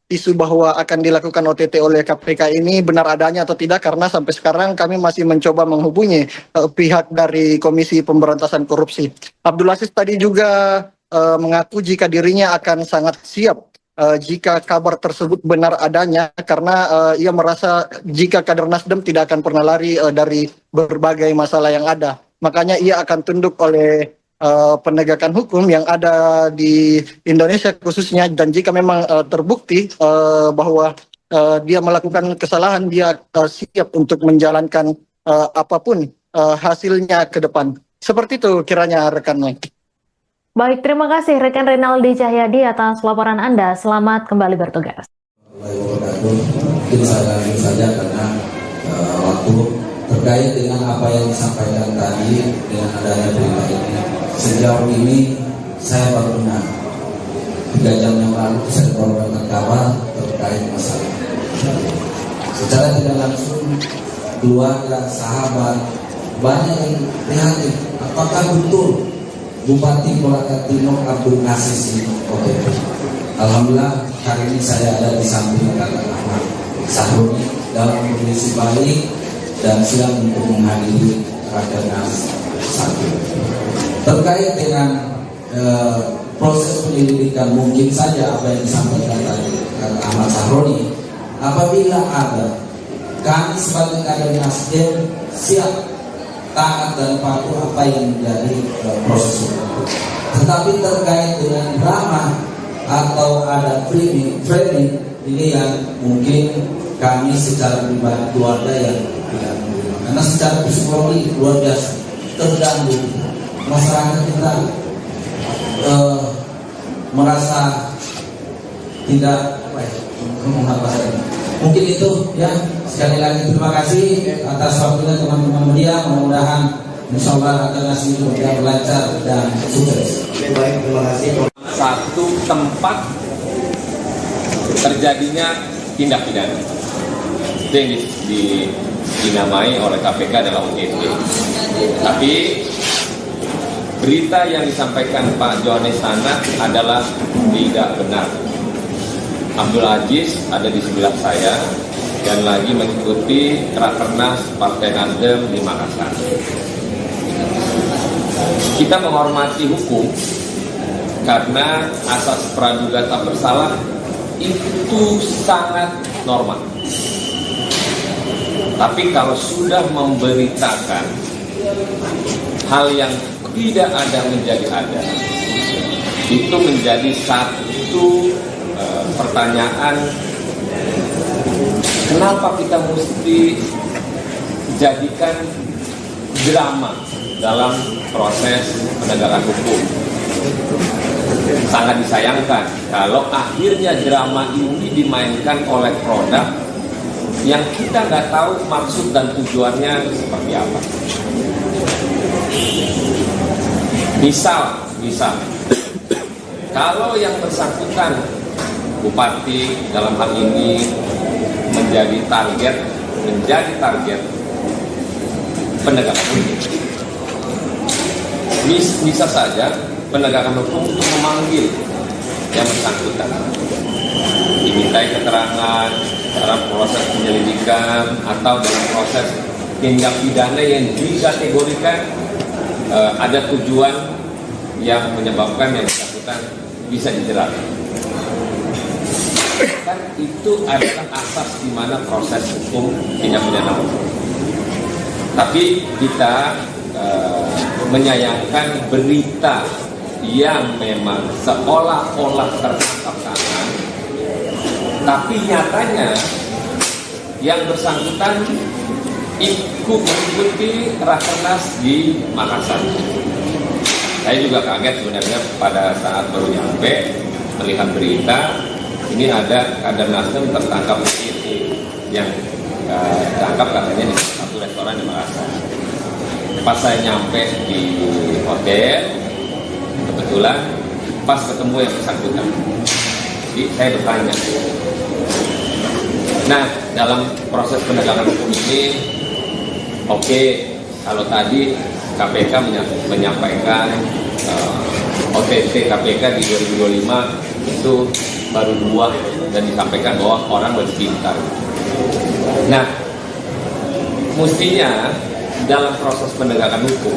isu bahwa akan dilakukan OTT oleh KPK ini benar adanya atau tidak, karena sampai sekarang kami masih mencoba menghubungi pihak dari Komisi Pemberantasan Korupsi. Abdul Aziz tadi juga mengaku jika dirinya akan sangat siap jika kabar tersebut benar adanya, karena ia merasa jika kader Nasdem tidak akan pernah lari dari berbagai masalah yang ada. Makanya ia akan tunduk oleh penegakan hukum yang ada di Indonesia khususnya, dan jika memang terbukti bahwa dia melakukan kesalahan, dia siap untuk menjalankan apapun hasilnya ke depan. Seperti itu kiranya rekan Mike. Baik, terima kasih rekan Renaldi Cahyadi atas laporan Anda. Selamat kembali bertugas. Mungkin saya lanjut saja karena waktu terkait dengan apa yang disampaikan tadi dengan adanya berita ini. Sejauh ini saya baru dengar 3 jam yang lalu saya mendapatkan kabar terkait masalah. Secara tidak langsung keluarga, sahabat banyak yang prihatin. Apakah betul Bupati Kolaka Timur Abdul Aziz ini OTT? Alhamdulillah hari ini saya ada di samping kakak Ahmad Sahroni dalam kondisi baik dan siap untuk menghadiri Rakernas 1. Terkait dengan proses penyelidikan, mungkin saja apa yang disampaikan tadi Ahmad Sahroni, apabila ada, kami sebagai kader Nasdem siap taat dan patuh apa yang menjadi proses hukum. Tetapi terkait dengan drama atau ada framing ini yang mungkin kami secara pribadi keluarga yang tidak menerima, karena secara psikologi luar biasa terganggu. Masyarakat kita merasa tidak mungkin itu ya. Sekali lagi terima kasih atas waktunya teman-teman media. Mudah-mudahan insyaallah akan hasil yang lancar dan sukses. Baik, terima kasih. Satu tempat terjadinya tindak pidana itu yang dinamai oleh KPK adalah OTT. Tapi berita yang disampaikan Pak Johannes Tanak adalah tidak benar. Abdul Aziz ada di sebelah saya dan lagi mengikuti Rakernas Partai Nasdem di Makassar. Kita menghormati hukum karena asas praduga tak bersalah itu sangat normal. Tapi kalau sudah memberitakan hal yang tidak ada menjadi ada, itu menjadi satu pertanyaan, kenapa kita mesti jadikan drama dalam proses penegakan hukum. Sangat disayangkan kalau akhirnya drama ini dimainkan oleh produk yang kita nggak tahu maksud dan tujuannya seperti apa. Misal, kalau yang bersangkutan Bupati dalam hal ini menjadi target penegakan hukum, bisa saja penegakan hukum untuk memanggil yang bersangkutan, dimintai keterangan dalam proses penyelidikan atau dalam proses tindak pidana yang dikategorikan ada tujuan yang menyebabkan yang bersangkutan bisa dijerat. Kan itu adalah asas di mana proses hukum tindak pidana hukum. Tapi kita menyayangkan berita yang memang seolah-olah tertangkap tangan, tapi nyatanya yang bersangkutan ikut mengikuti Rakernas di Makassar. Saya juga kaget sebenarnya pada saat baru nyampe melihat berita ini ada kader Nasdem tertangkap itu yang ditangkap katanya di salah satu restoran di Makassar. Pas saya nyampe di hotel, kebetulan pas ketemu yang bersangkutan. Jadi saya bertanya. Nah, dalam proses penegakan hukum ini, oke, kalau tadi KPK menyampaikan OTT KPK di 2025 itu baru 2 dan disampaikan bahwa orang lebih pintar. Nah, mestinya dalam proses penegakan hukum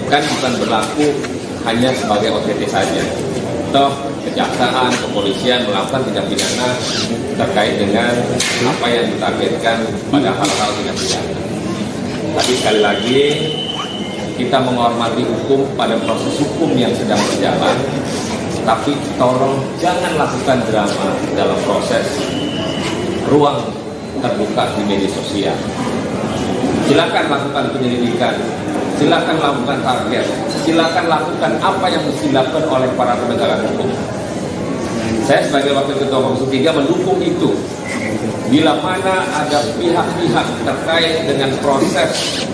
kan bukan berlaku hanya sebagai OTT saja. Toh kejaksaan, kepolisian melakukan tindak pidana terkait dengan apa yang ditargetkan pada hal-hal tindak pidana. Tapi sekali lagi kita menghormati hukum pada proses hukum yang sedang berjalan, tapi tolong jangan lakukan drama dalam proses ruang terbuka di media sosial. Silakan lakukan penyelidikan, silakan lakukan target, silakan lakukan apa yang mesti dilakukan oleh para penegakan hukum. Saya sebagai Wakil Ketua Komisi 3 mendukung itu. Bila mana ada pihak-pihak terkait dengan proses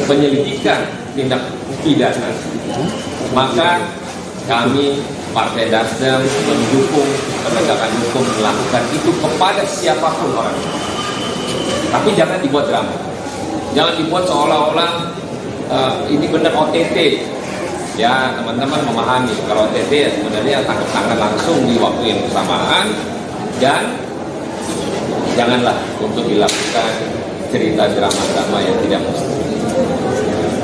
penyelidikan tindak pidana, maka kami Partai Nasdem mendukung penegakan hukum melakukan itu kepada siapapun orang. Tapi jangan dibuat drama, jangan dibuat seolah-olah ini benar OTT. Ya, teman-teman memahami kalau OTT ya sebenarnya tangkap tangan langsung di waktu yang bersamaan, dan janganlah untuk dilakukan cerita drama-drama yang tidak mesti.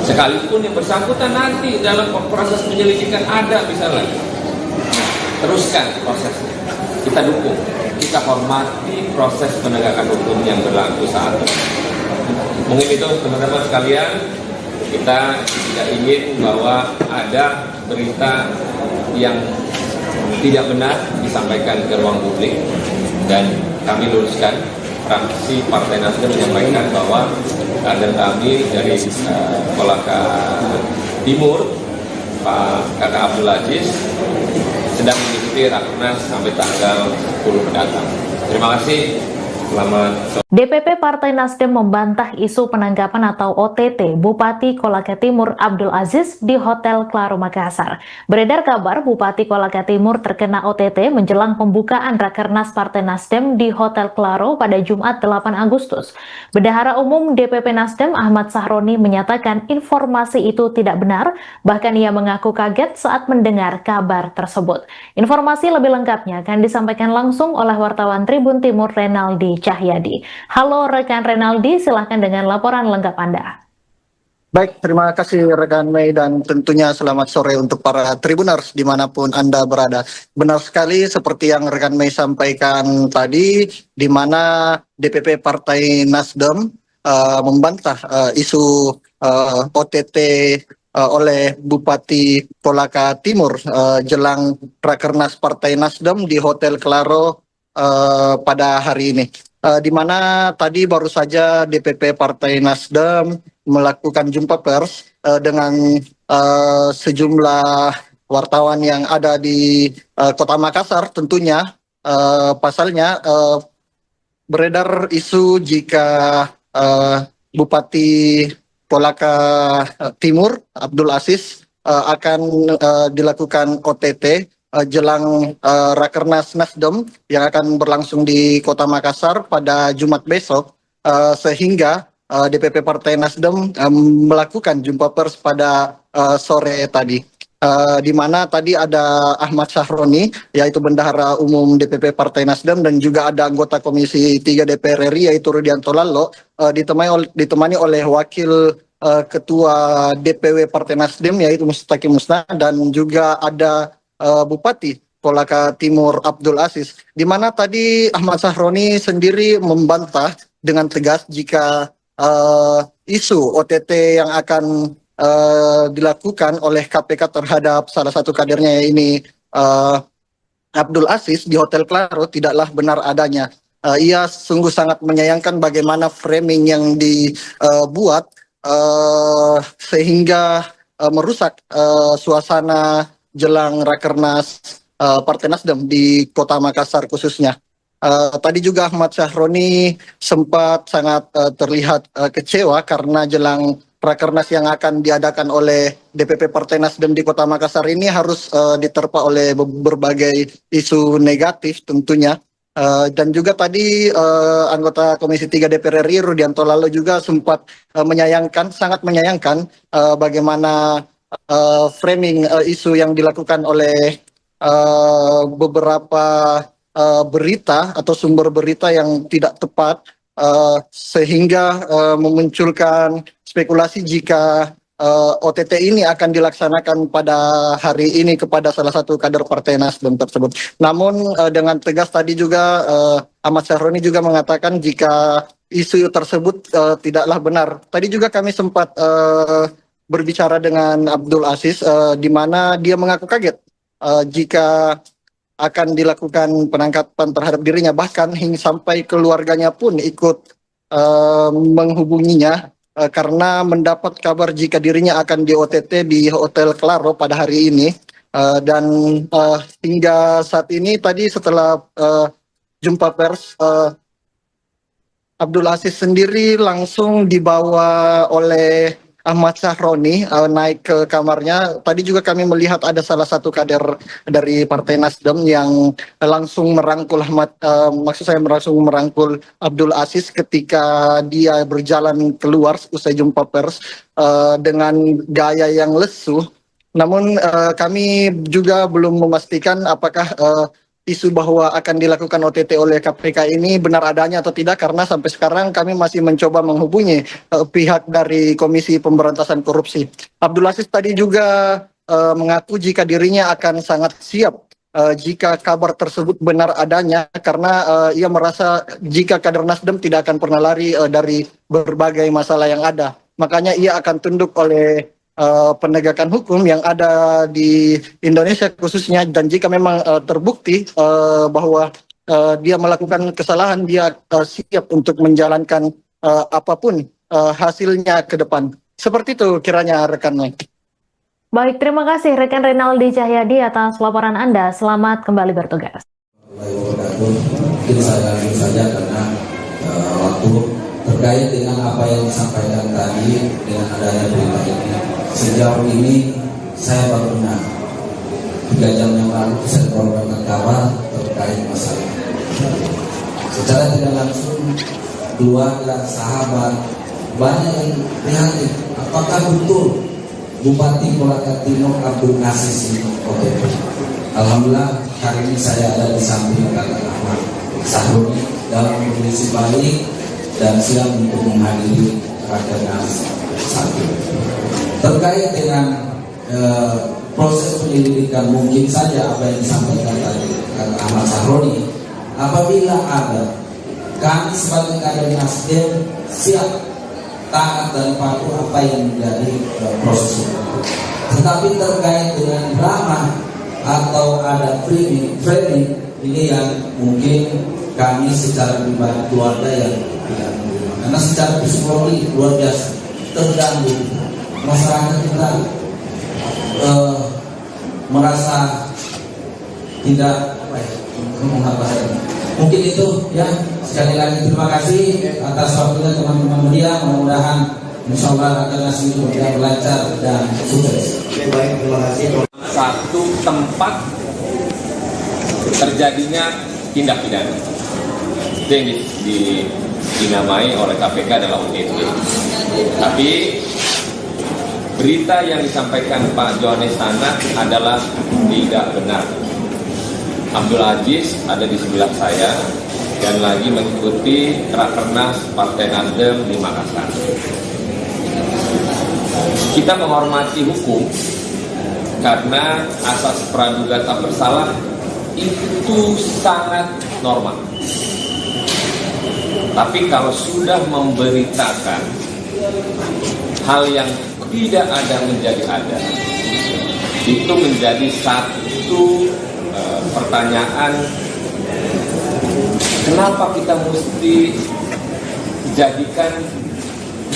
Sekalipun yang bersangkutan nanti dalam proses penyelidikan ada misalnya, teruskan prosesnya. Kita dukung, kita hormati proses penegakan hukum yang berlaku saat ini. Mungkin itu teman-teman sekalian, kita tidak ingin bahwa ada berita yang tidak benar disampaikan ke ruang publik, dan kami luruskan. Fraksi Partai Nasdem menyampaikan bahwa kader kami dari Kolaka Timur, Pak Kakak Abdul Aziz, sedang mengikuti Rakernas sampai tanggal 10 mendatang. Terima kasih. Selamat sore. DPP Partai Nasdem membantah isu penangkapan atau OTT Bupati Kolaka Timur Abdul Aziz di Hotel Claro Makassar. Beredar kabar Bupati Kolaka Timur terkena OTT menjelang pembukaan Rakernas Partai Nasdem di Hotel Claro pada Jumat 8 Agustus. Bendahara Umum DPP Nasdem Ahmad Sahroni menyatakan informasi itu tidak benar, bahkan ia mengaku kaget saat mendengar kabar tersebut. Informasi lebih lengkapnya akan disampaikan langsung oleh wartawan Tribun Timur Renaldi Cahyadi. Halo rekan Renaldi, silahkan dengan laporan lengkap Anda. Baik, terima kasih rekan Mei, dan tentunya selamat sore untuk para Tribuners dimanapun Anda berada. Benar sekali seperti yang rekan Mei sampaikan tadi, di mana DPP Partai Nasdem membantah isu OTT oleh Bupati Kolaka Timur jelang Rakernas Partai Nasdem di Hotel Claro pada hari ini. Di mana tadi baru saja DPP Partai Nasdem melakukan jumpa pers dengan sejumlah wartawan yang ada di Kota Makassar. Tentunya pasalnya beredar isu jika Bupati Kolaka Timur Abdul Aziz akan dilakukan OTT jelang Rakernas Nasdem yang akan berlangsung di Kota Makassar pada Jumat besok, sehingga DPP Partai Nasdem melakukan jumpa pers pada sore tadi, di mana tadi ada Ahmad Sahroni, yaitu Bendahara Umum DPP Partai Nasdem, dan juga ada anggota Komisi 3 DPR RI yaitu Rudianto Lallo, ditemani oleh Wakil Ketua DPW Partai Nasdem yaitu Mustaqim Musna, dan juga ada Bupati Kolaka Timur Abdul Aziz, di mana tadi Ahmad Sahroni sendiri membantah dengan tegas jika isu OTT yang akan dilakukan oleh KPK terhadap salah satu kadernya ini Abdul Aziz di Hotel Claro tidaklah benar adanya. Ia sungguh sangat menyayangkan bagaimana framing yang dibuat sehingga merusak suasana jelang Rakernas Partai Nasdem di Kota Makassar khususnya. Tadi juga Ahmad Sahroni sempat sangat terlihat kecewa karena jelang Rakernas yang akan diadakan oleh DPP Partai Nasdem di Kota Makassar ini harus diterpa oleh berbagai isu negatif tentunya. Dan juga tadi anggota Komisi 3 DPR RI Rudianto Lalo juga sempat sangat menyayangkan bagaimana framing isu yang dilakukan oleh beberapa berita atau sumber berita yang tidak tepat sehingga memunculkan spekulasi jika OTT ini akan dilaksanakan pada hari ini kepada salah satu kader Partai Nasdem tersebut. Namun dengan tegas tadi juga Ahmad Sahroni juga mengatakan jika isu tersebut tidaklah benar. Tadi juga kami sempat berbicara dengan Abdul Aziz di mana dia mengaku kaget jika akan dilakukan penangkapan terhadap dirinya, bahkan hingga sampai keluarganya pun ikut menghubunginya karena mendapat kabar jika dirinya akan di OTT di Hotel Claro pada hari ini. Dan hingga saat ini tadi setelah jumpa pers, Abdul Aziz sendiri langsung dibawa oleh Ahmad Sahroni naik ke kamarnya. Tadi juga kami melihat ada salah satu kader dari Partai Nasdem yang langsung merangkul langsung merangkul Abdul Aziz ketika dia berjalan keluar usai jumpa pers dengan gaya yang lesu. Namun kami juga belum memastikan apakah isu bahwa akan dilakukan OTT oleh KPK ini benar adanya atau tidak, karena sampai sekarang kami masih mencoba menghubungi pihak dari Komisi Pemberantasan Korupsi. Abdul Aziz tadi juga mengaku jika dirinya akan sangat siap jika kabar tersebut benar adanya, karena ia merasa jika kader Nasdem tidak akan pernah lari dari berbagai masalah yang ada. Makanya ia akan tunduk oleh penegakan hukum yang ada di Indonesia khususnya, dan jika memang terbukti bahwa dia melakukan kesalahan, dia siap untuk menjalankan apapun hasilnya ke depan. Seperti itu kiranya rekan. Baik, terima kasih rekan Renaldi Cahyadi atas laporan Anda. Selamat kembali bertugas. Mungkin saya lanjut saja karena waktu terkait dengan apa yang disampaikan tadi dengan adanya berita ini. Sejauh ini saya baru dengar 3 jam yang lalu saya mendapatkan kabar terkait masalah. Secara tidak langsung keluarga, sahabat banyak yang prihatin. Apakah betul Bupati Kolaka Timur Abdul Aziz ini OTT? Alhamdulillah hari ini saya ada di samping kakak Ahmad Sahroni dalam kondisi baik dan siap untuk menghadiri Rakernas 1. Terkait dengan proses penyelidikan, mungkin saja apa yang disampaikan tadi kata Ahmad Sahroni, apabila ada, kami sebagai kader Nasdem siap taat dan patuh apa yang menjadi proses itu. Tetapi terkait dengan drama atau ada framing ini yang mungkin kami secara pribadi keluarga yang tidak menerima, karena secara psikologi luar biasa terganggu. Masyarakat kita merasa tidak mungkin itu ya. Sekali lagi terima kasih atas waktunya teman-teman media. Mudah-mudahan insyaallah akan ngasih lancar dan sukses. Baik, terima kasih. Satu tempat terjadinya tindak pidana itu yang dinamai oleh KPK adalah OTT. Tapi berita yang disampaikan Pak Johannes Tanak adalah tidak benar. Abdul Aziz ada di sebelah saya dan lagi mengikuti Rakernas Partai Nasdem di Makassar. Kita menghormati hukum karena asas praduga tak bersalah itu sangat normal. Tapi kalau sudah memberitakan hal yang tidak ada menjadi ada, itu menjadi satu pertanyaan, kenapa kita mesti jadikan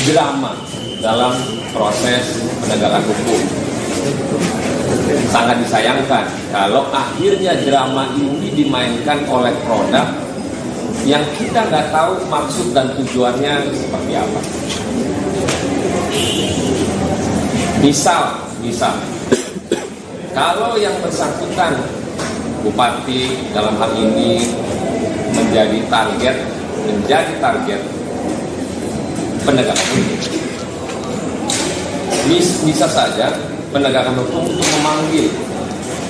drama dalam proses penegakan hukum. Sangat disayangkan kalau akhirnya drama ini dimainkan oleh produk yang kita nggak tahu maksud dan tujuannya seperti apa. Misal, kalau yang bersangkutan bupati dalam hal ini menjadi target penegakan hukum, bisa saja penegakan hukum itu memanggil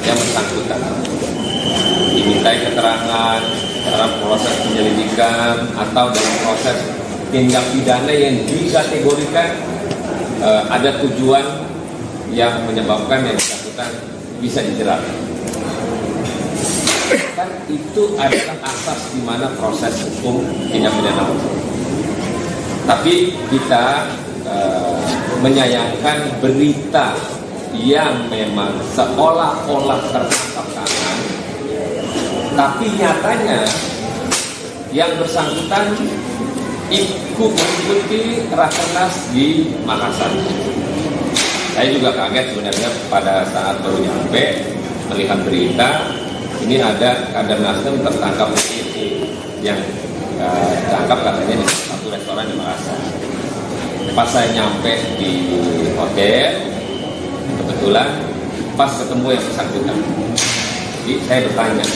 yang bersangkutan, dimintai keterangan dalam proses penyelidikan atau dalam proses tindak pidana yang dikategorikan ada tujuan yang menyebabkan yang bersangkutan bisa dijerat. Kan itu adalah asas di mana proses hukum tindak pidana hukum. Tapi kita menyayangkan berita yang memang seolah-olah tertangkap tangan, tapi nyatanya yang bersangkutan ikut mengikuti Rakernas di Makassar. Saya juga kaget sebenarnya pada saat baru nyampe melihat berita ini ada kader Nasdem tertangkap di yang tertangkap katanya di satu restoran di Makassar. Pas saya nyampe di hotel, kebetulan pas ketemu yang bersangkutan. Jadi saya bertanya.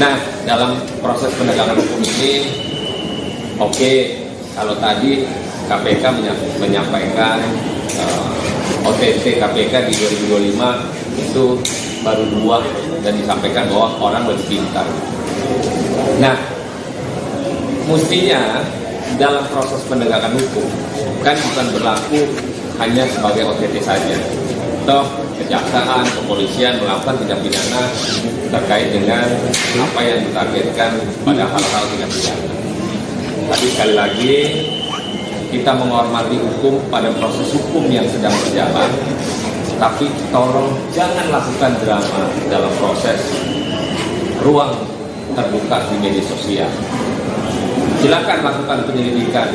Nah, dalam proses penegakan hukum ini, oke, kalau tadi KPK menyampaikan OTT KPK di 2025 itu baru 2 dan disampaikan bahwa orang lebih pintar. Nah, mestinya dalam proses penegakan hukum kan bukan berlaku hanya sebagai OTT saja. Toh kejaksaan, kepolisian melakukan tindak pidana terkait dengan apa yang ditargetkan pada hal-hal tindak pidana. Tapi sekali lagi kita menghormati hukum pada proses hukum yang sedang berjalan, tapi tolong jangan lakukan drama dalam proses ruang terbuka di media sosial. Silakan lakukan penyelidikan,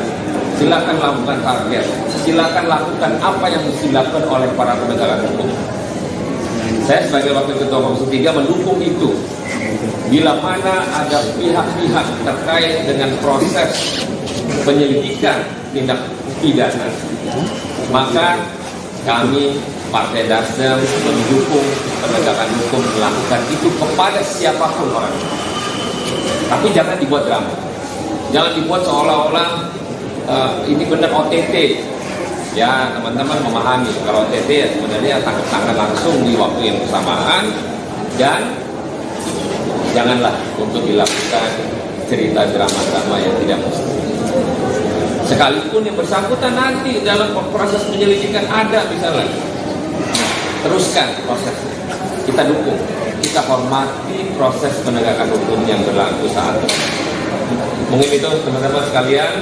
silakan lakukan target, silakan lakukan apa yang mesti dilakukan oleh para penegak hukum. Saya sebagai Wakil Ketua Komisi 3 mendukung itu. Bila mana ada pihak-pihak terkait dengan proses penyelidikan tindak pidana, maka kami Partai Nasdem mendukung penegakan hukum melakukan itu kepada siapapun orang. Tapi jangan dibuat drama. Jangan dibuat seolah-olah ini benar OTT. Ya, teman-teman memahami kalau OTT ya sebenarnya tangkap tangan langsung di waktu yang bersamaan, dan janganlah untuk dilakukan cerita drama-drama yang tidak mesti. Sekalipun yang bersangkutan nanti dalam proses penyelidikan ada misalnya, teruskan prosesnya. Kita dukung, kita hormati proses penegakan hukum yang berlaku saat ini. Mungkin itu teman-teman sekalian,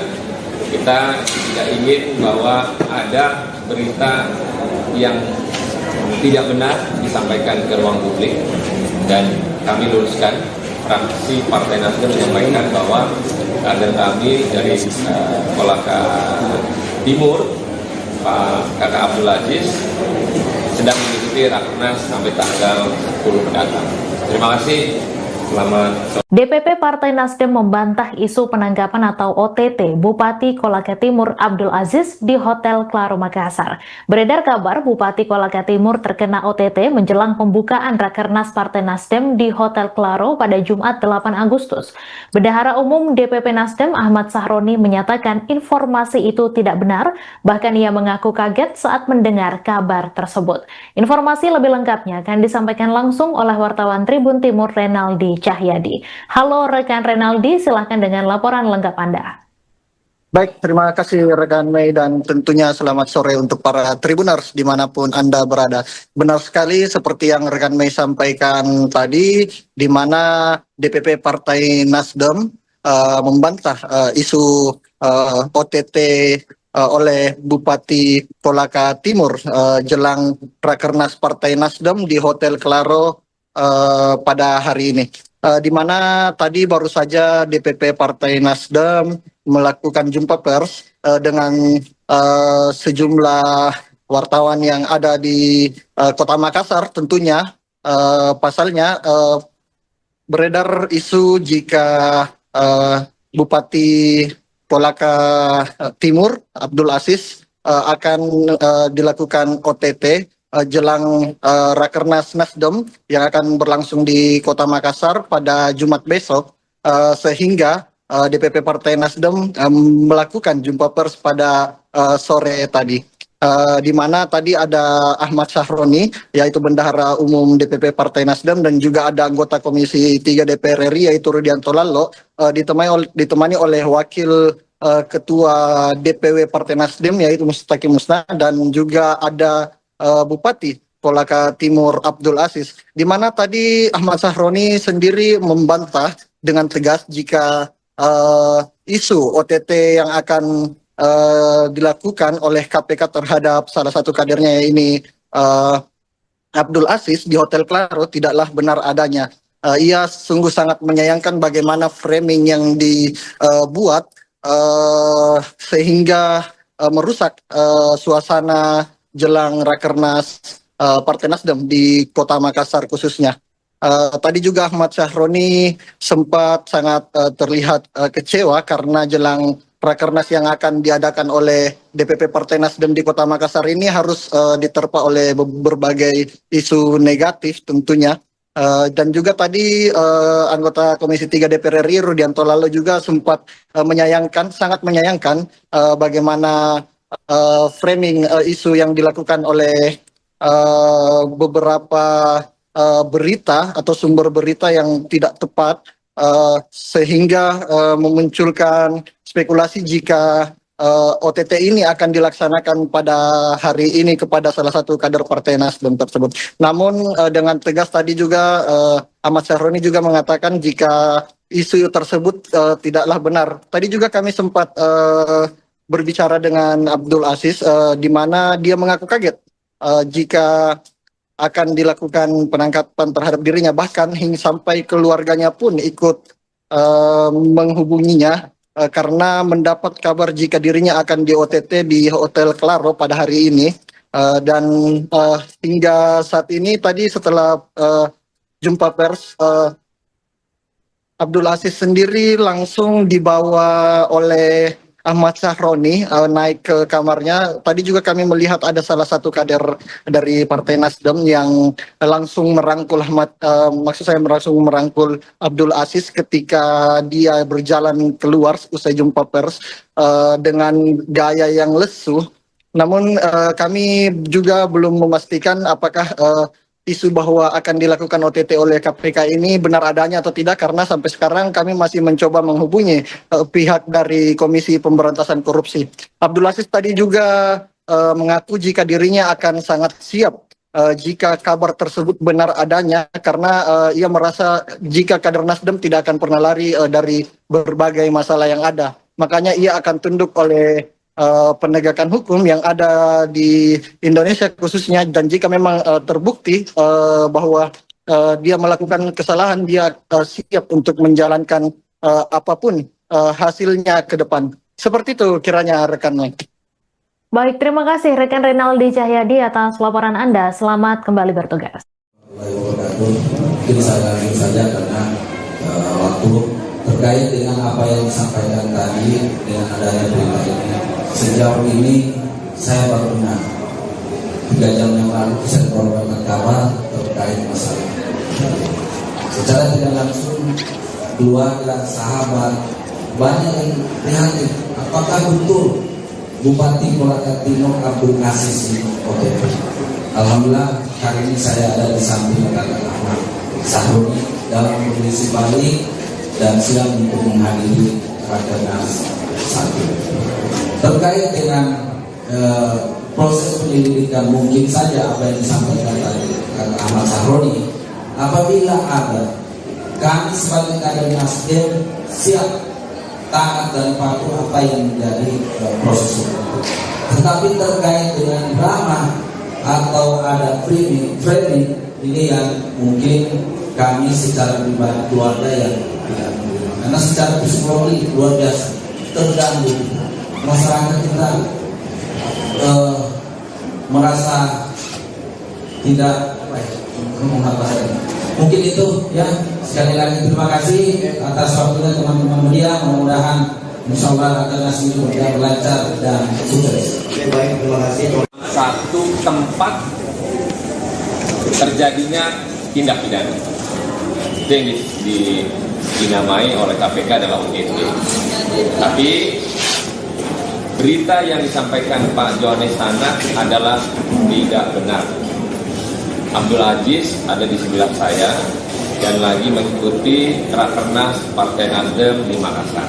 kita tidak ingin bahwa ada berita yang tidak benar disampaikan ke ruang publik, dan kami luruskan. Fraksi Partai Nasdem menyampaikan bahwa kader kami dari Kolaka Timur, Pak Kakak Abdul Aziz, sedang mengikuti Rakernas sampai tanggal 10 mendatang. Terima kasih. Selamat sore. DPP Partai Nasdem membantah isu penangkapan atau OTT Bupati Kolaka Timur Abdul Aziz di Hotel Claro Makassar. Beredar kabar Bupati Kolaka Timur terkena OTT menjelang pembukaan Rakernas Partai Nasdem di Hotel Claro pada Jumat 8 Agustus. Bendahara Umum DPP Nasdem Ahmad Sahroni menyatakan informasi itu tidak benar, bahkan ia mengaku kaget saat mendengar kabar tersebut. Informasi lebih lengkapnya akan disampaikan langsung oleh wartawan Tribun Timur Renaldi Cahyadi. Halo rekan Renaldi, silahkan dengan laporan lengkap Anda. Baik, terima kasih rekan Mei, dan tentunya selamat sore untuk para Tribuners dimanapun Anda berada. Benar sekali seperti yang rekan Mei sampaikan tadi, di mana DPP Partai Nasdem membantah isu OTT oleh Bupati Kolaka Timur jelang Rakernas Partai Nasdem di Hotel Claro pada hari ini. Di mana tadi baru saja DPP Partai Nasdem melakukan jumpa pers dengan sejumlah wartawan yang ada di Kota Makassar. Tentunya pasalnya beredar isu jika Bupati Kolaka Timur Abdul Aziz akan dilakukan OTT jelang Rakernas Nasdem yang akan berlangsung di Kota Makassar pada Jumat besok, sehingga DPP Partai Nasdem melakukan jumpa pers pada sore tadi. Di mana tadi ada Ahmad Sahroni, yaitu Bendahara Umum DPP Partai Nasdem, dan juga ada anggota Komisi 3 DPR RI, yaitu Rudianto Lalo, ditemani oleh Wakil Ketua DPW Partai Nasdem, yaitu Mustaqim Musna, dan juga ada Bupati Kolaka Timur Abdul Aziz, di mana tadi Ahmad Sahroni sendiri membantah dengan tegas jika isu OTT yang akan dilakukan oleh KPK terhadap salah satu kadernya ini Abdul Aziz di Hotel Claro tidaklah benar adanya. Ia sungguh sangat menyayangkan bagaimana framing yang dibuat sehingga merusak suasana jelang Rakernas Partai Nasdem di Kota Makassar khususnya. Tadi juga Ahmad Sahroni sempat sangat terlihat kecewa karena jelang Rakernas yang akan diadakan oleh DPP Partai Nasdem di Kota Makassar ini harus diterpa oleh berbagai isu negatif tentunya. Dan juga tadi anggota Komisi 3 DPR RI Rudianto Lalo juga sempat sangat menyayangkan bagaimana framing isu yang dilakukan oleh beberapa berita atau sumber berita yang tidak tepat, sehingga memunculkan spekulasi jika OTT ini akan dilaksanakan pada hari ini kepada salah satu kader Partai Nasdem tersebut. Namun dengan tegas tadi juga Ahmad Sahroni juga mengatakan jika isu tersebut tidaklah benar. Tadi juga kami sempat berbicara dengan Abdul Aziz, di mana dia mengaku kaget jika akan dilakukan penangkapan terhadap dirinya, bahkan hingga sampai keluarganya pun ikut menghubunginya karena mendapat kabar jika dirinya akan di OTT di Hotel Claro pada hari ini. Dan hingga saat ini tadi setelah jumpa pers, Abdul Aziz sendiri langsung dibawa oleh Ahmad Sahroni naik ke kamarnya. Tadi juga kami melihat ada salah satu kader dari Partai Nasdem yang langsung merangkul langsung merangkul Abdul Aziz ketika dia berjalan keluar usai jumpa pers dengan gaya yang lesu. Namun kami juga belum memastikan apakah isu bahwa akan dilakukan OTT oleh KPK ini benar adanya atau tidak, karena sampai sekarang kami masih mencoba menghubungi pihak dari Komisi Pemberantasan Korupsi. Abdul Aziz tadi juga mengaku jika dirinya akan sangat siap jika kabar tersebut benar adanya, karena ia merasa jika kader Nasdem tidak akan pernah lari dari berbagai masalah yang ada. Makanya ia akan tunduk oleh penegakan hukum yang ada di Indonesia khususnya, dan jika memang terbukti bahwa dia melakukan kesalahan, dia siap untuk menjalankan apapun hasilnya ke depan. Seperti itu kiranya rekan. Baik, terima kasih rekan Renaldi Cahyadi atas laporan Anda. Selamat kembali bertugas. Mungkin saya lanjut saja karena waktu terkait dengan apa yang disampaikan tadi dengan adanya berita ini. Sejauh ini saya baru dengar 3 jam yang lalu saya mendapatkan kabar terkait masalah. Secara tidak langsung keluarga, sahabat banyak yang prihatin. Apakah betul Bupati Kolaka Timur Abdul Aziz ini OTT? Alhamdulillah hari ini saya ada di samping rekan Ahmad Sahroni dalam kondisi baik dan siap untuk menghadiri Rakernas 1. Terkait dengan proses penyelidikan, mungkin saja apa yang disampaikan tadi kata Ahmad Sahroni, apabila ada, kami sebagai kader Nasdem siap taat dan patuh apa yang menjadi proses hukum. Tetapi terkait dengan drama atau ada framing ini yang mungkin kami secara pribadi keluarga yang tidak menerima, karena secara psikologi luar biasa terganggu. Masyarakat kita merasa tidak Mungkin itu ya, sekali lagi terima kasih atas waktunya teman-teman media. Mudah-mudahan insya Allah Rakernas ini lancar dan sukses. Baik, terima kasih. Satu tempat terjadinya tindak pidana. Itu yang dinamai oleh KPK adalah OTT. Tapi berita yang disampaikan Pak Johannes Tanak adalah tidak benar. Abdul Aziz ada di sebelah saya dan lagi mengikuti Rakernas Partai Nasdem di Makassar.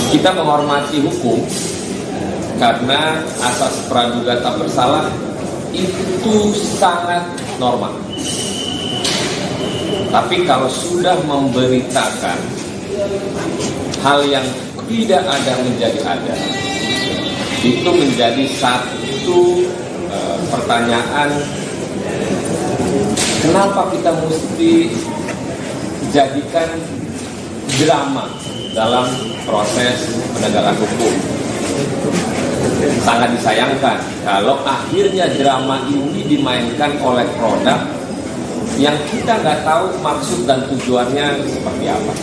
Kita menghormati hukum karena asas praduga tak bersalah itu sangat normal. Tapi kalau sudah memberitakan hal yang tidak ada menjadi ada, itu menjadi satu pertanyaan, kenapa kita mesti jadikan drama dalam proses penegakan hukum. Sangat disayangkan kalau akhirnya drama ini dimainkan oleh produk yang kita nggak tahu maksud dan tujuannya seperti apa.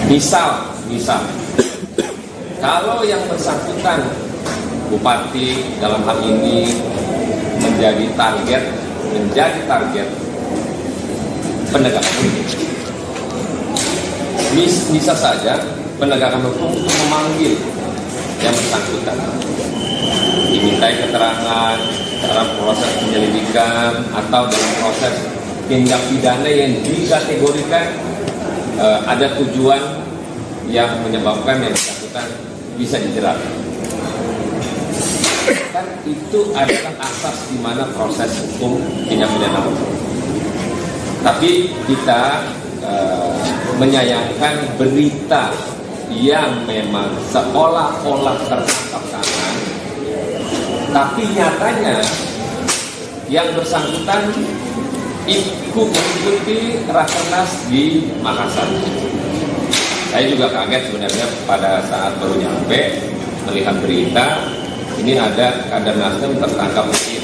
Misal, kalau yang bersangkutan Bupati dalam hal ini menjadi target penegakan hukum. Bisa saja penegakan hukum itu memanggil yang bersangkutan, dimintai keterangan dalam proses penyelidikan atau dalam proses tindak pidana yang dikategorikan ada tujuan yang menyebabkan yang bersangkutan bisa dijerat. Kan itu adalah asas di mana proses hukum tindak pidana hukum. Tapi kita menyayangkan berita yang memang seolah-olah tertangkap tangan, tapi nyatanya yang bersangkutan ikut mengikuti Rakernas di Makassar. Saya juga kaget sebenarnya pada saat baru nyampe melihat berita ini ada kader Nasdem tertangkap di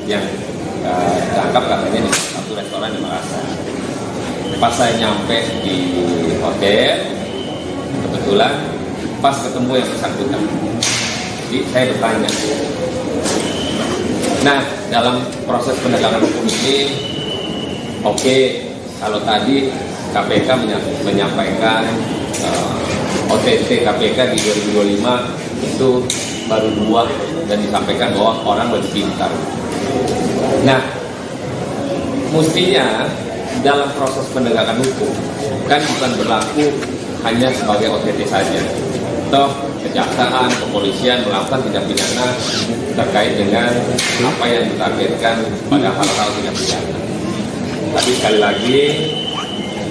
yang ditangkap katanya di satu restoran di Makassar. Pas saya nyampe di hotel, kebetulan pas ketemu yang bersangkutan, jadi saya bertanya. Nah, dalam proses penegakan hukum ini, oke, kalau tadi KPK menyampaikan OTT KPK di 2025 itu baru 2 dan disampaikan bahwa orang lebih pintar. Nah, mestinya dalam proses penegakan hukum kan bukan berlaku hanya sebagai OTT saja. Toh kejaksaan, kepolisian melakukan tindak pidana terkait dengan apa yang ditargetkan pada hal-hal tindak pidana. Tapi sekali lagi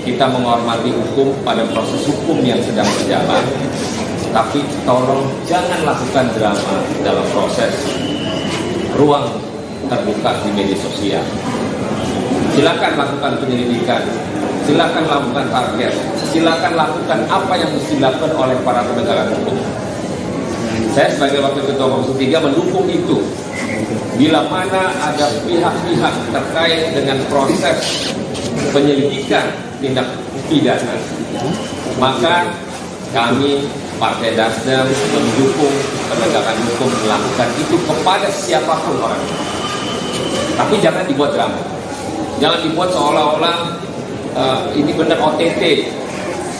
kita menghormati hukum pada proses hukum yang sedang berjalan. Tapi tolong jangan lakukan drama dalam proses ruang terbuka di media sosial. Silakan lakukan penyelidikan, silakan lakukan target, silakan lakukan apa yang mesti dilakukan oleh para penegak hukum. Saya sebagai Wakil Ketua Komisi 3 mendukung itu. Bila mana ada pihak-pihak terkait dengan proses penyelidikan tindak pidana, maka kami Partai Nasdem mendukung penegakan hukum melakukan itu kepada siapapun orang. Tapi jangan dibuat drama. Jangan dibuat seolah-olah ini benar OTT.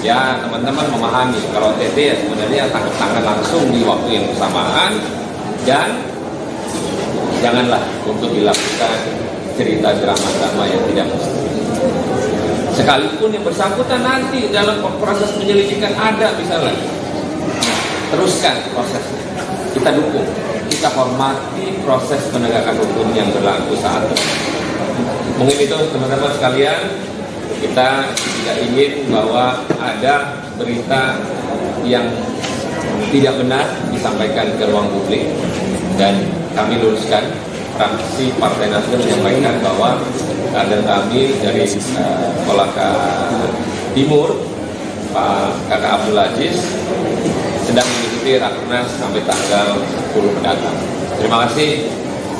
Ya, teman-teman memahami kalau OTT ya sebenarnya tangkap tangan langsung di waktu yang bersamaan, dan janganlah untuk dilakukan cerita drama-drama yang tidak mesti. Sekalipun yang bersangkutan nanti dalam proses penyelidikan ada misalnya, teruskan prosesnya. Kita dukung, kita hormati proses penegakan hukum yang berlaku saat ini. Mungkin itu teman-teman sekalian, kita tidak ingin bahwa ada berita yang tidak benar disampaikan ke ruang publik, dan kami luruskan. Fraksi Partai Nasdem menyampaikan bahwa kader kami dari Kolaka Timur, Pak Kakak Abdul Aziz, sedang mengikuti Rakernas sampai tanggal 10 mendatang. Terima kasih.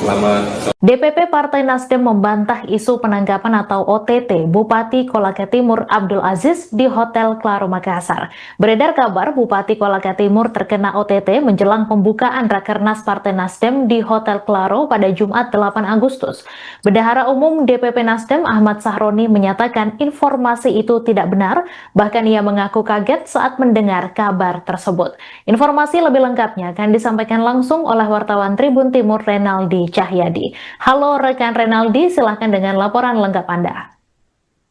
Selamat sore. DPP Partai Nasdem membantah isu penangkapan atau OTT Bupati Kolaka Timur Abdul Aziz di Hotel Claro Makassar. Beredar kabar Bupati Kolaka Timur terkena OTT menjelang pembukaan Rakernas Partai Nasdem di Hotel Claro pada Jumat 8 Agustus. Bendahara Umum DPP Nasdem Ahmad Sahroni menyatakan informasi itu tidak benar, bahkan ia mengaku kaget saat mendengar kabar tersebut. Informasi lebih lengkapnya akan disampaikan langsung oleh wartawan Tribun Timur Renaldi Cahyadi. Halo rekan Renaldi, silahkan dengan laporan lengkap Anda.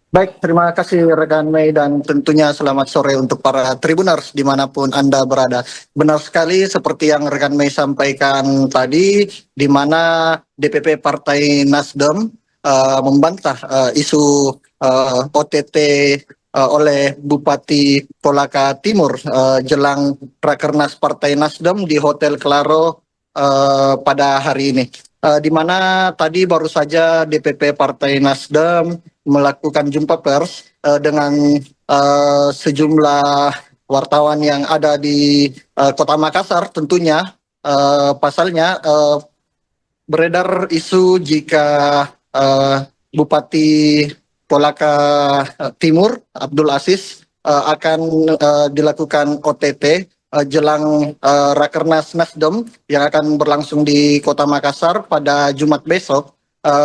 Baik, terima kasih rekan Mei dan tentunya selamat sore untuk para Tribuners dimanapun Anda berada. Benar sekali seperti yang rekan Mei sampaikan tadi, di mana DPP Partai Nasdem membantah isu OTT oleh Bupati Kolaka Timur jelang Rakernas Partai Nasdem di Hotel Claro pada hari ini. Di mana tadi baru saja DPP Partai Nasdem melakukan jumpa pers dengan sejumlah wartawan yang ada di Kota Makassar. Tentunya pasalnya beredar isu jika Bupati Kolaka Timur Abdul Aziz akan dilakukan OTT jelang Rakernas Nasdem yang akan berlangsung di Kota Makassar pada Jumat besok,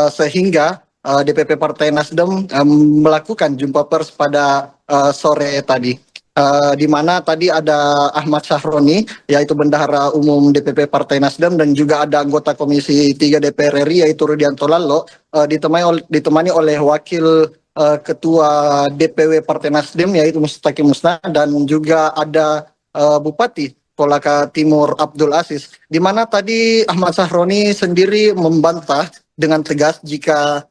sehingga DPP Partai Nasdem melakukan jumpa pers pada sore tadi, di mana tadi ada Ahmad Sahroni, yaitu Bendahara Umum DPP Partai Nasdem, dan juga ada anggota Komisi 3 DPR RI yaitu Rudianto Lallo, ditemani oleh Wakil Ketua DPW Partai Nasdem yaitu Mustaki Musna, dan juga ada Bupati Kolaka Timur Abdul Aziz, di mana tadi Ahmad Sahroni sendiri membantah dengan tegas jika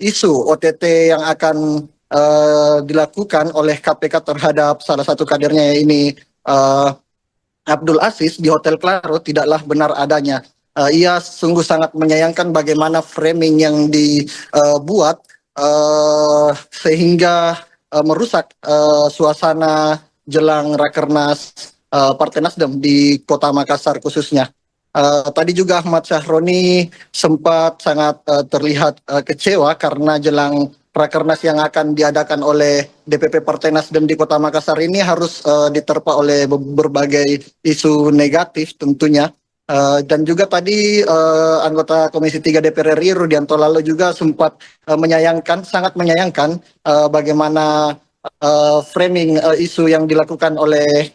isu OTT yang akan dilakukan oleh KPK terhadap salah satu kadernya ini Abdul Aziz di Hotel Claro tidaklah benar adanya. Ia sungguh sangat menyayangkan bagaimana framing yang dibuat sehingga merusak suasana jelang Rakernas Partai Nasdem di Kota Makassar khususnya. Tadi juga Ahmad Sahroni sempat sangat terlihat kecewa karena jelang Rakernas yang akan diadakan oleh DPP Partai Nasdem di Kota Makassar ini harus diterpa oleh berbagai isu negatif tentunya. Dan juga tadi anggota Komisi 3 DPR RI Rudianto Lallo juga sempat sangat menyayangkan bagaimana framing isu yang dilakukan oleh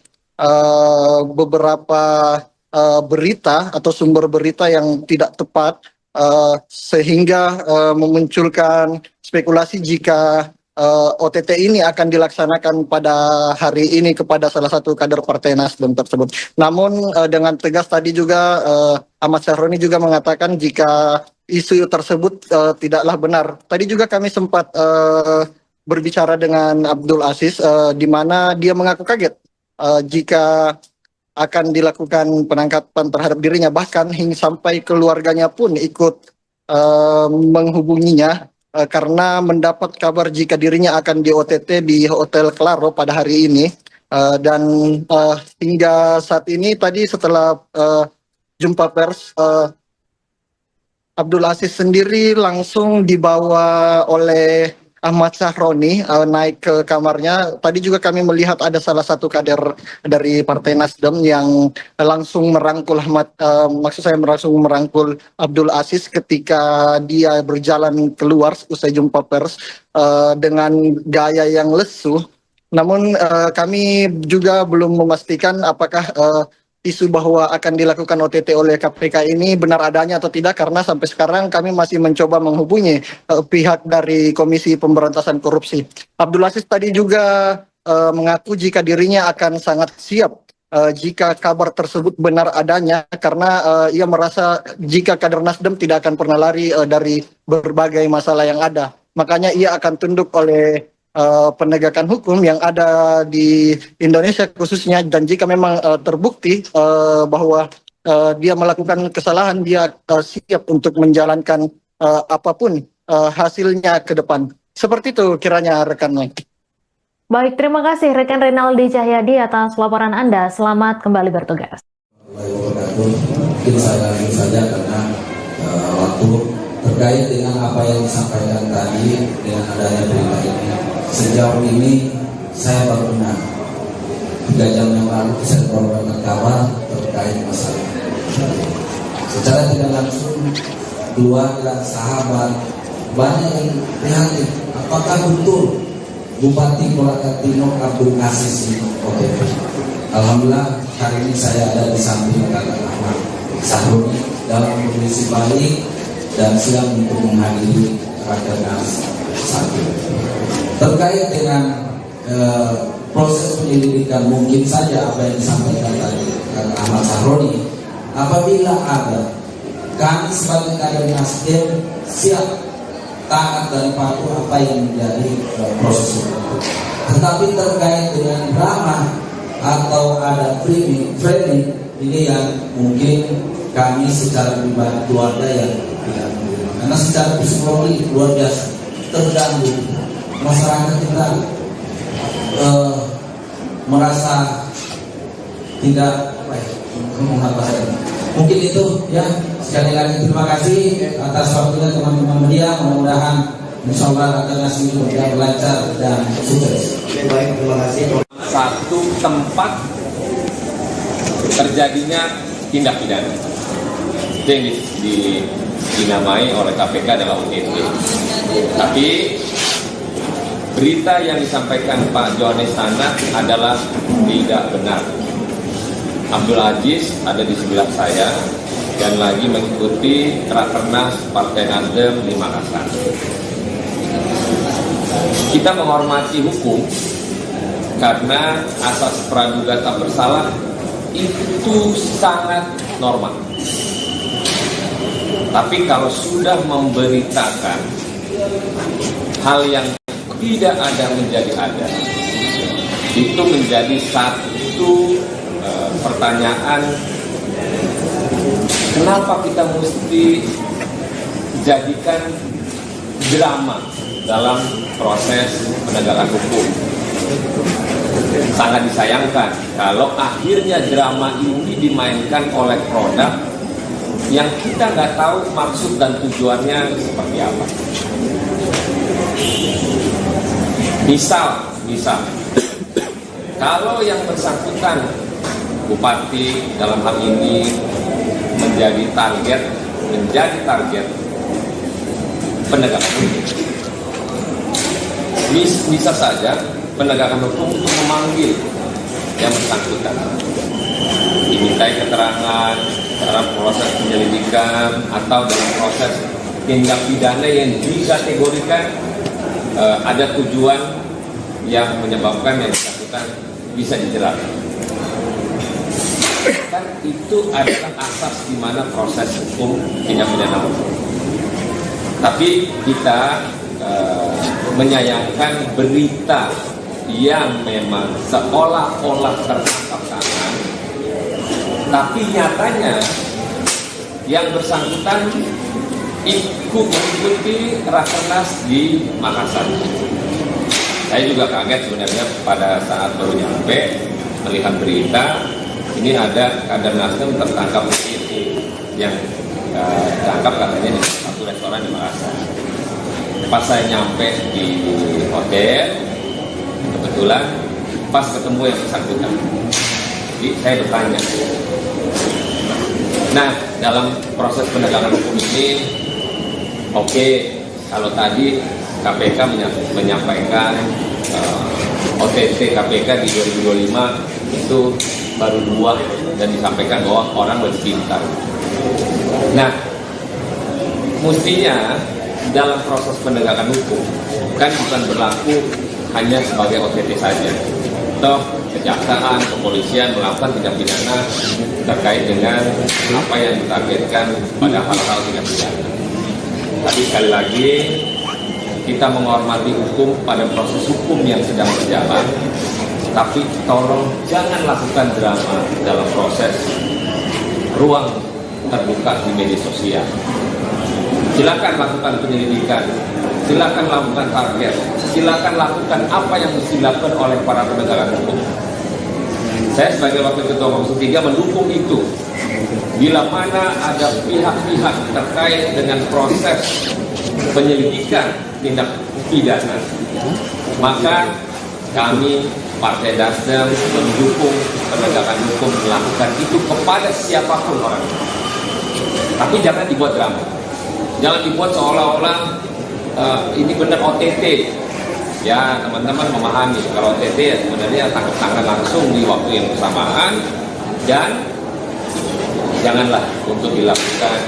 beberapa berita atau sumber berita yang tidak tepat, sehingga memunculkan spekulasi jika OTT ini akan dilaksanakan pada hari ini kepada salah satu kader Partai Nasdem tersebut. Namun dengan tegas tadi juga Ahmad Sahroni juga mengatakan jika isu tersebut tidaklah benar. Tadi juga kami sempat berbicara dengan Abdul Aziz, di mana dia mengaku kaget jika akan dilakukan penangkapan terhadap dirinya, bahkan hingga sampai keluarganya pun ikut menghubunginya karena mendapat kabar jika dirinya akan di OTT di Hotel Claro pada hari ini. Dan hingga saat ini tadi setelah jumpa pers, Abdul Aziz sendiri langsung dibawa oleh Ahmad Sahroni naik ke kamarnya. Tadi juga kami melihat ada salah satu kader dari Partai Nasdem yang langsung merangkul langsung merangkul Abdul Aziz ketika dia berjalan keluar usai jumpa pers dengan gaya yang lesu. Namun kami juga belum memastikan apakah isu bahwa akan dilakukan OTT oleh KPK ini benar adanya atau tidak, karena sampai sekarang kami masih mencoba menghubungi pihak dari Komisi Pemberantasan Korupsi. Abdul Aziz tadi juga mengaku jika dirinya akan sangat siap jika kabar tersebut benar adanya, karena ia merasa jika kader Nasdem tidak akan pernah lari dari berbagai masalah yang ada. Makanya ia akan tunduk oleh penegakan hukum yang ada di Indonesia khususnya, dan jika memang terbukti bahwa dia melakukan kesalahan, dia siap untuk menjalankan apapun hasilnya ke depan. Seperti itu kiranya rekan Mike. Baik, terima kasih rekan Renaldi Cahyadi atas laporan Anda. Selamat kembali bertugas. Mungkin saya saja karena terkait dengan apa yang disampaikan tadi dengan adanya berita ini. Sejauh ini saya baru dengar 3 jam yang lalu saya mendapatkan kabar terkait masalah. Secara tidak langsung keluarga, sahabat banyak yang prihatin. Apakah betul Bupati Kolaka Timur Abdul Aziz ini OTT? Alhamdulillah hari ini saya ada di samping Kakak Ahmad Sahroni dalam kondisi baik dan siap untuk menghadiri Rakernas 1. Terkait dengan proses penyelidikan, mungkin saja apa yang disampaikan tadi Kakak Ahmad Sahroni, apabila ada, kami sebagai kader Nasdem siap taat dan patuh apa yang menjadi proses hukum. Tetapi terkait dengan drama atau ada framing ini yang mungkin kami secara pribadi keluarga yang tidak menerima. Karena secara psikologi luar biasa terganggu. Masyarakat kita merasa tidak baik. Mungkin itu ya. Sekali lagi terima kasih atas waktunya teman-teman media. Mudah-mudahan insya Allah Rakernas ini berjalan lancar dan sukses. Baik, terima kasih. Satu tempat terjadinya tindak pidana. Itu yang dinamai oleh KPK adalah OTT. Tapi berita yang disampaikan Pak Johannes Tanak adalah tidak benar. Abdul Aziz ada di sebelah saya dan lagi mengikuti Rakernas Partai Nasdem di Makassar. Kita menghormati hukum karena asas praduga tak bersalah itu sangat normal. Tapi kalau sudah memberitakan hal yang tidak ada menjadi ada, itu menjadi satu pertanyaan. Kenapa kita mesti jadikan drama dalam proses penegakan hukum? Sangat disayangkan kalau akhirnya drama ini dimainkan oleh produk yang kita nggak tahu maksud dan tujuannya seperti apa. Misal, kalau yang bersangkutan Bupati dalam hal ini menjadi target penegakan hukum. Bisa saja penegakan hukum untuk memanggil yang bersangkutan, dimintai keterangan dalam proses penyelidikan atau dalam proses tindak pidana yang dikategorikan ada tujuan yang menyebabkan yang bersangkutan bisa dijerat. Kan itu adalah asas di mana proses hukum tindak pidana hukum. Tapi kita menyayangkan berita yang memang seolah-olah tertangkap tangan, tapi nyatanya yang bersangkutan ikut mengikuti Rakernas di Makassar. Saya juga kaget sebenarnya pada saat baru nyampe melihat berita ini ada kader Nasdem tertangkap yang tangkap katanya di satu restoran di Makassar. Pas saya nyampe di hotel, kebetulan pas ketemu yang bersangkutan. Jadi saya bertanya. Nah, dalam proses penegakan hukum ini, oke, kalau tadi KPK menyampaikan OTT KPK di 2025 itu baru 2 dan disampaikan bahwa orang lebih pintar. Nah, mestinya dalam proses penegakan hukum kan bukan berlaku hanya sebagai OTT saja. Toh kejaksaan, kepolisian melakukan tindak pidana terkait dengan apa yang ditargetkan pada hal-hal tindak pidana. Tapi sekali lagi kita menghormati hukum pada proses hukum yang sedang berjalan. Tapi tolong jangan lakukan drama dalam proses ruang terbuka di media sosial. Silakan lakukan penyelidikan, silakan lakukan target, silakan lakukan apa yang mesti dilakukan oleh para penegak hukum. Saya sebagai Wakil Ketua Komisi 3 mendukung itu. bila mana ada pihak-pihak terkait dengan proses penyelidikan tindak pidana, maka kami Partai Nasdem mendukung penegakan hukum melakukan itu kepada siapapun orang. Tapi jangan dibuat drama, jangan dibuat seolah-olah ini benar OTT. Ya, teman-teman memahami kalau OTT ya sebenarnya tangkap tangan langsung di waktu yang bersamaan, dan janganlah untuk dilakukan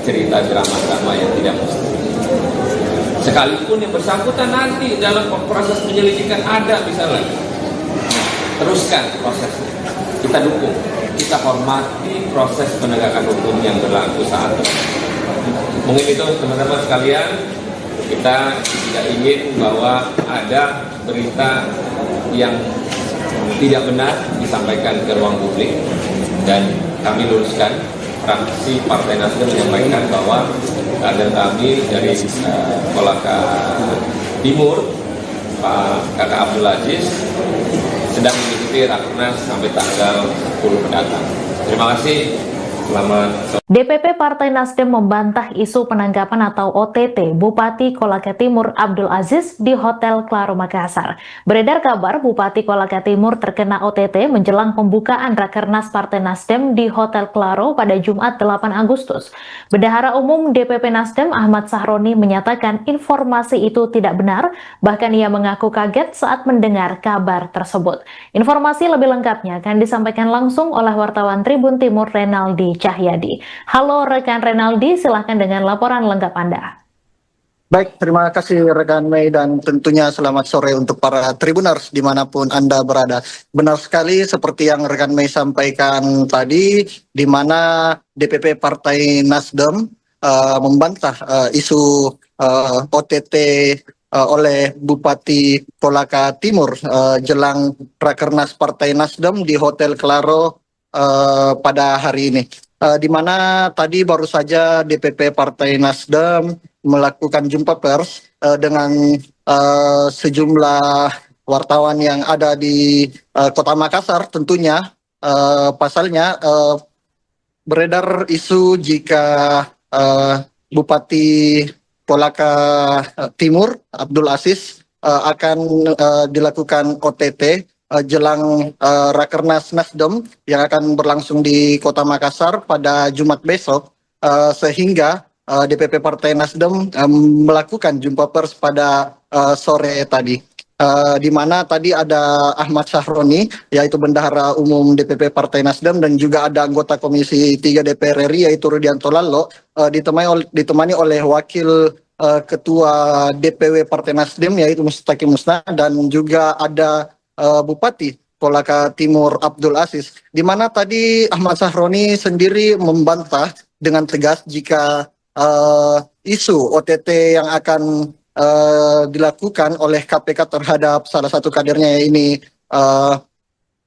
cerita drama-drama yang tidak mesti. Sekalipun yang bersangkutan nanti dalam proses penyelidikan ada misalnya, teruskan prosesnya. Kita dukung, kita hormati proses penegakan hukum yang berlaku saat ini. Mungkin itu teman-teman sekalian, kita tidak ingin bahwa ada berita yang tidak benar disampaikan ke ruang publik, dan kami luruskan. Fraksi Partai Nasdem menyampaikan bahwa kader kami dari Kolaka Timur, Pak Kakak Abdul Aziz, sedang mengikuti Rakernas sampai tanggal 10 mendatang. Terima kasih. Selamat sore. DPP Partai Nasdem membantah isu penangkapan atau OTT Bupati Kolaka Timur Abdul Aziz di Hotel Claro Makassar. Beredar kabar Bupati Kolaka Timur terkena OTT menjelang pembukaan Rakernas Partai Nasdem di Hotel Claro pada Jumat 8 Agustus. Bendahara Umum DPP Nasdem Ahmad Sahroni menyatakan informasi itu tidak benar, bahkan ia mengaku kaget saat mendengar kabar tersebut. Informasi lebih lengkapnya akan disampaikan langsung oleh wartawan Tribun Timur Renaldi Cahyadi. Halo rekan Renaldi, silahkan dengan laporan lengkap Anda. Baik, terima kasih rekan Mei, dan tentunya selamat sore untuk para Tribuners dimanapun Anda berada. Benar sekali seperti yang rekan Mei sampaikan tadi, di mana DPP Partai Nasdem membantah isu OTT oleh Bupati Kolaka Timur jelang Rakernas Partai Nasdem di Hotel Claro pada hari ini. Di mana tadi baru saja DPP Partai Nasdem melakukan jumpa pers dengan sejumlah wartawan yang ada di Kota Makassar. Tentunya pasalnya beredar isu jika Bupati Kolaka Timur Abdul Aziz akan dilakukan OTT jelang Rakernas Nasdem yang akan berlangsung di Kota Makassar pada Jumat besok, sehingga DPP Partai Nasdem melakukan jumpa pers pada sore tadi, di mana tadi ada Ahmad Sahroni, yaitu Bendahara Umum DPP Partai Nasdem, dan juga ada anggota Komisi 3 DPR RI yaitu Rudianto Lallo, ditemani oleh Wakil Ketua DPW Partai Nasdem yaitu Mustaqim Musna, dan juga ada Bupati Kolaka Timur Abdul Aziz, di mana tadi Ahmad Sahroni sendiri membantah dengan tegas jika isu OTT yang akan dilakukan oleh KPK terhadap salah satu kadernya ini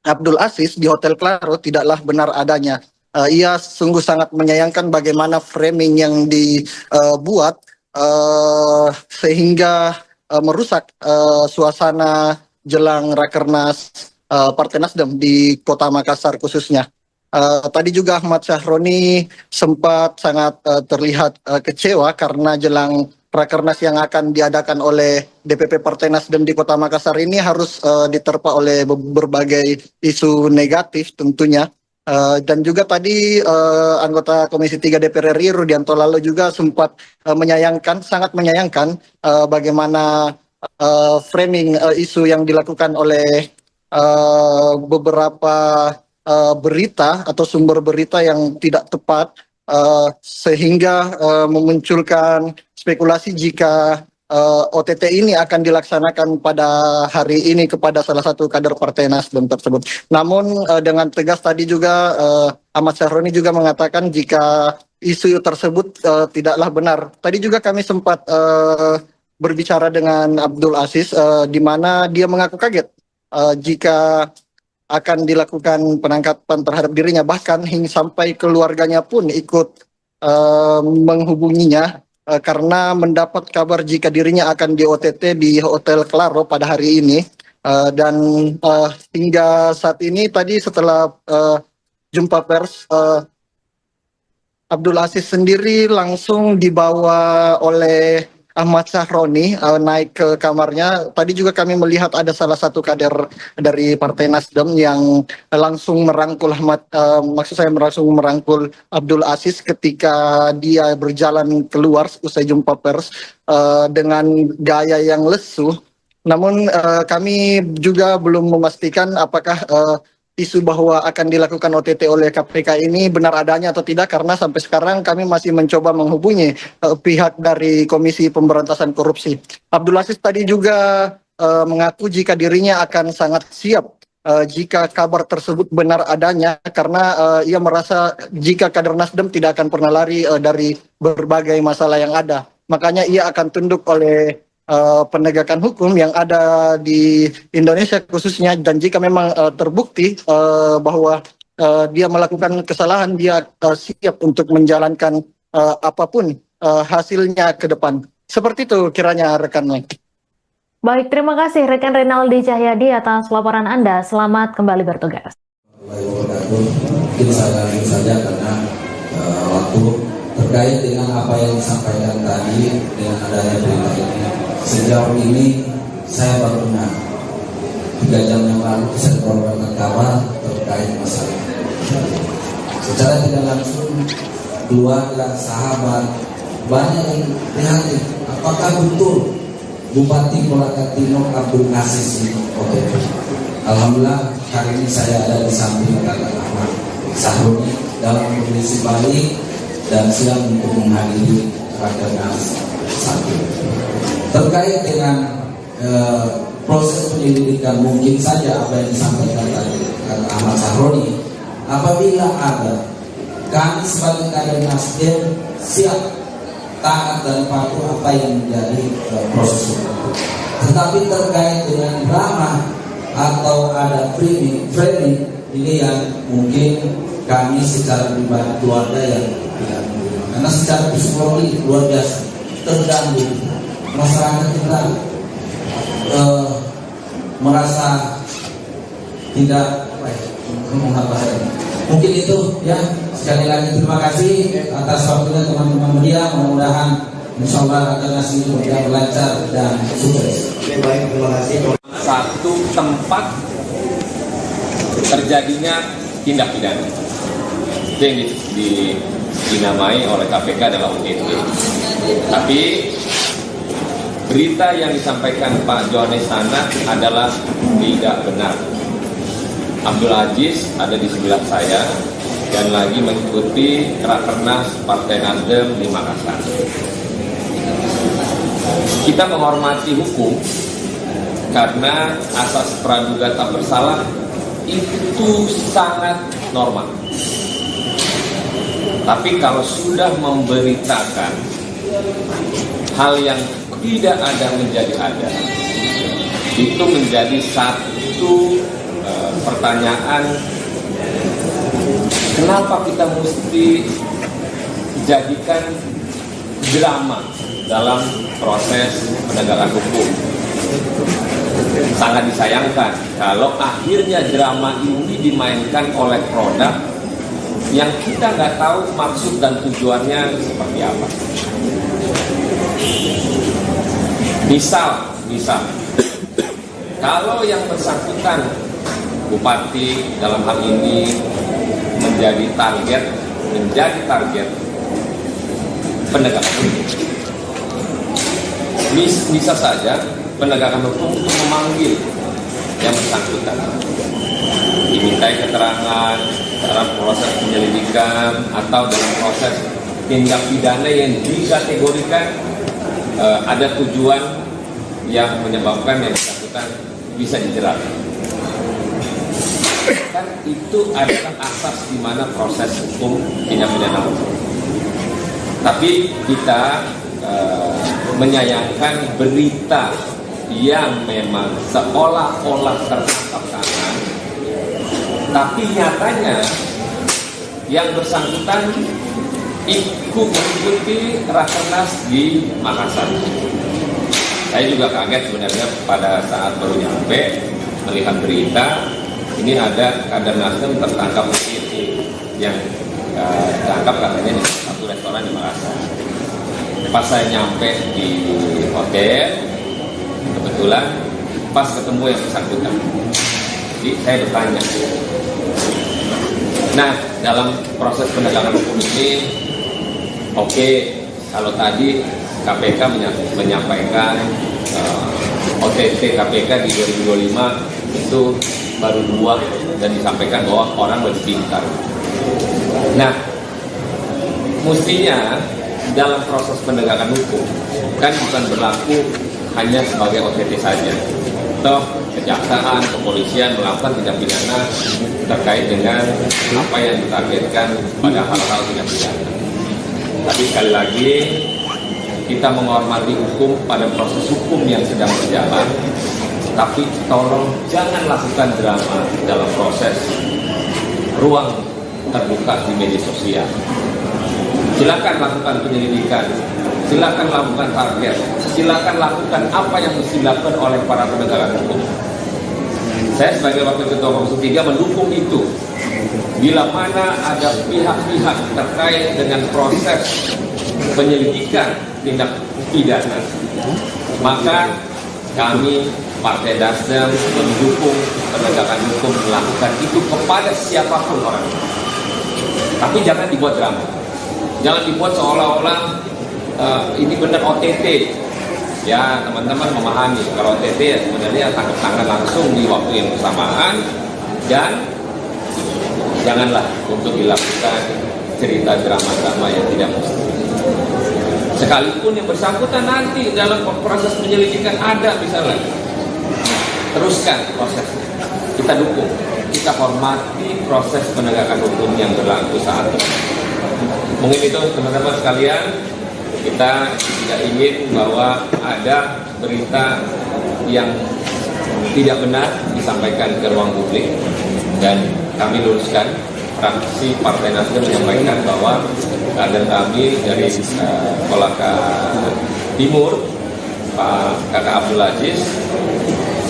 Abdul Aziz di Hotel Claro tidaklah benar adanya. Ia sungguh sangat menyayangkan bagaimana framing yang dibuat sehingga merusak suasana jelang Rakernas Partai Nasdem di Kota Makassar khususnya. Tadi juga Ahmad Sahroni sempat sangat terlihat kecewa karena jelang Rakernas yang akan diadakan oleh DPP Partai Nasdem di Kota Makassar ini harus diterpa oleh berbagai isu negatif tentunya. Dan juga tadi anggota Komisi 3 DPR RI Rudianto Lallo juga sempat sangat menyayangkan bagaimana framing isu yang dilakukan oleh beberapa berita atau sumber berita yang tidak tepat, sehingga memunculkan spekulasi jika OTT ini akan dilaksanakan pada hari ini kepada salah satu kader Partai Nasdem tersebut. Namun dengan tegas tadi juga Ahmad Sahroni juga mengatakan jika isu tersebut tidaklah benar. Tadi juga kami sempat berbicara dengan Abdul Aziz, di mana dia mengaku kaget jika akan dilakukan penangkapan terhadap dirinya, bahkan hingga sampai keluarganya pun ikut menghubunginya karena mendapat kabar jika dirinya akan di OTT di Hotel Claro pada hari ini. Dan hingga saat ini tadi setelah jumpa pers Abdul Aziz sendiri langsung dibawa oleh Ahmad Sahroni naik ke kamarnya. Tadi juga kami melihat ada salah satu kader dari Partai Nasdem yang langsung merangkul langsung merangkul Abdul Aziz ketika dia berjalan keluar usai jumpa pers dengan gaya yang lesu. Namun kami juga belum memastikan apakah isu bahwa akan dilakukan OTT oleh KPK ini benar adanya atau tidak, karena sampai sekarang kami masih mencoba menghubungi pihak dari Komisi Pemberantasan Korupsi. Abdul Aziz tadi juga mengaku jika dirinya akan sangat siap jika kabar tersebut benar adanya, karena ia merasa jika kader Nasdem tidak akan pernah lari dari berbagai masalah yang ada. Makanya ia akan tunduk oleh penegakan hukum yang ada di Indonesia khususnya, dan jika memang terbukti bahwa dia melakukan kesalahan, dia siap untuk menjalankan apapun hasilnya ke depan. Seperti itu kiranya rekan Mike. Baik, terima kasih rekan Renaldi Cahyadi atas laporan Anda. Selamat kembali bertugas. Mungkin saya lanjut saja karena waktu terkait dengan apa yang disampaikan tadi dengan adanya berita ini. Sejauh ini saya baru dengar 3 jam yang lalu saya mendapatkan kabar terkait masalah. Secara tidak langsung keluarga, sahabat banyak yang prihatin. Apakah betul Bupati Kolaka Timur Abdul Aziz ini OTT? Alhamdulillah hari ini saya ada di samping Kakak Ahmad Sahroni dalam kondisi baik dan siap untuk menghadiri Rakernas 1. Terkait dengan proses penyelidikan, mungkin saja apa yang disampaikan tadi Kakak Ahmad Sahroni, apabila ada, kami sebagai kader Nasdem siap taat dan patuh apa yang menjadi proses itu. Tetapi terkait dengan drama atau ada framing ini yang mungkin kami secara pribadi keluarga yang tidak menerima, karena secara psikologi luar biasa terganggu. Masyarakat kita merasa tidak mungkin itu ya. Sekali lagi terima kasih atas waktunya teman-teman media. Mudah-mudahan insyaallah akan nasi berjalan lancar dan sukses. Baik, terima kasih. Satu tempat terjadinya tindak pidana itu yang dinamai oleh KPK adalah OTT. Tapi berita yang disampaikan Pak Johannes Tanak adalah tidak benar. Abdul Aziz ada di sebelah saya dan lagi mengikuti Rakernas Partai Nasdem di Makassar. Kita menghormati hukum karena asas praduga tak bersalah itu sangat normal. Tapi kalau sudah memberitakan hal yang tidak ada menjadi ada, itu menjadi satu pertanyaan, kenapa kita mesti jadikan drama dalam proses penegakan hukum. Sangat disayangkan kalau akhirnya drama ini dimainkan oleh produk yang kita nggak tahu maksud dan tujuannya seperti apa. Misal, kalau yang bersangkutan Bupati dalam hal ini menjadi target penegakan hukum, bisa saja penegakan hukum untuk memanggil yang bersangkutan, dimintai keterangan dalam proses penyelidikan atau dalam proses tindak pidana yang dikategorikan ada tujuan yang menyebabkan yang bersangkutan bisa dijerat. Kan itu adalah asas di mana proses hukum tindak pidana hukum. Tapi kita menyayangkan berita yang memang seolah-olah tertangkap tangan, tapi nyatanya yang bersangkutan ikut mengikuti Rakernas di Makassar. Saya juga kaget sebenarnya pada saat baru nyampe melihat berita ini ada kader Nasdem tertangkap OTT yang ditangkap katanya di satu restoran di Makassar. Pas saya nyampe di hotel, kebetulan pas ketemu yang bersangkutan. Jadi saya bertanya. Nah, dalam proses penegakan hukum ini, oke, kalau tadi KPK menyampaikan OTT KPK di 2025 itu baru 2 dan disampaikan bahwa orang lebih pintar. Nah, mestinya dalam proses penegakan hukum kan bukan berlaku hanya sebagai OTT saja. Toh kejaksaan, kepolisian melakukan tindak pidana terkait dengan apa yang ditargetkan pada hal-hal tindak pidana. Tapi sekali lagi kita menghormati hukum pada proses hukum yang sedang berjalan. Tapi tolong jangan lakukan drama dalam proses ruang terbuka di media sosial. Silakan lakukan penyelidikan, silakan lakukan target, silakan lakukan apa yang mesti dilakukan oleh para penegak hukum. Saya sebagai Wakil Ketua Komisi 3 mendukung itu. Bila mana ada pihak-pihak terkait dengan proses penyelidikan tindak pidana, maka kami Partai Nasdem mendukung penegakan hukum melakukan itu kepada siapapun orang. Tapi jangan dibuat drama. Jangan dibuat seolah-olah ini benar OTT. Ya, teman-teman memahami kalau OTT ya sebenarnya tangkap tangan langsung di waktu yang bersamaan, dan janganlah untuk dilakukan cerita drama-drama yang tidak mesti. Sekalipun yang bersangkutan nanti dalam proses penyelidikan ada misalnya, teruskan prosesnya. Kita dukung, kita hormati proses penegakan hukum yang berlaku saat ini. Mungkin itu teman-teman sekalian, kita tidak ingin bahwa ada berita yang tidak benar disampaikan ke ruang publik, dan kami luruskan. Fraksi Partai Nasdem menyampaikan bahwa kader kami dari Kolaka Timur, Pak Kakak Abdul Aziz,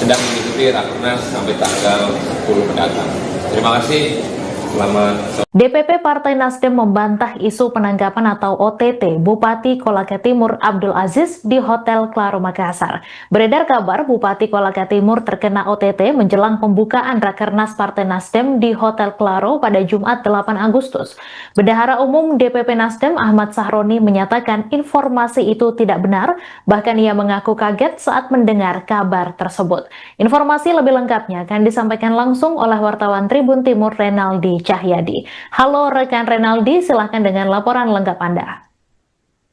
sedang mengikuti Rakernas sampai tanggal 10 mendatang. Terima kasih. Selamat sore. DPP Partai Nasdem membantah isu penangkapan atau OTT Bupati Kolaka Timur Abdul Aziz di Hotel Claro Makassar. Beredar kabar Bupati Kolaka Timur terkena OTT menjelang pembukaan Rakernas Partai Nasdem di Hotel Claro pada Jumat 8 Agustus. Bendahara Umum DPP Nasdem Ahmad Sahroni menyatakan informasi itu tidak benar, bahkan ia mengaku kaget saat mendengar kabar tersebut. Informasi lebih lengkapnya akan disampaikan langsung oleh wartawan Tribun Timur Renaldi Cahyadi. Halo rekan Renaldi, silahkan dengan laporan lengkap Anda.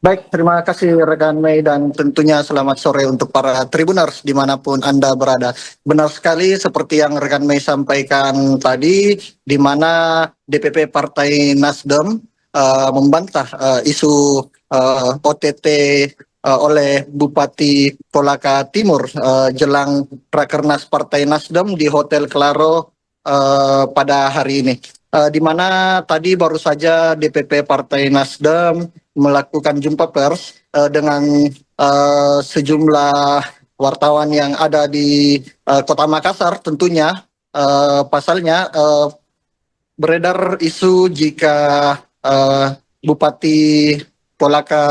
Baik, terima kasih rekan Mei, dan tentunya selamat sore untuk para Tribuners dimanapun Anda berada. Benar sekali seperti yang rekan Mei sampaikan tadi, di mana DPP Partai Nasdem membantah isu OTT oleh Bupati Kolaka Timur jelang Rakernas Partai Nasdem di Hotel Claro pada hari ini. Di mana tadi baru saja DPP Partai Nasdem melakukan jumpa pers dengan sejumlah wartawan yang ada di Kota Makassar. Tentunya pasalnya beredar isu jika Bupati Kolaka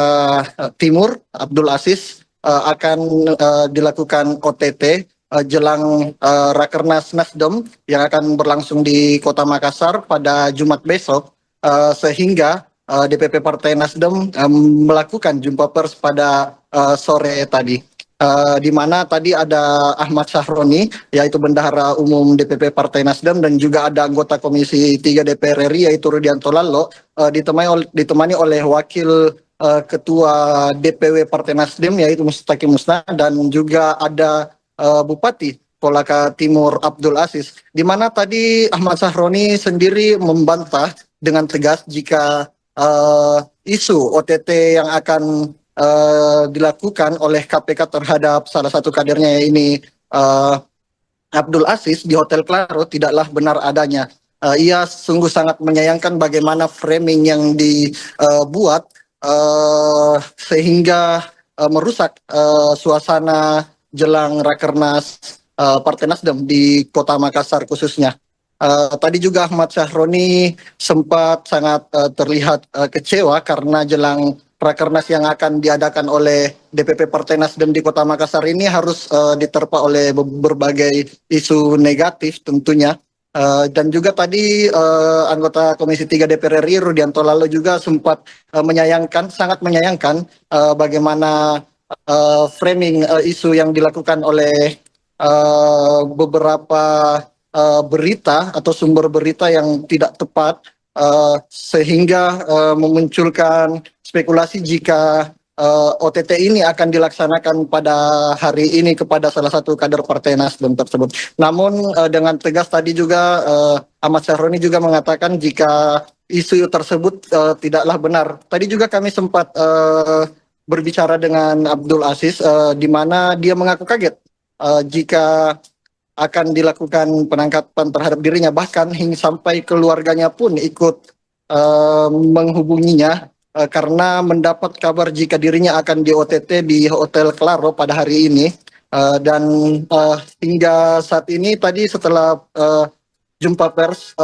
Timur Abdul Aziz akan dilakukan OTT jelang Rakernas Nasdem yang akan berlangsung di Kota Makassar pada Jumat besok, sehingga DPP Partai Nasdem melakukan jumpa pers pada sore tadi, di mana tadi ada Ahmad Sahroni, yaitu Bendahara Umum DPP Partai Nasdem, dan juga ada anggota Komisi 3 DPR RI yaitu Rudianto Lallo, ditemani oleh Wakil Ketua DPW Partai Nasdem yaitu Mustaqim Musna, dan juga ada Bupati Kolaka Timur Abdul Aziz, di mana tadi Ahmad Sahroni sendiri membantah dengan tegas jika isu OTT yang akan dilakukan oleh KPK terhadap salah satu kadernya ini Abdul Aziz di Hotel Claro tidaklah benar adanya. Ia sungguh sangat menyayangkan bagaimana framing yang dibuat sehingga merusak suasana jelang Rakernas Partai Nasdem di Kota Makassar khususnya. Tadi juga Ahmad Syahroni sempat sangat terlihat kecewa karena jelang Rakernas yang akan diadakan oleh DPP Partai Nasdem di Kota Makassar ini harus diterpa oleh berbagai isu negatif tentunya. Dan juga tadi anggota Komisi 3 DPR RI Rudianto Lalo juga sempat sangat menyayangkan bagaimana framing isu yang dilakukan oleh beberapa berita atau sumber berita yang tidak tepat sehingga memunculkan spekulasi jika OTT ini akan dilaksanakan pada hari ini kepada salah satu kader Partai Nasdem tersebut. Namun dengan tegas tadi juga Ahmad Syahroni juga mengatakan jika isu tersebut tidaklah benar. Tadi juga kami sempat berbicara dengan Abdul Aziz di mana dia mengaku kaget jika akan dilakukan penangkapan terhadap dirinya, bahkan hingga sampai keluarganya pun ikut menghubunginya karena mendapat kabar jika dirinya akan di OTT di Hotel Claro pada hari ini. Dan hingga saat ini tadi setelah jumpa pers,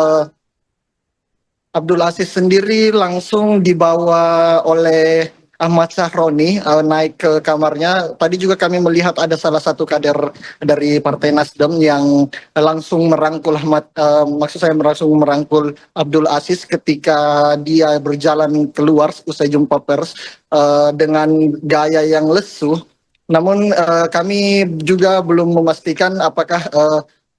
Abdul Aziz sendiri langsung dibawa oleh Ahmad Syahroni naik ke kamarnya. Tadi juga kami melihat ada salah satu kader dari Partai Nasdem yang langsung merangkul langsung merangkul Abdul Aziz ketika dia berjalan keluar usai jumpa pers dengan gaya yang lesu. Namun kami juga belum memastikan apakah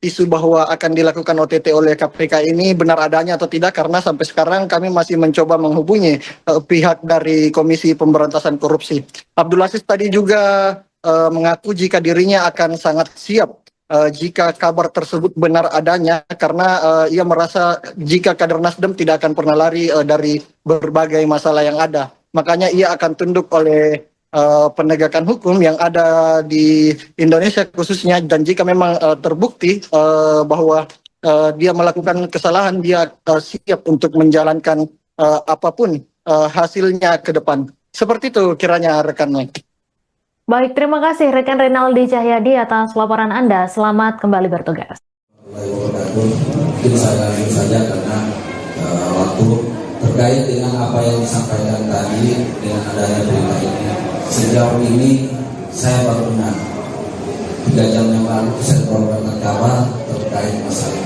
isu bahwa akan dilakukan OTT oleh KPK ini benar adanya atau tidak, karena sampai sekarang kami masih mencoba menghubungi pihak dari Komisi Pemberantasan Korupsi. Abdul Aziz tadi juga mengaku jika dirinya akan sangat siap jika kabar tersebut benar adanya, karena ia merasa jika kader Nasdem tidak akan pernah lari dari berbagai masalah yang ada. Makanya ia akan tunduk oleh penegakan hukum yang ada di Indonesia khususnya, dan jika memang terbukti bahwa dia melakukan kesalahan, dia siap untuk menjalankan apapun hasilnya ke depan. Seperti itu kiranya rekan Mike. Baik, terima kasih rekan Renaldi Cahyadi atas laporan Anda. Selamat kembali bertugas. Mungkin saya lanjut saja karena waktu terkait dengan apa yang disampaikan tadi dengan adanya berita ini. Sejauh ini saya baru dengar 3 jam yang lalu saya mendapatkan kabar terkait masalah.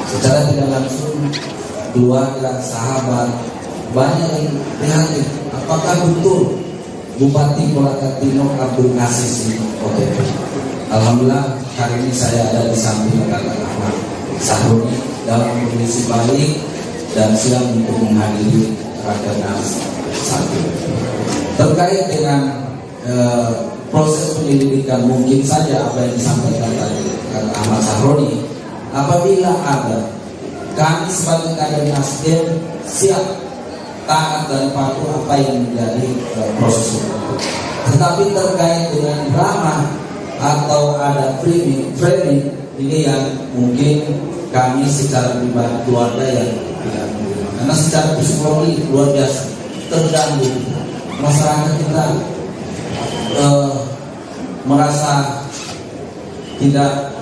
Secara tidak langsung keluarga, sahabat banyak yang prihatin. Apakah betul Bupati Kolaka Timur Abdul Aziz ini OTT? Alhamdulillah hari ini saya ada di samping rekan Ahmad Syahroni dalam kondisi baik dan siap untuk menghadiri Rakernas 1. Terkait dengan proses penyelidikan, mungkin saja apa yang disampaikan tadi Ahmad Syahroni, apabila ada, kami sebagai kader Nasdem siap taat dan patuh apa yang menjadi proses itu. Tetapi terkait dengan drama atau ada framing ini yang mungkin kami secara pribadi keluarga yang tidak mungkin, karena secara psikologi luar biasa terganggu. Masyarakat kita merasa tidak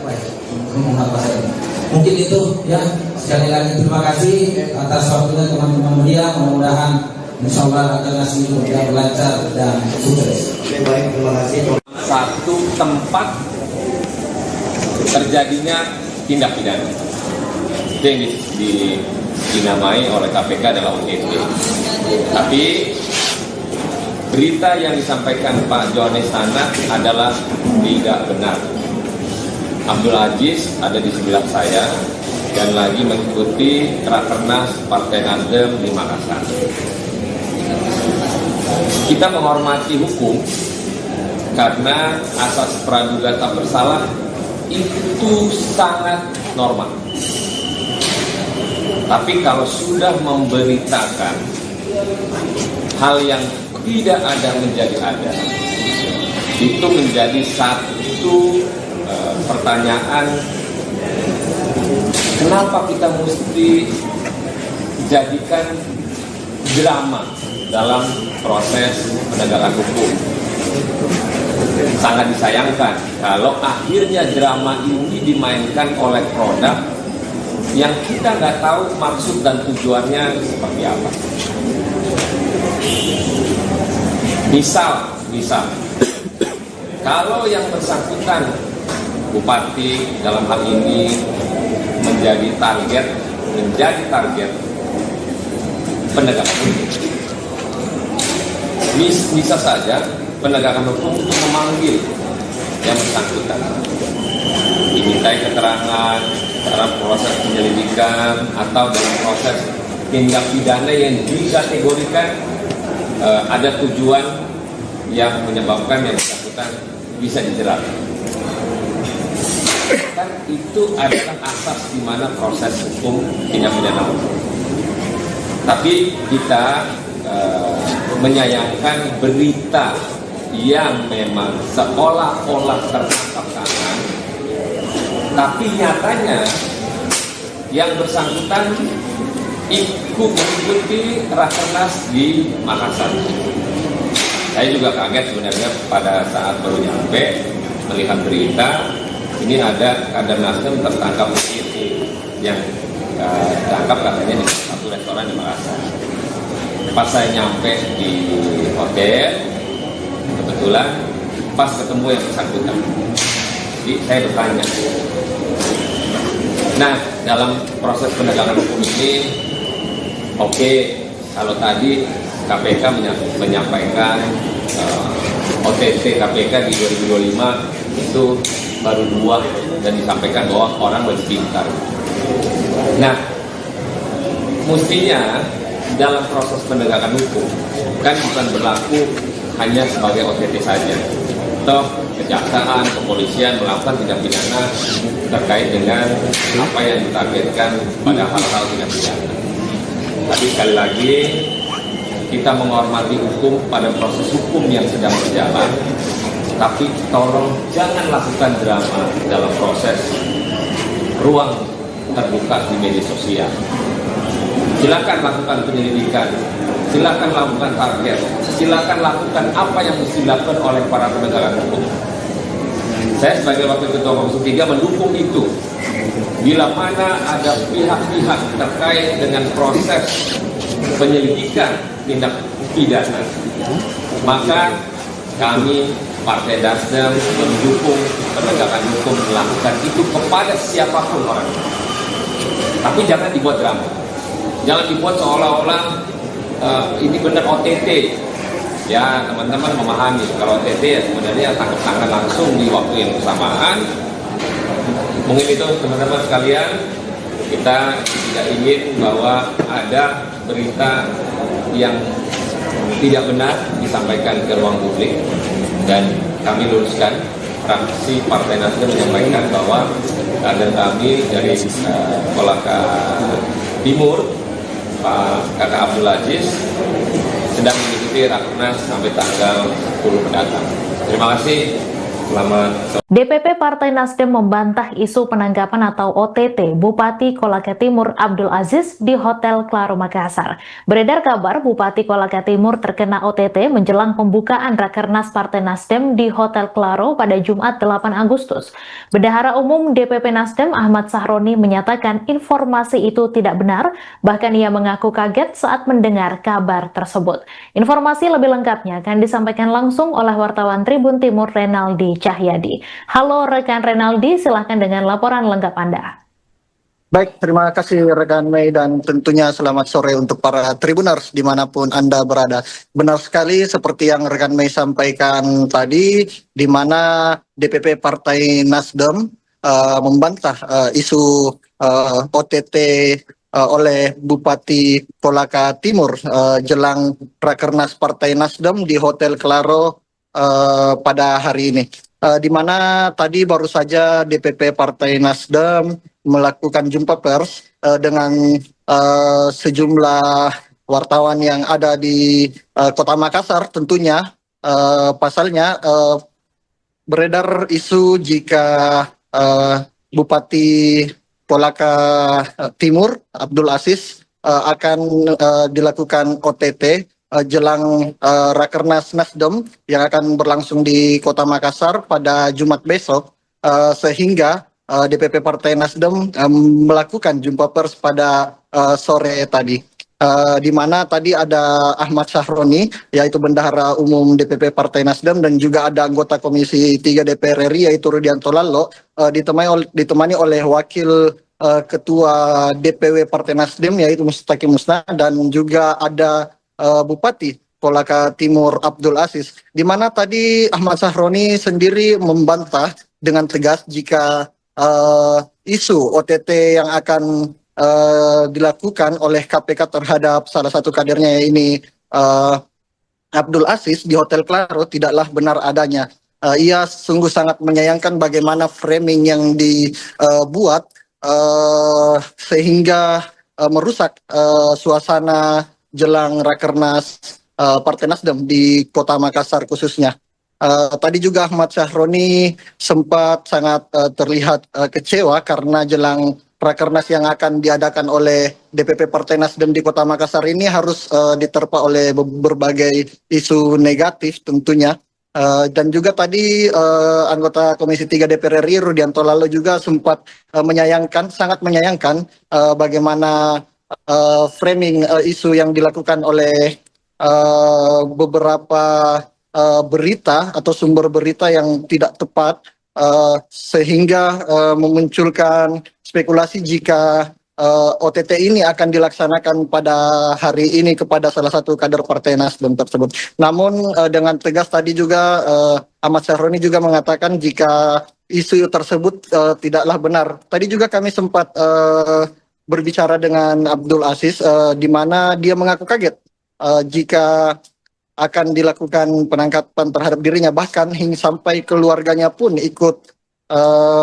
mungkin itu ya. Sekali lagi terima kasih atas waktunya teman-teman media. Mudah-mudahan insyaallah akan ngasih berlancar dan sukses. Baik, terima kasih. Satu tempat terjadinya tindak pidana itu yang dinamai oleh KPK adalah OTT. Tapi berita yang disampaikan Pak Johannes Tanak adalah tidak benar. Abdul Aziz ada di sebelah saya dan lagi mengikuti Rakernas Partai Nasdem di Makassar. Kita menghormati hukum karena asas praduga tak bersalah itu sangat normal. Tapi kalau sudah memberitakan hal yang tidak ada menjadi ada, itu menjadi satu pertanyaan, kenapa kita mesti jadikan drama dalam proses penegakan hukum. Sangat disayangkan kalau akhirnya drama ini dimainkan oleh produk yang kita nggak tahu maksud dan tujuannya seperti apa. Misal, kalau yang bersangkutan bupati dalam hal ini menjadi target penegakan hukum, bisa saja penegakan hukum untuk memanggil yang bersangkutan, dimintai keterangan dalam proses penyelidikan atau dalam proses tindak pidana yang dikategorikan ada tujuan yang menyebabkan yang bersangkutan bisa dijerat. Kan itu adalah asas di mana proses hukum tindak pidana hukum. Tapi kita menyayangkan berita yang memang seolah-olah tertangkap tangan, tapi nyatanya yang bersangkutan ikut mengikuti Rakernas di Makassar. Saya juga kaget sebenarnya pada saat baru nyampe melihat berita ini ada kader Nasdem tertangkap yang ditangkap katanya di satu restoran di Makassar. Pas saya nyampe di hotel, kebetulan pas ketemu yang bersangkutan. Jadi saya bertanya. Nah, dalam proses penegakan hukum ini, oke, kalau tadi KPK menyampaikan OTT KPK di 2025 itu baru 2 dan disampaikan bahwa orang lebih pintar. Nah, mestinya dalam proses penegakan hukum kan bukan berlaku hanya sebagai OTT saja. Toh kejaksaan, kepolisian melakukan tindak pidana terkait dengan apa yang ditargetkan pada hal-hal tindak pidana. Tapi sekali lagi kita menghormati hukum pada proses hukum yang sedang berjalan. Tapi tolong jangan lakukan drama dalam proses ruang terbuka di media sosial. Silakan lakukan penyelidikan, silakan lakukan target, silakan lakukan apa yang mesti dilakukan oleh para penegak hukum. Saya sebagai Wakil Ketua Komisi 3 mendukung itu. Bila mana ada pihak-pihak terkait dengan proses penyelidikan tindak pidana, maka kami Partai Nasdem mendukung penegakan hukum melakukan itu kepada siapapun orang. Tapi jangan dibuat drama. Jangan dibuat seolah-olah ini benar OTT. Ya, teman-teman memahami kalau OTT ya sebenarnya tangkap tangan langsung di waktu yang bersamaan. Mungkin itu teman-teman sekalian, kita tidak ingin bahwa ada berita yang tidak benar disampaikan ke ruang publik, dan kami luruskan. Fraksi Partai Nasdem menyampaikan bahwa kader kami dari Kolaka Timur, Pak Kakak Abdul Aziz, sedang mengikuti Rakernas sampai tanggal 10 mendatang. Terima kasih. Selamat sore. DPP Partai Nasdem membantah isu penangkapan atau OTT Bupati Kolaka Timur Abdul Aziz di Hotel Claro Makassar. Beredar kabar Bupati Kolaka Timur terkena OTT menjelang pembukaan Rakernas Partai Nasdem di Hotel Claro pada Jumat 8 Agustus. Bendahara Umum DPP Nasdem Ahmad Sahroni menyatakan informasi itu tidak benar, bahkan ia mengaku kaget saat mendengar kabar tersebut. Informasi lebih lengkapnya akan disampaikan langsung oleh wartawan Tribun Timur Renaldi Cahyadi. Halo rekan Renaldi, silahkan dengan laporan lengkap Anda. Baik, terima kasih rekan Mei, dan tentunya selamat sore untuk para Tribuners dimanapun Anda berada. Benar sekali seperti yang rekan Mei sampaikan tadi, di mana DPP Partai Nasdem membantah isu OTT oleh Bupati Kolaka Timur jelang Rakernas Partai Nasdem di Hotel Claro pada hari ini. Di mana tadi baru saja DPP Partai Nasdem melakukan jumpa pers dengan sejumlah wartawan yang ada di Kota Makassar. Tentunya pasalnya beredar isu jika Bupati Kolaka Timur Abdul Aziz akan dilakukan OTT jelang Rakernas Nasdem yang akan berlangsung di Kota Makassar pada Jumat besok, sehingga DPP Partai Nasdem melakukan jumpa pers pada sore tadi. Di mana tadi ada Ahmad Sahroni, yaitu Bendahara Umum DPP Partai Nasdem, dan juga ada anggota Komisi 3 DPR RI, yaitu Rudianto Lalo, ditemani oleh Wakil Ketua DPW Partai Nasdem, yaitu Mustaqim Musna, dan juga ada Bupati Kolaka Timur Abdul Aziz, di mana tadi Ahmad Sahroni sendiri membantah dengan tegas jika isu OTT yang akan dilakukan oleh KPK terhadap salah satu kadernya ini Abdul Aziz di Hotel Claro tidaklah benar adanya. Ia sungguh sangat menyayangkan bagaimana framing yang dibuat sehingga merusak suasana jelang Rakernas Partai Nasdem di Kota Makassar khususnya. Tadi juga Ahmad Sahroni sempat sangat terlihat kecewa karena jelang Rakernas yang akan diadakan oleh DPP Partai Nasdem di Kota Makassar ini harus diterpa oleh berbagai isu negatif tentunya. Dan juga tadi anggota Komisi 3 DPR RI Rudianto Lalo juga sempat sangat menyayangkan bagaimana framing isu yang dilakukan oleh beberapa berita atau sumber berita yang tidak tepat, sehingga memunculkan spekulasi jika OTT ini akan dilaksanakan pada hari ini kepada salah satu kader Partai Nasdem tersebut. Namun dengan tegas tadi juga Ahmad Sahroni juga mengatakan jika isu tersebut tidaklah benar. Tadi juga kami sempat berbicara dengan Abdul Aziz, di mana dia mengaku kaget jika akan dilakukan penangkapan terhadap dirinya, bahkan hingga sampai keluarganya pun ikut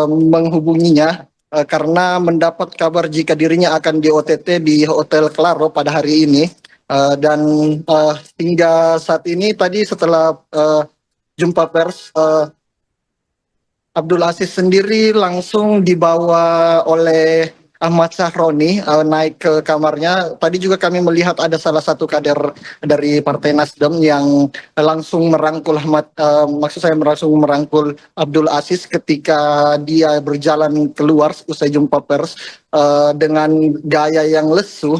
menghubunginya karena mendapat kabar jika dirinya akan di OTT di Hotel Claro pada hari ini. Dan hingga saat ini tadi setelah jumpa pers, Abdul Aziz sendiri langsung dibawa oleh Ahmad Sahroni naik ke kamarnya. Tadi juga kami melihat ada salah satu kader dari Partai Nasdem yang langsung merangkul langsung merangkul Abdul Aziz ketika dia berjalan keluar usai jumpa pers dengan gaya yang lesu.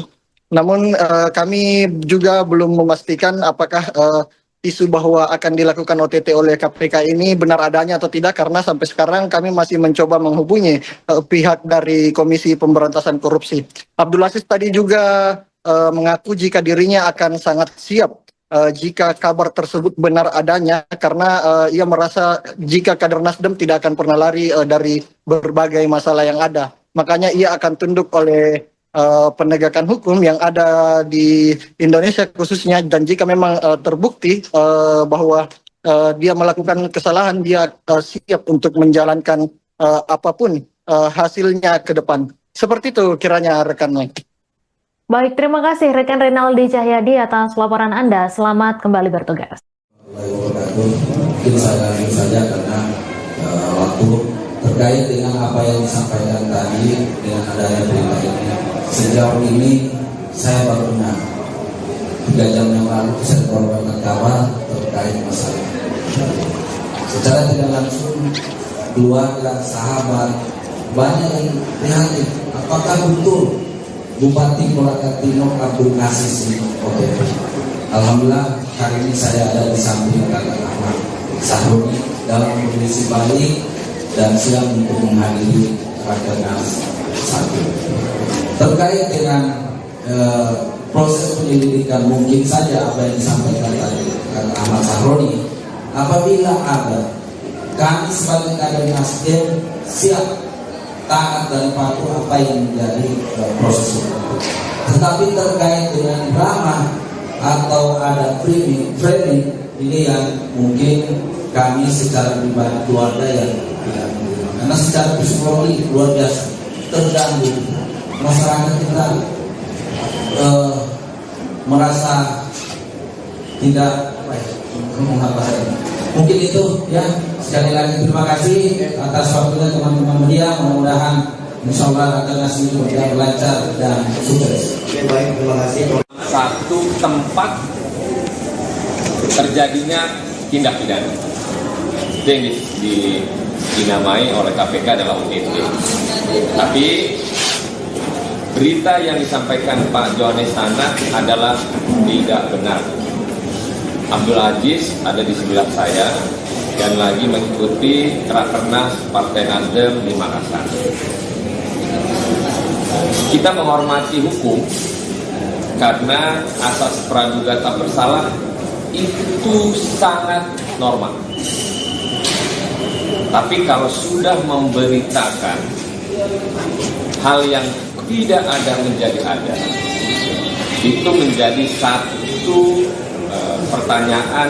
Namun kami juga belum memastikan apakah isu bahwa akan dilakukan OTT oleh KPK ini benar adanya atau tidak, karena sampai sekarang kami masih mencoba menghubungi pihak dari Komisi Pemberantasan Korupsi. Abdul Aziz tadi juga mengaku jika dirinya akan sangat siap jika kabar tersebut benar adanya, karena ia merasa jika kader Nasdem tidak akan pernah lari dari berbagai masalah yang ada. Makanya ia akan tunduk oleh penegakan hukum yang ada di Indonesia khususnya, dan jika memang terbukti bahwa dia melakukan kesalahan, dia siap untuk menjalankan apapun hasilnya ke depan. Seperti itu kiranya rekan Mike. Baik, terima kasih rekan Renaldi Cahyadi atas laporan Anda. Selamat kembali bertugas. Mungkin saya lanjut saja karena waktu terkait dengan apa yang disampaikan tadi dengan adanya berita ini. Sejauh ini saya baru dengar 3 jam yang lalu saya berkorban kabar terkait masalah. Secara tidak langsung keluarga, sahabat banyak yang prihatin. Apakah betul Bupati Kolaka Timur Abdul Aziz ini OTT? Alhamdulillah hari ini saya ada di samping kakak Ahmad Sahroni dalam kondisi baik dan siap untuk menghadiri Rakernas 1. Terkait dengan proses penyelidikan, mungkin saja apa yang disampaikan tadi Ahmad Sahroni, apabila ada, kami sebagai kader Nasdem siap taat dan patuh apa yang menjadi proses itu. Tetapi terkait dengan drama atau ada framing ini yang mungkin kami secara pribadi keluarga yang tidak menerima, karena secara psikologi luar biasa terganggu. Masyarakat kita merasa tidak mungkin itu ya. Sekali lagi terima kasih atas waktunya teman-teman media. Mudah-mudahan insya Allah Rakernas ini berjalan lancar dan sukses. Baik, terima kasih. Satu tempat terjadinya tindak pidana itu yang dinamai oleh KPK adalah OTT. Tapi berita yang disampaikan Pak Johannes Tanak adalah tidak benar. Abdul Aziz ada di sebelah saya dan lagi mengikuti Rakernas Partai Nasdem di Makassar. Kita menghormati hukum karena asas praduga tak bersalah itu sangat normal. Tapi kalau sudah memberitakan hal yang tidak ada menjadi ada, itu menjadi satu pertanyaan,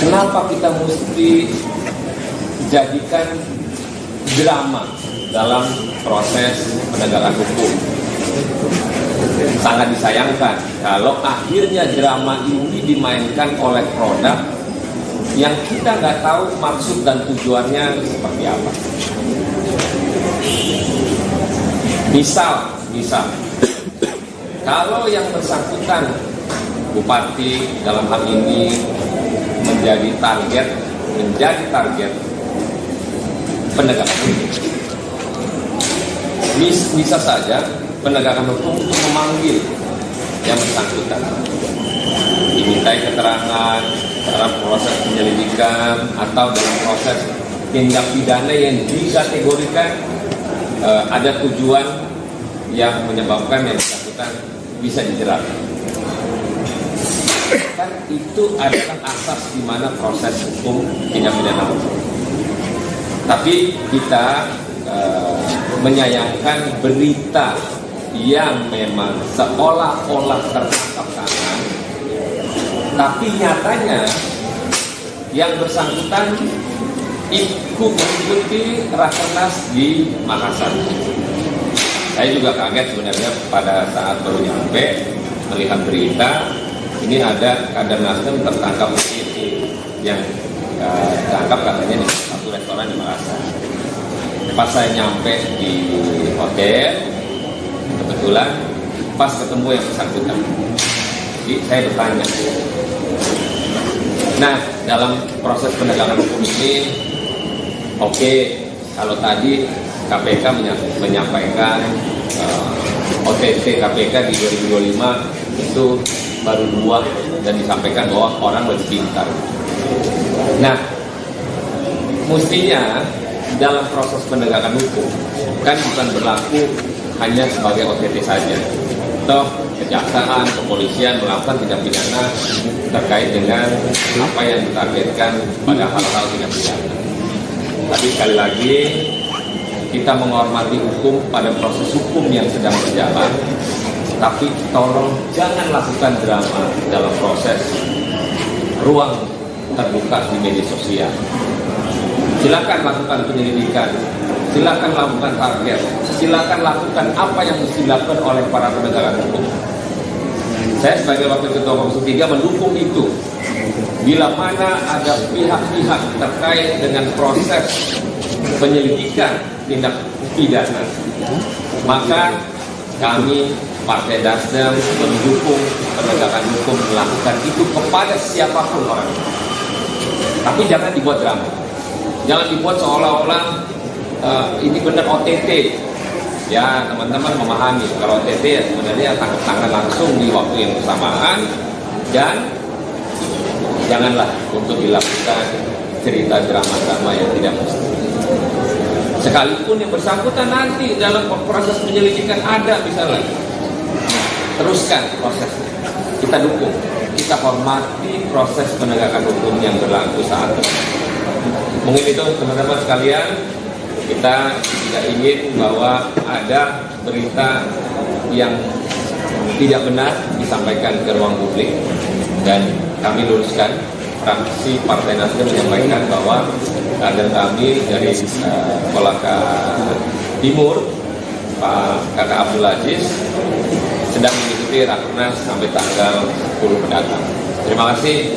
kenapa kita mesti jadikan drama dalam proses penegakan hukum. Sangat disayangkan kalau akhirnya drama ini dimainkan oleh produk yang kita nggak tahu maksud dan tujuannya seperti apa. Misal, kalau yang bersangkutan Bupati dalam hal ini menjadi target penegakan hukum. Bisa saja penegakan hukum untuk memanggil yang bersangkutan, dimintai keterangan dalam proses penyelidikan atau dalam proses tindak pidana yang dikategorikan ada tujuan yang menyebabkan yang bersangkutan bisa dijerat. Kan itu adalah asas di mana proses hukum tindak pidana hukum. Tapi kita menyayangkan berita yang memang seolah-olah tertangkap tangan, tapi nyatanya yang bersangkutan ikut mengikuti Rakernas di Makassar. Saya juga kaget sebenarnya pada saat baru nyampe melihat berita ini ada kader Nasdem tertangkap yang tertangkap katanya di satu restoran di Makassar. Pas saya nyampe di hotel, kebetulan pas ketemu yang bersangkutan, jadi saya bertanya. Nah, dalam proses penegakan hukum ini, oke, kalau tadi KPK menyampaikan OTT KPK di 2025 itu baru 2 dan disampaikan bahwa orang lebih pintar. Nah, mestinya dalam proses penegakan hukum kan bukan berlaku hanya sebagai OTT saja. Toh kejaksaan, kepolisian melakukan tindak pidana terkait dengan apa yang ditargetkan pada hal-hal tindak pidana. Tapi sekali lagi kita menghormati hukum pada proses hukum yang sedang berjalan. Tapi tolong jangan lakukan drama dalam proses ruang terbuka di media sosial. Silakan lakukan penyelidikan, silakan lakukan target, silakan lakukan apa yang mesti dilakukan oleh para penegak hukum. Saya sebagai Wakil Ketua Komisi 3 mendukung itu. Bila mana ada pihak-pihak terkait dengan proses penyelidikan tindak pidana, maka kami Partai Nasdem mendukung penegakan hukum melakukan itu kepada siapapun orang. Tapi jangan dibuat drama. Jangan dibuat seolah-olah ini benar OTT. Ya, teman-teman memahami kalau OTT ya sebenarnya tangkap tangan langsung di waktu yang bersamaan, dan janganlah untuk dilakukan cerita drama-drama yang tidak mesti. Sekalipun yang bersangkutan nanti dalam proses penyelidikan ada misalnya, teruskan prosesnya. Kita dukung, kita hormati proses penegakan hukum yang berlaku saat ini. Mungkin itu teman-teman sekalian, kita tidak ingin bahwa ada berita yang tidak benar disampaikan ke ruang publik, dan kami luruskan. Fraksi Partai Nasdem menyampaikan bahwa kader kami dari Kolaka Timur, Pak Kakak Abdul Aziz, sedang mengikuti Rakernas sampai tanggal 10 mendatang. Terima kasih.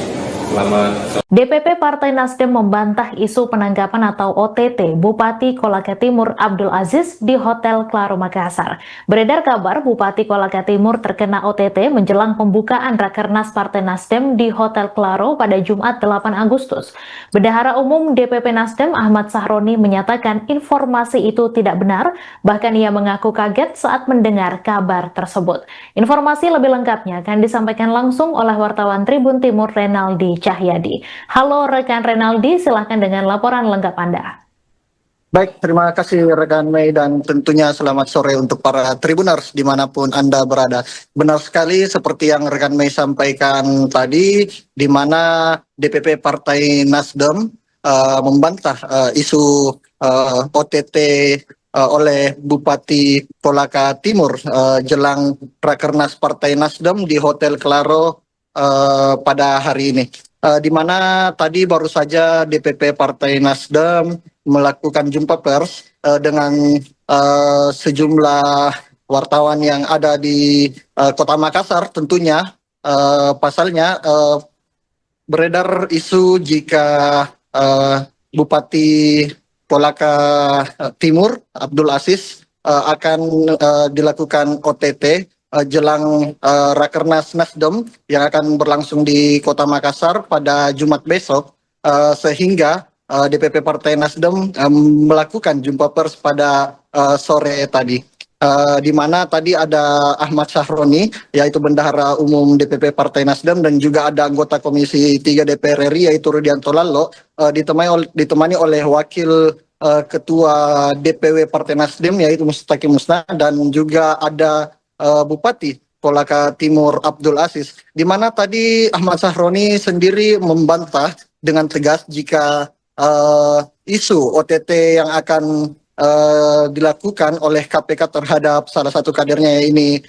Selamat sore. DPP Partai Nasdem membantah isu penangkapan atau OTT Bupati Kolaka Timur Abdul Aziz di Hotel Claro Makassar. Beredar kabar Bupati Kolaka Timur terkena OTT menjelang pembukaan Rakernas Partai Nasdem di Hotel Claro pada Jumat 8 Agustus. Bendahara Umum DPP Nasdem Ahmad Sahroni menyatakan informasi itu tidak benar, bahkan ia mengaku kaget saat mendengar kabar tersebut. Informasi lebih lengkapnya akan disampaikan langsung oleh wartawan Tribun Timur Renaldi Cahyadi. Halo rekan Renaldi, silahkan dengan laporan lengkap Anda. Baik, terima kasih rekan Mei dan tentunya selamat sore untuk para Tribuners dimanapun Anda berada. Benar sekali seperti yang rekan Mei sampaikan tadi, di mana DPP Partai Nasdem membantah isu OTT oleh Bupati Kolaka Timur jelang Rakernas Partai Nasdem di Hotel Claro pada hari ini. Di mana tadi baru saja DPP Partai Nasdem melakukan jumpa pers dengan sejumlah wartawan yang ada di Kota Makassar. Tentunya pasalnya beredar isu jika Bupati Kolaka Timur Abdul Aziz akan dilakukan OTT jelang Rakernas Nasdem yang akan berlangsung di Kota Makassar pada Jumat besok, sehingga DPP Partai Nasdem melakukan jumpa pers pada sore tadi, di mana tadi ada Ahmad Sahroni, yaitu Bendahara Umum DPP Partai Nasdem, dan juga ada anggota Komisi 3 DPR RI yaitu Rudianto Lallo, ditemani oleh Wakil Ketua DPW Partai Nasdem yaitu Mustaqim Musna, dan juga ada Bupati Kolaka Timur Abdul Aziz, di mana tadi Ahmad Sahroni sendiri membantah dengan tegas jika isu OTT yang akan dilakukan oleh KPK terhadap salah satu kadernya ini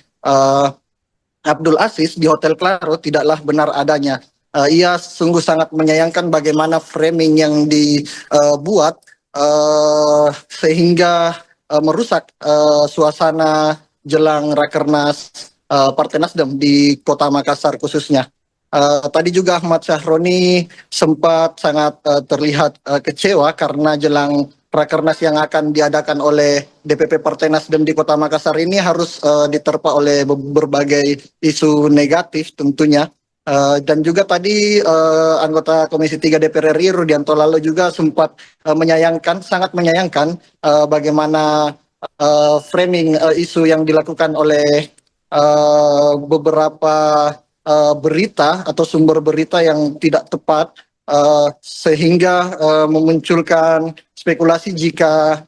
Abdul Aziz di Hotel Claro tidaklah benar adanya. Ia sungguh sangat menyayangkan bagaimana framing yang dibuat sehingga merusak suasana jelang Rakernas Partai Nasdem di Kota Makassar khususnya. Tadi juga Ahmad Sahroni sempat sangat terlihat kecewa karena jelang Rakernas yang akan diadakan oleh DPP Partai Nasdem di Kota Makassar ini harus diterpa oleh berbagai isu negatif tentunya. Dan juga tadi anggota Komisi 3 DPR RI Rudianto Lallo juga sempat sangat menyayangkan bagaimana framing isu yang dilakukan oleh beberapa berita atau sumber berita yang tidak tepat, sehingga memunculkan spekulasi jika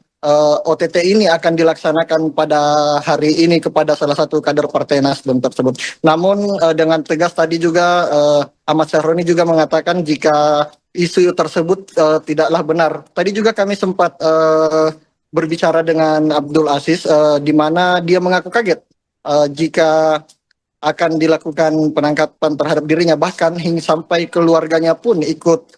OTT ini akan dilaksanakan pada hari ini kepada salah satu kader Partai Nasdem tersebut. Namun dengan tegas tadi juga Ahmad Sahroni juga mengatakan jika isu tersebut tidaklah benar. Tadi juga kami sempat berbicara dengan Abdul Aziz, di mana dia mengaku kaget jika akan dilakukan penangkapan terhadap dirinya, bahkan hingga sampai keluarganya pun ikut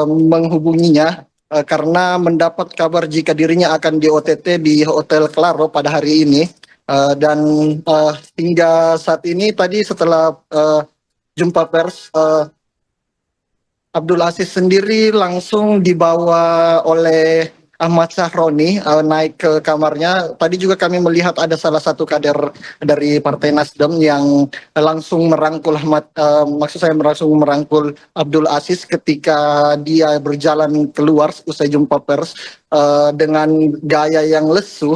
menghubunginya karena mendapat kabar jika dirinya akan di OTT di Hotel Claro pada hari ini. Dan hingga saat ini tadi setelah jumpa pers, Abdul Aziz sendiri langsung dibawa oleh Ahmad Sahroni naik ke kamarnya. Tadi juga kami melihat ada salah satu kader dari Partai Nasdem yang langsung merangkul langsung merangkul Abdul Aziz ketika dia berjalan keluar usai jumpa pers dengan gaya yang lesu.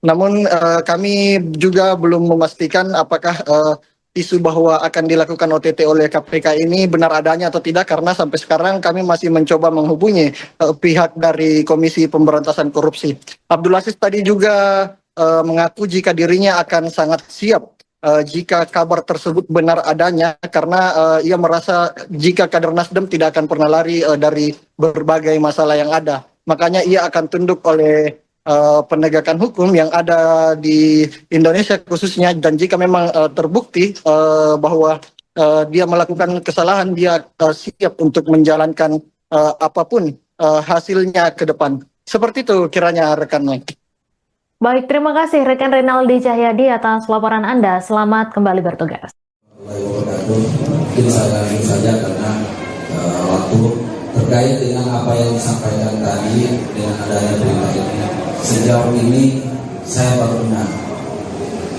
Namun kami juga belum memastikan apakah isu bahwa akan dilakukan OTT oleh KPK ini benar adanya atau tidak, karena sampai sekarang kami masih mencoba menghubungi pihak dari Komisi Pemberantasan Korupsi. Abdul Aziz tadi juga mengaku jika dirinya akan sangat siap jika kabar tersebut benar adanya, karena ia merasa jika kader Nasdem tidak akan pernah lari dari berbagai masalah yang ada. Makanya ia akan tunduk oleh penegakan hukum yang ada di Indonesia khususnya, dan jika memang terbukti bahwa dia melakukan kesalahan, dia siap untuk menjalankan apapun hasilnya ke depan. Seperti itu kiranya rekan Mike. Baik, terima kasih rekan Renaldi Cahyadi atas laporan Anda. Selamat kembali bertugas. Mungkin saya lanjut saja karena terkait dengan apa yang disampaikan tadi dengan adanya berita ini. Sejauh ini saya baru dengar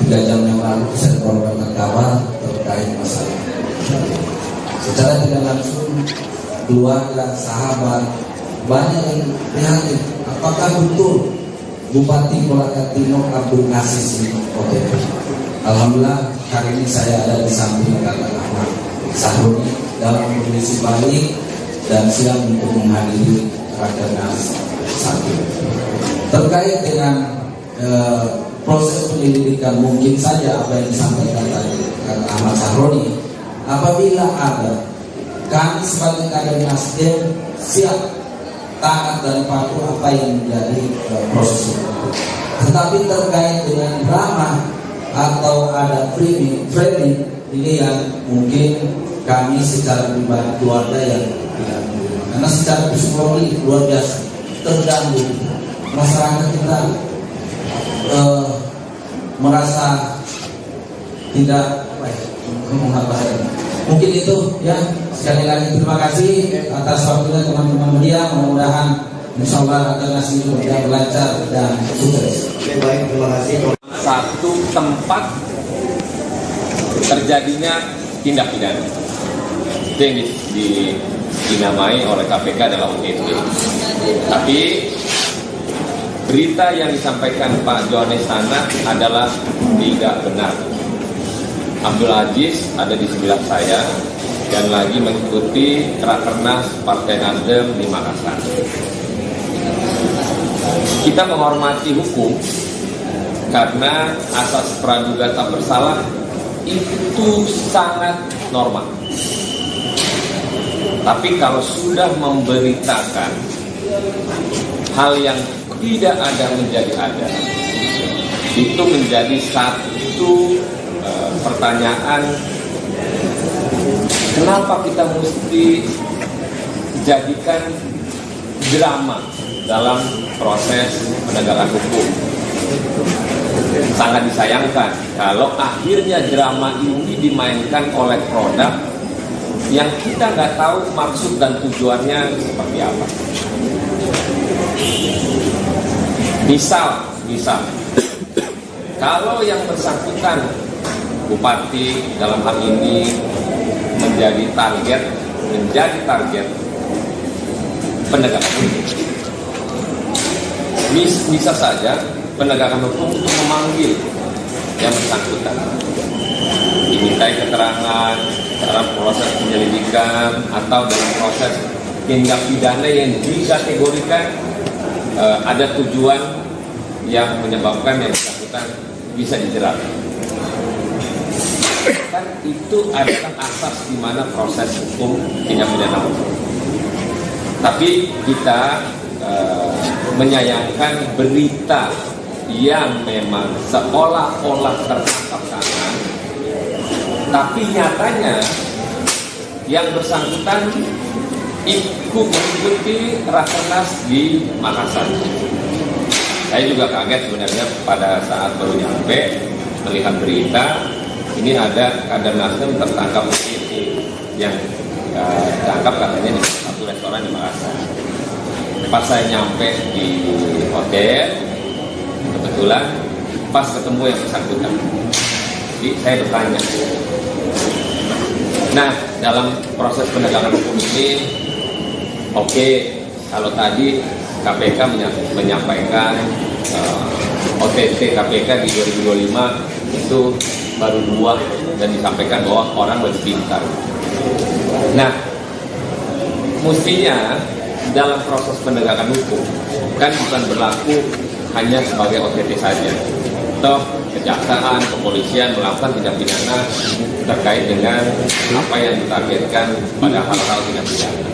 3 jam yang lalu saya mendapatkan kabar terkait masalah. Secara tidak langsung keluarga, sahabat banyak yang prihatin. Apakah betul Bupati Kolaka Timur Abdul Aziz ini OTT? Alhamdulillah hari ini saya ada di samping Kakak Ahmad Sahroni dalam kondisi baik dan siap untuk menghadiri Rakernas 1. Terkait dengan proses penyelidikan, mungkin saja apa yang disampaikan tadi Kakak Ahmad Sahroni, apabila ada, kami sebagai kader Nasdem siap taat dan patuh apa yang menjadi proses itu. Tetapi terkait dengan drama atau ada framing ini yang mungkin kami secara pribadi keluarga yang tidak menerima. Karena secara psikologi luar biasa terganggu. Masyarakat kita merasa tidak mungkin itu ya. Sekali lagi terima kasih atas waktunya teman-teman media. Mudah-mudahan insya Allah Rakernas ini berjalan lancar dan sukses. Baik, terima kasih. Satu tempat terjadinya tindak pidana itu yang dinamai oleh KPK adalah OTT. Tapi berita yang disampaikan Pak Johannes sana adalah tidak benar. Abdul Aziz ada di sebelah saya dan lagi mengikuti Rakernas Partai Nasdem di Makassar. Kita menghormati hukum karena asas praduga tak bersalah itu sangat normal. Tapi kalau sudah memberitakan hal yang tidak ada menjadi ada, itu menjadi satu pertanyaan, kenapa kita mesti jadikan drama dalam proses penegakan hukum. Sangat disayangkan kalau akhirnya drama ini dimainkan oleh produk yang kita nggak tahu maksud dan tujuannya seperti apa. Misal, kalau yang bersangkutan Bupati dalam hal ini menjadi target penegakan hukum, bisa saja penegakan hukum untuk memanggil yang bersangkutan, dimintai keterangan dalam proses penyelidikan atau dalam proses tindak pidana yang dikategorikan ada tujuan yang menyebabkan yang bersangkutan bisa dijerat. Kan itu adalah asas di mana proses hukum tindak pidana hukum. Tapi kita menyayangkan berita yang memang seolah-olah tertangkap tangan, tapi nyatanya yang bersangkutan ikut mengikuti Rakernas di Makassar. Saya juga kaget sebenarnya pada saat baru nyampe melihat berita ini ada kader Nasdem tertangkap yang ditangkap katanya di satu restoran di Makassar. Pas saya nyampe di hotel, kebetulan pas ketemu yang bersangkutan. Jadi saya bertanya. Nah, dalam proses penegakan hukum ini, oke, kalau tadi KPK menyampaikan OTT KPK di 2025 itu baru 2 dan disampaikan bahwa orang lebih pintar. Nah, mestinya dalam proses penegakan hukum kan bukan berlaku hanya sebagai OTT saja. Toh kejaksaan, kepolisian melakukan tindak pidana terkait dengan apa yang ditargetkan pada hal-hal tindak pidana.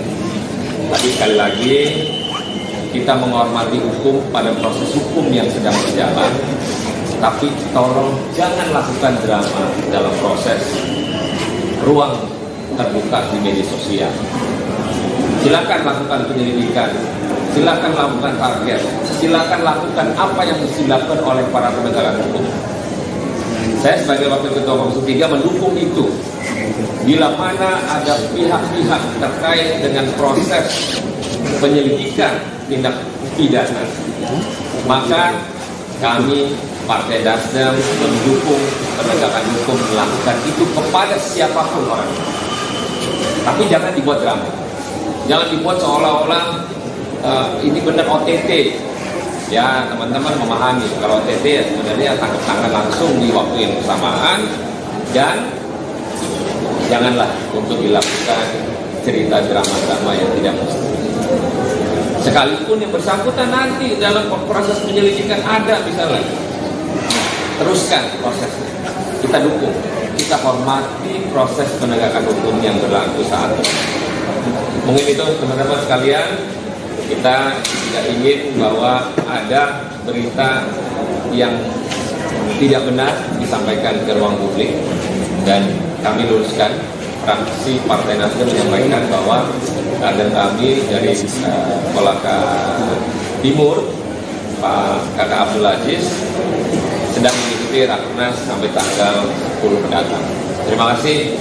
Tapi sekali lagi kita menghormati hukum pada proses hukum yang sedang berjalan. Tapi tolong jangan lakukan drama dalam proses ruang terbuka di media sosial. Silakan lakukan penyelidikan, silakan lakukan target, silakan lakukan apa yang mesti dilakukan oleh para penegak hukum. Saya sebagai Wakil Ketua Komisi 3 mendukung itu. bila mana ada pihak-pihak terkait dengan proses penyelidikan tindak pidana, maka kami Partai Nasdem mendukung penegakan hukum melakukan itu kepada siapapun orang. Tapi jangan dibuat drama, jangan dibuat seolah-olah ini benar OTT. Ya, teman-teman memahami kalau OTT ya sebenarnya tangkap tangan langsung di waktu yang bersamaan, dan janganlah untuk dilakukan cerita drama-drama yang tidak mesti. Sekalipun yang bersangkutan nanti dalam proses penyelidikan ada misalnya, teruskan prosesnya. Kita dukung, kita hormati proses penegakan hukum yang berlaku saat ini. Mungkin itu teman-teman sekalian, kita tidak ingin bahwa ada berita yang tidak benar disampaikan ke ruang publik, dan kami luruskan. Fraksi Partai Nasdem menyampaikan bahwa kader kami dari Kolaka Timur, Pak Kakak Abdul Aziz, sedang mengikuti Rakernas sampai tanggal 10 mendatang. Terima kasih.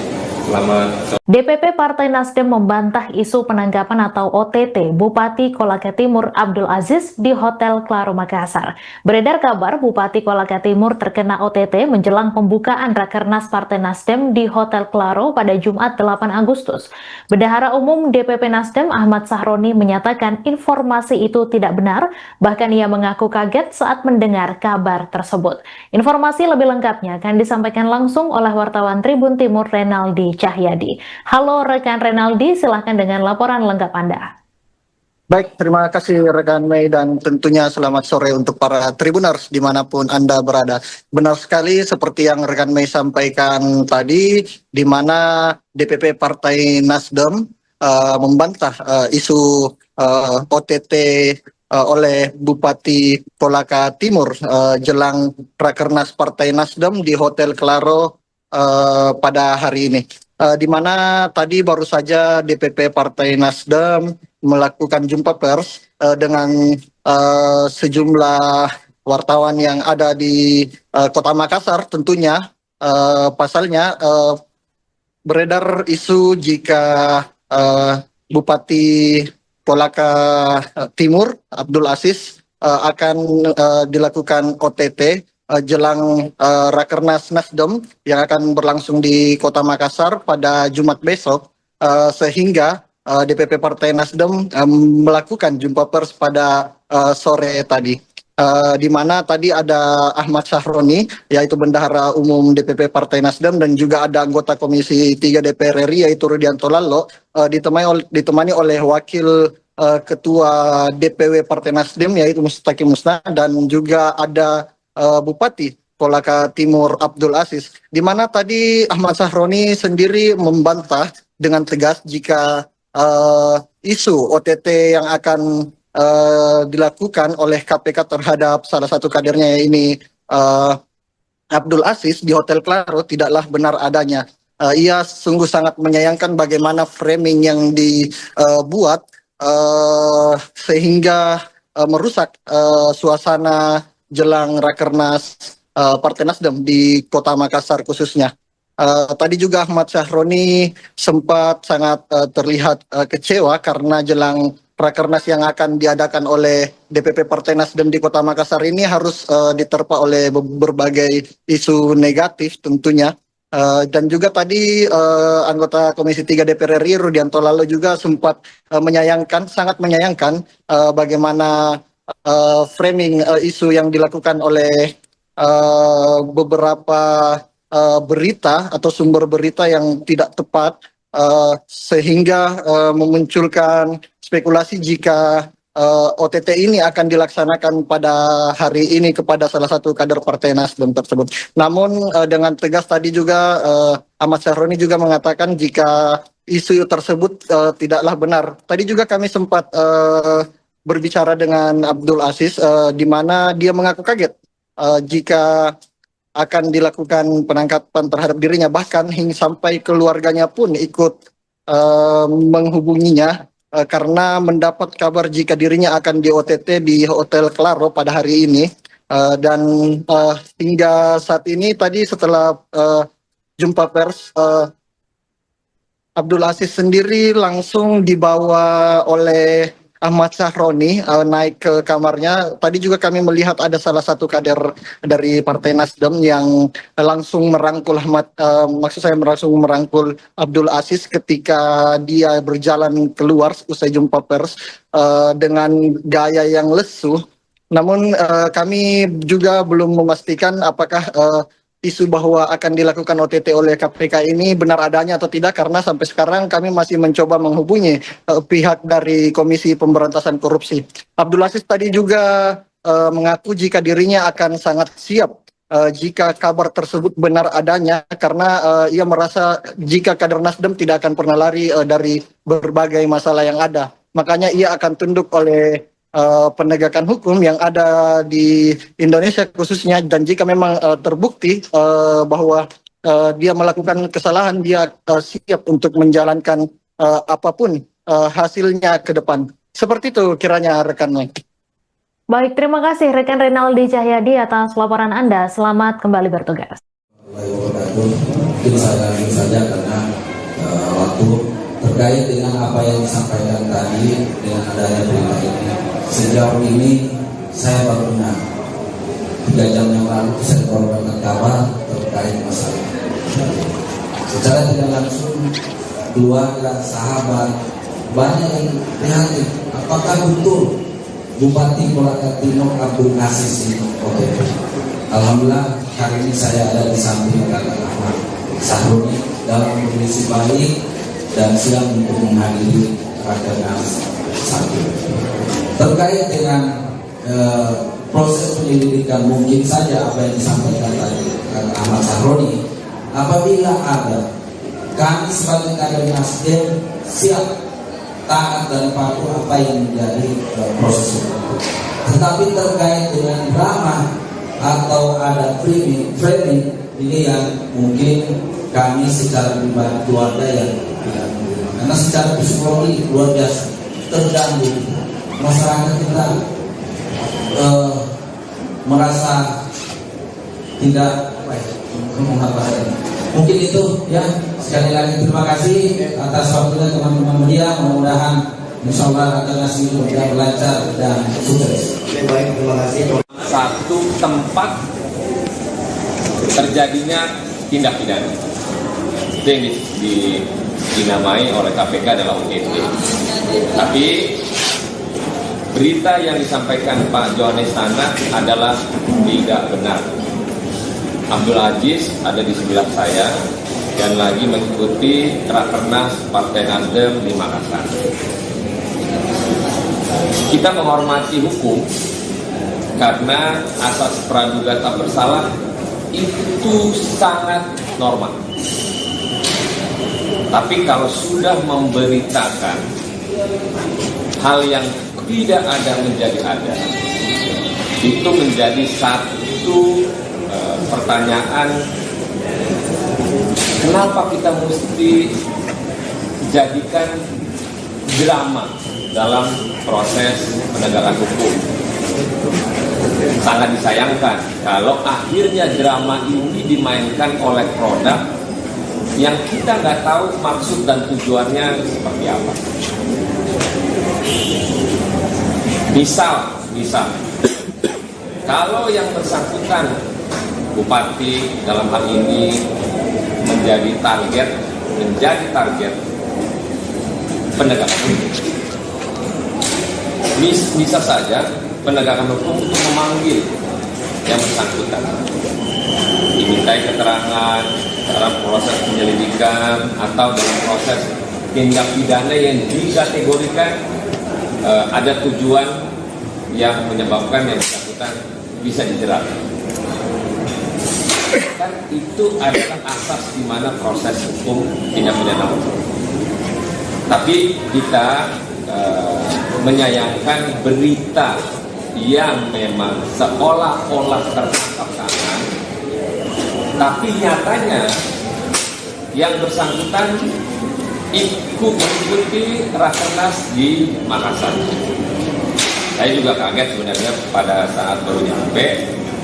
Selamat sore. DPP Partai Nasdem membantah isu penangkapan atau OTT Bupati Kolaka Timur Abdul Aziz di Hotel Claro Makassar. Beredar kabar Bupati Kolaka Timur terkena OTT menjelang pembukaan Rakernas Partai Nasdem di Hotel Claro pada Jumat 8 Agustus. Bendahara Umum DPP Nasdem Ahmad Sahroni menyatakan informasi itu tidak benar, bahkan ia mengaku kaget saat mendengar kabar tersebut. Informasi lebih lengkapnya akan disampaikan langsung oleh wartawan Tribun Timur Renaldi Cahyadi. Halo rekan Renaldi, silahkan dengan laporan lengkap Anda. Baik, terima kasih rekan Mei, dan tentunya selamat sore untuk para Tribuners dimanapun Anda berada. Benar sekali seperti yang rekan Mei sampaikan tadi, di mana DPP Partai Nasdem membantah isu OTT oleh Bupati Kolaka Timur jelang Rakernas Partai Nasdem di Hotel Claro pada hari ini. Di mana tadi baru saja DPP Partai Nasdem melakukan jumpa pers dengan sejumlah wartawan yang ada di Kota Makassar. Tentunya pasalnya beredar isu jika Bupati Kolaka Timur Abdul Aziz akan dilakukan OTT jelang Rakernas Nasdem yang akan berlangsung di Kota Makassar pada Jumat besok, sehingga DPP Partai Nasdem melakukan jumpa pers pada sore tadi, di mana tadi ada Ahmad Sahroni, yaitu Bendahara Umum DPP Partai Nasdem, dan juga ada anggota Komisi 3 DPR RI yaitu Rudianto Lallo, ditemani oleh Wakil Ketua DPW Partai Nasdem yaitu Mustaqim Musna, dan juga ada Bupati Kolaka Timur Abdul Aziz, di mana tadi Ahmad Sahroni sendiri membantah dengan tegas jika isu OTT yang akan dilakukan oleh KPK terhadap salah satu kadernya ini Abdul Aziz di Hotel Claro tidaklah benar adanya. Ia sungguh sangat menyayangkan bagaimana framing yang dibuat sehingga merusak suasana jelang Rakernas Partai Nasdem di Kota Makassar khususnya. Tadi juga Ahmad Sahroni sempat sangat terlihat kecewa karena jelang Rakernas yang akan diadakan oleh DPP Partai Nasdem di Kota Makassar ini harus diterpa oleh berbagai isu negatif tentunya. Dan juga tadi anggota Komisi 3 DPR RI Rudianto Lallo juga sempat sangat menyayangkan bagaimana framing isu yang dilakukan oleh beberapa berita atau sumber berita yang tidak tepat, sehingga memunculkan spekulasi jika OTT ini akan dilaksanakan pada hari ini kepada salah satu kader Partai Nasdem tersebut. Namun dengan tegas tadi juga Ahmad Sahroni juga mengatakan jika isu tersebut tidaklah benar. Tadi juga kami sempat berbicara dengan Abdul Aziz, di mana dia mengaku kaget jika akan dilakukan penangkapan terhadap dirinya, bahkan hingga sampai keluarganya pun ikut menghubunginya karena mendapat kabar jika dirinya akan di OTT di Hotel Claro pada hari ini. Dan hingga saat ini tadi setelah jumpa pers Abdul Aziz sendiri langsung dibawa oleh Ahmad Sahroni naik ke kamarnya. Tadi juga kami melihat ada salah satu kader dari Partai Nasdem yang langsung merangkul langsung merangkul Abdul Aziz ketika dia berjalan keluar usai jumpa pers dengan gaya yang lesu. Namun kami juga belum memastikan apakah isu bahwa akan dilakukan OTT oleh KPK ini benar adanya atau tidak, karena sampai sekarang kami masih mencoba menghubungi pihak dari Komisi Pemberantasan Korupsi. Abdul Aziz tadi juga mengaku jika dirinya akan sangat siap jika kabar tersebut benar adanya, karena ia merasa jika kader Nasdem tidak akan pernah lari dari berbagai masalah yang ada. Makanya ia akan tunduk oleh penegakan hukum yang ada di Indonesia khususnya, dan jika memang terbukti bahwa dia melakukan kesalahan, dia siap untuk menjalankan apapun hasilnya ke depan. Seperti itu kiranya rekan Mike. Baik, terima kasih rekan Renaldi Cahyadi atas laporan Anda. Selamat kembali bertugas. Mungkin saya lanjut saja karena waktu terkait dengan apa yang disampaikan tadi dengan adanya berita ini. Sejauh ini saya baru dengar 3 jam yang lalu saya mendapatkan kabar terkait masalah. Secara tidak langsung keluarga, sahabat banyak yang prihatin. Apakah betul Bupati Kolaka Timur Abdul Aziz ini OTT? Alhamdulillah hari ini saya ada di samping kakak Ahmad Sahroni dalam kondisi baik dan siap untuk menghadiri Rakernas 1. Terkait dengan proses penyelidikan, mungkin saja apa yang disampaikan tadi Ahmad Sahroni, apabila ada, kami sebagai kader Nasdem siap taat dan patuh apa yang menjadi proses itu. Tetapi terkait dengan drama atau ada framing ini yang mungkin kami secara pribadi keluarga yang tidak menerima, karena secara psikologi luar biasa terganggu. Masyarakat kita merasa tidak mungkin itu ya. Sekali lagi terima kasih atas waktunya teman-teman media. Mudah-mudahan insyaallah akan ngasih lancar dan sukses. Baik, terima kasih. Satu tempat terjadinya tindak pidana itu yang dinamai oleh KPK adalah OTT. Tapi berita yang disampaikan Pak Johannes Tanak adalah tidak benar. Abdul Aziz ada di sebelah saya dan lagi mengikuti Rakernas Partai Nasdem di Makassar. Kita menghormati hukum karena asas praduga tak bersalah itu sangat normal. Tapi kalau sudah memberitakan hal yang tidak ada menjadi ada, itu menjadi satu pertanyaan, kenapa kita mesti jadikan drama dalam proses penegakan hukum. Sangat disayangkan kalau akhirnya drama ini dimainkan oleh produk yang kita nggak tahu maksud dan tujuannya seperti apa. Misal, kalau yang bersangkutan Bupati dalam hal ini menjadi target penegakan hukum, bisa saja penegakan hukum untuk memanggil yang bersangkutan, dimintai keterangan dalam proses penyelidikan atau dalam proses tindak pidana yang dikategorikan ada tujuan yang menyebabkan yang bersangkutan bisa dijerat. Kan itu adalah asas di mana proses hukum tindak pidana hukum. Tapi kita menyayangkan berita yang memang seolah-olah tertangkap tangan, tapi nyatanya yang bersangkutan ikut mengikuti Rakernas di Makassar. Saya juga kaget sebenarnya pada saat baru nyampe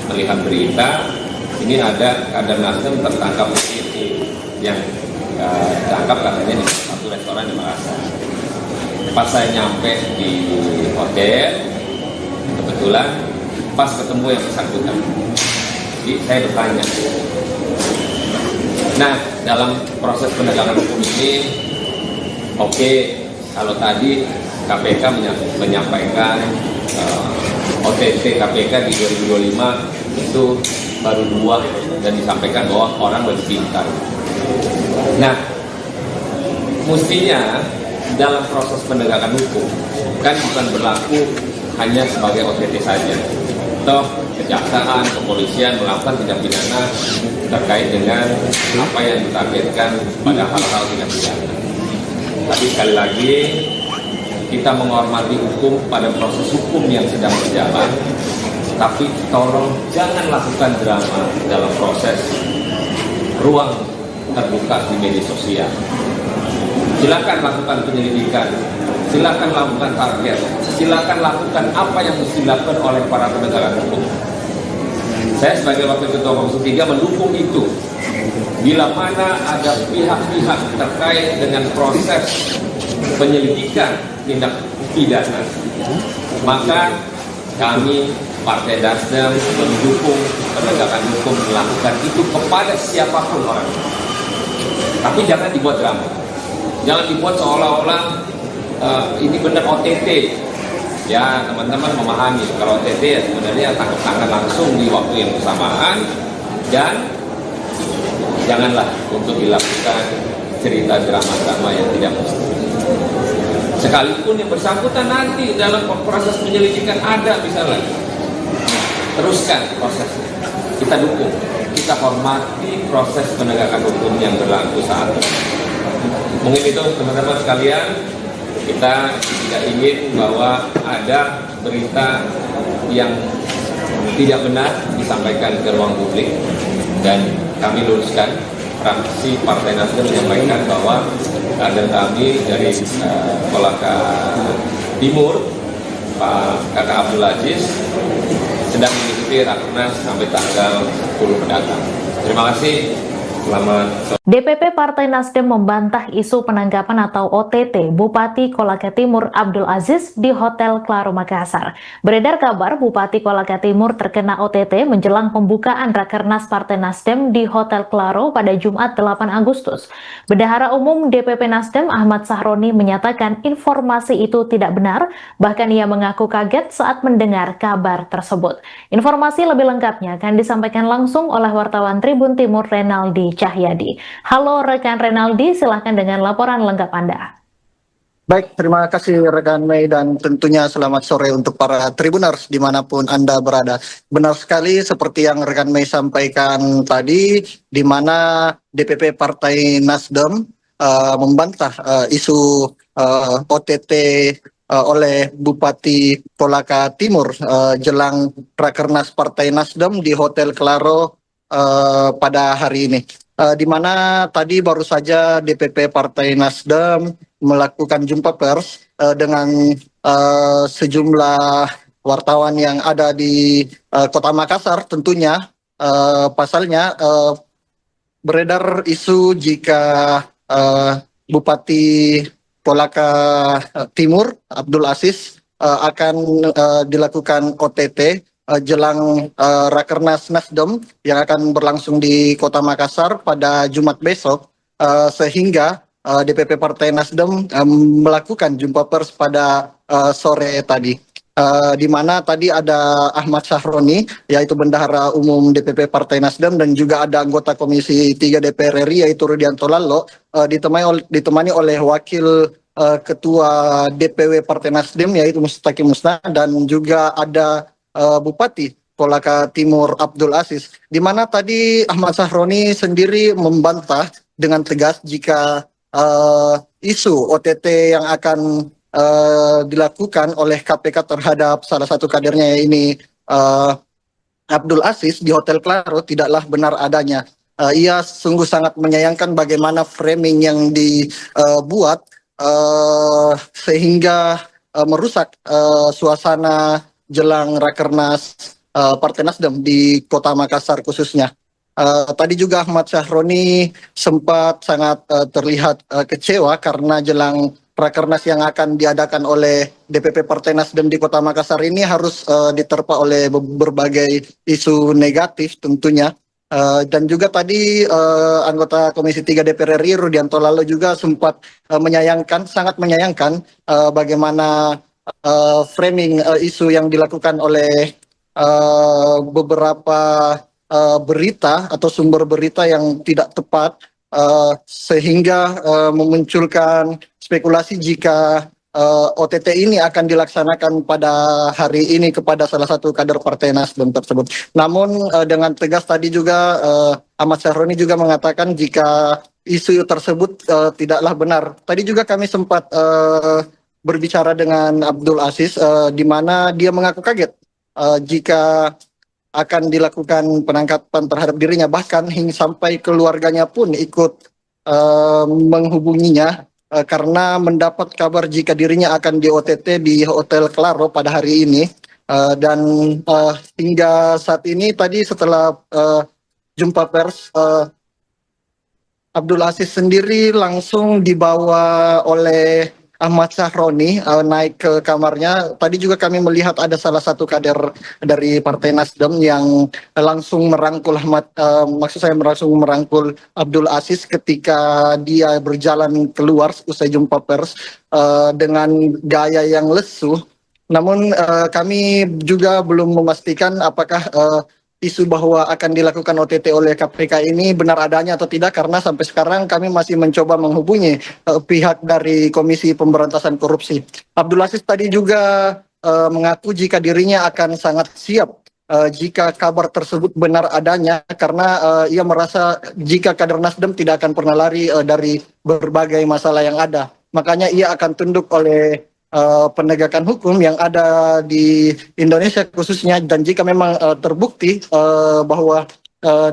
melihat berita ini ada kader Nasdem tertangkap OTT yang ditangkap katanya di satu restoran di Makassar. Pas saya nyampe di hotel, kebetulan pas ketemu yang bersangkutan. Jadi saya bertanya. Nah, dalam proses penegakan hukum ini, oke, kalau tadi KPK menyampaikan OTT KPK di 2025 itu baru 2 dan disampaikan bahwa orang lebih pintar. Nah, mestinya dalam proses penegakan hukum kan bukan berlaku hanya sebagai OTT saja. Toh kejaksaan, kepolisian melakukan tindak pidana terkait dengan apa yang ditargetkan pada hal-hal tindak pidana. Tapi sekali lagi kita menghormati hukum pada proses hukum yang sedang berjalan. Tapi tolong jangan lakukan drama dalam proses ruang terbuka di media sosial. Silakan lakukan penyelidikan, silakan lakukan target, silakan lakukan apa yang mesti dilakukan oleh para penegak hukum. Saya sebagai Wakil Ketua Komisi 3 mendukung itu. Bila mana ada pihak-pihak terkait dengan proses penyelidikan tindak pidana, maka kami Partai Nasdem mendukung penegakan hukum melakukan itu kepada siapapun orang. Tapi jangan dibuat drama. Jangan dibuat seolah-olah ini benar OTT. Ya, teman-teman memahami kalau OTT ya sebenarnya tangkap tangan langsung di waktu yang bersamaan, dan janganlah untuk dilakukan cerita drama-drama yang tidak mesti. Sekalipun yang bersangkutan nanti dalam proses penyelidikan ada misalnya, teruskan prosesnya. Kita dukung, kita hormati proses penegakan hukum yang berlaku saat ini. Mungkin itu teman-teman sekalian, kita tidak ingin bahwa ada berita yang tidak benar disampaikan ke ruang publik, dan kami luruskan. Fraksi Partai Nasdem menyampaikan bahwa kader kami dari Kolaka Timur, Pak Kakak Abdul Aziz, sedang mengikuti Rakernas sampai tanggal 10 mendatang. Terima kasih. Selamat sore. DPP Partai Nasdem membantah isu penangkapan atau OTT Bupati Kolaka Timur Abdul Aziz di Hotel Claro Makassar. Beredar kabar Bupati Kolaka Timur terkena OTT menjelang pembukaan Rakernas Partai Nasdem di Hotel Claro pada Jumat 8 Agustus. Bendahara Umum DPP Nasdem Ahmad Sahroni menyatakan informasi itu tidak benar, bahkan ia mengaku kaget saat mendengar kabar tersebut. Informasi lebih lengkapnya akan disampaikan langsung oleh wartawan Tribun Timur Renaldi Cahyadi. Halo rekan Renaldi, silahkan dengan laporan lengkap Anda. Baik, terima kasih rekan Mei, dan tentunya selamat sore untuk para Tribuners dimanapun Anda berada. Benar sekali seperti yang rekan Mei sampaikan tadi, di mana DPP Partai Nasdem membantah isu OTT oleh Bupati Kolaka Timur jelang Rakernas Partai Nasdem di Hotel Claro pada hari ini. Di mana tadi baru saja DPP Partai Nasdem melakukan jumpa pers dengan sejumlah wartawan yang ada di Kota Makassar. Tentunya pasalnya beredar isu jika Bupati Kolaka Timur Abdul Aziz akan dilakukan OTT jelang Rakernas Nasdem yang akan berlangsung di Kota Makassar pada Jumat besok, sehingga DPP Partai Nasdem melakukan jumpa pers pada sore tadi, di mana tadi ada Ahmad Sahroni, yaitu Bendahara Umum DPP Partai Nasdem, dan juga ada anggota Komisi 3 DPR RI yaitu Rudianto Lallo, ditemani oleh Wakil Ketua DPW Partai Nasdem yaitu Mustaqim Musna, dan juga ada Bupati Kolaka Timur Abdul Aziz, di mana tadi Ahmad Sahroni sendiri membantah dengan tegas jika isu OTT yang akan dilakukan oleh KPK terhadap salah satu kadernya ini Abdul Aziz di Hotel Claro tidaklah benar adanya. Ia sungguh sangat menyayangkan bagaimana framing yang dibuat sehingga merusak suasana jelang Rakernas Partai Nasdem di Kota Makassar khususnya. Tadi juga Ahmad Syahroni sempat sangat terlihat kecewa karena jelang Rakernas yang akan diadakan oleh DPP Partai Nasdem di Kota Makassar ini harus diterpa oleh berbagai isu negatif tentunya. Dan juga tadi anggota Komisi 3 DPR RI Rudianto Lalo juga sempat sangat menyayangkan bagaimana framing isu yang dilakukan oleh beberapa berita atau sumber berita yang tidak tepat sehingga memunculkan spekulasi jika OTT ini akan dilaksanakan pada hari ini kepada salah satu kader Partai Nasdem tersebut. Namun dengan tegas tadi juga Ahmad Syahroni juga mengatakan jika isu tersebut tidaklah benar. Tadi juga kami sempat berbicara dengan Abdul Aziz di mana dia mengaku kaget jika akan dilakukan penangkapan terhadap dirinya, bahkan hingga sampai keluarganya pun ikut menghubunginya karena mendapat kabar jika dirinya akan di OTT di Hotel Claro pada hari ini. Dan hingga saat ini tadi setelah jumpa pers, Abdul Aziz sendiri langsung dibawa oleh Ahmad Syahroni naik ke kamarnya. Tadi juga kami melihat ada salah satu kader dari Partai Nasdem yang langsung merangkul langsung merangkul Abdul Aziz ketika dia berjalan keluar usai jumpa pers dengan gaya yang lesu. Namun kami juga belum memastikan apakah isu bahwa akan dilakukan OTT oleh KPK ini benar adanya atau tidak, karena sampai sekarang kami masih mencoba menghubungi pihak dari Komisi Pemberantasan Korupsi. Abdul Aziz tadi juga mengaku jika dirinya akan sangat siap jika kabar tersebut benar adanya, karena ia merasa jika kader Nasdem tidak akan pernah lari dari berbagai masalah yang ada. Makanya ia akan tunduk oleh penegakan hukum yang ada di Indonesia khususnya, dan jika memang terbukti bahwa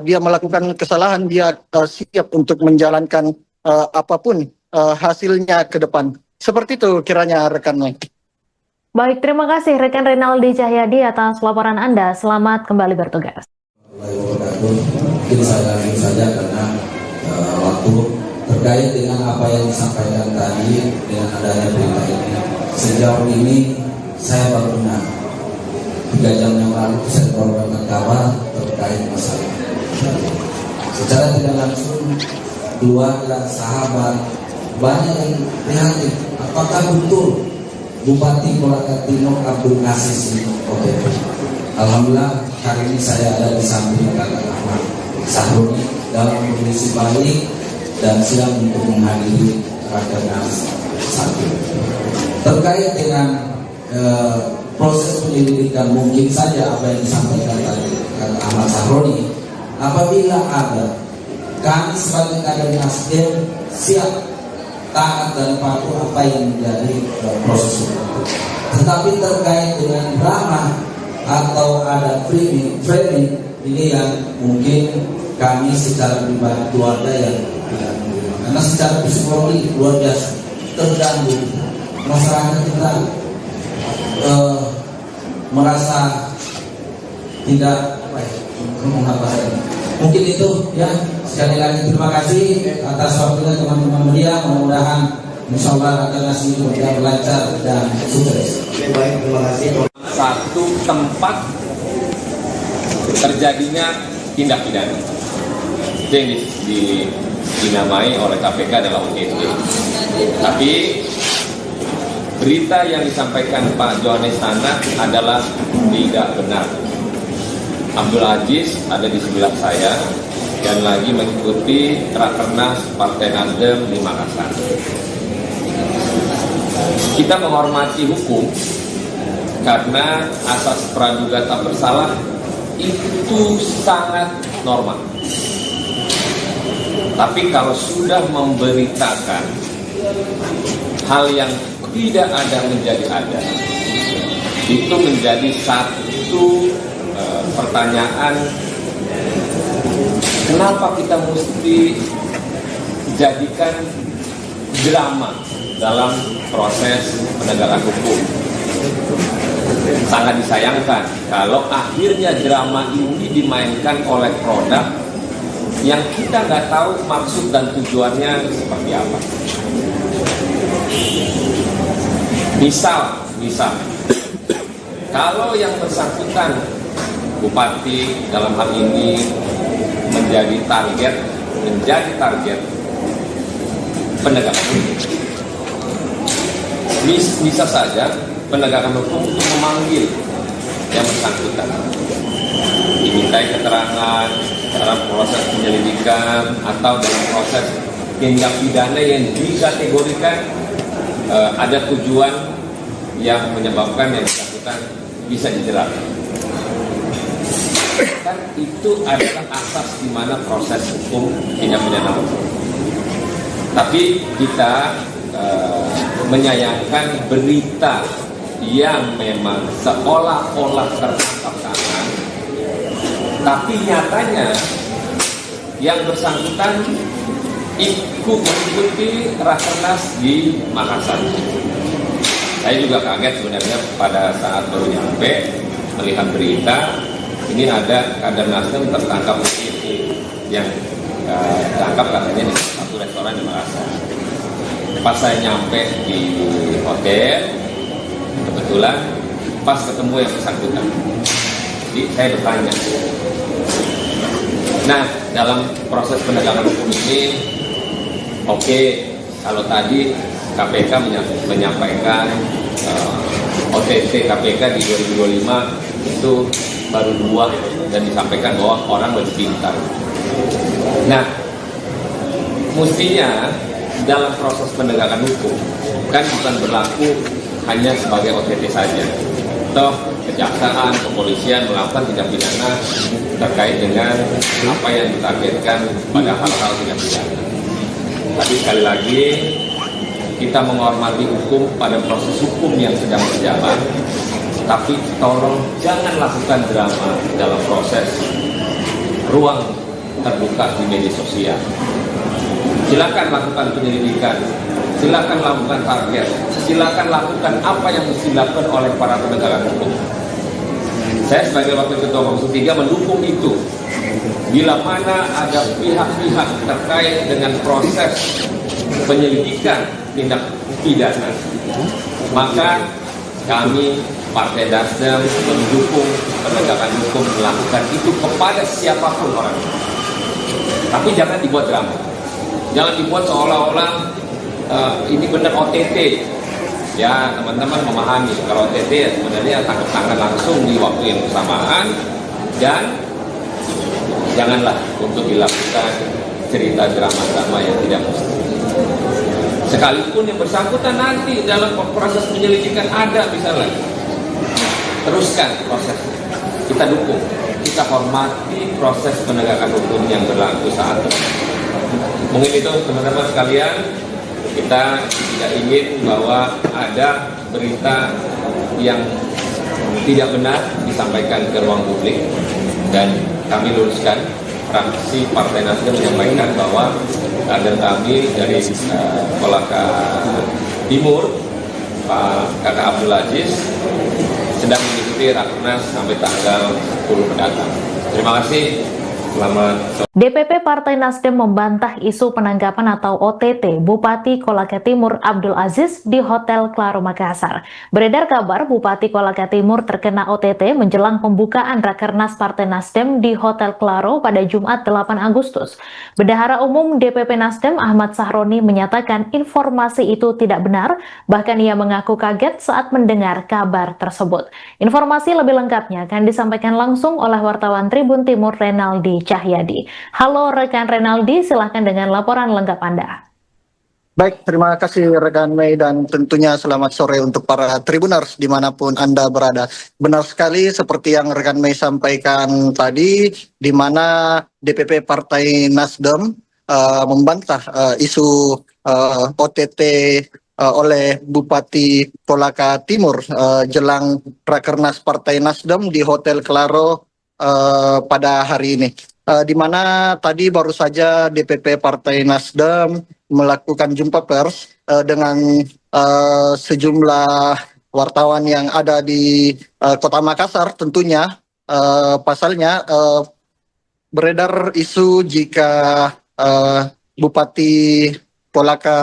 dia melakukan kesalahan, dia siap untuk menjalankan apapun hasilnya ke depan. Seperti itu kiranya rekan Mike. Baik, terima kasih rekan Renaldi Cahyadi atas laporan Anda. Selamat kembali bertugas. Mungkin saya lanjut saja karena waktu terkait dengan apa yang disampaikan tadi dengan adanya berita ini. Sejauh ini saya baru dengar 3 jam yang lalu saya mendapatkan kabar terkait masalah. Secara tidak langsung keluarga, sahabat, banyak yang prihatin. Apakah betul Bupati Kolaka Timur Abdul Aziz ini OTT? Alhamdulillah hari ini saya ada di samping kakak Ahmad Syahroni dalam kondisi baik dan siap untuk menghadiri Rakernas 1. Terkait dengan proses penyelidikan, mungkin saja apa yang disampaikan tadi kata Ahmad Syahroni, apabila ada, kami sebagai kader Nasdem siap taat dan patuh apa yang menjadi proses itu. Tetapi terkait dengan drama atau ada framing ini yang mungkin kami secara pribadi keluarga yang karena secara psikologi luar biasa terganggu. Masyarakat kita merasa tidak mungkin itu ya. Sekali lagi terima kasih atas waktunya teman-teman media. Mudah-mudahan insyaallah akan nasi berjalan lancar dan sukses. Baik, terima kasih. Satu tempat terjadinya tindak pidana itu yang dinamai oleh KPK adalah OTT. Tapi berita yang disampaikan Pak Johannes Tanak adalah tidak benar. Abdul Aziz ada di sebelah saya dan lagi mengikuti Rakernas Partai Nasdem di Makassar. Kita menghormati hukum karena asas praduga tak bersalah itu sangat normal. Tapi kalau sudah memberitakan hal yang tidak ada menjadi ada, itu menjadi satu pertanyaan, kenapa kita mesti jadikan drama dalam proses penegakan hukum. Sangat disayangkan kalau akhirnya drama ini dimainkan oleh produk yang kita nggak tahu maksud dan tujuannya seperti apa. Misal, kalau yang bersangkutan bupati dalam hal ini menjadi target penegakan hukum. Bisa saja penegakan hukum memanggil yang bersangkutan, dimintai keterangan dalam proses penyelidikan atau dalam proses tindak pidana yang dikategorikan ada tujuan yang menyebabkan yang bersangkutan bisa dijerat. Kan itu adalah asas di mana proses hukum tindak pidana hukum. Tapi kita menyayangkan berita yang memang seolah-olah tertangkap tangan, tapi nyatanya yang bersangkutan ikut mengikuti Rakernas di Makassar. Saya juga kaget sebenarnya pada saat baru nyampe melihat berita ini ada kader Nasdem tertangkap yang tertangkap katanya di satu restoran di Makassar. Pas saya nyampe di hotel, kebetulan pas ketemu yang bersangkutan. Jadi saya bertanya. Nah, dalam proses penegakan hukum ini, oke, kalau tadi KPK menyampaikan OTT KPK di 2025 itu baru 2 dan disampaikan bahwa orang lebih pintar. Nah, mestinya dalam proses penegakan hukum kan bukan berlaku hanya sebagai OTT saja. Toh kejaksaan, kepolisian melakukan tindak pidana terkait dengan apa yang ditargetkan pada hal-hal tindak pidana. Tapi sekali lagi kita menghormati hukum pada proses hukum yang sedang berjalan. Tapi tolong jangan lakukan drama dalam proses ruang terbuka di media sosial. Silakan lakukan penyelidikan, silakan lakukan target, silakan lakukan apa yang mesti dilakukan oleh para penegak hukum. Saya sebagai Wakil Ketua Komisi 3 mendukung itu. Bila mana ada pihak-pihak terkait dengan proses penyelidikan tindak pidana, maka kami Partai Nasdem mendukung penegakan hukum melakukan itu kepada siapapun orang. Tapi jangan dibuat drama. Jangan dibuat seolah-olah ini benar OTT. Ya, teman-teman memahami kalau OTT ya sebenarnya tangkap tangan langsung di waktu yang bersamaan, dan janganlah untuk dilakukan cerita drama-drama yang tidak mesti. Sekalipun yang bersangkutan nanti dalam proses penyelidikan ada misalnya, teruskan prosesnya. Kita dukung, kita hormati proses penegakan hukum yang berlaku saat ini. Mungkin itu teman-teman sekalian, kita tidak ingin bahwa ada berita yang tidak benar disampaikan ke ruang publik, dan kami luruskan. Fraksi Partai Nasdem menyampaikan bahwa kader kami dari Kolaka Timur, Pak Kakak Abdul Aziz, sedang mengikuti Rakernas sampai tanggal 10 mendatang. Terima kasih. Selamat sore. DPP Partai Nasdem membantah isu penangkapan atau OTT Bupati Kolaka Timur Abdul Aziz di Hotel Claro Makassar. Beredar kabar Bupati Kolaka Timur terkena OTT menjelang pembukaan Rakernas Partai Nasdem di Hotel Claro pada Jumat 8 Agustus. Bendahara Umum DPP Nasdem Ahmad Sahroni menyatakan informasi itu tidak benar, bahkan ia mengaku kaget saat mendengar kabar tersebut. Informasi lebih lengkapnya akan disampaikan langsung oleh wartawan Tribun Timur Renaldi Cahyadi. Halo rekan Renaldi, silahkan dengan laporan lengkap Anda. Baik, terima kasih rekan Mei, dan tentunya selamat sore untuk para Tribuners dimanapun Anda berada. Benar sekali seperti yang rekan Mei sampaikan tadi, di mana DPP Partai Nasdem membantah isu OTT oleh Bupati Kolaka Timur jelang Rakernas Partai Nasdem di Hotel Claro pada hari ini. Di mana tadi baru saja DPP Partai Nasdem melakukan jumpa pers dengan sejumlah wartawan yang ada di Kota Makassar tentunya. Pasalnya beredar isu jika Bupati Kolaka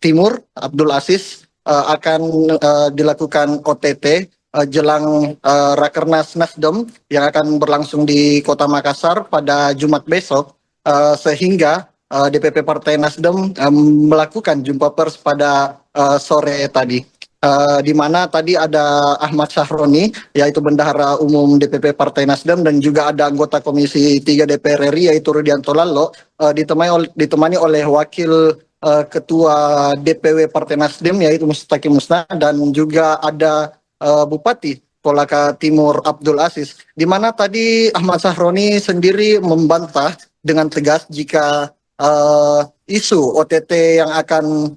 Timur Abdul Aziz akan dilakukan OTT jelang Rakernas Nasdem yang akan berlangsung di Kota Makassar pada Jumat besok, sehingga DPP Partai Nasdem melakukan jumpa pers pada sore tadi. Di mana tadi ada Ahmad Sahroni, yaitu Bendahara Umum DPP Partai Nasdem, dan juga ada anggota Komisi 3 DPR RI, yaitu Rudianto Lalo, ditemani oleh Wakil Ketua DPW Partai Nasdem, yaitu Mustaqim Musna, dan juga ada Bupati Kolaka Timur Abdul Aziz, di mana tadi Ahmad Sahroni sendiri membantah dengan tegas jika isu OTT yang akan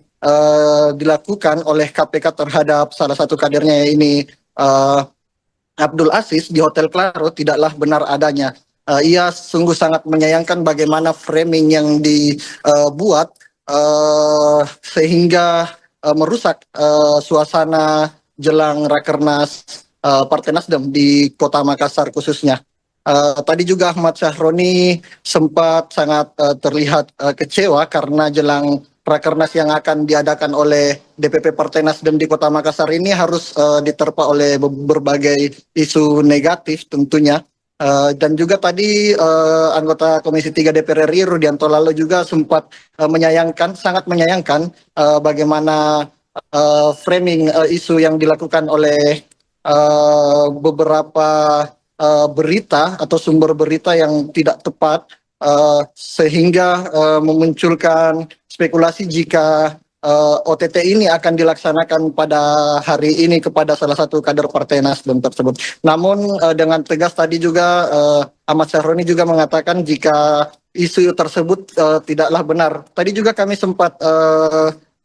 dilakukan oleh KPK terhadap salah satu kadernya ini Abdul Aziz di Hotel Claro tidaklah benar adanya. Ia sungguh sangat menyayangkan bagaimana framing yang dibuat sehingga merusak suasana jelang Rakernas Partai Nasdem di Kota Makassar khususnya. Tadi juga Ahmad Sahroni sempat sangat terlihat kecewa karena jelang Rakernas yang akan diadakan oleh DPP Partai Nasdem di Kota Makassar ini harus diterpa oleh berbagai isu negatif tentunya. Dan juga tadi anggota Komisi 3 DPR RI Rudianto Lalo juga sempat sangat menyayangkan bagaimana framing isu yang dilakukan oleh beberapa berita atau sumber berita yang tidak tepat, sehingga memunculkan spekulasi jika OTT ini akan dilaksanakan pada hari ini kepada salah satu kader Partai Nasdem tersebut. Namun dengan tegas tadi juga Ahmad Sahroni juga mengatakan jika isu tersebut tidaklah benar. Tadi juga kami sempat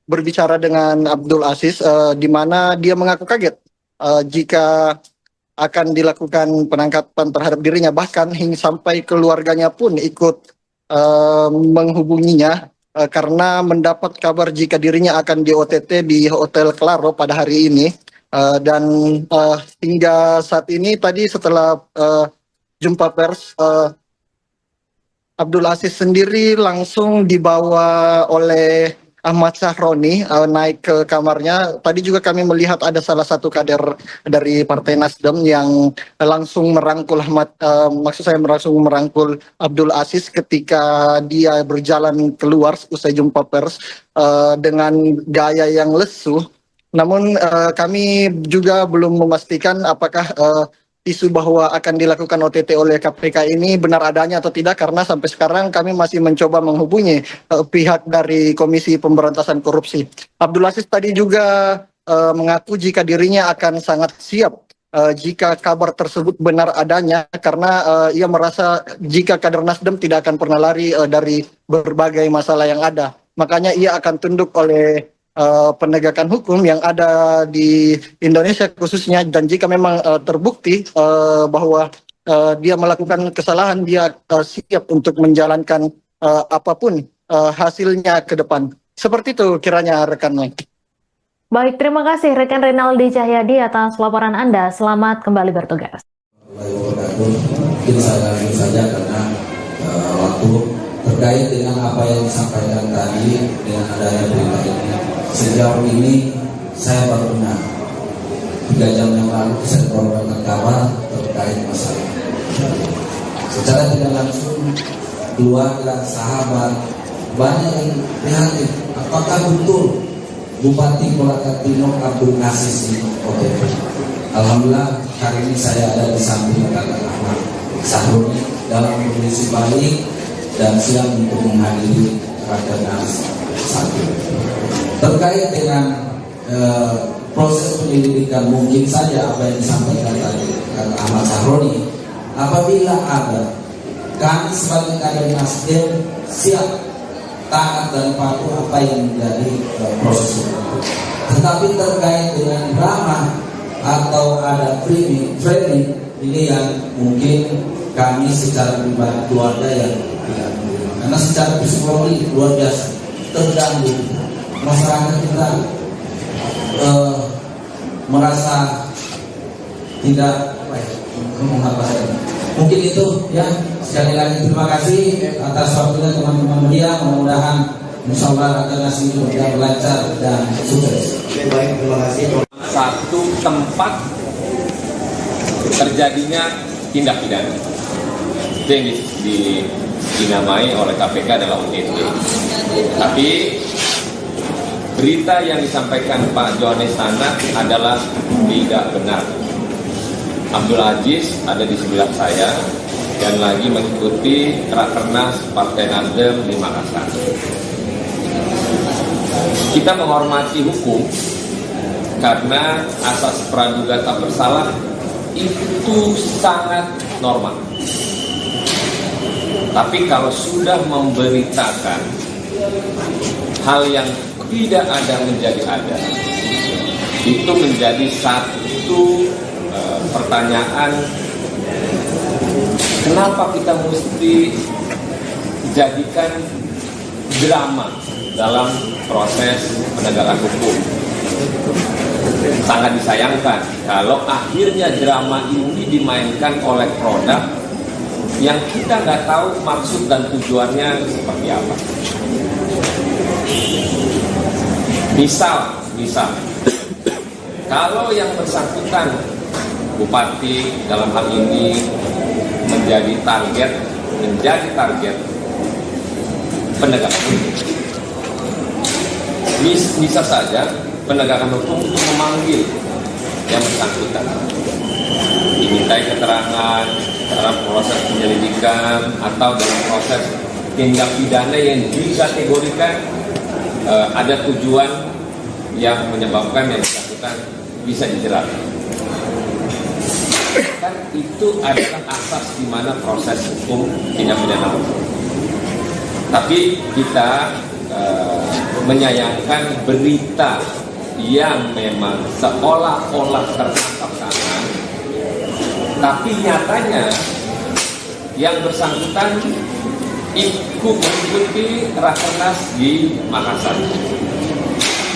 berbicara dengan Abdul Aziz, di mana dia mengaku kaget jika akan dilakukan penangkapan terhadap dirinya, bahkan hingga sampai keluarganya pun ikut menghubunginya karena mendapat kabar jika dirinya akan di OTT di Hotel Claro pada hari ini. Dan hingga saat ini tadi setelah jumpa pers, Abdul Aziz sendiri langsung dibawa oleh Ahmad Sahroni naik ke kamarnya. Tadi juga kami melihat ada salah satu kader dari Partai Nasdem yang langsung merangkul langsung merangkul Abdul Aziz ketika dia berjalan keluar usai jumpa pers dengan gaya yang lesu. Namun kami juga belum memastikan apakah isu bahwa akan dilakukan OTT oleh KPK ini benar adanya atau tidak, karena sampai sekarang kami masih mencoba menghubungi pihak dari Komisi Pemberantasan Korupsi. Abdul Aziz tadi juga mengaku jika dirinya akan sangat siap jika kabar tersebut benar adanya, karena ia merasa jika kader Nasdem tidak akan pernah lari dari berbagai masalah yang ada. Makanya ia akan tunduk oleh penegakan hukum yang ada di Indonesia khususnya, dan jika memang terbukti bahwa dia melakukan kesalahan, dia siap untuk menjalankan apapun hasilnya ke depan. Seperti itu kiranya rekan Mike. Baik, terima kasih rekan Renaldi Cahyadi atas laporan Anda. Selamat kembali bertugas. Mungkin saya lanjut saja karena waktu terkait dengan apa yang disampaikan tadi dengan adanya berita ini. Sejauh ini saya baru dengar 3 jam yang lalu saya mendapatkan kabar terkait masalah. Secara tidak langsung keluarga, sahabat banyak yang prihatin. Apakah betul Bupati Kolaka Timur Abdul Aziz ini OTT? Alhamdulillah hari ini saya ada di samping kakak Ahmad Sahroni dalam kondisi baik dan siap untuk menghadiri Rakernas 1. Terkait dengan proses penyelidikan, mungkin saja apa yang disampaikan tadi kata Ahmad Sahroni, apabila ada, kami sebagai kader Nasdem siap taat dan patuh apa yang menjadi proses itu. Tetapi terkait dengan drama atau ada framing ini yang mungkin kami secara pribadi keluarga yang tidak menerima, karena secara psikologi luar biasa terganggu. Masyarakat kita merasa tidak mungkin itu ya sekali lagi terima kasih atas waktunya teman-teman media. Mudah-mudahan insya Allah rakernas ini berjalan lancar dan sukses. Baik, terima kasih. Satu tempat terjadinya tindak pidana. Itu yang dinamai oleh KPK adalah OTT. Tapi berita yang disampaikan Pak Johannes Tanak adalah tidak benar. Abdul Aziz ada di sebelah saya dan lagi mengikuti Rakernas Partai Nasdem di Makassar. Kita menghormati hukum karena asas praduga tak bersalah itu sangat normal. Tapi kalau sudah memberitakan hal yang tidak ada menjadi ada, itu menjadi satu pertanyaan, kenapa kita mesti jadikan drama dalam proses penegakan hukum. Sangat disayangkan kalau akhirnya drama ini dimainkan oleh produk yang kita nggak tahu maksud dan tujuannya seperti apa. Misal, kalau yang bersangkutan bupati dalam hal ini menjadi target penegakan hukum, bisa saja penegakan hukum untuk memanggil yang bersangkutan, dimintai keterangan dalam proses penyelidikan atau dalam proses tindak pidana yang dikategorikan ada tujuan yang menyebabkan yang bersangkutan bisa dijerat. Kan itu adalah asas di mana proses hukum tindak pidana hukum. Tapi kita menyayangkan berita yang memang seolah-olah tertangkap tangan, tapi nyatanya yang bersangkutan ikut mengikuti Rakernas di Makassar.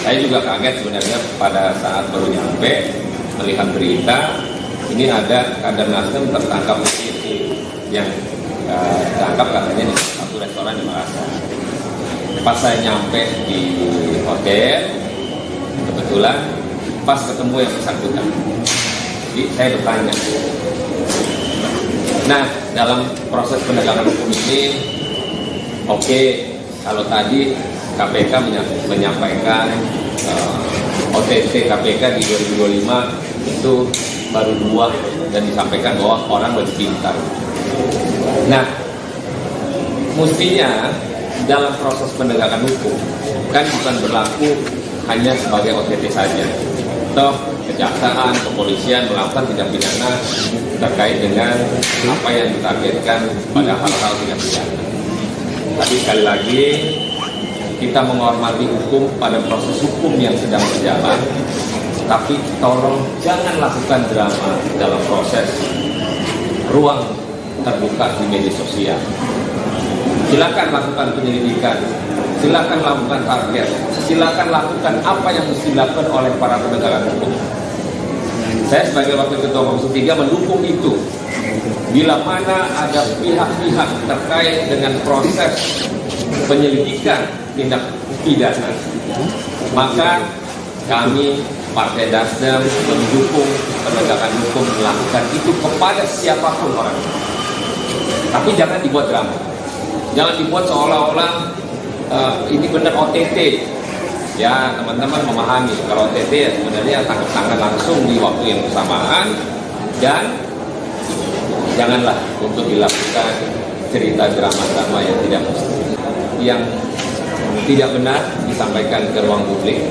Saya juga kaget sebenarnya pada saat baru nyampe melihat berita ini ada kader Nasdem tertangkap di yang tertangkap katanya di satu restoran di Makassar. Pas saya nyampe di hotel, kebetulan pas ketemu yang bersangkutan. Jadi saya bertanya. Nah, dalam proses penegakan hukum ini, oke, kalau tadi KPK menyampaikan OTT KPK di 2025 itu baru 2 dan disampaikan bahwa orang lebih pintar. Nah, mestinya dalam proses penegakan hukum kan bukan berlaku hanya sebagai OTT saja. Toh kejaksaan, kepolisian melakukan tindak pidana terkait dengan apa yang ditargetkan pada hal-hal tindak pidana. Tapi sekali lagi kita menghormati hukum pada proses hukum yang sedang berjalan. Tapi tolong jangan lakukan drama dalam proses ruang terbuka di media sosial. Silakan lakukan penyelidikan, silakan lakukan target, silakan lakukan apa yang mesti dilakukan oleh para penegak hukum. Saya sebagai Wakil Ketua Komisi 3 mendukung itu. Bila mana ada pihak-pihak terkait dengan proses penyelidikan tindak pidana, maka kami Partai Nasdem mendukung penegakan hukum melakukan itu kepada siapapun orang. Tapi jangan dibuat drama. Jangan dibuat seolah-olah ini benar OTT. Ya, teman-teman memahami kalau OTT ya sebenarnya tangkap tangan langsung di waktu yang bersamaan, dan janganlah untuk dilakukan cerita drama-drama yang tidak mesti, yang tidak benar disampaikan ke ruang publik.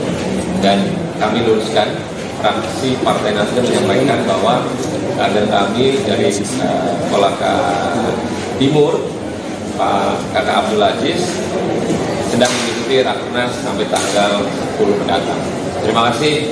Dan kami luruskan, fraksi Partai Nasdem menyampaikan bahwa kader kami dari Kolaka Timur, Pak Kakak Abdul Aziz, sedang mengikuti Rakernas sampai tanggal 10 mendatang. Terima kasih.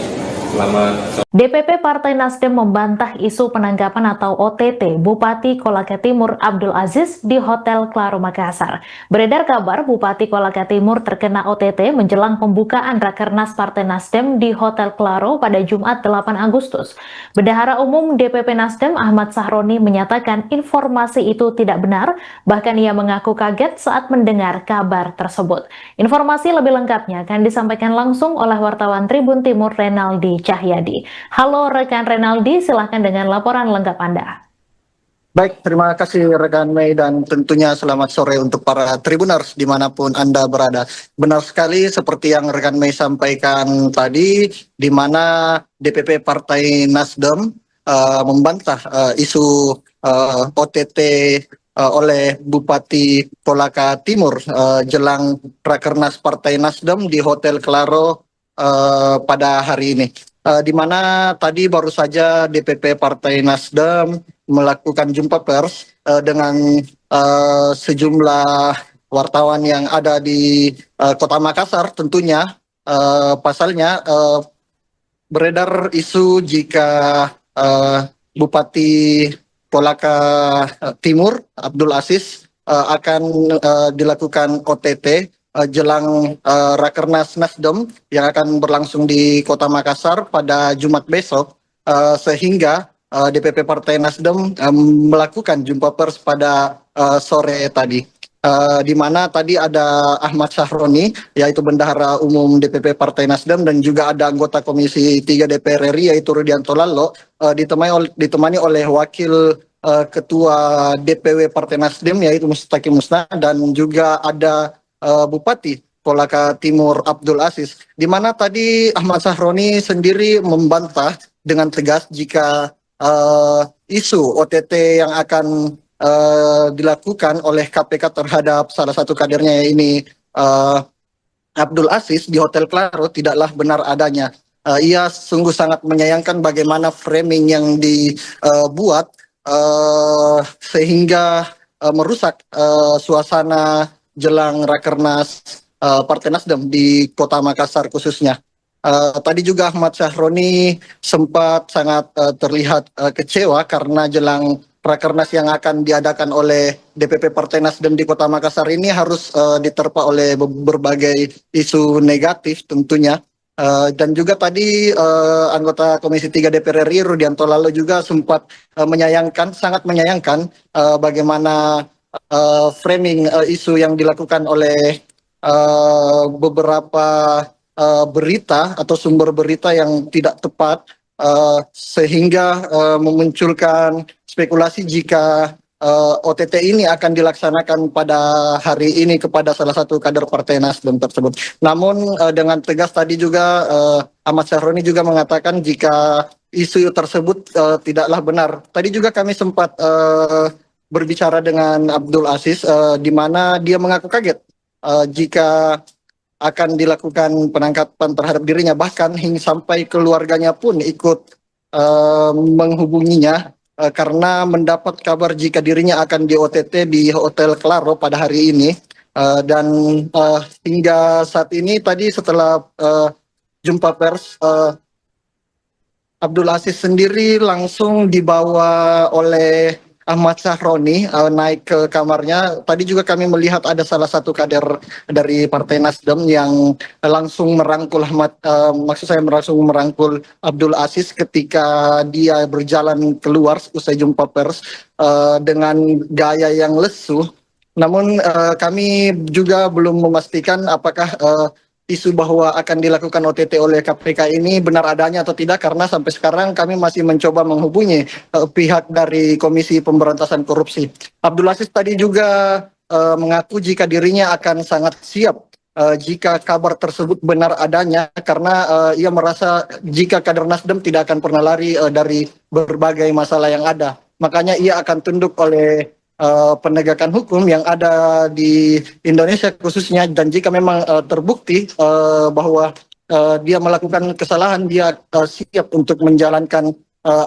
Selamat sore. DPP Partai Nasdem membantah isu penangkapan atau OTT Bupati Kolaka Timur Abdul Aziz di Hotel Claro Makassar. Beredar kabar Bupati Kolaka Timur terkena OTT menjelang pembukaan Rakernas Partai Nasdem di Hotel Claro pada Jumat 8 Agustus. Bendahara Umum DPP Nasdem Ahmad Sahroni menyatakan informasi itu tidak benar, bahkan ia mengaku kaget saat mendengar kabar tersebut. Informasi lebih lengkapnya akan disampaikan langsung oleh wartawan Tribun Timur Renaldi Cahyadi. Halo rekan Renaldi, silahkan dengan laporan lengkap Anda. Baik, terima kasih rekan Mei dan tentunya selamat sore untuk para Tribuners dimanapun Anda berada. Benar sekali seperti yang rekan Mei sampaikan tadi, di mana DPP Partai Nasdem membantah isu OTT oleh Bupati Kolaka Timur jelang Rakernas Partai Nasdem di Hotel Claro pada hari ini. Di mana tadi baru saja DPP Partai Nasdem melakukan jumpa pers dengan sejumlah wartawan yang ada di Kota Makassar. Tentunya pasalnya beredar isu jika Bupati Kolaka Timur Abdul Aziz akan dilakukan OTT jelang Rakernas Nasdem yang akan berlangsung di Kota Makassar pada Jumat besok, sehingga DPP Partai Nasdem melakukan jumpa pers pada sore tadi. Di mana tadi ada Ahmad Sahroni, yaitu Bendahara Umum DPP Partai Nasdem, dan juga ada anggota Komisi 3 DPR RI, yaitu Rudianto Lallo, ditemani oleh Wakil Ketua DPW Partai Nasdem, yaitu Mustaki Musna, dan juga ada Bupati Kolaka Timur Abdul Aziz, di mana tadi Ahmad Sahroni sendiri membantah dengan tegas jika isu OTT yang akan dilakukan oleh KPK terhadap salah satu kadernya ini Abdul Aziz di Hotel Claro tidaklah benar adanya. Ia sungguh sangat menyayangkan bagaimana framing yang dibuat sehingga merusak suasana jelang Rakernas Partai Nasdem di Kota Makassar khususnya. Tadi juga Ahmad Sahroni sempat sangat terlihat kecewa karena jelang Rakernas yang akan diadakan oleh DPP Partai Nasdem di Kota Makassar ini harus diterpa oleh berbagai isu negatif tentunya. Dan juga tadi anggota Komisi 3 DPR RI Rudianto Lallo juga sempat sangat menyayangkan bagaimana framing isu yang dilakukan oleh beberapa berita atau sumber berita yang tidak tepat, sehingga memunculkan spekulasi jika OTT ini akan dilaksanakan pada hari ini kepada salah satu kader Partai Nasdem tersebut. Namun dengan tegas tadi juga Ahmad Sahroni juga mengatakan jika isu tersebut tidaklah benar. Tadi juga kami sempat berbicara dengan Abdul Aziz, di mana dia mengaku kaget jika akan dilakukan penangkapan terhadap dirinya, bahkan hingga sampai keluarganya pun ikut menghubunginya karena mendapat kabar jika dirinya akan di OTT di Hotel Claro pada hari ini. Dan hingga saat ini tadi setelah jumpa pers, Abdul Aziz sendiri langsung dibawa oleh Ahmad Sahroni naik ke kamarnya. Tadi juga kami melihat ada salah satu kader dari Partai Nasdem yang langsung merangkul langsung merangkul Abdul Aziz ketika dia berjalan keluar usai jumpa pers dengan gaya yang lesu. Namun kami juga belum memastikan apakah isu bahwa akan dilakukan OTT oleh KPK ini benar adanya atau tidak, karena sampai sekarang kami masih mencoba menghubungi pihak dari Komisi Pemberantasan Korupsi. Abdul Aziz tadi juga mengaku jika dirinya akan sangat siap jika kabar tersebut benar adanya, karena ia merasa jika kader Nasdem tidak akan pernah lari dari berbagai masalah yang ada. Makanya ia akan tunduk oleh penegakan hukum yang ada di Indonesia khususnya, dan jika memang terbukti bahwa dia melakukan kesalahan, dia siap untuk menjalankan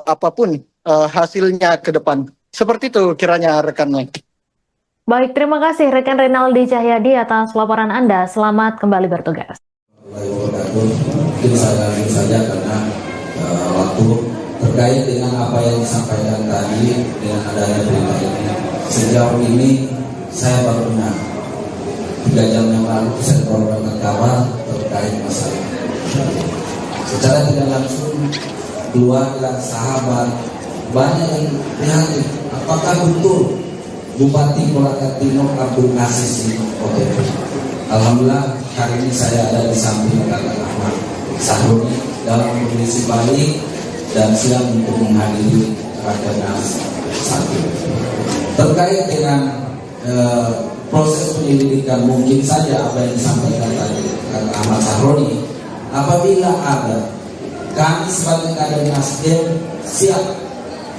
apapun hasilnya ke depan. Seperti itu kiranya rekan Mei. Baik, terima kasih rekan Renaldi Cahyadi atas laporan Anda. Selamat kembali bertugas. Mungkin saya saja karena wabarakatuh. Terkait dengan apa yang disampaikan tadi dengan adanya berita ini, sejauh ini saya baru dengar 3 jam yang lalu saya mendapatkan kabar terkait masalah. Secara tidak langsung keluarga, sahabat, banyak yang prihatin. Apakah betul Bupati Kolaka Timur Abdul Aziz ini OTT? Alhamdulillah hari ini saya ada di samping Kakak Ahmad Sahroni dalam kondisi baik dan siap untuk menghadiri rakernas 1. Terkait dengan proses penyelidikan, mungkin saja apa yang disampaikan tadi Kakak Ahmad Sahroni, apabila ada, kami sebagai kader Nasdem siap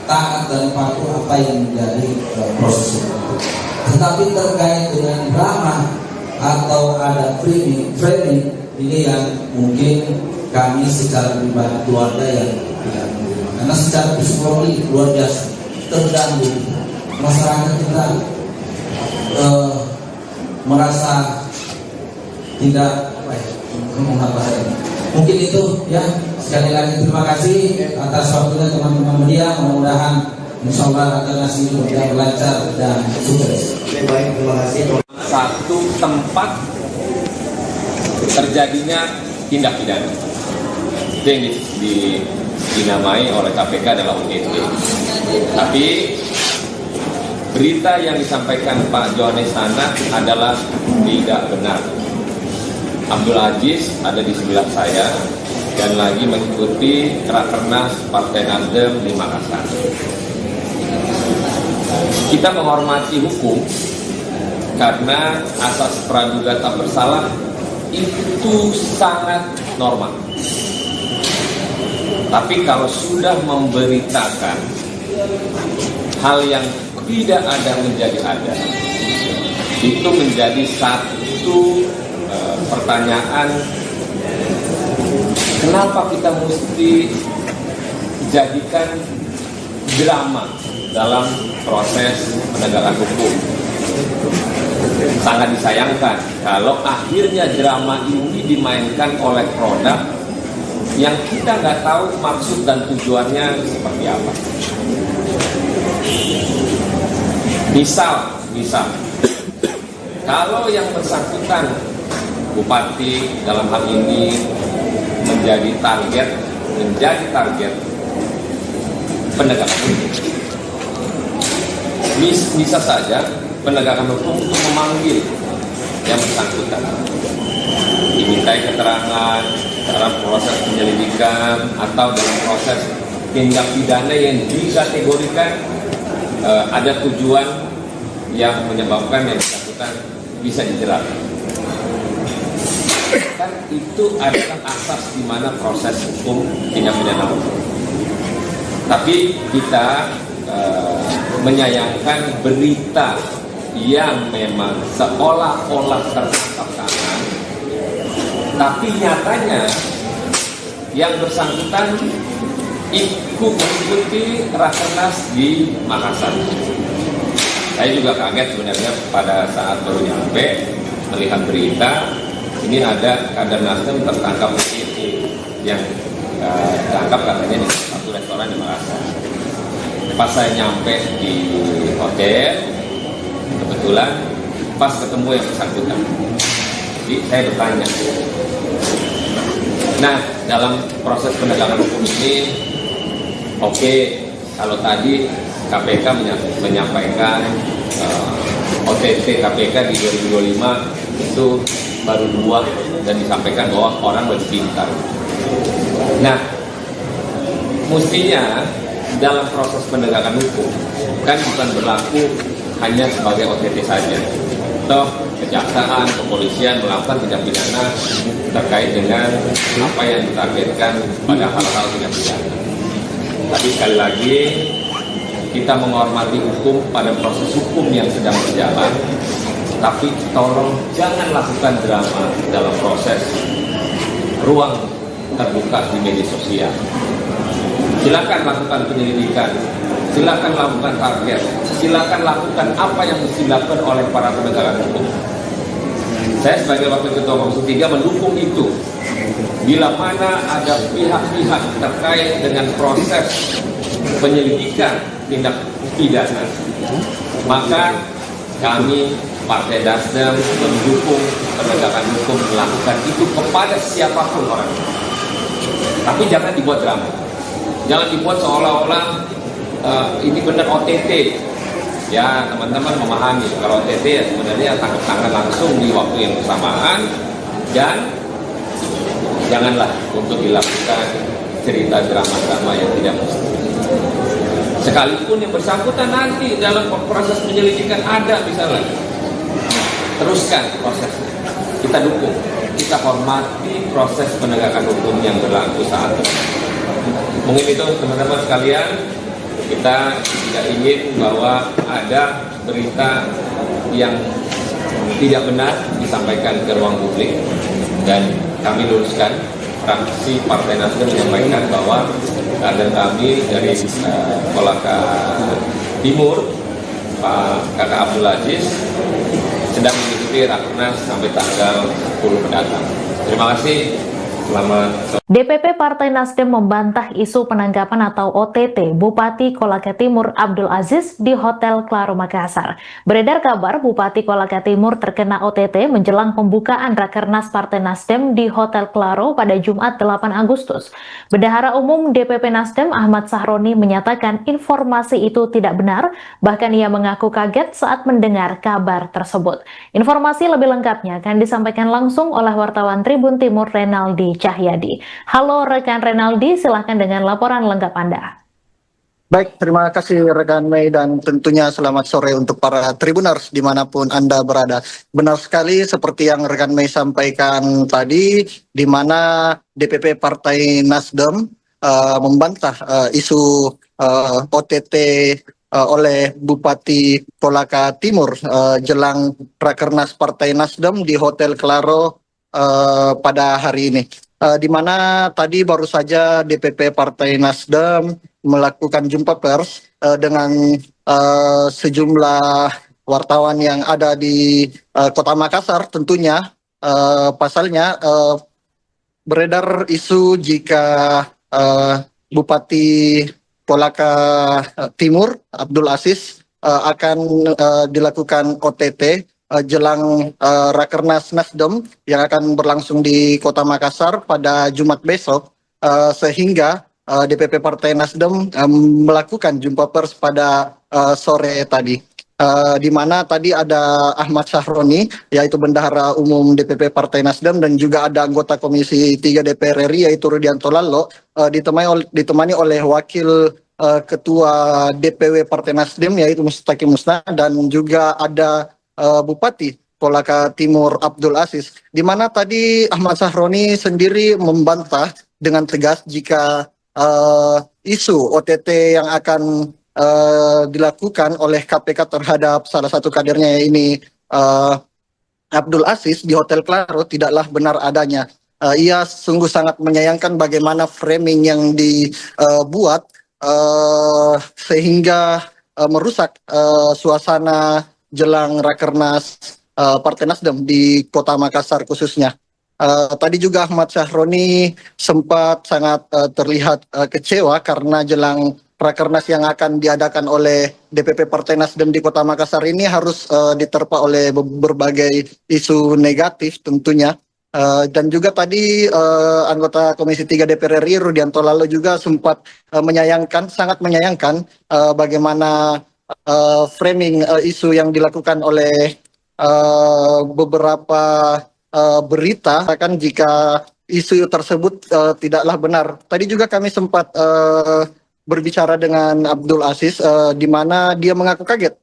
taat dan patuh apa yang menjadi proses itu. Tetapi terkait dengan drama atau ada framing ini yang mungkin kami secara pribadi keluarga yang tidak menerima, karena secara psikologi luar biasa terganggu. Masyarakat kita merasa tidak mungkin itu ya. Sekali lagi terima kasih atas waktunya teman-teman media. Mudah-mudahan insya Allah rakernas ini berjalan lancar dan sukses. Baik, terima kasih. Satu tempat terjadinya tindak pidana. Itu yang dinamai oleh KPK adalah OTT. Tapi berita yang disampaikan Pak Johannes sana adalah tidak benar. Abdul Aziz ada di sebelah saya dan lagi mengikuti rakernas Partai Nasdem di Makassar. Kita menghormati hukum karena asas praduga tak bersalah itu sangat normal. Tapi kalau sudah memberitakan hal yang tidak ada menjadi ada, itu menjadi satu pertanyaan, kenapa kita mesti jadikan drama dalam proses penegakan hukum. Sangat disayangkan kalau akhirnya drama ini dimainkan oleh produk yang kita nggak tahu maksud dan tujuannya seperti apa. Misal, kalau yang bersangkutan Bupati dalam hal ini menjadi target penegakan hukum. Bisa saja penegakan hukum untuk memanggil yang bersangkutan, dimintai keterangan dalam proses penyelidikan atau dalam proses tindak pidana yang dikategorikan ada tujuan yang menyebabkan yang bersangkutan bisa dijerat. Kan itu adalah asas di mana proses hukum tindak pidana hukum. Tapi kita menyayangkan berita yang memang seolah-olah tertangkap tangan, tapi nyatanya yang bersangkutan ikut mengikuti rakernas di Makassar. Saya juga kaget sebenarnya pada saat baru nyampe melihat berita ini ada kader Nasdem tertangkap yang ditangkap katanya di satu restoran di Makassar. Pas saya nyampe di hotel, kebetulan pas ketemu yang bersangkutan, jadi saya bertanya. Nah, dalam proses penegakan hukum ini, oke, kalau tadi KPK menyampaikan OTT KPK di 2025 itu baru 2 dan disampaikan bahwa orang lebih pintar. Nah, mestinya dalam proses penegakan hukum kan bukan berlaku hanya sebagai OTT saja. Toh kejaksaan, kepolisian melakukan tindak pidana terkait dengan apa yang ditargetkan pada hal-hal tindak pidana. Tapi sekali lagi kita menghormati hukum pada proses hukum yang sedang berjalan. Tapi tolong jangan lakukan drama dalam proses ruang terbuka di media sosial. Silakan lakukan penyelidikan, silakan lakukan target, silakan lakukan apa yang mesti dilakukan oleh para penegak hukum. Saya sebagai Wakil Ketua Komisi 3 mendukung itu. bila mana ada pihak-pihak terkait dengan proses penyelidikan tindak pidana, maka kami Partai Nasdem mendukung penegakan hukum melakukan itu kepada siapapun orang. Tapi jangan dibuat drama, jangan dibuat seolah-olah ini benar OTT. Ya, teman-teman memahami kalau OTT ya sebenarnya tangkap tangan langsung di waktu yang bersamaan, dan janganlah untuk dilakukan cerita drama-drama yang tidak mesti. Sekalipun yang bersangkutan nanti dalam proses penyelidikan ada misalnya, teruskan prosesnya. Kita dukung, kita hormati proses penegakan hukum yang berlaku saat ini. Mungkin itu teman-teman sekalian, kita tidak ingin bahwa ada berita yang tidak benar disampaikan ke ruang publik, dan kami luruskan. Fraksi Partai Nasdem menyampaikan bahwa kader kami dari Kolaka Timur, Pak Kakak Abdul Aziz, sedang mengikuti Rakernas sampai tanggal 10 mendatang. Terima kasih. Selamat sore. DPP Partai Nasdem membantah isu penangkapan atau OTT Bupati Kolaka Timur Abdul Aziz di Hotel Claro Makassar. Beredar kabar Bupati Kolaka Timur terkena OTT menjelang pembukaan Rakernas Partai Nasdem di Hotel Claro pada Jumat 8 Agustus. Bendahara Umum DPP Nasdem Ahmad Sahroni menyatakan informasi itu tidak benar, bahkan ia mengaku kaget saat mendengar kabar tersebut. Informasi lebih lengkapnya akan disampaikan langsung oleh wartawan Tribun Timur Renaldi Cahyadi. Halo rekan Renaldi, silahkan dengan laporan lengkap Anda. Baik, terima kasih rekan Mei, dan tentunya selamat sore untuk para Tribuners dimanapun Anda berada. Benar sekali seperti yang rekan Mei sampaikan tadi, di mana DPP Partai Nasdem membantah isu OTT oleh Bupati Kolaka Timur jelang Rakernas Partai Nasdem di Hotel Claro pada hari ini. Di mana tadi baru saja DPP Partai Nasdem melakukan jumpa pers dengan sejumlah wartawan yang ada di Kota Makassar. Tentunya pasalnya beredar isu jika Bupati Kolaka Timur Abdul Aziz akan dilakukan OTT jelang Rakernas Nasdem yang akan berlangsung di Kota Makassar pada Jumat besok, sehingga DPP Partai Nasdem melakukan jumpa pers pada sore tadi, di mana tadi ada Ahmad Sahroni, yaitu Bendahara Umum DPP Partai Nasdem, dan juga ada anggota Komisi 3 DPR RI yaitu Rudianto Lallo, ditemani oleh Wakil Ketua DPW Partai Nasdem yaitu Mustaqim Musna, dan juga ada Bupati Kolaka Timur Abdul Aziz, di mana tadi Ahmad Sahroni sendiri membantah dengan tegas jika isu OTT yang akan dilakukan oleh KPK terhadap salah satu kadernya ini Abdul Aziz di Hotel Claro tidaklah benar adanya. Ia sungguh sangat menyayangkan bagaimana framing yang dibuat sehingga merusak suasana jelang Rakernas Partai Nasdem di Kota Makassar khususnya. Tadi juga Ahmad Sahroni sempat sangat terlihat kecewa karena jelang Rakernas yang akan diadakan oleh DPP Partai Nasdem di Kota Makassar ini harus diterpa oleh berbagai isu negatif tentunya. Dan juga tadi anggota Komisi 3 DPR RI Rudianto Lallo juga sempat sangat menyayangkan bagaimana framing isu yang dilakukan oleh beberapa berita akan jika isu tersebut tidaklah benar. Tadi juga kami sempat berbicara dengan Abdul Aziz, di mana dia mengaku kaget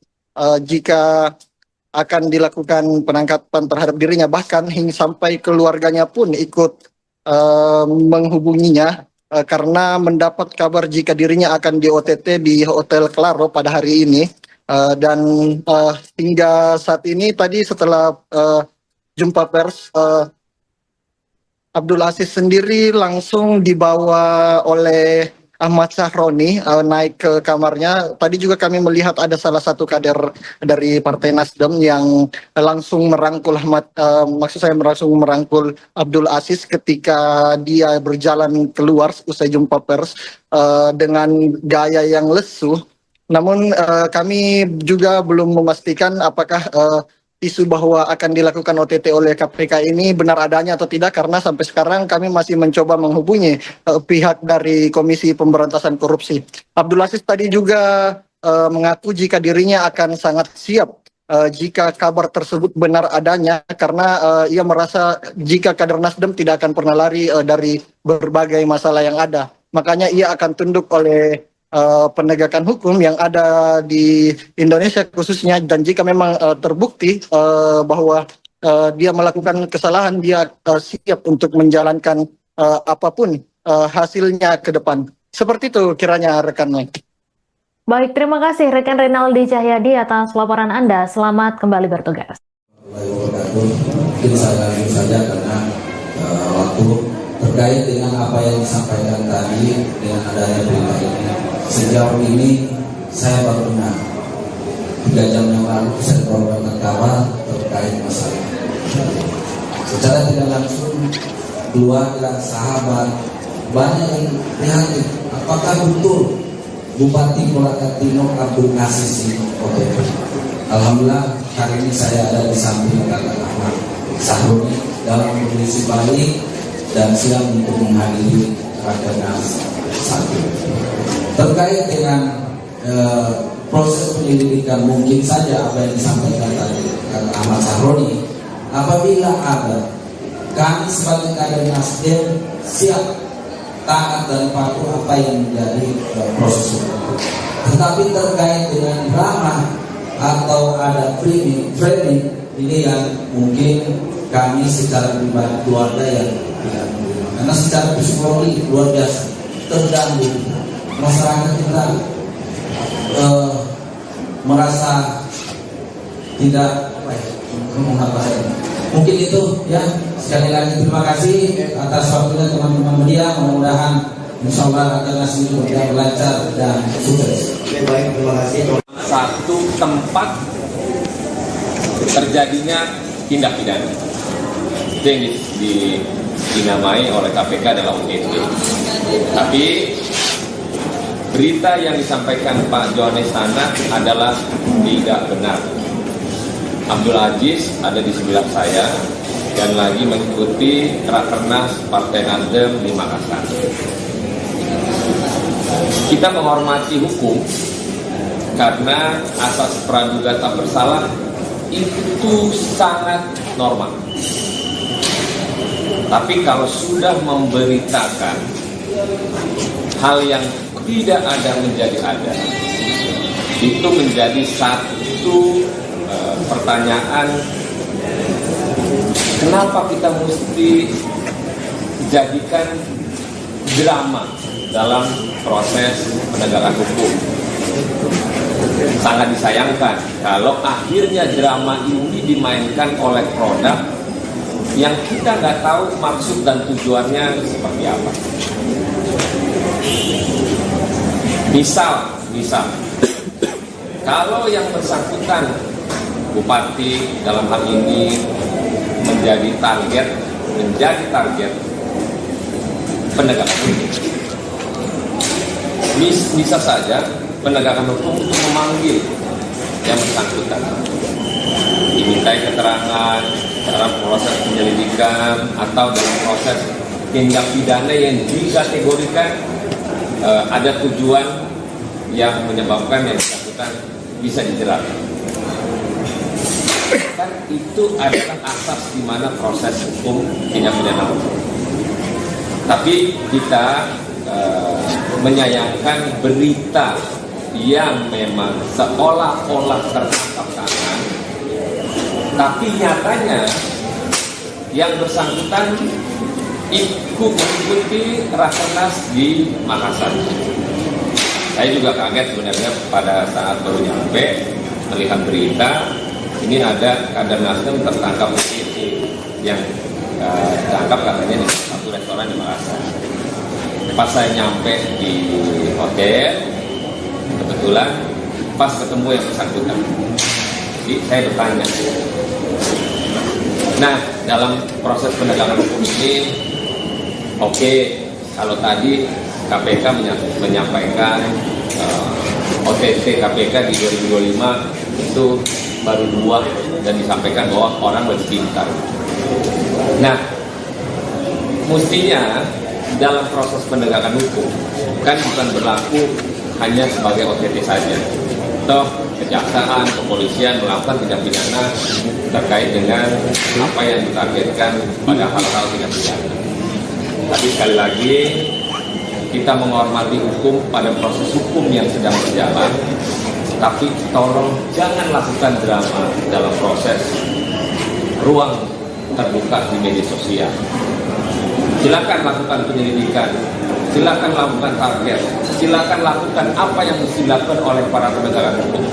jika akan dilakukan penangkapan terhadap dirinya, bahkan hingga sampai keluarganya pun ikut menghubunginya karena mendapat kabar jika dirinya akan di OTT di Hotel Claro pada hari ini. Dan hingga saat ini tadi setelah jumpa pers, Abdul Aziz sendiri langsung dibawa oleh Ahmad Sahroni naik ke kamarnya. Tadi juga kami melihat ada salah satu kader dari Partai Nasdem yang langsung merangkul langsung merangkul Abdul Aziz ketika dia berjalan keluar usai jumpa pers dengan gaya yang lesu. Namun kami juga belum memastikan apakah isu bahwa akan dilakukan OTT oleh KPK ini benar adanya atau tidak, karena sampai sekarang kami masih mencoba menghubungi pihak dari Komisi Pemberantasan Korupsi. Abdul Aziz tadi juga mengaku jika dirinya akan sangat siap jika kabar tersebut benar adanya, karena ia merasa jika kader Nasdem tidak akan pernah lari dari berbagai masalah yang ada. Makanya ia akan tunduk oleh penegakan hukum yang ada di Indonesia khususnya, dan jika memang terbukti bahwa dia melakukan kesalahan, dia siap untuk menjalankan apapun hasilnya ke depan. Seperti itu kiranya rekan Mike. Baik, terima kasih rekan Renaldi Cahyadi atas laporan Anda. Selamat kembali bertugas. Mungkin saya lanjut saja karena waktu terkait dengan apa yang disampaikan tadi dengan adanya berita ini. Sejauh ini saya baru dengar 3 jam yang lalu saya berobat kabar terkait masalah. Secara tidak langsung keluarga, sahabat banyak yang prihatin. Apakah betul Bupati Kolaka Timur Abdul Aziz ini OTT? Alhamdulillah hari ini saya ada di samping kakak Ahmad Sahroni dalam kondisi baik dan siap untuk menghadiri Rakernas 1. Terkait dengan proses penyelidikan, mungkin saja apa yang disampaikan tadi kakak Ahmad Sahroni, apabila ada, kami sebagai kader Nasdem siap taat dan patuh apa yang menjadi proses hukum. Tetapi terkait dengan drama atau ada framing ini yang mungkin kami secara pribadi keluarga yang tidak menerima, karena secara psikologi luar biasa terganggu. Masyarakat kita merasa tidak mungkin itu ya. Sekali lagi terima kasih atas waktunya teman-teman media. Mudah-mudahan insyaallah Rakernas ini berjalan lancar dan sukses. Baik, terima kasih. Satu tempat terjadinya tindak pidana itu yang dinamai oleh KPK adalah OTT. Tapi berita yang disampaikan Pak Johannes Tanak adalah tidak benar. Abdul Aziz ada di sebelah saya dan lagi mengikuti Rakernas Partai Nasdem di Makassar. Kita menghormati hukum karena asas praduga tak bersalah itu sangat normal. Tapi kalau sudah memberitakan hal yang tidak ada menjadi ada, itu menjadi satu pertanyaan, kenapa kita mesti jadikan drama dalam proses penegakan hukum. Sangat disayangkan kalau akhirnya drama ini dimainkan oleh produk yang kita nggak tahu maksud dan tujuannya seperti apa. Misal, kalau yang bersangkutan Bupati dalam hal ini menjadi target penegakan hukum, bisa saja penegakan hukum untuk memanggil yang bersangkutan, dimintai keterangan dalam proses penyelidikan atau dalam proses tindak pidana yang dikategorikan ada tujuan yang menyebabkan yang bersangkutan bisa dijerat. Kan itu adalah asas di mana proses hukum tindak pidana hukum. Tapi kita menyayangkan berita yang memang seolah-olah tertangkap tangan, tapi nyatanya yang bersangkutan ikut mengikuti Rakernas di Makassar. Saya juga kaget sebenarnya pada saat baru nyampe melihat berita ini ada kader Nasdem tertangkap yang ditangkap katanya di satu restoran di Makassar. Pas saya nyampe di hotel, kebetulan pas ketemu yang bersangkutan. Jadi saya bertanya. Nah, dalam proses penegakan hukum ini, oke, kalau tadi KPK menyampaikan OTT KPK di 2025 itu baru 2 dan disampaikan bahwa orang lebih pintar. Nah, mestinya dalam proses penegakan hukum kan bukan berlaku hanya sebagai OTT saja. Toh kejaksaan, kepolisian melakukan tindak pidana terkait dengan apa yang ditargetkan pada hal-hal tindak pidana. Tapi sekali lagi kita menghormati hukum pada proses hukum yang sedang berjalan. Tapi tolong jangan lakukan drama dalam proses ruang terbuka di media sosial. Silakan lakukan penyelidikan, silakan lakukan target, silakan lakukan apa yang mesti dilakukan oleh para penegak hukum.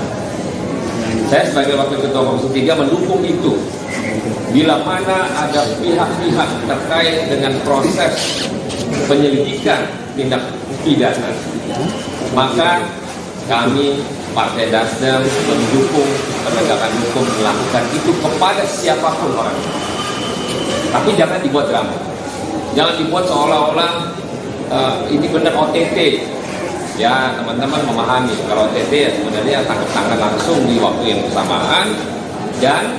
Saya sebagai Wakil Ketua Komisi 3 mendukung itu. Bila mana ada pihak-pihak terkait dengan proses penyelidikan tindak pidana, maka kami Partai Nasdem mendukung penegakan hukum melakukan itu kepada siapapun orang. Tapi jangan dibuat drama. Jangan dibuat seolah-olah ini benar OTT. Ya, teman-teman memahami kalau OTT ya sebenarnya tangkap tangan langsung di waktu yang bersamaan, dan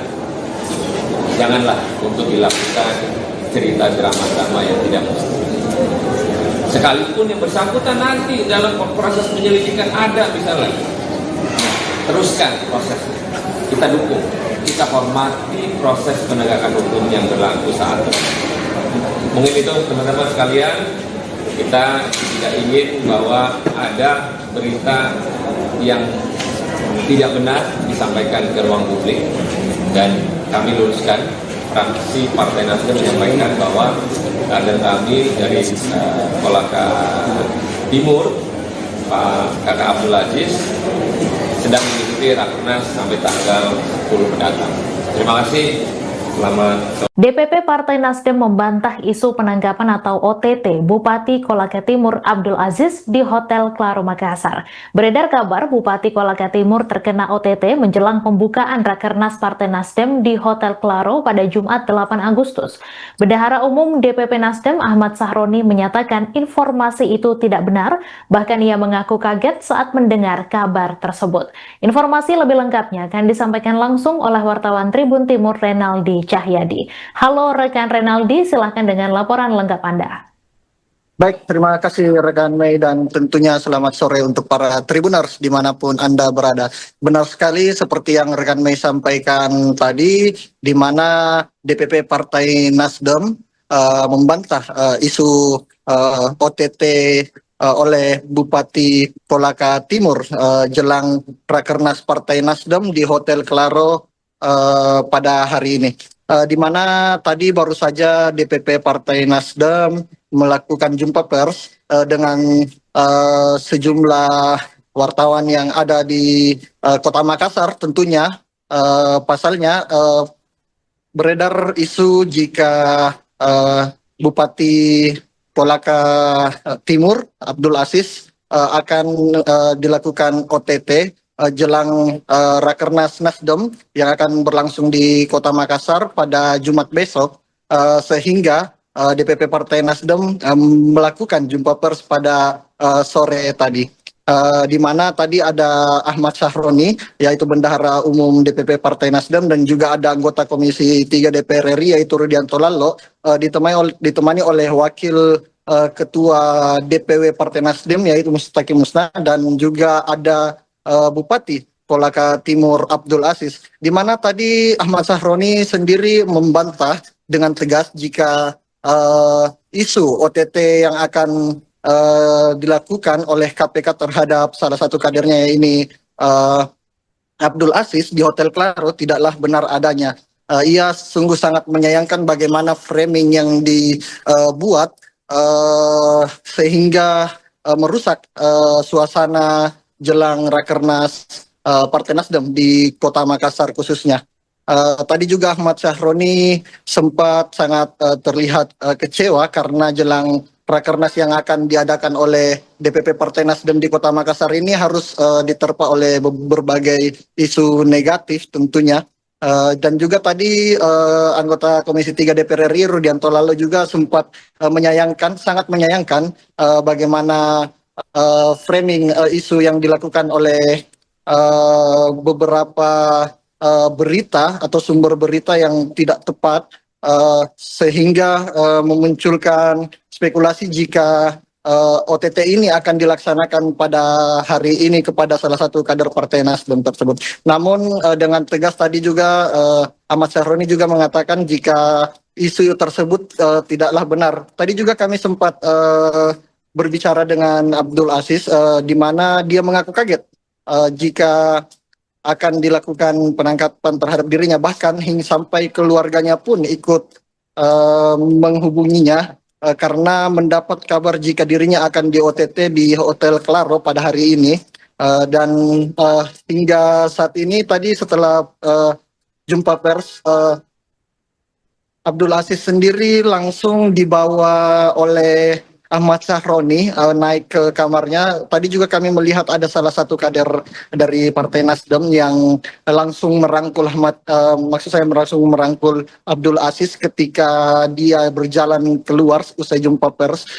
janganlah untuk dilakukan cerita drama-drama yang tidak mesti. Sekalipun yang bersangkutan nanti dalam proses penyelidikan ada misalnya, teruskan prosesnya. Kita dukung, kita hormati proses penegakan hukum yang berlaku saat ini. Mungkin itu teman-teman sekalian, kita tidak ingin bahwa ada berita yang tidak benar disampaikan ke ruang publik, dan kami luruskan. Fraksi Partai Nasdem menyampaikan bahwa kader kami dari Kolaka Timur, Pak Kakak Abdul Aziz, sedang mengikuti Rakernas sampai tanggal 10 mendatang. Terima kasih. Selamat sore. DPP Partai Nasdem membantah isu penangkapan atau OTT Bupati Kolaka Timur Abdul Aziz di Hotel Claro Makassar. Beredar kabar Bupati Kolaka Timur terkena OTT menjelang pembukaan Rakernas Partai Nasdem di Hotel Claro pada Jumat 8 Agustus. Bendahara Umum DPP Nasdem Ahmad Sahroni menyatakan informasi itu tidak benar, bahkan ia mengaku kaget saat mendengar kabar tersebut. Informasi lebih lengkapnya akan disampaikan langsung oleh wartawan Tribun Timur Renaldi Cahyadi. Halo rekan Renaldi, silahkan dengan laporan lengkap Anda. Baik, terima kasih rekan Mei, dan tentunya selamat sore untuk para Tribuners dimanapun Anda berada. Benar sekali seperti yang rekan Mei sampaikan tadi, di mana DPP Partai Nasdem membantah isu OTT oleh Bupati Kolaka Timur jelang Rakernas Partai Nasdem di Hotel Claro pada hari ini. Di mana tadi baru saja DPP Partai Nasdem melakukan jumpa pers dengan sejumlah wartawan yang ada di Kota Makassar. Tentunya pasalnya beredar isu jika Bupati Kolaka Timur Abdul Aziz akan dilakukan OTT jelang Rakernas Nasdem yang akan berlangsung di Kota Makassar pada Jumat besok, sehingga DPP Partai Nasdem melakukan jumpa pers pada sore tadi, di mana tadi ada Ahmad Sahroni, yaitu Bendahara Umum DPP Partai Nasdem, dan juga ada anggota Komisi 3 DPR RI yaitu Rudianto Lallo, ditemani oleh Wakil Ketua DPW Partai Nasdem yaitu Mustaqim Musna, dan juga ada Bupati Kolaka Timur Abdul Aziz, di mana tadi Ahmad Sahroni sendiri membantah dengan tegas jika isu OTT yang akan dilakukan oleh KPK terhadap salah satu kadernya ini Abdul Aziz di Hotel Claro tidaklah benar adanya. Ia sungguh sangat menyayangkan bagaimana framing yang dibuat sehingga merusak suasana jelang Rakernas Partai Nasdem di Kota Makassar khususnya. Tadi juga Ahmad Sahroni sempat sangat terlihat kecewa karena jelang Rakernas yang akan diadakan oleh DPP Partai Nasdem di Kota Makassar ini harus diterpa oleh berbagai isu negatif tentunya. Dan juga tadi anggota Komisi 3 DPR RI Rudianto Lalo juga sempat sangat menyayangkan bagaimana framing isu yang dilakukan oleh beberapa berita atau sumber berita yang tidak tepat, sehingga memunculkan spekulasi jika OTT ini akan dilaksanakan pada hari ini kepada salah satu kader Partai Nasdem tersebut. Namun dengan tegas tadi juga Ahmad Syahroni juga mengatakan jika isu tersebut tidaklah benar. Tadi juga kami sempat berbicara dengan Abdul Aziz, di mana dia mengaku kaget jika akan dilakukan penangkapan terhadap dirinya, bahkan hingga sampai keluarganya pun ikut menghubunginya karena mendapat kabar jika dirinya akan di OTT di Hotel Claro pada hari ini. Dan hingga saat ini tadi setelah jumpa pers, Abdul Aziz sendiri langsung dibawa oleh Ahmad Syahroni naik ke kamarnya. Tadi juga kami melihat ada salah satu kader dari Partai Nasdem yang langsung merangkul langsung merangkul Abdul Aziz ketika dia berjalan keluar usai jumpa pers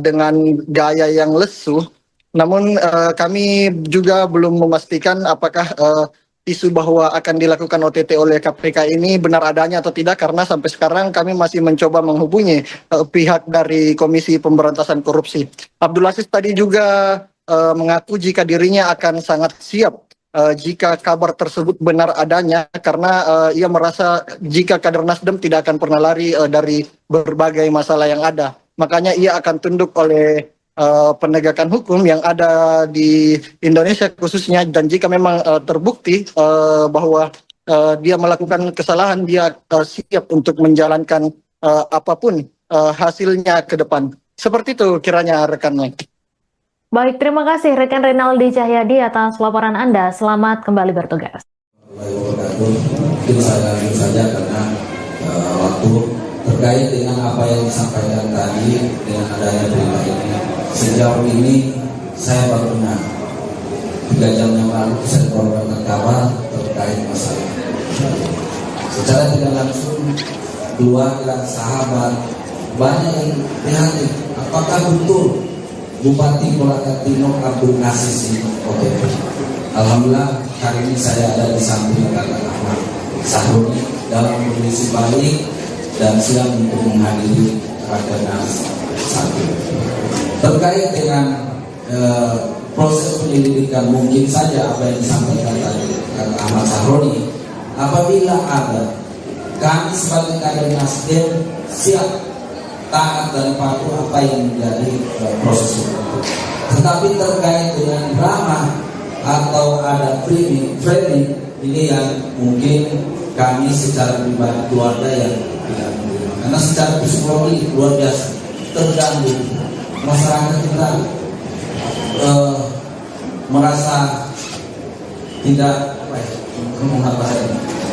dengan gaya yang lesu. Namun kami juga belum memastikan apakah isu bahwa akan dilakukan OTT oleh KPK ini benar adanya atau tidak, karena sampai sekarang kami masih mencoba menghubungi pihak dari Komisi Pemberantasan Korupsi. Abdul Aziz tadi juga mengaku jika dirinya akan sangat siap jika kabar tersebut benar adanya, karena ia merasa jika kader Nasdem tidak akan pernah lari dari berbagai masalah yang ada. Makanya ia akan tunduk oleh penegakan hukum yang ada di Indonesia khususnya, dan jika memang terbukti bahwa dia melakukan kesalahan, dia siap untuk menjalankan apapun hasilnya ke depan. Seperti itu kiranya rekan Mike. Baik, terima kasih rekan Renaldi Cahyadi atas laporan Anda. Selamat kembali bertugas. Mungkin saya lanjut saja karena waktu terkait dengan apa yang disampaikan tadi dengan adanya berita ini. Sejauh ini saya baru dengar 3 jam yang lalu saya mendapatkan kabar terkait masalah. Secara tidak langsung keluarga, sahabat banyak yang prihatin. Apakah betul Bupati Kolaka Timur Abdul Aziz ini OTT? Alhamdulillah hari ini saya ada di samping kakak Ahmad Syahroni dalam kondisi baik dan siap untuk menghadiri Rakernas 1. Terkait dengan proses penyelidikan, mungkin saja apa yang disampaikan tadi kakak Ahmad Syahroni, apabila ada, kami sebagai kader Nasdem siap taat dan patuh apa yang menjadi proses itu. Tetapi terkait dengan drama atau ada framing ini yang mungkin kami secara pribadi keluarga yang tidak menerima, karena secara psikologi luar biasa terganggu. Masyarakat kita merasa tidak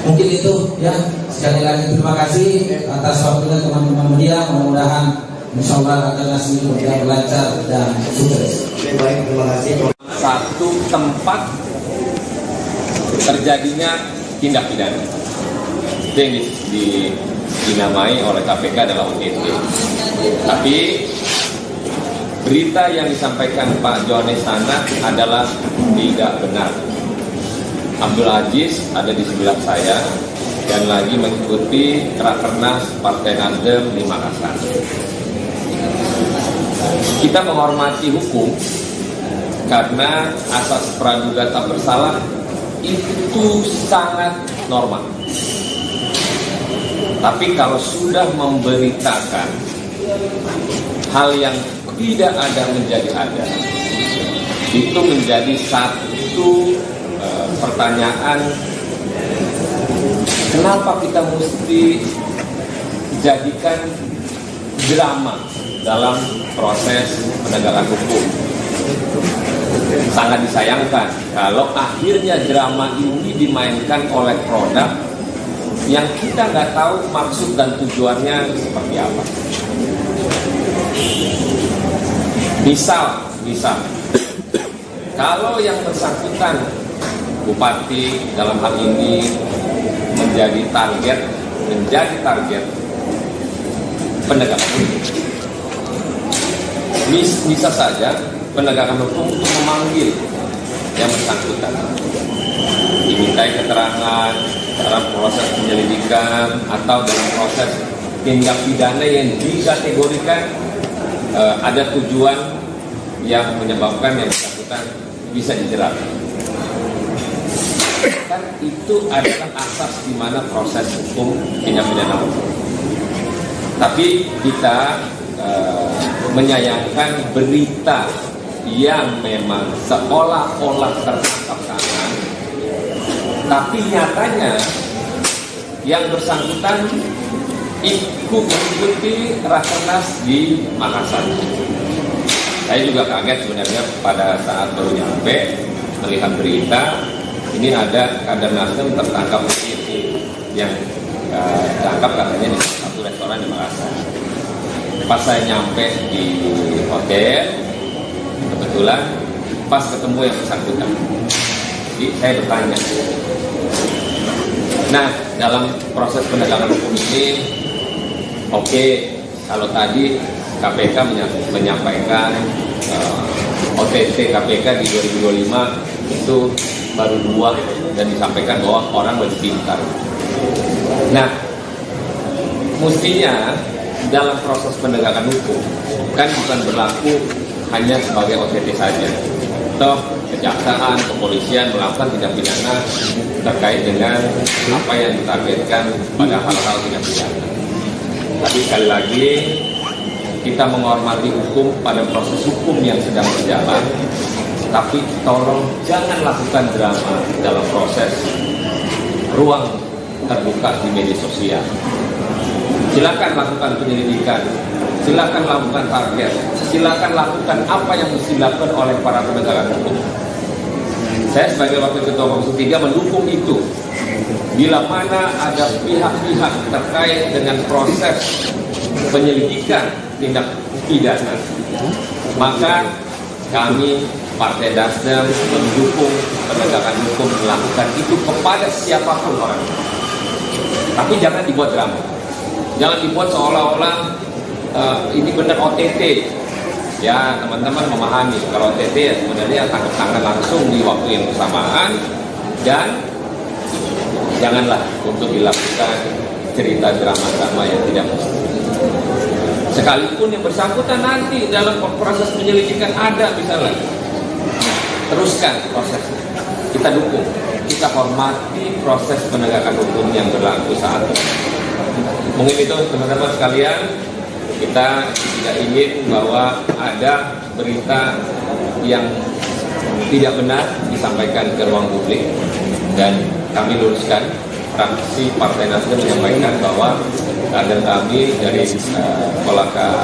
mungkin itu ya. Sekali lagi terima kasih atas waktunya teman-teman media. Mudah-mudahan insyaallah Rakernas ini berjalan lancar dan sukses. Baik, terima kasih. Satu tempat terjadinya tindak pidana itu yang dinamai oleh KPK adalah OTT. Tapi berita yang disampaikan Pak Johannes sana adalah tidak benar. Abdul Aziz ada di sebelah saya dan lagi mengikuti Rakernas Partai Nasdem di Makassar. Kita menghormati hukum karena asas praduga tak bersalah itu sangat normal. Tapi kalau sudah memberitakan hal yang tidak ada menjadi ada, itu menjadi satu pertanyaan, kenapa kita mesti jadikan drama dalam proses penegakan hukum. Sangat disayangkan kalau akhirnya drama ini dimainkan oleh produk yang kita nggak tahu maksud dan tujuannya seperti apa. Misal, kalau yang bersangkutan bupati dalam hal ini menjadi target penegakan hukum, bisa saja penegakan hukum untuk memanggil yang bersangkutan, dimintai keterangan dalam proses penyelidikan atau dalam proses tindak pidana yang dikategorikan ada tujuan yang menyebabkan yang bersangkutan bisa dijerat. Kan itu adalah asas di mana proses hukum tindak pidana hukum. Tapi kita menyayangkan berita yang memang seolah-olah tertangkap tangan, tapi nyatanya yang bersangkutan ikut mengikuti Rakernas di Makassar. Saya juga kaget sebenarnya pada saat baru nyampe melihat berita ini ada kader Nasdem tertangkap yang tangkap katanya di satu restoran di Makassar. Pas saya nyampe di hotel, kebetulan pas ketemu yang bersangkutan, jadi saya bertanya. Nah, dalam proses penegakan hukum ini, oke, kalau tadi KPK menyampaikan OTT KPK di 2025 itu baru 2 dan disampaikan bahwa orang lebih pintar. Nah, mestinya dalam proses penegakan hukum kan bukan berlaku hanya sebagai OTT saja. Toh kejaksaan, kepolisian melakukan tindak pidana terkait dengan apa yang ditargetkan pada hal-hal tindak pidana. Tapi sekali lagi kita menghormati hukum pada proses hukum yang sedang berjalan. Tapi tolong jangan lakukan drama dalam proses ruang terbuka di media sosial. Silakan lakukan penyelidikan, silakan lakukan target, silakan lakukan apa yang mesti dilakukan oleh para penegakan hukum. Saya sebagai Wakil Ketua Komisi 3 mendukung itu. Bila mana ada pihak-pihak terkait dengan proses penyelidikan tindak pidana, maka kami Partai Nasdem mendukung penegakan hukum melakukan itu kepada siapapun orang. Tapi jangan dibuat drama. Jangan dibuat seolah-olah ini benar OTT. Ya, teman-teman memahami kalau OTT ya sebenarnya tangkap tangan langsung di waktu yang bersamaan, dan janganlah untuk dilakukan cerita drama-drama yang tidak mesti. Sekalipun yang bersangkutan nanti dalam proses penyelidikan ada misalnya, teruskan prosesnya. Kita dukung, kita hormati proses penegakan hukum yang berlaku saat ini. Mungkin itu teman-teman sekalian, kita tidak ingin bahwa ada berita yang tidak benar disampaikan ke ruang publik, dan kami luruskan. Fraksi Partai Nasdem menyampaikan bahwa kader kami dari Kolaka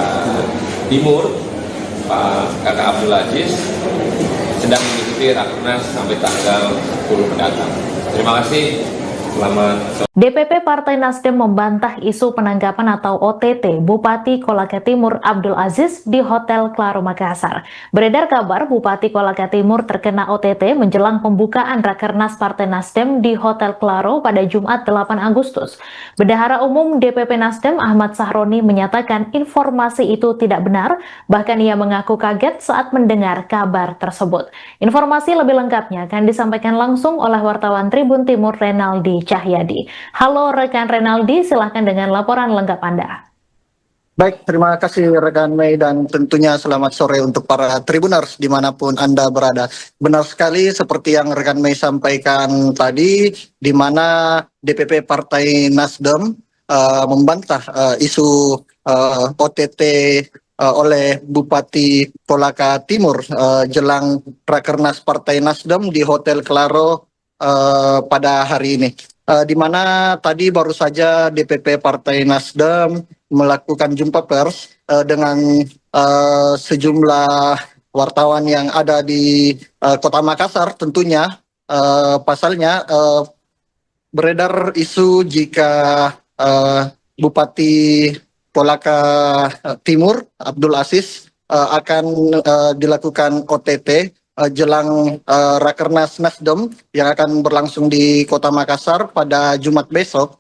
Timur, Pak Kakak Abdul Aziz, sedang mengikuti Rakernas sampai tanggal 10 mendatang. Terima kasih. Selamat sore. DPP Partai Nasdem membantah isu penangkapan atau OTT Bupati Kolaka Timur Abdul Aziz di Hotel Claro Makassar. Beredar kabar Bupati Kolaka Timur terkena OTT menjelang pembukaan Rakernas Partai Nasdem di Hotel Claro pada Jumat 8 Agustus. Bendahara Umum DPP Nasdem Ahmad Sahroni menyatakan informasi itu tidak benar, bahkan ia mengaku kaget saat mendengar kabar tersebut. Informasi lebih lengkapnya akan disampaikan langsung oleh wartawan Tribun Timur Renaldi Cahyadi. Halo rekan Renaldi, silahkan dengan laporan lengkap Anda. Baik, terima kasih rekan Mei, dan tentunya selamat sore untuk para Tribuners dimanapun Anda berada. Benar sekali seperti yang rekan Mei sampaikan tadi, di mana DPP Partai Nasdem membantah isu OTT oleh Bupati Kolaka Timur jelang Rakernas Partai Nasdem di Hotel Claro pada hari ini. Di mana tadi baru saja DPP Partai Nasdem melakukan jumpa pers dengan sejumlah wartawan yang ada di Kota Makassar. Tentunya pasalnya beredar isu jika Bupati Kolaka Timur Abdul Aziz akan dilakukan OTT jelang Rakernas Nasdem yang akan berlangsung di Kota Makassar pada Jumat besok,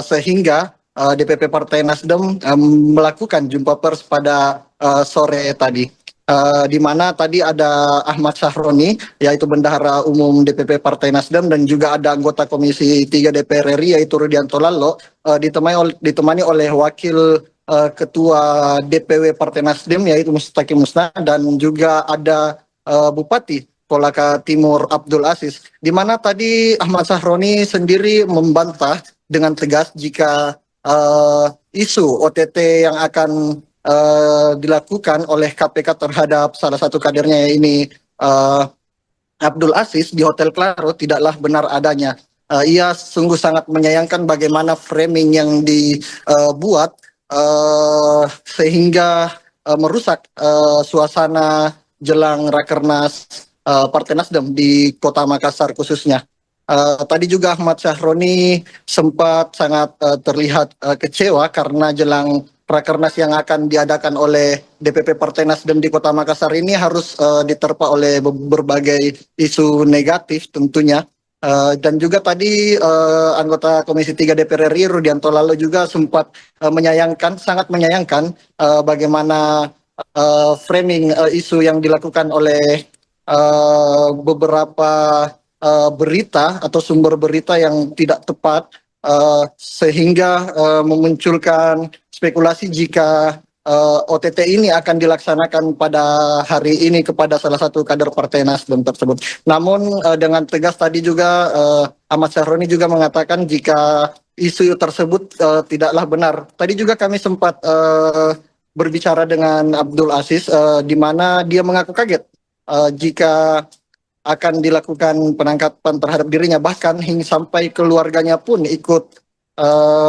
sehingga DPP Partai Nasdem melakukan jumpa pers pada sore tadi. Di mana tadi ada Ahmad Sahroni, yaitu Bendahara Umum DPP Partai Nasdem, dan juga ada anggota Komisi 3 DPR RI, yaitu Rudianto Lalo, ditemani oleh Wakil Ketua DPW Partai Nasdem, yaitu Mustaqim Musna, dan juga ada Bupati Kolaka Timur Abdul Aziz, di mana tadi Ahmad Sahroni sendiri membantah dengan tegas jika isu OTT yang akan dilakukan oleh KPK terhadap salah satu kadernya ini Abdul Aziz di Hotel Claro tidaklah benar adanya. Ia sungguh sangat menyayangkan bagaimana framing yang dibuat sehingga merusak suasana jelang Rakernas Partai Nasdem di Kota Makassar khususnya. Tadi juga Ahmad Sahroni sempat sangat terlihat kecewa karena jelang Rakernas yang akan diadakan oleh DPP Partai Nasdem di Kota Makassar ini harus diterpa oleh berbagai isu negatif tentunya. Dan juga tadi anggota Komisi 3 DPR RI Rudianto Lalo juga sempat sangat menyayangkan bagaimana framing isu yang dilakukan oleh beberapa berita atau sumber berita yang tidak tepat, sehingga memunculkan spekulasi jika OTT ini akan dilaksanakan pada hari ini kepada salah satu kader Partai Nasdem tersebut. Namun dengan tegas tadi juga Ahmad Sahroni juga mengatakan jika isu tersebut tidaklah benar. Tadi juga kami sempat berbicara dengan Abdul Aziz, di mana dia mengaku kaget jika akan dilakukan penangkapan terhadap dirinya, bahkan hingga sampai keluarganya pun ikut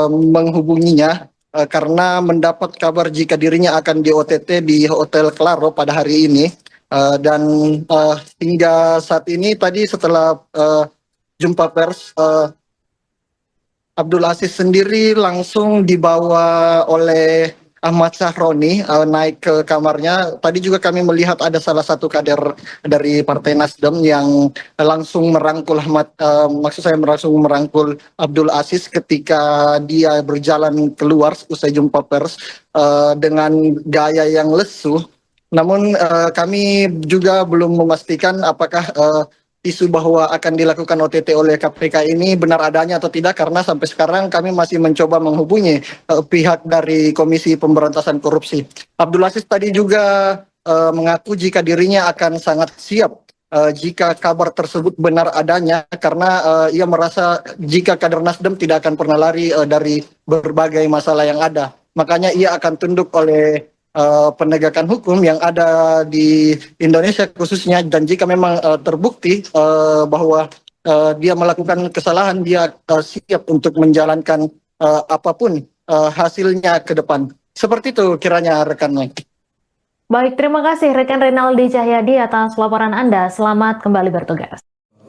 menghubunginya karena mendapat kabar jika dirinya akan di OTT di Hotel Claro pada hari ini. Dan hingga saat ini tadi setelah jumpa pers, Abdul Aziz sendiri langsung dibawa oleh Ahmad Sahroni naik ke kamarnya. Tadi juga kami melihat ada salah satu kader dari Partai Nasdem yang langsung merangkul langsung merangkul Abdul Aziz ketika dia berjalan keluar usai jumpa pers dengan gaya yang lesu. Namun kami juga belum memastikan apakah isu bahwa akan dilakukan OTT oleh KPK ini benar adanya atau tidak, karena sampai sekarang kami masih mencoba menghubungi pihak dari Komisi Pemberantasan Korupsi. Abdul Aziz tadi juga mengaku jika dirinya akan sangat siap jika kabar tersebut benar adanya, karena ia merasa jika kader Nasdem tidak akan pernah lari dari berbagai masalah yang ada. Makanya ia akan tunduk oleh penegakan hukum yang ada di Indonesia khususnya, dan jika memang terbukti bahwa dia melakukan kesalahan, dia siap untuk menjalankan apapun hasilnya ke depan. Seperti itu kiranya rekan Mike. Baik, terima kasih rekan Renaldi Cahyadi atas laporan Anda. Selamat kembali bertugas.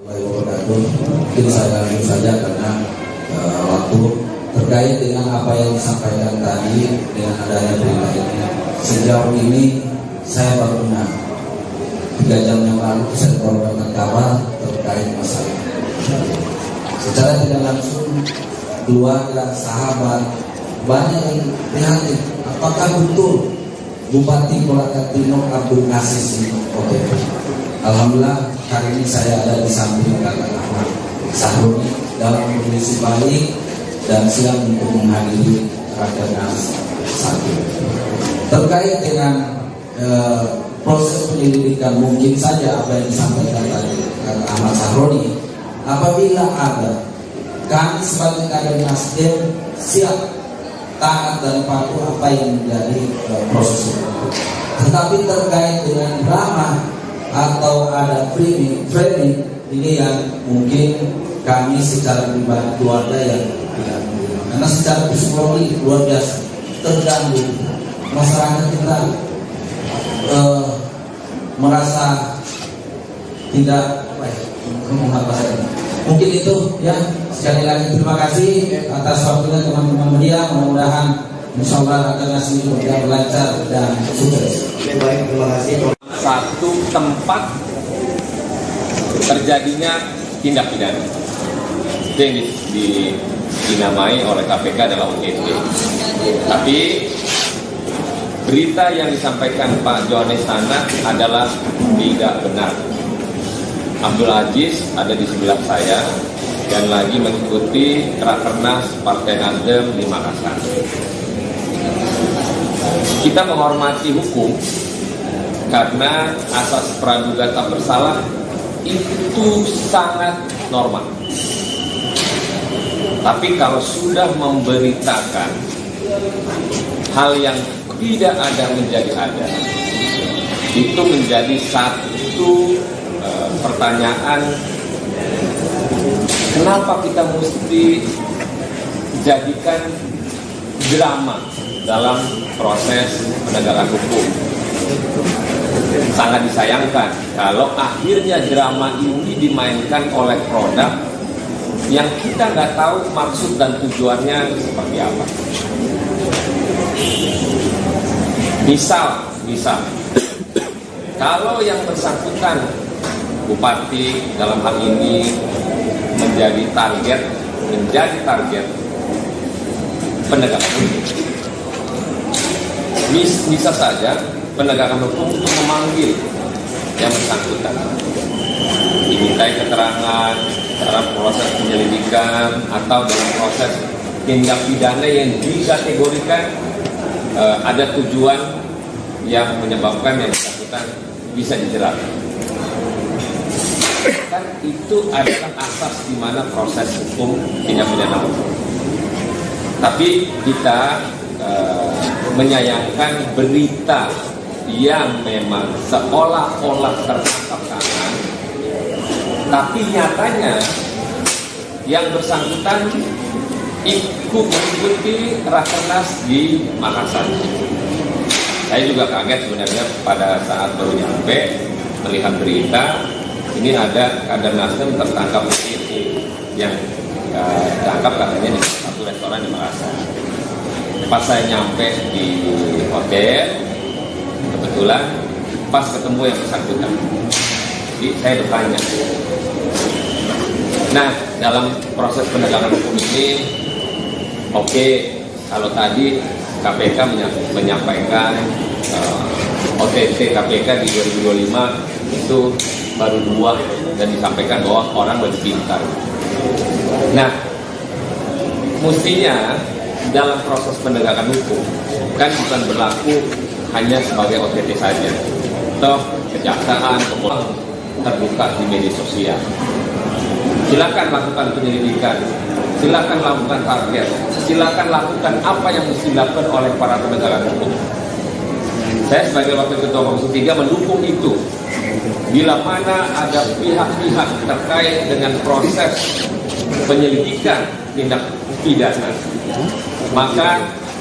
Mungkin saya lanjut saja karena waktu terkait dengan apa yang disampaikan tadi dengan adanya berita ini. Sejauh ini saya baru dengar 3 jam yang lalu saya mendapatkan kabar terkait masalah. Secara tidak langsung keluarga, sahabat banyak yang prihatin. Apakah betul Bupati Kolaka Timur Abdul Aziz ini OTT? Alhamdulillah hari ini saya ada di samping kakak Ahmad Sahroni dalam kondisi baik dan siap untuk menghadiri Rakernas 1. Terkait dengan proses penyelidikan, mungkin saja apa yang disampaikan tadi Ahmad Sahroni, apabila ada, kami sebagai kader Nasdem siap taat dan patuh apa yang menjadi proses itu. Tetapi terkait dengan drama atau ada framing ini yang mungkin kami secara pribadi keluarga yang tidak menerima, karena secara psikologi luar biasa terganggu. Masyarakat kita merasa tidak mungkin itu ya. Sekali lagi terima kasih atas waktunya teman-teman media. Mudah-mudahan Insya Allah akan nasi berjalan lancar dan sukses. Baik, terima kasih. Satu tempat terjadinya tindak pidana. Itu yang dinamai oleh KPK adalah OTT. Tapi berita yang disampaikan Pak Johannes Tanak adalah tidak benar. Abdul Aziz ada di sebelah saya dan lagi mengikuti Rakernas Partai Nasdem di Makassar. Kita menghormati hukum karena asas praduga tak bersalah itu sangat normal. Tapi kalau sudah memberitakan hal yang tidak ada menjadi ada, itu menjadi satu pertanyaan, kenapa kita mesti jadikan drama dalam proses penegakan hukum. Sangat disayangkan kalau akhirnya drama ini dimainkan oleh produk yang kita nggak tahu maksud dan tujuannya seperti apa. Misal, kalau yang bersangkutan bupati dalam hal ini menjadi target penegakan hukum, bisa saja penegakan hukum untuk memanggil yang bersangkutan, dimintai keterangan dalam proses penyelidikan atau dalam proses tindak pidana yang dikategorikan ada tujuan yang menyebabkan yang bersangkutan bisa dijerat. Kan itu adalah asas di mana proses hukum tindak pidana hukum. Tapi kita menyayangkan berita yang memang seolah-olah tertangkap tangan, tapi nyatanya yang bersangkutan ikut mengikuti Rakernas di Makassar. Saya juga kaget sebenarnya pada saat baru nyampe melihat berita ini ada kader Nasdem tertangkap di yang ditangkap katanya di satu restoran di Makassar. Pas saya nyampe di hotel, kebetulan pas ketemu yang bersangkutan, jadi saya bertanya. Nah, dalam proses penegakan hukum ini, oke, kalau tadi KPK menyampaikan OTT KPK di 2025 itu baru 2 dan disampaikan bahwa orang lebih pintar. Nah, mestinya dalam proses penegakan hukum kan bukan berlaku hanya sebagai OTT saja. Toh kejaksaan, kepolisian terbuka di media sosial. Silakan lakukan penyelidikan, silakan lakukan target, silakan lakukan apa yang mesti dilakukan oleh para penegak hukum. Saya sebagai Wakil Ketua Komisi 3 mendukung itu. Bila mana ada pihak-pihak terkait dengan proses penyelidikan tindak pidana, maka